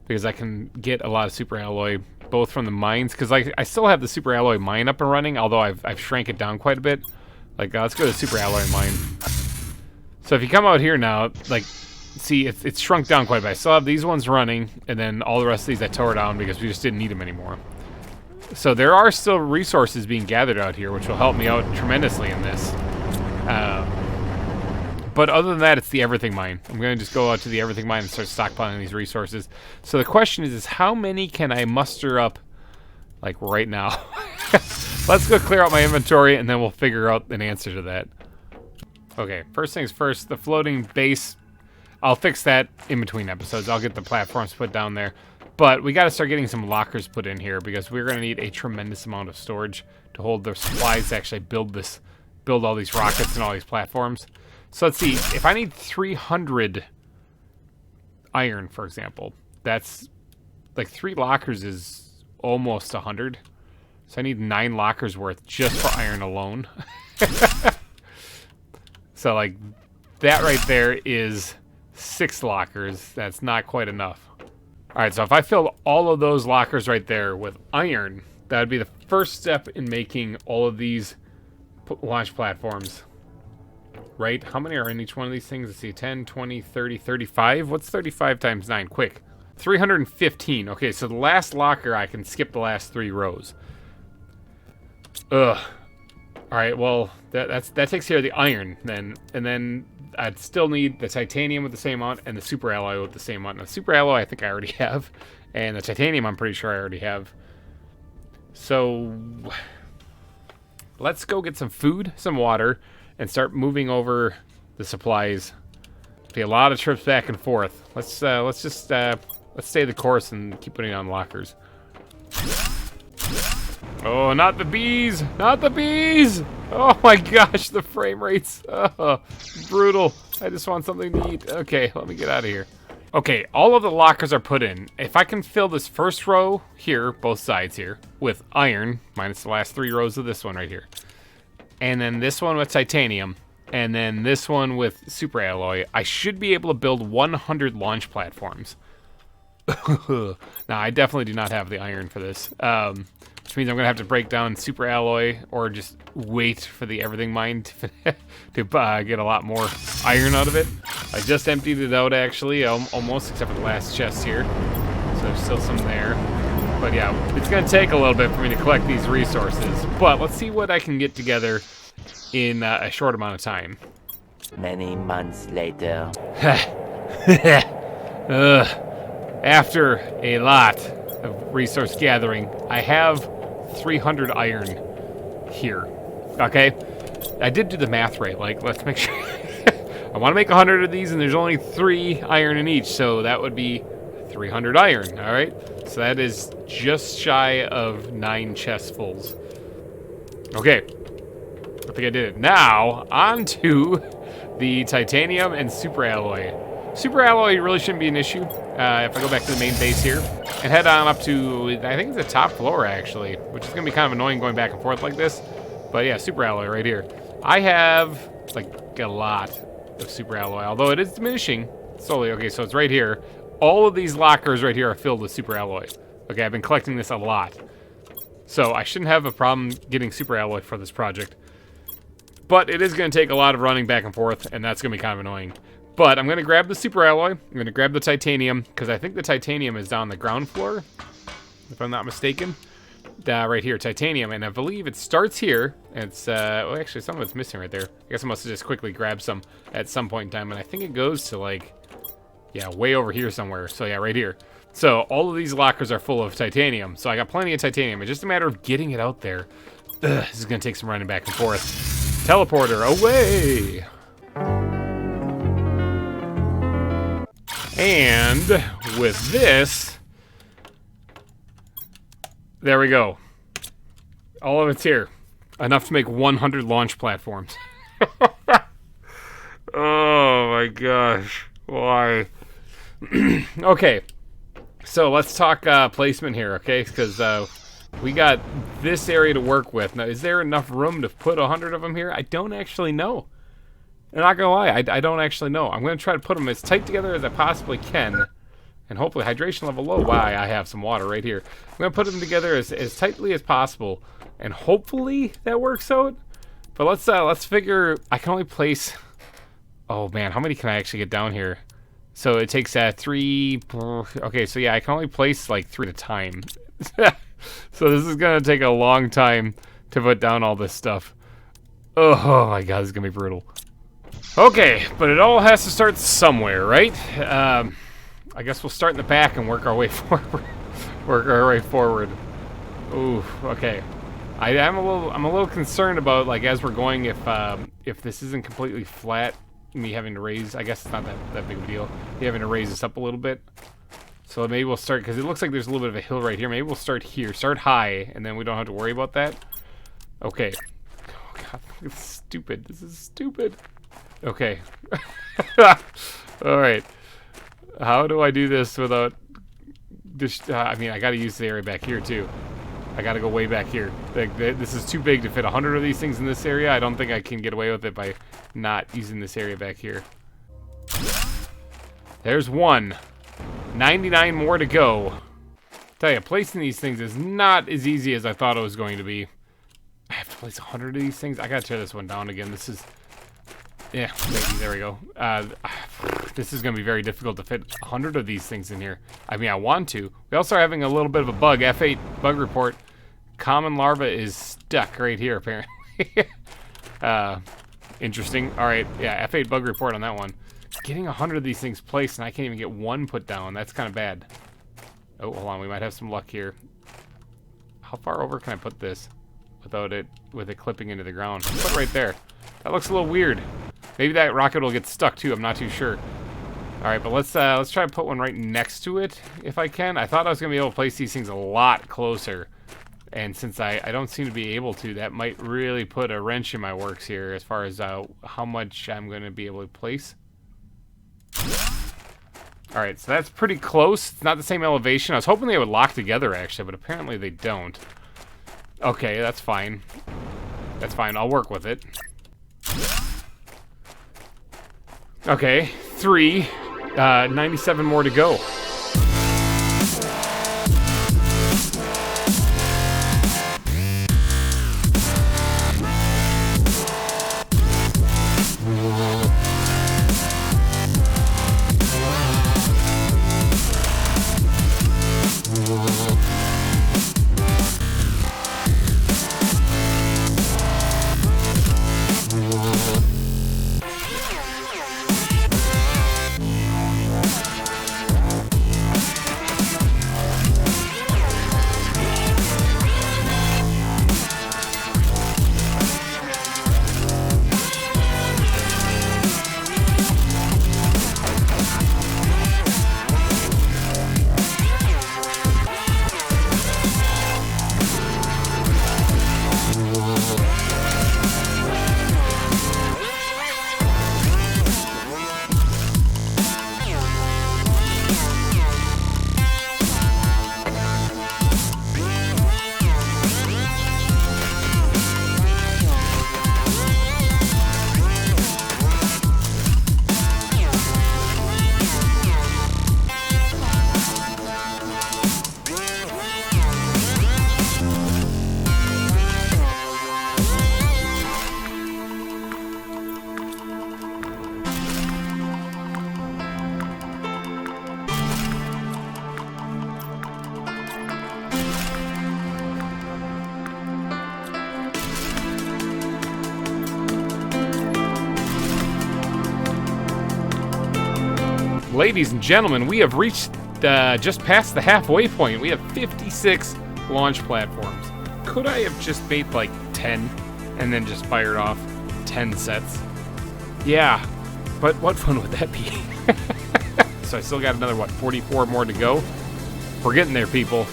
Because I can get a lot of super alloy both from the mines. Because I still have the super alloy mine up and running, although I've shrank it down quite a bit. Like, let's go to the super alloy mine. So if you come out here now, like, see, it's shrunk down quite a bit. I still have these ones running, and then all the rest of these I tore down because we just didn't need them anymore. So there are still resources being gathered out here, which will help me out tremendously in this. But other than that, it's the everything mine. I'm going to just go out to the everything mine and start stockpiling these resources. So the question is how many can I muster up, like, right now? Let's go clear out my inventory, and then we'll figure out an answer to that. Okay, first things first, the floating base, I'll fix that in between episodes. I'll get the platforms put down there. But we got to start getting some lockers put in here because we're going to need a tremendous amount of storage to hold the supplies to actually build all these rockets and all these platforms. So let's see. If I need 300 iron, for example, that's like 3 lockers is almost 100. So I need 9 lockers worth just for iron alone. So like that right there is 6 lockers. That's not quite enough. Alright, so if I filled all of those lockers right there with iron, that would be the first step in making all of these launch platforms. Right? How many are in each one of these things? Let's see, 10, 20, 30, 35? What's 35 times 9? Quick. 315. Okay, so the last locker, I can skip the last 3 rows. Ugh. Alright, well, that takes care of the iron, then. And then I'd still need the titanium with the same amount and the super alloy with the same amount. Now, the super alloy I think I already have, and the titanium I'm pretty sure I already have. So let's go get some food, some water, and start moving over the supplies. Be a lot of trips back and forth. Let's stay the course and keep putting on lockers. Oh, not the bees! Not the bees! Oh my gosh, the frame rates. Oh, brutal. I just want something to eat. Okay, let me get out of here. Okay, all of the lockers are put in. If I can fill this first row here, both sides here, with iron, minus the last 3 rows of this one right here, and then this one with titanium, and then this one with super alloy, I should be able to build 100 launch platforms. Now, I definitely do not have the iron for this. Which means I'm going to have to break down super alloy or just wait for the everything mine to get a lot more iron out of it. I just emptied it out, actually, almost, except for the last chest here. So there's still some there. But yeah, it's going to take a little bit for me to collect these resources. But let's see what I can get together in a short amount of time. Many months later. After a lot of resource gathering, I have 300 iron here. Okay? I did do the math right. Like, let's make sure. I want to make 100 of these, and there's only 3 iron in each, so that would be 300 iron. All right? So that is just shy of 9 chests-fulls. Okay. I think I did it. Now, on to the titanium and super alloy. Super alloy really shouldn't be an issue. If I go back to the main base here and head on up to, I think it's the top floor actually, which is going to be kind of annoying going back and forth like this. But yeah, super alloy right here. I have like a lot of super alloy, although it is diminishing slowly. Okay, so it's right here. All of these lockers right here are filled with super alloy. Okay, I've been collecting this a lot. So I shouldn't have a problem getting super alloy for this project. But it is going to take a lot of running back and forth, and that's going to be kind of annoying. But I'm going to grab the super alloy. I'm going to grab the titanium, because I think the titanium is down the ground floor, if I'm not mistaken. Right here, titanium, and I believe it starts here. It's, well, actually, some of it's missing right there. I guess I must have just quickly grabbed some at some point in time, and I think it goes to, like, yeah, way over here somewhere. So, yeah, right here. So, all of these lockers are full of titanium, so I got plenty of titanium. It's just a matter of getting it out there. Ugh, this is going to take some running back and forth. Teleporter, away! And with this, there we go. All of it's here. Enough to make 100 launch platforms. Oh my gosh. Why? Okay. So let's talk placement here, okay? Because we got this area to work with. Now, is there enough room to put 100 of them here? I don't actually know. I'm not gonna lie, I don't actually know. I'm gonna try to put them as tight together as I possibly can, and hopefully hydration level low. Why? I have some water right here. I'm gonna put them together as tightly as possible, and hopefully that works out. But let's figure. I can only place. Oh man, how many can I actually get down here? So it takes 3. Okay, so yeah, I can only place like 3 at a time. So this is gonna take a long time to put down all this stuff. Oh my god, this is gonna be brutal. Okay, but it all has to start somewhere, right? I guess we'll start in the back and work our way forward. Ooh, okay. I'm a little concerned about, like, as we're going, if this isn't completely flat, me having to raise. I guess it's not that big of a deal. Me having to raise this up a little bit. So maybe we'll start, because it looks like there's a little bit of a hill right here. Maybe we'll start here. Start high, and then we don't have to worry about that. Okay. Oh, God. This is stupid. This is stupid. Okay. Alright. How do I do this without... I mean, I gotta use the area back here, too. I gotta go way back here. Like, this is too big to fit 100 of these things in this area. I don't think I can get away with it by not using this area back here. There's one. 99 more to go. Tell you, placing these things is not as easy as I thought it was going to be. I have to place 100 of these things. I gotta tear this one down again. This is... Yeah, maybe. There we go. This is going to be very difficult to fit 100 of these things in here. I mean, I want to. We also are having a little bit of a bug. F8 bug report. Common larva is stuck right here, apparently. Interesting. All right. Yeah, F8 bug report on that one. Getting 100 of these things placed, and I can't even get one put down. That's kind of bad. Oh, hold on. We might have some luck here. How far over can I put this without it, with it clipping into the ground? Put it right there. That looks a little weird. Maybe that rocket will get stuck too. I'm not too sure. All right, but let's try to put one right next to it if I can. I thought I was gonna be able to place these things a lot closer, and since I don't seem to be able to, that might really put a wrench in my works here as far as how much I'm gonna be able to place. Alright, so that's pretty close. It's not the same elevation. I was hoping they would lock together, actually, but apparently they don't. Okay, that's fine. That's fine. I'll work with it. Okay, 3. 97 more to go. Ladies and gentlemen, we have reached just past the halfway point. We have 56 launch platforms. Could I have just made like 10 and then just fired off 10 sets? Yeah, but what fun would that be? So I still got another, what, 44 more to go? We're getting there, people.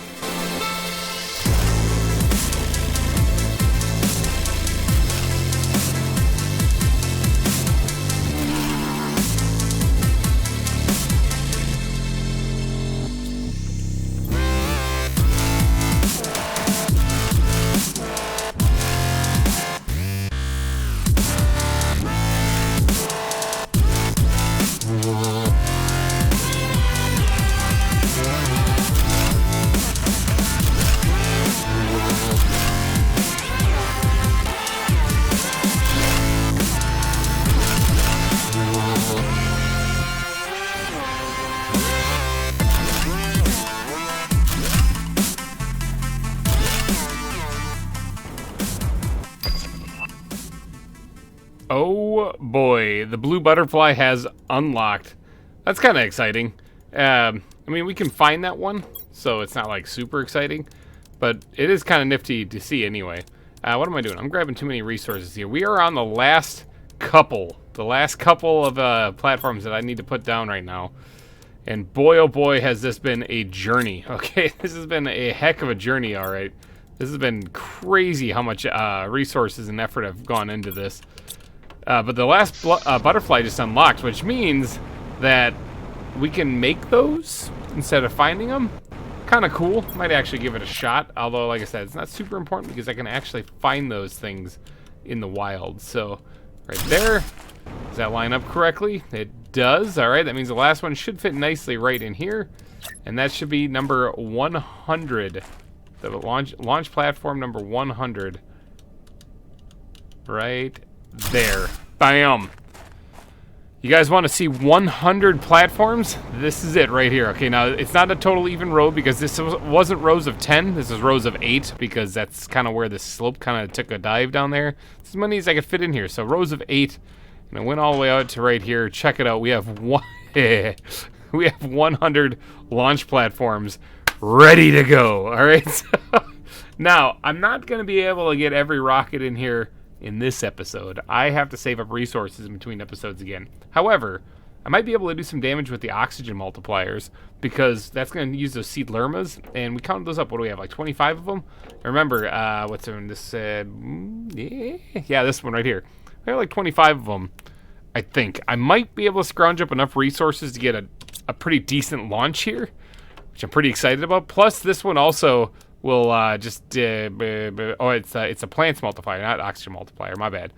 Oh boy, the blue butterfly has unlocked. That's kind of exciting. I mean, we can find that one, so it's not like super exciting, but it is kind of nifty to see anyway. What am I doing? I'm grabbing too many resources here. We are on the last couple of platforms that I need to put down right now. And boy, oh boy, has this been a journey. Okay, this has been a heck of a journey, all right. This has been crazy how much resources and effort have gone into this. But the last butterfly just unlocked, which means that we can make those instead of finding them. Kind of cool. Might actually give it a shot. Although, like I said, it's not super important because I can actually find those things in the wild. So, right there. Does that line up correctly? It does. All right. That means the last one should fit nicely right in here. And that should be number 100. The launch platform number 100. Right there. Bam. You guys want to see 100 platforms? This is it right here. Okay, now it's not a total even row because this wasn't rows of 10. This is rows of 8 because that's kind of where the slope kind of took a dive down there. It's as many as I could fit in here. So rows of 8, and I went all the way out to right here. Check it out. We have we have 100 launch platforms ready to go. All right. So, now I'm not going to be able to get every rocket in here in this episode. I have to save up resources in between episodes again. However, I might be able to do some damage with the oxygen multipliers because that's going to use those seed lermas, and we counted those up. What do we have, like 25 of them? Remember, what's in this? Yeah, this one right here. I have like 25 of them, I think. I might be able to scrounge up enough resources to get a pretty decent launch here, which I'm pretty excited about. Plus, this one also will it's a plants multiplier, not oxygen multiplier, my bad.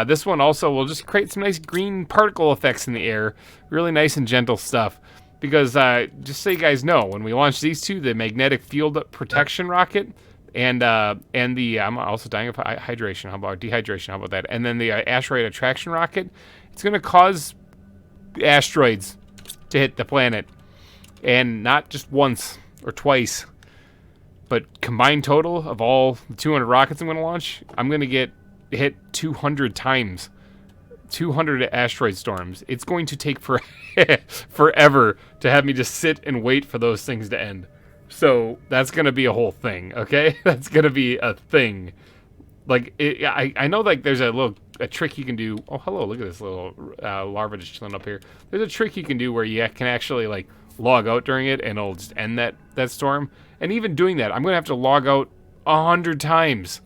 This one also will just create some nice green particle effects in the air, really nice and gentle stuff. Because just so you guys know, when we launch these two, the magnetic field protection rocket and the I'm also dying of hydration. How about dehydration? How about that? And then the asteroid attraction rocket, it's going to cause asteroids to hit the planet, and not just once or twice. But combined total of all the 200 rockets I'm going to launch, I'm going to get hit 200 times. 200 asteroid storms. It's going to take forever to have me just sit and wait for those things to end. So that's going to be a whole thing, okay? That's going to be a thing. Like, I know like there's a trick you can do. Oh, hello, look at this little larva just chilling up here. There's a trick you can do where you can actually like log out during it and it'll just end that storm. And even doing that, I'm going to have to log out 100 times.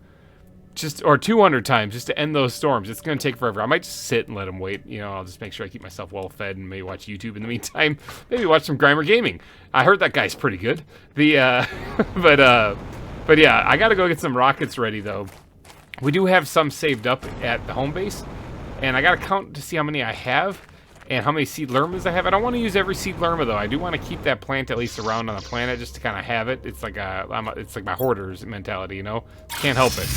Or 200 times just to end those storms. It's going to take forever. I might just sit and let them wait. You know, I'll just make sure I keep myself well fed and maybe watch YouTube in the meantime. Maybe watch some GReimer Gaming. I heard that guy's pretty good. But yeah, I got to go get some rockets ready though. We do have some saved up at the home base, and I got to count to see how many I have and how many seed lermas I have. I don't want to use every seed lerma though. I do want to keep that plant at least around on the planet just to kind of have it. It's like it's like my hoarder's mentality, you know. Can't help it.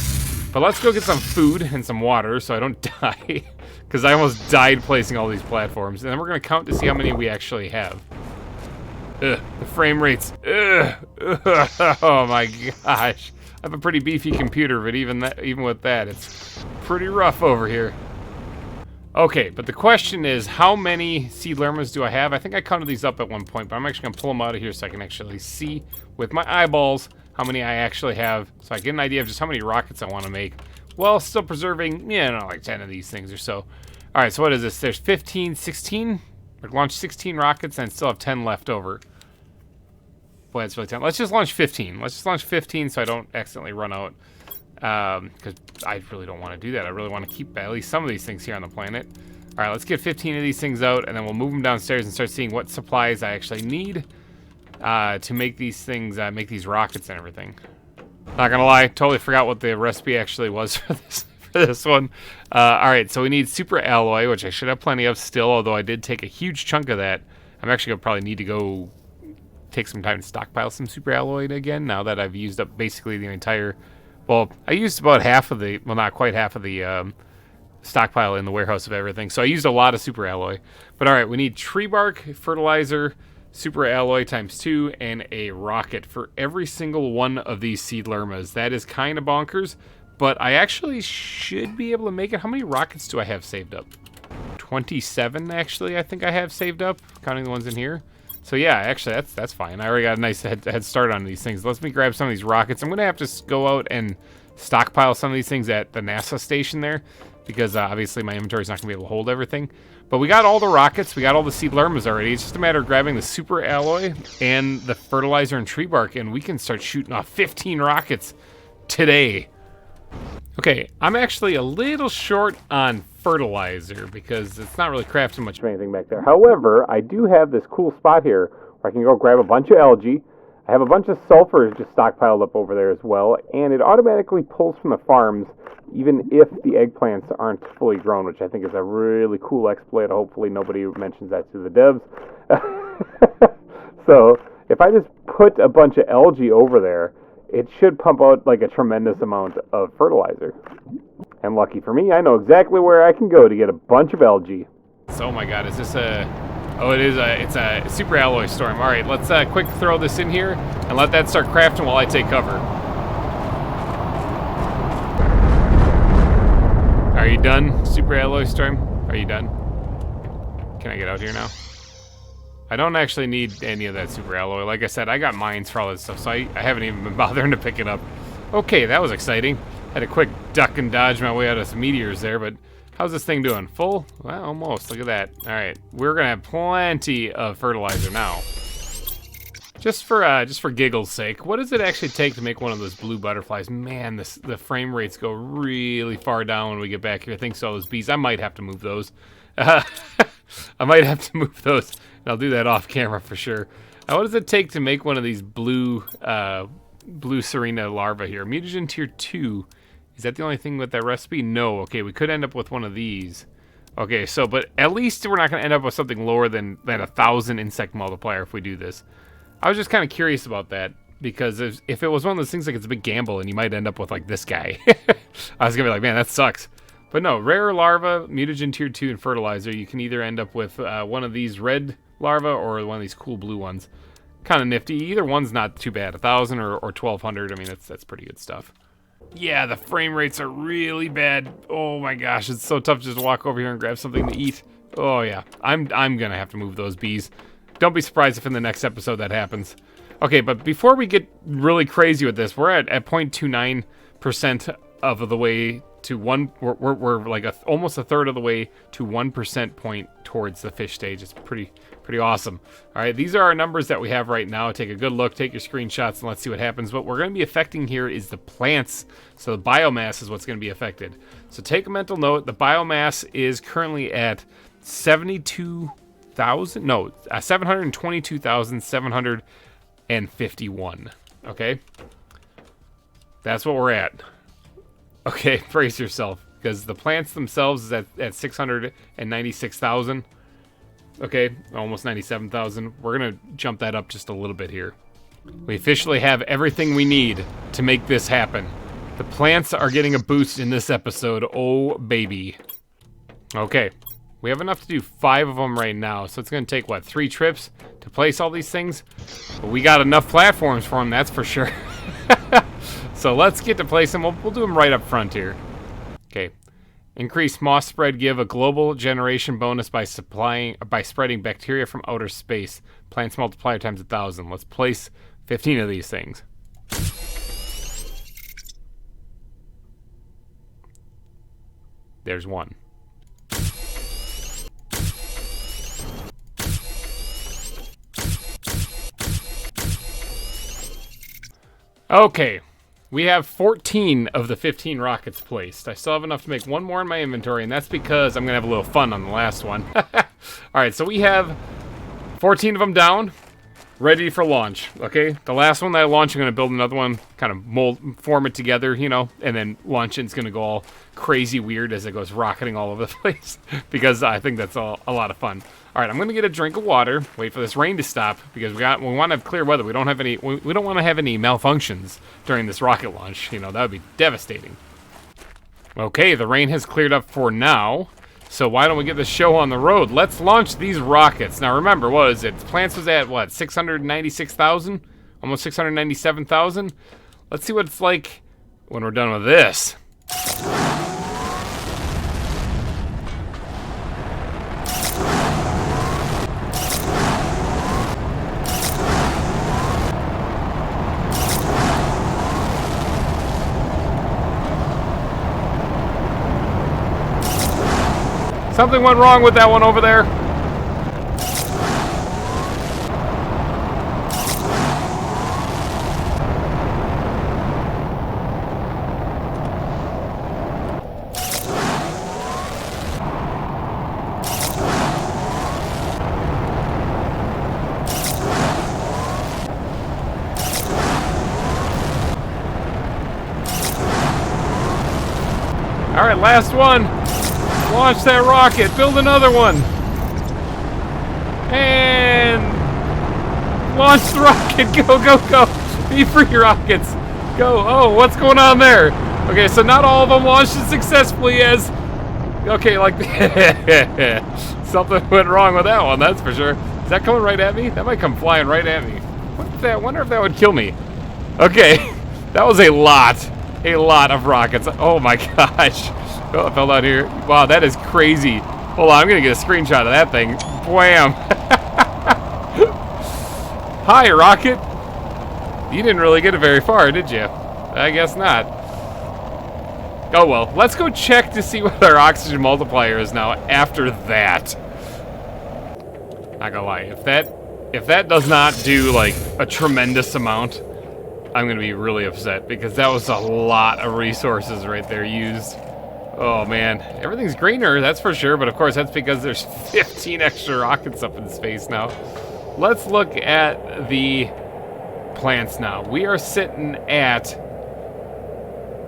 But let's go get some food and some water so I don't die, because I almost died placing all these platforms. And then we're going to count to see how many we actually have. Ugh, the frame rates. Ugh. Oh my gosh. I have a pretty beefy computer, but even with that, it's pretty rough over here. Okay, but the question is, how many seed lermas do I have? I think I counted these up at one point, but I'm actually going to pull them out of here so I can actually see with my eyeballs how many I actually have, so I get an idea of just how many rockets I want to make, while still preserving, like 10 of these things or so. All right, so what is this? There's 15, 16? We're launch 16 rockets and still have 10 left over. Boy, that's really 10. Let's just launch 15. Let's just launch 15 so I don't accidentally run out, because I really don't want to do that. I really want to keep at least some of these things here on the planet. All right, let's get 15 of these things out, and then we'll move them downstairs and start seeing what supplies I actually need to make these things, make these rockets and everything. Not gonna lie, totally forgot what the recipe actually was for this one. All right, so we need super alloy, which I should have plenty of still, although I did take a huge chunk of that. I'm actually gonna probably need to go take some time to stockpile some super alloy again, now that I've used up basically the entire, well, I used about half of the, well, not quite half of the stockpile in the warehouse of everything, so I used a lot of super alloy. But all right, we need tree bark, fertilizer, super alloy times 2, and a rocket for every single one of these seed lermas. That is kind of bonkers, but I actually should be able to make it. How many rockets do I have saved up? 27, actually, I think I have saved up, counting the ones in here. So yeah, actually, that's fine. I already got a nice head start on these things. Let me grab some of these rockets. I'm going to have to go out and stockpile some of these things at the NASA station there, because obviously my inventory is not going to be able to hold everything. But we got all the rockets, we got all the seed lermas already. It's just a matter of grabbing the super alloy and the fertilizer and tree bark, and we can start shooting off 15 rockets today. Okay, I'm actually a little short on fertilizer because it's not really crafting much of anything back there. However, I do have this cool spot here where I can go grab a bunch of algae. I have a bunch of sulfur just stockpiled up over there as well, and it automatically pulls from the farms even if the eggplants aren't fully grown, which I think is a really cool exploit. Hopefully nobody mentions that to the devs. So if I just put a bunch of algae over there, it should pump out like a tremendous amount of fertilizer. And lucky for me, I know exactly where I can go to get a bunch of algae. So, oh my god, is this a... Oh, it is it's a super alloy storm. All right, let's quick throw this in here and let that start crafting while I take cover. Are you done, super alloy storm? Are you done? Can I get out here now? I don't actually need any of that super alloy. Like I said, I got mines for all this stuff, so I haven't even been bothering to pick it up. Okay, that was exciting. Had a quick duck and dodge my way out of some meteors there, but how's this thing doing? Full? Well, almost. Look at that. All right, we're gonna have plenty of fertilizer now. Just for giggles' sake, what does it actually take to make one of those blue butterflies? Man, the frame rates go really far down when we get back here. Thanks to all those bees. I might have to move those. I might have to move those. I'll do that off camera for sure. What does it take to make one of these blue Serena larvae here? Mutagen tier 2. Is that the only thing with that recipe? No. Okay, we could end up with one of these. Okay, so, but at least we're not going to end up with something lower than 1,000 insect multiplier if we do this. I was just kind of curious about that, because if it was one of those things like it's a big gamble and you might end up with like this guy. I was going to be like, man, that sucks. But no, rare larva, mutagen tier 2, and fertilizer. You can either end up with one of these red larvae or one of these cool blue ones. Kind of nifty. Either one's not too bad. 1,000 or 1,200. I mean, that's pretty good stuff. Yeah, the frame rates are really bad. Oh my gosh, it's so tough just to walk over here and grab something to eat. Oh yeah, I'm gonna have to move those bees. Don't be surprised if in the next episode that happens. Okay, but before we get really crazy with this, we're at 0.29% of the way to one. We're like almost a third of the way to 1% point towards the fish stage. It's pretty awesome. All right, these are our numbers that we have right now. Take a good look, take your screenshots, and let's see what happens. What we're going to be affecting here is the plants. So the biomass is what's going to be affected. So take a mental note. The biomass is currently at 722,751. Okay, that's what we're at. Okay, brace yourself, because the plants themselves is at 696,000. Okay, almost 97,000. We're gonna jump that up just a little bit here. We officially have everything we need to make this happen. The plants are getting a boost in this episode. Oh, baby. Okay, we have enough to do 5 of them right now, so it's gonna take, what, 3 trips to place all these things? But we got enough platforms for them, that's for sure. So let's get to place them. We'll do them right up front here. Okay. Increase moss spread, give a global generation bonus by spreading bacteria from outer space. Plants multiplier times 1,000. Let's place 15 of these things. There's one. Okay. We have 14 of the 15 rockets placed. I still have enough to make one more in my inventory, and that's because I'm going to have a little fun on the last one. Alright, so we have 14 of them down, ready for launch, okay? The last one that I launch, I'm going to build another one, kind of form it together, you know, and then launch it. It's going to go all crazy weird as it goes rocketing all over the place, because I think that's a lot of fun. All right, I'm gonna get a drink of water. Wait for this rain to stop because we want to have clear weather. We don't have any. We don't want to have any malfunctions during this rocket launch. You know, that would be devastating. Okay, the rain has cleared up for now. So why don't we get the show on the road? Let's launch these rockets. Now remember, what is it? Plants was at what? 696,000, almost 697,000. Let's see what it's like when we're done with this. Something went wrong with that one over there. All right, last one. Launch that rocket. Build another one. And launch the rocket. Go, go, go. Be free, rockets. Go. Oh, what's going on there? Okay, so not all of them launched as successfully as... Okay, like... Something went wrong with that one, that's for sure. Is that coming right at me? That might come flying right at me. What's that? I wonder if that would kill me. Okay, that was a lot of rockets. Oh my gosh. Oh, I fell down here. Wow, that is crazy. Hold on, I'm gonna get a screenshot of that thing. Wham. Hi, rocket. You didn't really get it very far, did you? I guess not. Oh well, let's go check to see what our oxygen multiplier is now after that. Not gonna lie, if that does not do like a tremendous amount, I'm gonna be really upset because that was a lot of resources right there used. Oh man, everything's greener, that's for sure, but of course that's because there's 15 extra rockets up in space now. Let's look at the plants now. We are sitting at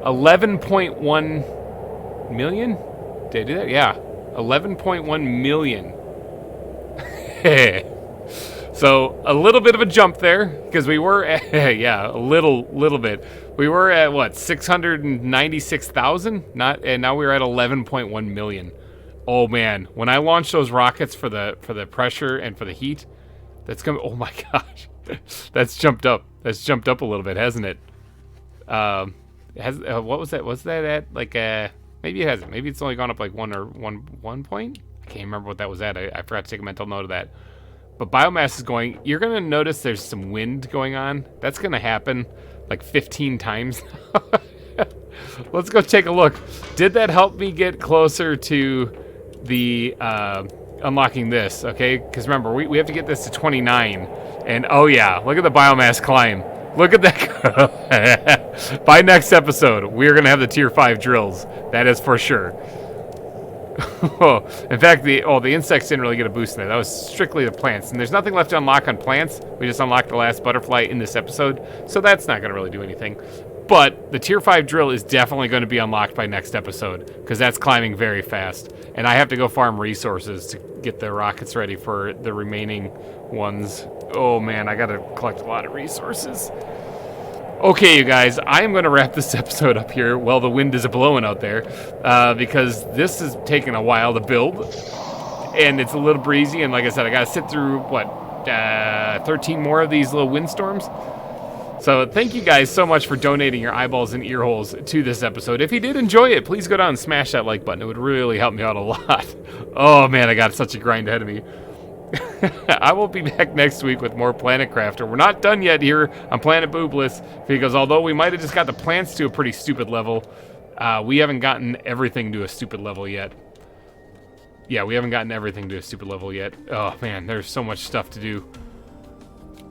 11.1 million? Did I do that? Yeah, 11.1 million. So a little bit of a jump there because we were at, yeah, a little bit. We were at what, 696,000? And now we're at 11.1 million. Oh man, when I launch those rockets for the pressure and for the heat, that's gonna, oh my gosh, that's jumped up. That's jumped up a little bit, hasn't it? What was that? Was that at like maybe it hasn't. Maybe it's only gone up like one point. I can't remember what that was at. I forgot to take a mental note of that. But biomass is going. You're gonna notice there's some wind going on. That's gonna happen like 15 times. Let's go take a look. Did that help me get closer to the unlocking this? Okay, because remember we have to get this to 29. And oh yeah, look at the biomass climb. Look at that. By next episode, we're going to have the tier 5 drills. That is for sure. In fact, the insects didn't really get a boost in there. That was strictly the plants. And there's nothing left to unlock on plants. We just unlocked the last butterfly in this episode. So that's not going to really do anything. But the tier 5 drill is definitely going to be unlocked by next episode. Because that's climbing very fast. And I have to go farm resources to get the rockets ready for the remaining ones. Oh man, I gotta collect a lot of resources. Okay, you guys, I am going to wrap this episode up here while the wind is blowing out there, because this is taking a while to build, and it's a little breezy, and like I said, I gotta sit through, what, 13 more of these little windstorms? So thank you guys so much for donating your eyeballs and ear holes to this episode. If you did enjoy it, please go down and smash that like button. It would really help me out a lot. Oh man, I got such a grind ahead of me. I will be back next week with more Planet Crafter. We're not done yet here on Planet Boobless, because although we might have just got the plants to a pretty stupid level, we haven't gotten everything to a stupid level yet. Yeah, we haven't gotten everything to a stupid level yet. Oh man, there's so much stuff to do.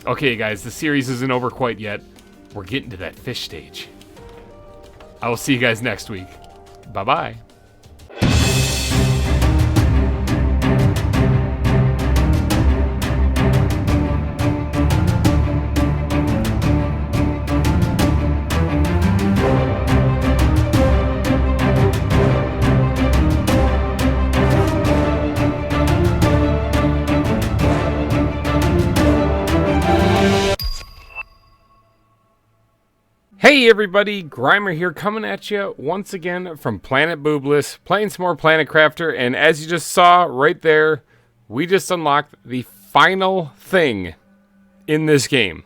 Okay guys, the series isn't over quite yet. We're getting to that fish stage. I will see you guys next week. Bye-bye. Hey everybody, GReimer here, coming at you once again from Planet Boobless, playing some more Planet Crafter, and as you just saw right there, we just unlocked the final thing in this game.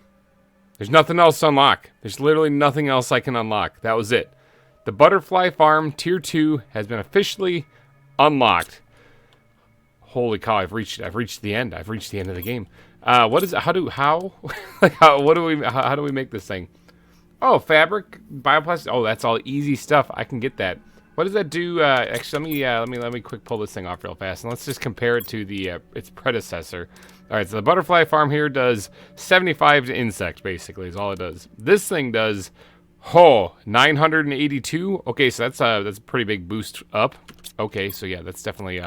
There's nothing else to unlock. There's literally nothing else I can unlock. That was it. The Butterfly Farm Tier 2 has been officially unlocked. Holy cow, I've reached the end. I've reached the end of the game. What is it? How do we make this thing? Oh, fabric, bioplastic. Oh, that's all easy stuff. I can get that. What does that do? Actually, let me quick pull this thing off real fast, and let's just compare it to the its predecessor. All right, so the butterfly farm here does 75 to insect, basically, is all it does. This thing does, 982. Okay, so that's a pretty big boost up. Okay, so yeah, that's definitely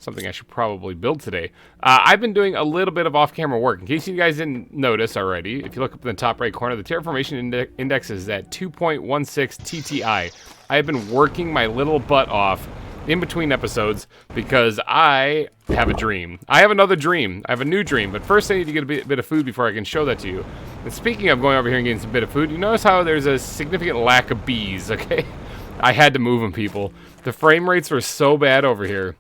something I should probably build today. I've been doing a little bit of off-camera work. In case you guys didn't notice already, if you look up in the top right corner, the terraformation index is at 2.16 TTI. I have been working my little butt off in between episodes because I have a dream. I have another dream. I have a new dream, but first I need to get a bit of food before I can show that to you. And speaking of going over here and getting some bit of food, you notice how there's a significant lack of bees, okay? I had to move them, people. The frame rates were so bad over here.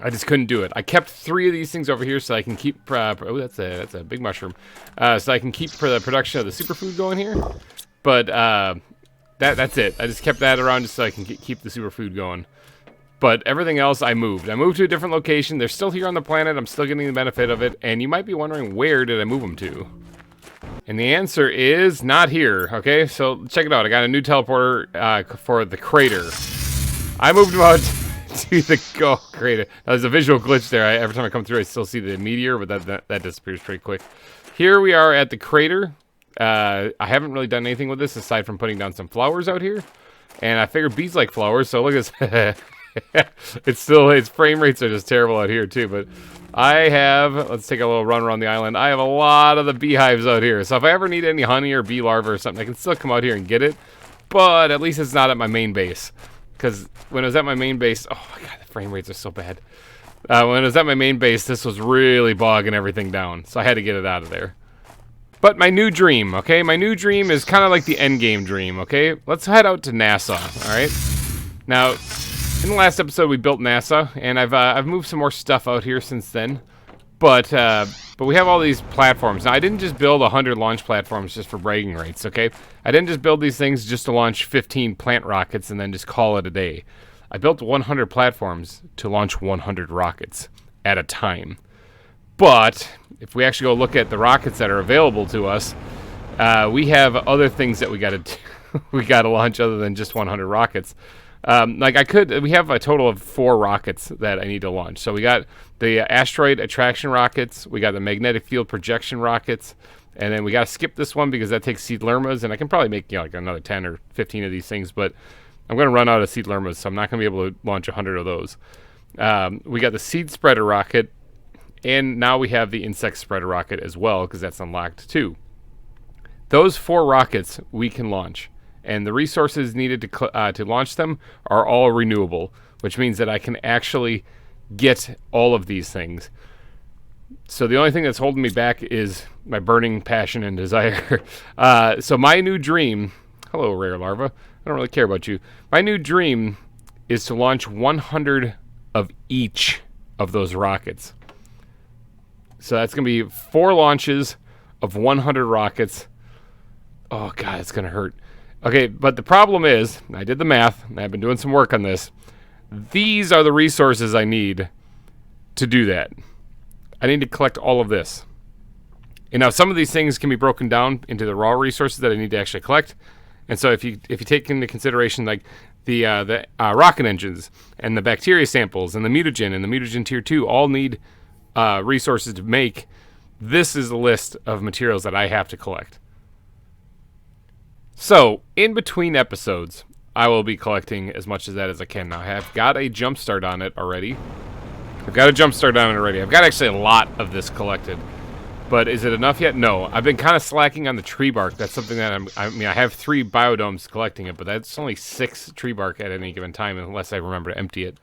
I just couldn't do it. I kept 3 of these things over here so I can keep... oh, that's a big mushroom. So I can keep the production of the superfood going here. But that's it. I just kept that around just so I can keep the superfood going. But everything else I moved. I moved to a different location. They're still here on the planet. I'm still getting the benefit of it. And you might be wondering, where did I move them to? And the answer is not here. Okay, so check it out. I got a new teleporter for the crater. I moved them out to the crater. Now, there's a visual glitch there. Every time I come through, I still see the meteor, but that disappears pretty quick. Here we are at the crater. I haven't really done anything with this aside from putting down some flowers out here. And I figured bees like flowers, so look at this. Its frame rates are just terrible out here too, but I have, let's take a little run around the island. I have a lot of the beehives out here, so if I ever need any honey or bee larvae or something, I can still come out here and get it, but at least it's not at my main base, because when it was at my main base, oh my god, the frame rates are so bad. When it was at my main base, this was really bogging everything down, so I had to get it out of there. But my new dream, okay, my new dream is kind of like the Endgame dream, okay? Let's head out to NASA, alright? Now, in the last episode, we built NASA, and I've moved some more stuff out here since then. But we have all these platforms. Now, I didn't just build 100 launch platforms just for bragging rights, okay? I didn't just build these things just to launch 15 plant rockets and then just call it a day. I built 100 platforms to launch 100 rockets at a time. But if we actually go look at the rockets that are available to us, we have other things that we got to launch other than just 100 rockets. We have a total of 4 rockets that I need to launch. So we got the asteroid attraction rockets, we got the magnetic field projection rockets, and then we got to skip this one because that takes seed lermas, and I can probably make like another 10 or 15 of these things, but I'm going to run out of seed lermas, so I'm not going to be able to launch 100 of those. We got the seed spreader rocket, and now we have the insect spreader rocket as well because that's unlocked too. Those 4 rockets we can launch. And the resources needed to launch them are all renewable, which means that I can actually get all of these things. So the only thing that's holding me back is my burning passion and desire. So my new dream, hello rare larva, I don't really care about you. My new dream is to launch 100 of each of those rockets. So that's going to be 4 launches of 100 rockets. Oh god, it's going to hurt. Okay, but the problem is, I did the math, and I've been doing some work on this. These are the resources I need to do that. I need to collect all of this. And now some of these things can be broken down into the raw resources that I need to actually collect. And so if you take into consideration like the rocket engines and the bacteria samples and the mutagen and the mutagen tier 2 all need resources to make, this is the list of materials that I have to collect. So, in between episodes, I will be collecting as much of that as I can. Now, I have got a jump start on it already. I've got actually a lot of this collected. But is it enough yet? No. I've been kind of slacking on the tree bark. That's something that I have 3 biodomes collecting it, but that's only 6 tree bark at any given time unless I remember to empty it.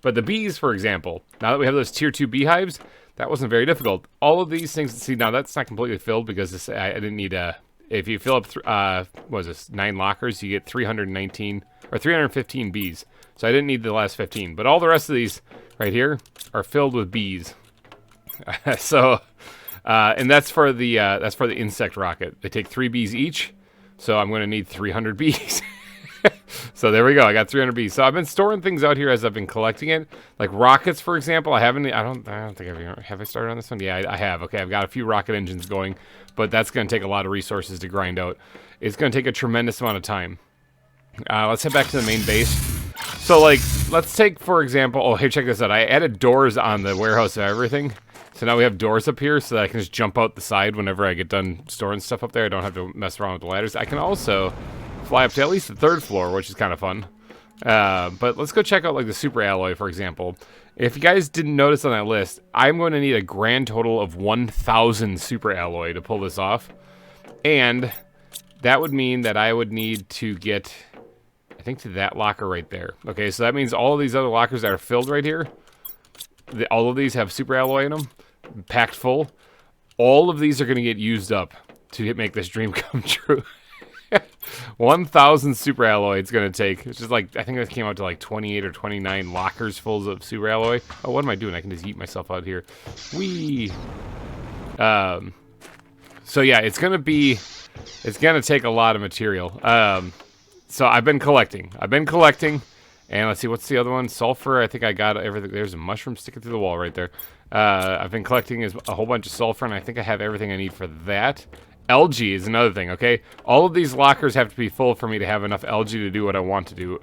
But the bees, for example, now that we have those tier 2 beehives, that wasn't very difficult. All of these things, see, now that's not completely filled because I didn't need a... If you fill up, 9 lockers, you get 319 or 315 bees. So I didn't need the last 15, but all the rest of these right here are filled with bees. So, and that's for the insect rocket. They take 3 bees each, so I'm going to need 300 bees. So there we go. I got 300 bees. So I've been storing things out here as I've been collecting it, like rockets, for example. I don't think have I started on this one? Yeah, I have. Okay, I've got a few rocket engines going, but that's going to take a lot of resources to grind out. It's going to take a tremendous amount of time. Let's head back to the main base. So, like, let's take, for example... Oh, hey, check this out. I added doors on the warehouse of everything. So now we have doors up here so that I can just jump out the side whenever I get done storing stuff up there. I don't have to mess around with the ladders. I can also fly up to at least the 3rd floor, which is kind of fun. But let's go check out, like, the super alloy, for example. If you guys didn't notice on that list, I'm going to need a grand total of 1,000 super alloy to pull this off. And that would mean that I would need to get... I think to that locker right there. Okay, so that means all of these other lockers that are filled right here, all of these have super alloy in them, packed full. All of these are going to get used up to make this dream come true. 1,000 super alloy it's going to take. It's just like, I think that came out to like 28 or 29 lockers full of super alloy. Oh, what am I doing? I can just eat myself out here. Whee! So yeah, it's going to take a lot of material. So I've been collecting, and let's see, what's the other one? Sulfur, I think I got everything. There's a mushroom sticking through the wall right there. I've been collecting a whole bunch of sulfur, and I think I have everything I need for that. Algae is another thing, okay? All of these lockers have to be full for me to have enough algae to do what I want to do.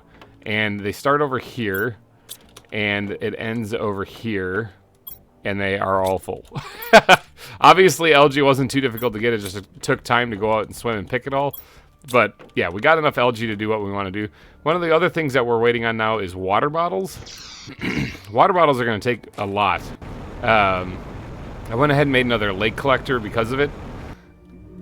And they start over here, and it ends over here, and they are all full. Obviously, algae wasn't too difficult to get. It just took time to go out and swim and pick it all. But, yeah, we got enough algae to do what we want to do. One of the other things that we're waiting on now is water bottles. Water bottles are going to take a lot. I went ahead and made another lake collector because of it.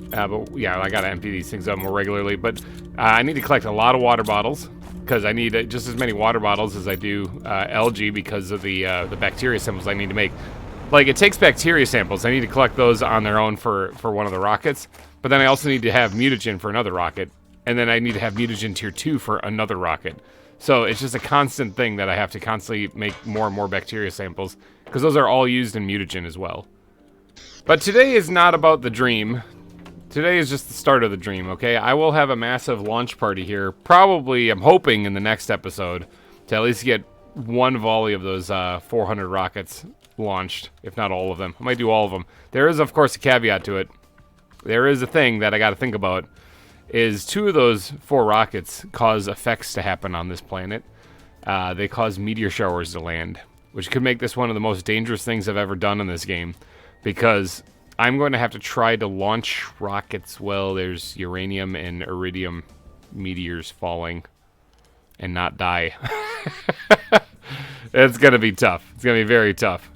But, yeah, I got to empty these things up more regularly. But I need to collect a lot of water bottles because I need just as many water bottles as I do algae because of the bacteria samples I need to make. Like, it takes bacteria samples. I need to collect those on their own for one of the rockets. But then I also need to have mutagen for another rocket. And then I need to have mutagen tier 2 for another rocket. So it's just a constant thing that I have to constantly make more and more bacteria samples. Because those are all used in mutagen as well. But today is not about the dream. Today is just the start of the dream, okay? I will have a massive launch party here. Probably, I'm hoping, in the next episode. To at least get one volley of those 400 rockets launched. If not all of them. I might do all of them. There is, of course, a caveat to it. There is a thing that I got to think about, is 2 of those 4 rockets cause effects to happen on this planet. They cause meteor showers to land, which could make this one of the most dangerous things I've ever done in this game, because I'm going to have to try to launch rockets while there's uranium and iridium meteors falling and not die. It's going to be tough. It's going to be very tough.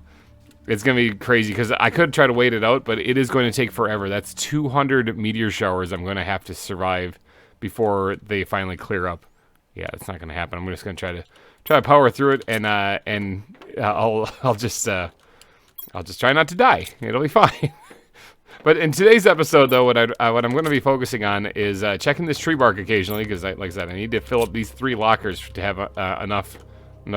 It's going to be crazy, because I could try to wait it out, but it is going to take forever. That's 200 meteor showers I'm going to have to survive before they finally clear up. Yeah, it's not going to happen. I'm just going to try to power through it, and I'll just try not to die. It'll be fine. But in today's episode, though, what I'm going to be focusing on is checking this tree bark occasionally, because, like I said, I need to fill up these 3 lockers to have enough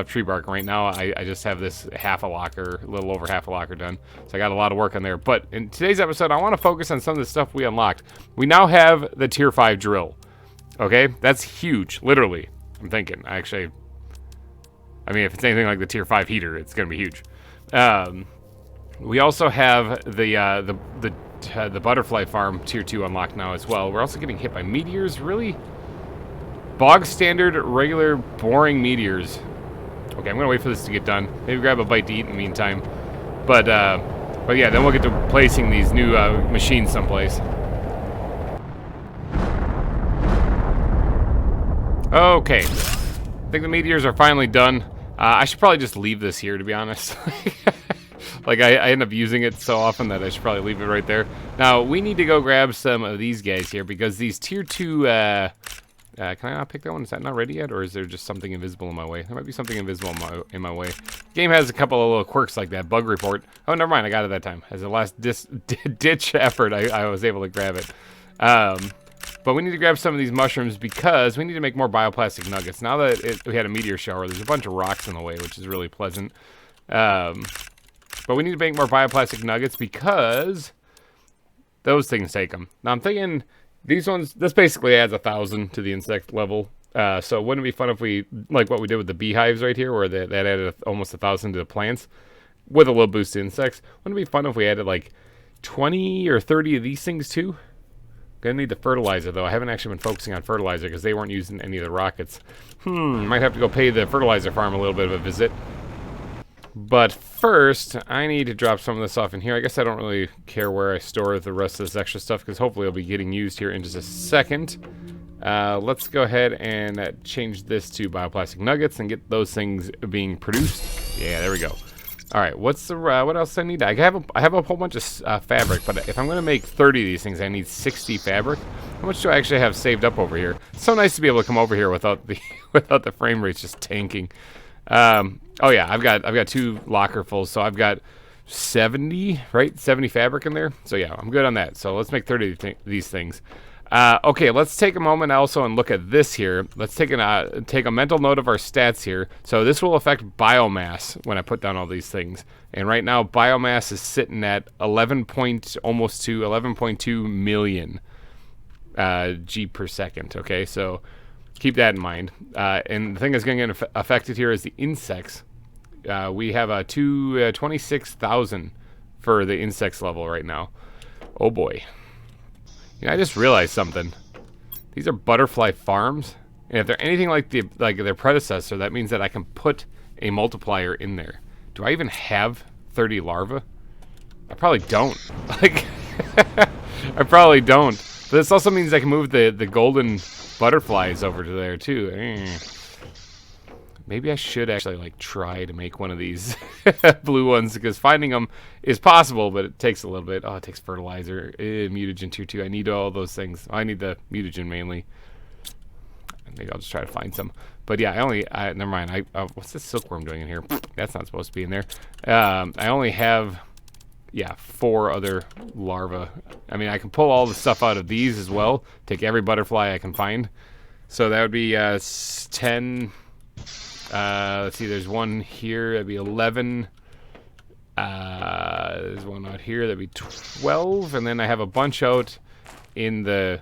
tree bark. Right now, I just have this half a locker, a little over half a locker done. So I got a lot of work on there. But in today's episode, I want to focus on some of the stuff we unlocked. We now have the tier 5 drill. Okay? That's huge, literally. I'm thinking. I mean, if it's anything like the tier 5 heater, it's going to be huge. We also have the butterfly farm tier 2 unlocked now as well. We're also getting hit by meteors. Really? Bog standard, regular, boring meteors. Okay, I'm gonna wait for this to get done. Maybe grab a bite to eat in the meantime. But yeah, then we'll get to placing these new machines someplace. Okay, I think the meteors are finally done. I should probably just leave this here, to be honest. Like, I end up using it so often that I should probably leave it right there. Now, we need to go grab some of these guys here, because these tier 2... can I not pick that one? Is that not ready yet? Or is there just something invisible in my way? There might be something invisible in my way. Game has a couple of little quirks like that. Bug report. Oh, never mind. I got it that time. As a last ditch effort, I was able to grab it. But we need to grab some of these mushrooms because we need to make more bioplastic nuggets. Now that we had a meteor shower, there's a bunch of rocks in the way, which is really pleasant. But we need to make more bioplastic nuggets because those things take them. Now I'm thinking... These ones, this basically adds 1,000 to the insect level. So wouldn't it be fun if we, like what we did with the beehives right here, where that added almost 1,000 to the plants, with a little boost to insects? Wouldn't it be fun if we added like 20 or 30 of these things too? Gonna need the fertilizer, though. I haven't actually been focusing on fertilizer because they weren't using any of the rockets. Might have to go pay the fertilizer farm a little bit of a visit. But first, I need to drop some of this off in here. I guess I don't really care where I store the rest of this extra stuff because hopefully it'll be getting used here in just a second. Let's go ahead and change this to bioplastic nuggets and get those things being produced. Yeah, there we go. All right, what's the what else I need? I have a whole bunch of fabric, but if I'm going to make 30 of these things, I need 60 fabric. How much do I actually have saved up over here? It's so nice to be able to come over here without the without the frame rates just tanking. Oh yeah, I've got 2 locker fulls, so I've got 70, right? 70 fabric in there. So yeah, I'm good on that. So let's make 30 of these things. Okay, let's take a moment also and look at this here. Let's take a mental note of our stats here. So this will affect biomass when I put down all these things. And right now, biomass is sitting at almost to 11.2 million G per second. Okay, so keep that in mind. And the thing that's going to get affected here is the insects. We have 26,000 for the insects level right now. Oh boy. You know, I just realized something. These are butterfly farms, and if they're anything like their predecessor, that means that I can put a multiplier in there. Do I even have 30 larvae? I probably don't. Like, I probably don't. But this also means I can move the golden butterflies over to there too. Maybe I should actually like try to make one of these blue ones because finding them is possible, but it takes a little bit. Oh, it takes fertilizer, mutagen tier 2. I need all those things. I need the mutagen mainly. Maybe I'll just try to find some. But yeah, never mind. What's this silkworm doing in here? That's not supposed to be in there. I only have, 4 other larvae. I mean, I can pull all the stuff out of these as well. Take every butterfly I can find. So that would be 10. Let's see, there's one here, that'd be 11. There's one out here, that'd be 12. And then I have a bunch out in the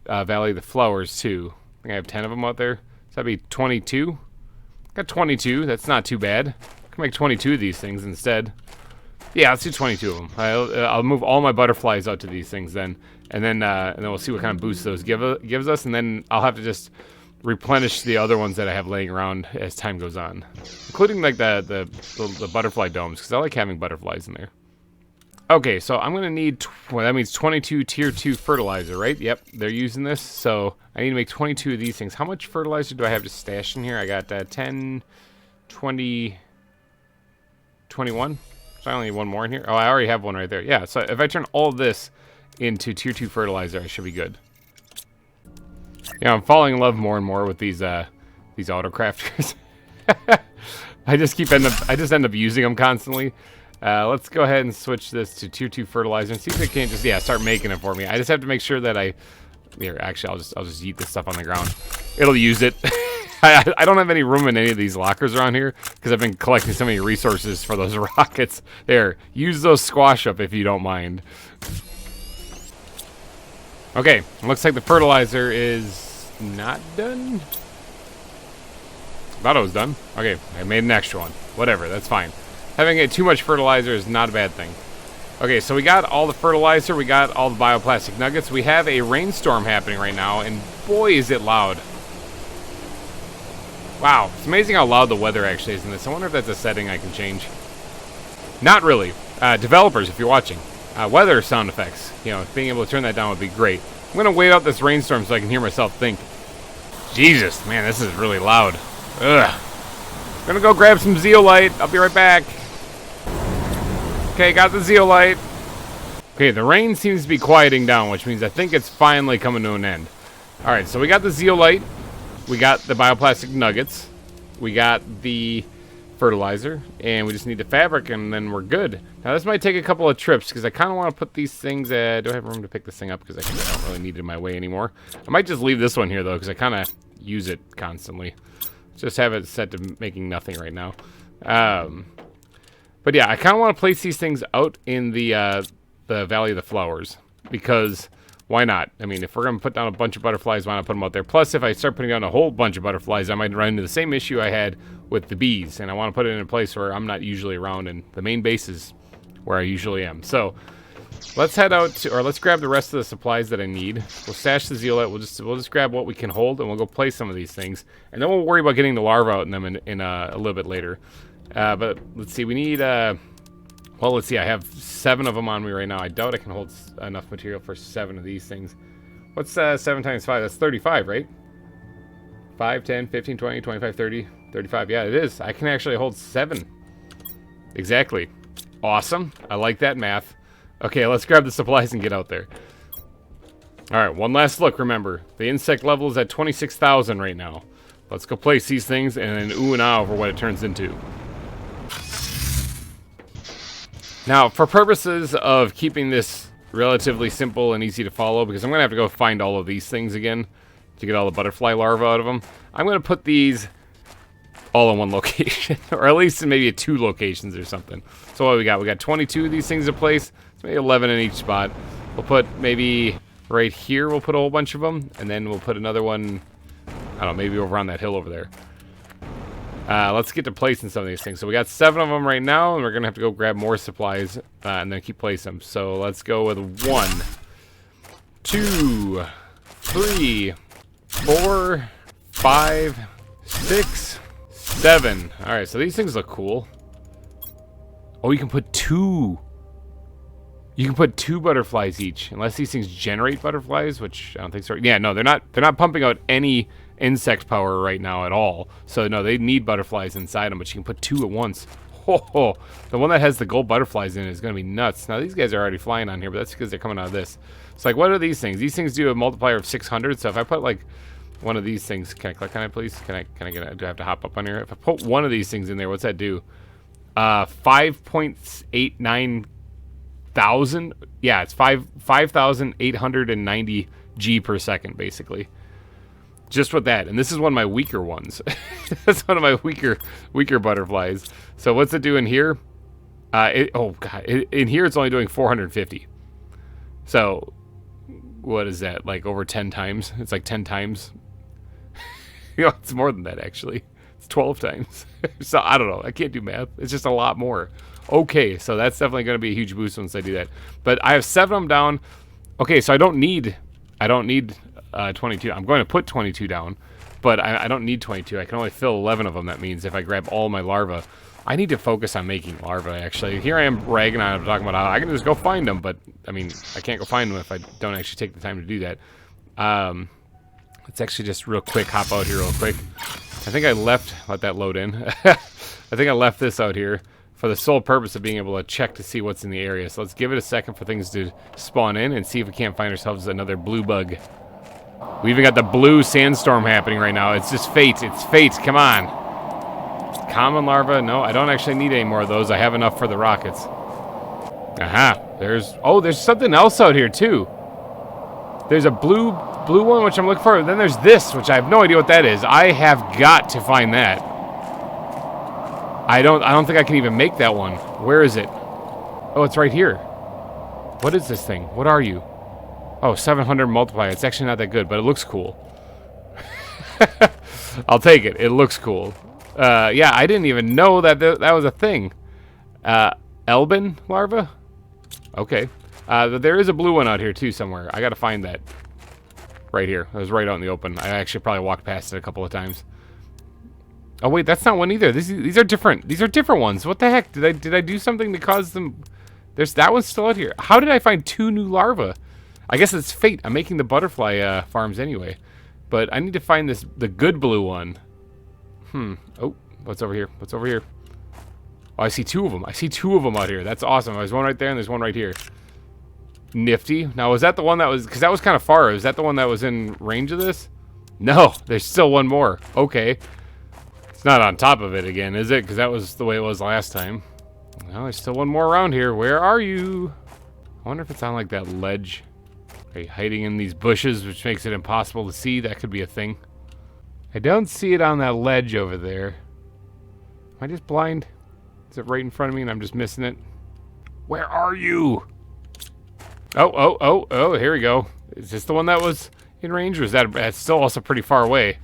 Valley of the Flowers, too. I think I have 10 of them out there. So that'd be 22. Got 22, that's not too bad. I can make 22 of these things instead. Yeah, let's do 22 of them. I'll move all my butterflies out to these things then. And then we'll see what kind of boost those gives us. And then I'll have to just replenish the other ones that I have laying around as time goes on, including like the butterfly domes because I like having butterflies in there. Okay, so I'm gonna need that means 22 tier 2 fertilizer, right? Yep, they're using this, so I need to make 22 of these things. How much fertilizer do I have to stash in here? I got 10, 20, 21. So I only need one more in here. Oh, I already have one right there. Yeah, so if I turn all of this into tier 2 fertilizer, I should be good. Yeah, I'm falling in love more and more with these autocrafters. I just end up using them constantly. Let's go ahead and switch this to tier 2 fertilizer and see if it can't just start making it for me. I just have to make sure that actually I'll just eat this stuff on the ground. It'll use it. I don't have any room in any of these lockers around here because I've been collecting so many resources for those rockets. There, use those squash up if you don't mind. Okay, looks like the fertilizer is not done. Thought it was done. Okay, I made an extra one. Whatever, that's fine. Having too much fertilizer is not a bad thing. Okay, so we got all the fertilizer, we got all the bioplastic nuggets. We have a rainstorm happening right now, and boy is it loud. Wow, it's amazing how loud the weather actually is in this. I wonder if that's a setting I can change. Not really. Developers, if you're watching. Weather sound effects. Being able to turn that down would be great. I'm going to wait out this rainstorm so I can hear myself think. Jesus, man, this is really loud. Ugh. I'm going to go grab some zeolite. I'll be right back. Okay, got the zeolite. Okay, the rain seems to be quieting down, which means I think it's finally coming to an end. Alright, so we got the zeolite. We got the bioplastic nuggets. We got the fertilizer, and we just need the fabric, and then we're good. Now this might take a couple of trips because I kind of want to put these things do I have room to pick this thing up because I don't really need it in my way anymore. I might just leave this one here though because I kind of use it constantly. Just have it set to making nothing right now. But yeah, I kind of want to place these things out in the Valley of the Flowers because why not? I mean, if we're going to put down a bunch of butterflies, why not put them out there? Plus, if I start putting down a whole bunch of butterflies, I might run into the same issue I had with the bees, and I want to put it in a place where I'm not usually around, and the main base is where I usually am. So, Let's head out to, or let's grab the rest of the supplies that I need. We'll stash the zeolite. We'll just grab what we can hold, and we'll go place some of these things, and then we'll worry about getting the larva out in them in a little bit later. But let's see. We need well, let's see. I have 7 of them on me right now. I doubt I can hold enough material for 7 of these things. What's 7 times 5? That's 35, right? 5, 10, 15, 20, 25, 30, 35. Yeah, it is. I can actually hold 7. Exactly. Awesome. I like that math. Okay, let's grab the supplies and get out there. Alright, one last look, remember. The insect level is at 26,000 right now. Let's go place these things and then ooh and ah over what it turns into. Now, for purposes of keeping this relatively simple and easy to follow, because I'm going to have to go find all of these things again to get all the butterfly larvae out of them, I'm going to put these all in one location, or at least in maybe 2 locations or something. So what we got? We got 22 of these things in place. So maybe 11 in each spot. We'll put maybe right here, we'll put a whole bunch of them, and then we'll put another one, I don't know, maybe over on that hill over there. Let's get to placing some of these things. So we got 7 of them right now, and we're going to have to go grab more supplies and then keep placing them. So let's go with 1, 2, 3, 4, 5, 6, 7. Alright, so these things look cool. Oh, you can put 2. You can put 2 butterflies each, unless these things generate butterflies, which I don't think so. Yeah, no, they're not pumping out any insect power right now at all. So no, they need butterflies inside them, but you can put 2 at once. Oh, the one that has the gold butterflies in it is going to be nuts. Now these guys are already flying on here, but that's because they're coming out of this. It's like, what are these things? These things do a multiplier of 600. So if I put like one of these things, can I click on it, please? Can I get it? Do I have to hop up on here? If I put one of these things in there, what's that do? 5.89 thousand. Yeah, it's 5,890 G per second, basically. Just with that, and this is one of my weaker ones. That's one of my weaker butterflies. So what's it doing here? Oh god, in here it's only doing 450. So what is that? Like over 10 times? It's like 10 times. You know, it's more than that actually. It's 12 times. So I don't know. I can't do math. It's just a lot more. Okay, so that's definitely going to be a huge boost once I do that. But I have 7 of them down. Okay, so I don't need 22. I'm going to put 22 down, but I don't need 22. I can only fill 11 of them. That means if I grab all my larvae, I need to focus on making larvae, actually. Here I am bragging on it, talking about how I can just go find them, but, I mean, I can't go find them if I don't actually take the time to do that. Let's actually just real quick hop out here real quick. I think I left, let that load in. I think I left this out here for the sole purpose of being able to check to see what's in the area. So let's give it a second for things to spawn in and see if we can't find ourselves another blue bug. We even got the blue sandstorm happening right now. It's just fate. It's fate. Come on. Common larva. No, I don't actually need any more of those. I have enough for the rockets. Aha. There's something else out here too. There's a blue one which I'm looking for. Then there's this, which I have no idea what that is. I have got to find that. I don't think I can even make that one. Where is it? Oh, it's right here. What is this thing? What are you? Oh, 700 multiplier. It's actually not that good, but it looks cool. I'll take it. It looks cool. Yeah, I didn't even know that that was a thing. Elbin larva? Okay. But there is a blue one out here, too, somewhere. I gotta find that. Right here. It was right out in the open. I actually probably walked past it a couple of times. Oh, wait, that's not one either. These are different. These are different ones. What the heck? Did I do something to cause them... That one's still out here. How did I find 2 new larvae? I guess it's fate. I'm making the butterfly farms anyway. But I need to find the good blue one. Oh, what's over here? What's over here? Oh, I see 2 of them. I see 2 of them out here. That's awesome. There's one right there and there's one right here. Nifty. Now, was that the one that was... Because that was kind of far. Is that the one that was in range of this? No, there's still one more. Okay. It's not on top of it again, is it? Because that was the way it was last time. Well, there's still one more around here. Where are you? I wonder if it's on like that ledge. Are you hiding in these bushes, which makes it impossible to see? That could be a thing. I don't see it on that ledge over there. Am I just blind? Is it right in front of me and I'm just missing it? Where are you? Oh, here we go. Is this the one that was in range, or is that's still also pretty far away?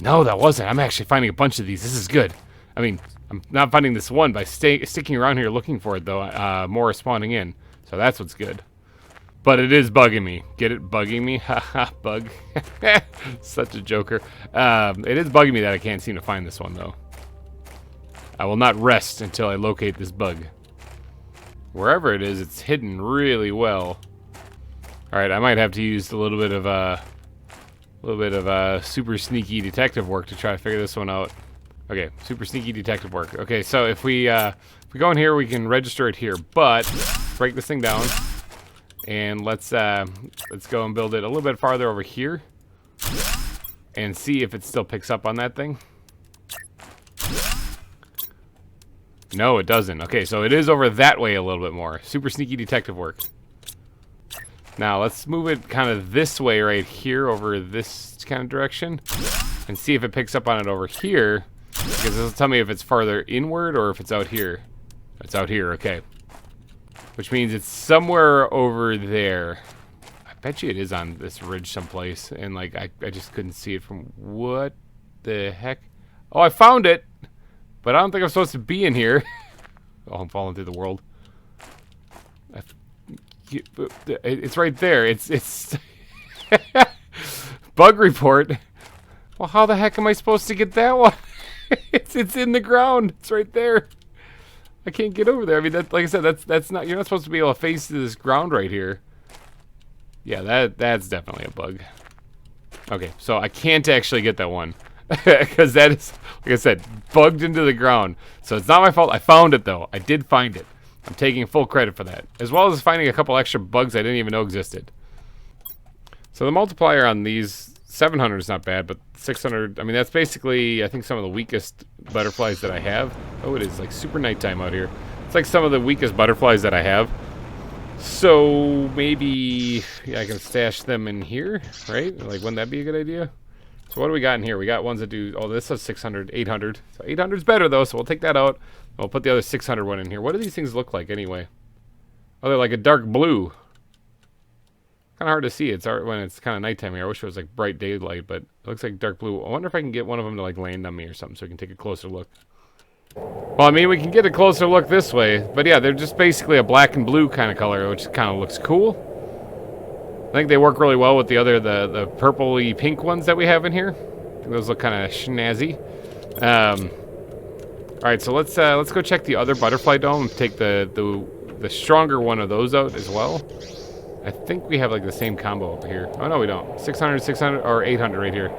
No, that wasn't. I'm actually finding a bunch of these. This is good. I mean, I'm not finding this one by sticking around here looking for it, though. More are spawning in. So So that's what's good. But it is bugging me. Get it? Bugging me? Haha, bug. Such a joker. It is bugging me that I can't seem to find this one, though. I will not rest until I locate this bug. Wherever it is, it's hidden really well. Alright, I might have to use a little bit of super sneaky detective work to try to figure this one out. Okay, super sneaky detective work. Okay, so if we go in here, we can register it here, but break this thing down. And let's go and build it a little bit farther over here and see if it still picks up on that thing. No, it doesn't. Okay, so it is over that way a little bit more. Super sneaky detective work. Now, let's move it kind of this way right here over this kind of direction and see if it picks up on it over here, because this will tell me if it's farther inward or if it's out here. It's out here, okay. Which means it's somewhere over there. I bet you it is on this ridge someplace, and like I just couldn't see it from... What the heck? Oh, I found it! But I don't think I'm supposed to be in here. Oh, I'm falling through the world. It's right there. It's bug report. Well, how the heck am I supposed to get that one? It's in the ground. It's right there. I can't get over there. I mean, that, like I said, that's not. You're not supposed to be able to face this ground right here. Yeah, that's definitely a bug. Okay, so I can't actually get that one. Because that is, like I said, bugged into the ground. So it's not my fault. I found it, though. I did find it. I'm taking full credit for that. As well as finding a couple extra bugs I didn't even know existed. So the multiplier on these, 700 is not bad, but 600, I mean, that's basically, I think, some of the weakest butterflies that I have. Oh, it is like super nighttime out here. It's like some of the weakest butterflies that I have. So maybe I can stash them in here, right? Like, wouldn't that be a good idea? So what do we got in here? We got ones that do... Oh, this says 600, 800. So 800 is better, though, so we'll take that out. We'll put the other 600 one in here. What do these things look like, anyway? Oh, they're like a dark blue. Kind of hard to see. It's when it's kind of nighttime here. I wish it was, like, bright daylight, but it looks like dark blue. I wonder if I can get one of them to, like, land on me or something so we can take a closer look. Well, I mean, we can get a closer look this way. But, yeah, they're just basically a black and blue kind of color, which kind of looks cool. I think they work really well with the other, the purpley pink ones that we have in here. I think those look kind of snazzy. All right, so let's go check the other butterfly dome and take the stronger one of those out as well. I think we have like the same combo up here. Oh no, we don't. 600, 600, or 800 right here.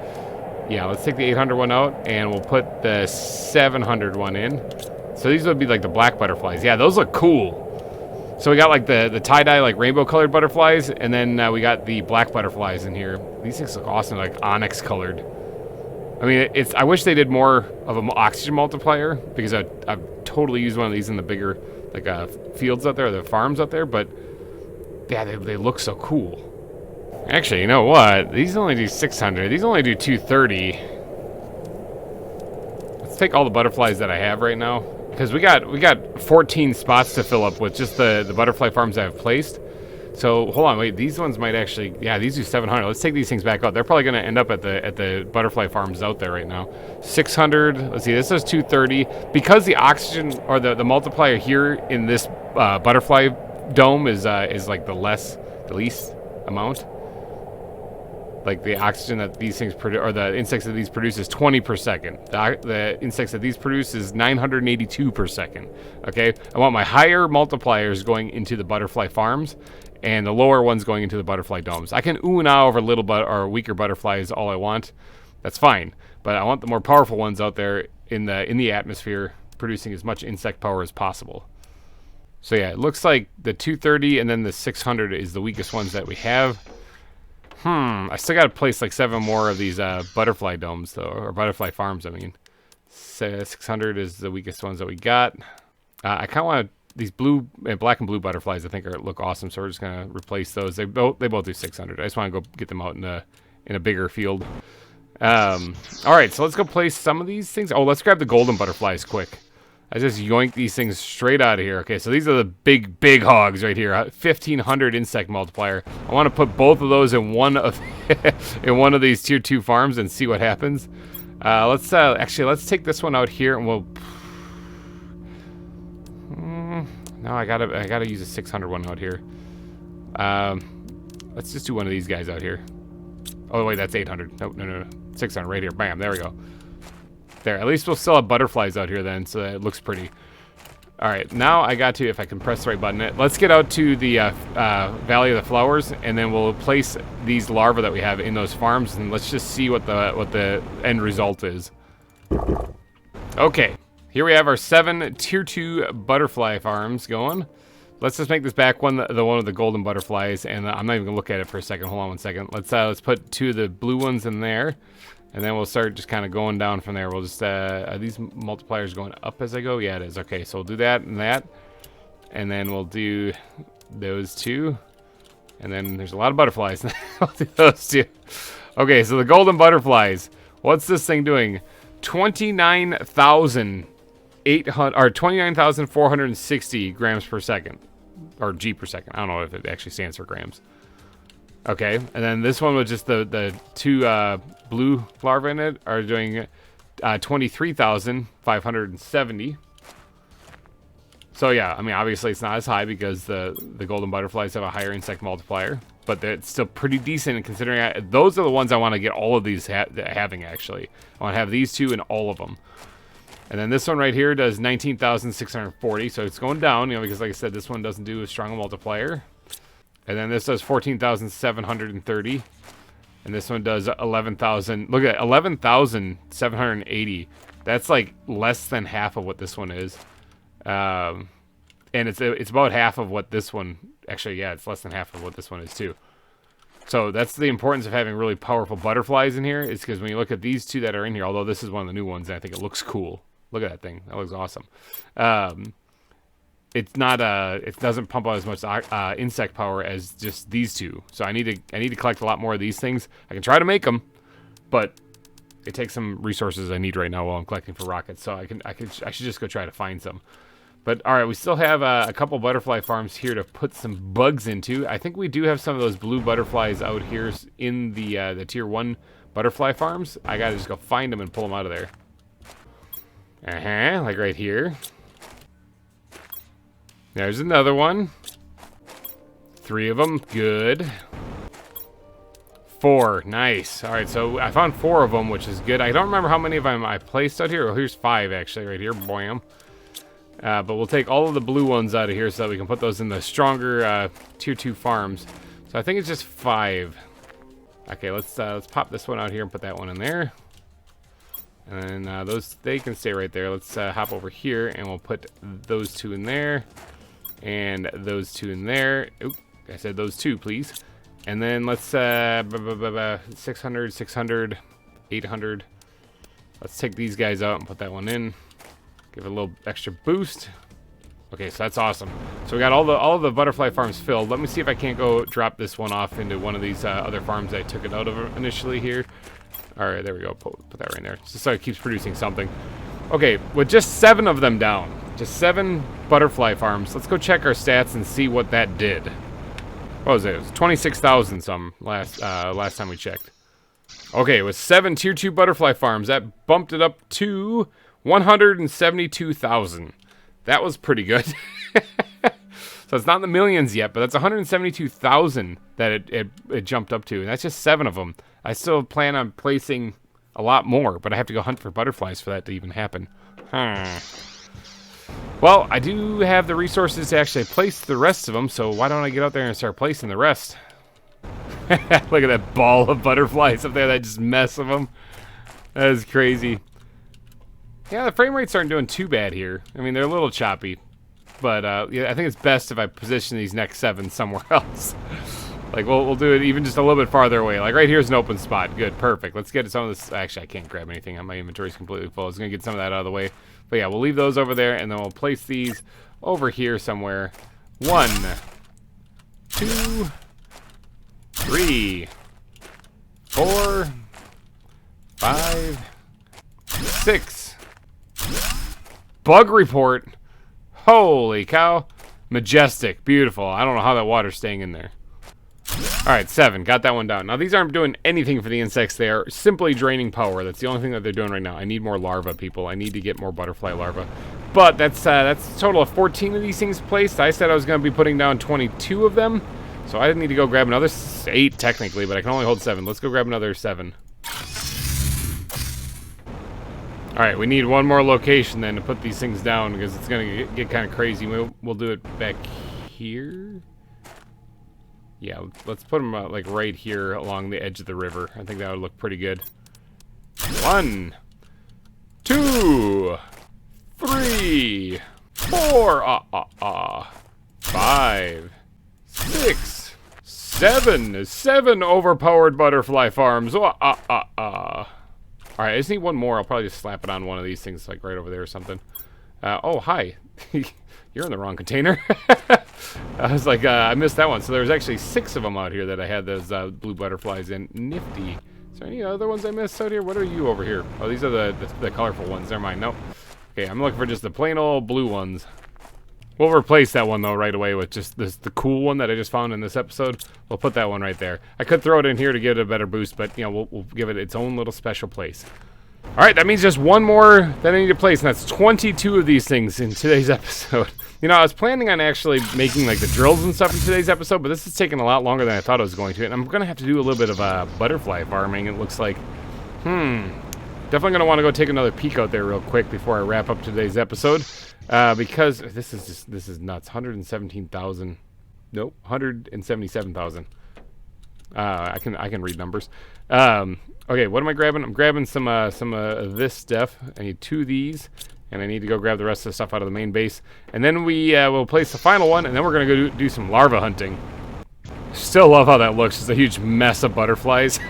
Yeah, let's take the 800 one out and we'll put the 700 one in. So these would be like the black butterflies. Yeah, those look cool. So we got like the tie-dye, like rainbow-colored butterflies, and then we got the black butterflies in here. These things look awesome, like onyx-colored. I mean, I wish they did more of an oxygen multiplier, because I've totally used one of these in the bigger like fields out there, the farms out there, but yeah, they look so cool. Actually, you know what? These only do 600. These only do 230. Let's take all the butterflies that I have right now. Because we got 14 spots to fill up with just the butterfly farms I've placed. So hold on, wait, these ones might actually, yeah, these do 700. Let's take these things back out. They're probably going to end up at the butterfly farms out there right now. 600. Let's see, this is 230. Because the oxygen or the multiplier here in this butterfly dome is like the least amount. Like the oxygen that these things produce, or the insects that these produce, is 20 per second. The insects that these produce is 982 per second. Okay, I want my higher multipliers going into the butterfly farms, and the lower ones going into the butterfly domes. I can ooh and ah over little or weaker butterflies all I want. That's fine, but I want the more powerful ones out there in the atmosphere, producing as much insect power as possible. So yeah, it looks like the 230 and then the 600 is the weakest ones that we have. I still got to place like 7 more of these butterfly domes, though, or butterfly farms, I mean. 600 is the weakest ones that we got. I kind of want these blue, black and blue butterflies, I think, look awesome, so we're just going to replace those. They both do 600. I just want to go get them out in a bigger field. All right, so let's go place some of these things. Oh, let's grab the golden butterflies quick. I just yoinked these things straight out of here. Okay, so these are the big hogs right here. 1,500 insect multiplier. I want to put both of those in one of in one of these tier 2 farms and see what happens. Let's take this one out here and we'll. No, I gotta use a 600 one out here. Let's just do one of these guys out here. Oh wait, that's 800. Nope, no. 600 right here. Bam, there we go. There, at least we'll still have butterflies out here then, so that it looks pretty. Alright, now I got to, if I can press the right button, let's get out to the Valley of the Flowers, and then we'll place these larvae that we have in those farms, and let's just see what the end result is. Okay, here we have our 7 tier 2 butterfly farms going. Let's just make this back one the one with the golden butterflies, and I'm not even gonna look at it for a second. Hold on one second. Let's put 2 of the blue ones in there, and then we'll start just kind of going down from there. We'll just are these multipliers going up as I go? Yeah, it is. Okay, so we'll do that, and then we'll do those 2, and then there's a lot of butterflies. We'll do those 2. Okay, so the golden butterflies. What's this thing doing? 29,460 grams per second. Or G per second. I don't know if it actually stands for grams. Okay, and then this one with just the 2 blue larvae in it are doing 23,570. So yeah, I mean obviously it's not as high because the golden butterflies have a higher insect multiplier, but it's still pretty decent considering those are the ones I want to get all of these having actually. I want to have these 2 in all of them. And then this one right here does 19,640, so it's going down, you know, because like I said, this one doesn't do a strong multiplier. And then this does 14,730, and this one does 11,000. Look at 11,780. That's like less than half of what this one is, and it's about half of what this one. Actually, yeah, it's less than half of what this one is too. So that's the importance of having really powerful butterflies in here. Is because when you look at these 2 that are in here, although this is one of the new ones, and I think it looks cool. Look at that thing. That looks awesome. It's not it doesn't pump out as much insect power as just these 2. So I need to collect a lot more of these things. I can try to make them, but it takes some resources I need right now while I'm collecting for rockets. So I should just go try to find some. But all right, we still have a couple butterfly farms here to put some bugs into. I think we do have some of those blue butterflies out here in the tier 1 butterfly farms. I gotta just go find them and pull them out of there. Like right here. There's another one. 3 of them, good. 4, nice. All right, so I found 4 of them, which is good. I don't remember how many of them I placed out here. Oh, here's 5 actually, right here. Bam. But we'll take all of the blue ones out of here so that we can put those in the stronger tier 2 farms. So I think it's just 5. Okay, let's pop this one out here and put that one in there. And those, they can stay right there. Let's hop over here and we'll put those 2 in there. And those 2 in there. Oop, I said those 2, please. And then let's 600, 600, 800. Let's take these guys out and put that one in. Give it a little extra boost. Okay, so that's awesome. So we got all of the butterfly farms filled. Let me see if I can't go drop this one off into one of these other farms I took it out of initially here. All right, there we go. Put that right in there, just so it keeps producing something. Okay, with just 7 of them down, just 7 butterfly farms. Let's go check our stats and see what that did. What was it? It was 26,000 some last time we checked. Okay, with 7 tier 2 butterfly farms, that bumped it up to 172,000. That was pretty good. So it's not in the millions yet, but that's 172,000 that it jumped up to, and that's just 7 of them. I still plan on placing a lot more, but I have to go hunt for butterflies for that to even happen. Well, I do have the resources to actually place the rest of them, so why don't I get out there and start placing the rest? Look at that ball of butterflies up there, that just mess of them. That is crazy. Yeah, the frame rates aren't doing too bad here. I mean, they're a little choppy. But yeah, I think it's best if I position these next 7 somewhere else. Like, we'll do it even just a little bit farther away. Like, right here's an open spot. Good, perfect. Let's get some of this. Actually, I can't grab anything. My inventory's completely full. I was going to get some of that out of the way. But yeah, we'll leave those over there, and then we'll place these over here somewhere. 1, 2, 3, 4, 5, 6. Bug report. Holy cow. Majestic. Beautiful. I don't know how that water's staying in there. Alright, 7. Got that one down. Now, these aren't doing anything for the insects. They are simply draining power. That's the only thing that they're doing right now. I need more larvae, people. I need to get more butterfly larvae. But that's a total of 14 of these things placed. I said I was going to be putting down 22 of them. So I need to go grab another 8, technically, but I can only hold 7. Let's go grab another 7. Alright, we need one more location then to put these things down because it's going to get kind of crazy. We'll do it back here. Yeah, let's put them like right here along the edge of the river. I think that would look pretty good. 1, 2, 3, 4, 5, 6, 7. 7 overpowered butterfly farms. Alright, I just need one more. I'll probably just slap it on one of these things, like right over there or something. Oh, hi. You're in the wrong container. I was like, I missed that one. So there's actually 6 of them out here that I had those blue butterflies in. Nifty. Is there any other ones I missed out here? What are you over here? Oh, these are the colorful ones. Never mind. Nope. Okay, I'm looking for just the plain old blue ones. We'll replace that one, though, right away with just the cool one that I just found in this episode. We'll put that one right there. I could throw it in here to give it a better boost, but, you know, we'll give it its own little special place. Alright, that means just one more that I need to place, and that's 22 of these things in today's episode. You know, I was planning on actually making, like, the drills and stuff in today's episode, but this is taking a lot longer than I thought it was going to, and I'm going to have to do a little bit of butterfly farming, it looks like. Definitely going to want to go take another peek out there real quick before I wrap up today's episode, because this is nuts. 117,000. Nope, 177,000. I can read numbers. Okay, what am I grabbing? I'm grabbing some of this stuff. I need 2 of these, and I need to go grab the rest of the stuff out of the main base. And then we will place the final one, and then we're gonna go do some larva hunting. Still love how that looks. It's a huge mess of butterflies.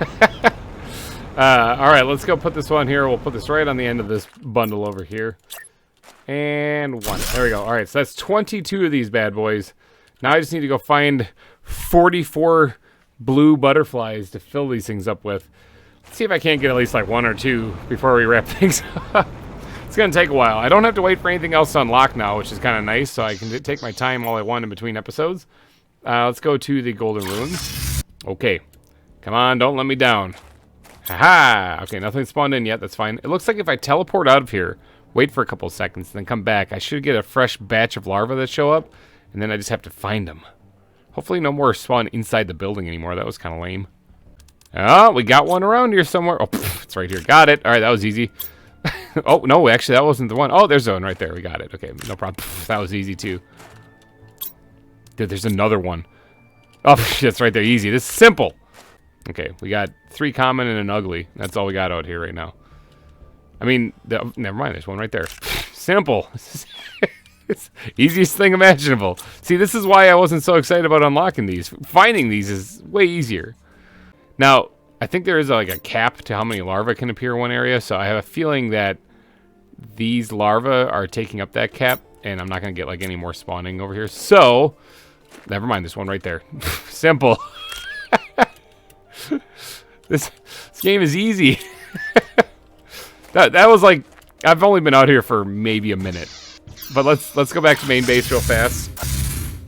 All right, let's go put this one here. We'll put this right on the end of this bundle over here. And 1. There we go. All right, so that's 22 of these bad boys. Now I just need to go find 44 blue butterflies to fill these things up with. Let's see if I can't get at least like 1 or 2 before we wrap things up. It's going to take a while. I don't have to wait for anything else to unlock now, which is kind of nice, so I can take my time all I want in between episodes. Let's go to the Golden Ruins. Okay. Come on, don't let me down. Haha! Okay, nothing spawned in yet. That's fine. It looks like if I teleport out of here, wait for a couple seconds, and then come back, I should get a fresh batch of larvae that show up, and then I just have to find them. Hopefully no more spawn inside the building anymore. That was kind of lame. Oh, we got one around here somewhere. Oh, it's right here. Got it. All right, that was easy. Oh, no, actually, that wasn't the one. Oh, there's one right there. We got it. Okay, no problem. That was easy, too. Dude, there's another one. Oh, that's right there. Easy. This is simple. Okay, we got 3 common and an ugly. That's all we got out here right now. I mean, never mind. There's one right there. Simple. It's easiest thing imaginable. See, this is why I wasn't so excited about unlocking these. Finding these is way easier. Now, I think there is like a cap to how many larvae can appear in one area, so I have a feeling that these larvae are taking up that cap, and I'm not going to get like any more spawning over here. So, never mind, this one right there. Simple. This game is easy. That was like, I've only been out here for maybe a minute. But let's go back to main base real fast.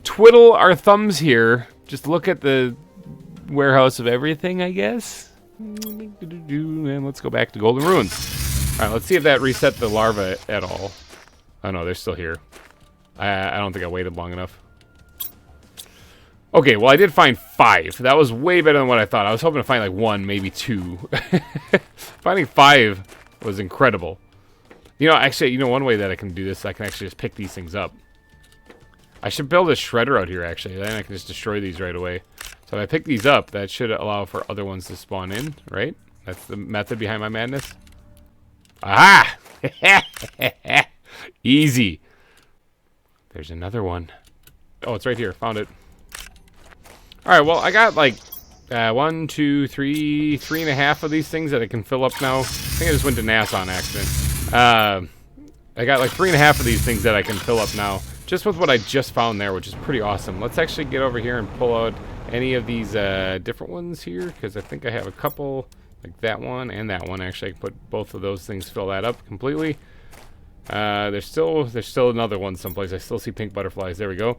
Twiddle our thumbs here. Just look at the warehouse of everything, I guess. And let's go back to Golden Ruins. All right, let's see if that reset the larvae at all. Oh no, they're still here. I don't think I waited long enough. Okay, well I did find 5. That was way better than what I thought. I was hoping to find like 1, maybe 2. Finding 5 was incredible. You know, actually, you know one way that I can do this, I can actually just pick these things up. I should build a shredder out here, actually. Then I can just destroy these right away. So if I pick these up, that should allow for other ones to spawn in, right? That's the method behind my madness. Aha! Easy. There's another one. Oh, it's right here. Found it. Alright, well, I got like 1, 2, 3, 3.5 of these things that I can fill up now. I think I just went to NASA on accident. I got like 3.5 of these things that I can fill up now, just with what I just found there, which is pretty awesome. Let's actually get over here and pull out any of these different ones here, because I think I have a couple, like that one and that one. Actually, I can put both of those things, fill that up completely. There's still another one someplace. I still see pink butterflies. There we go.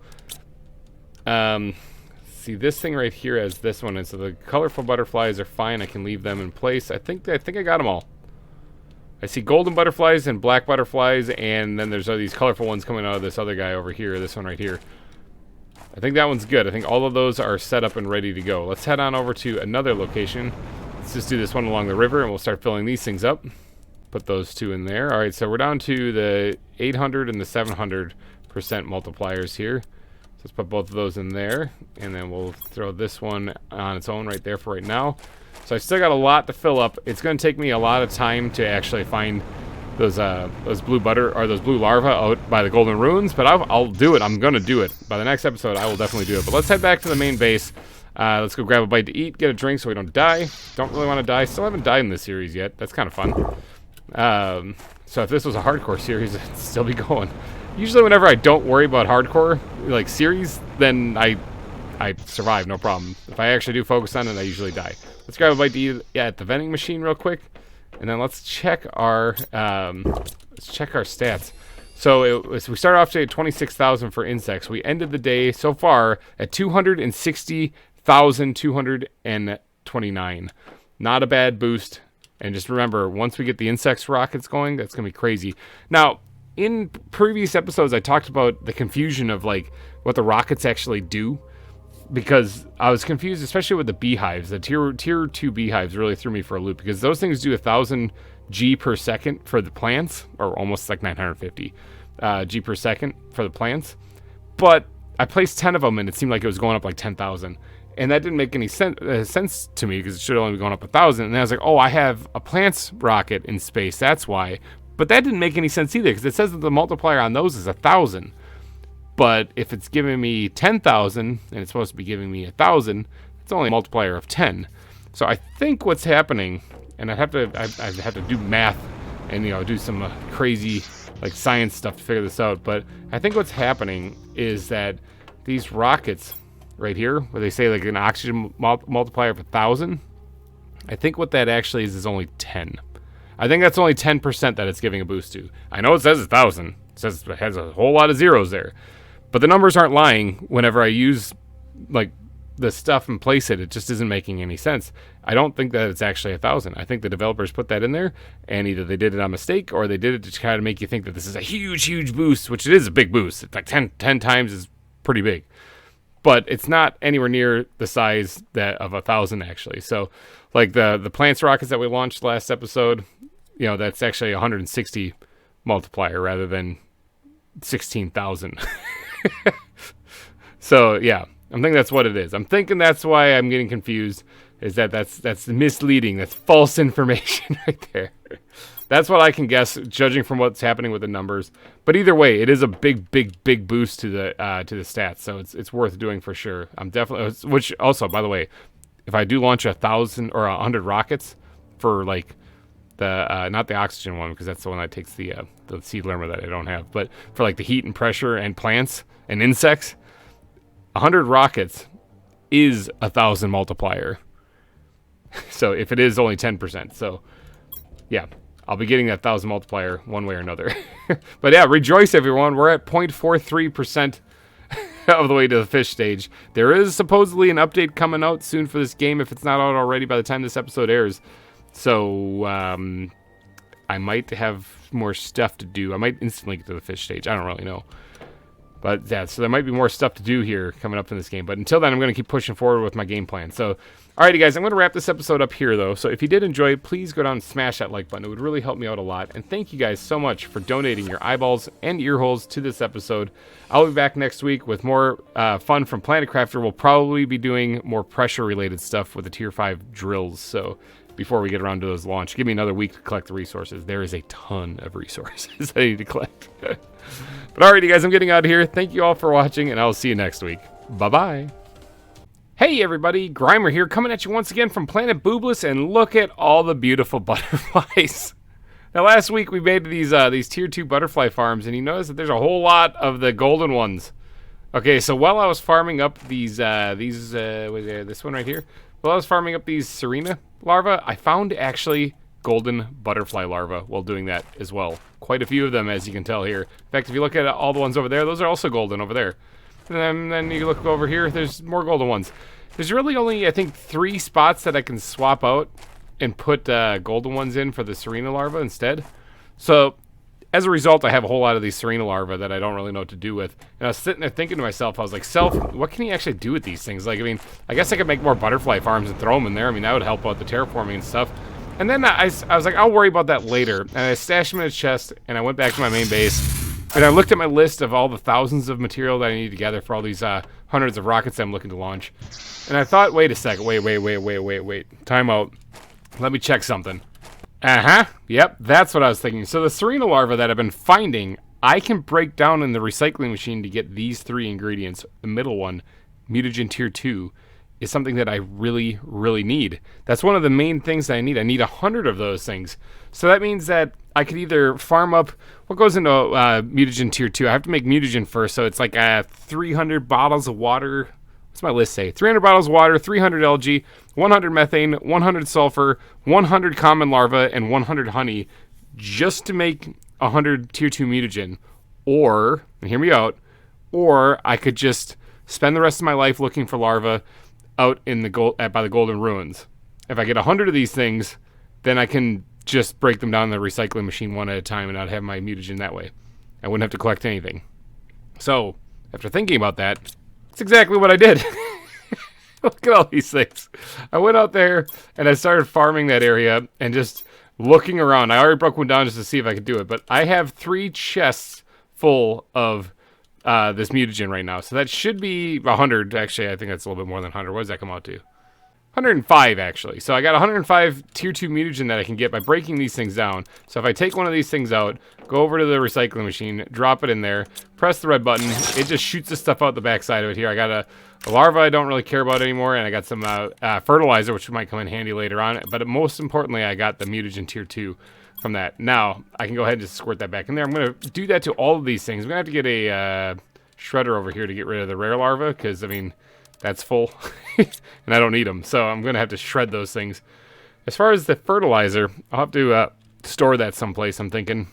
see, this thing right here has this one, and so the colorful butterflies are fine. I can leave them in place. I think I got them all. I see golden butterflies and black butterflies, and then there's all these colorful ones coming out of this other guy over here, this one right here. I think that one's good. I think all of those are set up and ready to go. Let's head on over to another location. Let's just do this one along the river, and we'll start filling these things up. Put those two in there. All right, so we're down to the 800 and the 700% multipliers here. So let's put both of those in there, and then we'll throw this one on its own right there for right now. So I still got a lot to fill up. It's going to take me a lot of time to actually find those blue larvae out by the golden ruins, but I'll do it. I'm going to do it. By the next episode, I will definitely do it. But let's head back to the main base. Let's go grab a bite to eat, get a drink so we don't die. Don't really want to die. Still haven't died in this series yet. That's kind of fun. So if this was a hardcore series, it'd still be going. Usually whenever I don't worry about hardcore, like, series, then I survive, no problem. If I actually do focus on it, I usually die. Let's grab a bite to eat at the vending machine real quick, and then let's check our stats. So we started off today at 26,000 for insects. We ended the day so far at 260,229. Not a bad boost. And just remember, once we get the insects rockets going, that's going to be crazy. Now, in previous episodes, I talked about the confusion of, like, what the rockets actually do. Because I was confused, especially with the beehives. The tier 2 beehives really threw me for a loop. Because those things do 1,000 G per second for the plants. Or almost like 950 G per second for the plants. But I placed 10 of them, and it seemed like it was going up like 10,000. And that didn't make any sense to me, because it should only be going up 1,000. And then I was like, oh, I have a plants rocket in space. That's why. But that didn't make any sense either, because it says that the multiplier on those is 1,000. But if it's giving me 10,000, and it's supposed to be giving me 1,000, it's only a multiplier of 10. So I think what's happening, and I have to do math and, do some crazy, like, science stuff to figure this out. But I think what's happening is that these rockets right here, where they say like an oxygen multiplier of 1,000, I think what that actually is only 10. I think that's only 10% that it's giving a boost to. I know it says 1,000. It says it has a whole lot of zeros there. But the numbers aren't lying. Whenever I use, like, the stuff and place it just isn't making any sense. I don't think that it's actually 1,000. I think the developers put that in there, and either they did it on mistake, or they did it to kind of make you think that this is a huge, huge boost, which it is a big boost. It's like 10 times is pretty big. But it's not anywhere near the size of 1,000, actually. So, like, the plants rockets that we launched last episode, that's actually 160 multiplier rather than 16,000. So, yeah, I'm thinking that's what it is. I'm thinking that's why I'm getting confused, is that's misleading. That's false information right there. That's what I can guess, judging from what's happening with the numbers. But either way, it is a big, big, big boost to the stats. So it's worth doing for sure. I'm definitely. Which also, by the way, if I do launch 1,000 or 100 rockets for, like, the not the oxygen one, because that's the one that takes the seed limmer that I don't have, but for, like, the heat and pressure and plants and insects, 100 rockets is 1,000 multiplier. So if it is only 10%, so yeah. I'll be getting that 1,000 multiplier one way or another. But yeah, rejoice, everyone. We're at 0.43% of the way to the fish stage. There is supposedly an update coming out soon for this game, if it's not out already by the time this episode airs. So I might have more stuff to do. I might instantly get to the fish stage. I don't really know. But yeah, so there might be more stuff to do here coming up in this game. But until then, I'm going to keep pushing forward with my game plan. So, alrighty guys, I'm going to wrap this episode up here though. So if you did enjoy, please go down and smash that like button. It would really help me out a lot. And thank you guys so much for donating your eyeballs and ear holes to this episode. I'll be back next week with more fun from Planet Crafter. We'll probably be doing more pressure related stuff with the tier 5 drills. So before we get around to those launch, give me another week to collect the resources. There is a ton of resources I need to collect. But alrighty guys, I'm getting out of here. Thank you all for watching, and I'll see you next week. Bye-bye. Hey everybody, GReimer here, coming at you once again from Planet Boobless, and look at all the beautiful butterflies. Now last week we made these tier 2 butterfly farms, and you notice that there's a whole lot of the golden ones. Okay, so while I was farming up this one right here, while I was farming up these Serena larvae, I found actually golden butterfly larvae while doing that as well. Quite a few of them, as you can tell here. In fact, if you look at all the ones over there, those are also golden over there. And then you look over here, there's more golden ones. There's really only, I think, 3 spots that I can swap out and put golden ones in for the Serena larva instead. So, as a result, I have a whole lot of these Serena larvae that I don't really know what to do with. And I was sitting there thinking to myself, I was like, Self, what can you actually do with these things? Like, I mean, I guess I could make more butterfly farms and throw them in there. I mean, that would help out the terraforming and stuff. And then I was like, I'll worry about that later. And I stashed them in a chest, and I went back to my main base. And I looked at my list of all the thousands of material that I need to gather for all these hundreds of rockets I'm looking to launch. And I thought, wait a second, wait. Time out. Let me check something. Yep, that's what I was thinking. So the Serena larva that I've been finding, I can break down in the recycling machine to get these 3 ingredients. The middle one, mutagen tier 2, is something that I really, really need. That's one of the main things that I need. I need 100 of those things. So that means that I could either farm up, what goes into mutagen tier 2? I have to make mutagen first, so it's like 300 bottles of water. What's my list say? 300 bottles of water, 300 algae, 100 methane, 100 sulfur, 100 common larvae, and 100 honey, just to make 100 tier 2 mutagen. Or, and hear me out, or I could just spend the rest of my life looking for larvae out in the by the Golden Ruins. If I get 100 of these things, then I can just break them down in the recycling machine one at a time and not have my mutagen that way. I wouldn't have to collect anything. So, after thinking about that, that's exactly what I did. Look at all these things. I went out there and I started farming that area and just looking around. I already broke one down just to see if I could do it, but I have 3 chests full of this mutagen right now. So that should be 100. Actually, I think that's a little bit more than 100. What does that come out to? 105, actually. So I got 105 tier 2 mutagen that I can get by breaking these things down. So if I take one of these things out, go over to the recycling machine, drop it in there, press the red button, it just shoots the stuff out the backside of it here. I got a larva I don't really care about anymore, and I got some fertilizer, which might come in handy later on. But most importantly, I got the mutagen tier 2 from that. Now, I can go ahead and just squirt that back in there. I'm going to do that to all of these things. I'm going to have to get a shredder over here to get rid of the rare larva, because, I mean, that's full, and I don't need them. So I'm going to have to shred those things. As far as the fertilizer, I'll have to store that someplace, I'm thinking.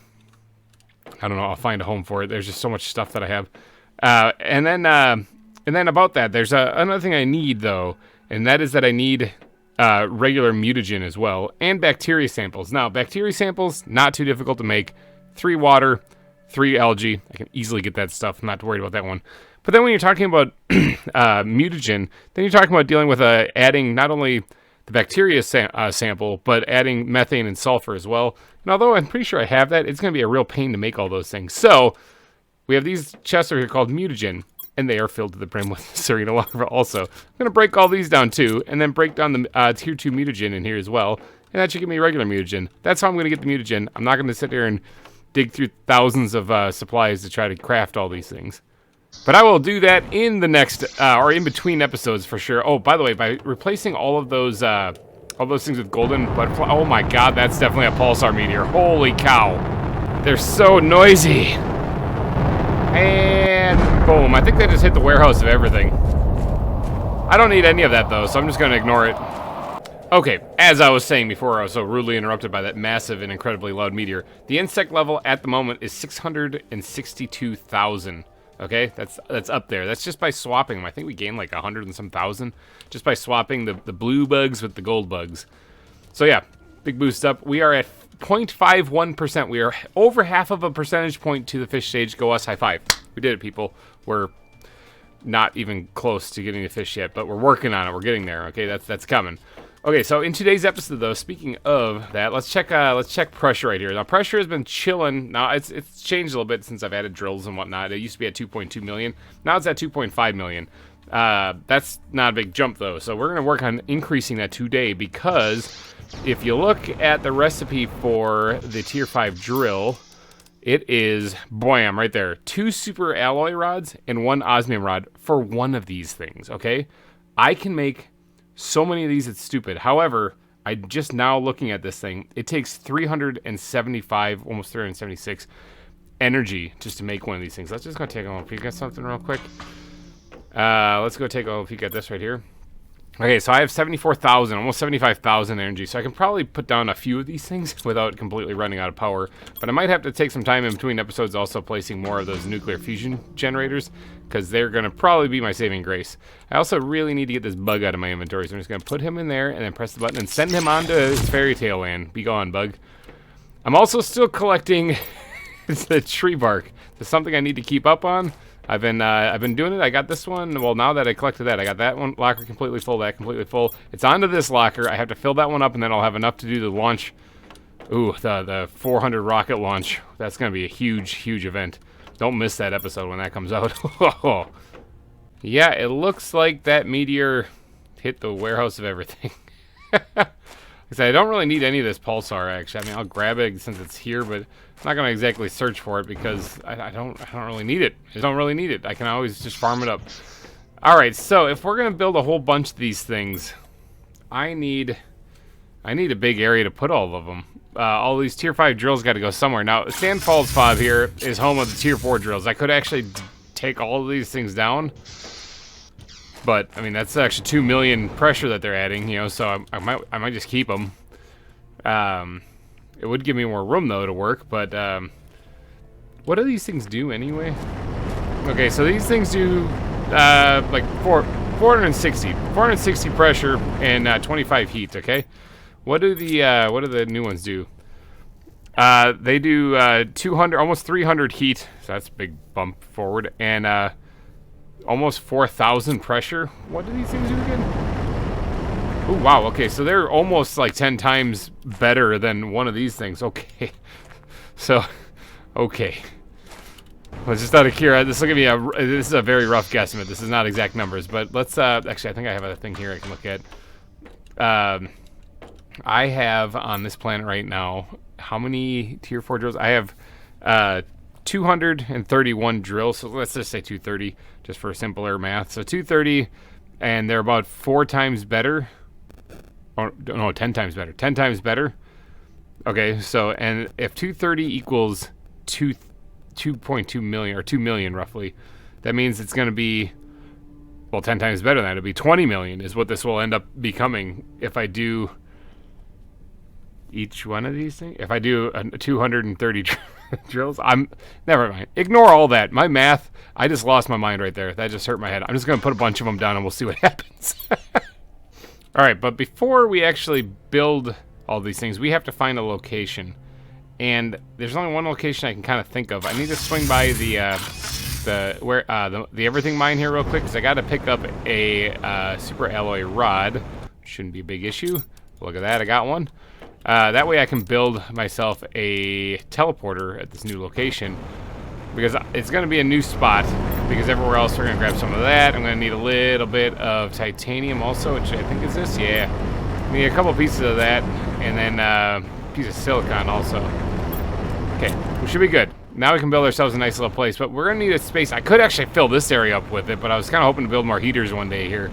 I don't know, I'll find a home for it. There's just so much stuff that I have. And then about that, there's another thing I need, though, and that is that I need regular mutagen as well, and bacteria samples. Now, bacteria samples, not too difficult to make. 3 water, 3 algae. I can easily get that stuff. I'm not worried about that one. But then when you're talking about mutagen, then you're talking about dealing with adding not only the bacteria sample, but adding methane and sulfur as well. And although I'm pretty sure I have that, it's going to be a real pain to make all those things. So we have these chests over here called mutagen, and they are filled to the brim with Serena larva also. I'm going to break all these down too, and then break down the tier 2 mutagen in here as well. And that should give me regular mutagen. That's how I'm going to get the mutagen. I'm not going to sit here and dig through thousands of supplies to try to craft all these things. But I will do that in the next, or in between episodes for sure. Oh, by the way, by replacing all those things with golden butterfly. Oh my god, that's definitely a pulsar meteor. Holy cow. They're so noisy. And boom, I think they just hit the warehouse of everything. I don't need any of that though, so I'm just going to ignore it. Okay, as I was saying before I was so rudely interrupted by that massive and incredibly loud meteor, the insect level at the moment is 662,000. Okay, that's up there. That's just by swapping them. I think we gained like 100 and some thousand just by swapping the blue bugs with the gold bugs. So yeah, big boost up. We are at 0.51%. We are over half of a percentage point to the fish stage. Go us, high five. We did it, people. We're not even close to getting the fish yet, but we're working on it. We're getting there. Okay, that's coming. Okay, so in today's episode, though, speaking of that, let's check pressure right here. Now, pressure has been chilling. Now, it's changed a little bit since I've added drills and whatnot. It used to be at 2.2 million. Now it's at 2.5 million. That's not a big jump, though. So we're going to work on increasing that today because if you look at the recipe for the Tier 5 drill, it is, bam, right there. 2 super alloy rods and 1 osmium rod for one of these things, okay? I can make so many of these, it's stupid. However, I just now looking at this thing, it takes 375, almost 376 energy just to make one of these things. Let's just go take a little peek at something real quick. Let's go take a little peek at this right here. Okay, so I have 74,000, almost 75,000 energy, so I can probably put down a few of these things without completely running out of power. But I might have to take some time in between episodes also placing more of those nuclear fusion generators, because they're going to probably be my saving grace. I also really need to get this bug out of my inventory, so I'm just going to put him in there and then press the button and send him on to fairy tale land. Be gone, bug. I'm also still collecting the tree bark. There's something I need to keep up on. I've been doing it. I got this one. Well, now that I collected that, I got that one locker completely full, that completely full. It's onto this locker. I have to fill that one up, and then I'll have enough to do the launch. Ooh, the 400 rocket launch. That's going to be a huge, huge event. Don't miss that episode when that comes out. Yeah, it looks like that meteor hit the warehouse of everything. I don't really need any of this pulsar, actually. I mean, I'll grab it since it's here, but I'm not going to exactly search for it because I don't really need it. I don't really need it. I can always just farm it up. All right, so if we're going to build a whole bunch of these things, I need a big area to put all of them. All these tier 5 drills got to go somewhere. Now, Sandfalls Fob here is home of the tier 4 drills. I could actually take all of these things down. But I mean, that's actually 2 million pressure that they're adding, you know. So I might just keep them. It would give me more room though to work. But what do these things do anyway? Okay, so these things do like 460 pressure and 25 heat. Okay, what do the new ones do? They do 200, almost 300 heat. So that's a big bump forward and. Almost 4,000 pressure. What do these things do again? Oh, wow. Okay, so they're almost like 10 times better than one of these things. Okay. So, okay. Well, just out of curiosity, this is a very rough guesstimate. This is not exact numbers, but let's, actually, I think I have a thing here I can look at. I have on this planet right now, how many tier 4 drills? I have, 231 drills, so let's just say 230, just for simpler math. So 230, and they're about 4 times better. Oh, no, 10 times better. 10 times better. Okay, so, and if 230 equals 2.2 million, or 2 million roughly, that means it's going to be, well, 10 times better than that. It'll be 20 million is what this will end up becoming if I do each one of these things. If I do 230 drills, never mind. Ignore all that. My math, I just lost my mind right there. That just hurt my head. I'm just going to put a bunch of them down and we'll see what happens. All right, but before we actually build all these things, we have to find a location. And there's only one location I can kind of think of. I need to swing by the everything mine here real quick because I got to pick up a super alloy rod. Shouldn't be a big issue. Look at that, I got one. That way I can build myself a teleporter at this new location because it's going to be a new spot because everywhere else we're going to grab some of that. I'm going to need a little bit of titanium also, which I think is this. Yeah. I need a couple pieces of that and then a piece of silicon also. Okay, we should be good. Now we can build ourselves a nice little place, but we're going to need a space. I could actually fill this area up with it, but I was kind of hoping to build more heaters one day here.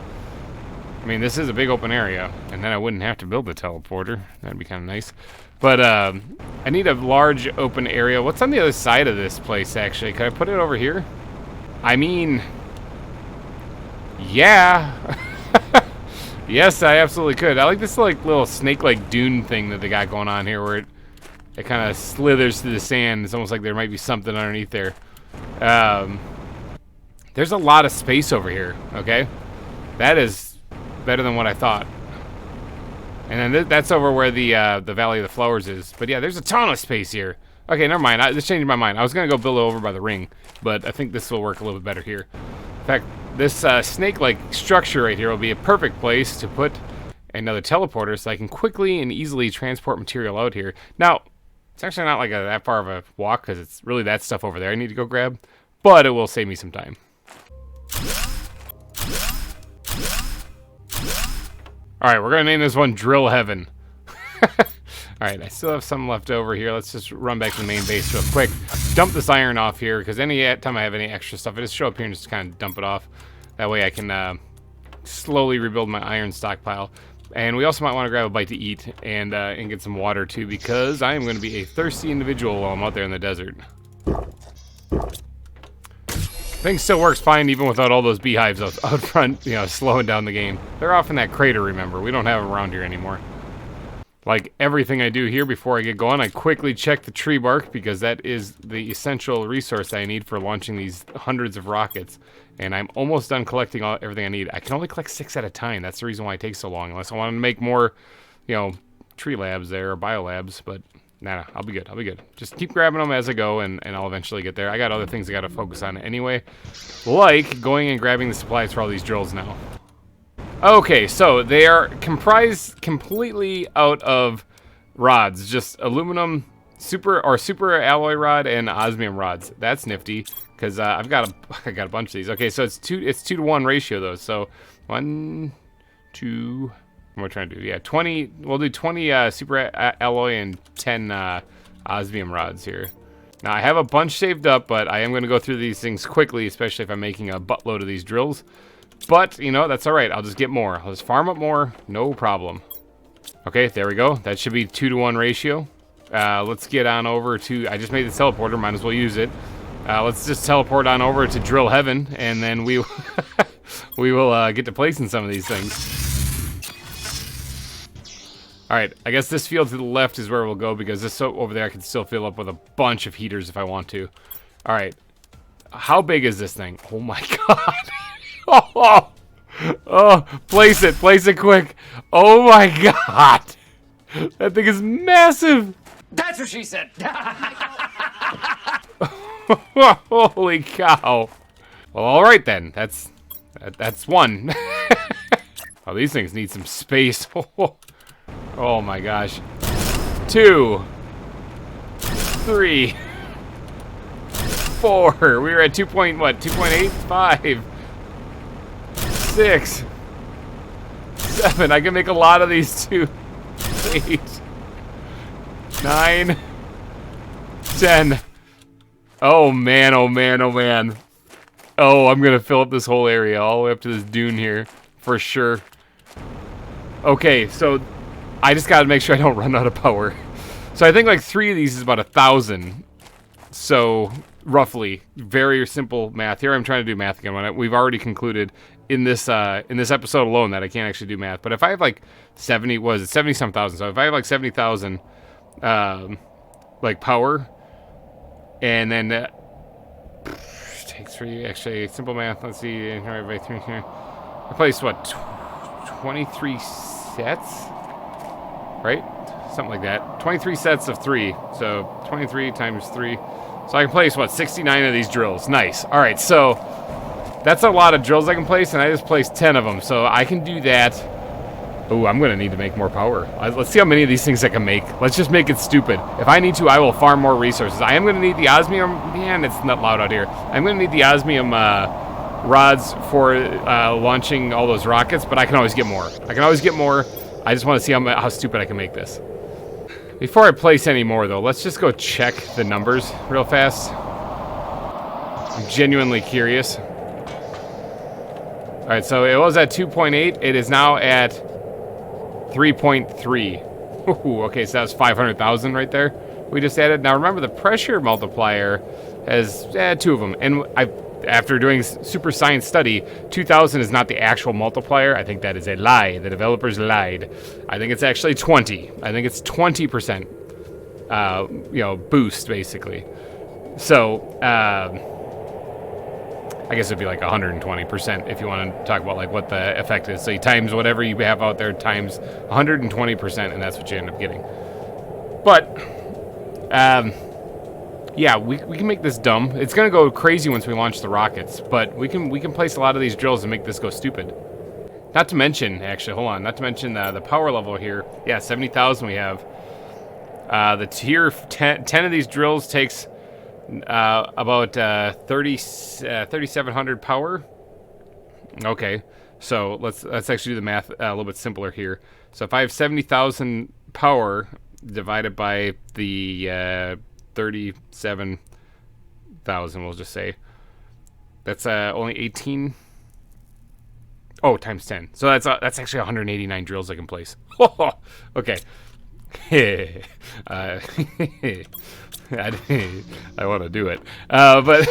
I mean, this is a big open area, and then I wouldn't have to build the teleporter. That'd be kind of nice. But I need a large open area. What's on the other side of this place, actually? Can I put it over here? I mean, yeah. Yes, I absolutely could. I like this little snake-like dune thing that they got going on here, where it kind of slithers through the sand. It's almost like there might be something underneath there. There's a lot of space over here. Okay, that is better than what I thought. And then that's over where the Valley of the Flowers is. But yeah, there's a ton of space here. Okay, never mind. I just changed my mind. I was gonna go build it over by the ring, but I think this will work a little bit better here. In fact, this snake-like structure right here will be a perfect place to put another teleporter so I can quickly and easily transport material out here. Now, it's actually not like that far of a walk because it's really that stuff over there I need to go grab, but it will save me some time. Alright, we're going to name this one Drill Heaven. Alright, I still have some left over here. Let's just run back to the main base real quick. Dump this iron off here, because any time I have any extra stuff, I just show up here and just kind of dump it off. That way I can slowly rebuild my iron stockpile. And we also might want to grab a bite to eat and get some water too, because I am going to be a thirsty individual while I'm out there in the desert. Thing still works fine even without all those beehives out front, you know, slowing down the game. They're off in that crater, remember. We don't have them around here anymore. Like everything I do here before I get going, I quickly check the tree bark because that is the essential resource I need for launching these hundreds of rockets. And I'm almost done collecting everything I need. I can only collect 6 at a time. That's the reason why it takes so long. Unless I want to make more, you know, tree labs there or biolabs. But nah, I'll be good. I'll be good. Just keep grabbing them as I go and I'll eventually get there. I got other things I got to focus on anyway. Like going and grabbing the supplies for all these drills now. Okay, so they are comprised completely out of rods, just aluminum super alloy rod and osmium rods. That's nifty because I got a bunch of these. Okay, so it's 2-to-1 ratio though. So 1, 2. What am I trying to do? Yeah, 20. We'll do 20 super alloy and 10 osmium rods here. Now I have a bunch saved up, but I am going to go through these things quickly, especially if I'm making a buttload of these drills. But, you know, that's alright. I'll just get more. I'll just farm up more. No problem. Okay, there we go. That should be 2-to-1 ratio. Let's get on over to... I just made the teleporter. Might as well use it. Let's just teleport on over to drill heaven. And then we will get to placing some of these things. Alright, I guess this field to the left is where we'll go. Because this over there I can still fill up with a bunch of heaters if I want to. Alright. How big is this thing? Oh my god. Oh, place it quick. Oh my god. That thing is massive. That's what she said. Holy cow. Well, all right then. That's one. Oh, these things need some space. Oh my gosh. 2, 3, 4. We were at 2.8, 5. 6, 7. I can make a lot of these too. 8, 9, 10. Oh man, oh man, oh man. Oh, I'm gonna fill up this whole area all the way up to this dune here for sure. Okay, so I just gotta make sure I don't run out of power. So I think like 3 of these is about 1,000. So roughly, very simple math. Here I'm trying to do math again. We've already concluded in this episode alone that I can't actually do math. But if I have like 70-some thousand. So if I have like 70,000 like power, and then takes 3 actually simple math. Let's see, I placed what 23 sets, right? Something like that. 23 sets of 3. So 23 times 3. So I can place what 69 of these drills. Nice. All right, so that's a lot of drills I can place, and I just placed 10 of them, so I can do that. Oh, I'm going to need to make more power. Let's see how many of these things I can make. Let's just make it stupid. If I need to, I will farm more resources. I am going to need the osmium... Man, it's not loud out here. I'm going to need the osmium rods for launching all those rockets, but I can always get more. I can always get more. I just want to see how stupid I can make this. Before I place any more, though, let's just go check the numbers real fast. I'm genuinely curious. Alright, so it was at 2.8. It is now at 3.3. Ooh, okay, so that's 500,000 right there. We just added. Now remember, the pressure multiplier has 2 of them. And after doing super science study, 2,000 is not the actual multiplier. I think that is a lie. The developers lied. I think it's actually 20. I think it's 20%, you know, boost, basically. So, I guess it'd be like 120% if you want to talk about like what the effect is. So you times whatever you have out there times 120%, and that's what you end up getting. But, yeah, we can make this dumb. It's gonna go crazy once we launch the rockets, but we can place a lot of these drills and make this go stupid. Not to mention, actually, hold on. Not to mention the power level here. Yeah, 70,000 we have. The tier 10 of these drills takes about 3,700 power. Okay, so let's actually do the math a little bit simpler here. So if I have 70,000 power divided by the 37,000, we'll just say that's only 18. Oh, times 10. So that's actually 189 drills I can place. Okay. I want to do it, but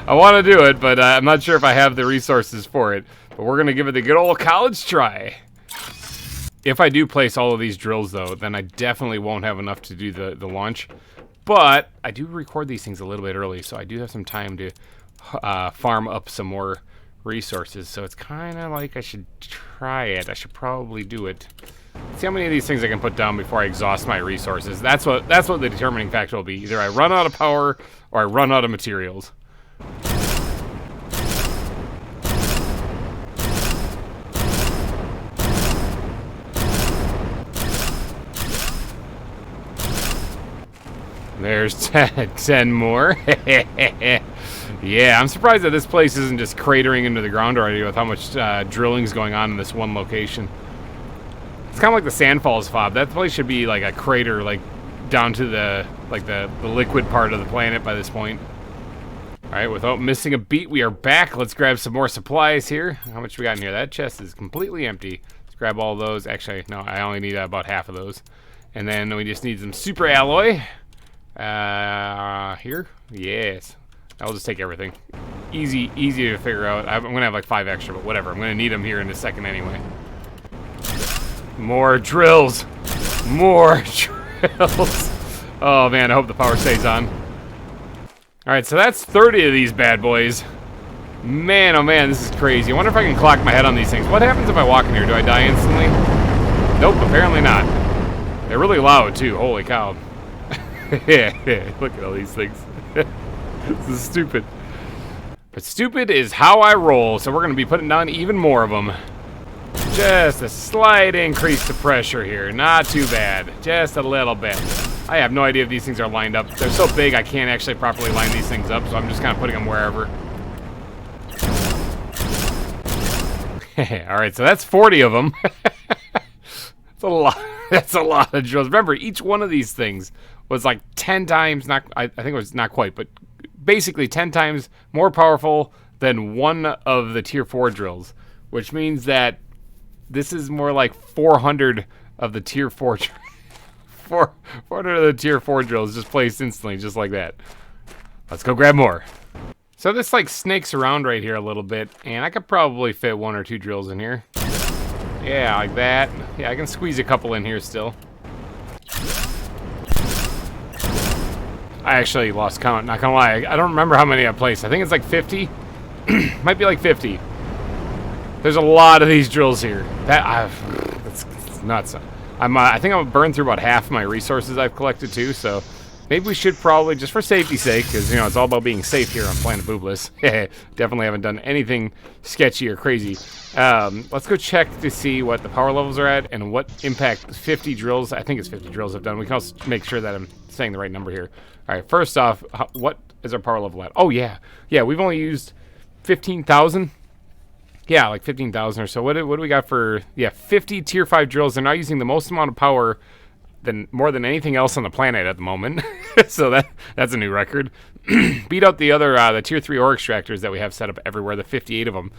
I want to do it, but I'm not sure if I have the resources for it. But we're going to give it the good old college try. If I do place all of these drills, though, then I definitely won't have enough to do the launch. But I do record these things a little bit early, so I do have some time to farm up some more resources. So it's kind of like I should try it. I should probably do it. See how many of these things I can put down before I exhaust my resources. That's what the determining factor will be. Either I run out of power or I run out of materials. There's 10 more. Yeah, I'm surprised that this place isn't just cratering into the ground already with how much drilling's going on in this one location. It's kind of like the sandfalls fob. That place should be like a crater, like down to the liquid part of the planet by this point. All right, without missing a beat, we are back. Let's grab some more supplies here. How much we got in here? That chest is completely empty. Let's grab all those. Actually, no, I only need about half of those. And then we just need some super alloy. Here? Yes. I'll just take everything. Easy to figure out. I'm gonna have like 5 extra, but whatever. I'm gonna need them here in a second anyway. More drills. More drills. Oh man, I hope the power stays on. Alright, so that's 30 of these bad boys. Man, oh man, this is crazy. I wonder if I can clock my head on these things. What happens if I walk in here? Do I die instantly? Nope, apparently not. They're really loud too, holy cow. Yeah, look at all these things. This is stupid. But stupid is how I roll, so we're going to be putting down even more of them. Just a slight increase to pressure here. Not too bad. Just a little bit. I have no idea if these things are lined up. They're so big I can't actually properly line these things up, so I'm just kind of putting them wherever. Alright, so that's 40 of them. That's a lot. That's a lot of drills. Remember, each one of these things was like 10 times, I think it was not quite, but basically 10 times more powerful than one of the tier 4 drills, which means that this is more like 400 of the tier 4 400 of the tier 4 drills just placed instantly, just like that. Let's go grab more. So this like snakes around right here a little bit, and I could probably fit 1 or 2 drills in here. Yeah, like that. Yeah, I can squeeze a couple in here still. I actually lost count, not gonna lie. I don't remember how many I placed. I think it's like 50. Might be like 50. There's a lot of these drills here. That's nuts. I think I'm gonna burn through about half my resources I've collected too, so maybe we should probably, just for safety's sake, because, you know, it's all about being safe here on Planet Boobless. Definitely haven't done anything sketchy or crazy. Let's go check to see what the power levels are at and what impact 50 drills, I think it's 50 drills have done. We can also make sure that I'm saying the right number here. All right, first off, what is our power level at? Oh, yeah. Yeah, we've only used 15,000. Yeah, like 15,000 or so. What do we got for, 50 tier 5 drills. They're now using the most amount of power more than anything else on the planet at the moment. So that's a new record. Beat out the other the tier 3 ore extractors that we have set up everywhere, the 58 of them.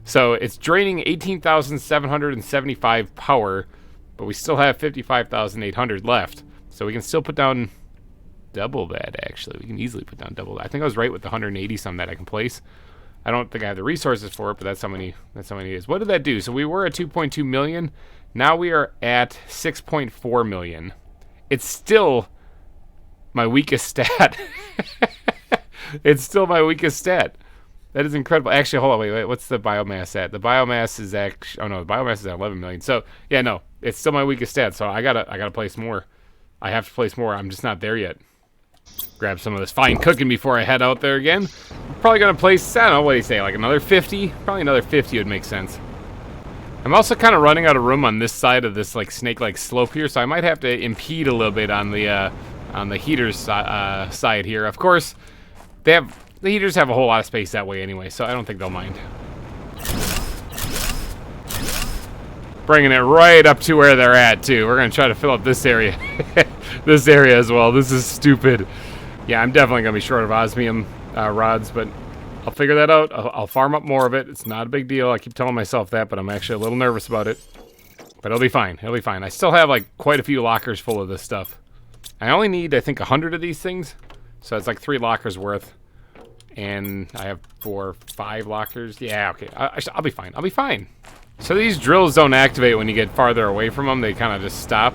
So it's draining 18,775 power, but we still have 55,800 left. So we can still put down double that, actually. We can easily put down double that. I think I was right with the 180 some that I can place. I don't think I have the resources for it, but that's how many it is. What did that do? So we were at 2.2 million. Now we are at 6.4 million. It's still my weakest stat. It's still my weakest stat. That is incredible. Actually, hold on, wait. What's the biomass at? The biomass is actually, the biomass is at 11 million. So yeah, no, it's still my weakest stat. So I gotta place more. I have to place more. I'm just not there yet. Grab some of this fine cooking before I head out there again. I'm probably gonna place, I don't know, what do you say, like another 50? Probably another 50 would make sense. I'm also kind of running out of room on this side of this like snake-like slope here, so I might have to impede a little bit on the heaters side here. Of course, the heaters have a whole lot of space that way anyway, so I don't think they'll mind. Bringing it right up to where they're at too. We're gonna try to fill up this area, this area as well. This is stupid. Yeah, I'm definitely gonna be short of osmium rods, but I'll figure that out. I'll farm up more of it. It's not a big deal. I keep telling myself that, but I'm actually a little nervous about it. But it'll be fine. It'll be fine. I still have like quite a few lockers full of this stuff. I only need, I think, 100 of these things. So it's like 3 lockers worth. And I have 4 or 5 lockers. Yeah, okay. I'll be fine. I'll be fine. So these drills don't activate when you get farther away from them. They kind of just stop.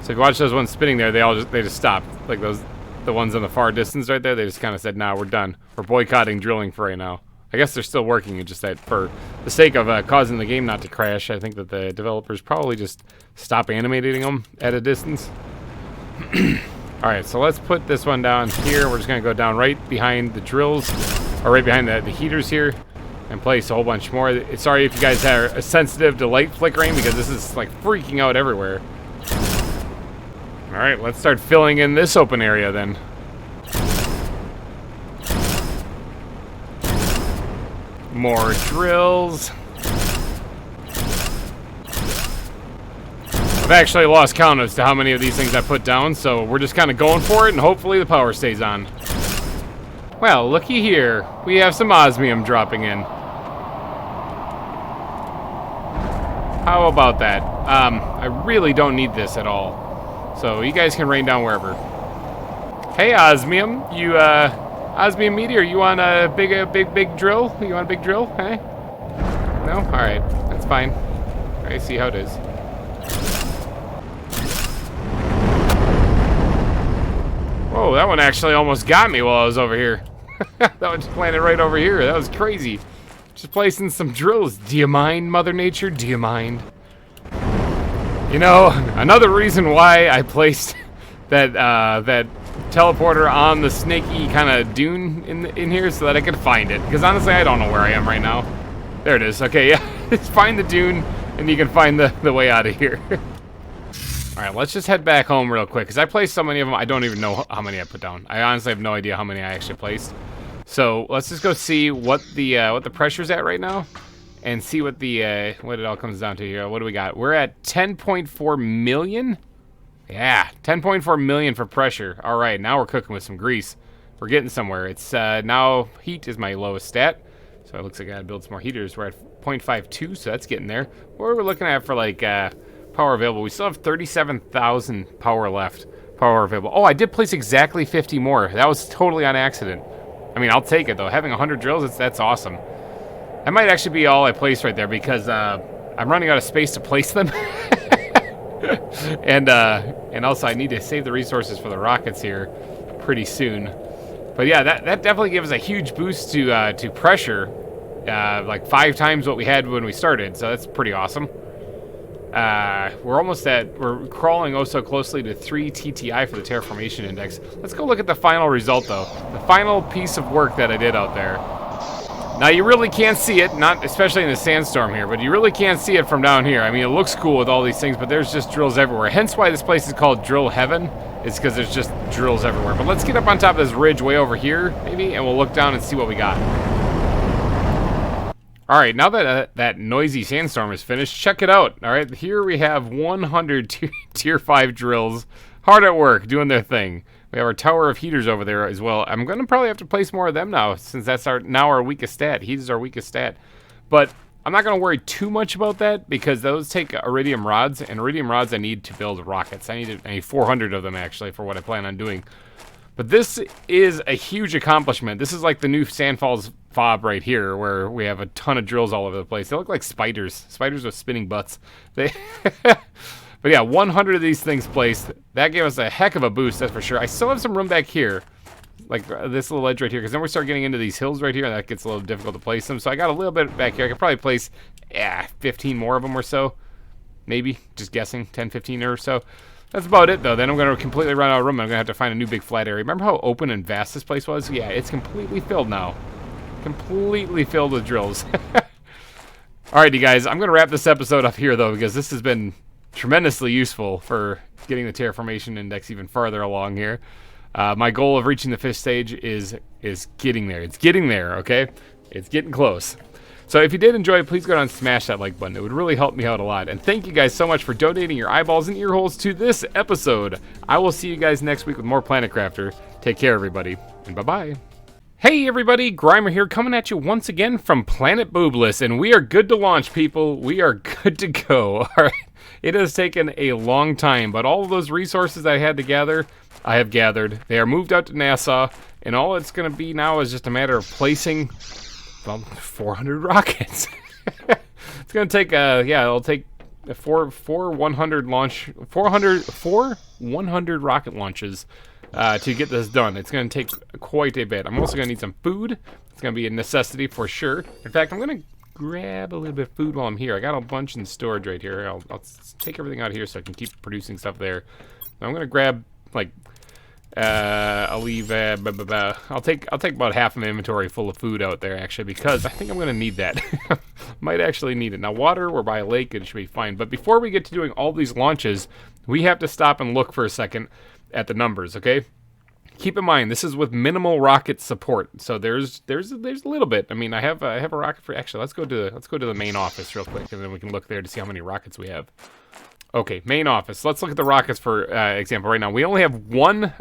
So if you watch those ones spinning there, they just stop. Like the ones in the far distance right there, they just kind of said, nah, we're done. We're boycotting drilling for right now. I guess they're still working. It's just that for the sake of causing the game not to crash, I think that the developers probably just stop animating them at a distance. Alright, so let's put this one down here. We're just going to go down right behind the drills, or right behind the heaters here, and place a whole bunch more. Sorry if you guys are sensitive to light flickering, because this is like freaking out everywhere. Alright, let's start filling in this open area then. More drills. I've actually lost count as to how many of these things I put down, so we're just kind of going for it, and hopefully the power stays on. Well, looky here. We have some osmium dropping in. How about that? I really don't need this at all. So you guys can rain down wherever. Hey, osmium. You, osmium meteor, you want a big drill? You want a big drill? Hey? No? Alright. That's fine. I see how it is. Whoa, that one actually almost got me while I was over here. That one just landed right over here. That was crazy. Just placing some drills. Do you mind, Mother Nature? Do you mind? You know, another reason why I placed that teleporter on the snaky kind of dune in here so that I could find it. Because honestly, I don't know where I am right now. There it is. Okay, yeah. Just find the dune, and you can find the way out of here. Alright, let's just head back home real quick, because I placed so many of them, I don't even know how many I put down. I honestly have no idea how many I actually placed. So, let's just go see what the pressure's at right now, and see what what it all comes down to here. What do we got? We're at 10.4 million? Yeah, 10.4 million for pressure. Alright, now we're cooking with some grease. We're getting somewhere. It's, now, heat is my lowest stat, so it looks like I gotta build some more heaters. We're at 0.52, so that's getting there. What are we looking at for, like, power available? We still have 37,000 power left. Power available. Oh, I did place exactly 50 more. That was totally on accident. I mean, I'll take it, though. Having 100 drills, that's awesome. That might actually be all I place right there, because I'm running out of space to place them. and also, I need to save the resources for the rockets here pretty soon. But yeah, that definitely gives a huge boost to pressure. Like 5 times what we had when we started, so that's pretty awesome. We're crawling oh so closely to 3 TTI for the terraformation index. Let's go look at the final result, though. The final piece of work that I did out there. Now, you really can't see it, not especially in the sandstorm here, but you really can't see it from down here. I mean, it looks cool with all these things, but there's just drills everywhere. Hence why this place is called Drill Heaven. It's because there's just drills everywhere. But let's get up on top of this ridge way over here, maybe, and we'll look down and see what we got. Alright, now that that noisy sandstorm is finished, check it out. Alright, here we have 100 tier 5 drills hard at work doing their thing. We have our tower of heaters over there as well. I'm going to probably have to place more of them now, since that's now our weakest stat. Heat is our weakest stat. But I'm not going to worry too much about that, because those take iridium rods, and iridium rods I need to build rockets. I need 400 of them, actually, for what I plan on doing. But this is a huge accomplishment. This is like the new Sandfalls fob right here, where we have a ton of drills all over the place. They look like spiders. Spiders with spinning butts. But yeah, 100 of these things placed. That gave us a heck of a boost, that's for sure. I still have some room back here, like this little edge right here, because then we start getting into these hills right here, and that gets a little difficult to place them. So I got a little bit back here. I could probably place 15 more of them or so. Maybe, just guessing, 10, 15 or so. That's about it, though. Then I'm going to completely run out of room. I'm going to have to find a new big flat area. Remember how open and vast this place was? Yeah, it's completely filled now. Completely filled with drills. Alrighty, guys. I'm going to wrap this episode up here, though, because this has been tremendously useful for getting the terraformation index even farther along here. My goal of reaching the 5th stage is getting there. It's getting there, okay? It's getting close. So if you did enjoy, please go down and smash that like button. It would really help me out a lot. And thank you guys so much for donating your eyeballs and ear holes to this episode. I will see you guys next week with more Planet Crafter. Take care, everybody, and bye-bye. Hey, everybody, GReimer here, coming at you once again from Planet Boobless, and we are good to launch, people. We are good to go. All right. It has taken a long time, but all of those resources I had to gather, I have gathered. They are moved out to NASA, And all it's going to be now is just a matter of placing, well, 400 rockets. It's going to take, it'll take four 100 rocket launches to get this done. It's going to take quite a bit. I'm also going to need some food. It's going to be a necessity for sure. In fact, I'm going to grab a little bit of food while I'm here. I got a bunch in storage right here. I'll take everything out here so I can keep producing stuff there. I'm going to grab, like, I'll leave, I'll take about half of my inventory full of food out there, actually, because I think I'm going to need that. Might actually need it. Now, water, we're by a lake, it should be fine. But before we get to doing all these launches, we have to stop and look for a second at the numbers, okay? Keep in mind, this is with minimal rocket support, so there's a little bit. I mean, I have a rocket for. Actually, let's go to the main office real quick, and then we can look there to see how many rockets we have. Okay, main office. Let's look at the rockets for example right now. We only have one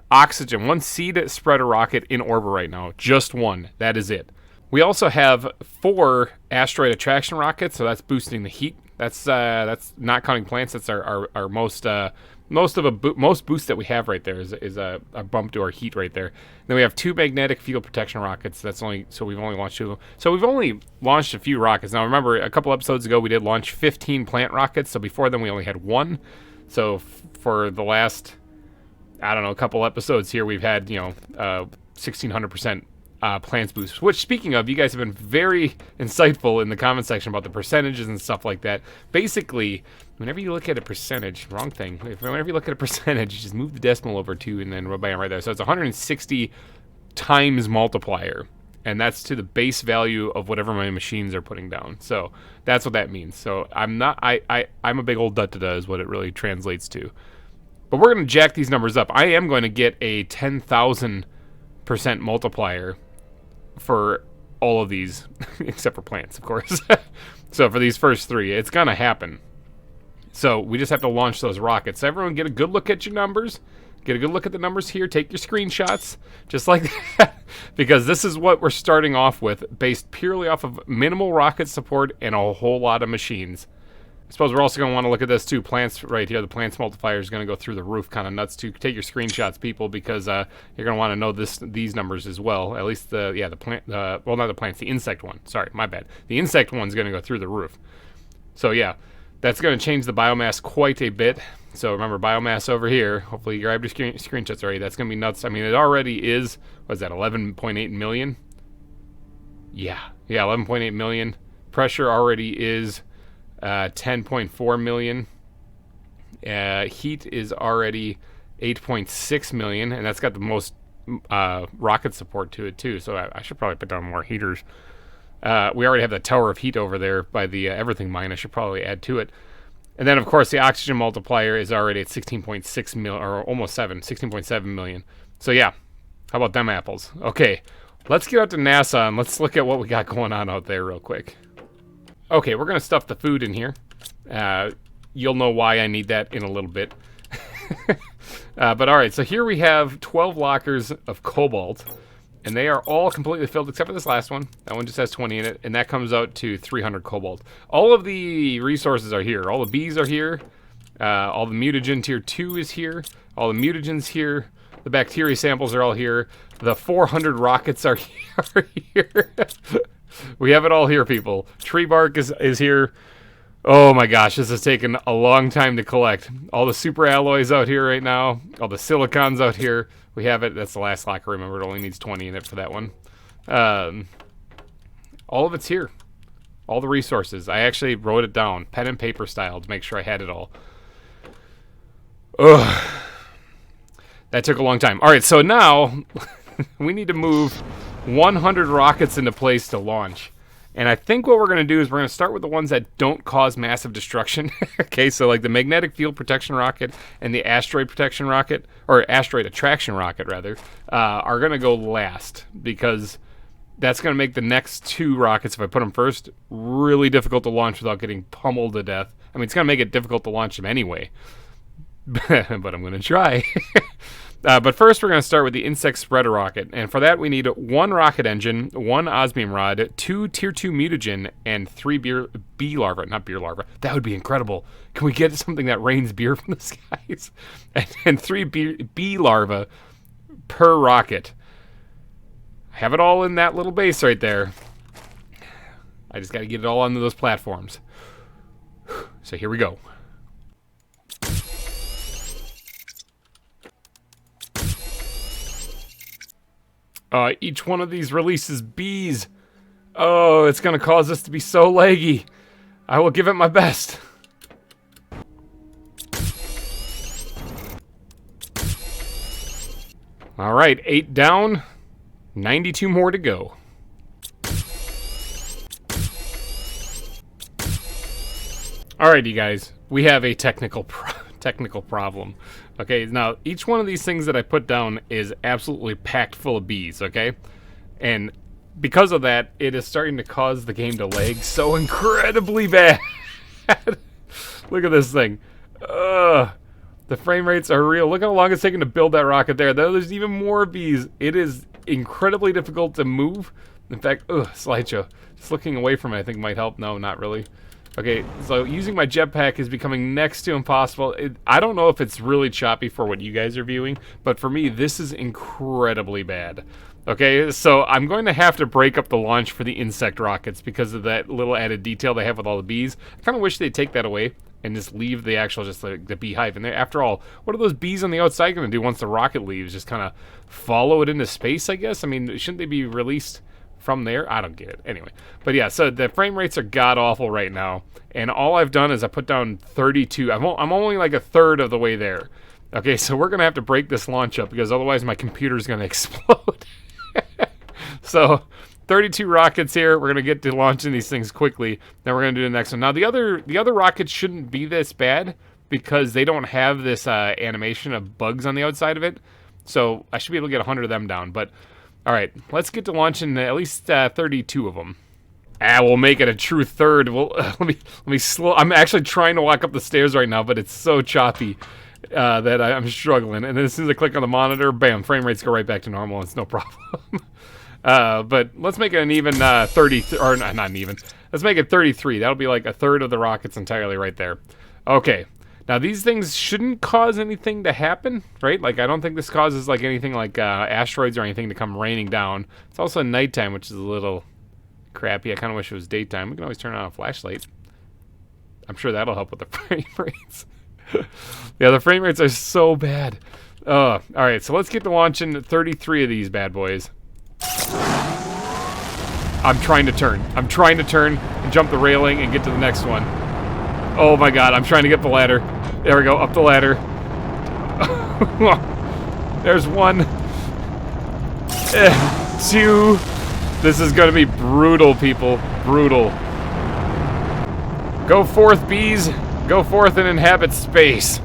seed spreader rocket in orbit right now, just one. That is it. We also have 4 asteroid attraction rockets, so that's boosting the heat. That's not counting plants. That's our most boost that we have right there is a bump to our heat right there. Then we have 2 magnetic field protection rockets. We've only launched 2. So we've only launched a few rockets. Now remember, a couple episodes ago we did launch 15 plant rockets. So before then we only had 1. So for the last, I don't know, a couple episodes here, we've had 1,600% plants boost. Which, speaking of, you guys have been very insightful in the comment section about the percentages and stuff like that. Basically, whenever you look at a percentage, whenever you look at a percentage, you just move the decimal over 2 and then bam, right there. So it's 160 times multiplier, and that's to the base value of whatever my machines are putting down. So that's what that means. So I'm a big old da-da-da is what it really translates to. But we're going to jack these numbers up. I am going to get a 10,000% multiplier for all of these, except for plants, of course. So for these first 3, it's going to happen. So we just have to launch those rockets. Everyone get a good look at your numbers. Get a good look at the numbers here. Take your screenshots, just like that, because this is what we're starting off with, based purely off of minimal rocket support and a whole lot of machines. I suppose we're also going to want to look at this too. Plants right here. The plants multiplier is going to go through the roof, kind of nuts too. Take your screenshots, people, because you're going to want to know these numbers as well. At least the plant. Well, not the plants. The insect one. Sorry, my bad. The insect one's going to go through the roof. So yeah, that's going to change the biomass quite a bit. So remember, biomass over here. Hopefully you grabbed your screenshots already. That's going to be nuts. I mean, it already is. What's that? 11.8 million. Yeah, 11.8 million. Pressure already is 10.4 million. Heat is already 8.6 million, and that's got the most rocket support to it too. So I should probably put down more heaters. We already have the tower of heat over there by the everything mine. I should probably add to it. And then of course the oxygen multiplier is already at 16.6 million, or almost 16.7 million. So yeah, how about them apples? Okay, let's get out to NASA and let's look at what we got going on out there real quick. Okay, we're going to stuff the food in here. You'll know why I need that in a little bit. But alright, so here we have 12 lockers of cobalt. And they are all completely filled except for this last one. That one just has 20 in it. And that comes out to 300 cobalt. All of the resources are here. All the bees are here. All the mutagen tier 2 is here. All the mutagens here. The bacteria samples are all here. The 400 rockets are here. We have it all here, people. Tree bark is here. Oh my gosh, this has taken a long time to collect. All the super alloys out here right now. All the silicons out here. We have it. That's the last locker. Remember, it only needs 20 in it for that one. All of it's here. All the resources. I actually wrote it down, pen and paper style, to make sure I had it all. Ugh. That took a long time. All right, so now we need to move 100 rockets into place to launch. And I think what we're going to do is we're going to start with the ones that don't cause massive destruction. Okay, so like the magnetic field protection rocket and the asteroid protection rocket, or asteroid attraction rocket rather, are going to go last, because that's going to make the next 2 rockets, if I put them first, really difficult to launch without getting pummeled to death. I mean, it's going to make it difficult to launch them anyway. But I'm going to try. But first, we're going to start with the insect spreader rocket. And for that, we need 1 rocket engine, 1 osmium rod, 2 tier 2 mutagen, and 3 bee larvae. Not beer larvae. That would be incredible. Can we get something that rains beer from the skies? And 3 bee larvae per rocket. have it all in that little base right there. I just got to get it all onto those platforms. So here we go. Each one of these releases bees. Oh, it's going to cause us to be so laggy. I will give it my best. All right, 8 down, 92 more to go. All right, you guys, we have a technical problem. Okay, now each one of these things that I put down is absolutely packed full of bees, okay? And because of that, it is starting to cause the game to lag so incredibly bad. Look at this thing. The frame rates are real. Look how long it's taking to build that rocket there. There's even more bees. It is incredibly difficult to move. In fact, slideshow. Just looking away from it I think might help. No, not really. Okay, so using my jetpack is becoming next to impossible. I don't know if it's really choppy for what you guys are viewing, but for me, this is incredibly bad. Okay, so I'm going to have to break up the launch for the insect rockets because of that little added detail they have with all the bees. I kind of wish they'd take that away and just leave the actual, just like the beehive in there. After all, what are those bees on the outside going to do once the rocket leaves? Just kind of follow it into space, I guess? I mean, shouldn't they be released from there? I don't get it. Anyway, but yeah, so the frame rates are god-awful right now, and all I've done is I put down 32. I'm only like a third of the way there. Okay, so we're going to have to break this launch up because otherwise my computer's going to explode. So 32 rockets here. We're gonna get to launching these things quickly. Then we're gonna do the next one. Now the other rockets shouldn't be this bad because they don't have this animation of bugs on the outside of it. So I should be able to get 100 of them down. But all right, let's get to launching at least 32 of them. We'll make it a true third. Well, let me slow. I'm actually trying to walk up the stairs right now, but it's so choppy that I'm struggling. And then as soon as I click on the monitor, bam, frame rates go right back to normal. It's no problem. But let's make it an even 30, or not an even. Let's make it 33. That'll be like a third of the rockets entirely right there. Okay. Now these things shouldn't cause anything to happen, right? Like I don't think this causes like anything like asteroids or anything to come raining down. It's also nighttime, which is a little crappy. I kind of wish it was daytime. We can always turn on a flashlight. I'm sure that'll help with the frame rates. Yeah, the frame rates are so bad. All right, so let's get to launching 33 of these bad boys. I'm trying to turn and jump the railing and get to the next one. Oh my god, I'm trying to get the ladder. There we go, up the ladder. There's 1. 2. This is gonna be brutal, people. Brutal. Go forth, bees. Go forth and inhabit space.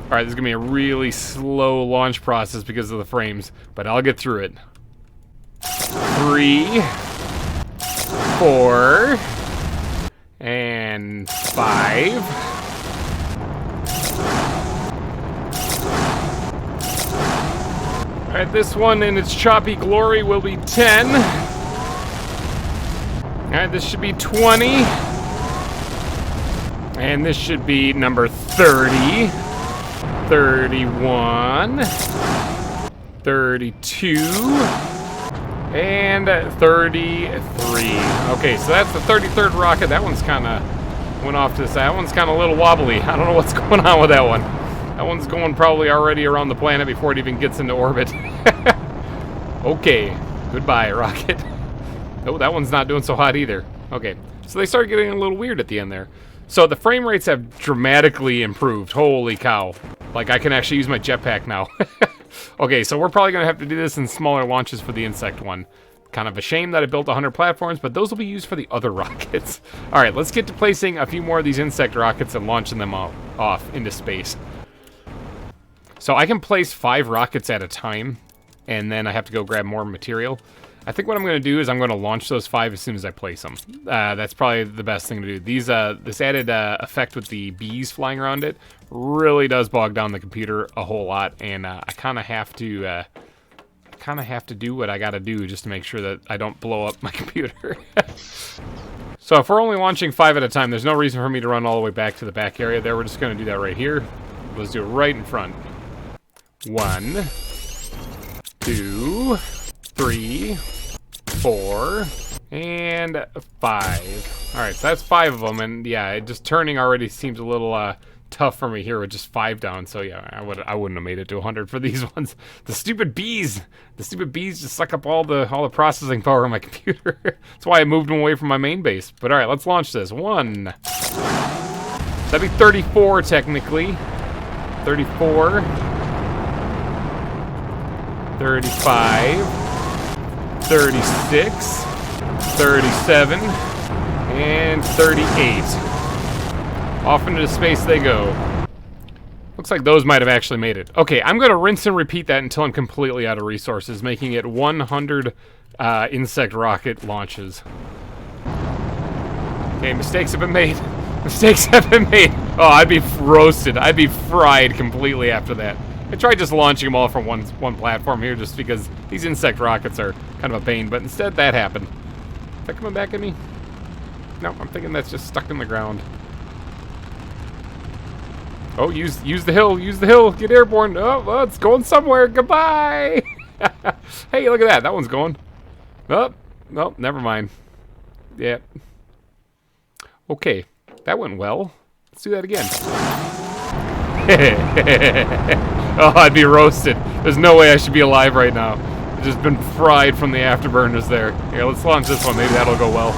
Alright, this is gonna be a really slow launch process because of the frames, but I'll get through it. 3, 4, and 5. Alright, this one in its choppy glory will be 10. Alright, this should be 20. And this should be number 30. 31. 32. And 33. Okay, so that's the 33rd rocket. That one's kind of went off to the side. That one's kind of a little wobbly. I don't know what's going on with that one. That one's going probably already around the planet before it even gets into orbit. Okay, goodbye, rocket. Oh, that one's not doing so hot either. Okay, so they started getting a little weird at the end there. So the frame rates have dramatically improved. Holy cow. Like, I can actually use my jetpack now. Okay, so we're probably going to have to do this in smaller launches for the insect one. Kind of a shame that I built 100 platforms, but those will be used for the other rockets. All right, let's get to placing a few more of these insect rockets and launching them off into space. So I can place 5 rockets at a time, and then I have to go grab more material. I think what I'm going to do is I'm going to launch those 5 as soon as I place them. That's probably the best thing to do. This added effect with the bees flying around it really does bog down the computer a whole lot, and I kind of have to do what I got to do just to make sure that I don't blow up my computer. So if we're only launching 5 at a time, there's no reason for me to run all the way back to the back area there. We're just going to do that right here. Let's do it right in front. 1, 2, 3, 4, and 5. All right, so that's 5 of them, and yeah, just turning already seems a little tough for me here with just 5 down. So yeah, I wouldn't have made it to 100 for these ones. The stupid bees just suck up all the processing power on my computer. That's why I moved them away from my main base. But all right, let's launch this. 1. That'd be 34 technically. 34. 35. 36. 37. And 38. Off into space they go. Looks like those might have actually made it. Okay, I'm going to rinse and repeat that until I'm completely out of resources, making it 100 insect rocket launches. Okay, mistakes have been made. Mistakes have been made. Oh, I'd be roasted. I'd be fried completely after that. I tried just launching them all from one platform here just because these insect rockets are kind of a pain, but instead that happened. Is that coming back at me? No, I'm thinking that's just stuck in the ground. Oh, use the hill, get airborne. Oh, it's going somewhere. Goodbye. Hey, look at that. That one's going. Oh, no, never mind. Yeah. Okay, that went well. Let's do that again. Oh, I'd be roasted. There's no way I should be alive right now. I've just been fried from the afterburners there. Here, let's launch this one. Maybe that'll go well.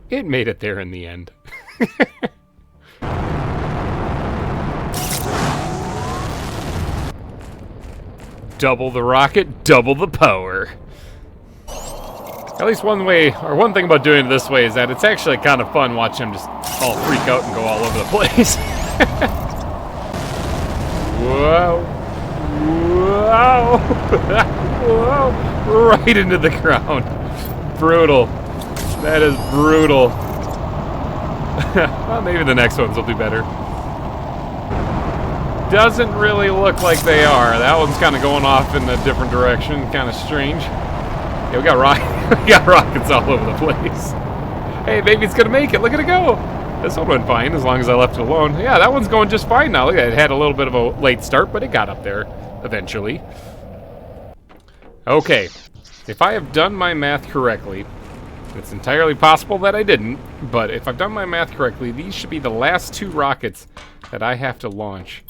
It made it there in the end. Double the rocket, double the power. At least one way, or one thing about doing it this way is that it's actually kind of fun watching them just all freak out and go all over the place. Whoa. Whoa. Whoa. Right into the ground. Brutal. That is brutal. Well, maybe the next ones will do better. Doesn't really look like they are. That one's kind of going off in a different direction. Kind of strange. Yeah, we got rockets all over the place. Hey, maybe it's gonna make it. Look at it go. This one went fine as long as I left it alone. Yeah, that one's going just fine now. Look at it. It had a little bit of a late start, but it got up there eventually. Okay. If I have done my math correctly, it's entirely possible that I didn't, but if I've done my math correctly, these should be the last 2 rockets that I have to launch.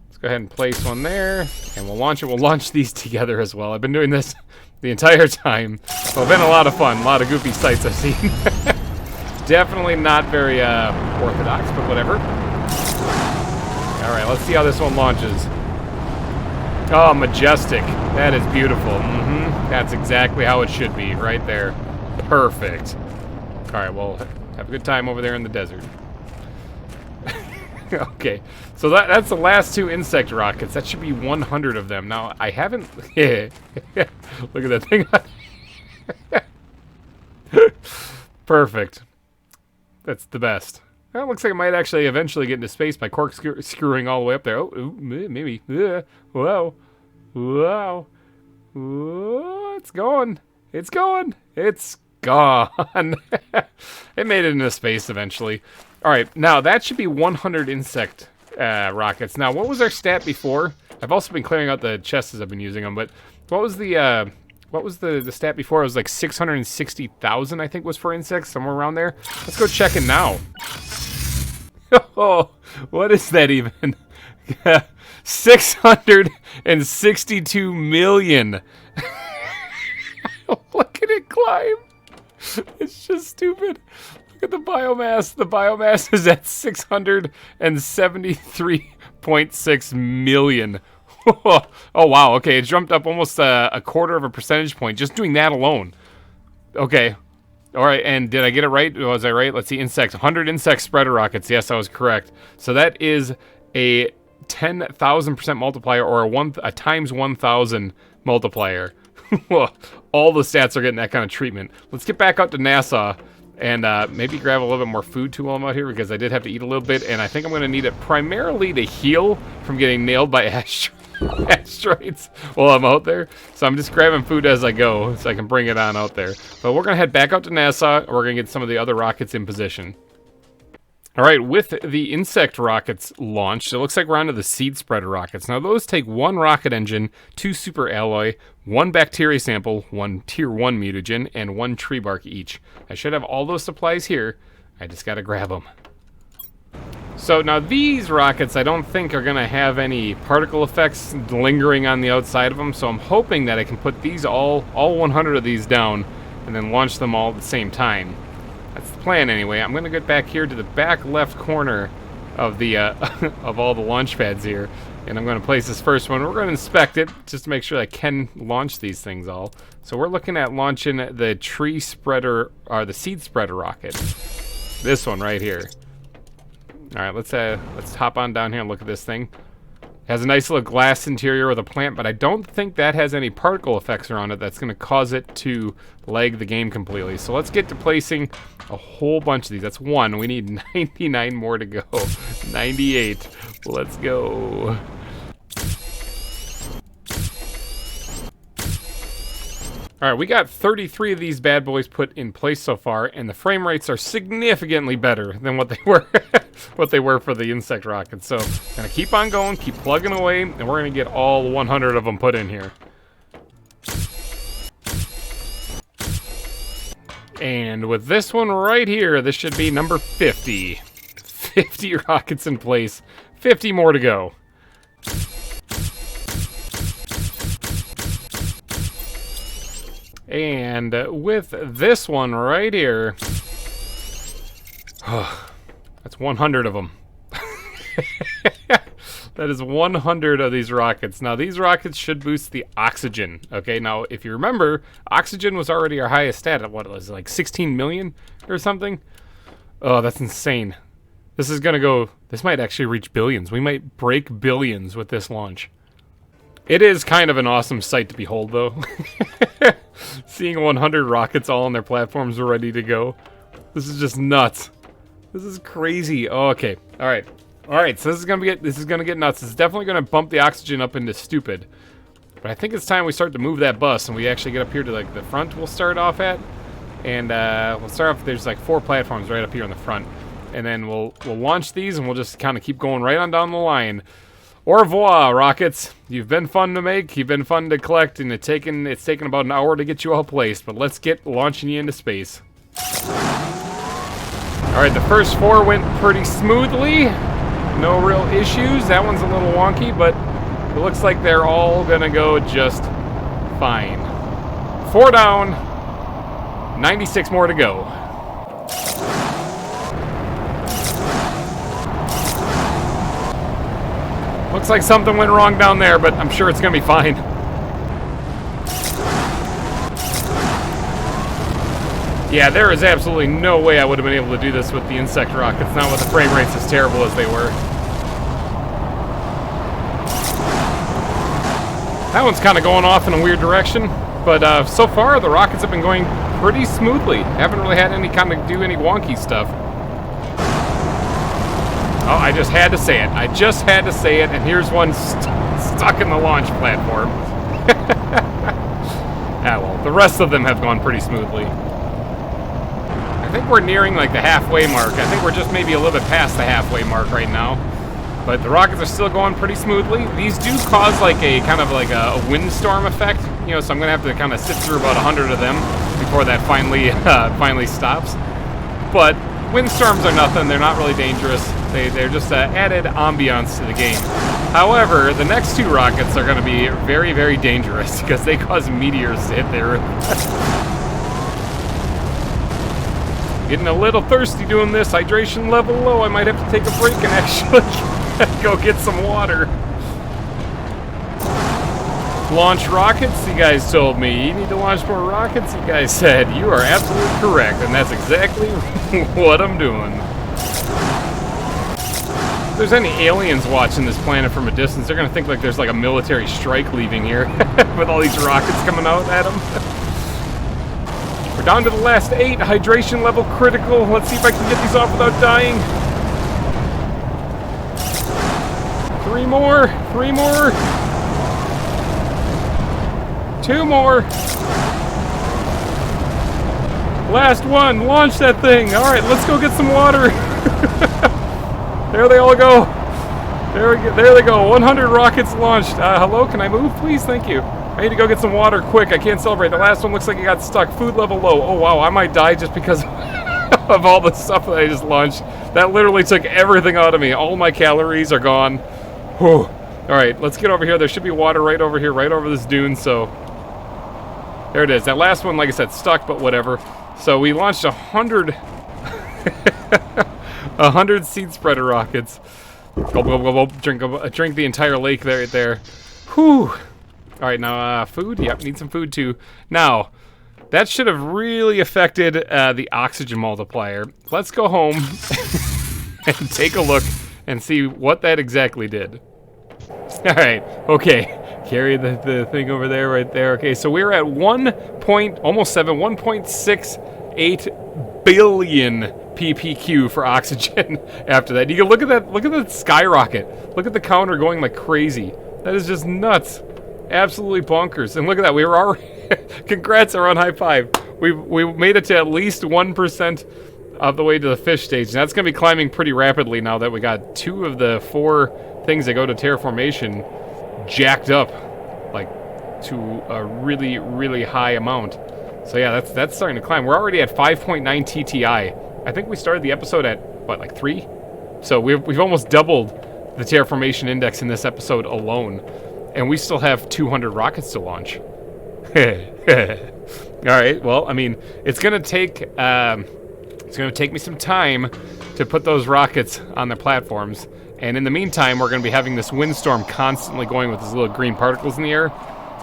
Let's go ahead and place one there, and we'll launch it. We'll launch these together as well. I've been doing this the entire time. So it's been a lot of fun, a lot of goofy sights I've seen. Definitely not very orthodox, but whatever. Alright, let's see how this one launches. Oh, majestic. That is beautiful. That's exactly how it should be, right there. Perfect. Alright, well, have a good time over there in the desert. Okay, so that's the last 2 insect rockets. That should be 100 of them. Now, I haven't... Look at that thing. Perfect. That's the best. Well, it looks like it might actually eventually get into space by corkscrewing all the way up there. Oh, ooh, maybe. Whoa. Whoa. Whoa. It's going. It's going. It's gone. It made it into space eventually. Alright, now that should be 100 insect rockets. Now, what was our stat before? I've also been clearing out the chests as I've been using them, but what was the stat before? It was like 660,000, I think, was for insects, somewhere around there. Let's go check it now. Oh, what is that even? 662 million. Look at it climb. It's just stupid. Look at the biomass. The biomass is at 673.6 million. Oh, wow. Okay, it jumped up almost a quarter of a percentage point just doing that alone. Okay. All right, and did I get it right? Was I right? Let's see, insects. 100 insect spreader rockets. Yes, I was correct. So that is a 10,000% multiplier, or a times 1,000 multiplier. All the stats are getting that kind of treatment. Let's get back out to NASA And maybe grab a little bit more food too while I'm out here, because I did have to eat a little bit, and I think I'm going to need it primarily to heal from getting nailed by asteroids while I'm out there. So I'm just grabbing food as I go so I can bring it on out there. But we're going to head back out to NASA, and we're going to get some of the other rockets in position. Alright, with the insect rockets launched, it looks like we're onto the seed spreader rockets. Now those take 1 rocket engine, 2 super alloy, 1 bacteria sample, 1 tier 1 mutagen, and 1 tree bark each. I should have all those supplies here. I just gotta grab them. So now these rockets I don't think are gonna have any particle effects lingering on the outside of them, so I'm hoping that I can put these all 100 of these down and then launch them all at the same time. That's the plan anyway. I'm going to get back here to the back left corner of the of all the launch pads here, and I'm going to place this first one. We're going to inspect it just to make sure I can launch these things all. So we're looking at launching the tree spreader, or the seed spreader rocket. This one right here. All right, let's hop on down here and look at this thing. It has a nice little glass interior with a plant, but I don't think that has any particle effects around it that's going to cause it to lag the game completely. So let's get to placing a whole bunch of these. That's 1. We need 99 more to go. 98. Let's go. Alright, we got 33 of these bad boys put in place so far, and the frame rates are significantly better than what they were for the insect rockets. So, gonna keep on going, keep plugging away, and we're gonna get all 100 of them put in here. And with this one right here, this should be number 50. 50 rockets in place, 50 more to go. And with this one right here, that's 100 of them. That is 100 of these rockets. Now, these rockets should boost the oxygen. Okay, now, if you remember, oxygen was already our highest stat at, what was it, like 16 million or something? Oh, that's insane. This is going to go, this might actually reach billions. We might break billions with this launch. It is kind of an awesome sight to behold, though. Seeing 100 rockets all on their platforms ready to go. This is just nuts. This is crazy. Oh, okay. All right. All right. So this is gonna get nuts. It's definitely gonna bump the oxygen up into stupid. But I think it's time we start to move that bus and we actually get up here to like the front. We'll start off at, and we'll start off. There's like 4 platforms right up here on the front, and then we'll launch these and we'll just kind of keep going right on down the line. Au revoir, rockets. You've been fun to make, you've been fun to collect, and it's taken about an hour to get you all placed, but let's get launching you into space. Alright, the first 4 went pretty smoothly. No real issues. That one's a little wonky, but it looks like they're all gonna go just fine. 4 down, 96 more to go. Looks like something went wrong down there, but I'm sure it's going to be fine. Yeah, there is absolutely no way I would have been able to do this with the insect rockets, not with the frame rates as terrible as they were. That one's kind of going off in a weird direction, but so far the rockets have been going pretty smoothly. Haven't really had any kind of do any wonky stuff. Oh, I just had to say it. I just had to say it, and here's one stuck in the launch platform. Ah, well, the rest of them have gone pretty smoothly. I think we're nearing like the halfway mark. I think we're just maybe a little bit past the halfway mark right now. But the rockets are still going pretty smoothly. These do cause like a kind of like a windstorm effect, you know, so I'm gonna have to kind of sit through about 100 of them before that finally stops. But windstorms are nothing. They're not really dangerous. They're just added ambiance to the game. However, the next 2 rockets are going to be very, very dangerous because they cause meteors to hit their Earth. Getting a little thirsty doing this. Hydration level low. I might have to take a break and actually go get some water. Launch rockets, you guys told me. You need to launch more rockets, you guys said. You are absolutely correct, and that's exactly what I'm doing. If there's any aliens watching this planet from a distance, they're going to think like there's like a military strike leaving here with all these rockets coming out at them. We're down to the last 8. Hydration level critical. Let's see if I can get these off without dying. 3 more. 3 more. 2 more. Last one. Launch that thing. All right, let's go get some water. There they all go. There they go. 100 rockets launched. Hello, can I move, please? Thank you. I need to go get some water quick. I can't celebrate. The last one looks like it got stuck. Food level low. Oh, wow. I might die just because of all the stuff that I just launched. That literally took everything out of me. All my calories are gone. Whew. All right, let's get over here. There should be water right over here, right over this dune. So there it is. That last one, like I said, stuck, but whatever. So we launched 100, 100 seed spreader rockets. Go, go, go, go. Drink the entire lake right there. Whew. All right, now food. Yep, need some food too. Now, that should have really affected the oxygen multiplier. Let's go home and take a look and see what that exactly did. All right, okay. Carry the thing over there, right there. Okay, so we're at 1.68 billion ppq for oxygen after that. You can look at that skyrocket. Look at the counter going like crazy. That is just nuts. Absolutely bonkers. And look at that, we were already congrats, everyone, high five. We made it to at least 1% of the way to the fish stage. And that's gonna be climbing pretty rapidly now that we got 2 of the 4 things that go to terraformation jacked up like to a really, really high amount. So yeah, that's starting to climb. We're already at 5.9 TTI. I think we started the episode at what, like 3? So we've almost doubled the terraformation index in this episode alone, and we still have 200 rockets to launch. All right. Well, I mean, it's gonna take me some time to put those rockets on their platforms. And in the meantime, we're going to be having this windstorm constantly going with these little green particles in the air,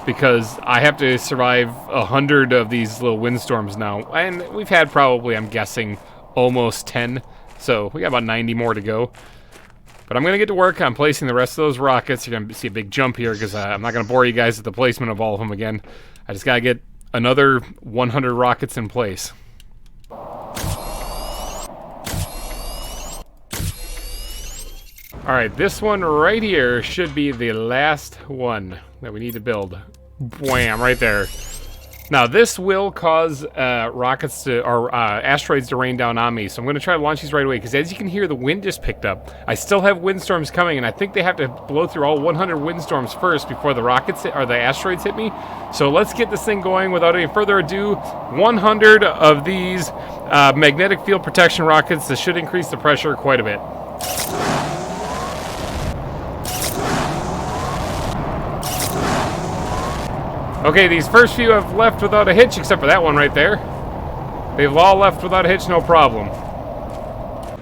because I have to survive 100 of these little windstorms now. And we've had probably, I'm guessing, almost 10. So we got about 90 more to go. But I'm going to get to work on placing the rest of those rockets. You're going to see a big jump here because I'm not going to bore you guys with the placement of all of them again. I just got to get another 100 rockets in place. Alright, this one right here should be the last one that we need to build. Wham, right there. Now, this will cause rockets to, or asteroids to rain down on me, so I'm going to try to launch these right away, because as you can hear, the wind just picked up. I still have windstorms coming, and I think they have to blow through all 100 windstorms first before the rockets hit, or the asteroids hit me. So let's get this thing going without any further ado. 100 of these magnetic field protection rockets. This should increase the pressure quite a bit. Okay, these first few have left without a hitch, except for that one right there. They've all left without a hitch, no problem.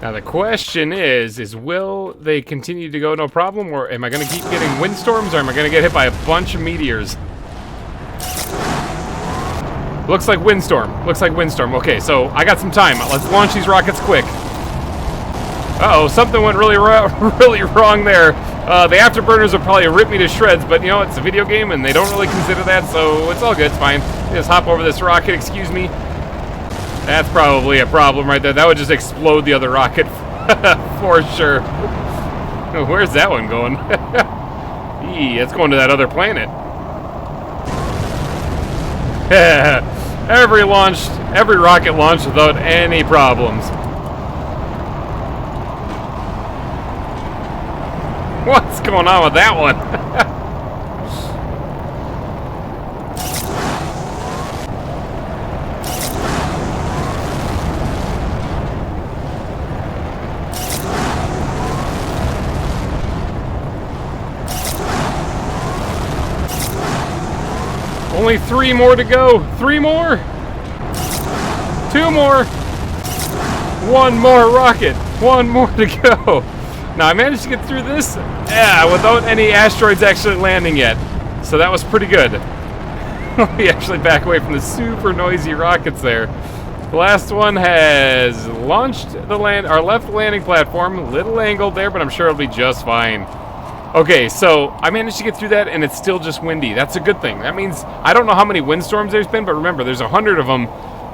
Now the question is will they continue to go no problem, or am I going to keep getting windstorms, or am I going to get hit by a bunch of meteors? Looks like windstorm. Looks like windstorm. Okay, so I got some time. Let's launch these rockets quick. Uh-oh, something went really wrong there. The afterburners will probably rip me to shreds, but you know, it's a video game and they don't really consider that, so it's all good, it's fine. Just hop over this rocket, excuse me. That's probably a problem right there. That would just explode the other rocket for sure. Where's that one going? It's going to that other planet. Every rocket launched without any problems. What's going on with that one? Only 3 more to go. 3 more. 2 more. 1 more rocket. 1 more to go. Now, I managed to get through this, without any asteroids actually landing yet. So that was pretty good. We actually back away from the super noisy rockets there. The last one has launched our left landing platform. A little angled there, but I'm sure it'll be just fine. Okay, so I managed to get through that, and it's still just windy. That's a good thing. That means, I don't know how many windstorms there's been, but remember, there's 100 of them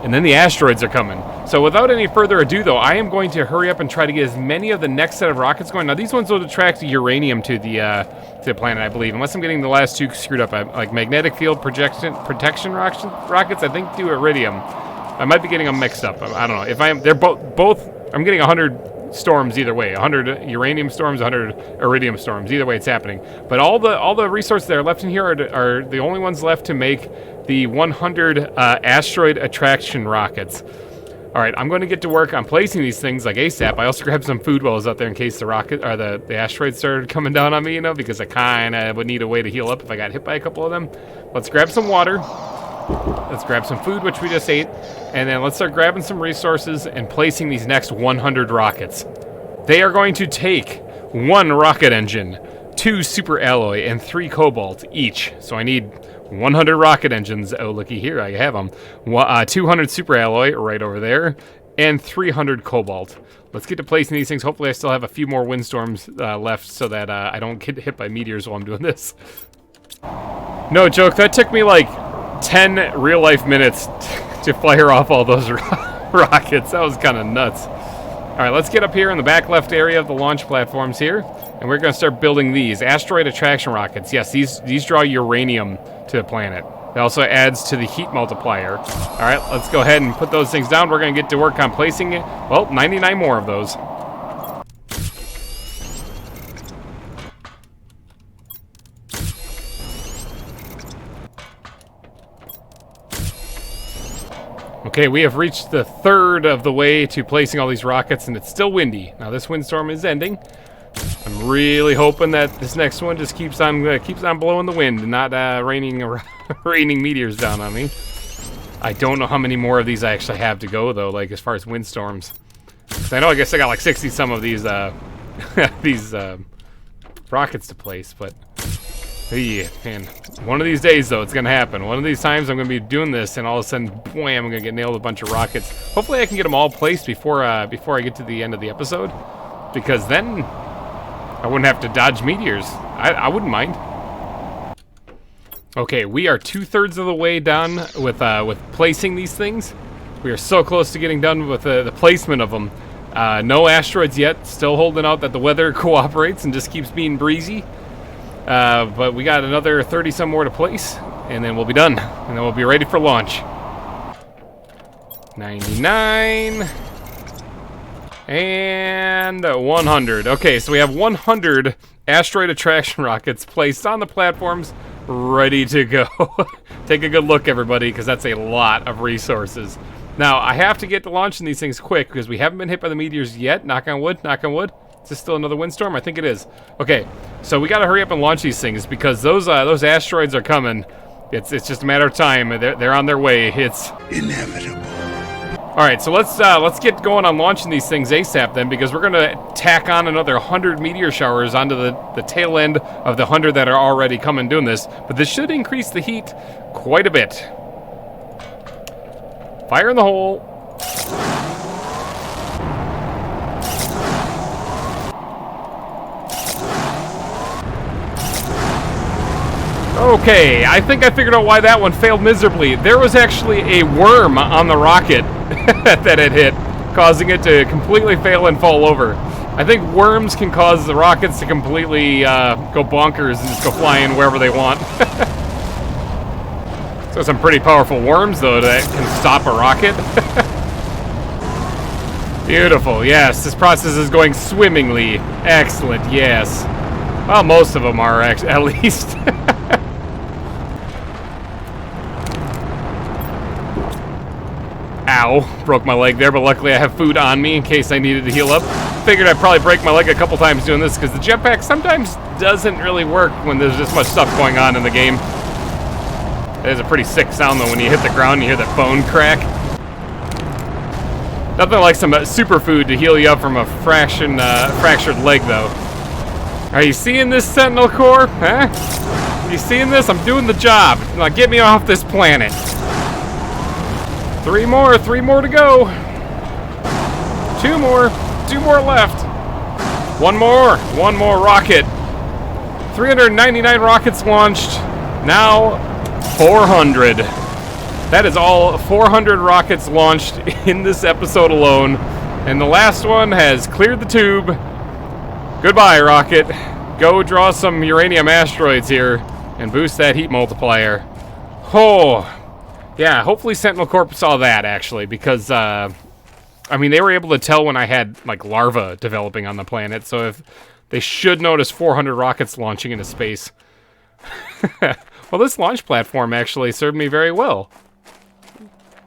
And then the asteroids are coming. So without any further ado, though, I am going to hurry up and try to get as many of the next set of rockets going. Now, these ones will attract uranium to the planet, I believe. Unless I'm getting the last two screwed up. Like magnetic field protection rockets, I think do iridium. I might be getting them mixed up. I don't know. If they're both. I'm getting 100 storms either way. 100 uranium storms, 100 iridium storms. Either way, it's happening. But all the resources that are left in here are the only ones left to make the 100 asteroid attraction rockets. All right, I'm going to get to work on placing these things like ASAP. I also grabbed some food wells out there in case the rocket or the asteroids started coming down on me, you know, because I kind of would need a way to heal up if I got hit by a couple of them. Let's grab some water. Let's grab some food, which we just ate, and then let's start grabbing some resources and placing these next 100 rockets. They are going to take 1 rocket engine, 2 super alloy, and 3 cobalt each. So I need 100 rocket engines. Oh, looky here, I have them. 200 super alloy right over there, and 300 cobalt. Let's get to placing these things. Hopefully I still have a few more windstorms left so that I don't get hit by meteors while I'm doing this. No joke, that took me like 10 real-life minutes to fire off all those rockets. That was kind of nuts. All right, let's get up here in the back left area of the launch platforms here, and we're going to start building these asteroid attraction rockets. Yes, these draw uranium to the planet. It also adds to the heat multiplier. All right, let's go ahead and put those things down. We're going to get to work on placing it. Well, 99 more of those. Okay, we have reached the third of the way to placing all these rockets, and it's still windy. Now this windstorm is ending. I'm really hoping that this next one just keeps on blowing the wind and not raining meteors down on me. I don't know how many more of these I actually have to go though, like as far as windstorms. 'Cause I guess I got like 60 some of these these rockets to place, but yeah, man. One of these days though, it's gonna happen. One of these times I'm gonna be doing this, and all of a sudden, bam, I'm gonna get nailed with a bunch of rockets. Hopefully, I can get them all placed before I get to the end of the episode, because then I wouldn't have to dodge meteors. I wouldn't mind. Okay, we are 2/3 of the way done with placing these things. We are so close to getting done with the placement of them. No asteroids yet. Still holding out that the weather cooperates and just keeps being breezy. But we got another 30 some more to place, and then we'll be done, and then we'll be ready for launch. 99 and 100. Okay, so we have 100 asteroid attraction rockets placed on the platforms, ready to go. Take a good look, everybody, because that's a lot of resources. Now, I have to get to launching these things quick because we haven't been hit by the meteors yet. Knock on wood, knock on wood. Is this still another windstorm? I think it is. Okay, so we got to hurry up and launch these things because those asteroids are coming. It's just a matter of time. They're on their way. It's inevitable. All right, so let's get going on launching these things ASAP then, because we're gonna tack on another 100 meteor showers onto the tail end of the 100 that are already coming doing this. But this should increase the heat quite a bit. Fire in the hole. Okay, I think I figured out why that one failed miserably. There was actually a worm on the rocket that it hit, causing it to completely fail and fall over. I think worms can cause the rockets to completely go bonkers and just go flying wherever they want. So some pretty powerful worms, though, that can stop a rocket. Beautiful, yes. This process is going swimmingly. Excellent, yes. Well, most of them are, actually, at least. Ow, broke my leg there, but luckily I have food on me in case I needed to heal up. Figured I'd probably break my leg a couple times doing this because the jetpack sometimes doesn't really work when there's this much stuff going on in the game. It is a pretty sick sound though when you hit the ground and you hear that bone crack. Nothing like some superfood to heal you up from a fractured leg though. Are you seeing this, Sentinel Core? Huh? Are you seeing this? I'm doing the job. Now get me off this planet. Three more to go. Two more left. One more rocket. 399 rockets launched. Now 400. That is all 400 rockets launched in this episode alone. And the last one has cleared the tube. Goodbye, rocket. Go draw some uranium asteroids here and boost that heat multiplier. Oh, yeah, hopefully Sentinel Corp saw that, actually, because, I mean, they were able to tell when I had, like, larvae developing on the planet, so if they should notice 400 rockets launching into space. Well, this launch platform actually served me very well.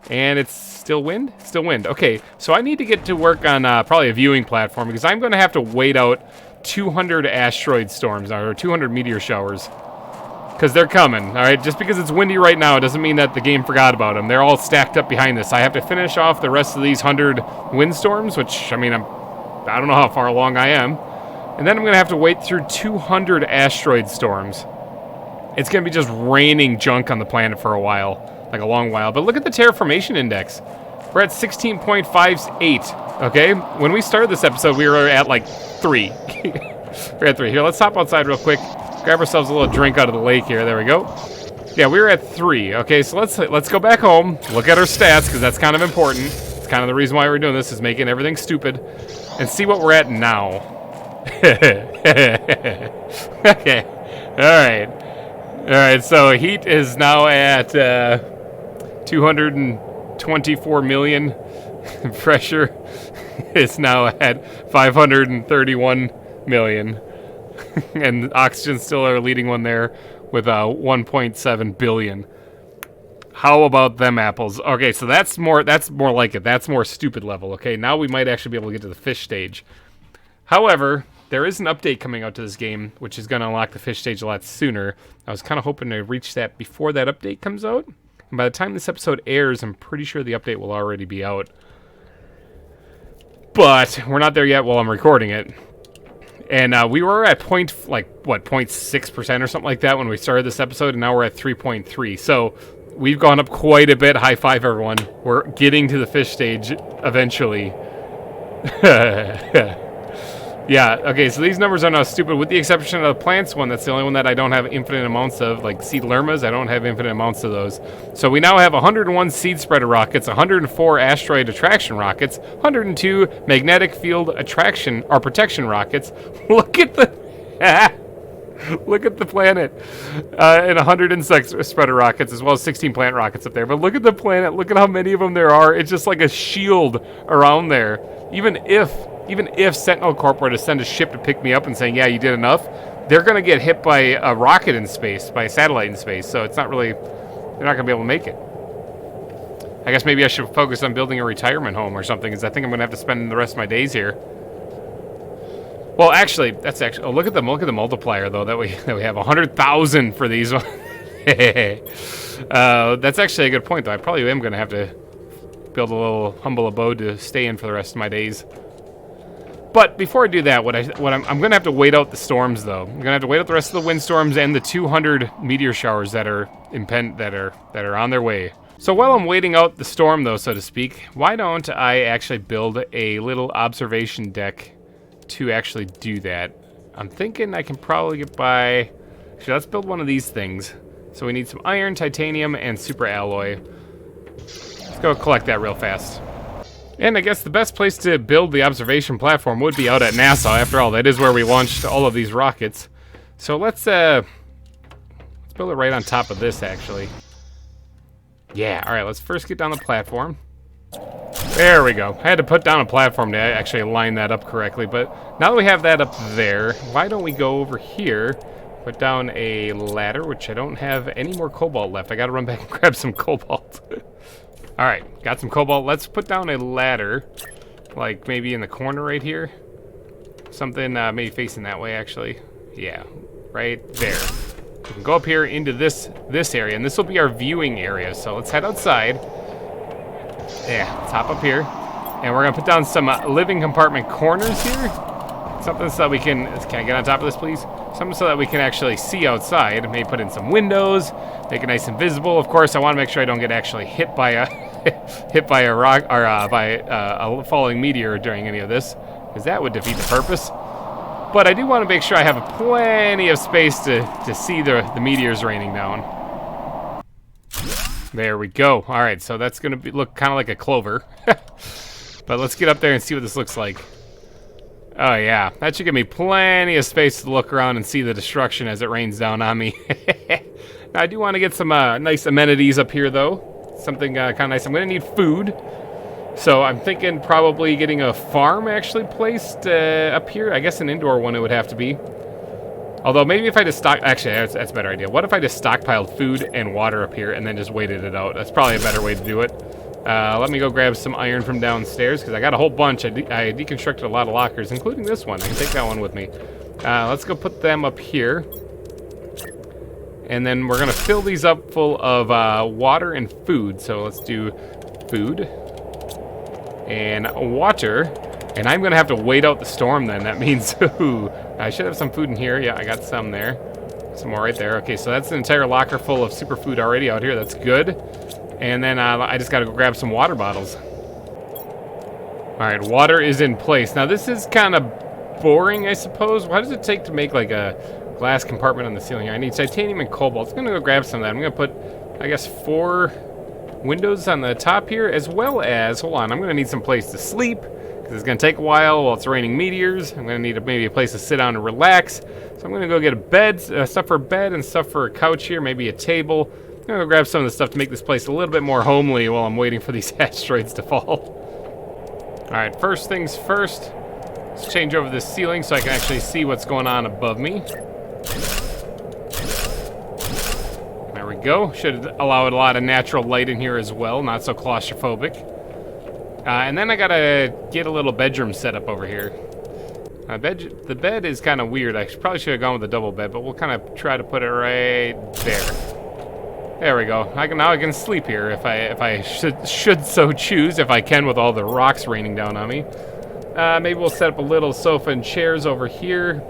And it's still wind? Still wind. Okay, so I need to get to work on probably a viewing platform, because I'm going to have to wait out 200 asteroid storms, or 200 meteor showers. Because they're coming, alright? Just because it's windy right now doesn't mean that the game forgot about them. They're all stacked up behind this. I have to finish off the rest of these 100 windstorms, which, I mean, I don't know how far along I am. And then I'm going to have to wait through 200 asteroid storms. It's going to be just raining junk on the planet for a while. Like a long while. But look at the terraformation index. We're at 16.58, okay? When we started this episode, we were at, like, 3. We're at 3. Here, let's hop outside real quick. Grab ourselves a little drink out of the lake here. There we go. Yeah, we were at 3. Okay, so let's go back home. Look at our stats, because that's kind of important. It's kind of the reason why we're doing this, is making everything stupid. And see what we're at now. Okay. Alright, so heat is now at 224 million. Pressure is now at 531 million. And oxygen still our leading one there with 1.7 billion. How about them apples? Okay, so that's more like it. That's more stupid level. Okay, now we might actually be able to get to the fish stage. However, there is an update coming out to this game, which is going to unlock the fish stage a lot sooner. I was kind of hoping to reach that before that update comes out. And by the time this episode airs, I'm pretty sure the update will already be out. But we're not there yet while I'm recording it. And we were at 0.6% or something like that when we started this episode, and now we're at 3.3. So we've gone up quite a bit. High five, everyone. We're getting to the fish stage eventually. Yeah, okay, so these numbers are not stupid, with the exception of the plants one. That's the only one that I don't have infinite amounts of, like seed lermas. I don't have infinite amounts of those. So we now have 101 seed spreader rockets, 104 asteroid attraction rockets, 102 magnetic field attraction or protection rockets. Look at the look at the planet, and 100 insect spreader rockets, as well as 16 plant rockets up there. But look at the planet. Look at how many of them there are. It's just like a shield around there. Even if Sentinel Corp were to send a ship to pick me up and saying, yeah, you did enough, they're going to get hit by a rocket in space, by a satellite in space, so it's not really, they're not going to be able to make it. I guess maybe I should focus on building a retirement home or something, because I think I'm going to have to spend the rest of my days here. Well, actually, oh, look at the multiplier, though, that we have 100,000 for these ones. That's actually a good point, though. I probably am going to have to build a little humble abode to stay in for the rest of my days. But before I do that, I'm going to have to wait out the storms, though. I'm going to have to wait out the rest of the windstorms and the 200 meteor showers that are on their way. So while I'm waiting out the storm, though, so to speak, why don't I actually build a little observation deck to actually do that? I'm thinking I can probably get by. Actually, let's build one of these things. So we need some iron, titanium, and super alloy. Let's go collect that real fast. And I guess the best place to build the observation platform would be out at NASA. After all, that is where we launched all of these rockets. So let's build it right on top of this, actually. Yeah, all right, let's first get down the platform. There we go. I had to put down a platform to actually line that up correctly, but now that we have that up there, why don't we go over here, put down a ladder, which I don't have any more cobalt left. I gotta run back and grab some cobalt. All right, got some cobalt. Let's put down a ladder, like maybe in the corner right here. Something maybe facing that way, actually. Yeah, right there. We can go up here into this area, and this will be our viewing area. So let's head outside. Yeah, let's hop up here. And we're gonna put down some living compartment corners here. Something so that we can I get on top of this, please? Something so that we can actually see outside. Maybe put in some windows, make it nice and visible. Of course, I want to make sure I don't get actually hit by a rock or by a falling meteor during any of this, because that would defeat the purpose. But I do want to make sure I have plenty of space to see the meteors raining down. There we go. All right, so that's going to look kind of like a clover. But let's get up there and see what this looks like. Oh, yeah. That should give me plenty of space to look around and see the destruction as it rains down on me. Now, I do want to get some nice amenities up here, though. Something kind of nice. I'm going to need food. So I'm thinking probably getting a farm actually placed up here. I guess an indoor one it would have to be. Although maybe if I just actually, that's a better idea. What if I just stockpiled food and water up here and then just waited it out? That's probably a better way to do it. Let me go grab some iron from downstairs because I got a whole bunch. I deconstructed a lot of lockers, including this one. I can take that one with me. Let's go put them up here. And then we're going to fill these up full of water and food. So let's do food and water. And I'm going to have to wait out the storm then. That means, ooh, I should have some food in here. Yeah, I got some there. Some more right there. Okay, so that's an entire locker full of superfood already out here. That's good. And then I just got to go grab some water bottles. All right, water is in place. Now, this is kind of boring, I suppose. What does it take to make like a glass compartment on the ceiling here? I need titanium and cobalt. I'm going to go grab some of that. I'm going to put, I guess, 4 windows on the top here, as well as, hold on, I'm going to need some place to sleep. It's going to take a while it's raining meteors. I'm going to need maybe a place to sit down and relax. So I'm going to go get a bed, stuff for a bed and stuff for a couch here, maybe a table. I'm going to grab some of the stuff to make this place a little bit more homely while I'm waiting for these asteroids to fall. All right, first things first. Let's change over the ceiling so I can actually see what's going on above me. There we go. Should allow a lot of natural light in here as well, not so claustrophobic. And then I gotta get a little bedroom set up over here. The bed is kind of weird. I probably should have gone with a double bed, but we'll kind of try to put it right there. There we go. Now I can sleep here if I should so choose, if I can with all the rocks raining down on me. Maybe we'll set up a little sofa and chairs over here.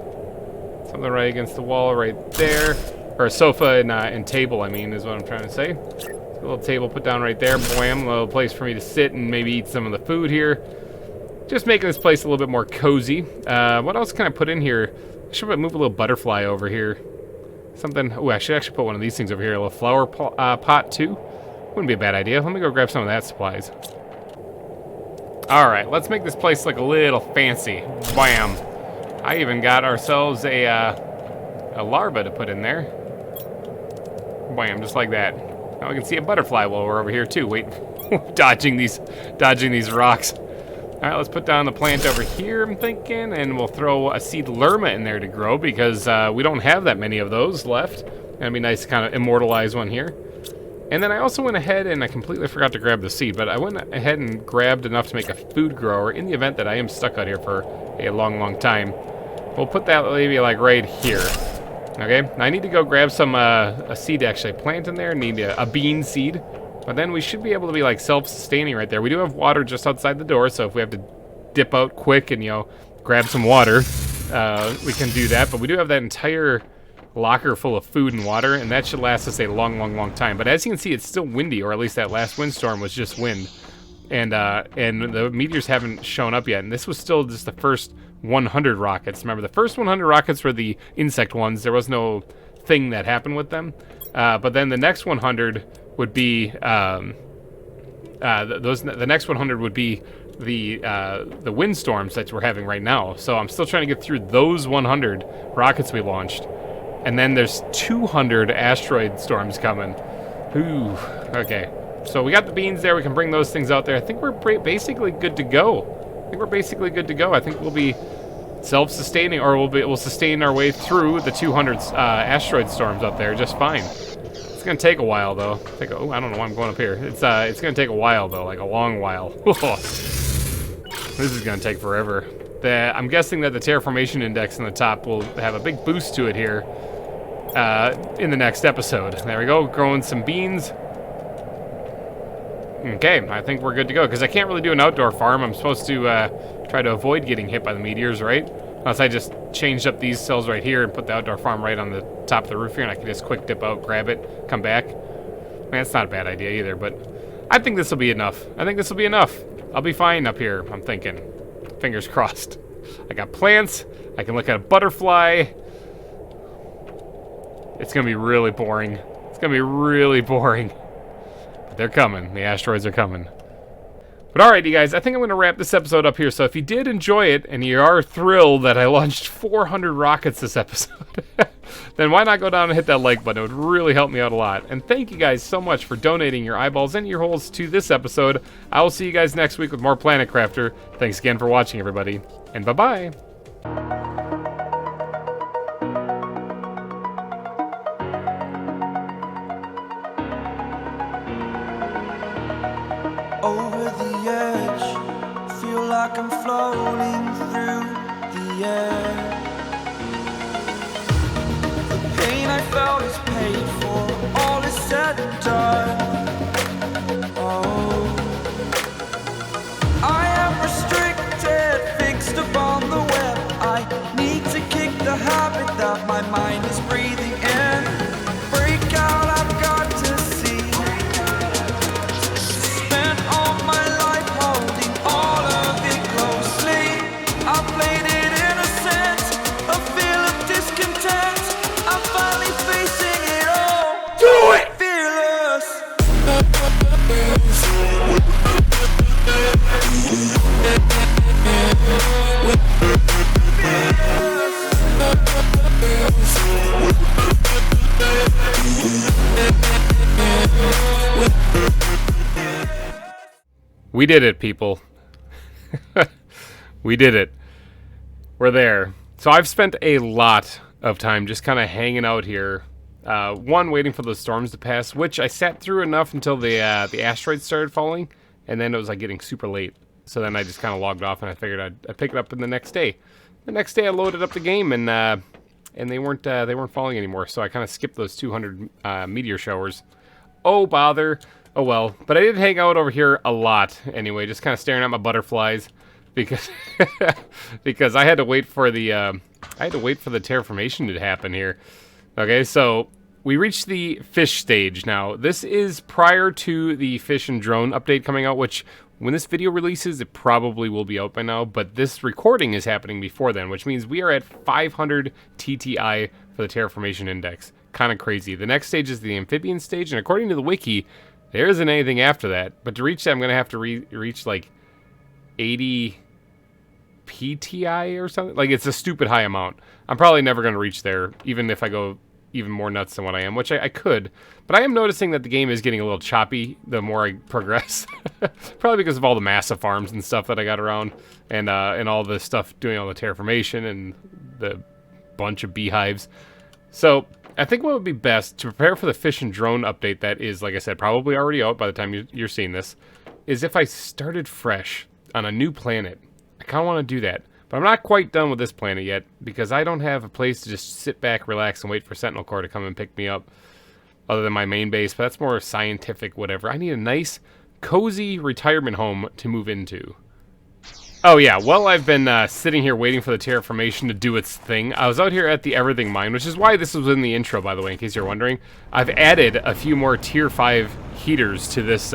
Something right against the wall right there. Or a sofa and table, I mean, is what I'm trying to say. A little table put down right there. Bam, a little place for me to sit and maybe eat some of the food here. Just making this place a little bit more cozy. What else can I put in here? I should move a little butterfly over here. Something. Oh, I should actually put one of these things over here. A little flower pot too. Wouldn't be a bad idea. Let me go grab some of that supplies. All right, let's make this place look a little fancy. Bam. I even got ourselves a larva to put in there. Bam, just like that. Now we can see a butterfly while we're over here too. Wait, dodging these rocks. All right, let's put down the plant over here, I'm thinking, and we'll throw a seed lerma in there to grow because we don't have that many of those left. It'd be nice to kind of immortalize one here. And then I also went ahead and I completely forgot to grab the seed, but I went ahead and grabbed enough to make a food grower in the event that I am stuck out here for a long, long time. We'll put that maybe like right here. Okay, I need to go grab some a seed to actually plant in there. Need a bean seed, but then we should be able to be like self-sustaining right there. We do have water just outside the door, so if we have to dip out quick and grab some water, we can do that. But we do have that entire locker full of food and water, and that should last us a long, long, long time. But as you can see, it's still windy, or at least that last windstorm was just wind, and the meteors haven't shown up yet. And this was still just the first 100 rockets. Remember, the first 100 rockets were the insect ones. There was no thing that happened with them. But then the next 100 would be the next 100 would be the windstorms that we're having right now. So I'm still trying to get through those 100 rockets we launched. And then there's 200 asteroid storms coming. Ooh, okay. So we got the beans there. We can bring those things out there. I think we're basically good to go. I think we'll be self-sustaining, or we'll sustain our way through the 200 asteroid storms up there just fine. It's gonna take a while though. Oh, I don't know why I'm going up here. It's gonna take a while though, like a long while. This is gonna take forever. I'm guessing that the terraformation index in the top will have a big boost to it here in the next episode. There we go, growing some beans. Okay, I think we're good to go, because I can't really do an outdoor farm. I'm supposed to try to avoid getting hit by the meteors, right? Unless I just changed up these cells right here and put the outdoor farm right on the top of the roof here, and I can just quick dip out, grab it, come back. Man, that's not a bad idea either, but I think this will be enough. I'll be fine up here, I'm thinking. Fingers crossed. I got plants. I can look at a butterfly. It's going to be really boring. They're coming. The asteroids are coming. But alright, you guys, I think I'm going to wrap this episode up here. So if you did enjoy it, and you are thrilled that I launched 400 rockets this episode, then why not go down and hit that like button? It would really help me out a lot. And thank you guys so much for donating your eyeballs and your holes to this episode. I will see you guys next week with more Planet Crafter. Thanks again for watching, everybody. And bye-bye. Over the edge, feel like I'm floating through the air. The pain I felt is paid for, all is said and done. Oh, I am restricted, fixed upon the web. I need to kick the habit that my mind is breathing in. Break out, I've got to see. Spent all my life holding all of it closely. I played it innocent, a feel of discontent. I'm finally facing it all. Do it! Fearless. We did it, people. We did it. We're there. So I've spent a lot of time just kind of hanging out here. One, waiting for those storms to pass, which I sat through enough until the asteroids started falling, and then it was like getting super late. So then I just kind of logged off, and I figured I'd pick it up in the next day. The next day I loaded up the game, and they weren't falling anymore. So I kind of skipped those 200 meteor showers. Oh bother. Oh well, but I did hang out over here a lot anyway, just kind of staring at my butterflies because because I had to wait for the terraformation to happen here. Okay, so we reached the fish stage now. This is prior to the fish and drone update coming out, which when this video releases, it probably will be out by now, but this recording is happening before then, which means we are at 500 TTI for the terraformation index. Kind of crazy. The next stage is the amphibian stage, and according to the wiki, there isn't anything after that. But to reach that, I'm going to have to reach like 80 PTI or something. Like, it's a stupid high amount. I'm probably never going to reach there, even if I go even more nuts than what I am, which I could. But I am noticing that the game is getting a little choppy the more I progress. Probably because of all the massive farms and stuff that I got around, and all the stuff doing all the terraformation and the bunch of beehives. So I think what would be best to prepare for the fish and drone update that is, like I said, probably already out by the time you're seeing this, is if I started fresh on a new planet. I kind of want to do that. But I'm not quite done with this planet yet, because I don't have a place to just sit back, relax, and wait for Sentinel Corps to come and pick me up, other than my main base. But that's more scientific, whatever. I need a nice, cozy retirement home to move into. Oh yeah, well, I've been sitting here waiting for the terraformation to do its thing. I was out here at the Everything Mine, which is why this was in the intro, by the way, in case you're wondering. I've added a few more Tier 5 heaters to this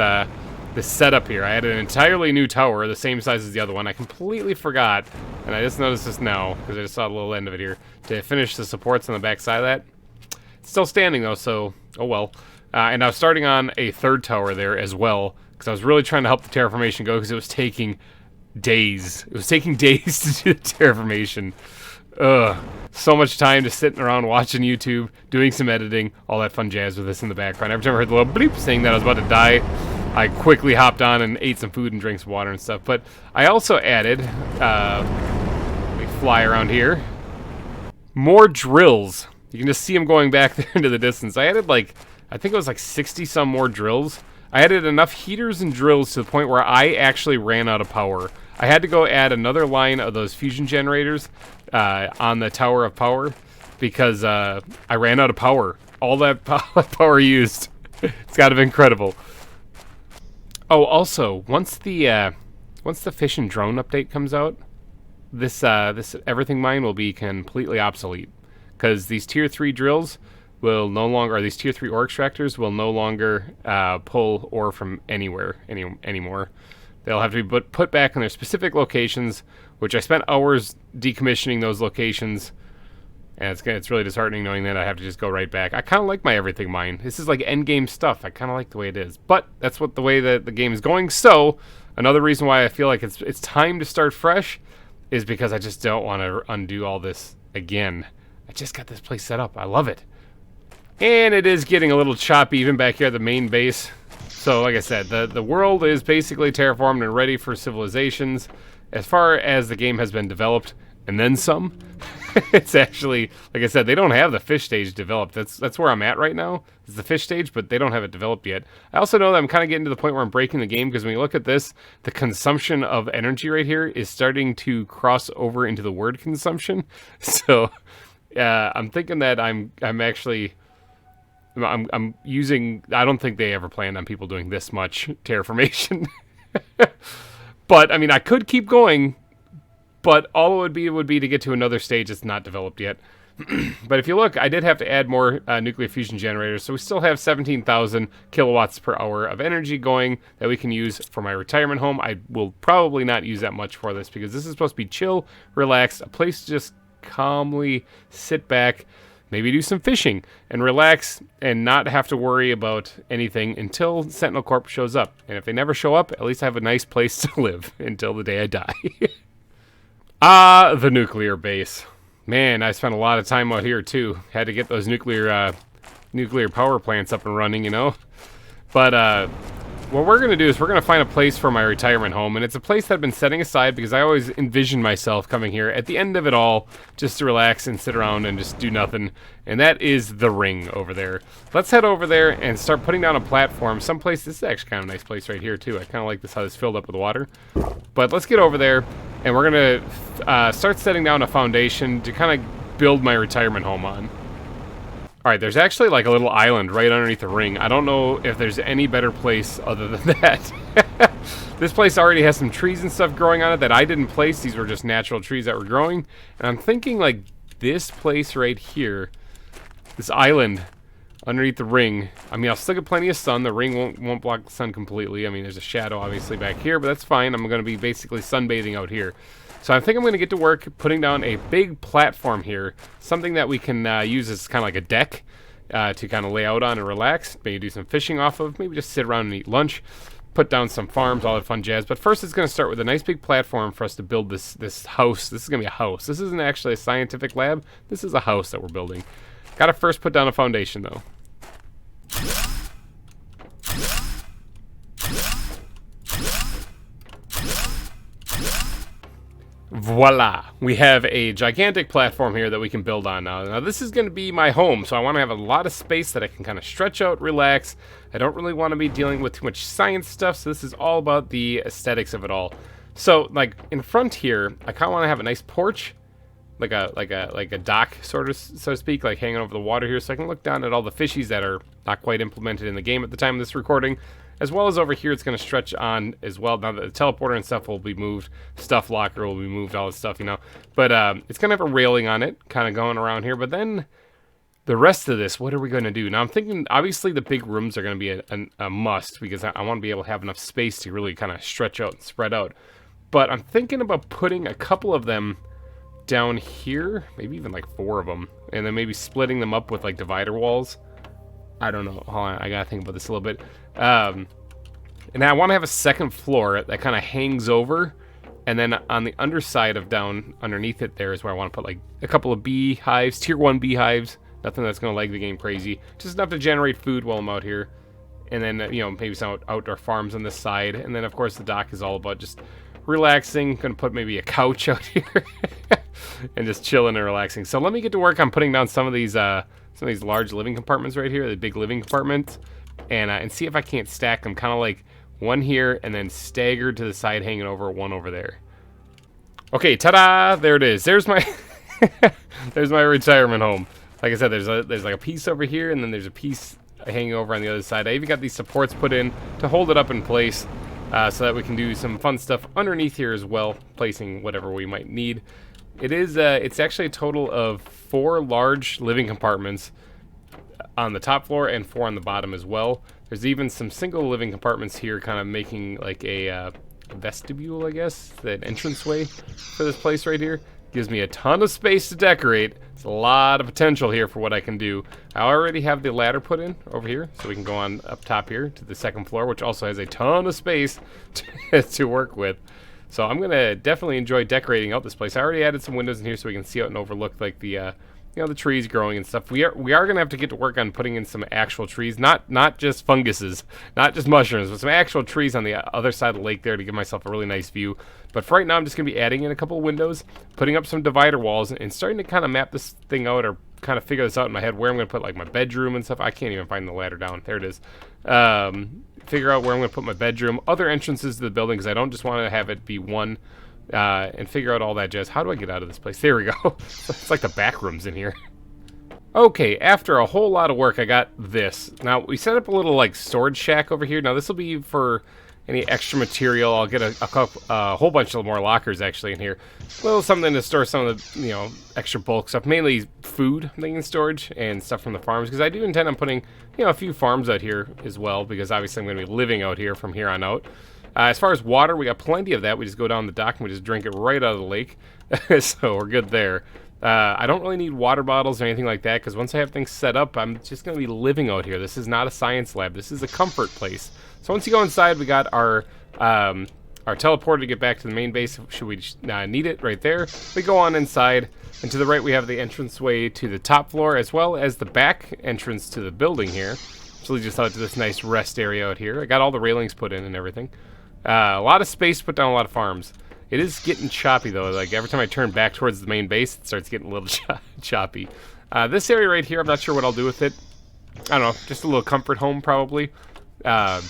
this setup here. I added an entirely new tower, the same size as the other one. I completely forgot, and I just noticed this now, because I just saw the little end of it here, to finish the supports on the back side of that. It's still standing, though, so oh well. And I was starting on a third tower there as well, because I was really trying to help the terraformation go, because it was taking days. It was taking days to do the terraformation. Ugh. So much time just sitting around watching YouTube, doing some editing, all that fun jazz with this in the background. Every time I heard the little bleep saying that I was about to die, I quickly hopped on and ate some food and drank some water and stuff. But I also added, let me fly around here, more drills. You can just see them going back there into the distance. I added like, I think it was like 60 some more drills. I added enough heaters and drills to the point where I actually ran out of power. I had to go add another line of those fusion generators on the tower of power because I ran out of power. All that power used. It's got to be incredible. Oh, also, once the fish and drone update comes out, this Everything Mine will be completely obsolete because these Tier 3 drills will no longer, or these Tier 3 ore extractors will no longer pull ore from anywhere anymore. They'll have to be put back in their specific locations, which I spent hours decommissioning those locations And it's really disheartening knowing that I have to just go right back. I kind of like my everything mine. This is like endgame stuff. I kind of like the way it is. But that's what the way that the game is going. So another reason why I feel like it's time to start fresh is because I just don't want to undo all this again. I just got this place set up. I love it. And it is getting a little choppy even back here at the main base. So like I said, the world is basically terraformed and ready for civilizations as far as the game has been developed, and then some. It's actually, like I said, they don't have the fish stage developed. That's where I'm at right now, is the fish stage, but they don't have it developed yet. I also know that I'm kind of getting to the point where I'm breaking the game, because when you look at this, the consumption of energy right here is starting to cross over into the word consumption. So I'm thinking that I'm using, I don't think they ever planned on people doing this much terraformation. But I mean, I could keep going, but all it would be to get to another stage that's not developed yet. But if you look, I did have to add more nuclear fusion generators, so we still have 17,000 kilowatts per hour of energy going that we can use for my retirement home. I will probably not use that much for this, because this is supposed to be chill, relax, a place to just calmly sit back, maybe do some fishing, and relax, and not have to worry about anything until Sentinel Corp shows up. And if they never show up, at least I have a nice place to live until the day I die. The nuclear base. Man, I spent a lot of time out here too. Had to get those nuclear power plants up and running, you know. But what we're gonna do is we're gonna find a place for my retirement home, and it's a place that I've been setting aside because I always envisioned myself coming here at the end of it all just to relax and sit around and just do nothing. And that is the ring over there. Let's head over there and start putting down a platform someplace. This is actually kind of a nice place right here too. I kind of like this, how it's filled up with water. But let's get over there, and we're gonna start setting down a foundation to kind of build my retirement home on. Alright, there's actually like a little island right underneath the ring. I don't know if there's any better place other than that. This place already has some trees and stuff growing on it that I didn't place. These were just natural trees that were growing. And I'm thinking like this place right here, this island underneath the ring. I mean, I'll still get plenty of sun. The ring won't block the sun completely. I mean, there's a shadow obviously back here, but that's fine. I'm going to be basically sunbathing out here. So I think I'm going to get to work putting down a big platform here, something that we can use as kind of like a deck to kind of lay out on and relax, maybe do some fishing off of, maybe just sit around and eat lunch, put down some farms, all that fun jazz. But first it's going to start with a nice big platform for us to build this house. This is going to be a house. This isn't actually a scientific lab. This is a house that we're building. Got to first put down a foundation though. Voila! We have a gigantic platform here that we can build on now. Now this is going to be my home, so I want to have a lot of space that I can kind of stretch out, relax. I don't really want to be dealing with too much science stuff, so this is all about the aesthetics of it all. So, like, in front here, I kind of want to have a nice porch, like a dock, sort of, so to speak, like hanging over the water here, so I can look down at all the fishies that are not quite implemented in the game at the time of this recording. As well as over here, it's going to stretch on as well. Now that the teleporter and stuff will be moved, stuff locker will be moved, all this stuff, you know. But it's going to have a railing on it, kind of going around here. But then the rest of this, what are we going to do? Now I'm thinking, obviously the big rooms are going to be a must, because I want to be able to have enough space to really kind of stretch out and spread out. But I'm thinking about putting a couple of them down here, maybe even like 4 of them, and then maybe splitting them up with like divider walls. I don't know. Hold on, I gotta think about this a little bit. And I want to have a second floor that kind of hangs over, and then on the underside of down underneath it there is where I want to put like a couple of beehives, tier 1 beehives. Nothing that's going to lag the game crazy. Just enough to generate food while I'm out here. And then, you know, maybe some outdoor farms on this side. And then, of course, the dock is all about just relaxing. Going to put maybe a couch out here and just chilling and relaxing. So let me get to work on putting down some of these large living compartments right here, the big living compartments, and see if I can't stack them, kind of like one here and then staggered to the side, hanging over one over there. Okay, ta-da! There it is. There's my there's my retirement home. Like I said, there's like a piece over here, and then there's a piece hanging over on the other side. I even got these supports put in to hold it up in place, so that we can do some fun stuff underneath here as well, placing whatever we might need. It's actually a total of 4 large living compartments on the top floor and 4 on the bottom as well. There's even some single living compartments here, kind of making like a vestibule, I guess, that entranceway for this place right here. Gives me a ton of space to decorate. There's a lot of potential here for what I can do. I already have the ladder put in over here, so we can go on up top here to the second floor, which also has a ton of space to work with. So I'm gonna definitely enjoy decorating out this place. I already added some windows in here so we can see out and overlook like the you know, the trees growing and stuff. We are gonna have to get to work on putting in some actual trees, not just funguses, not just mushrooms, but some actual trees on the other side of the lake there to give myself a really nice view. But for right now, I'm just gonna be adding in a couple of windows, putting up some divider walls, and starting to kind of map this thing out, or kind of figure this out in my head where I'm gonna put like my bedroom and stuff. I can't even find the ladder down. There it is. Figure out where I'm gonna put my bedroom, other entrances to the building, because I don't just want to have it be one. And figure out all that jazz. How do I get out of this place? There we go. It's like the back rooms in here. Okay, after a whole lot of work, I got this. Now, we set up a little, like, storage shack over here. Now, this will be for any extra material. I'll get a whole bunch of more lockers, actually, in here. A little something to store some of the, you know, extra bulk stuff. Mainly food, I'm thinking, storage, and stuff from the farms. Because I do intend on putting, you know, a few farms out here as well. Because, obviously, I'm going to be living out here from here on out. As far as water, we got plenty of that. We just go down the dock and we just drink it right out of the lake. So we're good there. I don't really need water bottles or anything like that, because once I have things set up, I'm just going to be living out here. This is not a science lab. This is a comfort place. So once you go inside, we got our teleporter to get back to the main base, should we need it, right there. We go on inside, and to the right we have the entranceway to the top floor, as well as the back entrance to the building here. So leads us out to this nice rest area out here. I got all the railings put in and everything. A lot of space to put down a lot of farms. It is getting choppy though. Like every time I turn back towards the main base, it starts getting a little choppy. This area right here, I'm not sure what I'll do with it. I don't know, just a little comfort home probably. And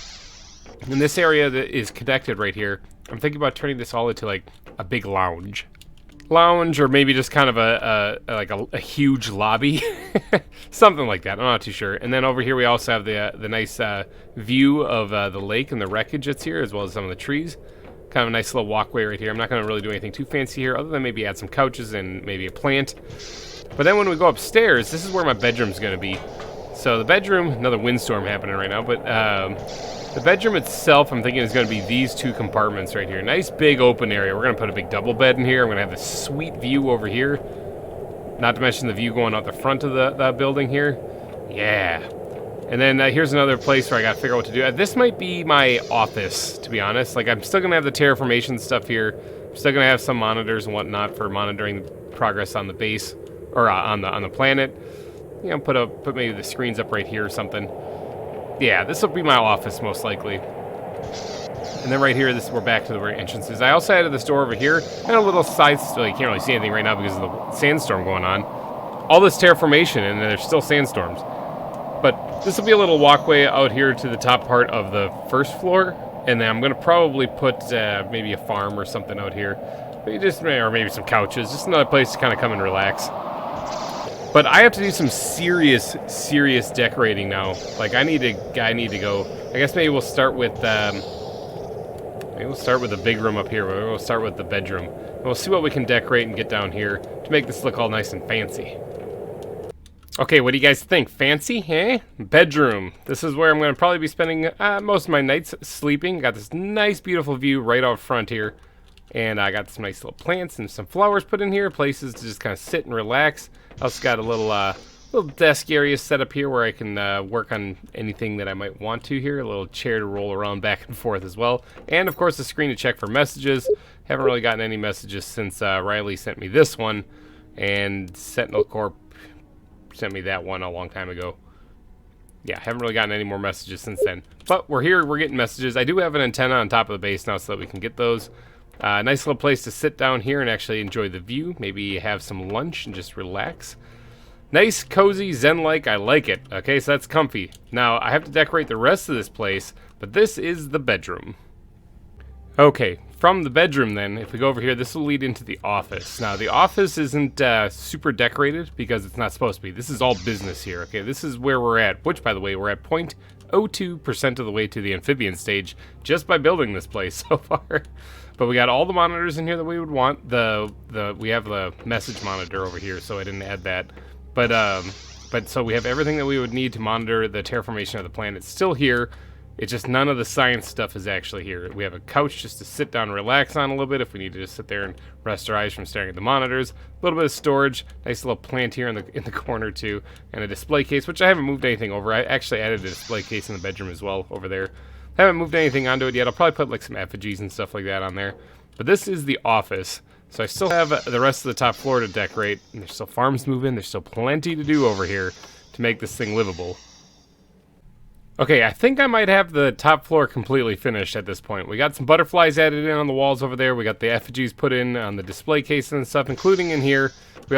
this area that is connected right here, I'm thinking about turning this all into like a big lounge. Or maybe just kind of a huge lobby. Something like that, I'm not too sure. And then over here we also have the nice view of the lake and the wreckage that's here, as well as some of the trees. Kind of a nice little walkway right here. I'm not going to really do anything too fancy here, other than maybe add some couches and maybe a plant. But then when we go upstairs, this is where my bedroom's going to be. So the bedroom, another windstorm happening right now, but the bedroom itself, I'm thinking, is going to be these two compartments right here. Nice big open area. We're going to put a big double bed in here. I'm going to have this sweet view over here. Not to mention the view going out the front of the building here. Yeah. And then here's another place where I got to figure out what to do. This might be my office, to be honest. Like, I'm still going to have the terraformation stuff here. I'm still going to have some monitors and whatnot for monitoring progress on the base, or on the planet. You know, put maybe the screens up right here or something. Yeah, this will be my office most likely. And then right here, we're back to the entrances. I also added this door over here and a little side. Well, you can't really see anything right now because of the sandstorm going on. All this terraformation, and there's still sandstorms. But this will be a little walkway out here to the top part of the first floor, and then I'm going to probably put maybe a farm or something out here, or maybe some couches, just another place to kind of come and relax. But I have to do some serious decorating now. Like I need to go. I guess maybe we'll start with the big room up here. We'll start with the bedroom. And we'll see what we can decorate and get down here to make this look all nice and fancy. Okay, what do you guys think? Fancy, eh? Bedroom. This is where I'm going to probably be spending most of my nights sleeping. Got this nice, beautiful view right out front here. And I got some nice little plants and some flowers put in here. Places to just kind of sit and relax. I also got a little desk area set up here where I can work on anything that I might want to here. A little chair to roll around back and forth as well. And, of course, the screen to check for messages. Haven't really gotten any messages since Riley sent me this one. And Sentinel Corp sent me that one a long time ago. Yeah, haven't really gotten any more messages since then. But we're here, we're getting messages. I do have an antenna on top of the base now so that we can get those. Nice little place to sit down here and actually enjoy the view. Maybe have some lunch and just relax. Nice, cozy, zen-like. I like it. Okay, so that's comfy. Now, I have to decorate the rest of this place, but this is the bedroom. Okay, from the bedroom then, if we go over here, this will lead into the office. Now, the office isn't super decorated because it's not supposed to be. This is all business here, okay? This is where we're at, which, by the way, we're at 0.02% of the way to the amphibian stage just by building this place so far. But we got all the monitors in here that we would want. We have the message monitor over here, so I didn't add that. But so we have everything that we would need to monitor the terraformation of the planet still here. It's just none of the science stuff is actually here. We have a couch just to sit down and relax on a little bit if we need to just sit there and rest our eyes from staring at the monitors. A little bit of storage, nice little plant here in the corner too, and a display case, which I haven't moved anything over. I actually added a display case in the bedroom as well over there. Haven't moved anything onto it yet. I'll probably put like some effigies and stuff like that on there. But this is the office. So I still have the rest of the top floor to decorate, and there's still farms to move in. There's still plenty to do over here to make this thing livable. Okay, I think I might have the top floor completely finished at this point. We got some butterflies added in on the walls over there. We got the effigies put in on the display case and stuff, including in here. I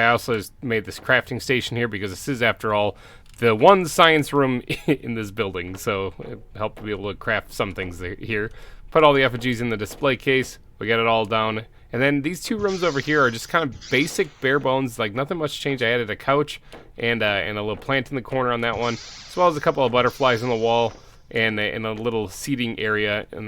also made this crafting station here because this is, after all, the one science room in this building. So it helped to be able to craft some things here. Put all the effigies in the display case. We got it all down. And then these two rooms over here are just kind of basic, bare bones, like nothing much changed. I added a couch and a little plant in the corner on that one, as well as a couple of butterflies on the wall and a little seating area in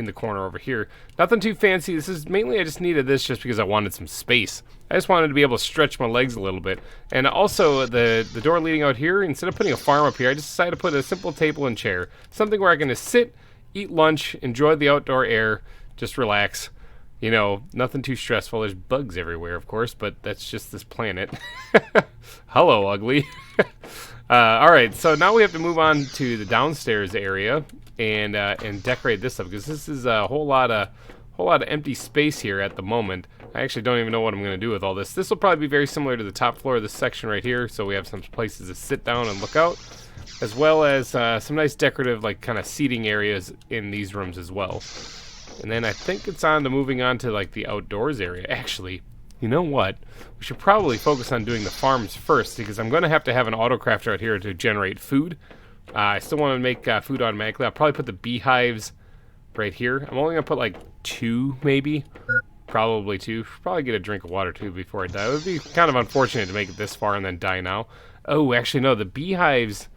the corner over here. Nothing too fancy. This is mainly, I just needed this just because I wanted some space. I just wanted to be able to stretch my legs a little bit. And also the door leading out here, instead of putting a farm up here, I just decided to put a simple table and chair. Something where I can just sit, eat lunch, enjoy the outdoor air, just relax. You know, nothing too stressful. There's bugs everywhere, of course, but that's just this planet. Hello, ugly. Alright, so now we have to move on to the downstairs area and decorate this up, because this is a whole lot of empty space here at the moment. I actually don't even know what I'm going to do with all this. This will probably be very similar to the top floor of this section right here, so we have some places to sit down and look out, as well as some nice decorative, like, kind of seating areas in these rooms as well. And then I think it's on to moving on to, like, the outdoors area. Actually, you know what? We should probably focus on doing the farms first, because I'm going to have an autocrafter out here to generate food. I still want to make food automatically. I'll probably put the beehives right here. I'm only going to put, like, 2, maybe. Probably 2. Probably get a drink of water, too, before I die. It would be kind of unfortunate to make it this far and then die now. Oh, actually, no. The beehives...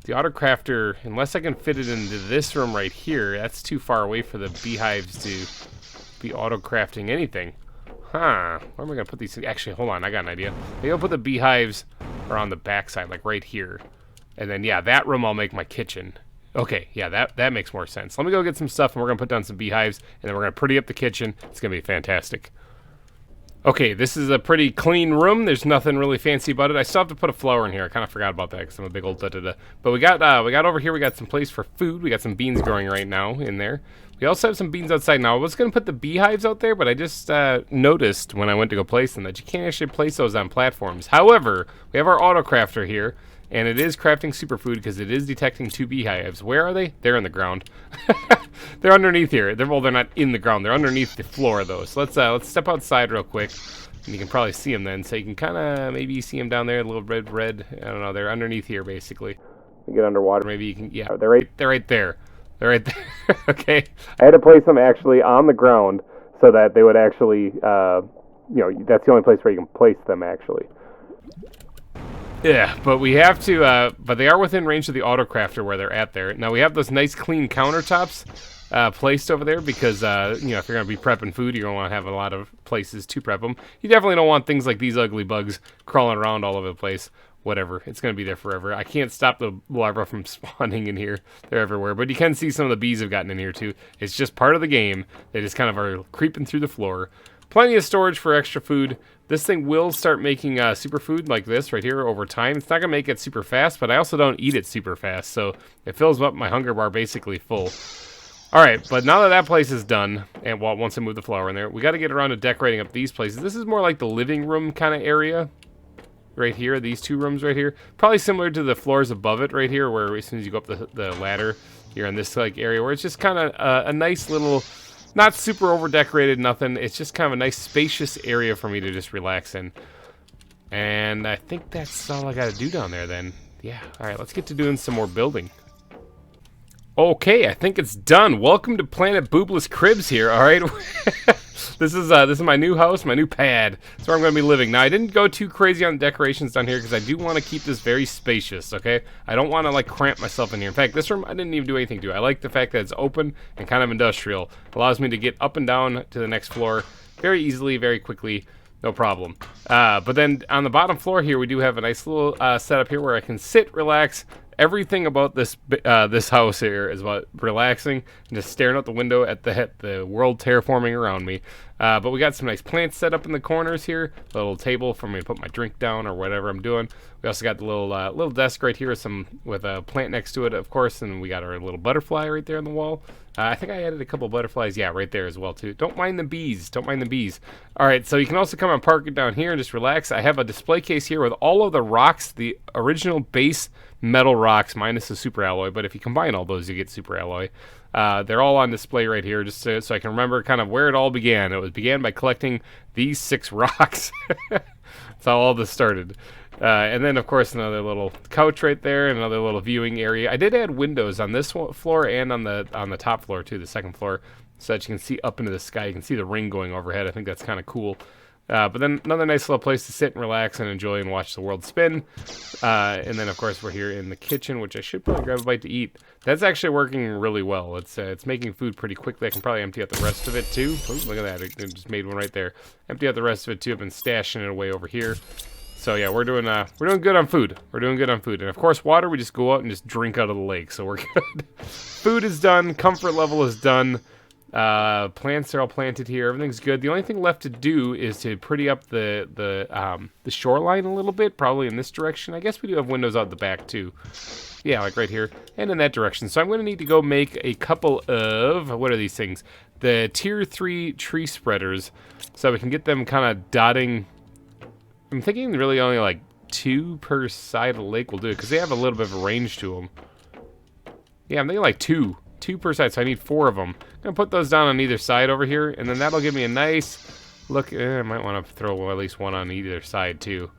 The autocrafter, unless I can fit it into this room right here, that's too far away for the beehives to be autocrafting anything. Huh. Where am I going to put these? Actually, hold on. I got an idea. Maybe I'll put the beehives around the backside, like right here. And then, yeah, that room I'll make my kitchen. Okay, yeah, that makes more sense. Let me go get some stuff, and we're going to put down some beehives, and then we're going to pretty up the kitchen. It's going to be fantastic. Okay, this is a pretty clean room. There's nothing really fancy about it. I still have to put a flower in here. I kind of forgot about that because I'm a big old da-da-da. But we got over here, we got some place for food. We got some beans growing right now in there. We also have some beans outside now. I was going to put the beehives out there, but I just noticed when I went to go place them that you can't actually place those on platforms. However, we have our autocrafter here, and it is crafting superfood because it is detecting 2 beehives. Where are they? They're in the ground. They're underneath here. They're not in the ground. They're underneath the floor, though. So let's step outside real quick, and you can probably see them then. So you can kind of maybe see them down there, a little red. I don't know. They're underneath here, basically. You get underwater, maybe you can. Yeah, they're right there. They're right there. Okay. I had to place them actually on the ground so that they would actually, that's the only place where you can place them actually. Yeah, but we have to, but they are within range of the autocrafter where they're at there. Now we have those nice clean countertops placed over there because, if you're going to be prepping food, you're going to want to have a lot of places to prep them. You definitely don't want things like these ugly bugs crawling around all over the place. Whatever, it's going to be there forever. I can't stop the larvae from spawning in here. They're everywhere, but you can see some of the bees have gotten in here too. It's just part of the game. They just kind of are creeping through the floor. Plenty of storage for extra food. This thing will start making superfood like this right here over time. It's not going to make it super fast, but I also don't eat it super fast, so it fills up my hunger bar basically full. Alright, but now that place is done, and once I move the flower in there, we got to get around to decorating up these places. This is more like the living room kind of area right here, these 2 rooms right here. Probably similar to the floors above it right here, where as soon as you go up the ladder, you're in this like area where it's just kind of a nice little... Not super over-decorated, nothing. It's just kind of a nice, spacious area for me to just relax in. And I think that's all I got to do down there, then. Yeah, alright, let's get to doing some more building. Okay, I think it's done. Welcome to Planet Boobless Cribs here, alright? This is my new house, my new pad. That's where I'm going to be living. Now, I didn't go too crazy on the decorations down here because I do want to keep this very spacious, okay? I don't want to, like, cramp myself in here. In fact, this room, I didn't even do anything to it. I like the fact that it's open and kind of industrial. It allows me to get up and down to the next floor very easily, very quickly, no problem. But then on the bottom floor here, we do have a nice little setup here where I can sit, relax, everything about this house here is about relaxing and just staring out the window at the world terraforming around me. But we got some nice plants set up in the corners here. A little table for me to put my drink down or whatever I'm doing. We also got the little desk right here with a plant next to it, of course, and we got our little butterfly right there on the wall. I think I added a couple butterflies, yeah, right there as well too. Don't mind the bees. Don't mind the bees. All right, so you can also come and park it down here and just relax. I have a display case here with all of the rocks, the original base metal rocks minus the super alloy. But if you combine all those, you get super alloy. They're all on display right here, just so I can remember kind of where it all began. It began by collecting these 6 rocks. That's how all this started. And then, of course, another little couch right there, and another little viewing area. I did add windows on this floor and on the top floor too, the second floor, so that you can see up into the sky. You can see the ring going overhead. I think that's kind of cool. But then another nice little place to sit and relax and enjoy and watch the world spin. And then, of course, we're here in the kitchen, which I should probably grab a bite to eat. That's actually working really well. It's making food pretty quickly. I can probably empty out the rest of it too. Ooh, look at that! I just made one right there. Empty out the rest of it too. I've been stashing it away over here. So yeah, we're doing good on food. We're doing good on food, and of course, water. We just go out and just drink out of the lake, so we're good. Food is done. Comfort level is done. Plants are all planted here. Everything's good. The only thing left to do is to pretty up the shoreline a little bit, probably in this direction. I guess we do have windows out the back too. Yeah, like right here and in that direction. So I'm going to need to go make a couple of, what are these things? The tier 3 tree spreaders, so we can get them kind of dotting. I'm thinking really only like 2 per side of the lake will do it, because they have a little bit of a range to them. Yeah, I'm thinking like 2 per side, so I need 4 of them. I'm gonna put those down on either side over here, and then that'll give me a nice look. I might want to throw at least one on either side too.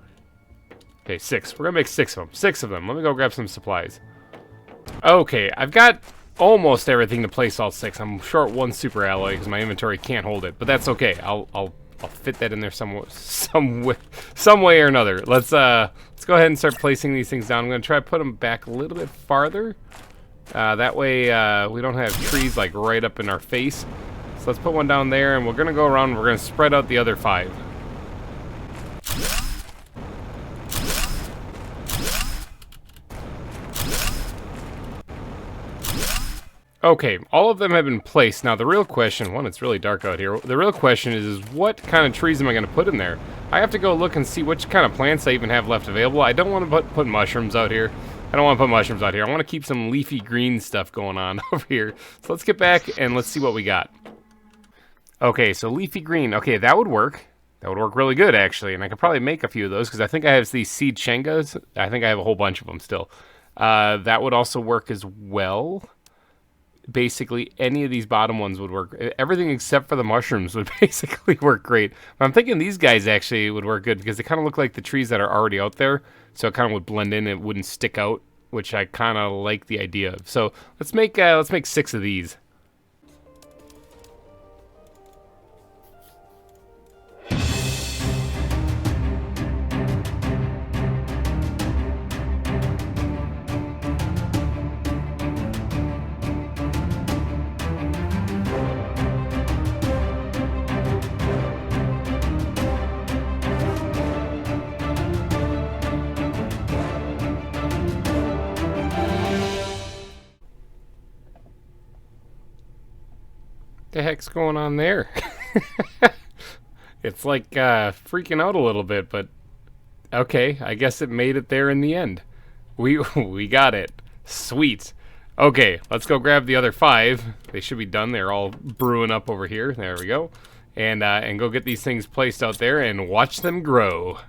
Okay, 6. We're gonna make 6 of them. 6 of them. Let me go grab some supplies. Okay, I've got almost everything to place all 6. I'm short 1 super alloy because my inventory can't hold it, but that's okay. I'll fit that in there some way or another. Let's go ahead and start placing these things down. I'm gonna try to put them back a little bit farther. That way we don't have trees like right up in our face. So let's put one down there, and we're gonna go around and we're gonna spread out the other 5. Okay, all of them have been placed. Now the real question, it's really dark out here. The real question is what kind of trees am I going to put in there? I have to go look and see which kind of plants I even have left available. I don't want to put mushrooms out here. I want to keep some leafy green stuff going on over here. So let's get back and let's see what we got. Okay, so leafy green. Okay, that would work. That would work really good, actually. And I could probably make a few of those because I think I have these seed chengas. I think I have a whole bunch of them still. That would also work as well. Basically, any of these bottom ones would work. Everything except for the mushrooms would basically work great. But I'm thinking these guys actually would work good because they kind of look like the trees that are already out there. So it kind of would blend in. It wouldn't stick out, which I kind of like the idea of. So let's make 6 of these. The heck's going on there? It's like freaking out a little bit, but okay, I guess it made it there in the end. We got it. Sweet. Okay, let's go grab the other 5. They should be done. They're all brewing up over here. There we go. And go get these things placed out there and watch them grow.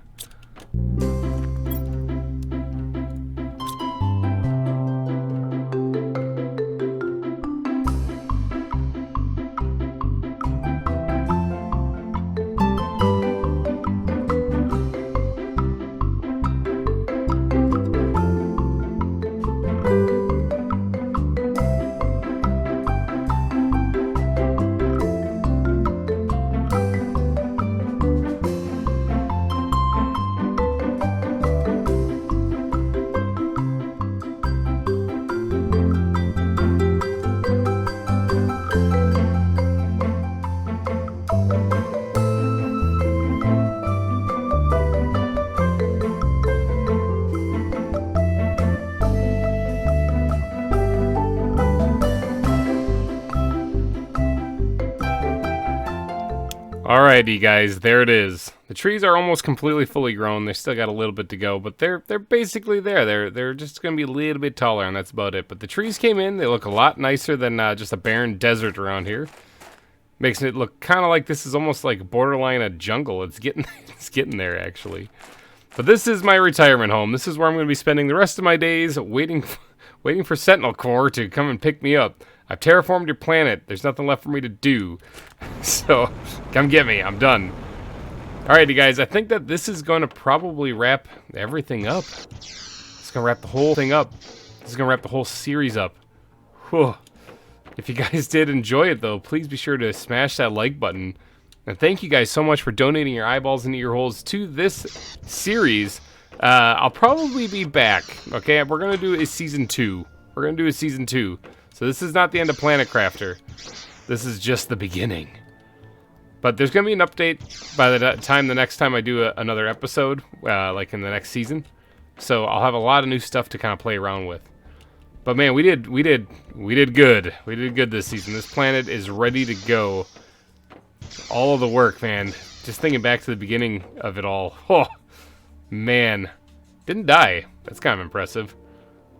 Alrighty, guys, there it is. The trees are almost completely fully grown. They still got a little bit to go, but they're basically there. They're just going to be a little bit taller, and that's about it. But the trees came in. They look a lot nicer than just a barren desert around here. Makes it look kind of like this is almost like borderline a jungle. It's getting there, actually. But this is my retirement home. This is where I'm going to be spending the rest of my days waiting for Sentinel Corps to come and pick me up. I've terraformed your planet. There's nothing left for me to do. So, come get me. I'm done. Alrighty, guys. I think that this is going to probably wrap everything up. It's going to wrap the whole thing up. This is going to wrap the whole series up. Whew. If you guys did enjoy it, though, please be sure to smash that like button. And thank you guys so much for donating your eyeballs and ear holes to this series. I'll probably be back. Okay, we're going to do a season 2. We're going to do a season 2. So this is not the end of Planet Crafter. This is just the beginning. But there's going to be an update by the time the next time I do another episode, like in the next season. So I'll have a lot of new stuff to kind of play around with. But man, we did good. We did good this season. This planet is ready to go. All of the work, man. Just thinking back to the beginning of it all. Oh, man. Didn't die. That's kind of impressive.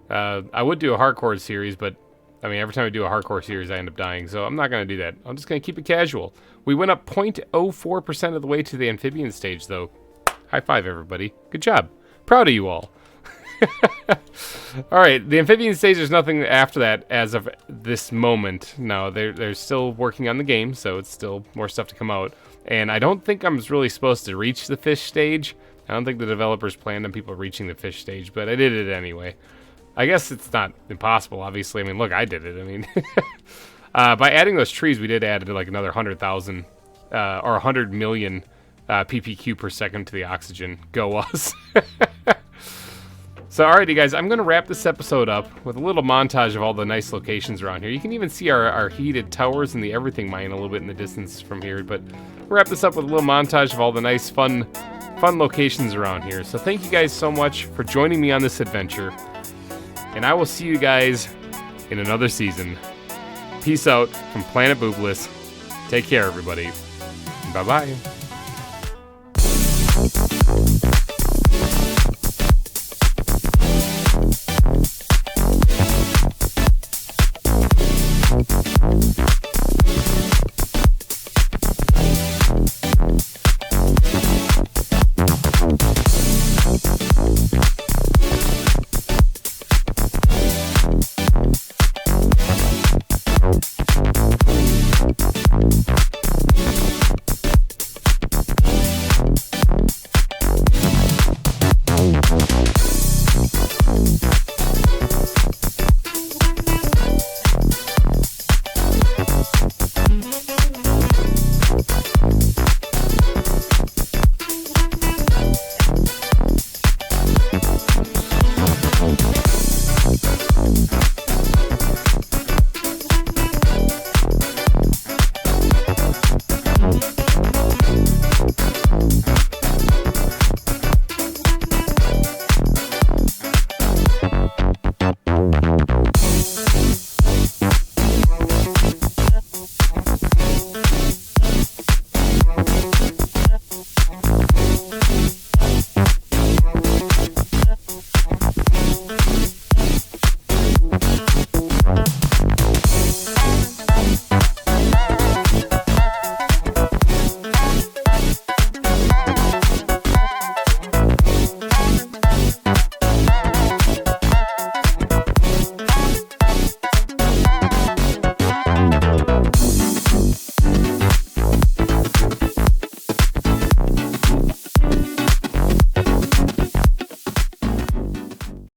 I would do a hardcore series, but I mean, every time I do a hardcore series, I end up dying, so I'm not going to do that. I'm just going to keep it casual. We went up 0.04% of the way to the amphibian stage, though. High five, everybody. Good job. Proud of you all. Alright, the amphibian stage, there's nothing after that as of this moment. No, they're still working on the game, so it's still more stuff to come out. And I don't think I'm really supposed to reach the fish stage. I don't think the developers planned on people reaching the fish stage, but I did it anyway. I guess it's not impossible, obviously. I mean, look, I did it. I mean, by adding those trees, we did add like another 100,000 or 100 million ppq per second to the oxygen. Go us. So, alrighty, guys, I'm going to wrap this episode up with a little montage of all the nice locations around here. You can even see our heated towers and the everything mine a little bit in the distance from here. But we'll wrap this up with a little montage of all the nice, fun locations around here. So thank you guys so much for joining me on this adventure. And I will see you guys in another season. Peace out from Planet Boobless. Take care, everybody. Bye-bye.